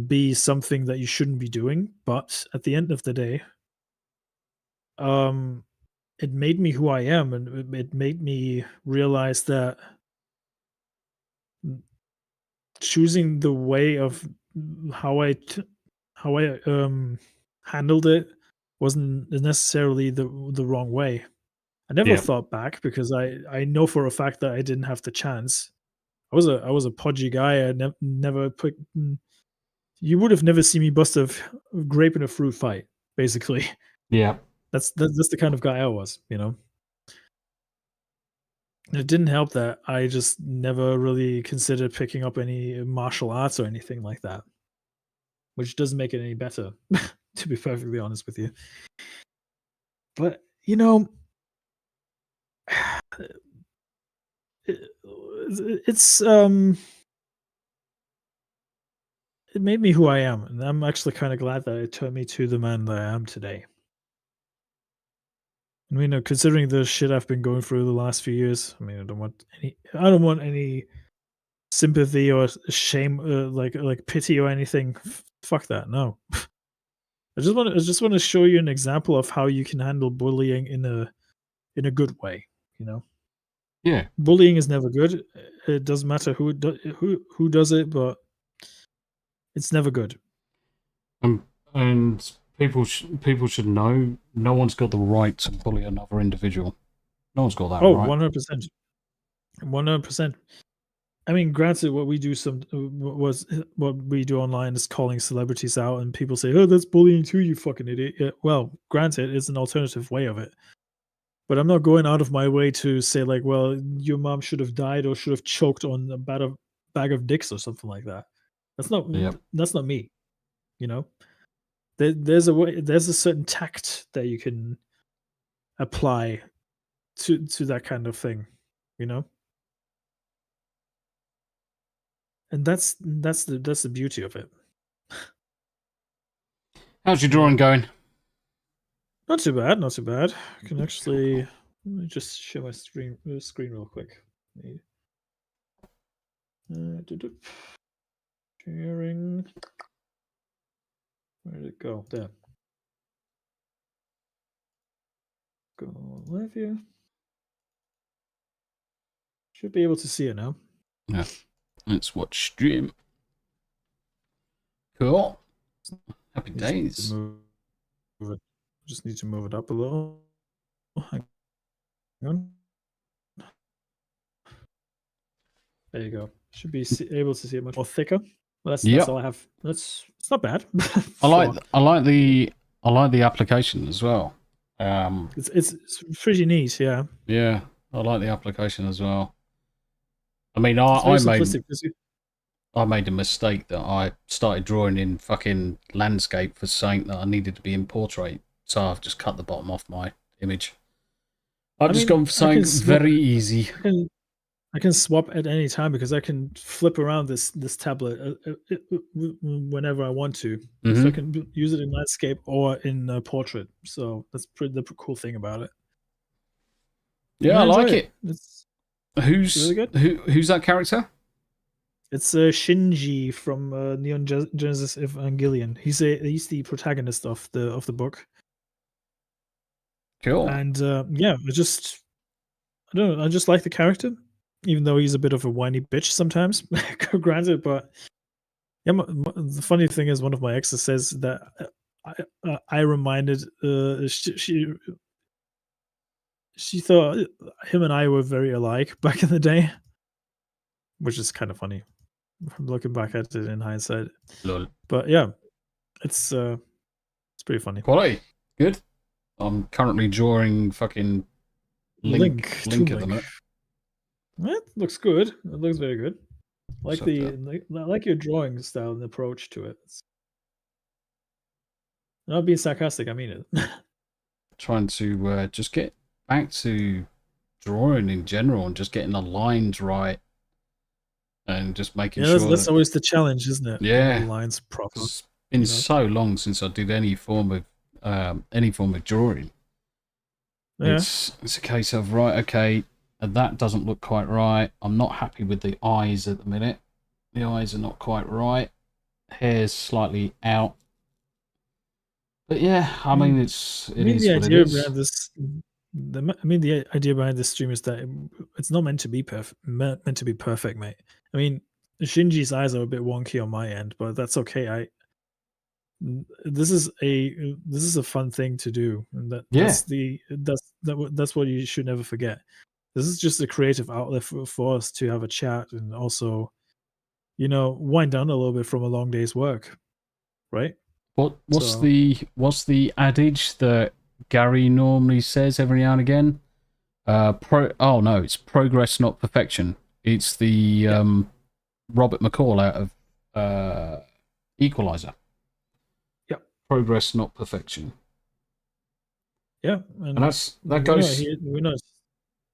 be something that you shouldn't be doing. But at the end of the day, it made me who I am, and it made me realize that choosing the way of how I handled it wasn't necessarily the wrong way. I never thought back, because I know for a fact that I didn't have the chance. I was a podgy guy. I never put. You would have never seen me bust a grape in a fruit fight, basically. Yeah, that's the kind of guy I was, you know. It didn't help that I just never really considered picking up any martial arts or anything like that, which doesn't make it any better, to be perfectly honest with you. But you know, it's it made me who I am, and I'm actually kind of glad that it turned me to the man that I am today. I mean, considering the shit I've been going through the last few years, I mean, I don't want any sympathy or shame, like pity or anything. Fuck that, no. I just want to show you an example of how you can handle bullying in a good way, you know. Yeah, bullying is never good. It doesn't matter who does it, but it's never good. And people should know no one's got the right to bully another individual. No one's got that right. 100%. 100%. I mean, granted, what we do what we do online is calling celebrities out, and people say, "Oh, that's bullying too, you fucking idiot." Yeah, well, granted, it's an alternative way of it, but I'm not going out of my way to say like, "Well, your mom should have died or should have choked on a bag of dicks or something like that." That's not me. You know, there's a certain tact that you can apply to that kind of thing. You know. And that's the beauty of it. How's your drawing going? Not too bad, not too bad. I can actually let me just share my screen real quick. Sharing. Where did it go? There. Go live here. Should be able to see it now. Yeah. Let's watch stream. Cool. Happy days. Just need to move it up a little. Hang on. There you go. Should be able to see it much more thicker. Well, that's all I have. It's not bad. I like the application as well. It's pretty neat, yeah. Yeah, I like the application as well. I mean, I made a mistake that I started drawing in fucking landscape for saying that I needed to be in portrait, so I've just cut the bottom off my image. I've just gone for something very easy. I can swap at any time because I can flip around this tablet whenever I want to. So I can use it in landscape or in portrait. So that's the cool thing about it. Yeah, I like it. It's who's really good. Who's that character? It's Shinji from Neon Genesis Evangelion. He's the protagonist of the book. Cool. And yeah, I don't know. I just like the character. Even though he's a bit of a whiny bitch sometimes, granted, but yeah, the funny thing is, one of my exes says that I reminded she thought him and I were very alike back in the day, which is kind of funny looking back at it in hindsight. Lol. But yeah, it's pretty funny. Quality, good. I'm currently drawing fucking Link at the minute. It looks good. It looks very good. I like your drawing style and approach to it. I'm not being sarcastic. I mean it. Trying to just get back to drawing in general and just getting the lines right and just making sure. That's always the challenge, isn't it? Yeah, the lines proper. It's been so long since I did any form of drawing. Yeah. It's a case of okay. That doesn't look quite right. I'm not happy with the eyes at the minute. The eyes are not quite right. Hair's slightly out. But yeah, I mean, the idea behind this stream is that it's not meant to be perfect, mate. I mean, Shinji's eyes are a bit wonky on my end, but that's okay. This is a fun thing to do, and that's what you should never forget. This is just a creative outlet for us to have a chat and also, wind down a little bit from a long day's work, right? What's the adage that Gary normally says every now and again? It's progress, not perfection. It's the Robert McCall out of Equalizer. Yeah. Progress, not perfection. Yeah, and that goes.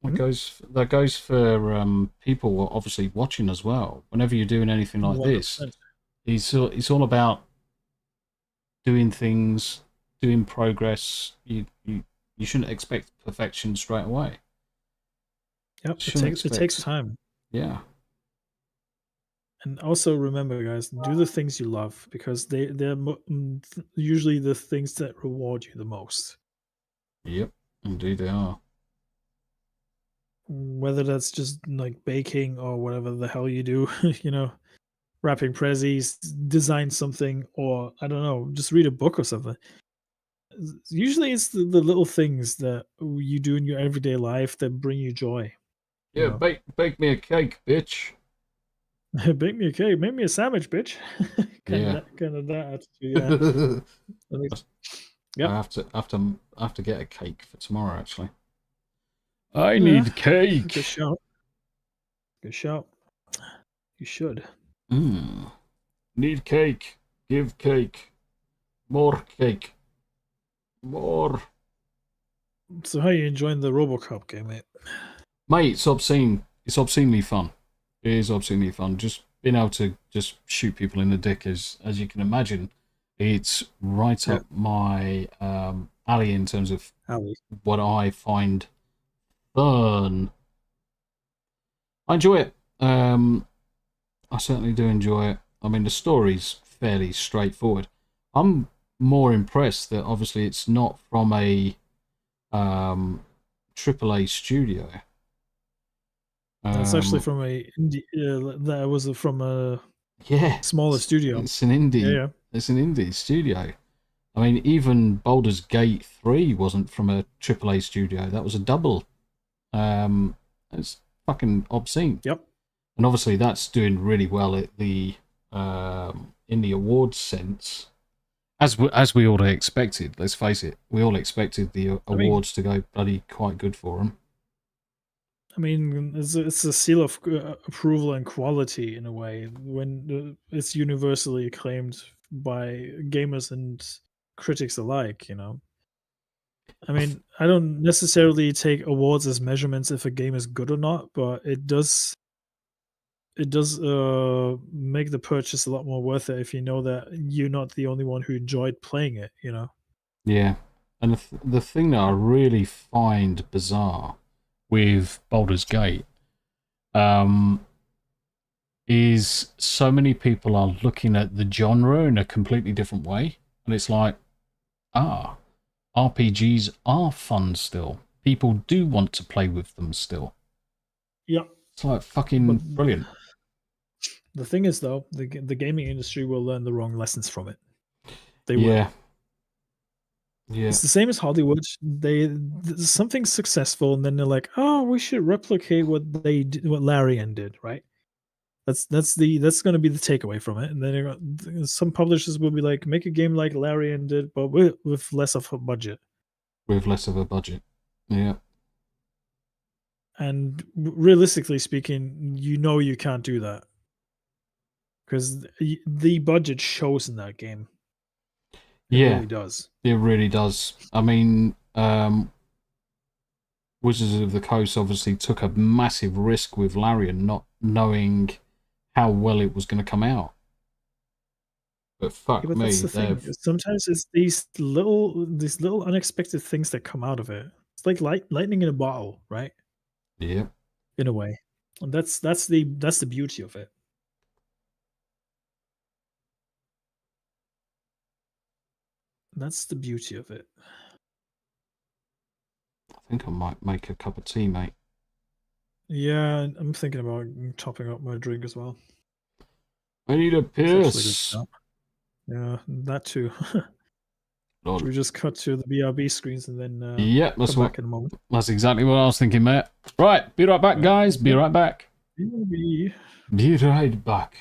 That goes for people obviously watching as well. Whenever you're doing anything like 100%. This, it's all about doing things, doing progress. You shouldn't expect perfection straight away. Yep, it takes time. Yeah. And also remember, guys, do the things you love because they're usually the things that reward you the most. Yep, indeed they are. Whether that's just like baking or whatever the hell you do, wrapping prezzies, design something, or I don't know, just read a book or something. Usually, it's the little things that you do in your everyday life that bring you joy. Yeah, bake me a cake, bitch. Bake me a cake, make me a sandwich, bitch. kind of that attitude. Yeah. I have to get a cake for tomorrow. Actually, I need cake. Good shout. Good shout. You should. Need cake. Give cake. More cake. More. So, how are you enjoying the Robocop game, mate? Mate, it's obscene. It's obscenely fun. It is obscenely fun. Just being able to just shoot people in the dick, as you can imagine, it's right up my alley in terms of what I find fun. I enjoy it. I certainly do enjoy it. I mean, the story's fairly straightforward. I'm more impressed that obviously it's not from a AAA studio. That's actually from a indie. That was from a smaller studio. It's an indie. Yeah. It's an indie studio. I mean, even Baldur's Gate 3 wasn't from a AAA studio. That was a double. It's fucking obscene. Yep. And obviously that's doing really well at the in the awards sense. As we all expected, let's face it, we all expected the awards to go bloody quite good for them. I mean, it's a seal of approval and quality in a way when it's universally acclaimed by gamers and critics alike, you know. I mean, I don't necessarily take awards as measurements if a game is good or not, but it does make the purchase a lot more worth it if you know that you're not the only one who enjoyed playing it, you know. Yeah. And the thing that I really find bizarre with Baldur's Gate is so many people are looking at the genre in a completely different way. And it's like, RPGs are fun still. People do want to play with them still. Yeah. It's like fucking brilliant. The thing is, though, the gaming industry will learn the wrong lessons from it. They will. Yeah. It's the same as Hollywood. Something's successful, and then they're like, "Oh, we should replicate what Larian did." Right? That's going to be the takeaway from it. And then some publishers will be like, "Make a game like Larian did, but with less of a budget." With less of a budget, yeah. And realistically speaking, you can't do that because the budget shows in that game. It really does. It really does. I mean, Wizards of the Coast obviously took a massive risk with Larian, not knowing how well it was going to come out. But fuck me, that's the thing. Sometimes it's these little unexpected things that come out of it. It's like lightning in a bottle, right? Yeah. In a way, and that's the beauty of it. That's the beauty of it. I think I might make a cup of tea, mate. Yeah, I'm thinking about topping up my drink as well. I need a piss. Yeah, that too. Should we just cut to the BRB screens and then that's come back in a moment? That's exactly what I was thinking, mate. Right, be right back, guys. Be right back. Be right back.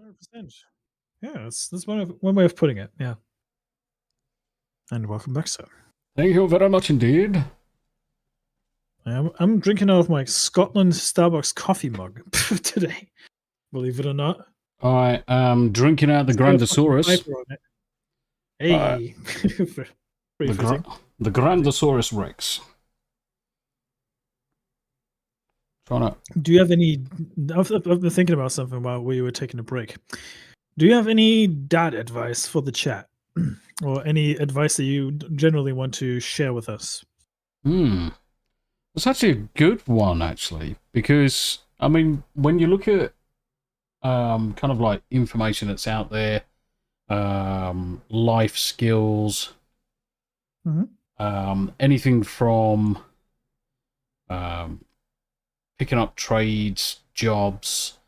100%. Yeah, that's one way of putting it. Yeah. And welcome back, sir. Thank you very much indeed. I'm drinking out of my Scotland Starbucks coffee mug today. Believe it or not. I am drinking out the Grandosaurus. Hey. The Grandosaurus Rex. Do you have any... I've been thinking about something while we were taking a break. Do you have any dad advice for the chat? Or any advice that you generally want to share with us? It's actually a good one, actually, because, I mean, when you look at kind of like information that's out there, life skills, anything from picking up trades, jobs,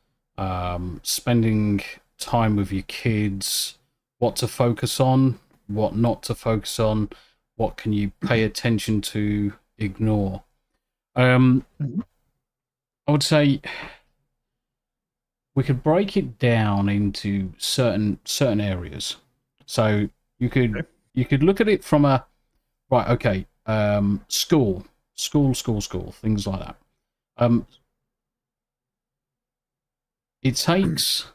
spending time with your kids, what to focus on, what not to focus on, what can you pay attention to, ignore. I would say we could break it down into certain areas. So you could look at it from a school, things like that. It takes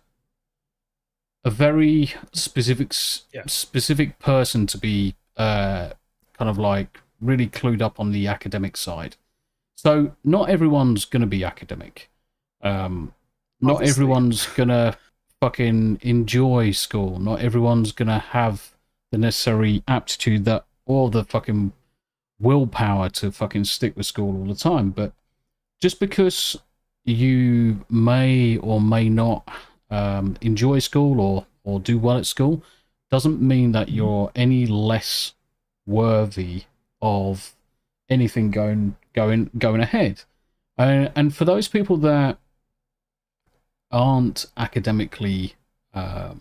a very specific person to be kind of like really clued up on the academic side. So not everyone's going to be academic. Not everyone's going to fucking enjoy school. Not everyone's going to have the necessary aptitude that or the fucking willpower to fucking stick with school all the time. But just because you may or may not enjoy school or do well at school doesn't mean that you're any less worthy of anything going ahead. And for those people that aren't academically, I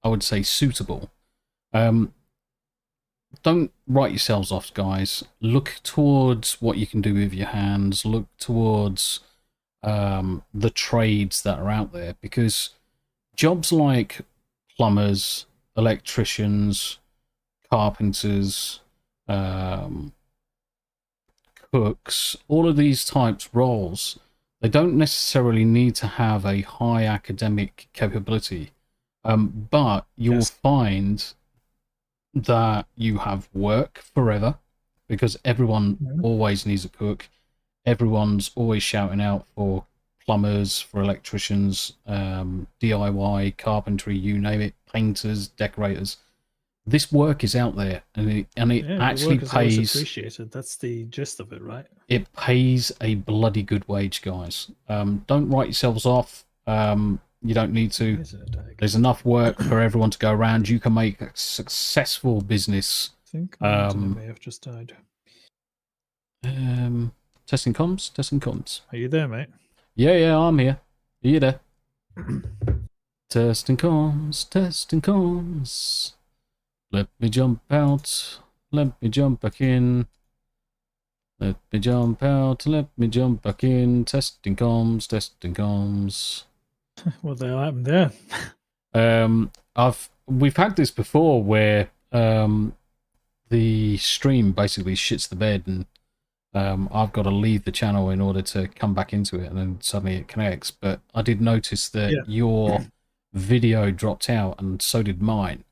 would say, suitable, don't write yourselves off, guys. Look towards what you can do with your hands. Look towards the trades that are out there, because jobs like plumbers, electricians, carpenters, cooks, all of these types of roles, they don't necessarily need to have a high academic capability, but you'll find that you have work forever, because everyone always needs a cook. Everyone's always shouting out for plumbers, for electricians, DIY, carpentry, you name it, painters, decorators. This work is out there, and it actually work is pays. Appreciated. That's the gist of it, right? It pays a bloody good wage, guys. Don't write yourselves off. You don't need to. There's enough work for everyone to go around. You can make a successful business. I think I may have just died. Testing comms. Are you there, mate? Yeah, I'm here. Are you there? Testing comms. Let me jump out. Let me jump back in. Let me jump out. Let me jump back in. Testing comms. What the hell happened there? We've had this before where the stream basically shits the bed, and I've got to leave the channel in order to come back into it, and then suddenly it connects. But I did notice that your video dropped out, and so did mine.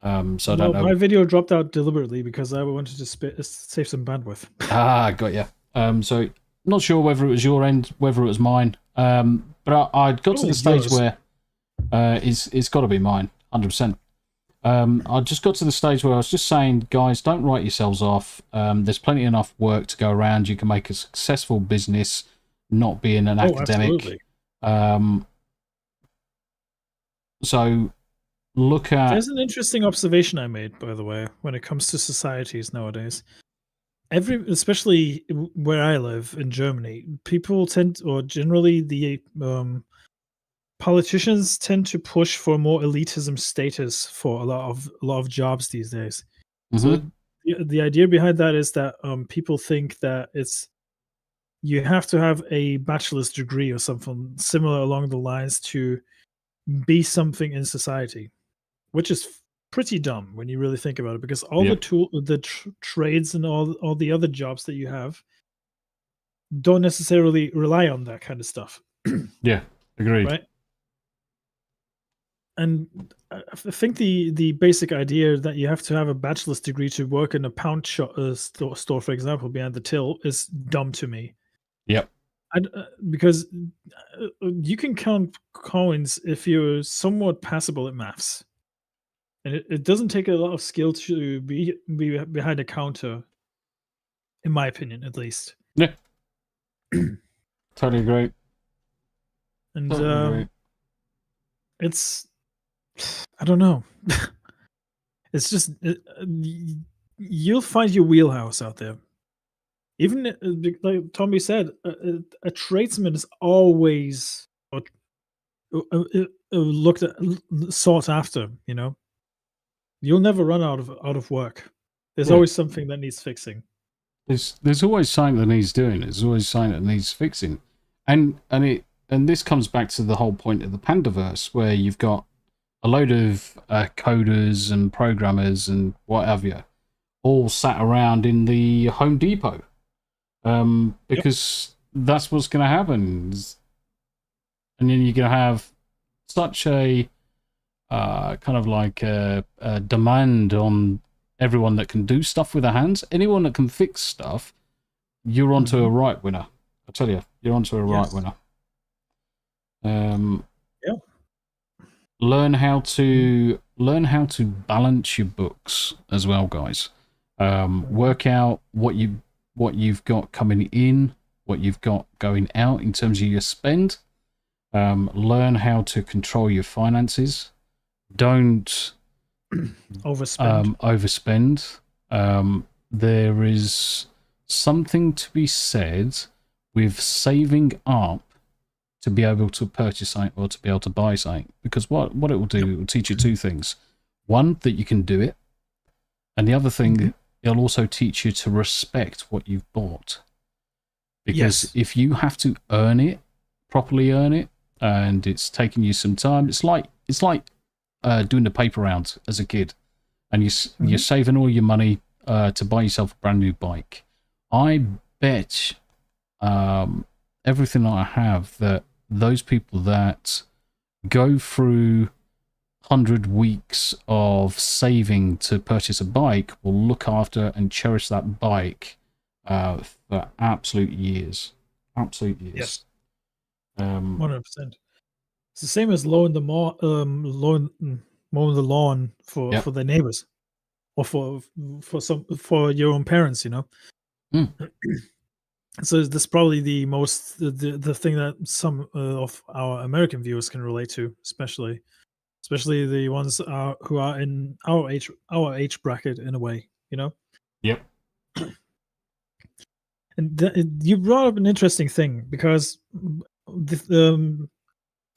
So I don't know. My video dropped out deliberately because I wanted to save some bandwidth. Got you. So not sure whether it was your end, whether it was mine. But I got to the stage where it's got to be mine, 100%. I just got to the stage where I was just saying, guys, don't write yourselves off. There's plenty enough work to go around. You can make a successful business, not being an academic. Absolutely. So look at. There's an interesting observation I made, by the way, when it comes to societies nowadays. Especially where I live in Germany, people generally the politicians tend to push for more elitism status for a lot of jobs these days. So the idea behind that is that people think that you have to have a bachelor's degree or something similar along the lines to be something in society, which is pretty dumb when you really think about it, because all the trades and all the other jobs that you have don't necessarily rely on that kind of stuff. Yeah, agreed. Right. And I think the basic idea that you have to have a bachelor's degree to work in a pound store, for example, behind the till, is dumb to me. Yep. Because you can count coins if you're somewhat passable at maths, and it doesn't take a lot of skill to be behind a counter, in my opinion, at least. Yeah. Totally agree. And Totally agree. It's, I don't know. It's just you'll find your wheelhouse out there. Even like Tombi said, a tradesman is always looked at, sought after. You know, you'll never run out of work. There's always something that needs fixing. There's always something that needs doing. There's always something that needs fixing, and this comes back to the whole point of the Pandaverse, where you've got a load of coders and programmers and what have you, all sat around in the Home Depot. Because that's what's going to happen, and then you're going to have such a kind of like a demand on everyone that can do stuff with their hands. Anyone that can fix stuff, you're onto a right winner. I tell you, you're onto a right winner. Learn how to balance your books as well, guys. Work out what you've got coming in, what you've got going out in terms of your spend. Learn how to control your finances. Don't overspend. There is something to be said with saving up to be able to purchase something or to be able to buy something, because what it will do, it will teach you two things. One, that you can do it, and the other thing, it'll also teach you to respect what you've bought. Because if you have to properly earn it, and it's taking you some time, it's like doing the paper round as a kid, and you're saving all your money to buy yourself a brand new bike. I bet everything that I have that those people that go through 100 weeks of saving to purchase a bike will look after and cherish that bike for absolute years. Absolute years. Yes. 100%. It's the same as mowing the lawn for their neighbors, or for your own parents, you know. So this is probably the thing that some of our American viewers can relate to, especially the ones who are in our age bracket, in a way, you know. Yep. And you brought up an interesting thing, because I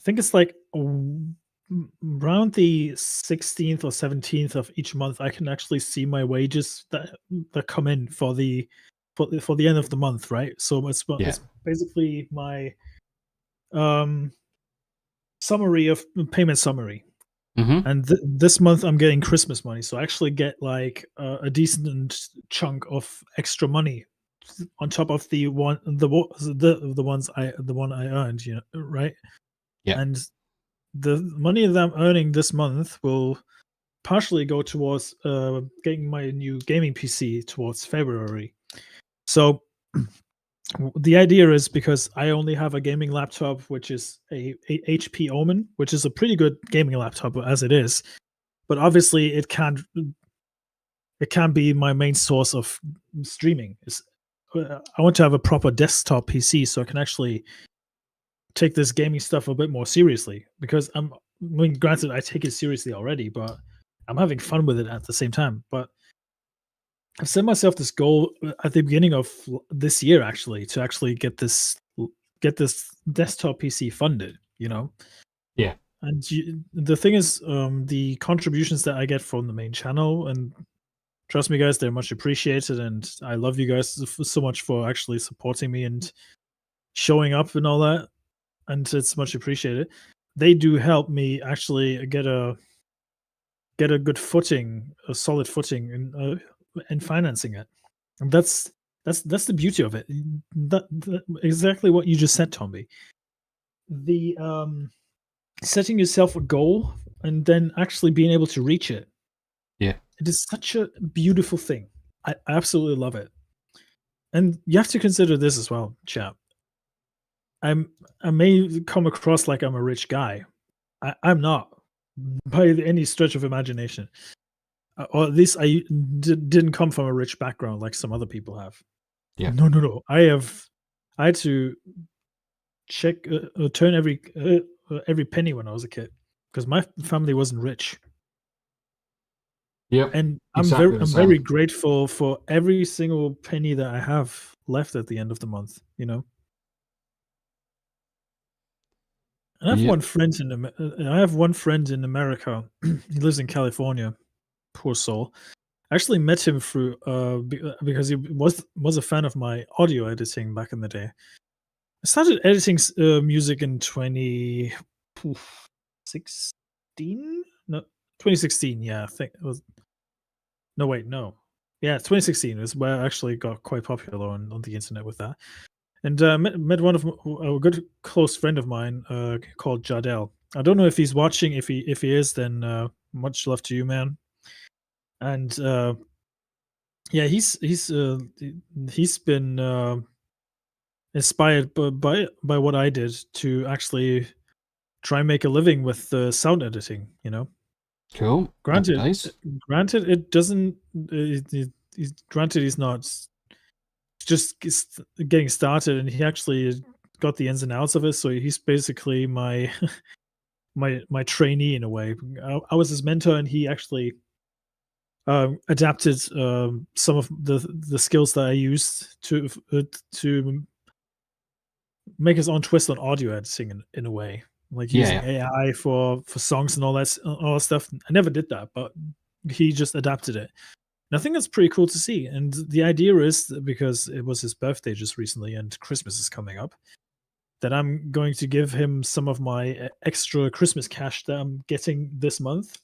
think it's like around the 16th or 17th of each month, I can actually see my wages that come in for the end of the month, right? So it's basically my summary of payment summary. And this month I'm getting Christmas money, so I actually get like a decent chunk of extra money on top of the one I earned, you know, right? Yeah. And the money that I'm earning this month will partially go towards getting my new gaming PC towards February. So the idea is, because I only have a gaming laptop, which is a HP Omen, which is a pretty good gaming laptop as it is, but obviously it can't be my main source of streaming. I want to have a proper desktop PC so I can actually take this gaming stuff a bit more seriously, because granted, I take it seriously already, but I'm having fun with it at the same time. But I've set myself this goal at the beginning of this year, actually, to actually get this desktop PC funded, you know. Yeah. And the thing is, the contributions that I get from the main channel, and trust me, guys, they're much appreciated, and I love you guys so much for actually supporting me and showing up and all that, and it's much appreciated. they do help me actually get a good footing, a solid footing in financing it. And that's the beauty of it. Exactly what you just said, Tombi. The setting yourself a goal and then actually being able to reach it. Yeah. It is such a beautiful thing. I absolutely love it. And you have to consider this as well, chap. I may come across like I'm a rich guy. I'm not, by any stretch of imagination. Or at least I didn't come from a rich background like some other people have. Yeah. No. I had to check, turn every penny when I was a kid because my family wasn't rich. Yeah, and I'm very grateful for every single penny that I have left at the end of the month. You know, and I have one friend in America. He lives in California. Poor soul. I actually met him through because he was a fan of my audio editing back in the day. I started editing music in 2016. No, 2016. Yeah, I think it was. No, wait, no. Yeah, 2016 is where I actually got quite popular on the internet with that. And met one of a good close friend of mine called Jardel. I don't know if he's watching. If he is, then much love to you, man. And yeah, he's been inspired by what I did to actually try and make a living with sound editing. You know. Cool. Granted, nice. Granted, it doesn't. Granted, he's not just getting started, and he actually got the ins and outs of it. So he's basically my my trainee in a way. I was his mentor, and he actually adapted some of the skills that I used to make his own twist on audio editing in a way. Like using AI for songs and all that stuff. I never did that, but he just adapted it. And I think that's pretty cool to see. And the idea is that because it was his birthday just recently and Christmas is coming up, that I'm going to give him some of my extra Christmas cash that I'm getting this month,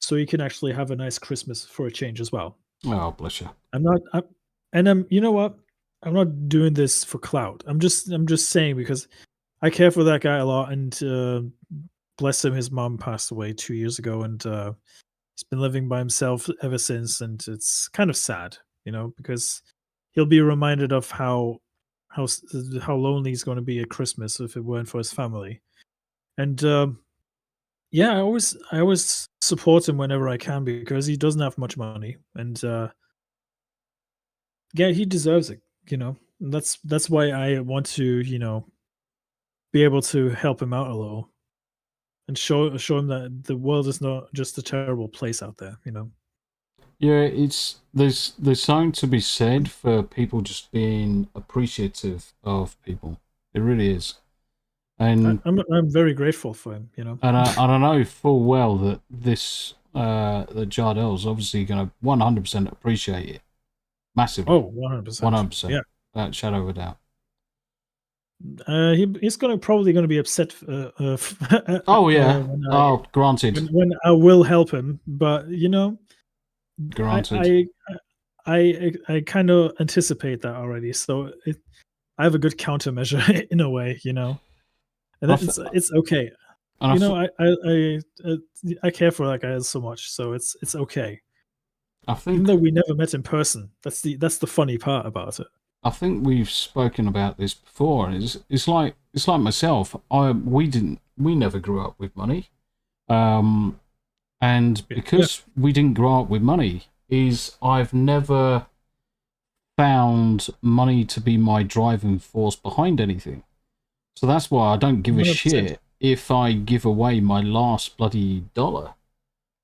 so he can actually have a nice Christmas for a change as well. Oh, bless you. You know what? I'm not doing this for clout. I'm just saying because I care for that guy a lot, and bless him, his mom passed away 2 years ago, and he's been living by himself ever since, and it's kind of sad, you know, because he'll be reminded of how lonely he's going to be at Christmas if it weren't for his family. And yeah, I always support him whenever I can because he doesn't have much money, and yeah, he deserves it, you know. And that's why I want to, you know, be able to help him out a little and show him that the world is not just a terrible place out there, you know. Yeah, there's something to be said for people just being appreciative of people. It really is, and I'm very grateful for him, you know. And I know full well that this that Jardel's obviously going to 100% appreciate it massively. Oh, 100%, 100%. Yeah, without shadow of a doubt. He's probably going to be upset. Oh yeah. Granted. When I will help him, but you know, granted. I kind of anticipate that already, so I have a good countermeasure in a way, you know, and it's okay. And you know, I care for that guy so much, so it's okay. I think, even though we never met in person, that's the funny part about it. I think we've spoken about this before. It's like myself. We never grew up with money, and because we didn't grow up with money, I've never found money to be my driving force behind anything. So that's why I don't give a 100%. Shit if I give away my last bloody dollar.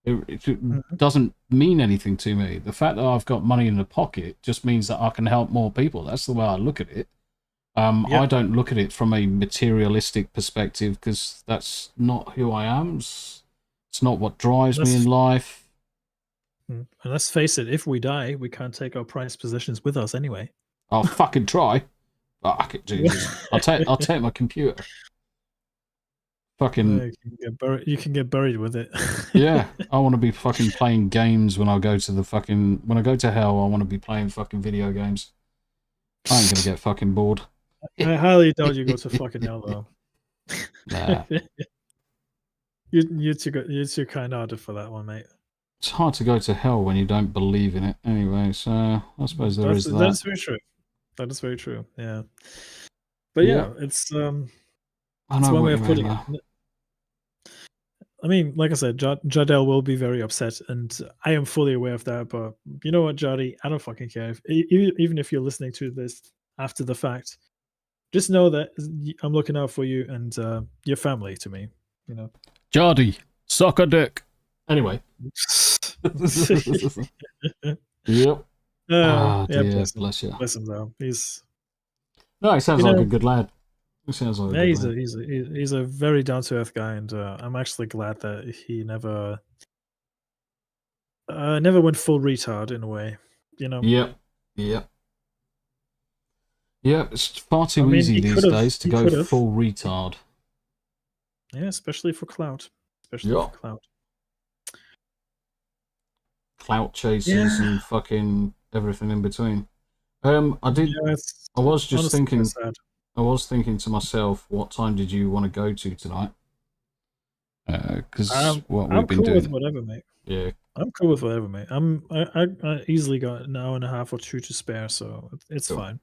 It doesn't mean anything to me. The fact that I've got money in the pocket just means that I can help more people. That's the way I look at it. I don't look at it from a materialistic perspective because that's not who I am. It's not what drives me in life. And let's face it, if we die, we can't take our prized possessions with us anyway. I'll fucking try. Fuck it, Jesus. I'll take my computer. Fucking you can get buried with it. yeah, I want to be fucking playing games when I go to hell. I want to be playing fucking video games. I ain't gonna get fucking bored. I highly doubt you go to fucking hell though. Nah. You're too kind-hearted for that one, mate. It's hard to go to hell when you don't believe in it anyway, so I suppose there is that. That's very true. That is very true, yeah. But yeah, it's I know one way what of you putting mean, it. I mean, like I said, Jardel will be very upset, and I am fully aware of that. But you know what, Jardy? I don't fucking care. Even if you're listening to this after the fact, just know that I'm looking out for you and your family to me. You know, Jardy, suck a dick. Anyway. Yep. Yeah, bless you. Bless him though. He's he sounds like a good lad. He sounds like a good lad. He's a very down to earth guy, and I'm actually glad that he never went full retard in a way. You know. Yep. It's far too easy these days to go full retard. Yeah, especially for clout. For clout. Clout chasers and fucking everything in between. I was thinking to myself, what time did you want to go to tonight? Because what we've been doing. With whatever, mate. Yeah, I'm cool with whatever, mate. I easily got an hour and a half or two to spare, so it's fine.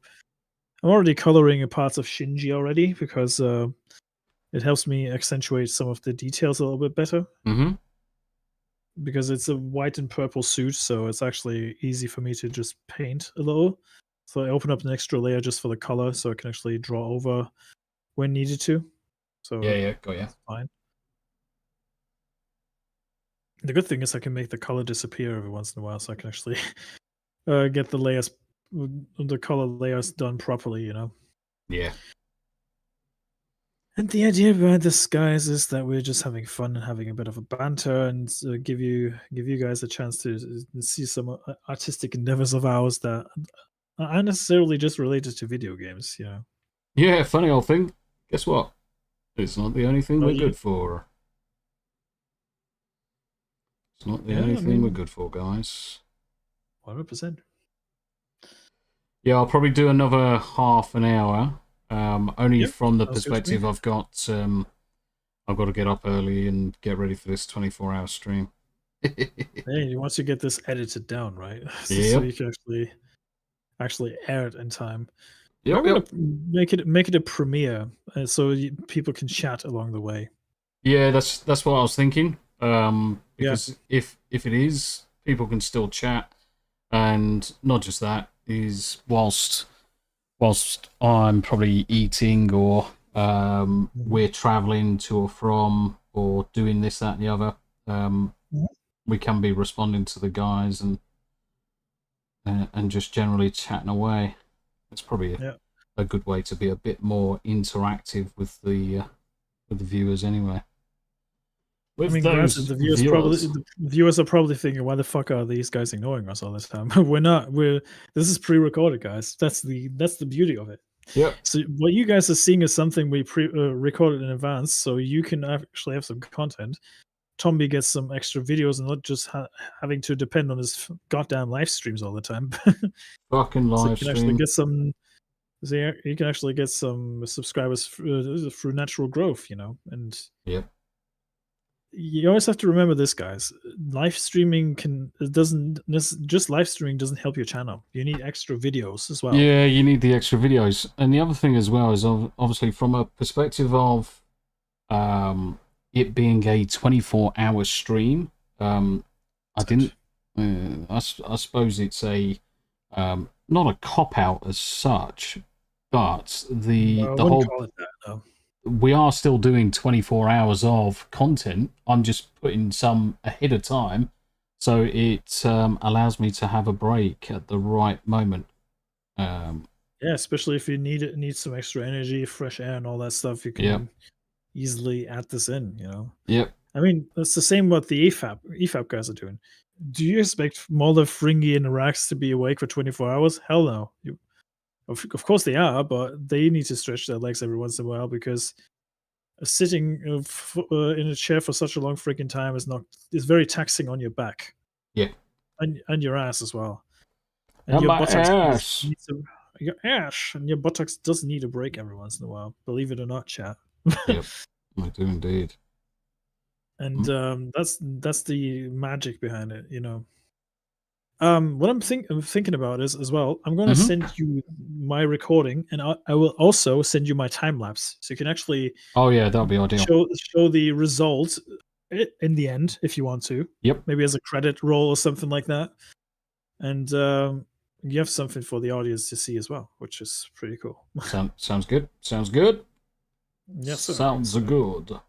I'm already coloring parts of Shinji already because it helps me accentuate some of the details a little bit better. Mm-hmm. Because it's a white and purple suit, so it's actually easy for me to just paint a little. So I open up an extra layer just for the color, so I can actually draw over when needed to. So yeah, got ya. Fine. The good thing is I can make the color disappear every once in a while, so I can actually get the color layers done properly. You know. Yeah. And the idea behind this, guys, is that we're just having fun and having a bit of a banter, and give you guys a chance to see some artistic endeavors of ours that aren't necessarily just related to video games. You know. Yeah, funny old thing. Guess what? It's not the only thing we're good for. It's not the only thing we're good for, guys. 100%. Yeah, I'll probably do another half an hour. Only from the perspective I've got to get up early and get ready for this 24-hour stream. Hey, you want to get this edited down, right? So you can actually air it in time. Yep, I'm gonna make it a premiere, so people can chat along the way. Yeah, that's what I was thinking. Because if it is, people can still chat, and not just that, is whilst I'm probably eating or we're traveling to or from or doing this, that, and the other, we can be responding to the guys and just generally chatting away. It's probably a good way to be a bit more interactive with the viewers anyway. Granted, the viewers are probably thinking, "Why the fuck are these guys ignoring us all this time?" We're not. This is pre-recorded, guys. That's the beauty of it. Yeah. So what you guys are seeing is something we recorded in advance, so you can actually have some content. Tombi gets some extra videos and not just having to depend on his goddamn live streams all the time. Fucking live so you can actually get some subscribers through natural growth, you know, and you always have to remember this, guys. Live streaming doesn't help your channel. You need extra videos as well. Yeah, you need the extra videos. And the other thing as well is obviously from a perspective of it being a 24-hour stream. I suppose it's a not a cop out as such, but the whole. Call it that, no. We are still doing 24 hours of content. I'm just putting some ahead of time, so it allows me to have a break at the right moment. Yeah, especially if you need some extra energy, fresh air, and all that stuff, you can easily add this in. You know. Yep. I mean, it's the same what the EFAP guys are doing. Do you expect Mulder, Fringy, and Rax to be awake for 24 hours? Hell no. Of course they are, but they need to stretch their legs every once in a while because sitting in a chair for such a long freaking time is very taxing on your back. Yeah, and your ass as well. And your buttocks your ass and your buttocks does need a break every once in a while. Believe it or not, chat. Yep, I do indeed. And that's the magic behind it, you know. What I'm thinking about is as well, I'm going to send you my recording, and I will also send you my time lapse, so you can actually. Oh yeah, that'll be ideal. Show the result in the end if you want to. Yep. Maybe as a credit roll or something like that, and you have something for the audience to see as well, which is pretty cool. Sounds good. Sounds good. Yes, sir. Sounds good.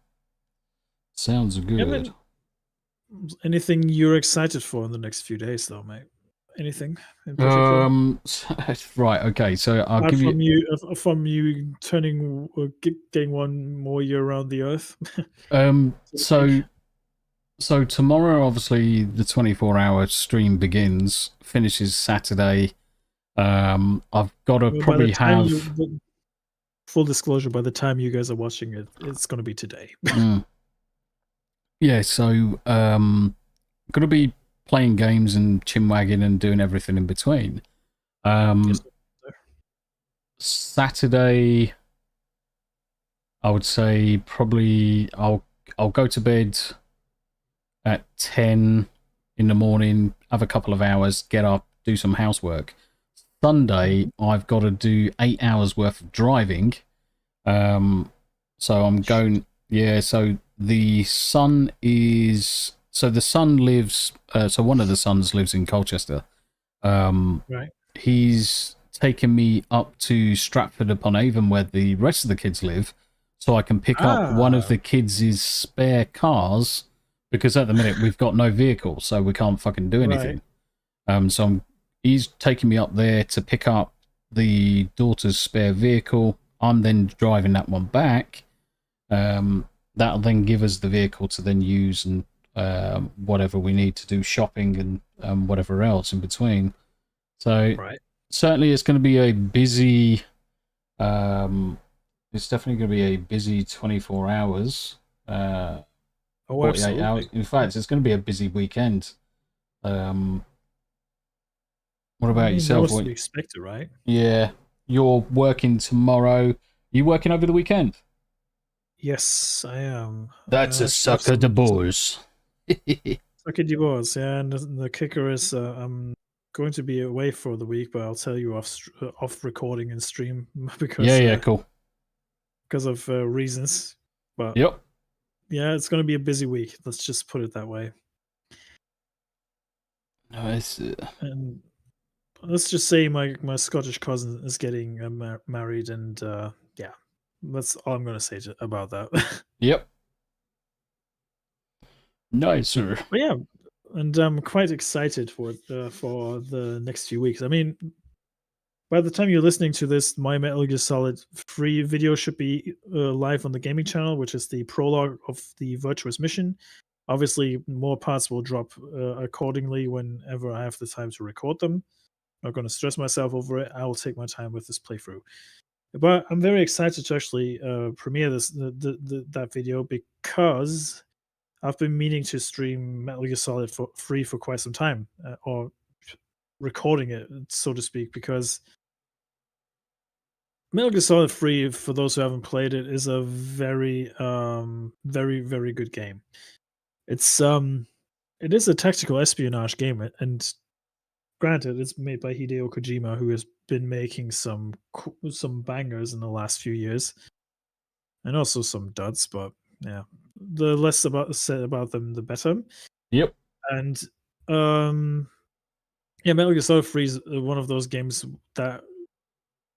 Sounds good. Anything you're excited for in the next few days, though, mate? Anything in particular? Right. Okay. So I'll Apart give from you turning, getting one more year around the Earth. So tomorrow, obviously, the 24-hour stream begins. Finishes Saturday. I've got to probably have. Full disclosure: by the time you guys are watching it, it's going to be today. Yeah. So gonna be playing games and chin wagging and doing everything in between. Saturday, I would say probably I'll go to bed at 10 in the morning, have a couple of hours, get up, do some housework. Sunday, I've got to do 8 hours worth of driving. So I'm going. Yeah. So the son is. So the son lives. So one of the sons lives in Colchester. Right. He's taken me up to Stratford upon Avon, where the rest of the kids live, so I can pick up one of the kids' spare cars. Because at the minute we've got no vehicle, so we can't fucking do anything. Right. He's taking me up there to pick up the daughter's spare vehicle. I'm then driving that one back. That'll then give us the vehicle to then use and whatever we need to do shopping and whatever else in between. So certainly it's going to be a busy. It's definitely going to be a busy 24 hours. 48 absolutely. hours. In fact, it's going to be a busy weekend. What about yourself? What expected, right? Yeah, you're working tomorrow. You working over the weekend? Yes, I am. That's a sucker de balls. Sucker de balls, yeah. And the kicker is, I'm going to be away for the week, but I'll tell you off recording and stream because cool. Because of reasons, but yep. Yeah, it's going to be a busy week. Let's just put it that way. Nice. And let's just say my Scottish cousin is getting married, and yeah, that's all I'm going to say about that. Yep. Nice, sir. But yeah, and I'm quite excited for the next few weeks. I mean, by the time you're listening to this, my Metal Gear Solid free video should be live on the gaming channel, which is the prologue of the Virtuous Mission. Obviously, more parts will drop accordingly whenever I have the time to record them. I'm not going to stress myself over it. I will take my time with this playthrough. But I'm very excited to actually premiere that video because I've been meaning to stream Metal Gear Solid for free for quite some time, or recording it, so to speak, because Metal Gear Solid 3, for those who haven't played it, is a very, very, very good game. It is a tactical espionage game, and granted, it's made by Hideo Kojima, who has been making some bangers in the last few years, and also some duds. But yeah, the less said about them, the better. Yep. And yeah, Metal Gear Solid 3 is one of those games that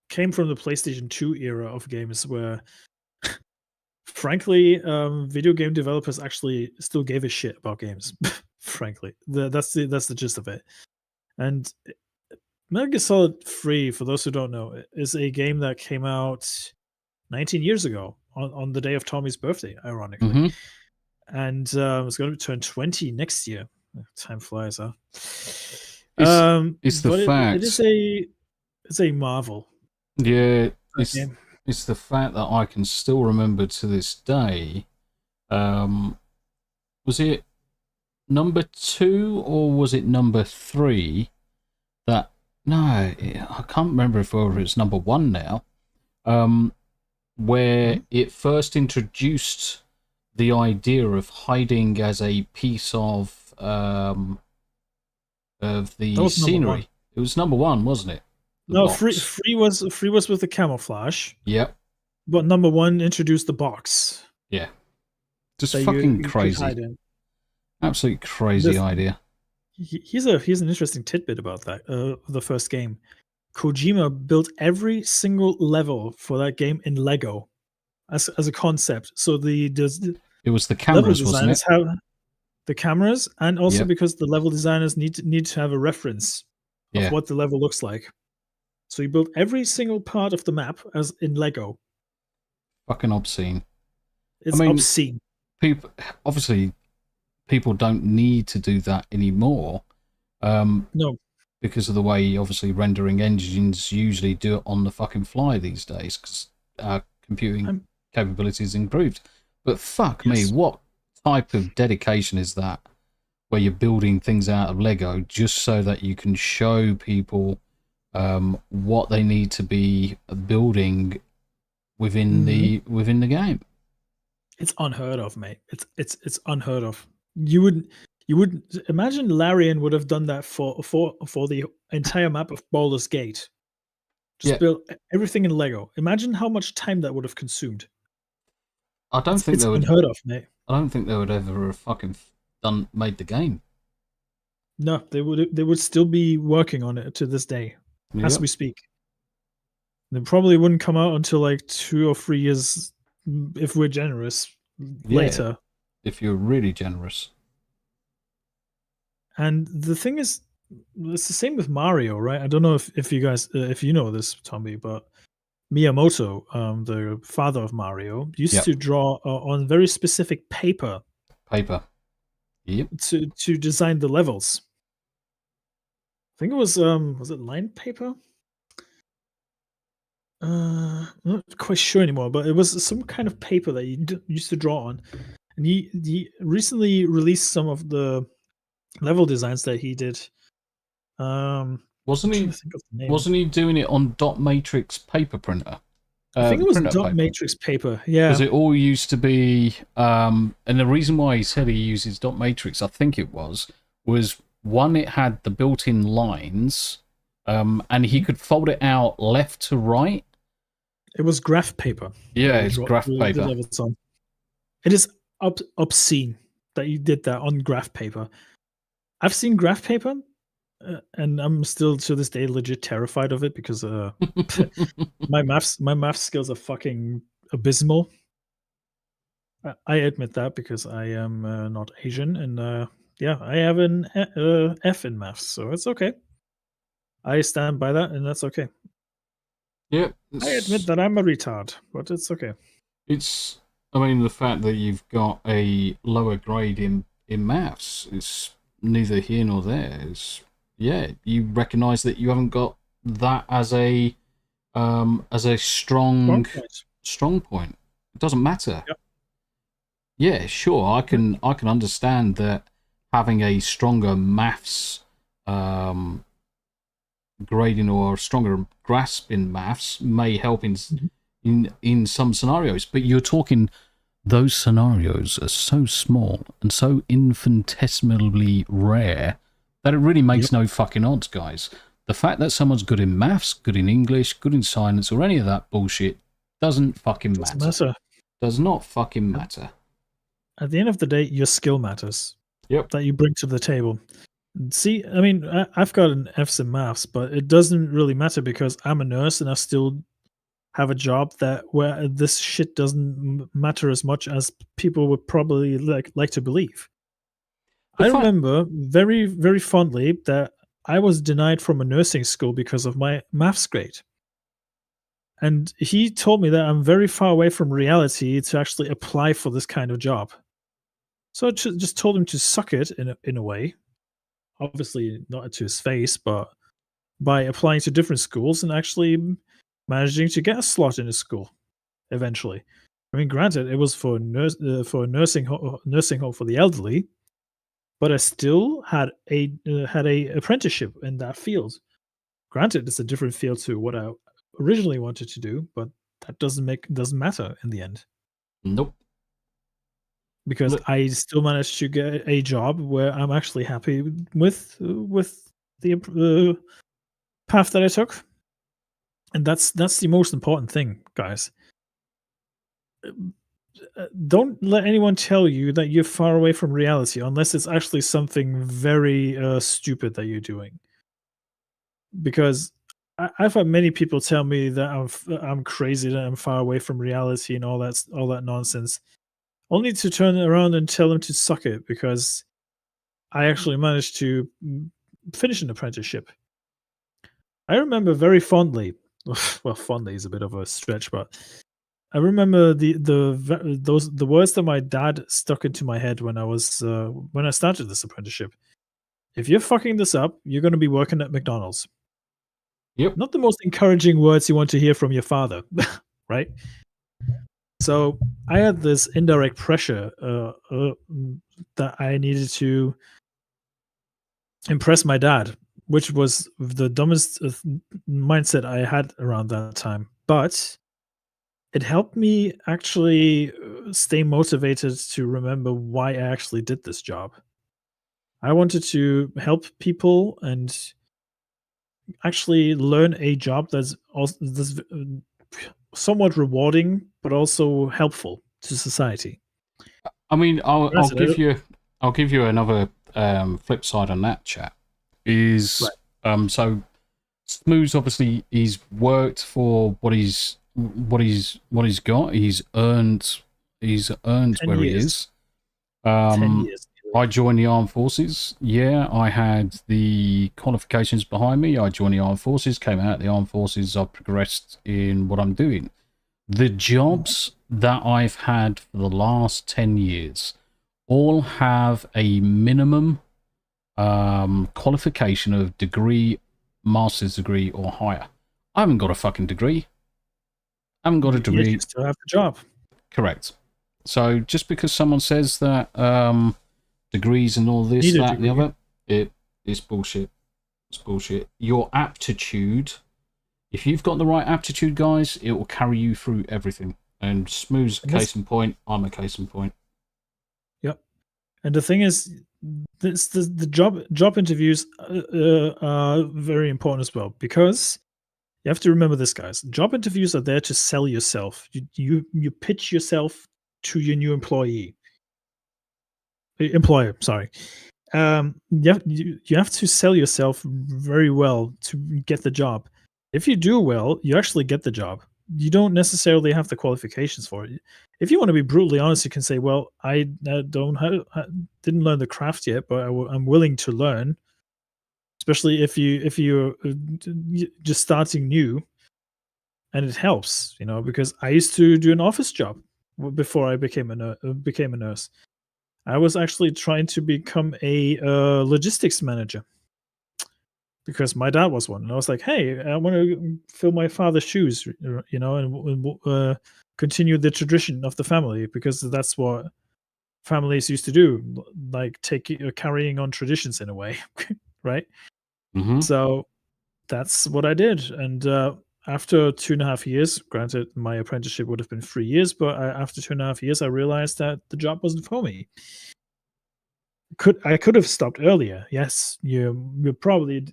came from the PlayStation 2 era of games where, frankly, video game developers actually still gave a shit about games. Frankly, that's the gist of it. And Metal Gear Solid 3, for those who don't know, is a game that came out 19 years ago on the day of Tommy's birthday, ironically. Mm-hmm. And it's going to turn 20 next year. Time flies, huh? It's the fact. It's a marvel. Yeah, it's It's the fact that I can still remember to this day. Was it number 2 or was it number 3? That I can't remember if it's number 1 now. Where it first introduced the idea of hiding as a piece of the scenery. It was number 1, wasn't it? No, free was with the camouflage. Yep. But number 1 introduced the box. Yeah. Just fucking crazy. Absolutely crazy idea. Here's an interesting tidbit about that. The first game, Kojima built every single level for that game in Lego, as a concept. So it was the cameras, wasn't it? The cameras, and also because the level designers need to have a reference of what the level looks like. So he built every single part of the map as in Lego. Fucking obscene. It's obscene. People don't need to do that anymore. No. Because of the way, obviously, rendering engines usually do it on the fucking fly these days, because our computing capabilities improved. But fuck me, what type of dedication is that, where you're building things out of Lego just so that you can show people what they need to be building within the game? It's unheard of, mate. It's unheard of. You wouldn't imagine Larian would have done that for the entire map of Baldur's Gate. Just build everything in Lego. Imagine how much time that would have consumed. I don't think they would. Unheard of, mate. I don't think they would ever have fucking made the game. No, they would still be working on it to this day, as we speak. They probably wouldn't come out until like 2 or 3 years, if we're generous, later. If you're really generous. And the thing is, it's the same with Mario, right? I don't know if you guys, if you know this, Tombi, but Miyamoto, the father of Mario, used to draw on very specific paper. Yep. To design the levels. I think it was it lined paper? I'm not quite sure anymore, but it was some kind of paper that he used to draw on. And he recently released some of the level designs that he did. Wasn't he doing it on dot matrix paper printer? I think it was dot matrix paper. Yeah, because it all used to be. And the reason why he said he uses dot matrix, I think it was one, it had the built-in lines, and he could fold it out left to right. It was graph paper. Yeah, it's graph paper. It is obscene that you did that on graph paper. I've seen graph paper, and I'm still to this day legit terrified of it because my math skills are fucking abysmal. I admit that because I am not Asian, and I have an F in maths, so it's okay. I stand by that, and that's okay. Yeah, I admit that I'm a retard, but it's okay. I mean, the fact that you've got a lower grade in maths is neither here nor there. You recognise that you haven't got that as a strong point. It doesn't matter. Yep. Yeah, sure. I can understand that having a stronger maths grading or a stronger grasp in maths may help in some scenarios, but you're talking those scenarios are so small and so infinitesimally rare that it really makes no fucking odds, guys. The fact that someone's good in maths, good in English, good in science, or any of that bullshit doesn't fucking matter. Does not fucking matter. At the end of the day, your skill matters. Yep. That you bring to the table. See, I mean, I've got an F's in maths, but it doesn't really matter because I'm a nurse and I still have a job where this shit doesn't matter as much as people would probably like to believe. I remember very, very fondly that I was denied from a nursing school because of my maths grade. And he told me that I'm very far away from reality to actually apply for this kind of job. So I just told him to suck it in a way. Obviously not to his face, but by applying to different schools and actually managing to get a slot in a school. eventually. I mean, granted, it was for a nursing home for the elderly, but I still had a apprenticeship in that field. Granted, it's a different field to what I originally wanted to do, but that doesn't matter in the end. Nope. Because I still managed to get a job where I'm actually happy with the path that I took, and that's the most important thing, guys. Don't let anyone tell you that you're far away from reality unless it's actually something very stupid that you're doing. Because I've had many people tell me that I'm crazy, that I'm far away from reality, and all that nonsense, only to turn around and tell them to suck it, because I actually managed to finish an apprenticeship. I remember very fondly. Well, fondly is a bit of a stretch, but I remember the words that my dad stuck into my head when I started this apprenticeship. If you're fucking this up, you're going to be working at McDonald's. Yep. Not the most encouraging words you want to hear from your father, right? So I had this indirect pressure that I needed to impress my dad, which was the dumbest mindset I had around that time. But it helped me actually stay motivated to remember why I actually did this job. I wanted to help people and actually learn a job that's somewhat rewarding, but also helpful to society. I mean, I'll give you another flip side on that, chat. Is right. So Smooth's obviously he's worked for what he's got. He's earned where he is. 10 years. I joined the armed forces. Yeah, I had the qualifications behind me. I joined the armed forces, came out of the armed forces. I've progressed in what I'm doing. The jobs that I've had for the last 10 years all have a minimum qualification of degree, master's degree, or higher. I haven't got a fucking degree. I haven't got a degree. You still have the job. Correct. So just because someone says that degrees and all this, that, and the other, it's bullshit. It's bullshit. Your aptitude, if you've got the right aptitude, guys, it will carry you through everything. And Smooth's a case in point. I'm a case in point. Yep. And the thing is, the job interviews are very important as well, because you have to remember this, guys. Job interviews are there to sell yourself. You pitch yourself to your new employer. Sorry. You have to sell yourself very well to get the job. If you do well, you actually get the job. You don't necessarily have the qualifications for it. If you want to be brutally honest, you can say, "Well, I didn't learn the craft yet, but I'm willing to learn." Especially if you're just starting new, and it helps, because I used to do an office job before I became a nurse. I was actually trying to become a logistics manager because my dad was one, and I was like, "Hey, I want to fill my father's shoes, and continue the tradition of the family, because that's what families used to do, like carrying on traditions in a way, right?" Mm-hmm. So that's what I did, and after 2.5 years, granted, my apprenticeship would have been 3 years, but after 2.5 years, I realized that the job wasn't for me. I could have stopped earlier. Yes, you're probably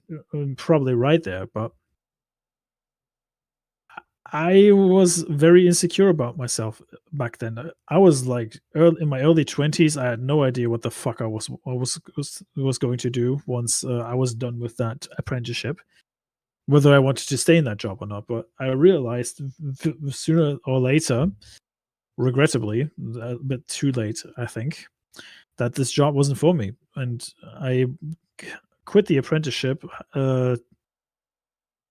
right there, but I was very insecure about myself back then. I was like in my early 20s. I had no idea what the fuck I was going to do once I was done with that apprenticeship, whether I wanted to stay in that job or not. But I realized sooner or later, regrettably, a bit too late, I think, that this job wasn't for me, and I quit the apprenticeship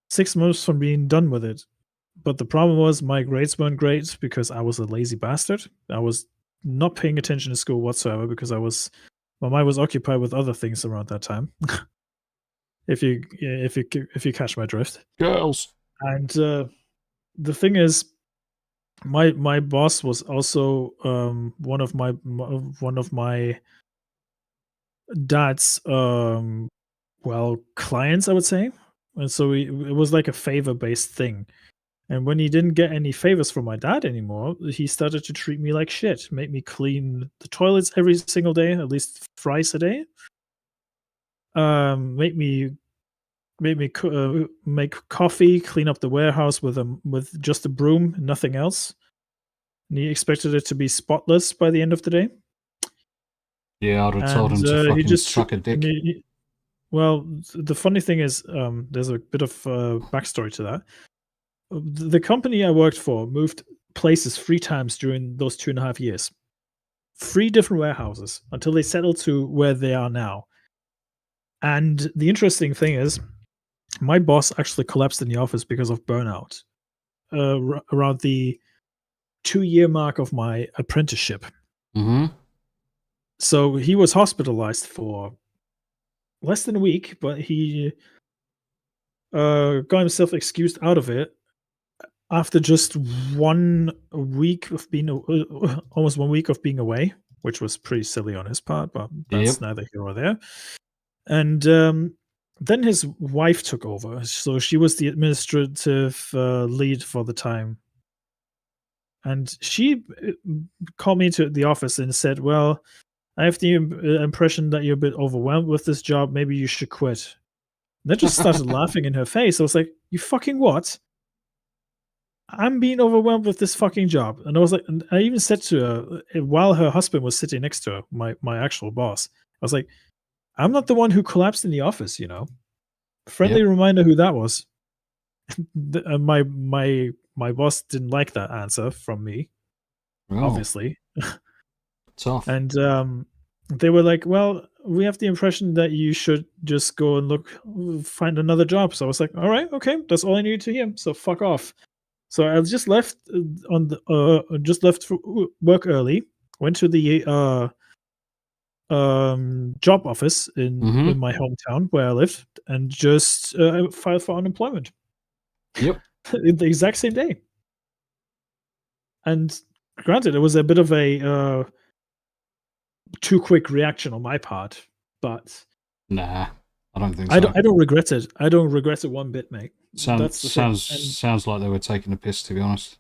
6 months from being done with it. But the problem was my grades weren't great because I was a lazy bastard. I was not paying attention to school whatsoever because my mind was occupied with other things around that time. if you catch my drift. Girls. And the thing is, my boss was also one of my dad's clients, I would say. And so it was like a favor based thing. And when he didn't get any favors from my dad anymore, he started to treat me like shit. Make me clean the toilets every single day, at least thrice a day. Make me make coffee, clean up the warehouse with just a broom, nothing else. And he expected it to be spotless by the end of the day. Yeah, I'd have told him to fucking suck a dick. Well, the funny thing is, there's a bit of backstory to that. The company I worked for moved places 3 times during those 2.5 years. 3 different warehouses until they settled to where they are now. And the interesting thing is, my boss actually collapsed in the office because of burnout around the 2-year mark of my apprenticeship. Mm-hmm. So he was hospitalized for less than a week, but he got himself excused out of it after just 1 week of being almost 1 week of being away, which was pretty silly on his part, but that's neither here nor there. And then his wife took over, so she was the administrative lead for the time. And she called me to the office and said, well, I have the impression that you're a bit overwhelmed with this job. Maybe you should quit. And I just started laughing in her face. I was like, you fucking what? I'm being overwhelmed with this fucking job. And I was like, and I even said to her, while her husband was sitting next to her, my actual boss, I was like, I'm not the one who collapsed in the office, you know. Friendly reminder who that was. My boss didn't like that answer from me, obviously. Tough. And they were like, well, we have the impression that you should just go and find another job. So I was like, all right, okay, that's all I needed to hear. So fuck off. So I just left for work early, went to the job office in my hometown where I lived, and just filed for unemployment. Yep. The exact same day. And granted, it was a bit of a too quick reaction on my part, but nah, I don't think so. I don't regret it. I don't regret it one bit, mate. Sounds like they were taking a piss, to be honest.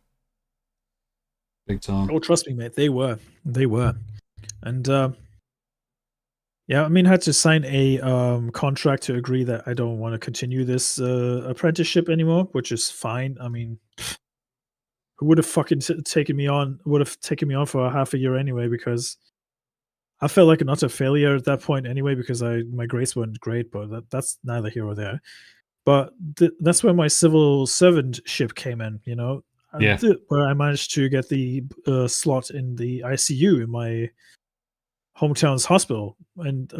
Big time. Oh, trust me, mate. They were. And yeah, I mean, I had to sign a contract to agree that I don't want to continue this apprenticeship anymore, which is fine. I mean, who would have fucking taken me on? Would have taken me on for half a year anyway, because I felt like an utter failure at that point anyway, because my grades weren't great, but that's neither here or there. But that's where my civil servantship came in, you know, where I managed to get the slot in the ICU in my hometown's hospital and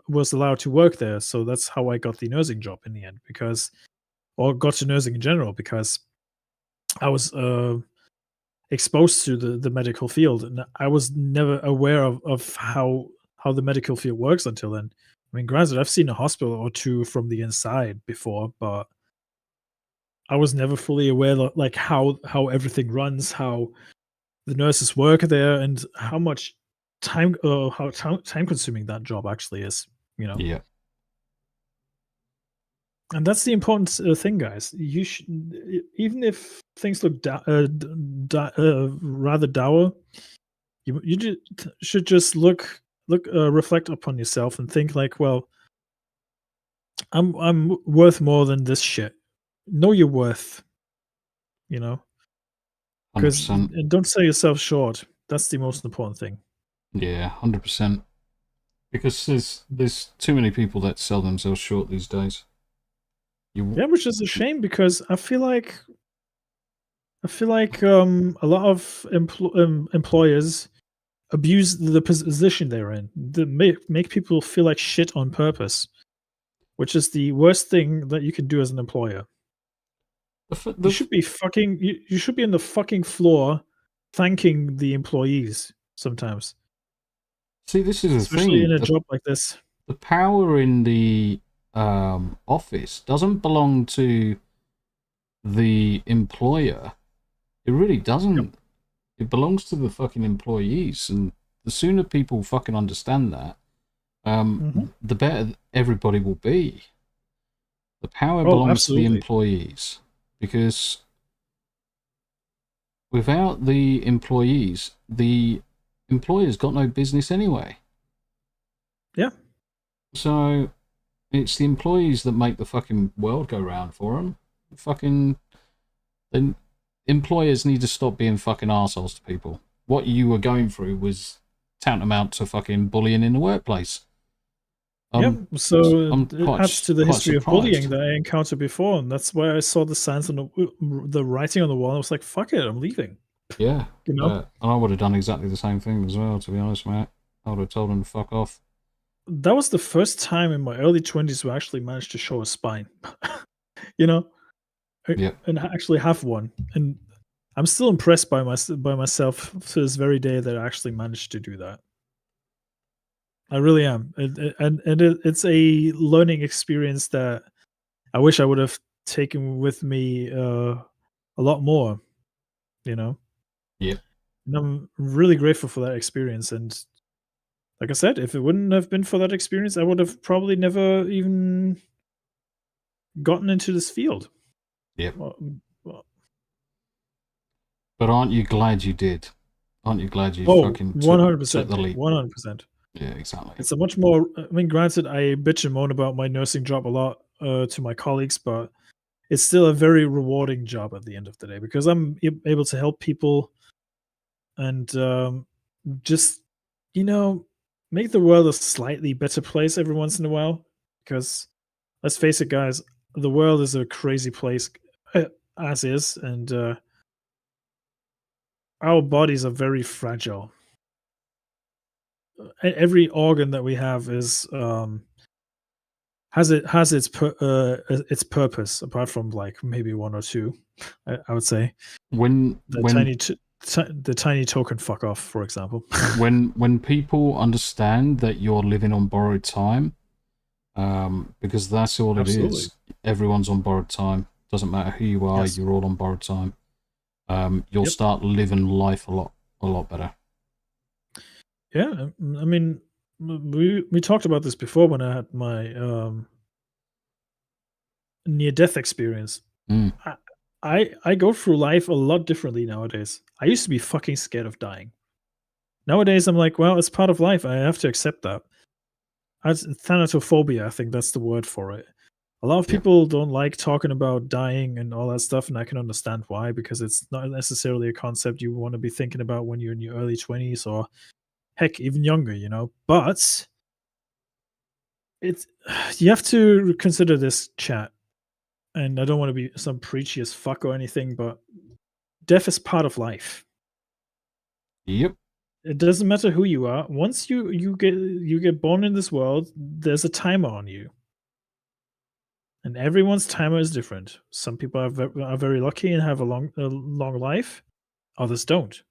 was allowed to work there. So that's how I got the nursing job in the end, or got to nursing in general, because I was exposed to the medical field, and I was never aware of how the medical field works until then. I mean, granted, I've seen a hospital or two from the inside before, but I was never fully aware like how everything runs, how the nurses work there, and how much time consuming that job actually is, you know. Yeah. And that's the important thing, guys. You should, even if things look rather dour, you should just reflect upon yourself and think like, well, I'm worth more than this shit. Know your worth, you know. Because don't sell yourself short. That's the most important thing. Yeah, 100%. Because there's too many people that sell themselves short these days. Yeah, which is a shame, because I feel like a lot of employers abuse the position they're in. They make people feel like shit on purpose, which is the worst thing that you can do as an employer. You should be you should be on the fucking floor thanking the employees sometimes. See, this is especially in a job like this. The power in the office doesn't belong to the employer. It really doesn't. It belongs to the fucking employees, and the sooner people fucking understand that, the better everybody will be. The power belongs to the employees, because without the employees, the employer's got no business anyway. Yeah. So it's the employees that make the fucking world go round for them. Then employers need to stop being fucking arseholes to people. What you were going through was tantamount to fucking bullying in the workplace. So it adds to the history of bullying that I encountered before, and that's why I saw the signs on the writing on the wall. And I was like, "Fuck it, I'm leaving." Yeah, you know. And I would have done exactly the same thing as well. To be honest, mate, I would have told him to fuck off. That was the first time in my early 20s where I actually managed to show a spine. You know, and actually have one, and I'm still impressed by myself to this very day that I actually managed to do that. I really am, it's a learning experience that I wish I would have taken with me a lot more. You know. Yeah. And I'm really grateful for that experience, and like I said, if it wouldn't have been for that experience, I would have probably never even gotten into this field. Yep. But aren't you glad you did? Aren't you glad you fucking 100%, took the leap? 100%. Yeah, exactly. It's a much more. I mean, granted, I bitch and moan about my nursing job a lot to my colleagues, but it's still a very rewarding job at the end of the day because I'm able to help people and just, make the world a slightly better place every once in a while. Because let's face it, guys, the world is a crazy place as is, and our bodies are very fragile. Every organ that we have is has its purpose, apart from like maybe one or two, I would say. The tiny toe can fuck off, for example. when people understand that you're living on borrowed time, because that's all it is. Everyone's on borrowed time. Doesn't matter who you are, you're all on borrowed time. You'll start living life a lot better. Yeah, I mean, we talked about this before when I had my near-death experience. I go through life a lot differently nowadays. I used to be fucking scared of dying. Nowadays, I'm like, well, it's part of life. I have to accept that. Thanatophobia, I think that's the word for it. A lot of people don't like talking about dying and all that stuff, and I can understand why, because it's not necessarily a concept you want to be thinking about when you're in your early 20s or heck, even younger, But you have to consider this, chat. And I don't want to be some preachy as fuck or anything, but death is part of life. Yep. It doesn't matter who you are. Once you get born in this world, there's a timer on you. And everyone's timer is different. Some people are very lucky and have a long life. Others don't.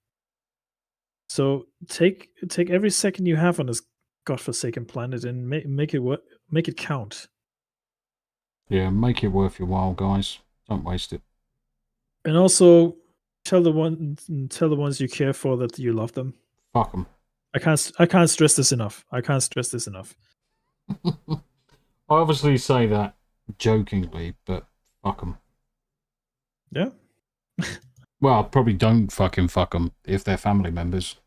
So take every second you have on this godforsaken planet and make it count. Yeah, make it worth your while, guys. Don't waste it. And also tell the ones you care for that you love them. Fuck them. I can't stress this enough. I obviously say that jokingly, but fuck them. Yeah. Well, probably don't fucking fuck them if they're family members.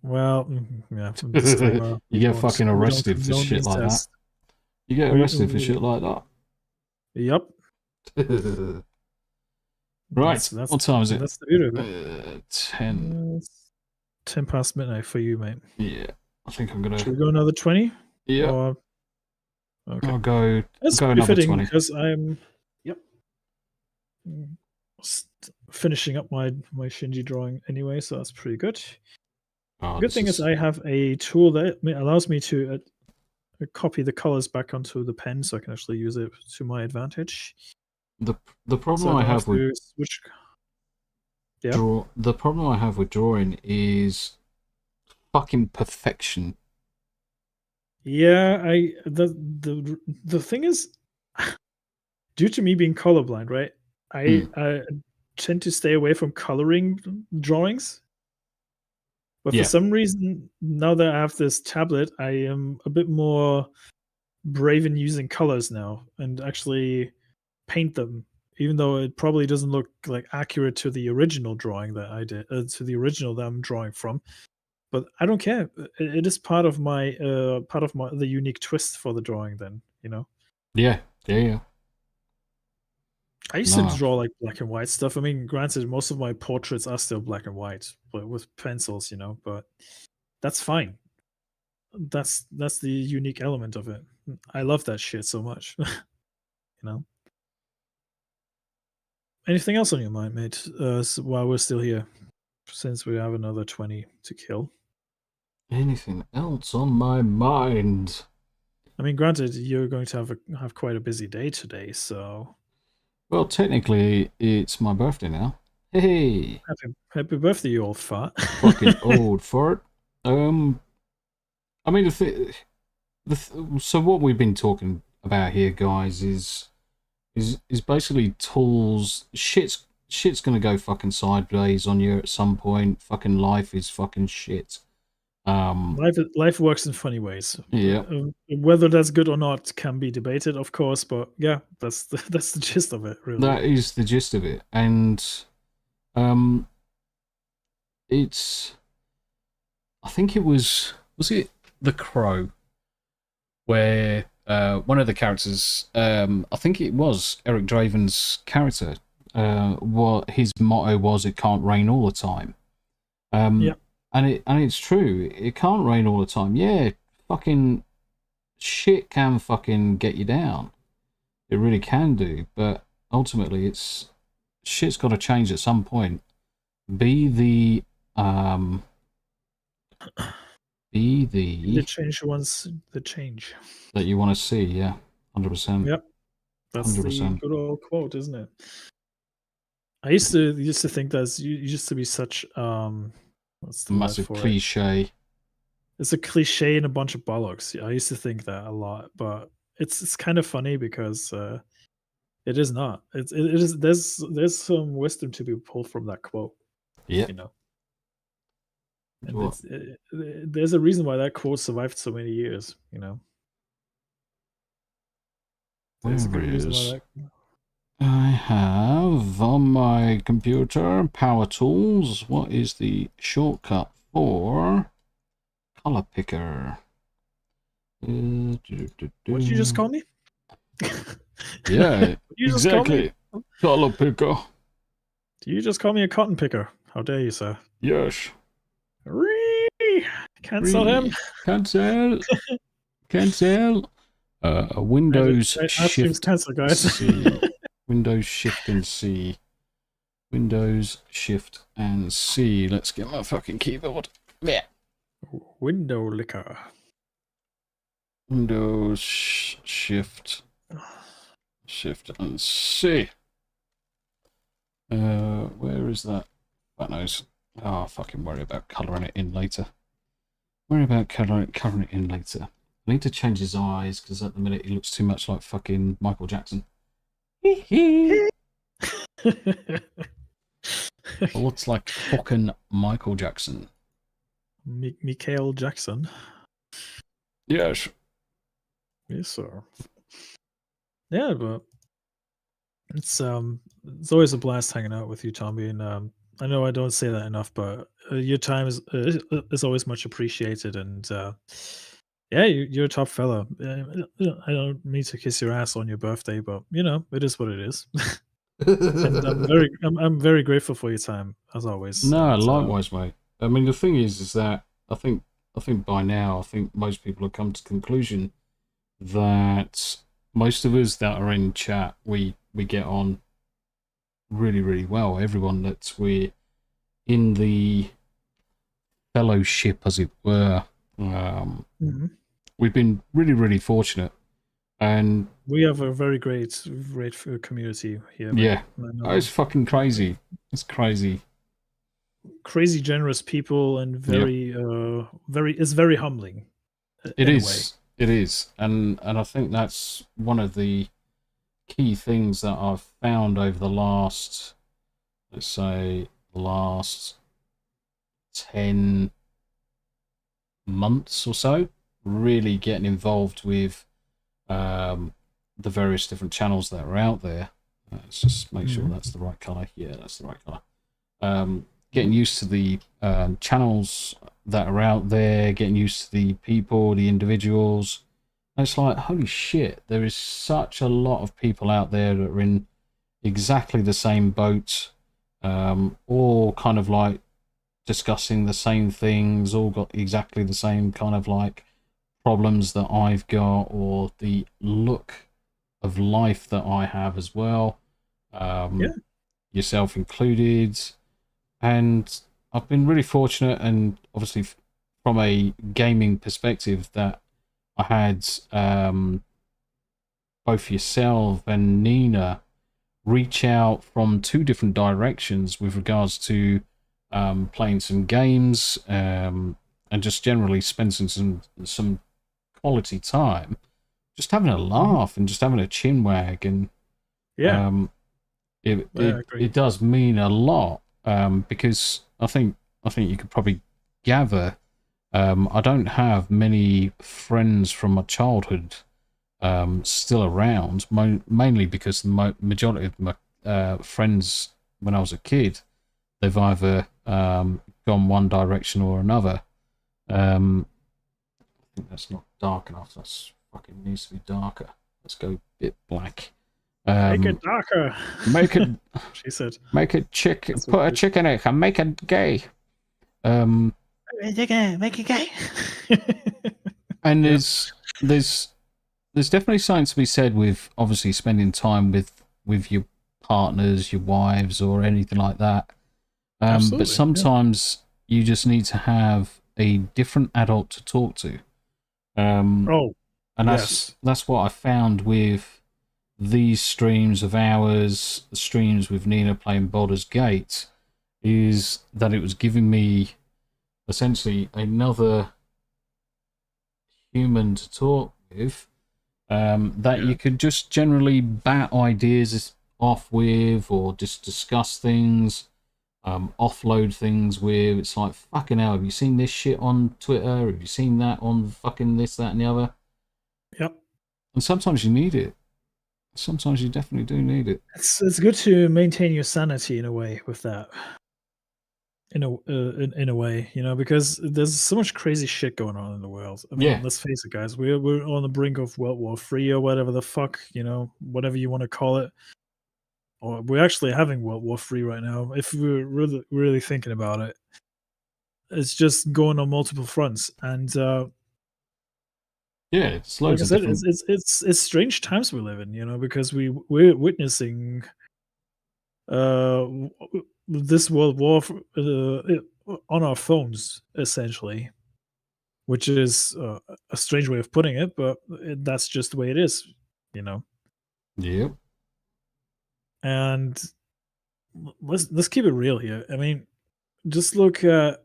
Well, yeah. You get fucking arrested for shit like that. You get arrested for shit like that. Yep. Right. What time is it? That's the beauty of it. 10. 10 past midnight for you, mate. Yeah. I think I'm gonna. Should we go another 20? Yeah. Okay. I'll go. That's go another 20 because I'm. Yep. Finishing up my Shinji drawing anyway, so that's pretty good. The good thing is I have a tool that allows me to copy the colors back onto the pen, so I can actually use it to my advantage. The problem I have with Yeah. The problem I have with drawing is fucking perfection. Yeah, the thing is, due to me being colorblind, right? tend to stay away from coloring drawings. But for some reason, now that I have this tablet, I am a bit more brave in using colors now and actually paint them, even though it probably doesn't look like accurate to the original drawing that I did, to the original that I'm drawing from. But I don't care. It is part of my the unique twist for the drawing. Then Yeah. I used to draw like black and white stuff. I mean, granted, most of my portraits are still black and white, but with pencils, but that's fine. That's the unique element of it. I love that shit so much. Anything else on your mind, mate? While we're still here, since we have another 20 to kill. Anything else on my mind? I mean, granted, you're going to have quite a busy day today, so. Well, technically, it's my birthday now. Hey! Happy birthday, you old fart. Fucking old fart. I mean, so what we've been talking about here, guys, is basically tools. Shit's gonna go fucking sideways on you at some point. Fucking life is fucking shit. Life works in funny ways. Yeah. Whether that's good or not can be debated, of course, but yeah, that's the gist of it, really. That is the gist of it, and it's. I think it was it The Crow, where one of the characters, I think it was Eric Draven's character. What his motto was, "It can't rain all the time." Yeah. And it's true. It can't rain all the time. Yeah, fucking shit can fucking get you down. It really can do. But ultimately, shit's got to change at some point. Be the change once the change that you want to see. Yeah, 100%. Yep, that's 100%. the good old quote, isn't it? I used to think that you used to be such what's the massive cliche. It's a cliche and a bunch of bollocks. I used to think that a lot, but it's kind of funny because it is not. It is. There's some wisdom to be pulled from that quote. Yeah. And there's a reason why that quote survived so many years. There's a good reason why that. I have on my computer power tools. What is the shortcut for color picker? What did you just call me? Yeah, exactly. Color picker. Do you just call me a cotton picker? How dare you, sir? Yes. Cancel him. Cancel. Cancel. Windows Shift cancel, guys. C. Windows Shift and C. Windows Shift and C. Let's get my fucking keyboard. Yeah. Window liquor. Windows Shift and C. Where is that? That knows. Oh, fucking worry about colouring it in later. Worry about colouring it in later. I need to change his eyes because at the minute he looks too much like fucking Michael Jackson. Looks like fucking Michael Jackson. Michael Jackson. Yes. Yes, sir. Yeah, but it's always a blast hanging out with you, Tombi, and I know I don't say that enough, but your time is always much appreciated, and yeah, you're a top fella. I don't mean to kiss your ass on your birthday, but it is what it is. And I'm very grateful for your time as always. No, likewise, mate. I mean, the thing is that I think by now, I think most people have come to the conclusion that most of us that are in chat, we get on really, really well. Everyone that we're in the fellowship, as it were, we've been really, really fortunate. And we have a very great community here. Yeah, it's fucking crazy. It's crazy. Crazy generous people, and very it's very humbling. It is, and I think that's one of the key things that I've found over the last let's say, the last 10 months or so, really getting involved with the various different channels that are out there. Let's just make sure that's the right colour. Yeah, that's the right colour. Getting used to the channels that are out there, getting used to the people, the individuals. And it's like, holy shit, there is such a lot of people out there that are in exactly the same boat, all kind of like discussing the same things, all got exactly the same kind of like problems that I've got, or the look of life that I have as well, yourself included. And I've been really fortunate, and obviously from a gaming perspective, that I had both yourself and Nina reach out from 2 different directions with regards to playing some games and just generally spending some quality time, just having a laugh and just having a chin wag. And it does mean a lot, because I think you could probably gather, I don't have many friends from my childhood still around, mainly because the majority of my friends when I was a kid, they've either gone one direction or another. I think that's not dark enough. That's fucking needs to be darker. Let's go a bit black. Make it darker. Make it. She said. Make it chick. Put a chick in it and make it gay. Make it gay. And there's definitely something to be said with obviously spending time with your partners, your wives, or anything like that. But sometimes you just need to have a different adult to talk to. And that's what I found with these streams of ours, the streams with Nina playing Baldur's Gate, is that it was giving me essentially another human to talk with, that you could just generally bat ideas off with, or just discuss things, offload things with. It's like, fucking hell, have you seen this shit on Twitter? Have you seen that on fucking this, that, and the other? Yep. And sometimes you need it. Sometimes you definitely do need it. It's good to maintain your sanity in a way with that. In a way, you know, because there's so much crazy shit going on in the world. I mean, let's face it, guys. We're on the brink of World War III or whatever the fuck, you know, whatever you want to call it. Or we're actually having World War III right now. If we're really thinking about it, it's just going on multiple fronts, and it's loads like I said, different... it's strange times we live in, you know, because we're witnessing this world war on our phones, essentially, which is a strange way of putting it, but that's just the way it is, you know. Yep. And let's keep it real here. I mean, just look at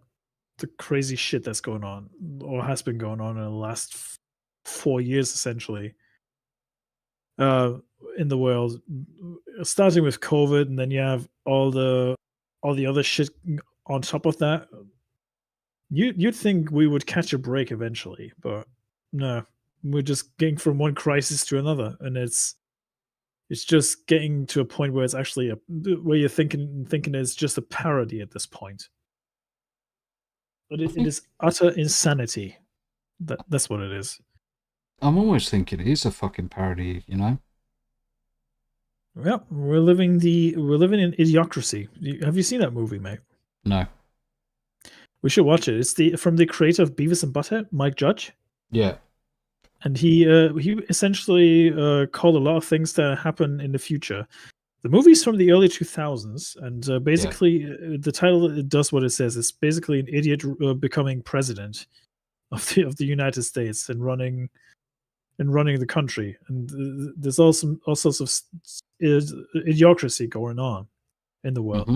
the crazy shit that's going on, or has been going on in the last 4 years, essentially, in the world, starting with COVID, and then you have all the other shit on top of that. You'd think we would catch a break eventually, but no, we're just getting from one crisis to another, and it's just getting to a point where it's actually where you're thinking it's just a parody at this point. But it is utter insanity. That's what it is. I'm always thinking it is a fucking parody, you know. Well, we're living in Idiocracy. Have you seen that movie, mate? No. We should watch it. It's from the creator of Beavis and Butthead, Mike Judge. Yeah. And he essentially called a lot of things that happen in the future. The movie's from the early 2000s, and basically the title, it does what it says. It's basically an idiot becoming president of the United States and running the country. And there's all sorts of idiocracy going on in the world,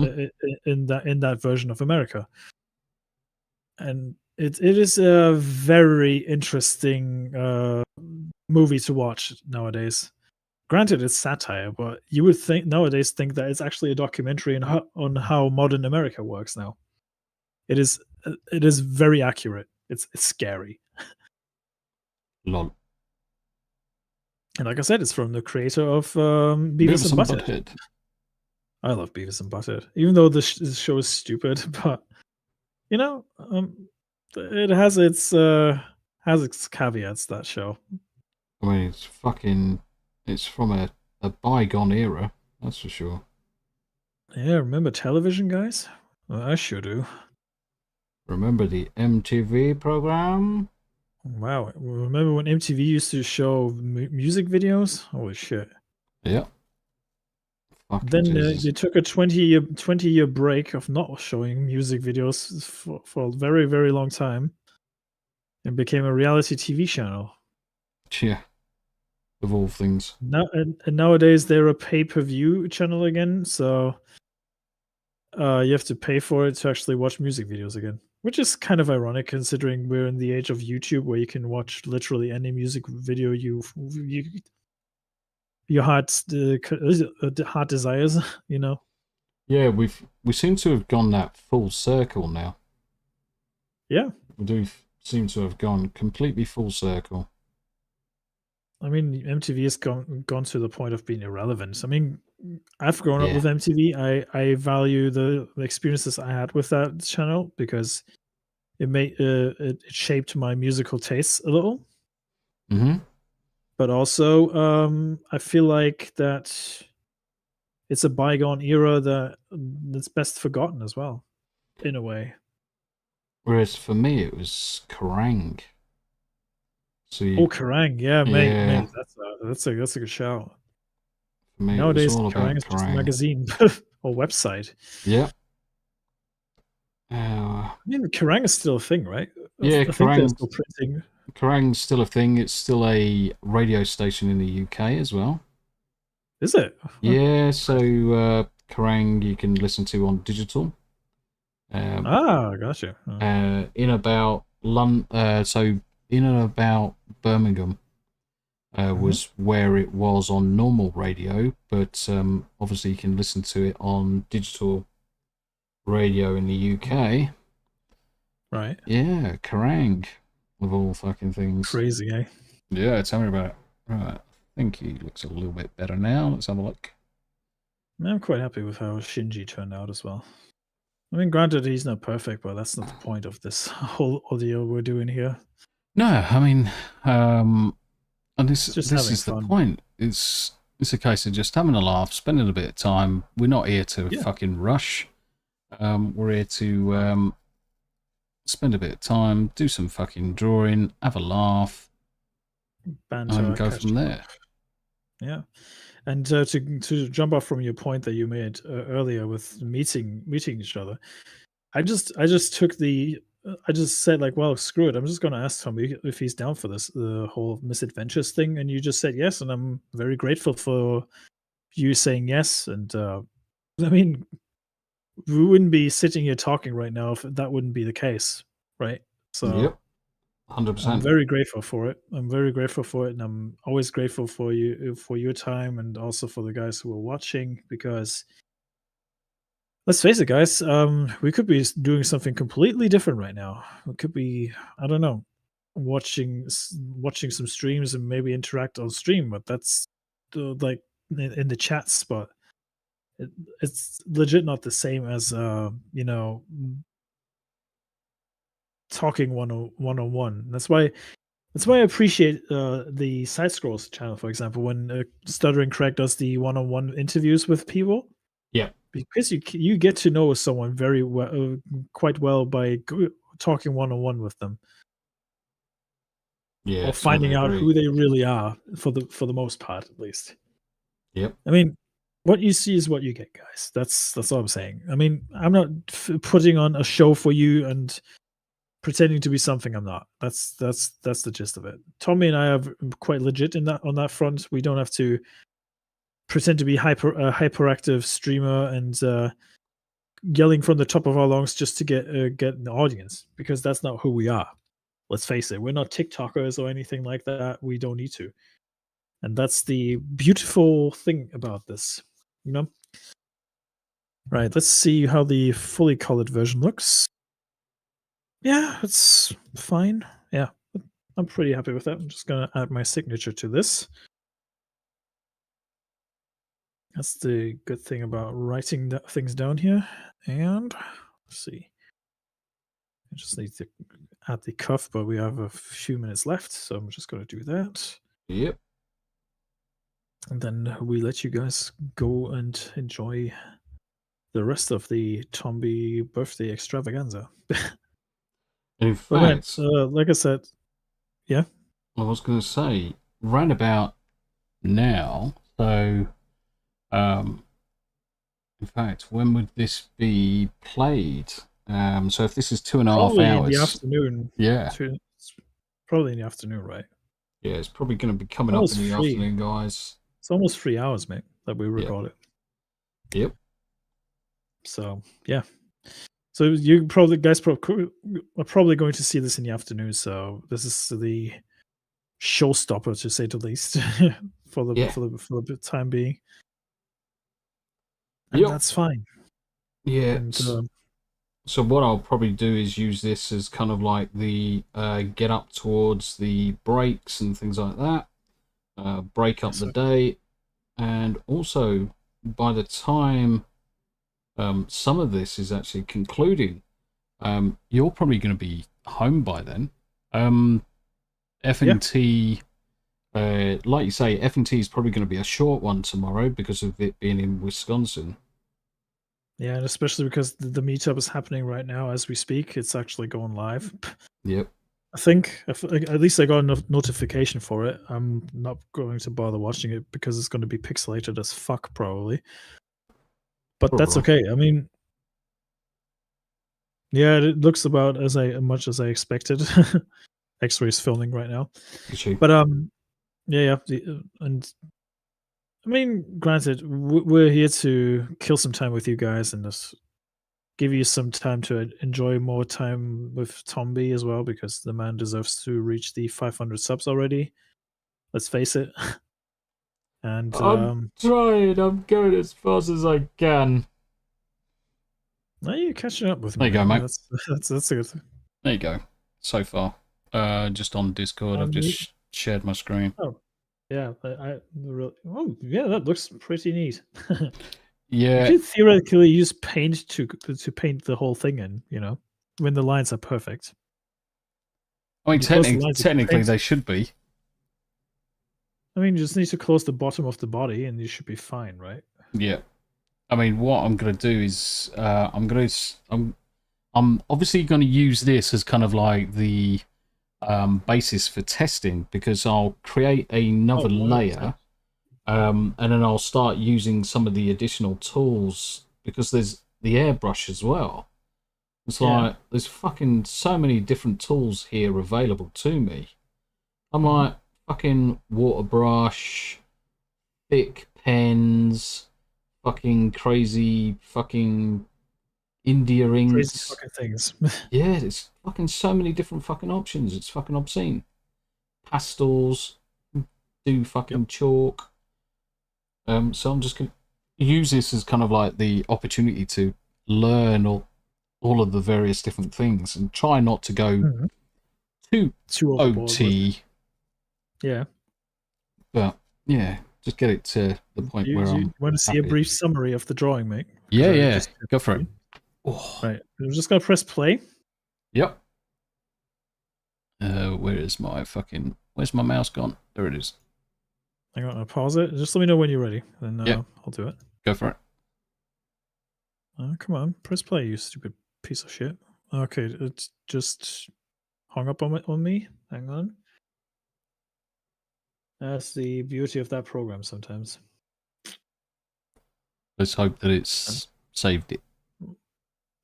in that version of America. And it is a very interesting movie to watch nowadays. granted it's satire, but you would think nowadays that it's actually a documentary on how modern America works now. It is very accurate. It's scary. Lol. And like I said, it's from the creator of Beavis and Butthead. I love Beavis and Butthead, even though the show is stupid. But you know, it has its caveats. That show. I mean, it's from a bygone era, that's for sure. Yeah, remember television, guys? Well, I sure do. Remember the MTV program? Wow, remember when MTV used to show music videos? Holy shit. Yeah. Then they took a 20-year break of not showing music videos for a very, very long time and became a reality TV channel. Yeah. Of all things. Now, and nowadays they're a pay-per-view channel again, so you have to pay for it to actually watch music videos again, which is kind of ironic considering we're in the age of YouTube where you can watch literally any music video your heart desires, you know. Yeah, we seem to have gone that full circle now. Yeah, we do seem to have gone completely full circle. I mean, MTV has gone to the point of being irrelevant. I mean, I've grown up with MTV. I value the experiences I had with that channel because it shaped my musical tastes a little. Mm-hmm. But also, I feel like that it's a bygone era that's best forgotten as well, in a way. Whereas for me, it was Kerrang. Kerrang, yeah, mate, that's a good shout. For me, nowadays, Kerrang is just a magazine or website. Yeah. I mean, Kerrang is still a thing, right? Yeah, I think they're still printing. Kerrang's still a thing. It's still a radio station in the UK as well. Is it? Yeah, so Kerrang you can listen to on digital. Gotcha. In about in and about Birmingham was where it was on normal radio, but obviously you can listen to it on digital radio in the UK. Right. Yeah, Kerrang. Of all fucking things. Crazy, eh? Yeah, tell me about it. Right. I think he looks a little bit better now. Let's have a look. I'm quite happy with how Shinji turned out as well. I mean, granted, he's not perfect, but that's not the point of this whole audio we're doing here. No, I mean, and this is fun. the point. It's a case of just having a laugh, spending a bit of time. We're not here to fucking rush. We're here to spend a bit of time, do some fucking drawing, have a laugh, banter, and go from there. Yeah, and to jump off from your point that you made earlier with meeting each other, I just said like, well, screw it. I'm just gonna ask Tombi if he's down for this, the whole misadventures thing, and you just said yes, and I'm very grateful for you saying yes. And I mean, we wouldn't be sitting here talking right now if that wouldn't be the case, right? So, yep, 100%. I'm very grateful for it. And I'm always grateful for you for your time and also for the guys who are watching. Because let's face it, guys, we could be doing something completely different right now. We could be, I don't know, watching some streams and maybe interact on stream, but that's like in the chat spot. It's legit not the same as talking one-on-one. That's why I appreciate the Side Scrolls channel, for example, when Stuttering Craig does the one-on-one interviews with people. Yeah, because you get to know someone very well, quite well by talking one-on-one with them. Yeah, or finding out who they really are for the most part, at least. Yep. I mean, what you see is what you get, guys. That's all I'm saying. I mean, I'm not putting on a show for you and pretending to be something I'm not. That's the gist of it. Tombi and I are quite legit on that front. We don't have to pretend to be hyperactive streamer and yelling from the top of our lungs just to get an audience, because that's not who we are. Let's face it, we're not TikTokers or anything like that. We don't need to. And that's the beautiful thing about this, you know? Right, let's see how the fully colored version looks. Yeah, it's fine. Yeah, I'm pretty happy with that. I'm just going to add my signature to this. That's the good thing about writing things down here. And let's see. I just need to add the cuff, but we have a few minutes left, so I'm just going to do that. Yep. And then we let you guys go and enjoy the rest of the Tombi birthday extravaganza. In fact, like I said, yeah. I was going to say, round about now, so, in fact, when would this be played? So if this is 2.5 probably hours. In the afternoon. Yeah. It's probably in the afternoon, right? Yeah, it's probably going to be coming up in the afternoon, guys. It's almost 3 hours, mate, that we recorded. Yep. So, yeah. So you probably, guys, are probably going to see this in the afternoon. So this is the showstopper, to say the least, for the time being. And that's fine. Yeah. And, so what I'll probably do is use this as kind of like the get up towards the breaks and things like that. Break up the day. And also, by the time some of this is actually concluding, you're probably going to be home by then. FNT, like you say, FNT is probably going to be a short one tomorrow because of it being in Wisconsin. Yeah, and especially because the meetup is happening right now as we speak. It's actually going live. Yep. I think, at least I got a notification for it. I'm not going to bother watching it because it's going to be pixelated as fuck, probably. But that's okay. I mean, yeah, it looks about as much as I expected. X-Ray is filming right now. But yeah, and I mean, granted, we're here to kill some time with you guys and just give you some time to enjoy more time with Tombi as well, because the man deserves to reach the 500 subs already. Let's face it. And I'm trying. I'm going as fast as I can. Now you're catching up with me. There you go, mate. That's a good thing. There you go. So far, just on Discord, I've just shared my screen. Oh, yeah. Oh, yeah. That looks pretty neat. Yeah. You could theoretically use paint to paint the whole thing in, you know, when the lines are perfect. I mean, technically they should be. I mean, you just need to close the bottom of the body and you should be fine, right? Yeah. I mean, what I'm going to do is I'm obviously going to use this as kind of like the basis for testing, because I'll create another layer. And then I'll start using some of the additional tools, because there's the airbrush as well. It's like, there's fucking so many different tools here available to me. I'm like, fucking water brush, thick pens, fucking crazy fucking India inks. Crazy fucking things. Yeah, there's fucking so many different fucking options. It's fucking obscene. Pastels, do fucking chalk. So I'm just going to use this as kind of like the opportunity to learn all of the various different things and try not to go too OT. Yeah. But, yeah, just get it to the point where I'm want to see happy. A brief summary of the drawing, mate? Yeah. Go for it. Oh. Right. I'm just going to press play. Yep. Where's my mouse gone? There it is. I'm going to pause it. Just let me know when you're ready, and I'll do it. Go for it. Come on. Press play, you stupid piece of shit. Okay, it's just hung up on me. Hang on. That's the beauty of that program sometimes. Let's hope that it's saved it.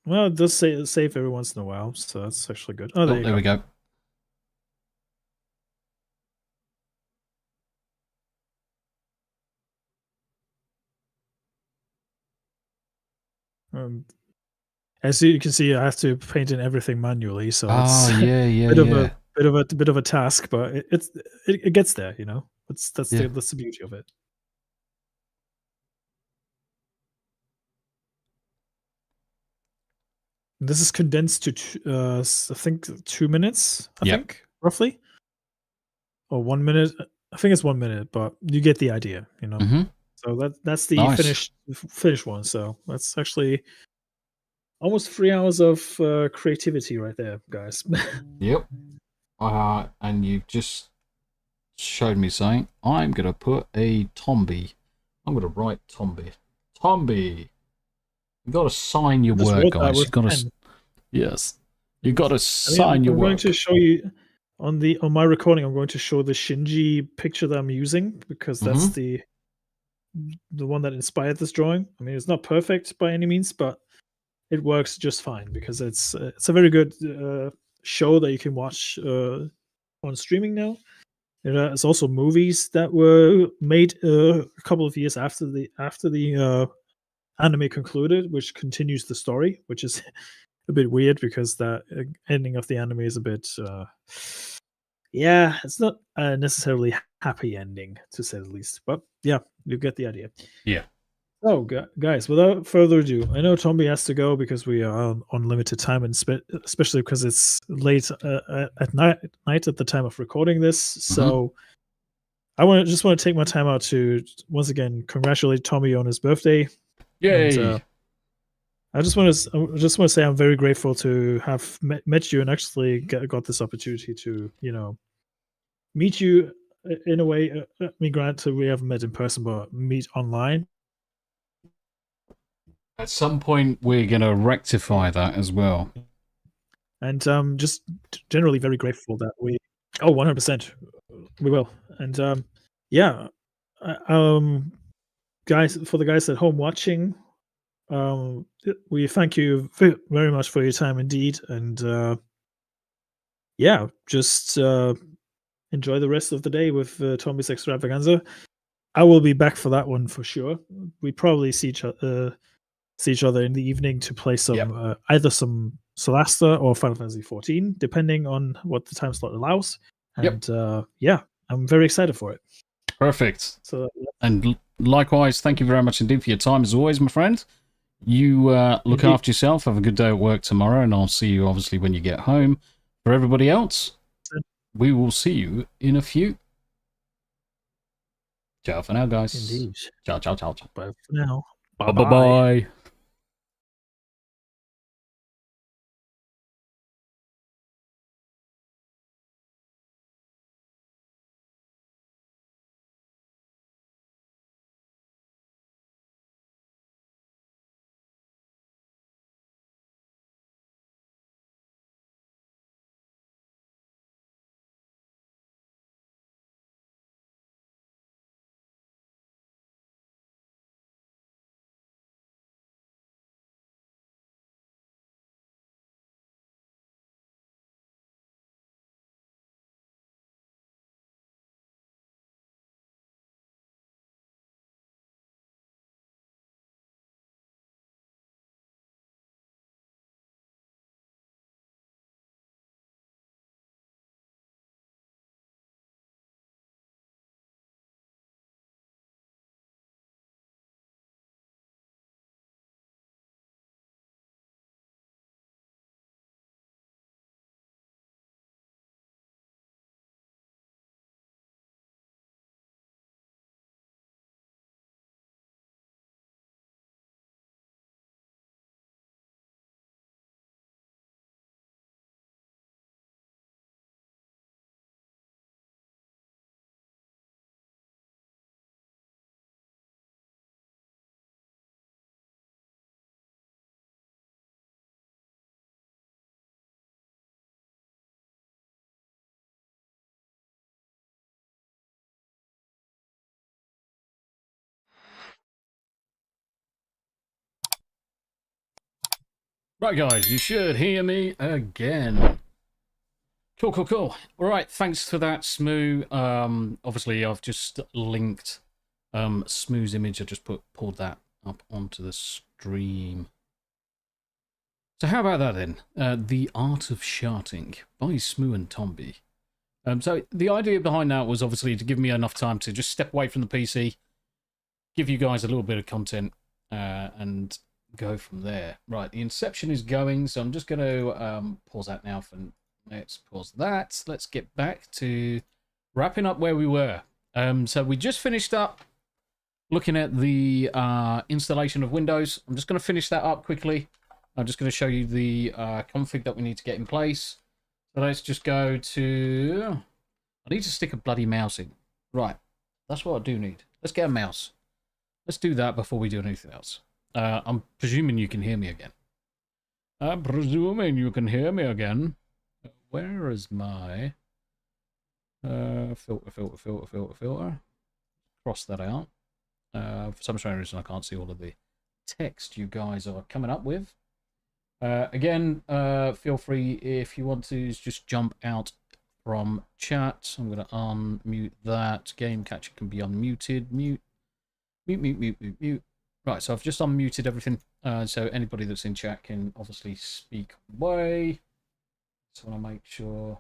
Well, it does save every once in a while, so that's actually good. Oh, there we go. As you can see, I have to paint in everything manually, so it's a bit of a task, but it gets there, you know. That's Yeah. that's the beauty of it. This is condensed to I think 2 minutes. I Yep. think roughly, or 1 minute. I think it's 1 minute, but you get the idea, you know. Mhm. So that's the Nice. finished one. So that's actually almost 3 hours of creativity right there, guys. Yep. And you just showed me something. I'm gonna put a Tombi. I'm gonna write Tombi. Tombi. You gotta sign your Just work, wrote that guys. You with gotta. pen. Yes. You gotta I mean, sign your I'm going work. to show you on my recording. I'm going to show the Shinji picture that I'm using because that's the one that inspired this drawing. I mean, it's not perfect by any means, but it works just fine because it's a very good show that you can watch on streaming now. There's also movies that were made a couple of years after the anime concluded, which continues the story, which is a bit weird because the ending of the anime is a bit yeah, it's not a necessarily happy ending to say the least, but yeah, you get the idea. Yeah. Oh, guys, without further ado, I know Tombi has to go because we are on limited time, and especially because it's late at night at the time of recording this. So I just want to take my time out to once again congratulate Tombi on his birthday. Yay! And, I just want to say I'm very grateful to have met you and actually got this opportunity to meet you in a way. I mean, granted, we haven't met in person, but meet online. At some point, we're gonna rectify that as well. And just generally very grateful that we 100% we will. And yeah, guys, for the guys at home watching, we thank you very much for your time indeed. And yeah, just enjoy the rest of the day with Tombi's Extravaganza. I will be back for that one for sure. We probably see each other in the evening to play some either some Solasta or Final Fantasy XIV, depending on what the time slot allows. And yeah, I'm very excited for it. Perfect. So, and likewise, thank you very much indeed for your time as always, my friend. You look after yourself. Have a good day at work tomorrow, and I'll see you obviously when you get home. For everybody else, we will see you in a few. Ciao for now, guys. Indeed. Ciao, ciao, ciao, ciao. Bye for now. Bye, bye, bye. Right, guys, you should hear me again. Cool, cool, cool. All right, thanks for that, Smoo. Obviously, I've just linked Smoo's image. I just pulled that up onto the stream. So how about that then? The Art of Sharting by Smoo and Tombi. So the idea behind that was obviously to give me enough time to just step away from the PC, give you guys a little bit of content, and go from there. Right, the Inception is going, so I'm just going to pause that now. Let's pause that. Let's get back to wrapping up where we were. So we just finished up looking at the installation of Windows. I'm just going to finish that up quickly. I'm just going to show you the config that we need to get in place. So let's just go to... I need to stick a bloody mouse in. Right, that's what I do need. Let's get a mouse. Let's do that before we do anything else. I'm presuming you can hear me again. I'm presuming you can hear me again. Where is my... filter. Cross that out. For some strange reason, I can't see all of the text you guys are coming up with. Again, feel free if you want to just jump out from chat. I'm going to unmute that. Game catcher can be unmuted. Mute. Right, so I've just unmuted everything. So anybody that's in chat can obviously speak away. Just want to make sure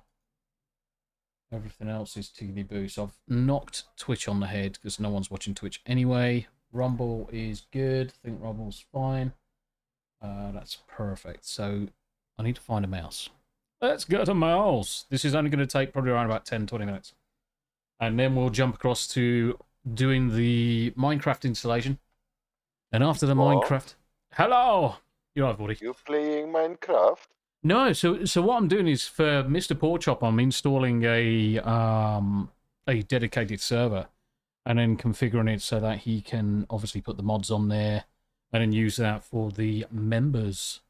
everything else is tiggly boo. So I've knocked Twitch on the head because no one's watching Twitch anyway. Rumble is good. I think Rumble's fine. That's perfect. So I need to find a mouse. Let's get a mouse. This is only going to take probably around about 10-20 minutes. And then we'll jump across to doing the Minecraft installation. And after the Minecraft... Hello! You're right, buddy. You playing Minecraft? No, so what I'm doing is for Mr. Porkchop, I'm installing a dedicated server and then configuring it so that he can obviously put the mods on there and then use that for the members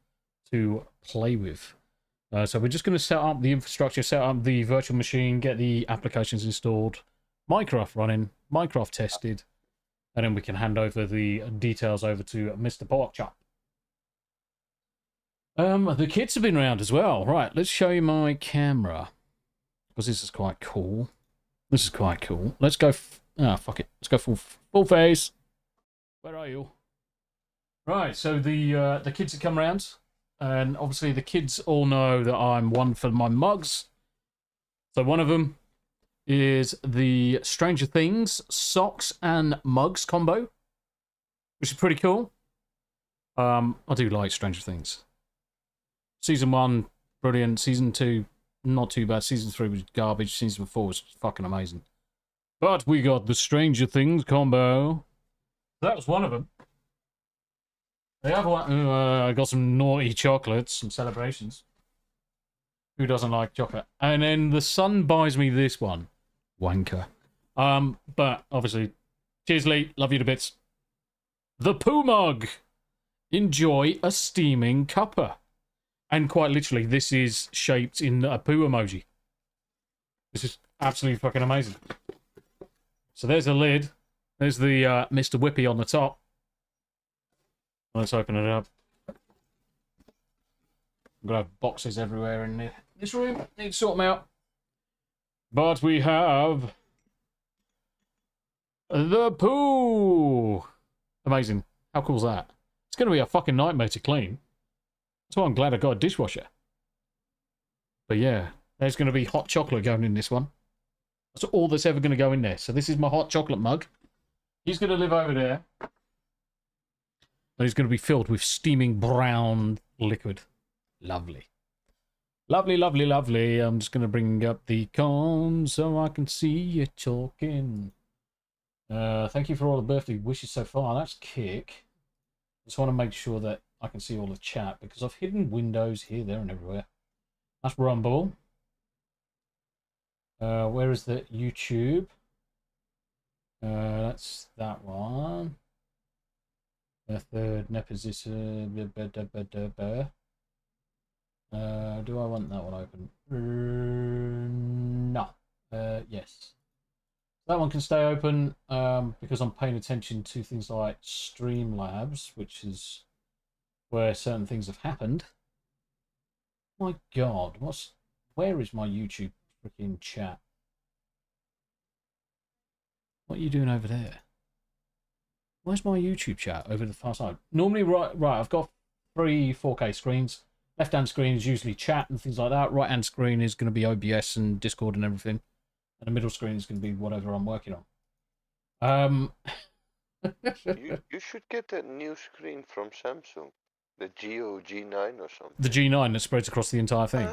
to play with. So we're just going to set up the infrastructure, set up the virtual machine, get the applications installed, Minecraft running, Minecraft tested, and then we can hand over the details over to Mr. Porkchop. The kids have been around as well. Right, let's show you my camera. Because this is quite cool. This is quite cool. Let's go... fuck it. Let's go full phase. Where are you? Right, so the kids have come around. And obviously the kids all know that I'm one for my mugs. So one of them is the Stranger Things socks and mugs combo. Which is pretty cool. I do like Stranger Things. Season 1, brilliant. Season 2, not too bad. Season 3 was garbage. Season 4 was fucking amazing. But we got the Stranger Things combo. That was one of them. The other one, I got some naughty chocolates, some celebrations. Who doesn't like chocolate? And then the son buys me this one. Wanker. But obviously, cheers, Lee. Love you to bits. The Poo Mug. Enjoy a steaming cuppa. And quite literally, this is shaped in a poo emoji. This is absolutely fucking amazing. So there's the lid. There's the Mr. Whippy on the top. Let's open it up. I'm going to have boxes everywhere in this room. Need to sort them out. But we have... the poo! Amazing. How cool is that? It's going to be a fucking nightmare to clean. That's why I'm glad I got a dishwasher. But yeah, there's going to be hot chocolate going in this one. That's all that's ever going to go in there. So this is my hot chocolate mug. He's going to live over there. And he's going to be filled with steaming brown liquid. Lovely. Lovely, lovely, lovely. I'm just going to bring up the con so I can see you talking. Thank you for all the birthday wishes so far. That's kick. Just want to make sure that I can see all the chat because I've hidden windows here, there, and everywhere. That's Rumble. Where is the YouTube? That's that one. The third neposition. Do I want that one open? No. Yes. That one can stay open because I'm paying attention to things like Streamlabs, which is where certain things have happened. My God, where is my YouTube freaking chat? What are you doing over there? Where's my YouTube chat over the far side? Normally, right, I've got 3 4K screens. Left-hand screen is usually chat and things like that. Right-hand screen is going to be OBS and Discord and everything. And the middle screen is going to be whatever I'm working on. You should get that new screen from Samsung. The G9 or something. The G9 that spreads across the entire thing.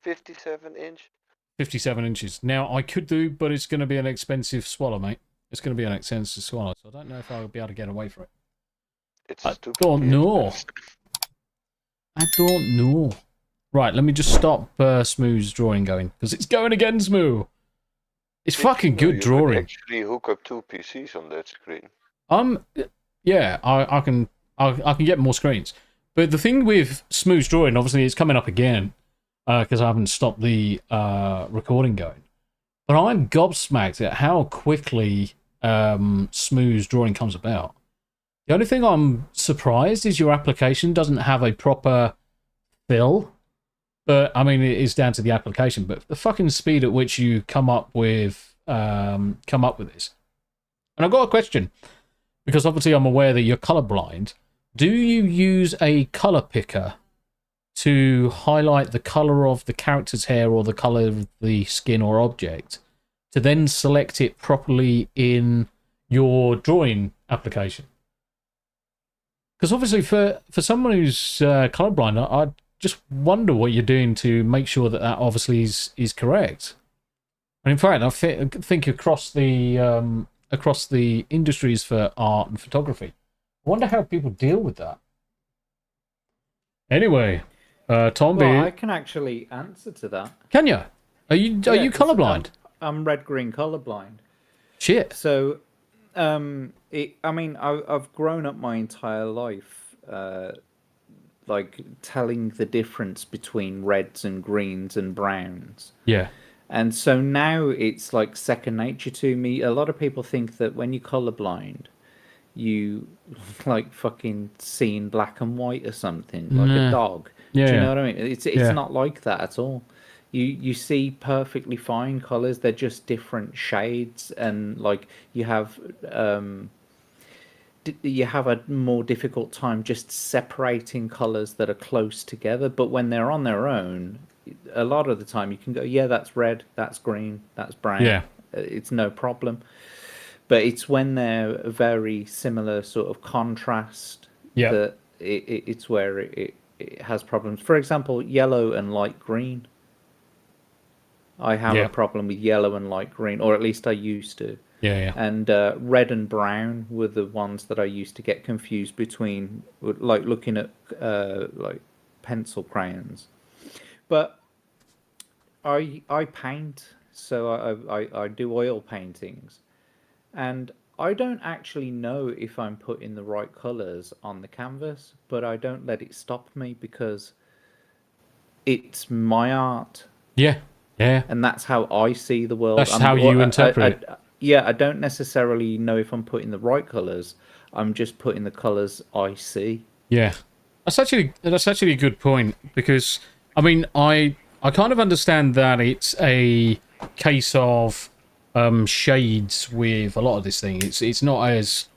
57 inch. 57 inches. Now, I could do, but it's going to be an expensive swallow, mate. It's going to be an expensive swallow, so I don't know if I'll be able to get away for it. It's I don't know. I don't know. Right, let me just stop Smooth's drawing going, because it's going again, Smooth. It's fucking good drawing. You can actually hook up 2 PCs on that screen. Yeah, I can get more screens. But the thing with Smooth's drawing, obviously, it's coming up again, because I haven't stopped the recording going. But I'm gobsmacked at how quickly Smooth's drawing comes about. The only thing I'm surprised is your application doesn't have a proper fill. But, I mean, it is down to the application. But the fucking speed at which you come up with this. And I've got a question. Because obviously I'm aware that you're colorblind. Do you use a color picker to highlight the color of the character's hair or the color of the skin or object to then select it properly in your drawing application? Because obviously for someone who's colorblind, I just wonder what you're doing to make sure that obviously is correct. And in fact, I think across the industries for art and photography, I wonder how people deal with that. Anyway, Tombi, well, I can actually answer to that. Can you? Are you colorblind? I'm red-green colorblind. Shit. So, I mean, I've grown up my entire life, like telling the difference between reds and greens and browns. Yeah. And so now it's like second nature to me. A lot of people think that when you're colorblind, you like fucking seeing black and white or something, like a dog. Yeah. Do you know what I mean? It's not like that at all. You see perfectly fine colors. They're just different shades, and like you have a more difficult time just separating colors that are close together. But when they're on their own, a lot of the time you can go, yeah, that's red, that's green, that's brown. Yeah. It's no problem. But it's when they're very similar sort of contrast that it's where it has problems. For example, yellow and light green. I have a problem with yellow and light green, or at least I used to. Yeah. And red and brown were the ones that I used to get confused between, like looking at like pencil crayons. But I paint, so I do oil paintings, and I don't actually know if I'm putting the right colors on the canvas, but I don't let it stop me because it's my art. Yeah. And that's how I see the world. That's how you interpret it. Yeah, I don't necessarily know if I'm putting the right colors. I'm just putting the colors I see. Yeah. That's actually a good point, because I mean I kind of understand that it's a case of shades with a lot of this thing. It's not as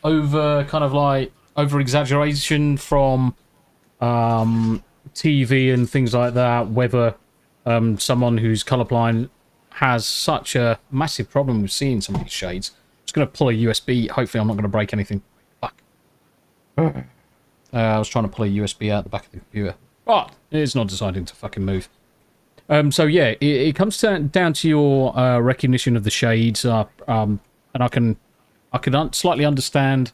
over exaggeration from TV and things like that, whether someone who's colorblind has such a massive problem with seeing some of these shades. I'm just going to pull a USB. Hopefully I'm not going to break anything. Fuck. I was trying to pull a USB out the back of the computer. Oh, it's not deciding to fucking move. So yeah, it comes down to your recognition of the shades, and I can slightly understand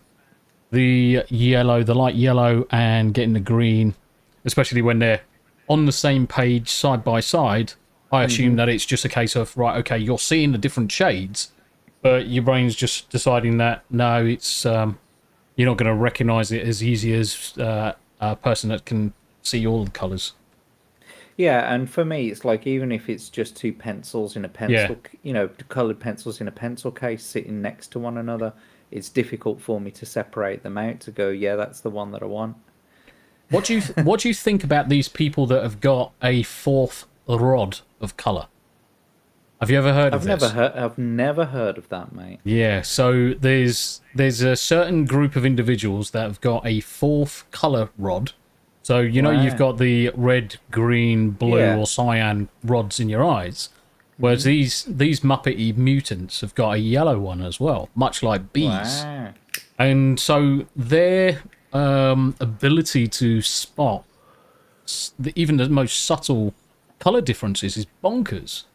the yellow, the light yellow, and getting the green, especially when they're on the same page side by side. I assume that it's just a case of, right, okay, you're seeing the different shades, but your brain's just deciding that no, it's you're not going to recognize it as easy as a person that can see all the colors. Yeah, and for me, it's like, even if it's just two pencils in a pencil, colored pencils in a pencil case sitting next to one another, it's difficult for me to separate them out to go, yeah, that's the one that I want. What do you think about these people that have got a fourth rod of color? Have you ever heard of this? I've never heard of that, mate. Yeah, so there's a certain group of individuals that have got a fourth color rod. So you know you've got the red, green, blue, or cyan rods in your eyes, whereas these Muppety mutants have got a yellow one as well, much like bees. Wow. And so their ability to spot even the most subtle color differences is bonkers.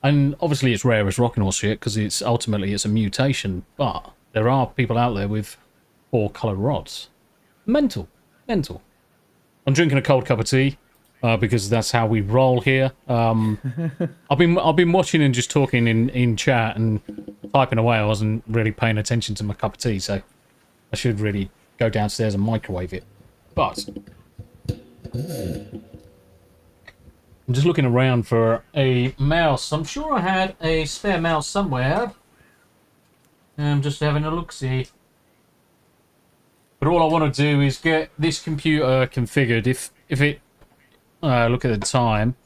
And obviously it's rare as rockin' horse shit because it's ultimately a mutation, but there are people out there with 4 color rods. Mental. I'm drinking a cold cup of tea because that's how we roll here. I've been watching and just talking in chat and typing away. I wasn't really paying attention to my cup of tea, so I should really go downstairs and microwave it. But I'm just looking around for a mouse. I'm sure I had a spare mouse somewhere. I'm just having a look-see. But all I want to do is get this computer configured. If it... look at the time.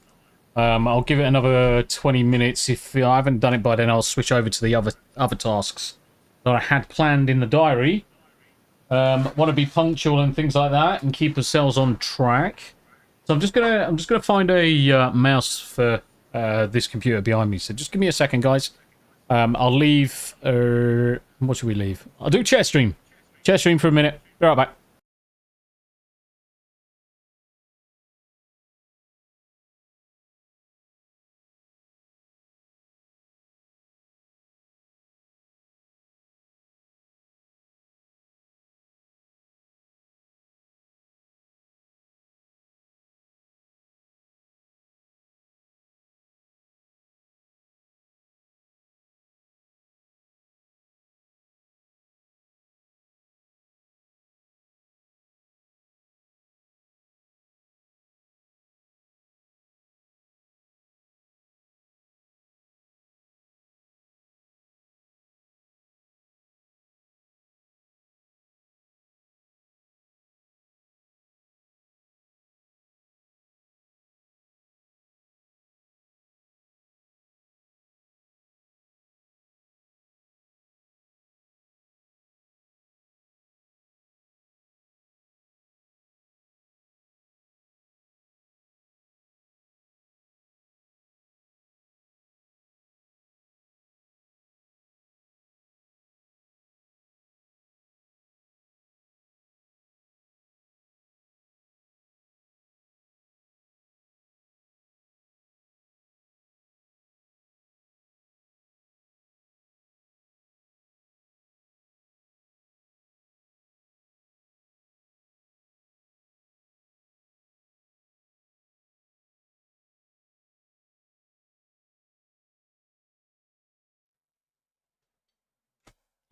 I'll give it another 20 minutes. If I haven't done it by then, I'll switch over to the other tasks that I had planned in the diary. Want to be punctual and things like that and keep ourselves on track. So I'm just gonna find a mouse for this computer behind me. So just give me a second, guys. I'll leave. What should we leave? I'll do chat stream. Chat stream for a minute. Be right back.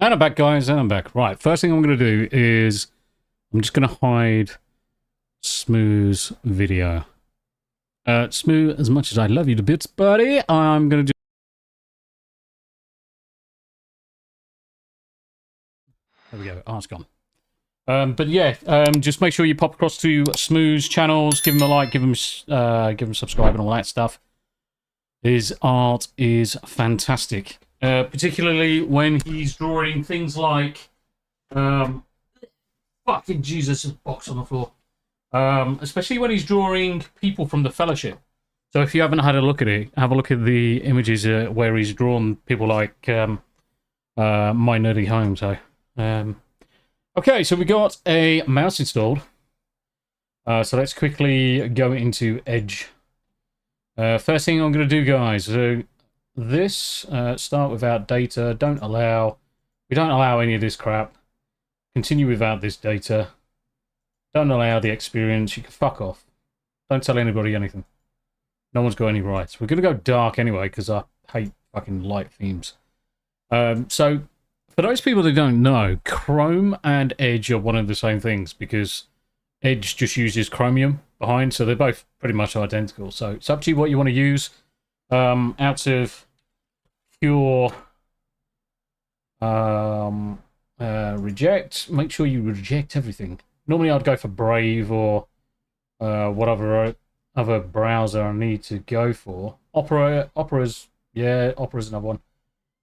And I'm back, guys, and I'm back. Right, first thing I'm going to do is I'm just going to hide Smooth's video. Smooth, as much as I love you to bits, buddy, I'm going to do... There we go. Oh, it's gone. But yeah, just make sure you pop across to Smooth's channels, give him a like, give him subscribe and all that stuff. His art is fantastic. Particularly when he's drawing things like fucking Jesus' box on the floor. Especially when he's drawing people from the Fellowship. So if you haven't had a look at it, have a look at the images where he's drawn people like My Nerdy Home. So okay, so we got a mouse installed. So let's quickly go into Edge. First thing I'm going to do, guys. So this, start without data, we don't allow any of this crap. Continue without this data. Don't allow the experience, you can fuck off. Don't tell anybody anything. No one's got any rights. We're going to go dark anyway, because I hate fucking light themes. So, for those people that don't know, Chrome and Edge are one of the same things, because Edge just uses Chromium behind, so they're both pretty much identical. So, it's up to you what you want to use. Out of pure reject, make sure you reject everything. Normally I'd go for Brave or whatever other browser I need to go for. Opera's Yeah, Opera's another one.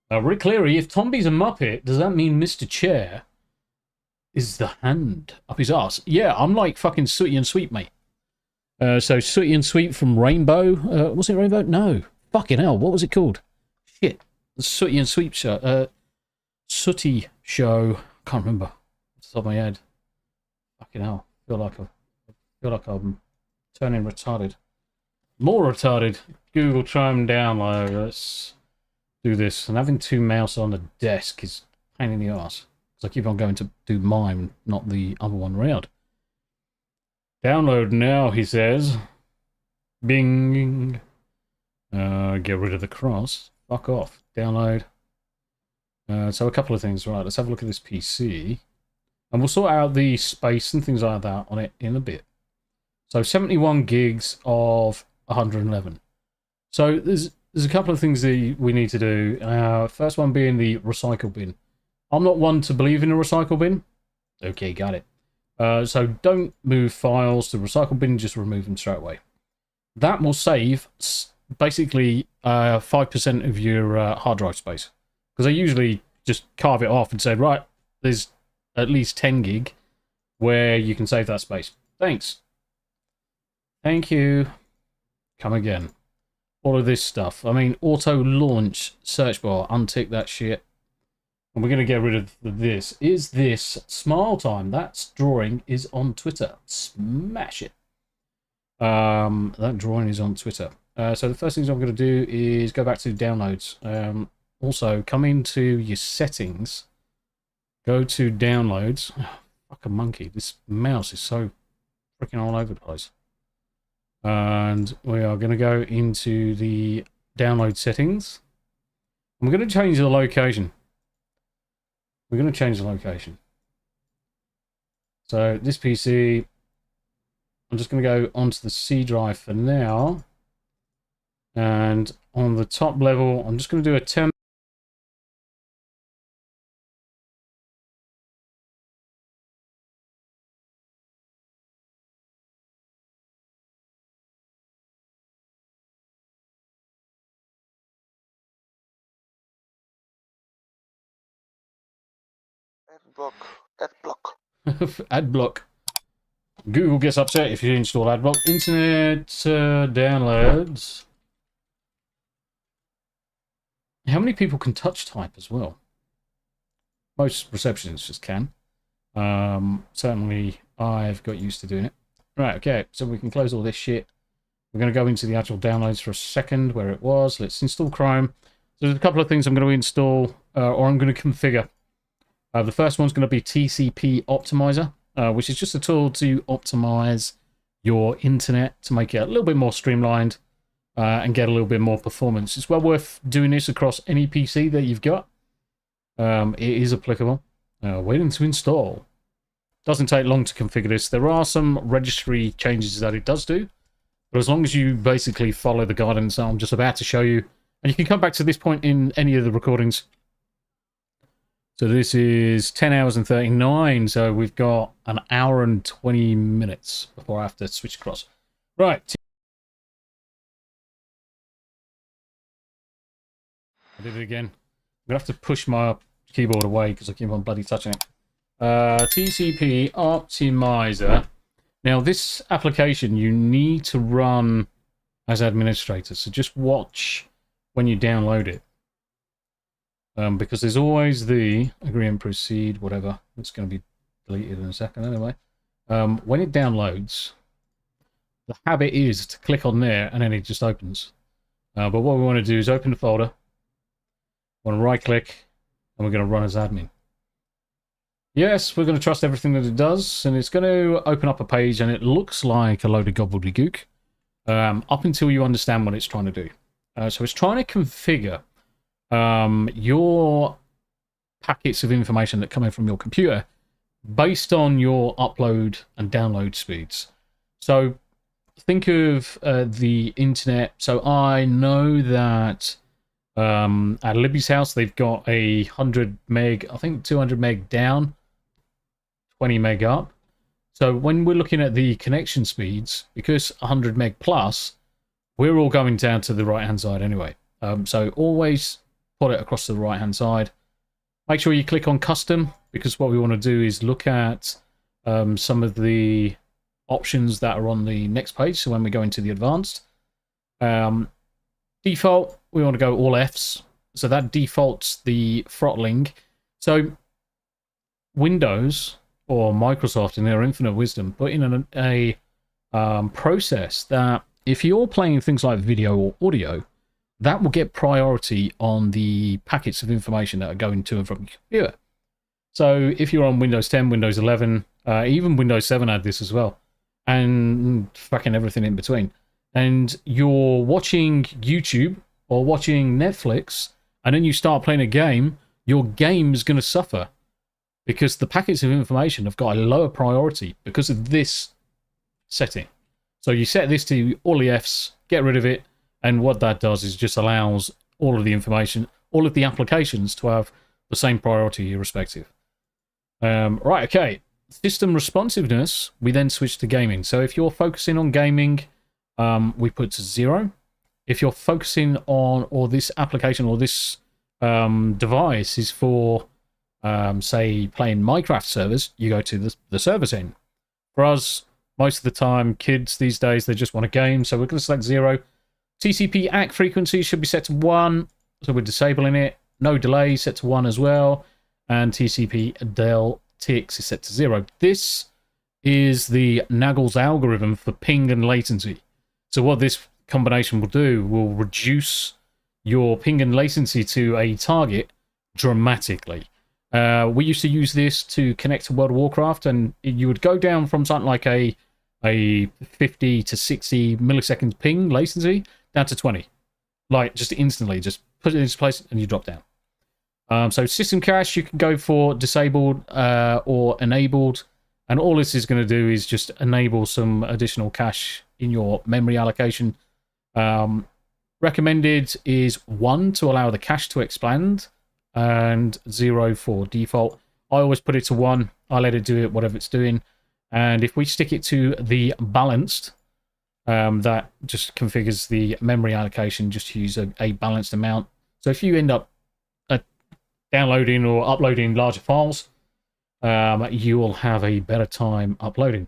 Rick Cleary, if Tombi's a Muppet, does that mean Mr. Chair is the hand up his ass? Yeah, I'm like fucking Sooty and Sweet, mate. So Sooty and Sweet from Rainbow. Was it Rainbow? No. Fucking hell, what was it called? Shit. The Sooty and Sweet show. Sooty show. Can't remember. Off the top of my head. Fucking hell. I feel like I'm turning retarded. More retarded. Google try and download. Let's do this. And having two mouse on the desk is a pain in the arse. Because I keep on going to do mine, not the other one round. Download now, he says. Bing. Get rid of the cross. Fuck off. Download. So a couple of things. Right, let's have a look at this PC. And we'll sort out the space and things like that on it in a bit. So 71 gigs of 111. So there's a couple of things that we need to do. First one being the recycle bin. I'm not one to believe in a recycle bin. Okay, got it. So don't move files to recycle bin, just remove them straight away. That will save basically 5% of your hard drive space. Because I usually just carve it off and say, right, there's at least 10 gig where you can save that space. Thanks. Thank you. Come again. All of this stuff. I mean, auto launch search bar. Untick that shit. And we're going to get rid of this. Is this Smile Time? That drawing is on Twitter. Smash it. That drawing is on Twitter. So the first things I'm going to do is go back to downloads. Also, come into your settings. Go to downloads. Oh, fuck a monkey. This mouse is so freaking all over the place. And we are going to go into the download settings. And we're going to change the location. We're going to change the location. So this PC, I'm just going to go onto the C drive for now. And on the top level, I'm just going to do a 10. Adblock. Adblock. Google gets upset if you install Adblock. Internet downloads. How many people can touch type as well? Most receptionists just can. Certainly, I've got used to doing it. Right, okay, so we can close all this shit. We're going to go into the actual downloads for a second, where it was. Let's install Chrome. So there's a couple of things I'm going to install, or I'm going to configure. The first one's going to be TCP Optimizer, which is just a tool to optimize your internet to make it a little bit more streamlined and get a little bit more performance. It's well worth doing this across any PC that you've got. It is applicable. Waiting to install. Doesn't take long to configure this. There are some registry changes that it does do, but as long as you basically follow the guidance I'm just about to show you, and you can come back to this point in any of the recordings. So this is 10 hours and 39, so we've got an hour and 20 minutes before I have to switch across. Right. I did it again. I'm going to have to push my keyboard away because I keep on bloody touching it. TCP Optimizer. Now, this application you need to run as administrator, so just watch when you download it. Because there's always the agree and proceed, whatever. It's going to be deleted in a second anyway. When it downloads, the habit is to click on there and then it just opens. But what we want to do is open the folder. We want to right click and we're going to run as admin. Yes, we're going to trust everything that it does, and it's going to open up a page and it looks like a load of gobbledygook up until you understand what it's trying to do. So it's trying to configure your packets of information that come in from your computer based on your upload and download speeds. So think of the internet. So I know that at Libby's house they've got 100 meg, I think 200 meg down, 20 meg up. So when we're looking at the connection speeds, because 100 meg plus, we're all going down to the right hand side anyway. So always put it across to the right-hand side. Make sure you click on custom, because what we want to do is look at some of the options that are on the next page. So when we go into the advanced, default, we want to go all Fs. So that defaults the throttling. So Windows or Microsoft, in their infinite wisdom, put in a process that if you're playing things like video or audio, that will get priority on the packets of information that are going to and from your computer. So if you're on Windows 10, Windows 11, even Windows 7 had this as well, and fucking everything in between, and you're watching YouTube or watching Netflix, and then you start playing a game, your game is going to suffer because the packets of information have got a lower priority because of this setting. So you set this to all the Fs, get rid of it, and what that does is just allows all of the information, all of the applications to have the same priority irrespective. Right, okay. System responsiveness, we then switch to gaming. So if you're focusing on gaming, we put to 0. If you're focusing on, or this application or this device is for, say, playing Minecraft servers, you go to the servers end. For us, most of the time, kids these days, they just want a game, so we're going to select 0. TCP ACK frequency should be set to 1, so we're disabling it. No delay, set to 1 as well. And TCP del ticks is set to 0. This is the Nagel's algorithm for ping and latency. So what this combination will do will reduce your ping and latency to a target dramatically. We used to use this to connect to World of Warcraft, and you would go down from something like a 50 to 60 milliseconds ping latency down to 20. Like, just instantly, just put it in its place and you drop down. So system cache, you can go for disabled or enabled. And all this is going to do is just enable some additional cache in your memory allocation. Recommended is 1 to allow the cache to expand, and 0 for default. I always put it to 1. I let it do it, whatever it's doing. And if we stick it to the balanced, that just configures the memory allocation just to use a balanced amount. So if you end up downloading or uploading larger files, you will have a better time uploading.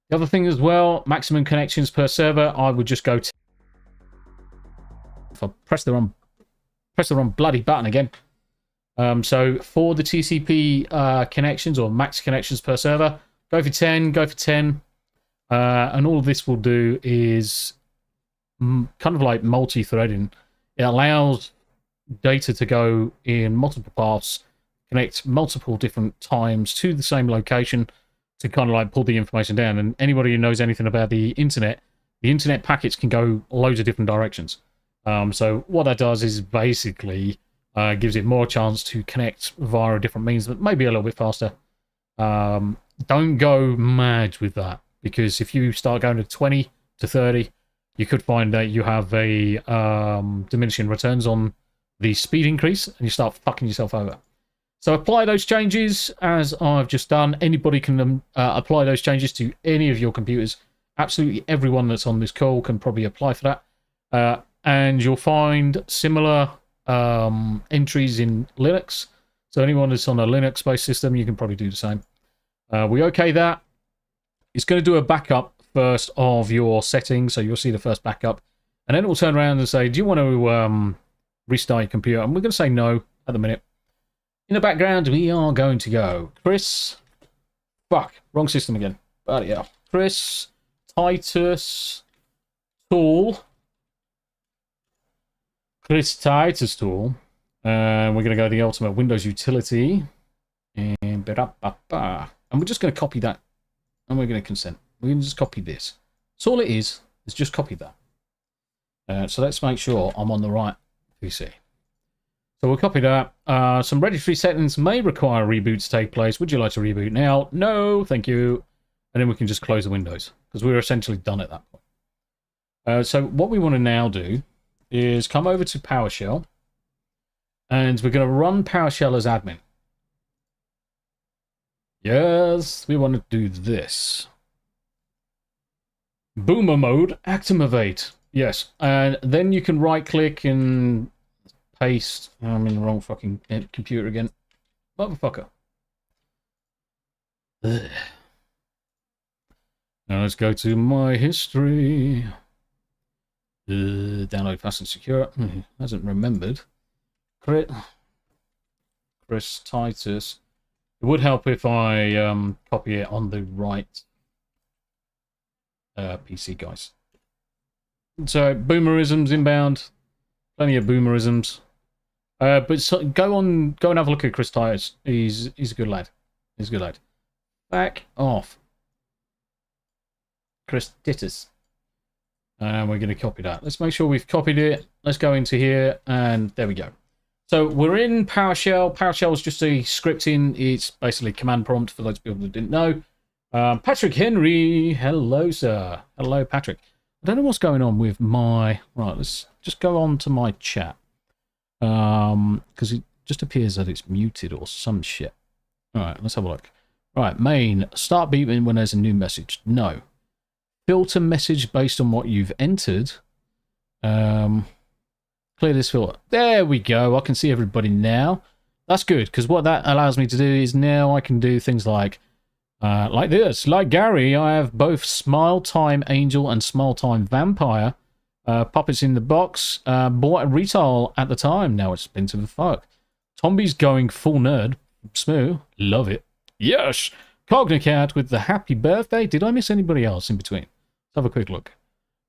The other thing as well, maximum connections per server, I would just go to... If I press the wrong bloody button again. So for the TCP connections or max connections per server, go for 10, go for 10. And all this will do is kind of like multi-threading. It allows data to go in multiple paths, connect multiple different times to the same location to kind of like pull the information down. And anybody who knows anything about the internet packets can go loads of different directions. So what that does is basically gives it more chance to connect via different means, but maybe a little bit faster. Don't go mad with that, because if you start going to 20 to 30, you could find that you have a diminishing returns on the speed increase, and you start fucking yourself over. So apply those changes as I've just done. Anybody can apply those changes to any of your computers. Absolutely everyone that's on this call can probably apply for that. And you'll find similar entries in Linux. So anyone that's on a Linux-based system, you can probably do the same. We okay that. It's going to do a backup first of your settings, so you'll see the first backup. And then it will turn around and say, do you want to restart your computer? And we're going to say no at the minute. In the background, we are going to go Chris. Fuck, wrong system again. Bloody hell. Chris, Titus, Tool. Chris Titus Tool. And we're going to go to the Ultimate Windows Utility. And we're just going to copy that. And we're going to consent. We're going to just copy this. So all it is just copy that. So let's make sure I'm on the right PC. So we'll copy that. Some registry settings may require a reboot to take place. Would you like to reboot now? No, thank you. And then we can just close the windows, because we're essentially done at that point. So what we want to now do is come over to PowerShell, and we're going to run PowerShell as admin. Yes, we want to do this. Boomer mode, activate. Yes, and then you can right click and paste. I'm in the wrong fucking computer again. Motherfucker. Ugh. Now let's go to my history. Download fast and secure. Hasn't remembered. Chris Titus. It would help if I copy it on the right PC, guys. So boomerisms inbound, plenty of boomerisms. But so, go and have a look at Chris Titus. He's a good lad. He's a good lad. Back off, Chris Titus. And we're going to copy that. Let's make sure we've copied it. Let's go into here, and there we go. So we're in PowerShell. PowerShell is just a scripting. It's basically command prompt for those people that didn't know. Patrick Henry, hello, sir. Hello, Patrick. I don't know what's going on with my... Right, let's just go on to my chat. Because it just appears that it's muted or some shit. All right, let's have a look. Right, main. Start beeping when there's a new message. No. Filter message based on what you've entered. Clear this filter. There we go. I can see everybody now. That's good, because what that allows me to do is now I can do things like this. Like Gary, I have both Smile Time Angel and Smile Time Vampire puppets in the box. Bought at retail at the time. Now it's been to the fuck. Tombi's going full nerd. Smooth. Love it. Yes. Cognicat with the happy birthday. Did I miss anybody else in between? Let's have a quick look.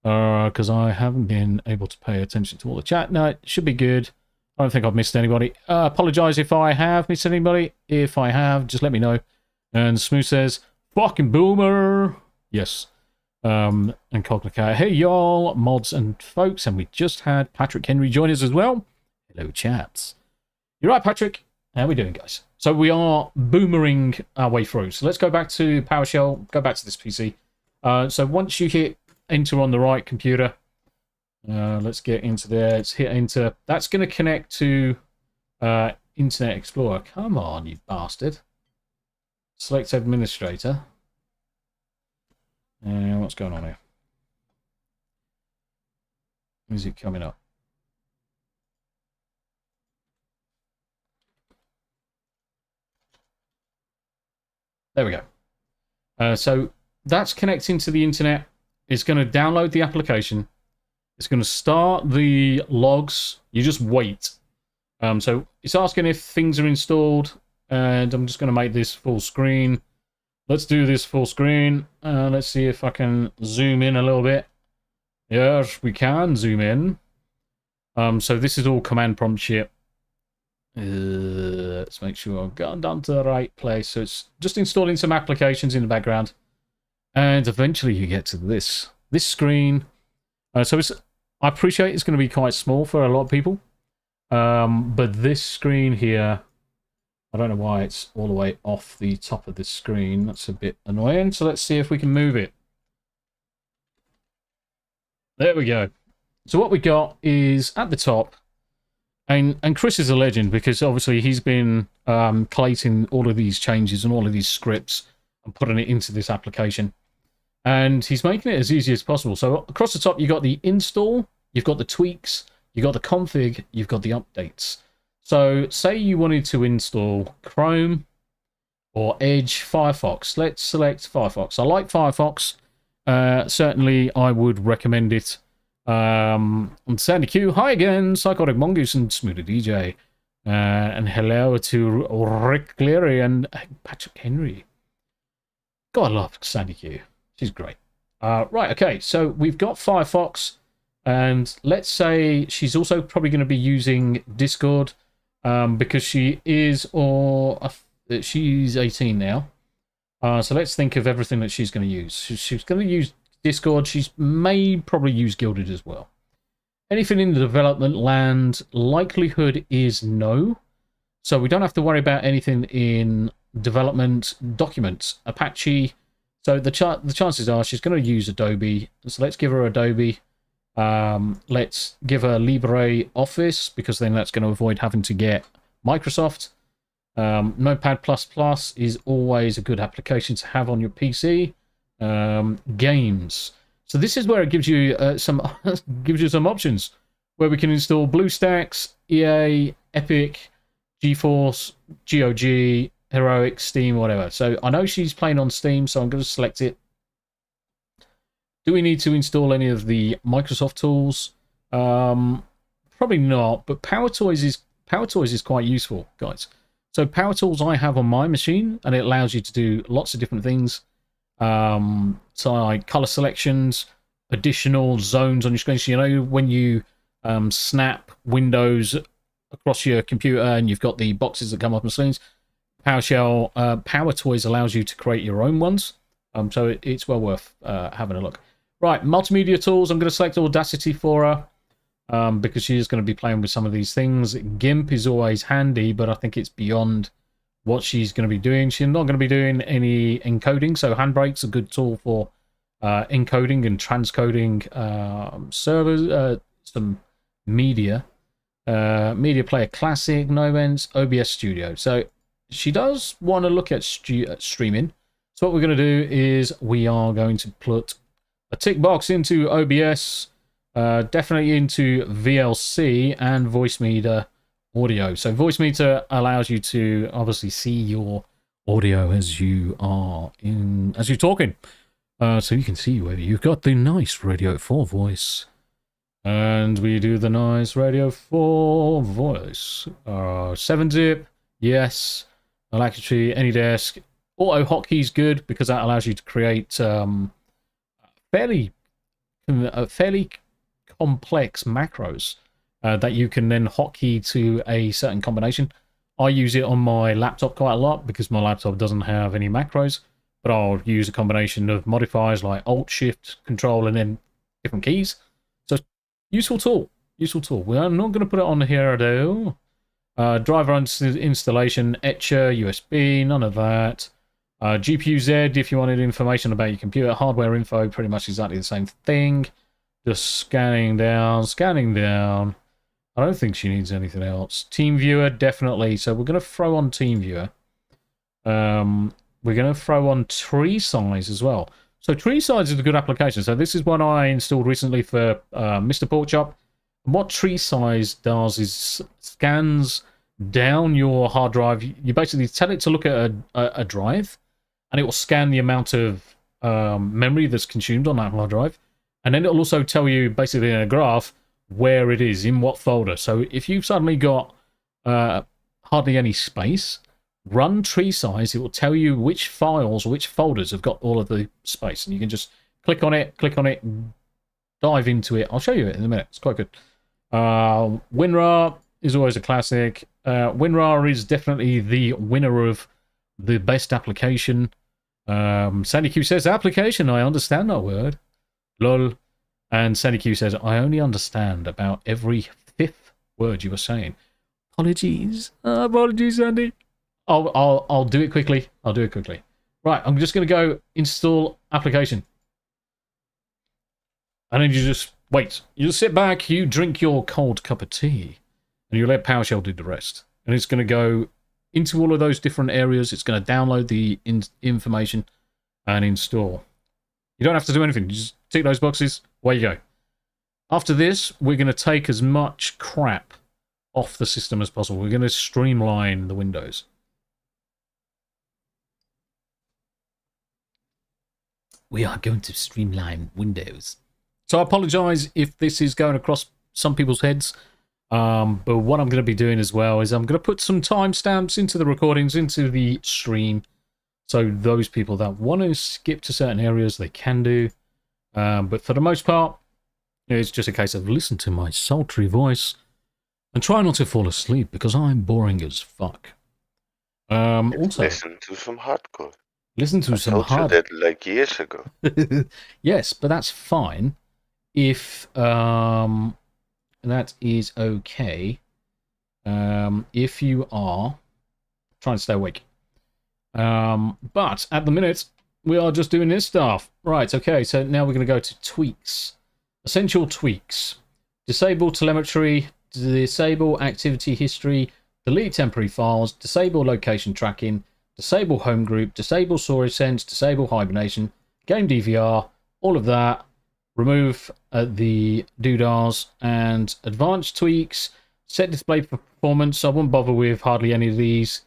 Because I haven't been able to pay attention to all the chat. No, it should be good. I don't think I've missed anybody. Apologise if I have missed anybody. If I have, just let me know. And Smooth says, fucking boomer. Yes. And Cognicat, hey y'all, mods and folks. And we just had Patrick Henry join us as well. Hello, chaps. You're right, Patrick. How are we doing, guys? So we are boomering our way through. So let's go back to PowerShell. Go back to this PC. So once you hit enter on the right computer, let's get into there. Let's hit enter. That's going to connect to Internet Explorer. Come on, you bastard. Select administrator. What's going on here? Is it coming up? There we go. So that's connecting to the internet. It's going to download the application. It's going to start the logs. You just wait. So it's asking if things are installed. And I'm just going to make this full screen. Let's do this full screen. Let's see if I can zoom in a little bit. Yes, we can zoom in. So this is all command prompt shit. Let's make sure I've gotten down to the right place. So it's just installing some applications in the background. And eventually you get to this screen. So I appreciate it's going to be quite small for a lot of people. But this screen here, I don't know why it's all the way off the top of the screen. That's a bit annoying. So let's see if we can move it. There we go. So what we got is at the top, and Chris is a legend because obviously he's been collating all of these changes and all of these scripts and putting it into this application. And he's making it as easy as possible. So across the top, you've got the install, you've got the tweaks, you've got the config, you've got the updates. So say you wanted to install Chrome or Edge, Firefox. Let's select Firefox. I like Firefox. Certainly, I would recommend it. And Sandy Q, hi again, Psychotic Mongoose and Smoother DJ. And hello to Rick Cleary and Patrick Henry. God, I love Sandy Q. She's great. Right, okay, so we've got Firefox. And let's say she's also probably going to be using Discord because she is, or she's 18 now. So let's think of everything that she's going to use. She's going to use Discord. She may probably use Guilded as well. Anything in the development land, likelihood is no. So we don't have to worry about anything in development documents. Apache. So the chances are she's going to use Adobe. So let's give her Adobe. Let's give her LibreOffice because then that's going to avoid having to get Microsoft. Notepad++ is always a good application to have on your PC. Games. So this is where it gives you some options where we can install BlueStacks, EA, Epic, GeForce, GOG, Heroic, Steam, whatever. So I know she's playing on Steam, so I'm going to select it. Do we need to install any of the Microsoft tools? Probably not, but PowerToys is quite useful, guys. So PowerTools I have on my machine, and it allows you to do lots of different things. So like color selections, additional zones on your screen. So you know when you snap windows across your computer and you've got the boxes that come up on screens, PowerToys allows you to create your own ones. So it's well worth having a look. Right, multimedia tools. I'm going to select Audacity for her because she is going to be playing with some of these things. GIMP is always handy, but I think it's beyond what she's going to be doing. She's not going to be doing any encoding, so Handbrake's a good tool for encoding and transcoding servers, some media. Media Player Classic, Nomen's, OBS Studio. So she does want to look at streaming. So what we're going to do is we are going to put a tick box into OBS, definitely into VLC and voice meter audio. So voice meter allows you to obviously see your audio as you're talking. So you can see whether you've got the nice Radio 4 voice. And we do the nice Radio 4 voice. 7-zip, yes. Alacrity, AnyDesk. Auto hotkey is good because that allows you to create fairly complex macros that you can then hotkey to a certain combination. I use it on my laptop quite a lot because my laptop doesn't have any macros, but I'll use a combination of modifiers like Alt, Shift, Control, and then different keys. So useful tool. We're not going to put it on here though. Driver installation, Etcher, USB, none of that. GPU Z, if you wanted information about your computer, hardware info, pretty much exactly the same thing. Just scanning down. I don't think she needs anything else. TeamViewer, definitely. So we're going to throw on TeamViewer. We're going to throw on Tree Size as well. So Tree Size is a good application. So this is one I installed recently for Mr. Porkchop. And what Tree Size does is scans down your hard drive. You basically tell it to look at a drive, and it will scan the amount of memory that's consumed on that hard drive. And then it'll also tell you, basically in a graph, where it is, in what folder. So if you've suddenly got hardly any space, run Tree Size. It will tell you which files, which folders have got all of the space. And you can just click on it, dive into it. I'll show you it in a minute. It's quite good. WinRAR is always a classic. WinRAR is definitely the winner of the best application. Sandy Q says, application, I understand that word. Lol. And Sandy Q says, I only understand about every fifth word you were saying. Apologies. Apologies, Sandy. I'll do it quickly. Right, I'm just going to go install application. And then you just wait. You just sit back, you drink your cold cup of tea, and you let PowerShell do the rest. And it's going to go into all of those different areas. It's going to download the information and install. You don't have to do anything. You just tick those boxes. Away you go. After this, we're going to take as much crap off the system as possible. We're going to streamline the windows. We are going to streamline Windows. So I apologize if this is going across some people's heads. But what I'm going to be doing as well is I'm going to put some timestamps into the recordings, into the stream. So those people that want to skip to certain areas, they can do. But for the most part, it's just a case of listen to my sultry voice and try not to fall asleep because I'm boring as fuck. Also, listen to some hardcore. Listen to some hard. I told you that like years ago. Yes, but that's fine if that is okay. If you are trying to stay awake. But at the minute, we are just doing this stuff. Right, okay, so now we're going to go to tweaks. Essential tweaks. Disable telemetry, disable activity history, delete temporary files, disable location tracking, disable home group, disable storage sense, disable hibernation, game DVR, all of that. remove the doodahs, and advanced tweaks, set display performance. I wouldn't bother with hardly any of these,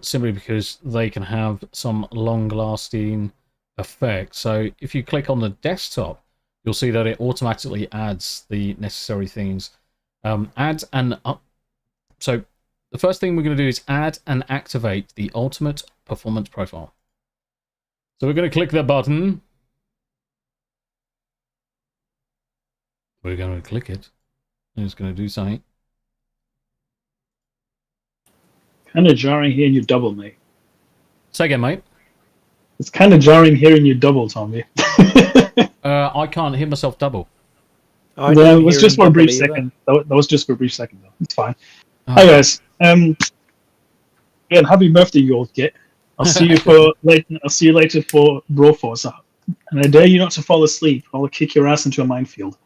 simply because they can have some long-lasting effect. So if you click on the desktop, you'll see that it automatically adds the necessary things. So the first thing we're going to do is add and activate the ultimate performance profile. So we're going to click that button. We're going to click it. And it's going to do something. Kind of jarring hearing you double, mate. Say again, mate. It's kind of jarring hearing you double, Tombi. I can't hear myself double. Yeah, it was just for a brief second. That was just for a brief second, though. It's fine. Hi, guys. Again, happy birthday, you old git. I'll see you I'll see you later for Broforce. And I dare you not to fall asleep. I'll kick your ass into a minefield.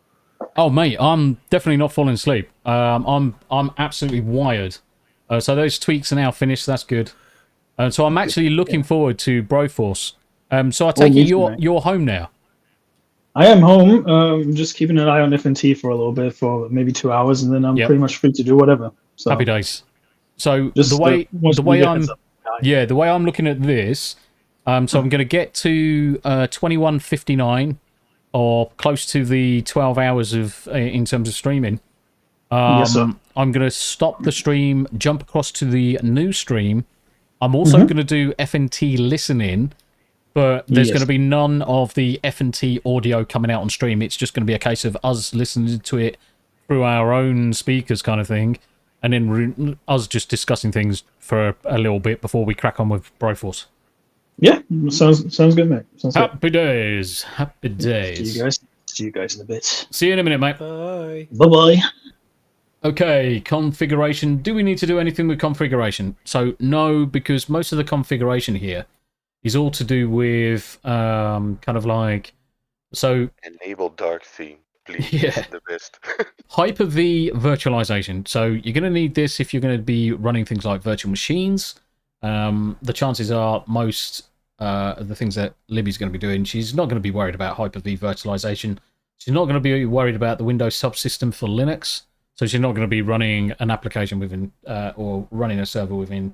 Oh, mate, I'm definitely not falling asleep. I'm absolutely wired. So those tweaks are now finished. That's good. So I'm actually looking forward to Broforce. So I take it you're home now. I am home. Just keeping an eye on FNT for a little bit, for maybe 2 hours, and then I'm pretty much free to do whatever. So happy days. So the way I'm looking at this, so I'm going to get to 21:59, or close to the 12 hours of in terms of streaming. Yes, sir. I'm going to stop the stream, jump across to the new stream. I'm also going to do FNT Listening, but there's going to be none of the FNT audio coming out on stream. It's just going to be a case of us listening to it through our own speakers kind of thing, and then us just discussing things for a little bit before we crack on with Broforce. Yeah, sounds good, mate. Happy days. Happy days. See you guys in a bit. See you in a minute, mate. Bye. Bye-bye. Okay, configuration. Do we need to do anything with configuration? So, no, because most of the configuration here is all to do with kind of like... So, enable dark theme, please. Yeah. The best. Hyper-V virtualization. So, you're going to need this if you're going to be running things like virtual machines. The chances are most of the things that Libby's going to be doing, she's not going to be worried about Hyper-V virtualization. She's not going to be worried about the Windows subsystem for Linux. So she's not going to be running an application within, or running a server within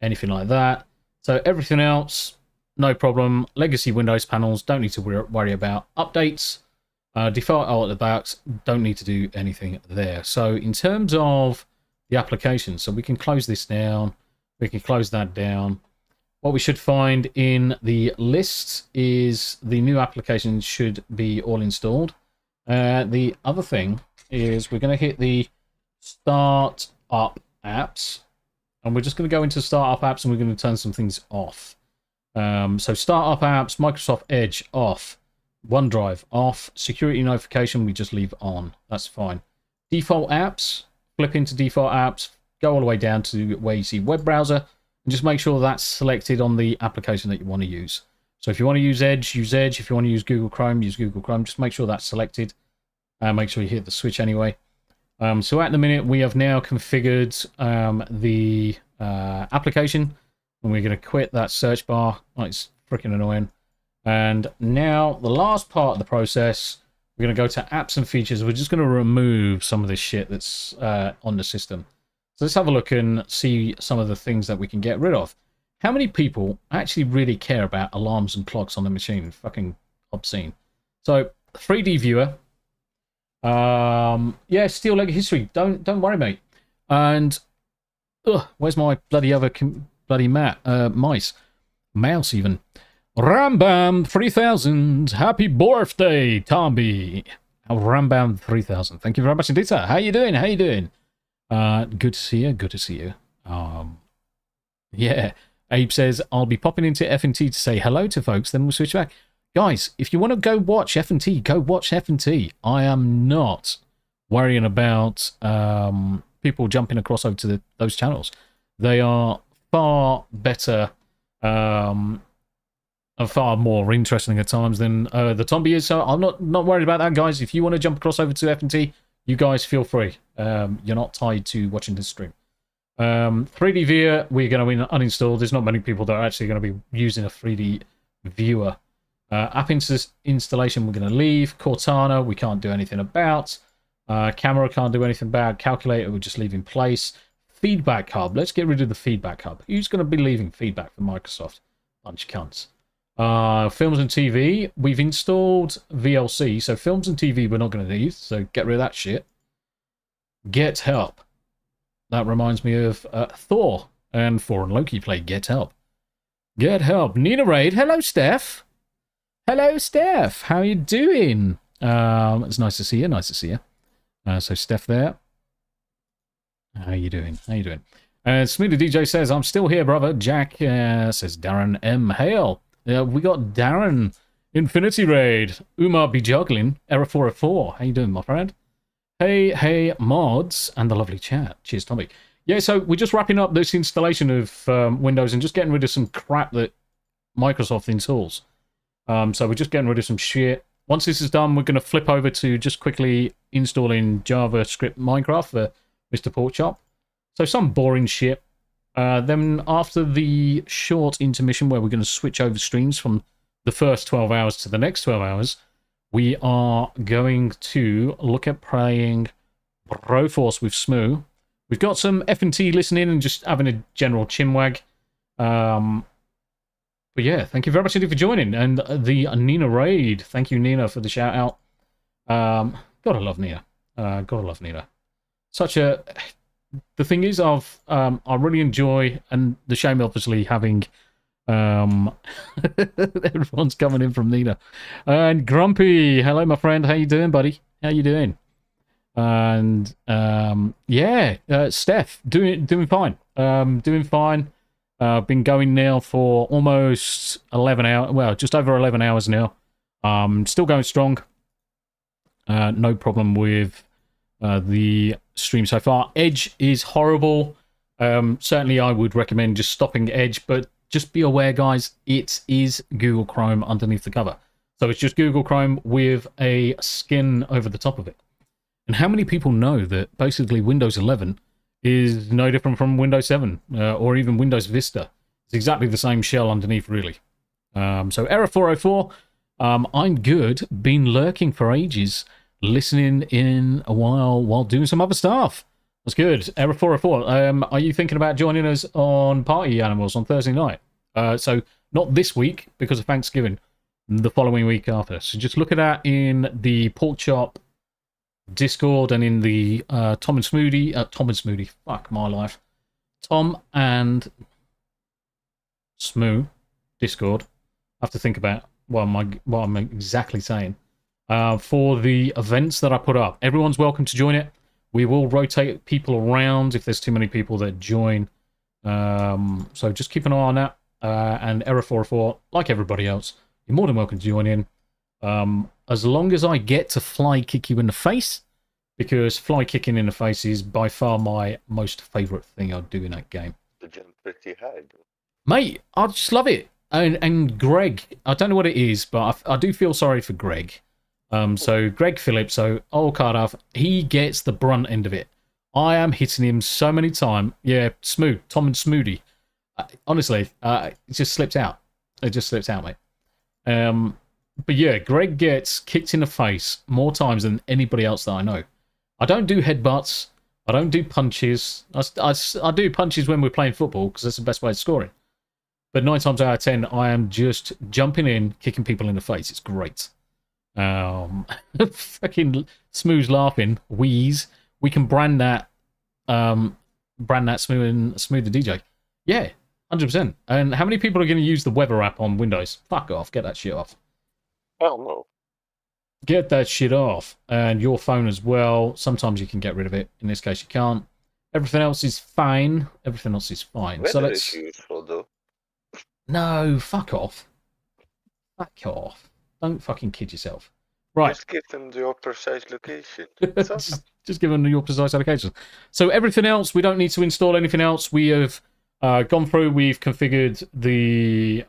anything like that. So everything else, no problem. Legacy Windows panels, don't need to worry about updates. Default out of the box, don't need to do anything there. So in terms of the application, so we can close this down. We can close that down. What we should find in the list is the new applications should be all installed. The other thing is we're going to hit the Start Up Apps, and we're just going to go into Start Up Apps, and we're going to turn some things off. So Start Up Apps, Microsoft Edge off, OneDrive off, security notification we just leave on. That's fine. Default apps, flip into default apps, go all the way down to where you see web browser, and just make sure that's selected on the application that you want to use. So if you want to use Edge, use Edge. If you want to use Google Chrome, use Google Chrome. Just make sure that's selected. Make sure you hit the switch anyway. So at the minute, we have now configured the application, and we're going to quit that search bar. Oh, it's freaking annoying. And now the last part of the process, we're going to go to apps and features. We're just going to remove some of this shit that's on the system. So let's have a look and see some of the things that we can get rid of. How many people actually really care about alarms and clocks on the machine? Fucking obscene. So 3D viewer. Yeah, Steel Leg History. Don't worry, mate. And where's my bloody other bloody mice? Mouse even. Rambam 3000. Happy birthday, Tombi. Rambam 3000. Thank you very much indeed, sir. How you doing? How you doing? Good to see you. Good to see you. Yeah. Abe says, I'll be popping into FNT to say hello to folks, then we'll switch back. Guys, if you want to go watch FNT, go watch FNT. I am not worrying about people jumping across over to those channels. They are far better and far more interesting at times than the Tombi is. So I'm not worried about that, guys. If you want to jump across over to FNT, you guys feel free. You're not tied to watching this stream. 3D viewer, we're going to uninstall. There's not many people that are actually going to be using a 3D viewer. App installation, we're going to leave. Cortana, we can't do anything about. Camera can't do anything about. Calculator, we'll just leave in place. Feedback hub, let's get rid of the feedback hub. Who's going to be leaving feedback for Microsoft? Bunch of cunts. Films and TV, we've installed VLC, so films and TV we're not going to need, so get rid of that shit. Get help. That reminds me of Thor and Thor and Loki play Get Help. Get help. Nina Raid, hello Steph. Hello Steph, how you doing? It's nice to see you, nice to see you. So Steph there. How you doing? How you doing? Smoothie DJ says, I'm still here, brother. Jack says, Darren M. Hale. We got Darren. Infinity Raid. Umar be juggling. Error 404. How you doing, my friend? Hey, mods. And the lovely chat. Cheers, Tombi. Yeah, so we're just wrapping up this installation of Windows and just getting rid of some crap that Microsoft installs. So we're just getting rid of some shit. Once this is done, we're going to flip over to just quickly installing JavaScript Minecraft for Mr. Porkchop. So some boring shit. Then after the short intermission where we're going to switch over streams from the first 12 hours to the next 12 hours, we are going to look at playing Broforce with Smoo. We've got some FNT listening and just having a general Chin Wag. But yeah, thank you very much indeed for joining. And the Nina Raid, thank you, Nina, for the shout out. Gotta love Nina. Gotta love Nina. Such a... The thing is, I really enjoy, and the shame obviously having... everyone's coming in from Nina. And Grumpy, hello my friend, how you doing, buddy? How you doing? And yeah, Steph, doing fine. Doing fine. Been going now for almost 11 hours. Well, just over 11 hours now. Still going strong. No problem with the stream so far. Edge is horrible. Certainly, I would recommend just stopping Edge, but just be aware, guys, it is Google Chrome underneath the cover. So it's just Google Chrome with a skin over the top of it. And how many people know that basically Windows 11 is no different from Windows 7 or even Windows Vista? It's exactly the same shell underneath, really. So error 404, I'm good. Been lurking for ages, listening in a while doing some other stuff. That's good. Error 404. Are you thinking about joining us on Party Animals on Thursday night? So not this week because of Thanksgiving, the following week after. So just look at that in the Porkchop Discord and in the Tom and Smoothie, fuck my life. Tom and Smoo Discord. I have to think about what I'm exactly saying. For the events that I put up, everyone's welcome to join it. We will rotate people around if there's too many people that join. So just keep an eye on that. And Error 404, like everybody else, you're more than welcome to join in. As long as I get to fly kick you in the face, because fly kicking in the face is by far my most favourite thing I do in that game. To jump pretty high, though. Mate, I just love it. And Greg, I don't know what it is, but I do feel sorry for Greg. So Greg Phillips, so old Cardiff, he gets the brunt end of it. I am hitting him so many times. Yeah, Smooth, Tom and Smoothie. Honestly, it just slipped out. It just slipped out, mate. But yeah, Greg gets kicked in the face more times than anybody else that I know. I don't do headbutts. I don't do punches. I do punches when we're playing football because that's the best way of scoring. But 9 times out of 10, I am just jumping in, kicking people in the face. It's great. Fucking Smooth's laughing. Wheeze. We can brand that Smooth the DJ. Yeah, 100%. And how many people are going to use the weather app on Windows? Fuck off. Get that shit off. Hell no. Get that shit off. And your phone as well. Sometimes you can get rid of it. In this case, you can't. Everything else is fine. Everything else is fine. Weather So let's... is useful, though. No, fuck off. Fuck off. Don't fucking kid yourself. Right. Just give them your precise location. just give them your precise allocation. So everything else, we don't need to install anything else. We have gone through, we've configured the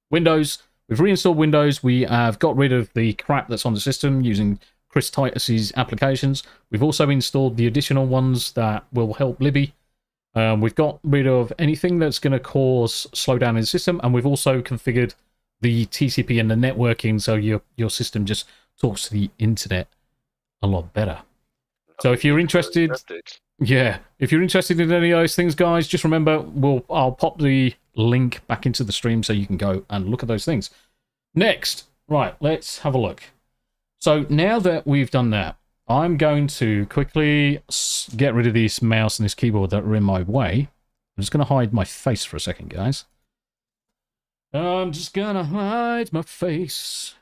Windows. We've reinstalled Windows. We have got rid of the crap that's on the system using Chris Titus's applications. We've also installed the additional ones that will help Libby. We've got rid of anything that's going to cause slowdown in the system, and we've also configured the TCP and the networking, so your system just talks to the internet a lot better. So if you're interested, yeah, if you're interested in any of those things, guys, just remember I'll pop the link back into the stream so you can go and look at those things. Next, right, let's have a look. So now that we've done that, I'm going to quickly get rid of this mouse and this keyboard that are in my way. I'm just going to hide my face for a second, guys. I'm just going to hide my face.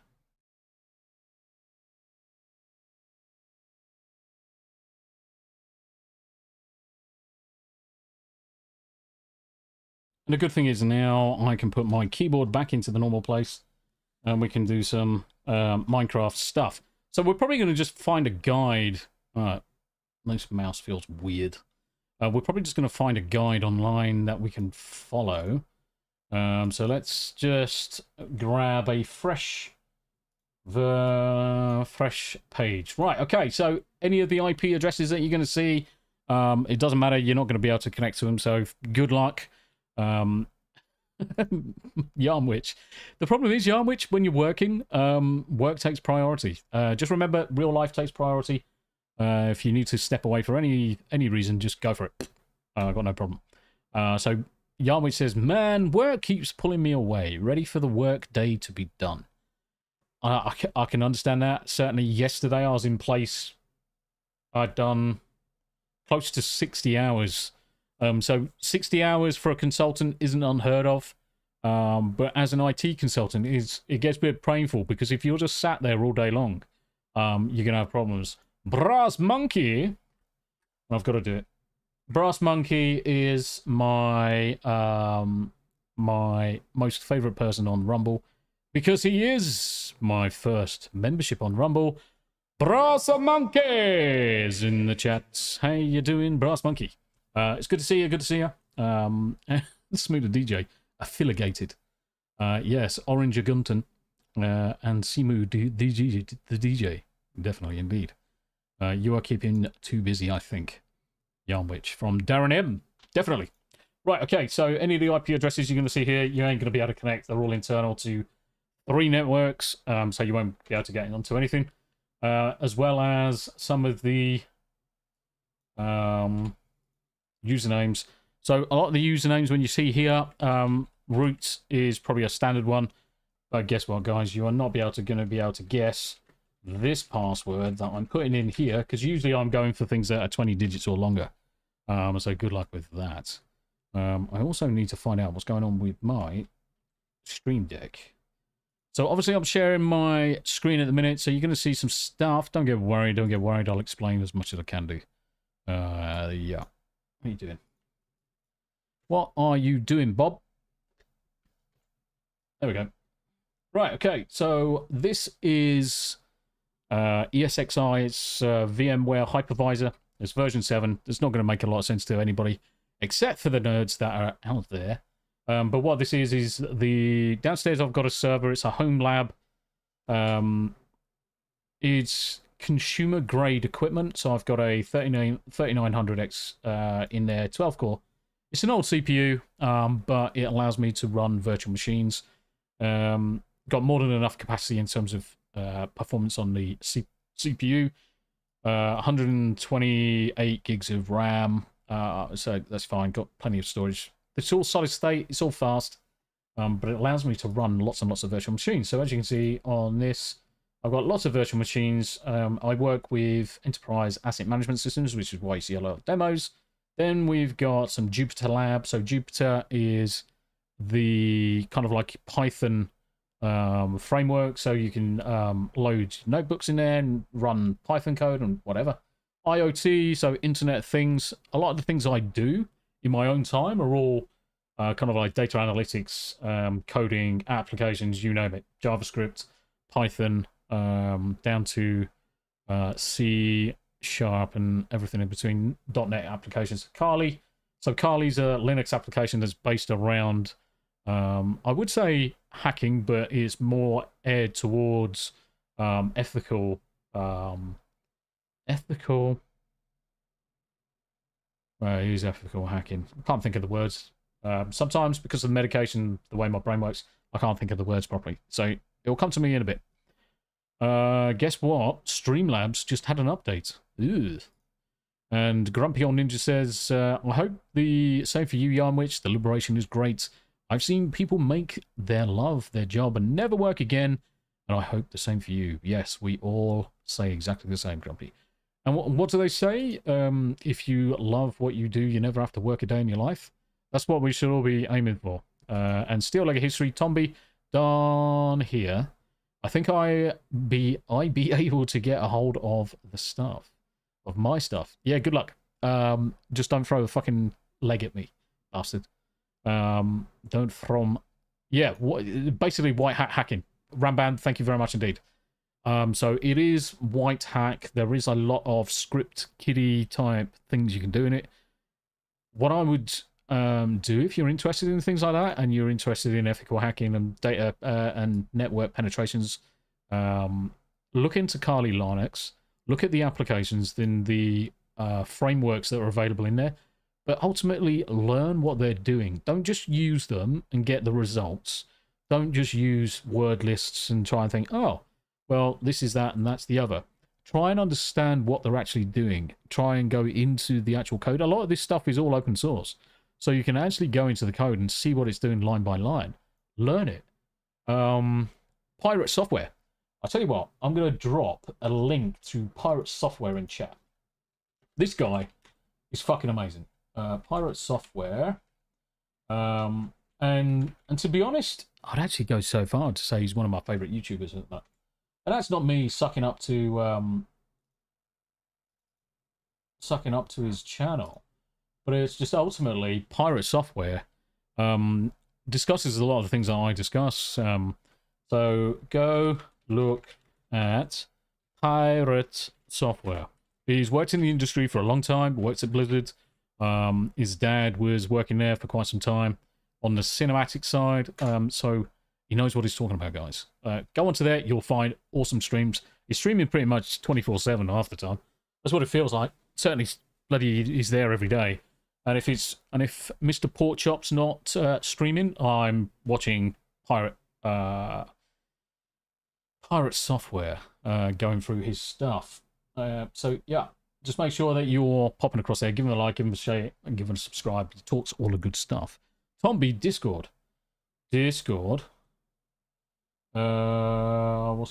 And the good thing is now I can put my keyboard back into the normal place and we can do some Minecraft stuff. So we're probably going to just find a guide. This mouse feels weird. We're probably just going to find a guide online that we can follow. So let's just grab a fresh page. Right, okay, so any of the IP addresses that you're going to see, it doesn't matter. You're not going to be able to connect to them, so good luck. Yarnwich. The problem is, Yarnwich, when you're working, work takes priority. Just remember, real life takes priority. If you need to step away for any reason, just go for it. I've got no problem. So Yarnwich says, man, work keeps pulling me away. Ready for the work day to be done. I can understand that. Certainly yesterday I was in place. I'd done close to 60 hours. So 60 hours for a consultant isn't unheard of. But as an IT consultant, it gets a bit painful because if you're just sat there all day long, you're going to have problems. Brass Monkey, I've got to do it. Brass Monkey is my my most favorite person on Rumble because he is my first membership on Rumble. Brass Monkey is in the chat. How you doing, Brass Monkey? It's good to see you. Good to see you. Smooth DJ, affiliated. Yes, Orange Gunton and Simu the DJ. Definitely, indeed. You are keeping too busy, I think. Yarnwich from Darren M. Definitely. Right, okay, so any of the IP addresses you're going to see here, you ain't going to be able to connect. They're all internal to 3 networks, so you won't be able to get onto anything. As well as some of the usernames. So a lot of the usernames when you see here, root is probably a standard one. But guess what, guys? You are not going to be able to guess this password that I'm putting in here, because usually I'm going for things that are 20 digits or longer. So good luck with that. I also need to find out what's going on with my Stream Deck. So obviously I'm sharing my screen at the minute, so you're going to see some stuff. Don't get worried, don't get worried. I'll explain as much as I can do. Yeah. What are you doing? What are you doing, Bob? There we go. Right, okay. So this is ESXi. It's VMware Hypervisor. It's version 7. It's not going to make a lot of sense to anybody except for the nerds that are out there. But what this is the downstairs I've got a server. It's a home lab. It's consumer grade equipment. So I've got a 3900X in there, 12 core. It's an old CPU, but it allows me to run virtual machines. Got more than enough capacity in terms of performance on the CPU. 128 gigs of RAM. So that's fine. Got plenty of storage. It's all solid state. It's all fast. But it allows me to run lots and lots of virtual machines. So as you can see on this, I've got lots of virtual machines. I work with enterprise asset management systems, which is why you see a lot of demos. Then we've got some Jupyter Lab. So Jupyter is the kind of like Python framework. So you can load notebooks in there and run Python code and whatever. IoT, so Internet of Things. A lot of the things I do in my own time are all kind of like data analytics, coding, applications, you name it. JavaScript, Python, down to C# and everything in between, .NET applications. Kali. So Kali's a Linux application that's based around, I would say hacking, but it's more aired towards ethical. Use ethical hacking. I can't think of the words. Sometimes because of the medication, the way my brain works, I can't think of the words properly. So it will come to me in a bit. Guess what? Streamlabs just had an update. Ugh. And Grumpy Old Ninja says, I hope the same for you, Yarnwich. The liberation is great. I've seen people make their love their job and never work again. And I hope the same for you. Yes, we all say exactly the same, Grumpy. And what do they say? If you love what you do, you never have to work a day in your life. That's what we should all be aiming for. And Steel Leg of History, Tombi, down here. I think I be able to get a hold of the stuff. Of my stuff. Yeah, good luck. Just don't throw a fucking leg at me, bastard. Don't from... Yeah, basically white hat hacking. Ramban, thank you very much indeed. So it is white hack. There is a lot of script kiddie type things you can do in it. What I would do if you're interested in things like that and you're interested in ethical hacking and data and network penetrations, look into Kali Linux, look at the applications, then the frameworks that are available in there, but ultimately learn what they're doing. Don't just use them and get the results. Don't just use word lists and try and think, oh, well, this is that and that's the other. Try and understand what they're actually doing. Try and go into the actual code. A lot of this stuff is all open source. So you can actually go into the code and see what it's doing line by line. Learn it. Pirate Software. I'll tell you what, I'm going to drop a link to Pirate Software in chat. This guy is fucking amazing. Pirate Software. And to be honest, I'd actually go so far to say he's one of my favourite YouTubers. And that's not me sucking up to his channel. But it's just ultimately Pirate Software discusses a lot of the things that I discuss. So go look at Pirate Software. He's worked in the industry for a long time, works at Blizzard. His dad was working there for quite some time on the cinematic side. So he knows what he's talking about, guys. Go onto there, you'll find awesome streams. He's streaming pretty much 24/7 half the time. That's what it feels like. Certainly, bloody, he's there every day. And if Mr. Porkchop's not streaming, I'm watching Pirate Software, going through his stuff. So yeah, just make sure that you're popping across there. Give him a like, give him a share, and give him a subscribe. He talks all the good stuff. Tombi, Discord. What's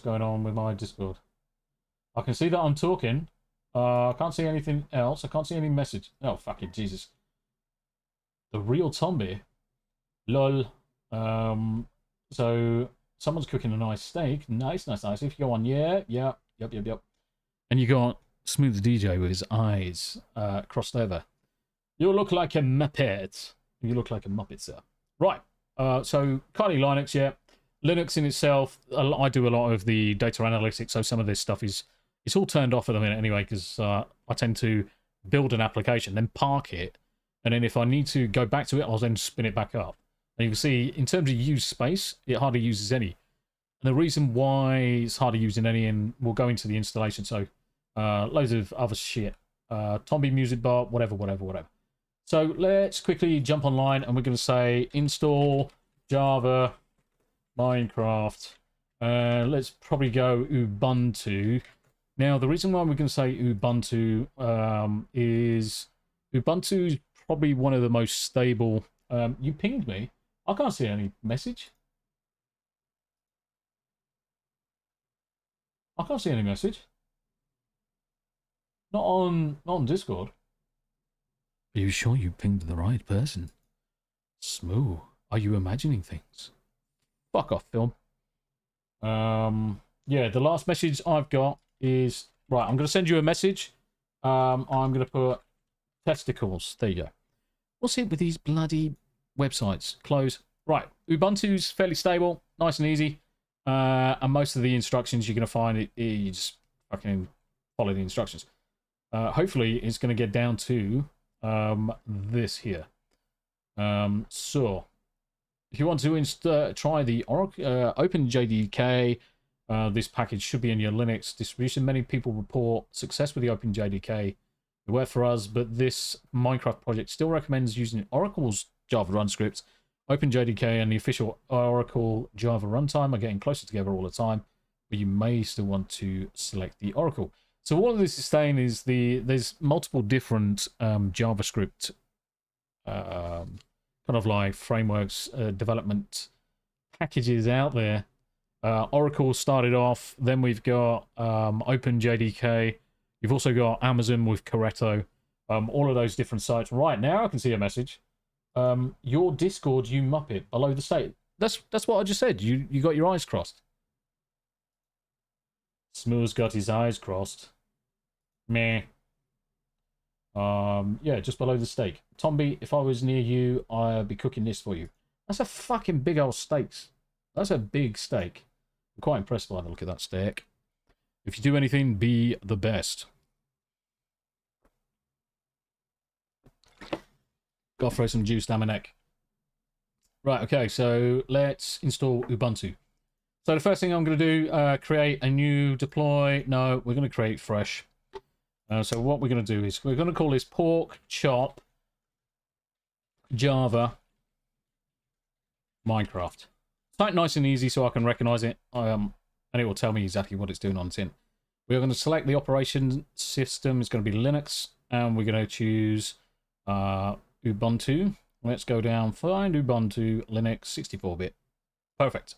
going on with my Discord? I can see that I'm talking. I can't see anything else. I can't see any message. Oh, fucking Jesus. The real Tombi. Lol. So someone's cooking a nice steak. Nice. If you go on, yep. And you got Smooth DJ with his eyes crossed over. You look like a Muppet. You look like a Muppet, sir. Right. So Kali Linux, yeah. Linux in itself, I do a lot of the data analytics, so some of this stuff it's all turned off at the minute anyway, because I tend to build an application, then park it, and then if I need to go back to it, I'll then spin it back up. And you can see, in terms of use space, it hardly uses any. And the reason why it's hardly using any, and we'll go into the installation, so loads of other shit. Tombi Music Bar, whatever. So let's quickly jump online, and we're going to say install Java Minecraft. Let's probably go Ubuntu. Now, the reason why we're going to say Ubuntu is Ubuntu is probably one of the most stable. You pinged me. I can't see any message. I can't see any message. Not on Discord. Are you sure you pinged the right person? Smooth. Are you imagining things? Fuck off, film. Yeah, the last message I've got is... Right, I'm going to send you a message. I'm going to put testicles. There you go. What's it with these bloody websites? Close. Right, Ubuntu's fairly stable, nice and easy. And most of the instructions you're going to find, you just fucking follow the instructions. Hopefully, it's going to get down to this here. So, if you want to try the Oracle OpenJDK, this package should be in your Linux distribution. Many people report success with the OpenJDK. It worked for us, but this Minecraft project still recommends using Oracle's Java run scripts OpenJDK and the official Oracle Java runtime are getting closer together all the time, but you may still want to select the Oracle. So what this is saying is there's multiple different JavaScript kind of like frameworks, development packages out there. Oracle started off, then we've got OpenJDK. You've also got Amazon with Corretto. All of those different sites. Right now, I can see a message. Your Discord, you muppet, below the state. That's what I just said. You got your eyes crossed. Smooth's got his eyes crossed. Meh. Yeah, just below the steak. Tombi, if I was near you, I'd be cooking this for you. That's a fucking big old steak. That's a big steak. I'm quite impressed by the look of that steak. If you do anything, be the best. Gotta throw some juice down my neck. Right, okay, so let's install Ubuntu. So the first thing I'm going to do, create a new deploy. No, we're going to create fresh. So what we're going to do is we're going to call this pork chop Java Minecraft. Type nice and easy so I can recognize it, and it will tell me exactly what it's doing on tin. We're going to select the operation system. It's going to be Linux, and we're going to choose Ubuntu. Let's go down, find Ubuntu, Linux, 64-bit. Perfect.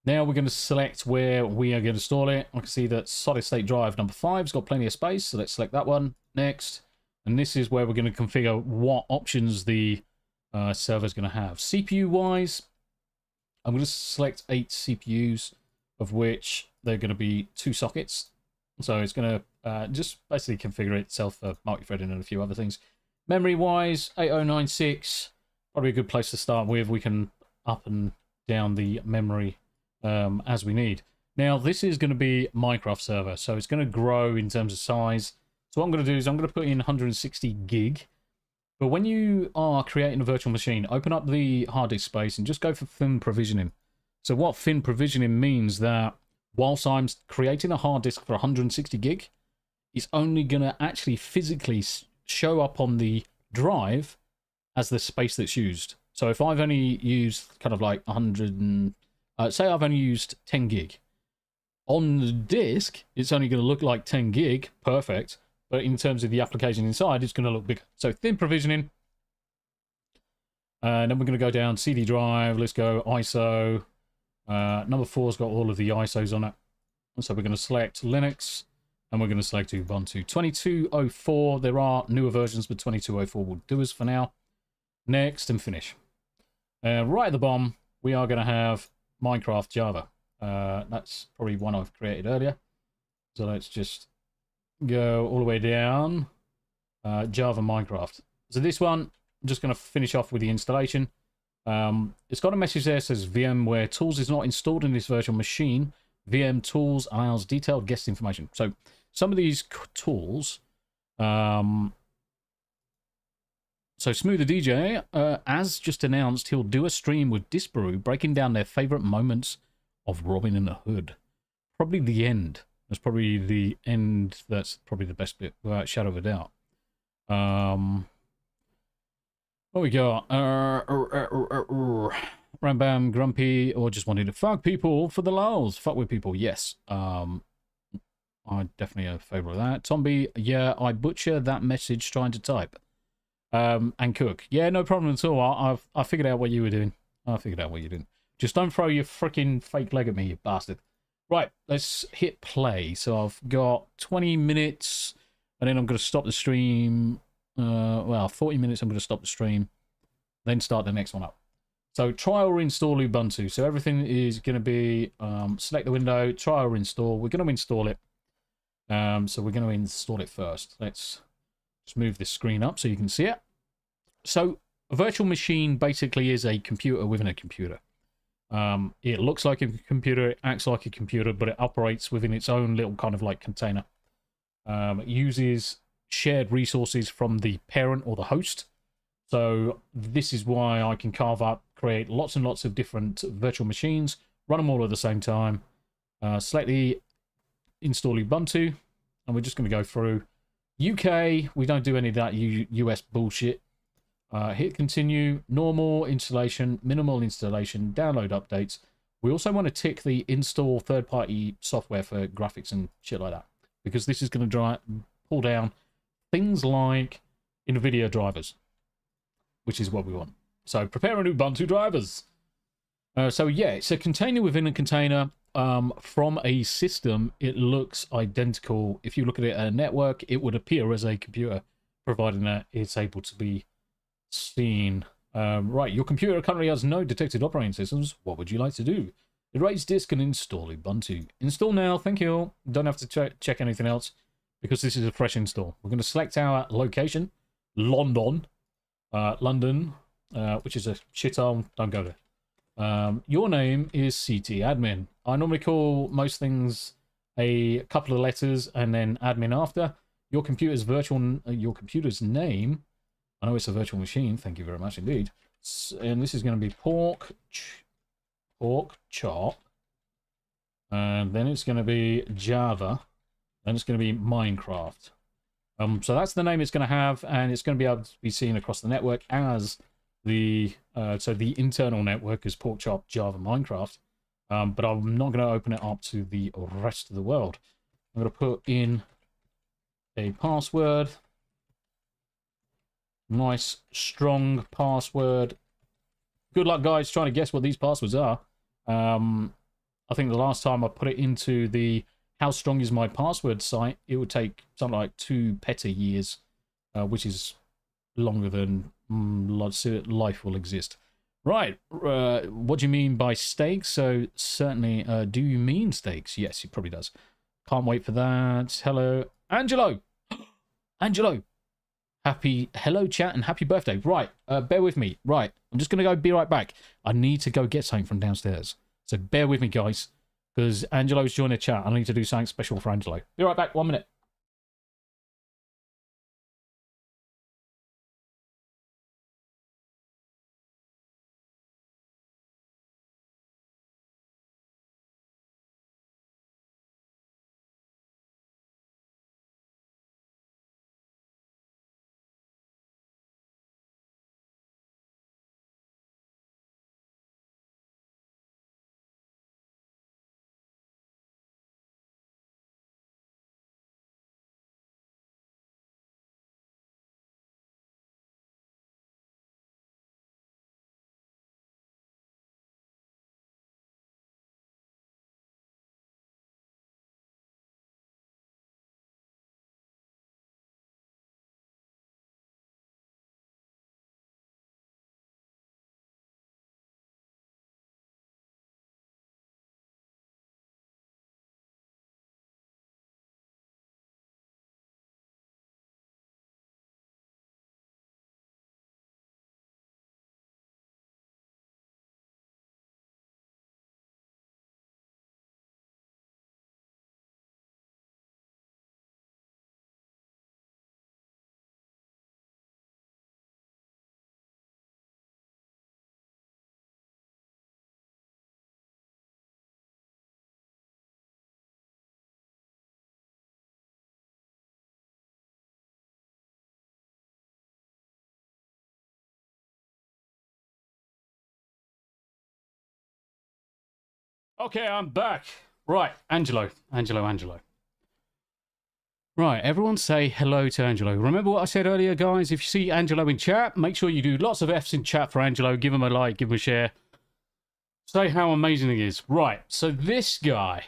Now we're going to select where we are going to store it. I can see that solid state drive number 5 has got plenty of space, so let's select that one. Next. And this is where we're going to configure what options the server is going to have. CPU-wise, I'm going to select 8 CPUs, of which they're going to be 2 sockets. So it's going to just basically configure itself for multi-threading and a few other things. Memory-wise, 8096, probably a good place to start with. We can up and down the memory as we need. Now, this is going to be Minecraft server, so it's going to grow in terms of size. So what I'm going to do is I'm going to put in 160 gig. But when you are creating a virtual machine, open up the hard disk space and just go for thin provisioning. So what thin provisioning means that whilst I'm creating a hard disk for 160 gig, it's only going to actually physically show up on the drive as the space that's used. So if I've only used kind of like 100 and say I've only used 10 gig on the disk, it's only going to look like 10 gig, perfect. But in terms of the application inside, it's going to look bigger. So thin provisioning, and then we're going to go down CD drive. Let's go ISO. Number 4's got all of the ISOs on it. So we're going to select Linux. And we're going to select Ubuntu 2204. There are newer versions, but 2204 will do us for now. Next and finish. Right at the bottom, we are going to have Minecraft Java. That's probably one I've created earlier. So let's just go all the way down. Java Minecraft. So this one, I'm just going to finish off with the installation. It's got a message there that says VMware Tools is not installed in this virtual machine. VM Tools allows detailed guest information. So some of these tools, so Smoother DJ, as just announced, he'll do a stream with Disparu, breaking down their favorite moments of Robin in the Hood. Probably the end. That's probably the end. That's probably the best bit, without a shadow of a doubt. What we got? Rambam, Grumpy, or just wanted to fuck people for the lulz. Fuck with people, yes. I definitely a favour of that. Tombi, yeah, I butcher that message trying to type. And cook. Yeah, no problem at all. I figured out what you were doing. Just don't throw your freaking fake leg at me, you bastard. Right, let's hit play. So I've got 20 minutes, and then I'm going to stop the stream. Well, 40 minutes, I'm going to stop the stream. Then start the next one up. So try or install Ubuntu. So everything is going to be, select the window, try or install. We're going to install it. So we're going to install it first. Let's just move this screen up so you can see it. So a virtual machine basically is a computer within a computer. It looks like a computer, it acts like a computer, but it operates within its own little kind of like container. It uses shared resources from the parent or the host. So this is why I can carve up, create lots and lots of different virtual machines, run them all at the same time. Select the install Ubuntu, and we're just going to go through UK. We don't do any of that US bullshit. Hit continue, normal installation, minimal installation, download updates. We also want to tick the install third-party software for graphics and shit like that, because this is going to pull down things like NVIDIA drivers, which is what we want. So prepare a new Ubuntu drivers. So yeah, it's a container within a container. From a system, it looks identical. If you look at it at a network, it would appear as a computer, providing that it's able to be seen. Right, your computer currently has no detected operating systems. What would you like to do? Erase disk and install Ubuntu. Install now, thank you. Don't have to check anything else, because this is a fresh install. We're going to select our location, London, which is a shithole. Don't go there. Your name is CT admin. I normally call most things a couple of letters and then admin after. Your computer's name. I know it's a virtual machine. Thank you very much indeed. And this is going to be pork chop. And then it's going to be Java. Then it's going to be Minecraft. So that's the name it's going to have, and it's going to be able to be seen across the network as the internal network is pork chop Java Minecraft. But I'm not going to open it up to the rest of the world. I'm going to put in a password. Nice, strong password. Good luck, guys, trying to guess what these passwords are. I think the last time I put it into the how strong is my password site, it would take something like 2 peta-years, which is longer than life will exist. Right, what do you mean by steaks? So certainly, do you mean steaks? Yes, he probably does. Can't wait for that. Hello, Angelo. Angelo. Hello chat and happy birthday. Right, bear with me. Right, I'm just gonna go be right back. I need to go get something from downstairs. So bear with me, guys, because Angelo's joined the chat. I need to do something special for Angelo. Be right back, 1 minute. Okay, I'm back. Right, Angelo. Right, everyone say hello to Angelo. Remember what I said earlier, guys? If you see Angelo in chat, make sure you do lots of F's in chat for Angelo. Give him a like, give him a share. Say how amazing he is. Right, so this guy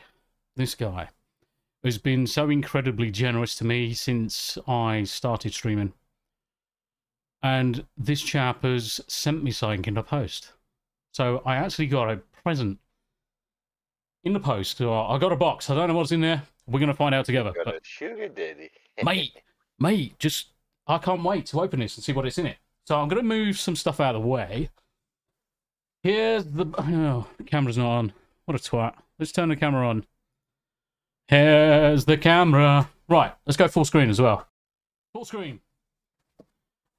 has been so incredibly generous to me since I started streaming. And this chap has sent me something in the post. So I actually got a present in the post. I got a box. I don't know what's in there. We're going to find out together. Got a sugar daddy. mate, I can't wait to open this and see what it's in it. So I'm going to move some stuff out of the way. Here's the... Oh, the camera's not on. What a twat. Let's turn the camera on. Here's the camera. Right, let's go full screen as well. Full screen.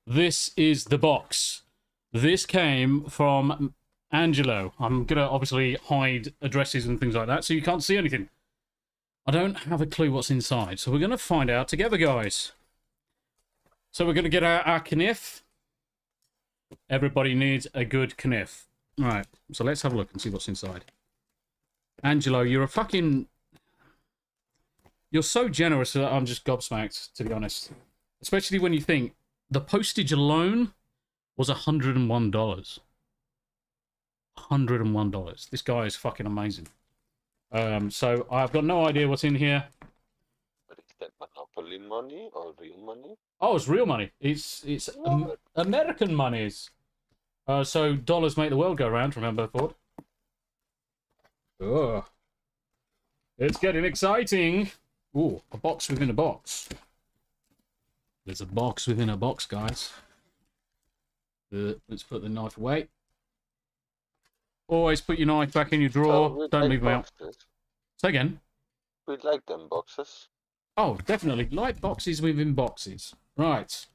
This is the box. This came from Angelo. I'm going to obviously hide addresses and things like that so you can't see anything. I don't have a clue what's inside, so we're going to find out together, guys. So we're going to get our kniff. Everybody needs a good kniff. Right, so let's have a look and see what's inside. Angelo, you're so generous that I'm just gobsmacked, to be honest. Especially when you think the postage alone was $101. $101. This guy is fucking amazing. So I've got no idea what's in here. But is that Monopoly money or real money? Oh, it's real money. It's American monies. So dollars make the world go round, remember, Ford? Ugh. It's getting exciting. Ooh, a box within a box. There's a box within a box, guys. Let's put the knife away. Always put your knife back in your drawer. Don't leave them out. Say again. We'd like them boxes. Oh, definitely. Like boxes within boxes. Right.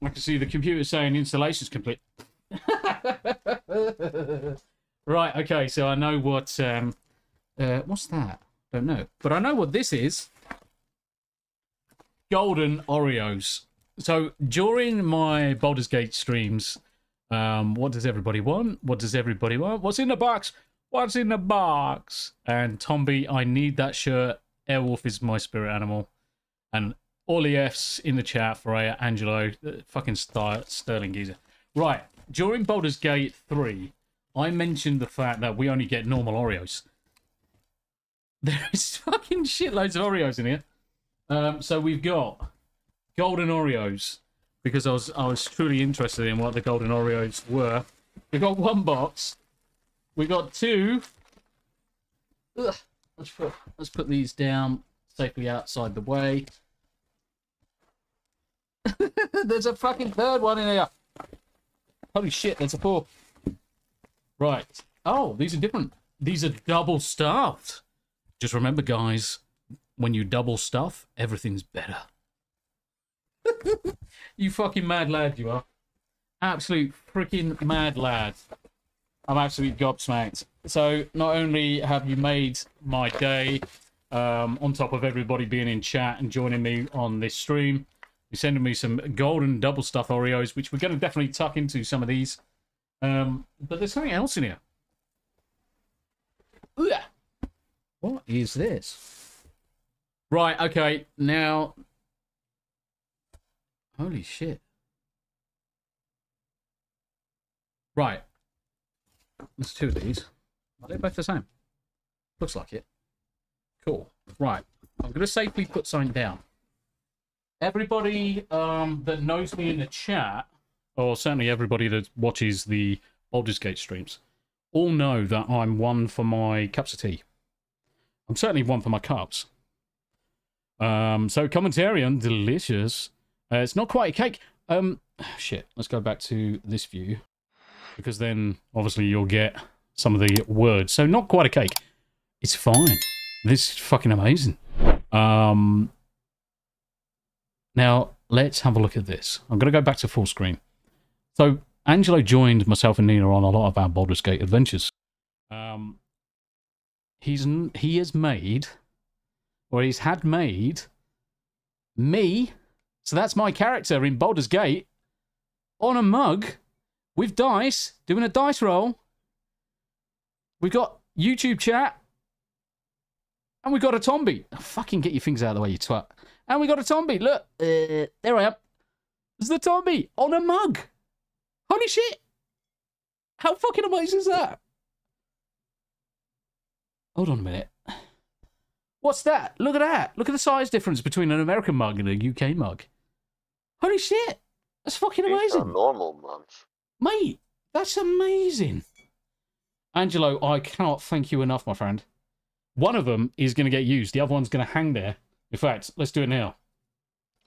I can see the computer saying installation's complete. Right, okay, so I know what... what's that? Don't know. But I know what this is. Golden Oreos. So, during my Baldur's Gate streams, what does everybody want? What does everybody want? What's in the box? What's in the box? And Tombi, I need that shirt. Airwolf is my spirit animal. And all the F's in the chat for Angelo. Fucking Sterling geezer. Right, during Baldur's Gate 3, I mentioned the fact that we only get normal Oreos. There's fucking shitloads of Oreos in here. So we've got golden Oreos, because I was truly interested in what the golden Oreos were. We've got one box. We've got two. Ugh. Let's put these down safely outside the way. There's a fucking third one in here. Holy shit, there's a fourth. Right. Oh, these are different. These are double stuffed. Just remember, guys, when you double stuff, everything's better. You fucking mad lad, you are. Absolute freaking mad lad. I'm absolutely gobsmacked. So, not only have you made my day, on top of everybody being in chat and joining me on this stream, you're sending me some golden double stuff Oreos, which we're going to definitely tuck into some of these. But there's something else in here. Ooh. What is this? Right, okay, now... Holy shit. Right. There's two of these. Are they both the same? Looks like it. Cool. Right. I'm going to safely put something down. Everybody that knows me in the chat, or certainly everybody that watches the Baldur's Gate streams, all know that I'm one for my cups of tea. I'm certainly one for my cups. So commentarian, delicious. It's not quite a cake. Shit. Let's go back to this view, because then obviously you'll get some of the words. So not quite a cake. It's fine. This is fucking amazing. Now let's have a look at this. I'm going to go back to full screen. So Angelo joined myself and Nina on a lot of our Baldur's Gate adventures. He has made, or he's had made, me. So that's my character in Baldur's Gate on a mug with dice, doing a dice roll. We've got YouTube chat. And we got a Tombi. Oh, fucking get your fingers out of the way, you twat. And we got a Tombi. Look. There I am. There's the Tombi on a mug. Holy shit. How fucking amazing is that? Hold on a minute. What's that? Look at that. Look at the size difference between an American mug and a UK mug. Holy shit. That's fucking amazing. These are normal mugs. Mate, that's amazing. Angelo, I cannot thank you enough, my friend. One of them is going to get used. The other one's going to hang there. In fact, let's do it now.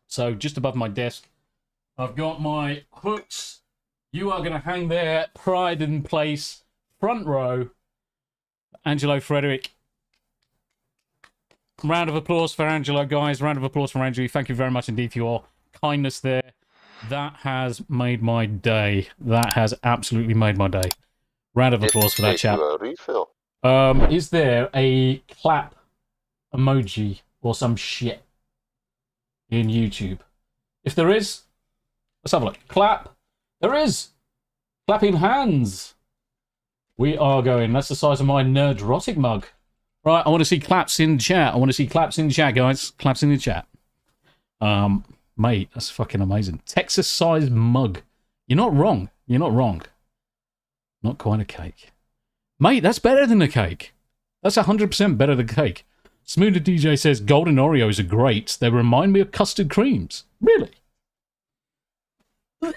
So, just above my desk, I've got my hooks. You are going to hang there, pride in place, front row. Angelo Frederick. Round of applause for Angelo, guys. Round of applause for Angelo. Thank you very much indeed for your kindness there. That has made my day. That has absolutely made my day. Round of applause for that chap. A refill. Is there a clap emoji or some shit in YouTube? If there is, let's have a look. Clap There is. Clapping hands. We are going. That's the size of my nerdrotic mug. Right, I want to see claps in the chat. I want to see claps in the chat, guys. Claps in the chat. Mate, that's fucking amazing. Texas-sized mug. You're not wrong. You're not wrong. Not quite a cake. Mate, that's better than a cake. That's 100% better than cake. Smoother DJ says, golden Oreos are great. They remind me of custard creams. Really? I'm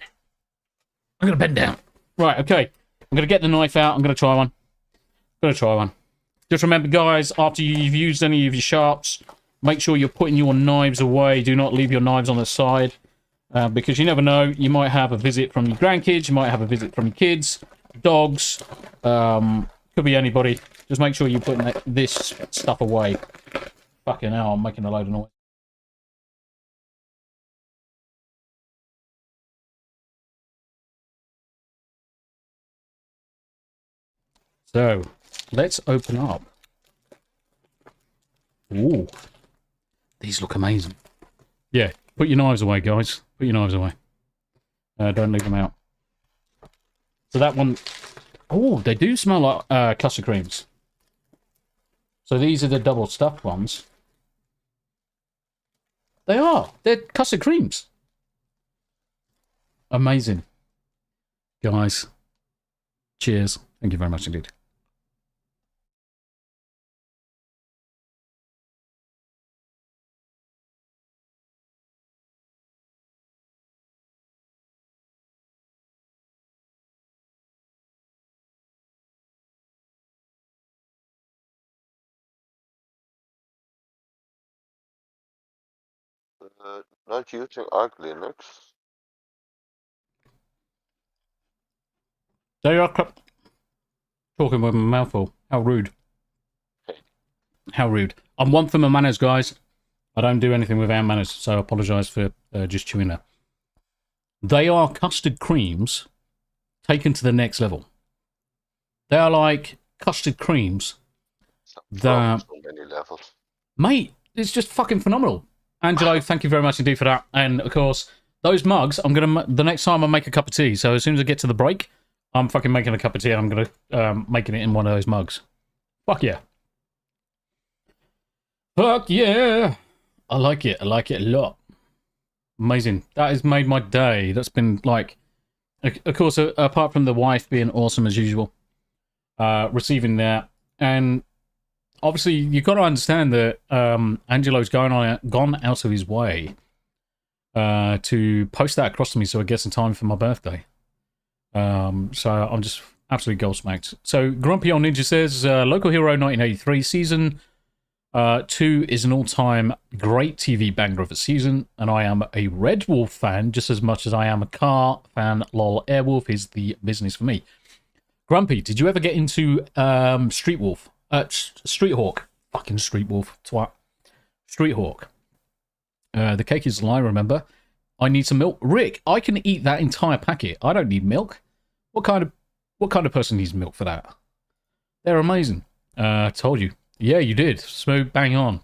going to bend down. Right, okay. I'm going to get the knife out. I'm going to try one. Just remember, guys, after you've used any of your sharps, make sure you're putting your knives away. Do not leave your knives on the side. Because you never know. You might have a visit from your grandkids. You might have a visit from your kids. Dogs. Could be anybody. Just make sure you're putting this stuff away. Fucking hell, I'm making a load of noise. So, let's open up. Ooh. These look amazing. Yeah, put your knives away, guys. Put your knives away. Don't leave them out. So that one... Oh, they do smell like custard creams. So these are the double stuffed ones. They are. They're custard creams. Amazing. Guys, cheers. Thank you very much indeed. Not using Arch Linux. They are talking with my mouth full. How rude. How rude. I'm one for my manners, guys. I don't do anything without manners, so I apologise for just chewing that. They are custard creams taken to the next level. They are like custard creams that... So many levels. Mate, it's just fucking phenomenal. Angelo, thank you very much indeed for that. And, of course, those mugs, I'm going to... The next time I make a cup of tea, so as soon as I get to the break, I'm fucking making a cup of tea and I'm going to... making it in one of those mugs. Fuck yeah. Fuck yeah. I like it. I like it a lot. Amazing. That has made my day. That's been, like... Of course, apart from the wife being awesome as usual, receiving that, and... Obviously, you've got to understand that Angelo's gone out of his way to post that across to me so it gets in time for my birthday. So I'm just absolutely gobsmacked. So Grumpy Old Ninja says, Local Hero 1983 Season 2 is an all-time great TV banger of a season, and I am a Red Wolf fan just as much as I am a car fan. Lol, Airwolf is the business for me. Grumpy, did you ever get into Street Wolf? Street Hawk. Fucking Street Wolf. Twat. Street Hawk. The cake is a lie, remember? I need some milk. Rick, I can eat that entire packet. I don't need milk. What kind of person needs milk for that? They're amazing. Told you. Yeah, you did. Smooth bang on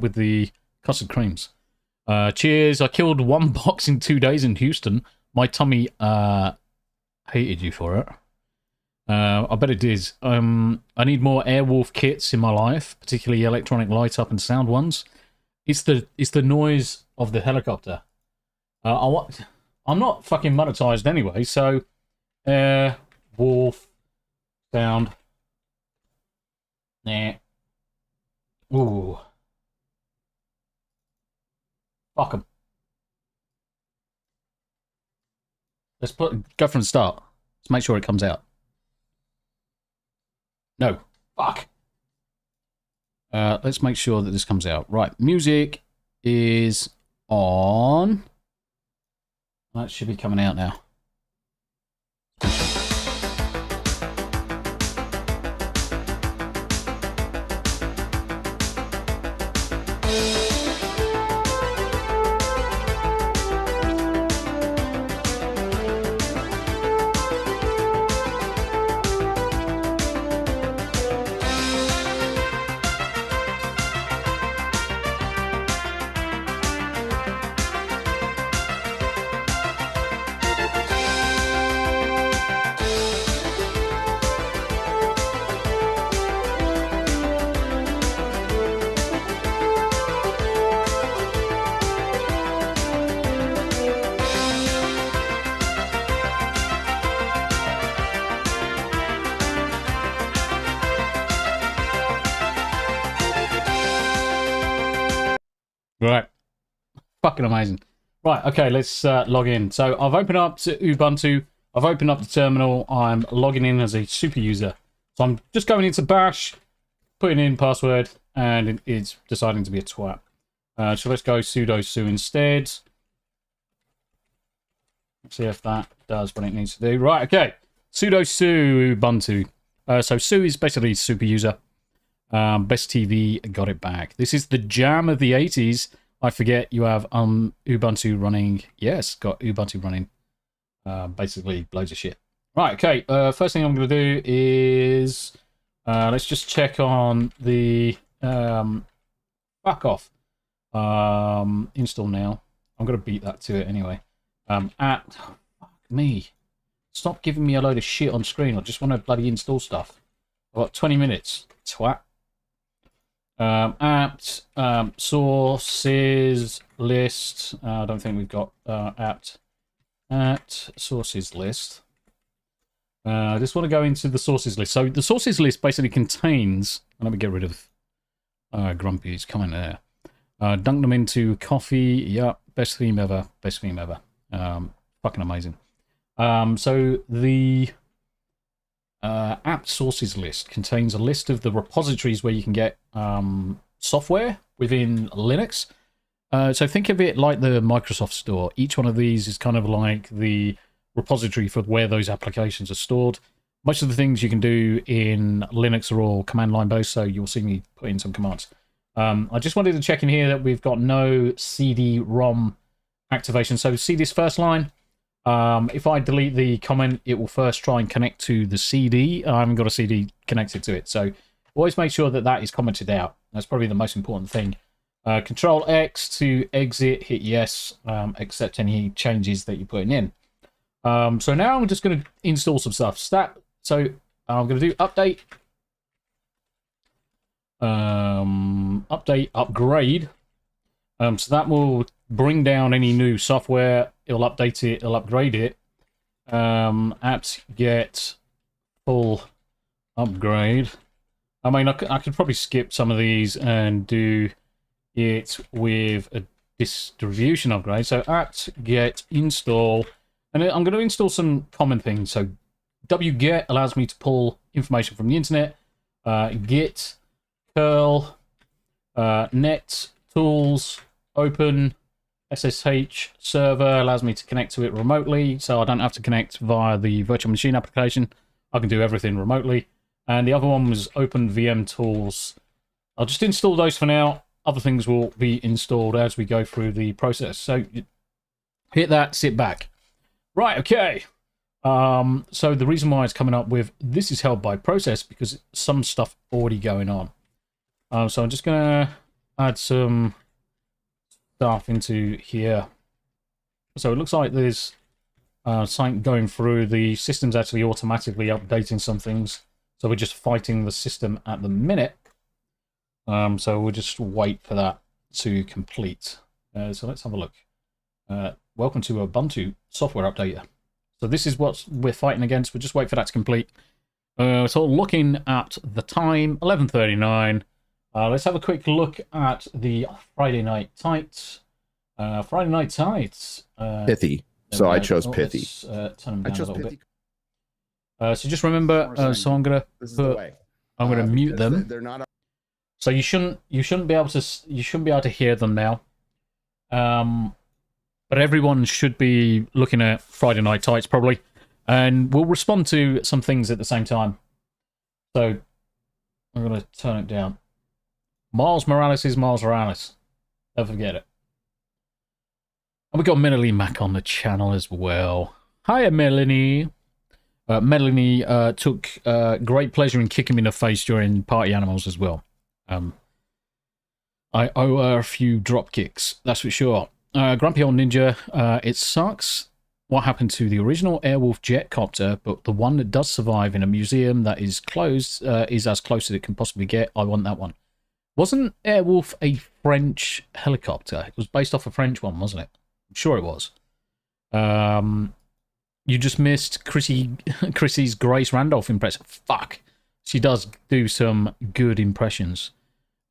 with the custard creams. Cheers. I killed one box in 2 days in Houston. My tummy hated you for it. I bet it is. I need more Airwolf kits in my life, particularly electronic light up and sound ones. It's the noise of the helicopter. I'm not fucking monetized anyway, so Airwolf sound. Nah. Ooh. Fuck 'em. Let's go from the start. Let's make sure it comes out. No. Fuck. Let's make sure that this comes out. Right. Music is on. That should be coming out now. Fucking amazing. Right, okay, let's log in. So I've opened up to Ubuntu. I've opened up the terminal. I'm logging in as a super user. So I'm just going into Bash, putting in password, and it's deciding to be a twat. So let's go sudo su instead. See if that does what it needs to do. Right, okay. Sudo su Ubuntu. So su is basically super user. Best TV got it back. This is the jam of the 80s. I forget you have Ubuntu running. Yes, got Ubuntu running. Basically, loads of shit. Right, okay. First thing I'm going to do is let's just check on the fuck off. Install now. I'm going to beat that to it anyway. Fuck me. Stop giving me a load of shit on screen. I just want to bloody install stuff. I've got 20 minutes. Twat. Apt, sources list. I don't think we've got apt sources list. I just want to go into the sources list. So the sources list basically contains. Let me get rid of Grumpy's comment there. Dunk them into coffee. Yep, best theme ever. Best theme ever. Fucking amazing. So the apt sources list contains a list of the repositories where you can get software within Linux. So think of it like the Microsoft Store. Each one of these is kind of like the repository for where those applications are stored. Most of the things you can do in Linux are all command line based, so you'll see me put in some commands. I just wanted to check in here that we've got no CD-ROM activation. So see this first line. If I delete the comment, it will first try and connect to the CD. I haven't got a CD connected to it, so always make sure that that is commented out. That's probably the most important thing. Control X to exit, hit yes, accept any changes that you're putting in. So now I'm just going to install some stuff. So I'm going to do update, upgrade. So that will bring down any new software. It'll update it. It'll upgrade it. Apt get full upgrade. I mean, I could probably skip some of these and do it with a distribution upgrade. So apt get install, and I'm going to install some common things. So wget allows me to pull information from the internet. Git, curl, net, tools, open, SSH server allows me to connect to it remotely, so I don't have to connect via the virtual machine application. I can do everything remotely. And the other one was open VM tools. I'll just install those for now. Other things will be installed as we go through the process. So hit that, sit back. Right, okay. So the reason why it's coming up with this is held by process because some stuff already going on. So I'm just going to add some stuff into here. So it looks like there's something going through. The system's actually automatically updating some things. So we're just fighting the system at the minute. So we'll just wait for that to complete. So let's have a look. Welcome to Ubuntu software updater. So this is what we're fighting against. We'll just wait for that to complete. So looking at the time, 11:39. Let's have a quick look at the Friday Night Tights. Friday Night Tights. Pithy. So I chose Pithy. Turn them down a little bit. So just remember. So I'm gonna mute them. They're not. So you shouldn't be able to hear them now. But everyone should be looking at Friday Night Tights probably, and we'll respond to some things at the same time. So I'm gonna turn it down. Miles Morales is Miles Morales. Don't forget it. And we got Melanie Mac on the channel as well. Hiya, Melanie. Melanie took great pleasure in kicking me in the face during Party Animals as well. I owe her a few drop kicks, that's for sure. Grumpy Old Ninja, it sucks what happened to the original Airwolf jet copter, but the one that does survive in a museum that is closed is as close as it can possibly get. I want that one. Wasn't Airwolf a French helicopter? It was based off a French one, wasn't it? I'm sure it was. You just missed Chrissy's Grace Randolph impression. Fuck. She does do some good impressions.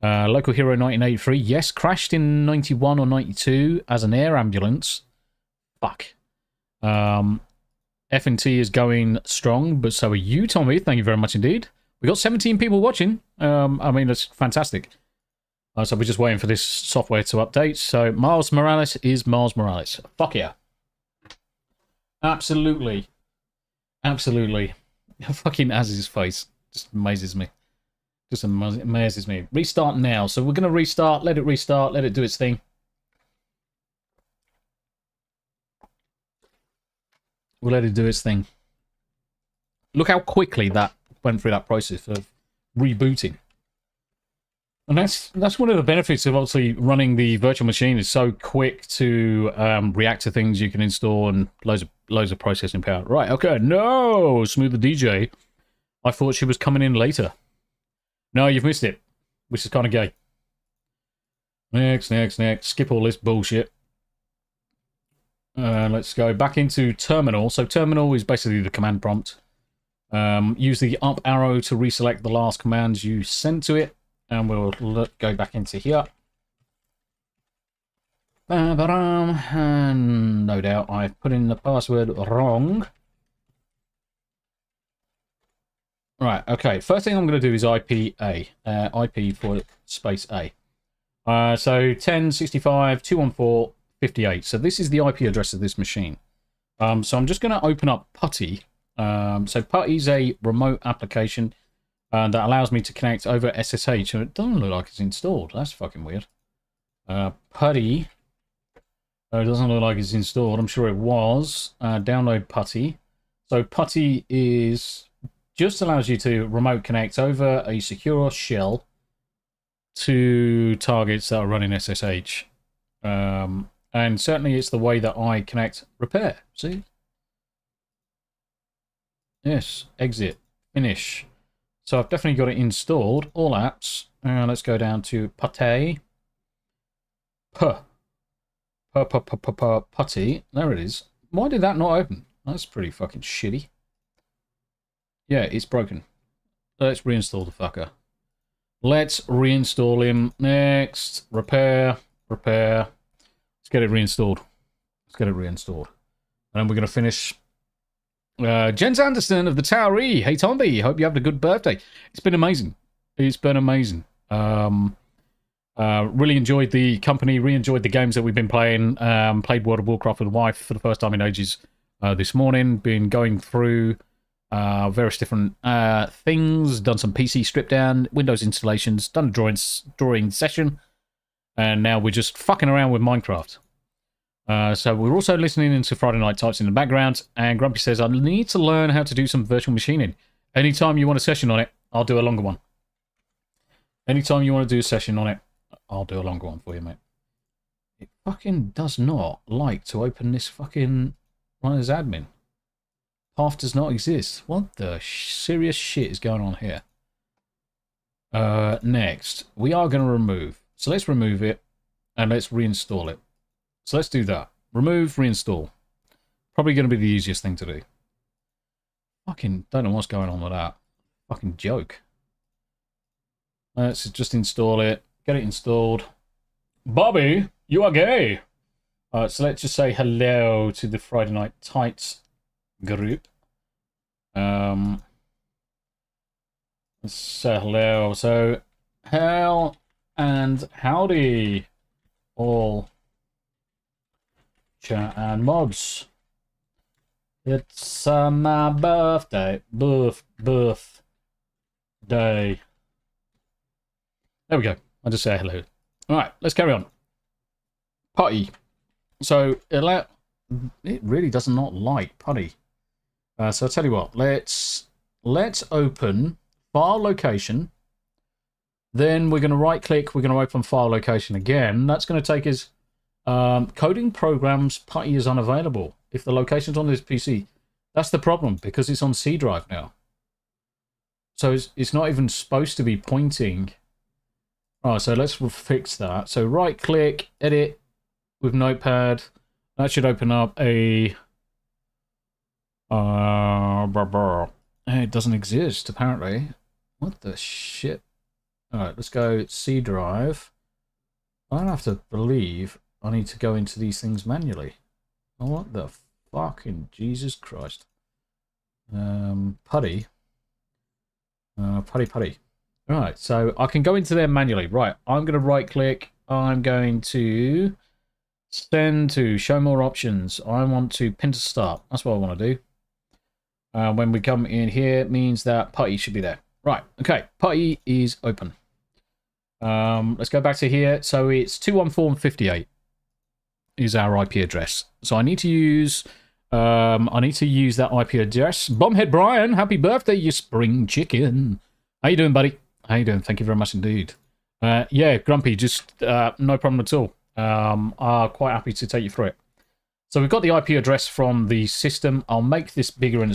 Local Hero 1983. Yes, crashed in 91 or 92 as an air ambulance. Fuck. FNT is going strong, but so are you, Tommy. Thank you very much indeed. We got 17 people watching. I mean, that's fantastic. So we're just waiting for this software to update. So Miles Morales is Miles Morales. Fuck yeah. Absolutely. Absolutely. Fucking Az's face just amazes me. Just amazes me. Restart now. So we're going to restart, let it do its thing. We'll let it do its thing. Look how quickly that went through that process of rebooting. And that's one of the benefits of obviously running the virtual machine. It's so quick to react to things you can install and loads of processing power. Right, okay, no, Smooth the DJ. I thought she was coming in later. No, you've missed it, which is kind of gay. Next. Skip all this bullshit. Let's go back into Terminal. So Terminal is basically the command prompt. Use the up arrow to reselect the last commands you sent to it. And we'll go back into here. And no doubt I've put in the password wrong. Right, okay. First thing I'm going to do is IP A. IP for space A. So 10.65.214.58. So this is the IP address of this machine. So I'm just going to open up Potty. So Potty is a remote application that allows me to connect over SSH. And it doesn't look like it's installed. That's fucking weird. Putty. It doesn't look like it's installed. I'm sure it was. Download Putty. So Putty is just allows you to remote connect over a secure shell to targets that are running SSH. And certainly it's the way that I connect repair. See? Yes. Exit. Finish. So I've definitely got it installed. All apps. Let's go down to Putty. Putty. There it is. Why did that not open? That's pretty fucking shitty. Yeah, it's broken. Let's reinstall the fucker. Let's reinstall him. Next. Repair. Let's get it reinstalled. And then we're going to finish. Jens Anderson of the Towery. Hey, Tombi. Hope you had a good birthday. It's been amazing. Really enjoyed the company. Really enjoyed the games that we've been playing. Played World of Warcraft with the wife for the first time in ages this morning. Been going through various different things. Done some PC strip down, Windows installations. Done a drawing session. And now we're just fucking around with Minecraft. So we're also listening into Friday Night Types in the background, and Grumpy says, I need to learn how to do some virtual machining. Anytime you want a session on it, I'll do a longer one. Anytime you want to do a session on it, I'll do a longer one for you, mate. It fucking does not like to open this fucking runner's admin. Path does not exist. What the serious shit is going on here? Next, we are going to remove. So let's remove it, and let's reinstall it. So let's do that. Remove, reinstall. Probably going to be the easiest thing to do. Fucking don't know what's going on with that. Fucking joke. Let's just install it. Get it installed. Bobby, you are gay. So let's just say hello to the Friday Night Tights group. Let's say hello. So, hell and howdy, all chat and mods. It's my birthday. Birthday. There we go. I'll just say hello. Alright, let's carry on. Potty. So, it really does not like Potty. So I'll tell you what. Let's open file location. Then we're going to right click. We're going to open file location again. That's going to take us coding programs. Potty is unavailable. If the location's on this PC, that's the problem because it's on C drive now. So it's not even supposed to be pointing. Alright, so let's fix that. So right click, edit with Notepad. That should open up a it doesn't exist apparently. What the shit? Alright, let's go C drive. I don't have to believe I need to go into these things manually. Oh, what the fucking Jesus Christ. Putty. Putty. Right, so I can go into there manually. Right, I'm going to right click. I'm going to send to show more options. I want to pin to start. That's what I want to do. When we come in here, it means that Putty should be there. Right, okay, Putty is open. Let's go back to here. So it's 214.58 is our IP address. So I need to use that IP address. Bombhead Brian, happy birthday, you spring chicken. How you doing, buddy? How you doing? Thank you very much indeed. Yeah, Grumpy, just no problem at all. I'm quite happy to take you through it. So we've got the IP address from the system. I'll make this bigger in a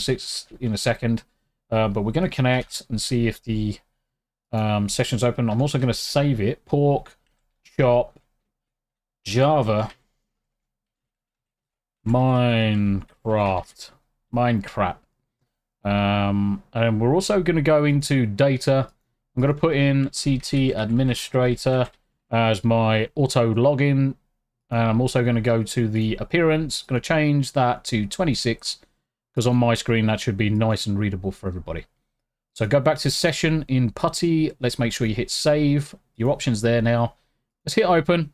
second, but we're going to connect and see if the session's open. I'm also going to save it. Pork, chop, Java, Minecraft. And we're also going to go into data. I'm going to put in CT administrator as my auto login. I'm also going to go to the appearance. Going to change that to 26 because on my screen that should be nice and readable for everybody. So go back to session in Putty. Let's make sure you hit save. Your options there now. Let's hit open.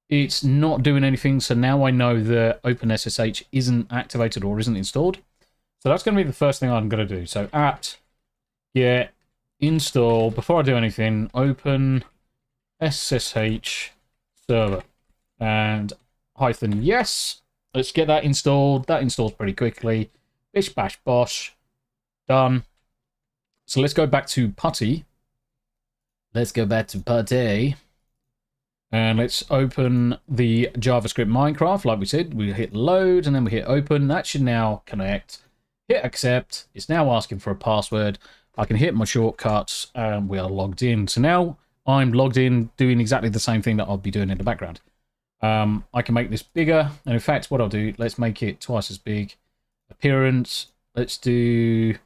It's not doing anything, so now I know that OpenSSH isn't activated or isn't installed. So that's going to be the first thing I'm going to do. So apt get install. Before I do anything, open SSH server and -yes. Let's get that installed. That installs pretty quickly. Bish bash bosh. Done. So let's go back to Putty. And let's open the JavaScript Minecraft. Like we said, we hit load and then we hit open. That should now connect. Hit accept. It's now asking for a password. I can hit my shortcuts and we are logged in. So now I'm logged in doing exactly the same thing that I'll be doing in the background. I can make this bigger. And in fact, what I'll do, let's make it twice as big. Appearance. Let's do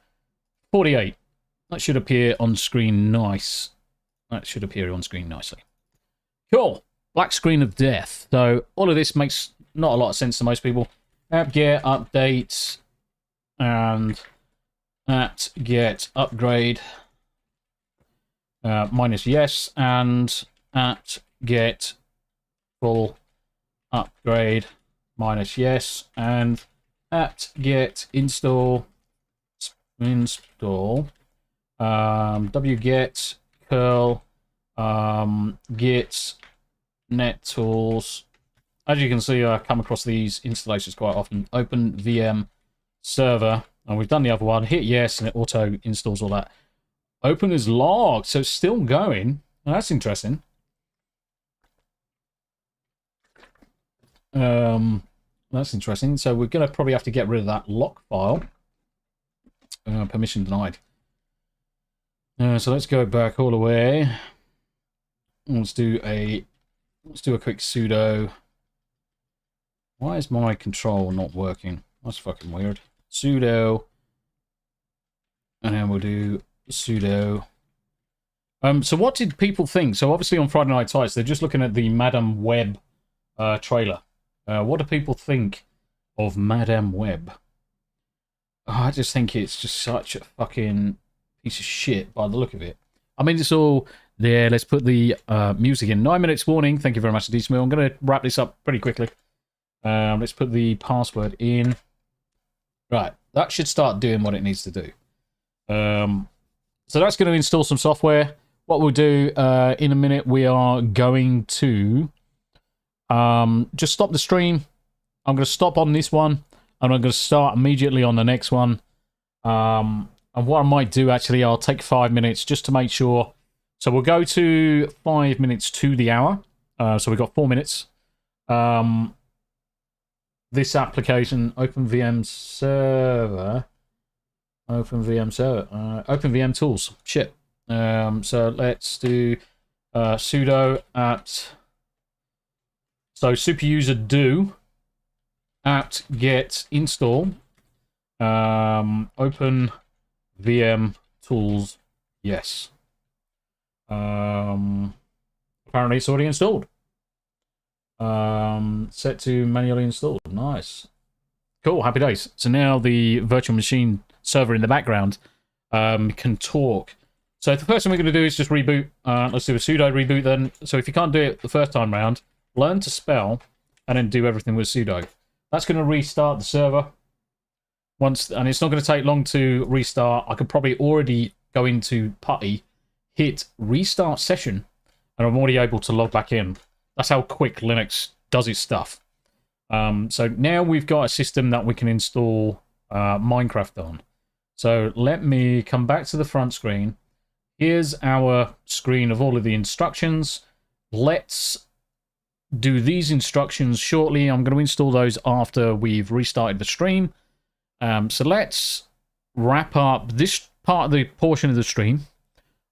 48. That should appear on screen nice. That should appear on screen nicely. Cool. Black screen of death. So all of this makes not a lot of sense to most people. Apt-get update and apt-get upgrade -yes and apt-get full upgrade -yes and apt-get install wget curl git net tools. As you can see, I come across these installations quite often. Open VM server, and we've done the other one. Hit yes, and it auto installs all that. Open is logged, so it's still going. Well, that's interesting. That's interesting. So we're going to probably have to get rid of that lock file. Permission denied. So let's go back all the way. Let's do a quick sudo. Why is my control not working? That's fucking weird. Sudo. And then we'll do sudo. So what did people think? So obviously on Friday Night Tights, they're just looking at the Madame Web trailer. What do people think of Madame Web? Oh, I just think it's just such a fucking piece of shit by the look of it. I mean, it's all there. Let's put the music in. 9 minutes warning. Thank you very much, D-Smil. I'm going to wrap this up pretty quickly. Let's put the password in. Right. That should start doing what it needs to do. So that's going to install some software. What we'll do in a minute, we are going to just stop the stream. I'm going to stop on this one, and I'm going to start immediately on the next one. And what I might do, actually, I'll take 5 minutes just to make sure. So we'll go to 5 minutes to the hour. So we've got 4 minutes. This application, OpenVM server. OpenVM tools. Shit. So let's do sudo apt. So superuser do apt get install open VM tools. Yes. Apparently it's already installed. Set to manually installed. Nice. Cool, happy days. So now the virtual machine server in the background can talk. So the first thing we're going to do is just reboot. Let's do a sudo reboot then. So if you can't do it the first time round, learn to spell and then do everything with sudo. That's going to restart the server. And it's not going to take long to restart. I could probably already go into potty, hit restart session, and I'm already able to log back in. That's how quick Linux does its stuff. So now we've got a system that we can install Minecraft on. So let me come back to the front screen. Here's our screen of all of the instructions. Let's do these instructions shortly. I'm going to install those after we've restarted the stream. So let's wrap up this part of the portion of the stream.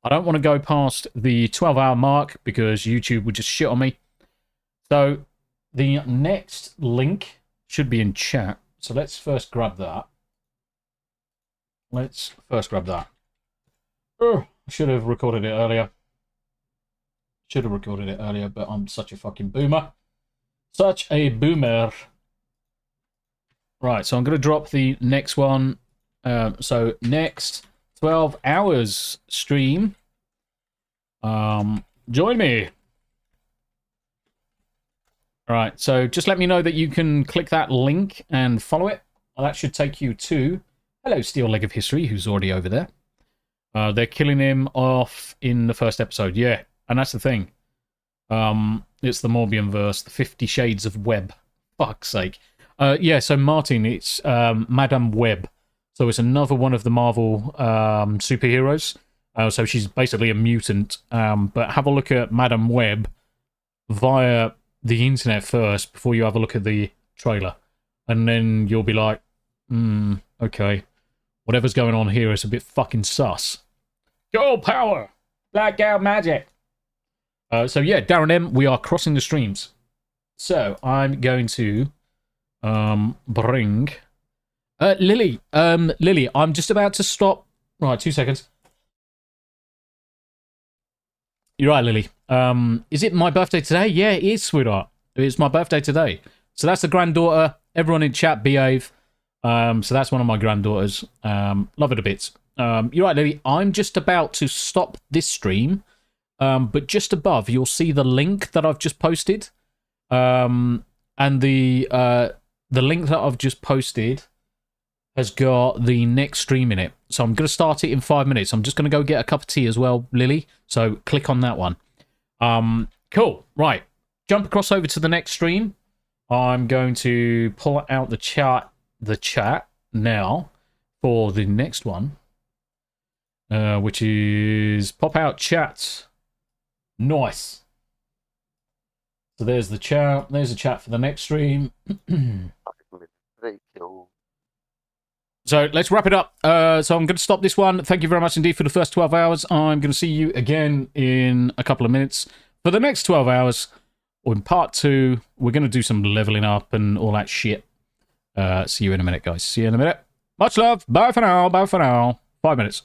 I don't want to go past the 12-hour mark because YouTube would just shit on me. So the next link should be in chat. So let's first grab that. Oh, I should have recorded it earlier. But I'm such a fucking boomer. Such a boomer. Right, so I'm going to drop the next one. So next 12 hours stream. Join me. Right, so just let me know that you can click that link and follow it. Well, that should take you to... Hello, Steel Leg of History, who's already over there. They're killing him off in the first episode, yeah. And that's the thing. It's the Morbian verse, the 50 Shades of Web. Fuck's sake. Yeah, so Martin, it's Madame Web. So it's another one of the Marvel superheroes. So she's basically a mutant. But have a look at Madame Web via the internet first before you have a look at the trailer. And then you'll be like, okay. Whatever's going on here is a bit fucking sus. Girl power! Black girl magic! So yeah, Darren M, we are crossing the streams. So I'm going to bring Lily. Lily, I'm just about to stop. Right, 2 seconds. You're right, Lily. Is it my birthday today? Yeah, it is, sweetheart. It's my birthday today. So that's the granddaughter. Everyone in chat, behave. So that's one of my granddaughters. Love her to bits. You're right, Lily. I'm just about to stop this stream. But just above, you'll see the link that I've just posted. And the link that I've just posted has got the next stream in it. So I'm going to start it in 5 minutes. I'm just going to go get a cup of tea as well, Lily. So click on that one. Cool. Right. Jump across over to the next stream. I'm going to pull out the chat now for the next one. Which is pop out chat. Nice. So there's the chat. There's the chat for the next stream. So let's wrap it up. So I'm going to stop this one. Thank you very much indeed for the first 12 hours. I'm going to see you again in a couple of minutes. For the next 12 hours, or in part 2, we're going to do some leveling up and all that shit. See you in a minute, guys. See you in a minute. Much love. Bye for now. Bye for now. 5 minutes.